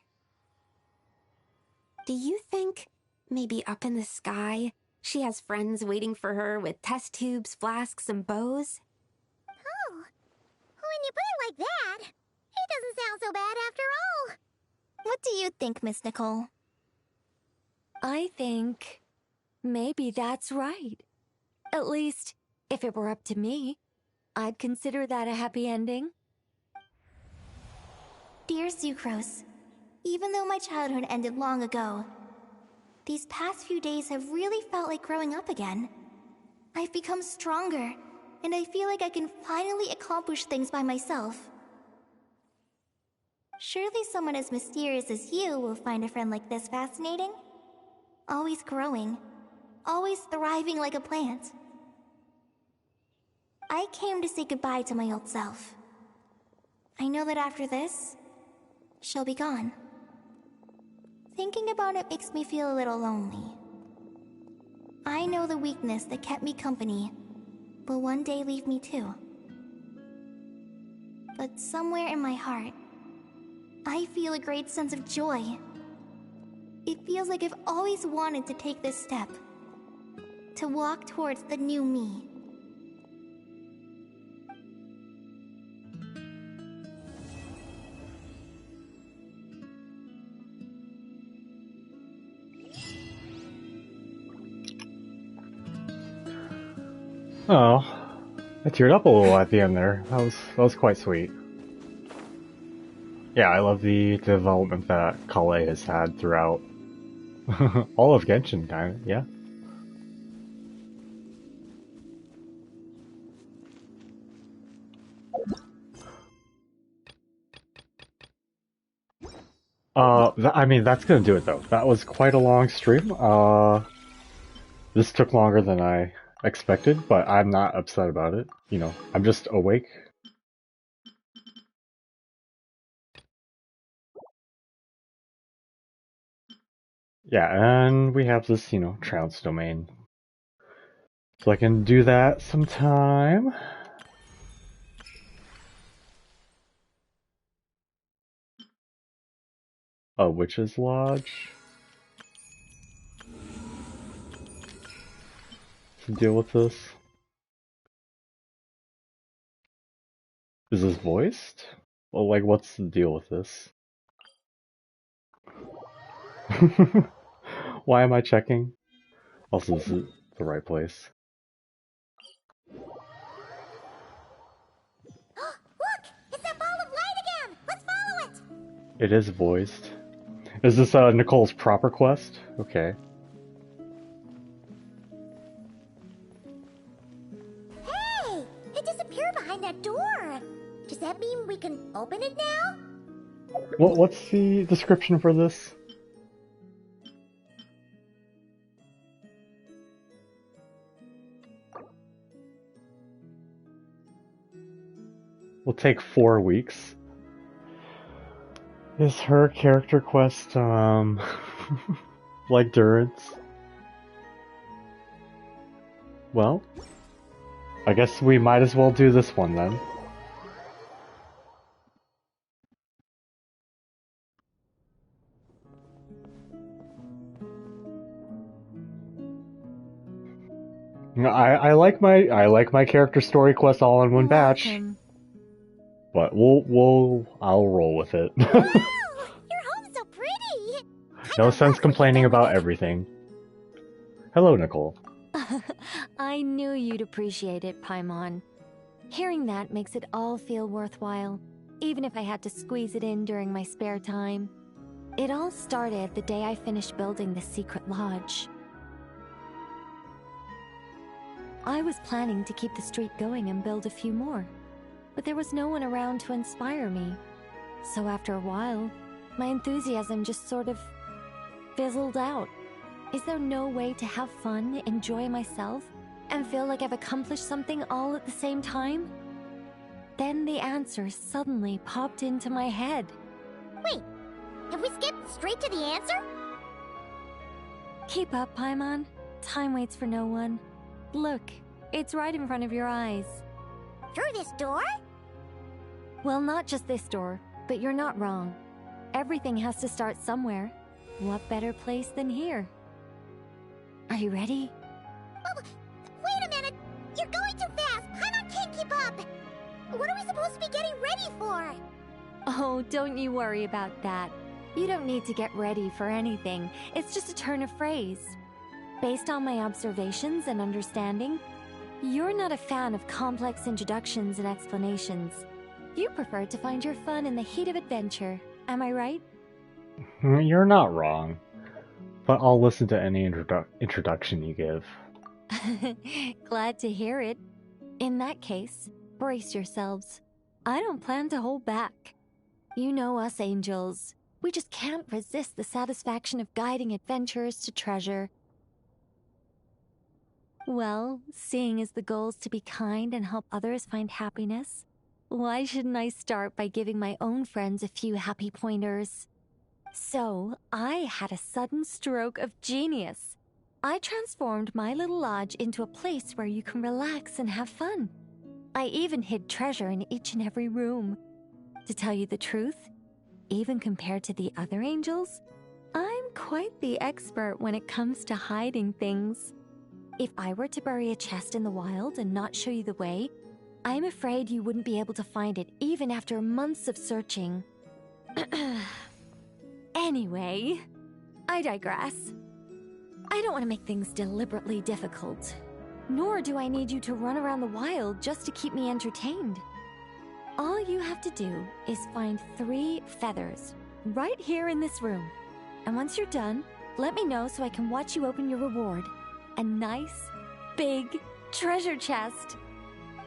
Do you think, maybe up in the sky, she has friends waiting for her with test tubes, flasks, and bows? Oh, when you put it like that, it doesn't sound so bad after all. What do you think, Miss Nicole? I think maybe that's right. At least, if it were up to me, I'd consider that a happy ending. Dear Sucrose, even though my childhood ended long ago, these past few days have really felt like growing up again. I've become stronger, and I feel like I can finally accomplish things by myself. Surely someone as mysterious as you will find a friend like this fascinating? Always growing, always thriving like a plant. I came to say goodbye to my old self. I know that after this, she'll be gone. Thinking about it makes me feel a little lonely. I know the weakness that kept me company will one day leave me too. But somewhere in my heart, I feel a great sense of joy. It feels like I've always wanted to take this step, to walk towards the new me. Oh, I teared up a little at the end there. That was quite sweet. Yeah, I love the development that Kale has had throughout all of Genshin, kind of. Yeah. I mean, that's gonna do it though. That was quite a long stream. This took longer than I expected, but I'm not upset about it. You know, I'm just awake. Yeah, and we have this, trounce domain. So I can do that sometime. A witch's lodge. To deal with this. Is this voiced? Well, like, what's the deal with this? Why am I checking? Also, this is the right place. Look! It's that ball of light again! Let's follow it! It is voiced. Is this Nicole's proper quest? Okay. Hey! It disappeared behind that door! Does that mean we can open it now? What's the description for this? Will take 4 weeks. Is her character quest, like Durance? Well, I guess we might as well do this one then. I like my character story quest all in one batch. But I'll roll with it. Wow! Your home's so pretty! No sense complaining about everything. Hello, Nicole. I knew you'd appreciate it, Paimon. Hearing that makes it all feel worthwhile, even if I had to squeeze it in during my spare time. It all started the day I finished building the secret lodge. I was planning to keep the streak going and build a few more, but there was no one around to inspire me. So after a while, my enthusiasm just sort of fizzled out. Is there no way to have fun, enjoy myself, and feel like I've accomplished something all at the same time? Then the answer suddenly popped into my head. Wait, have we skipped straight to the answer? Keep up, Paimon. Time waits for no one. Look, it's right in front of your eyes. Through this door? Well, not just this door, but you're not wrong. Everything has to start somewhere. What better place than here? Are you ready? Oh, wait a minute! You're going too fast! Paimon can't keep up! What are we supposed to be getting ready for? Oh, don't you worry about that. You don't need to get ready for anything. It's just a turn of phrase. Based on my observations and understanding, you're not a fan of complex introductions and explanations. You prefer to find your fun in the heat of adventure. Am I right? You're not wrong. But I'll listen to any introduction you give. Glad to hear it. In that case, brace yourselves. I don't plan to hold back. You know us angels. We just can't resist the satisfaction of guiding adventurers to treasure. Well, seeing as the goal is to be kind and help others find happiness, why shouldn't I start by giving my own friends a few happy pointers? So, I had a sudden stroke of genius. I transformed my little lodge into a place where you can relax and have fun. I even hid treasure in each and every room. To tell you the truth, even compared to the other angels, I'm quite the expert when it comes to hiding things. If I were to bury a chest in the wild and not show you the way, I'm afraid you wouldn't be able to find it even after months of searching. Anyway, I digress. I don't want to make things deliberately difficult, nor do I need you to run around the wild just to keep me entertained. All you have to do is find 3 feathers right here in this room. And once you're done, let me know so I can watch you open your reward. A nice, big treasure chest.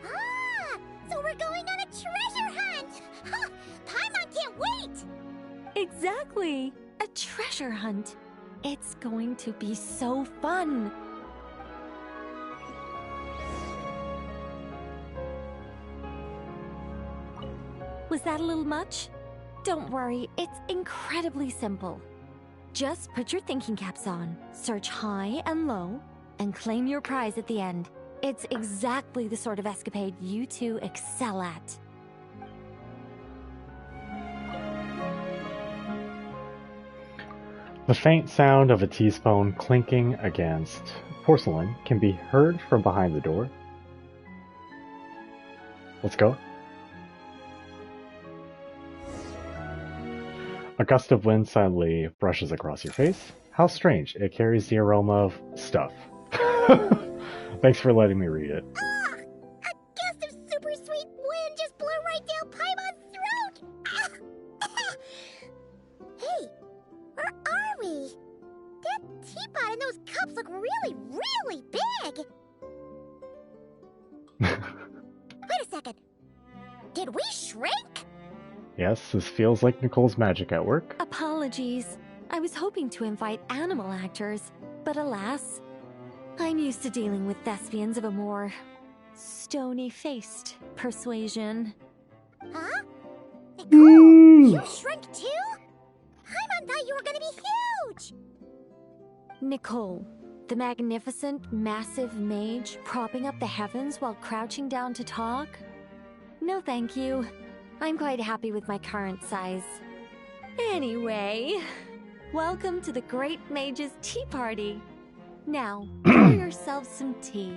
Ah! So we're going on a treasure hunt! Ha! Paimon can't wait! Exactly! A treasure hunt. It's going to be so fun. Was that a little much? Don't worry, it's incredibly simple. Just put your thinking caps on, search high and low, and claim your prize at the end. It's exactly the sort of escapade you two excel at. The faint sound of a teaspoon clinking against porcelain can be heard from behind the door. Let's go. A gust of wind suddenly brushes across your face. How strange. It carries the aroma of stuff. Thanks for letting me read it. Ah! A gust of super sweet wind just blew right down Paimon's throat! Ah! Hey, where are we? That teapot and those cups look really, really big! Wait a second. Did we shrink? Yes, this feels like Nicole's magic at work. Apologies. I was hoping to invite animal actors, but alas, I'm used to dealing with thespians of a more stony-faced persuasion. Huh? Nicole, you shrink too? Paimon thought you were gonna be huge! Nicole, the magnificent, massive mage propping up the heavens while crouching down to talk? No thank you. I'm quite happy with my current size. Anyway, welcome to the Great Mage's Tea Party. Now, pour yourself some tea.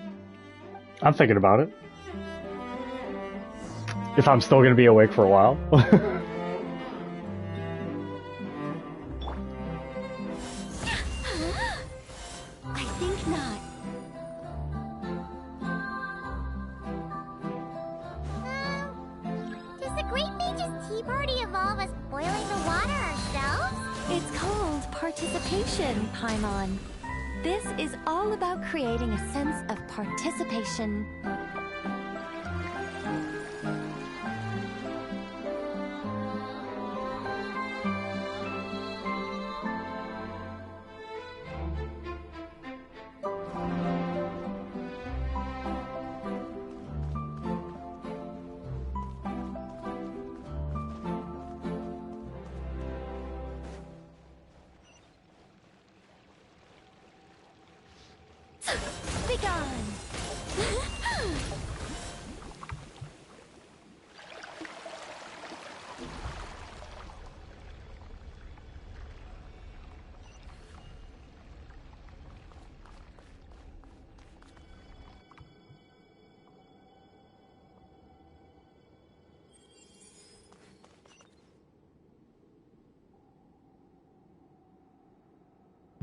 I'm thinking about it. If I'm still going to be awake for a while. I think not. Does the Great Mage's Tea Party involve us boiling the water ourselves? It's called participation, Paimon. This is all about creating a sense of participation.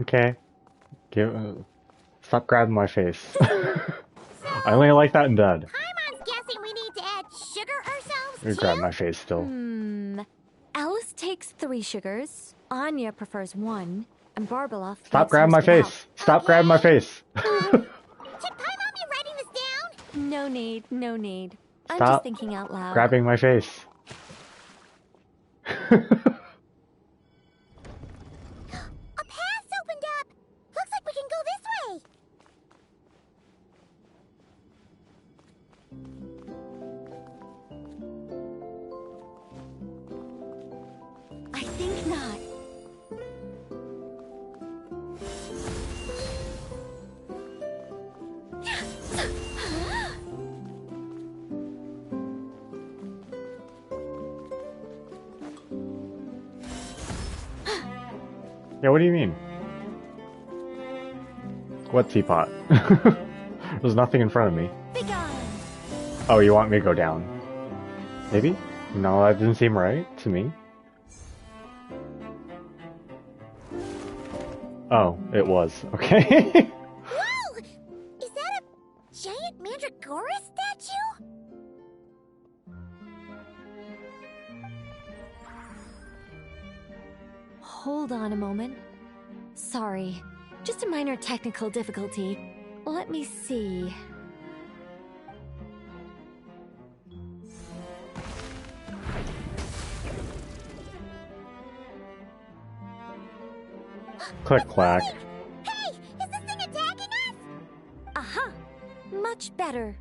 Okay. Stop grabbing my face. I only like that in bed. Paimon's guessing we need to add sugar ourselves You too? grab my face still. Alice takes 3 sugars, Anya prefers 1, and Barbeloff Stop grabbing my face. Stop grabbing my face. Should Paimon be writing this down? No need, no need. I'm Stop just thinking out loud. grabbing my face. A path's opened up. Looks like we can go this way. I think not. Yeah, what do you mean? What teapot? There's nothing in front of me. Oh, you want me to go down? Maybe? No, that didn't seem right to me. Oh, it was. Okay. Whoa! Is that a giant mandragora statue? Hold on a moment. Sorry, just a minor technical difficulty. Let me see. Click clack. Hey, is this thing attacking us? Aha! Much better.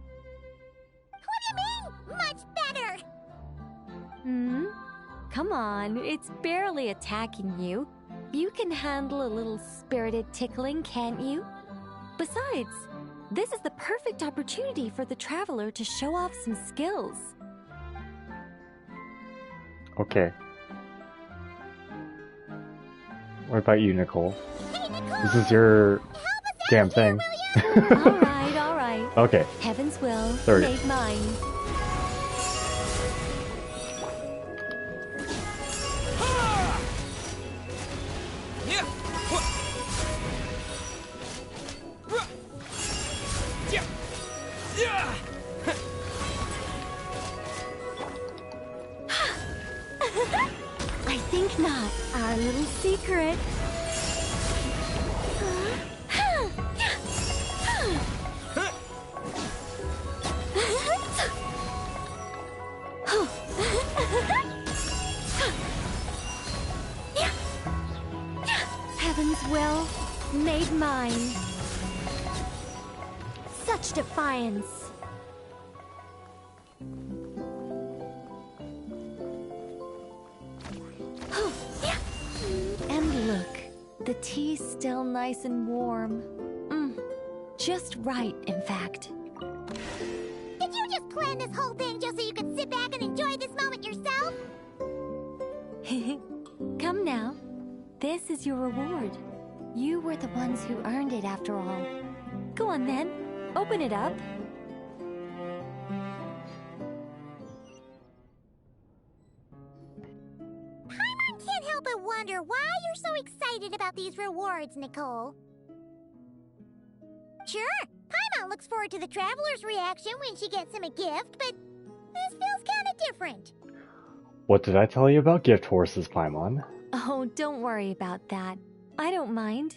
What do you mean, much better? Come on, it's barely attacking you. You can handle a little spirited tickling, can't you? Besides, this is the perfect opportunity for the traveler to show off some skills. Okay. What about you, Nicole? Hey, Nicole! This is your damn thing. Alright, alright. Okay. Heaven's will, 30. made mine. I think not. Our little secret. Heaven's will, made mine. Such defiance. And look, the tea's still nice and warm. Just right, in fact. Did you just plan this whole thing just so you could sit back and enjoy this moment yourself? Come now. This is your reward. You were the ones who earned it after all. Go on then. Open it up. Paimon can't help but wonder why you're so excited about these rewards, Nicole. Sure, Paimon looks forward to the traveler's reaction when she gets him a gift, but this feels kind of different. What did I tell you about gift horses, Paimon? Oh, don't worry about that. I don't mind.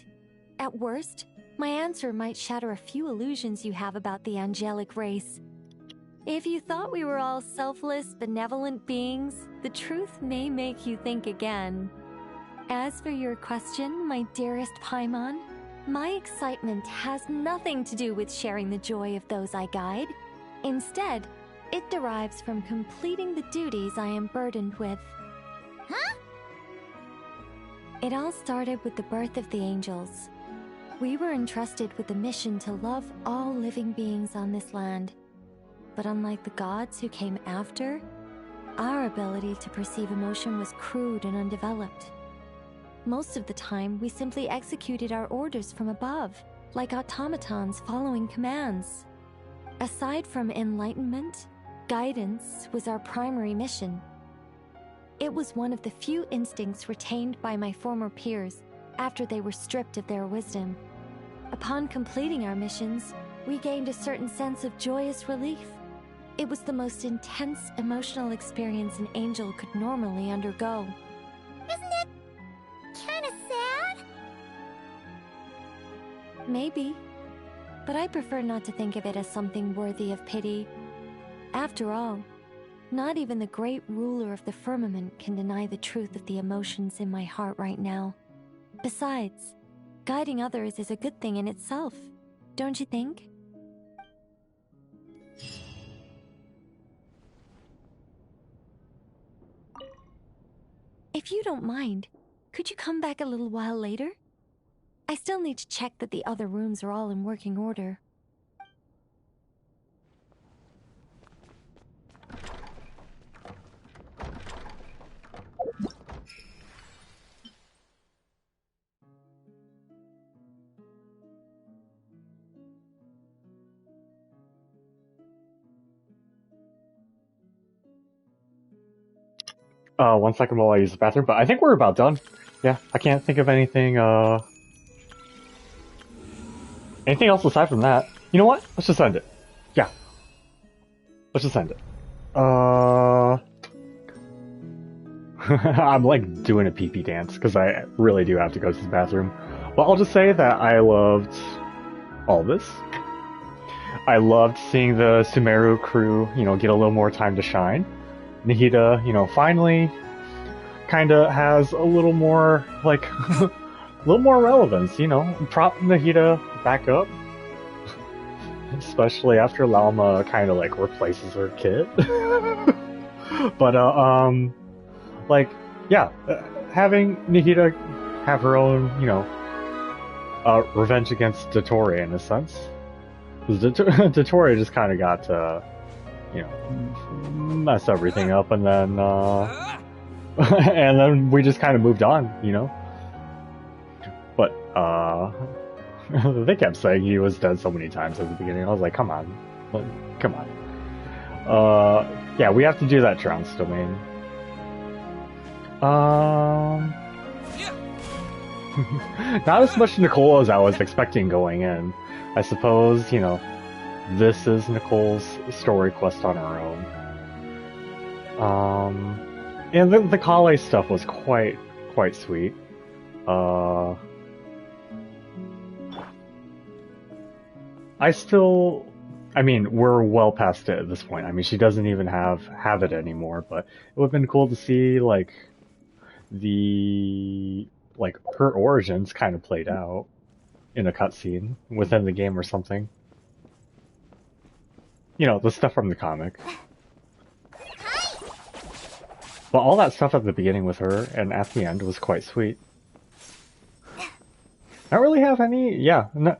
At worst, my answer might shatter a few illusions you have about the angelic race. If you thought we were all selfless, benevolent beings, the truth may make you think again. As for your question, my dearest Paimon, my excitement has nothing to do with sharing the joy of those I guide. Instead, it derives from completing the duties I am burdened with. Huh? It all started with the birth of the angels. We were entrusted with the mission to love all living beings on this land. But unlike the gods who came after, our ability to perceive emotion was crude and undeveloped. Most of the time, we simply executed our orders from above, like automatons following commands. Aside from enlightenment, guidance was our primary mission. It was one of the few instincts retained by my former peers, after they were stripped of their wisdom. Upon completing our missions, we gained a certain sense of joyous relief. It was the most intense emotional experience an angel could normally undergo. Isn't it kind of sad? Maybe, but I prefer not to think of it as something worthy of pity. After all, not even the great ruler of the firmament can deny the truth of the emotions in my heart right now. Besides, guiding others is a good thing in itself, don't you think? If you don't mind, could you come back a little while later? I still need to check that the other rooms are all in working order. One second while I use the bathroom, but I think we're about done. Yeah, I can't think of anything else aside from that. You know what? Let's just end it. Yeah. Let's just end it. I'm like doing a pee-pee dance because I really do have to go to the bathroom. Well, I'll just say that I loved all this. I loved seeing the Sumeru crew, get a little more time to shine. Nahida, finally kind of has a little more, like, a little more relevance, Prop Nahida back up. Especially after Lalma kind of, like, replaces her kid. But, having Nahida have her own, revenge against Dottore in a sense. Because Dottore just kind of got to, mess everything up, and then, and then we just kind of moved on, But, they kept saying he was dead so many times at the beginning. I was like, come on. Come on. Yeah, we have to do that trance domain. Not as much Nicole as I was expecting going in. I suppose, this is Nicole's story quest on her own. And the Kale stuff was quite sweet. We're well past it at this point. She doesn't even have it anymore, but it would have been cool to see, like, her origins kind of played out in a cutscene within the game or something. The stuff from the comic. But all that stuff at the beginning with her and at the end was quite sweet. I don't really have any,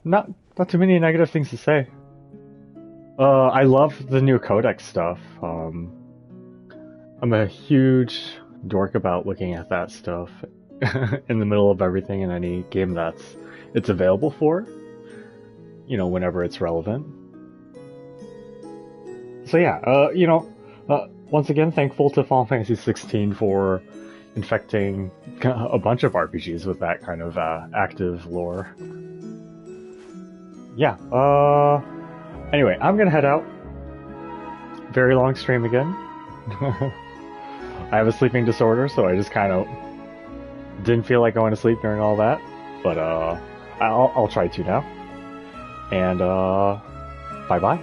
not too many negative things to say. I love the new codex stuff. I'm a huge dork about looking at that stuff in the middle of everything in any game it's available for. Whenever it's relevant. So yeah, once again, thankful to Final Fantasy XVI for infecting a bunch of RPGs with that kind of active lore. Yeah, anyway, I'm gonna head out. Very long stream again. I have a sleeping disorder, so I just kind of didn't feel like going to sleep during all that. But I'll try to now. And bye-bye.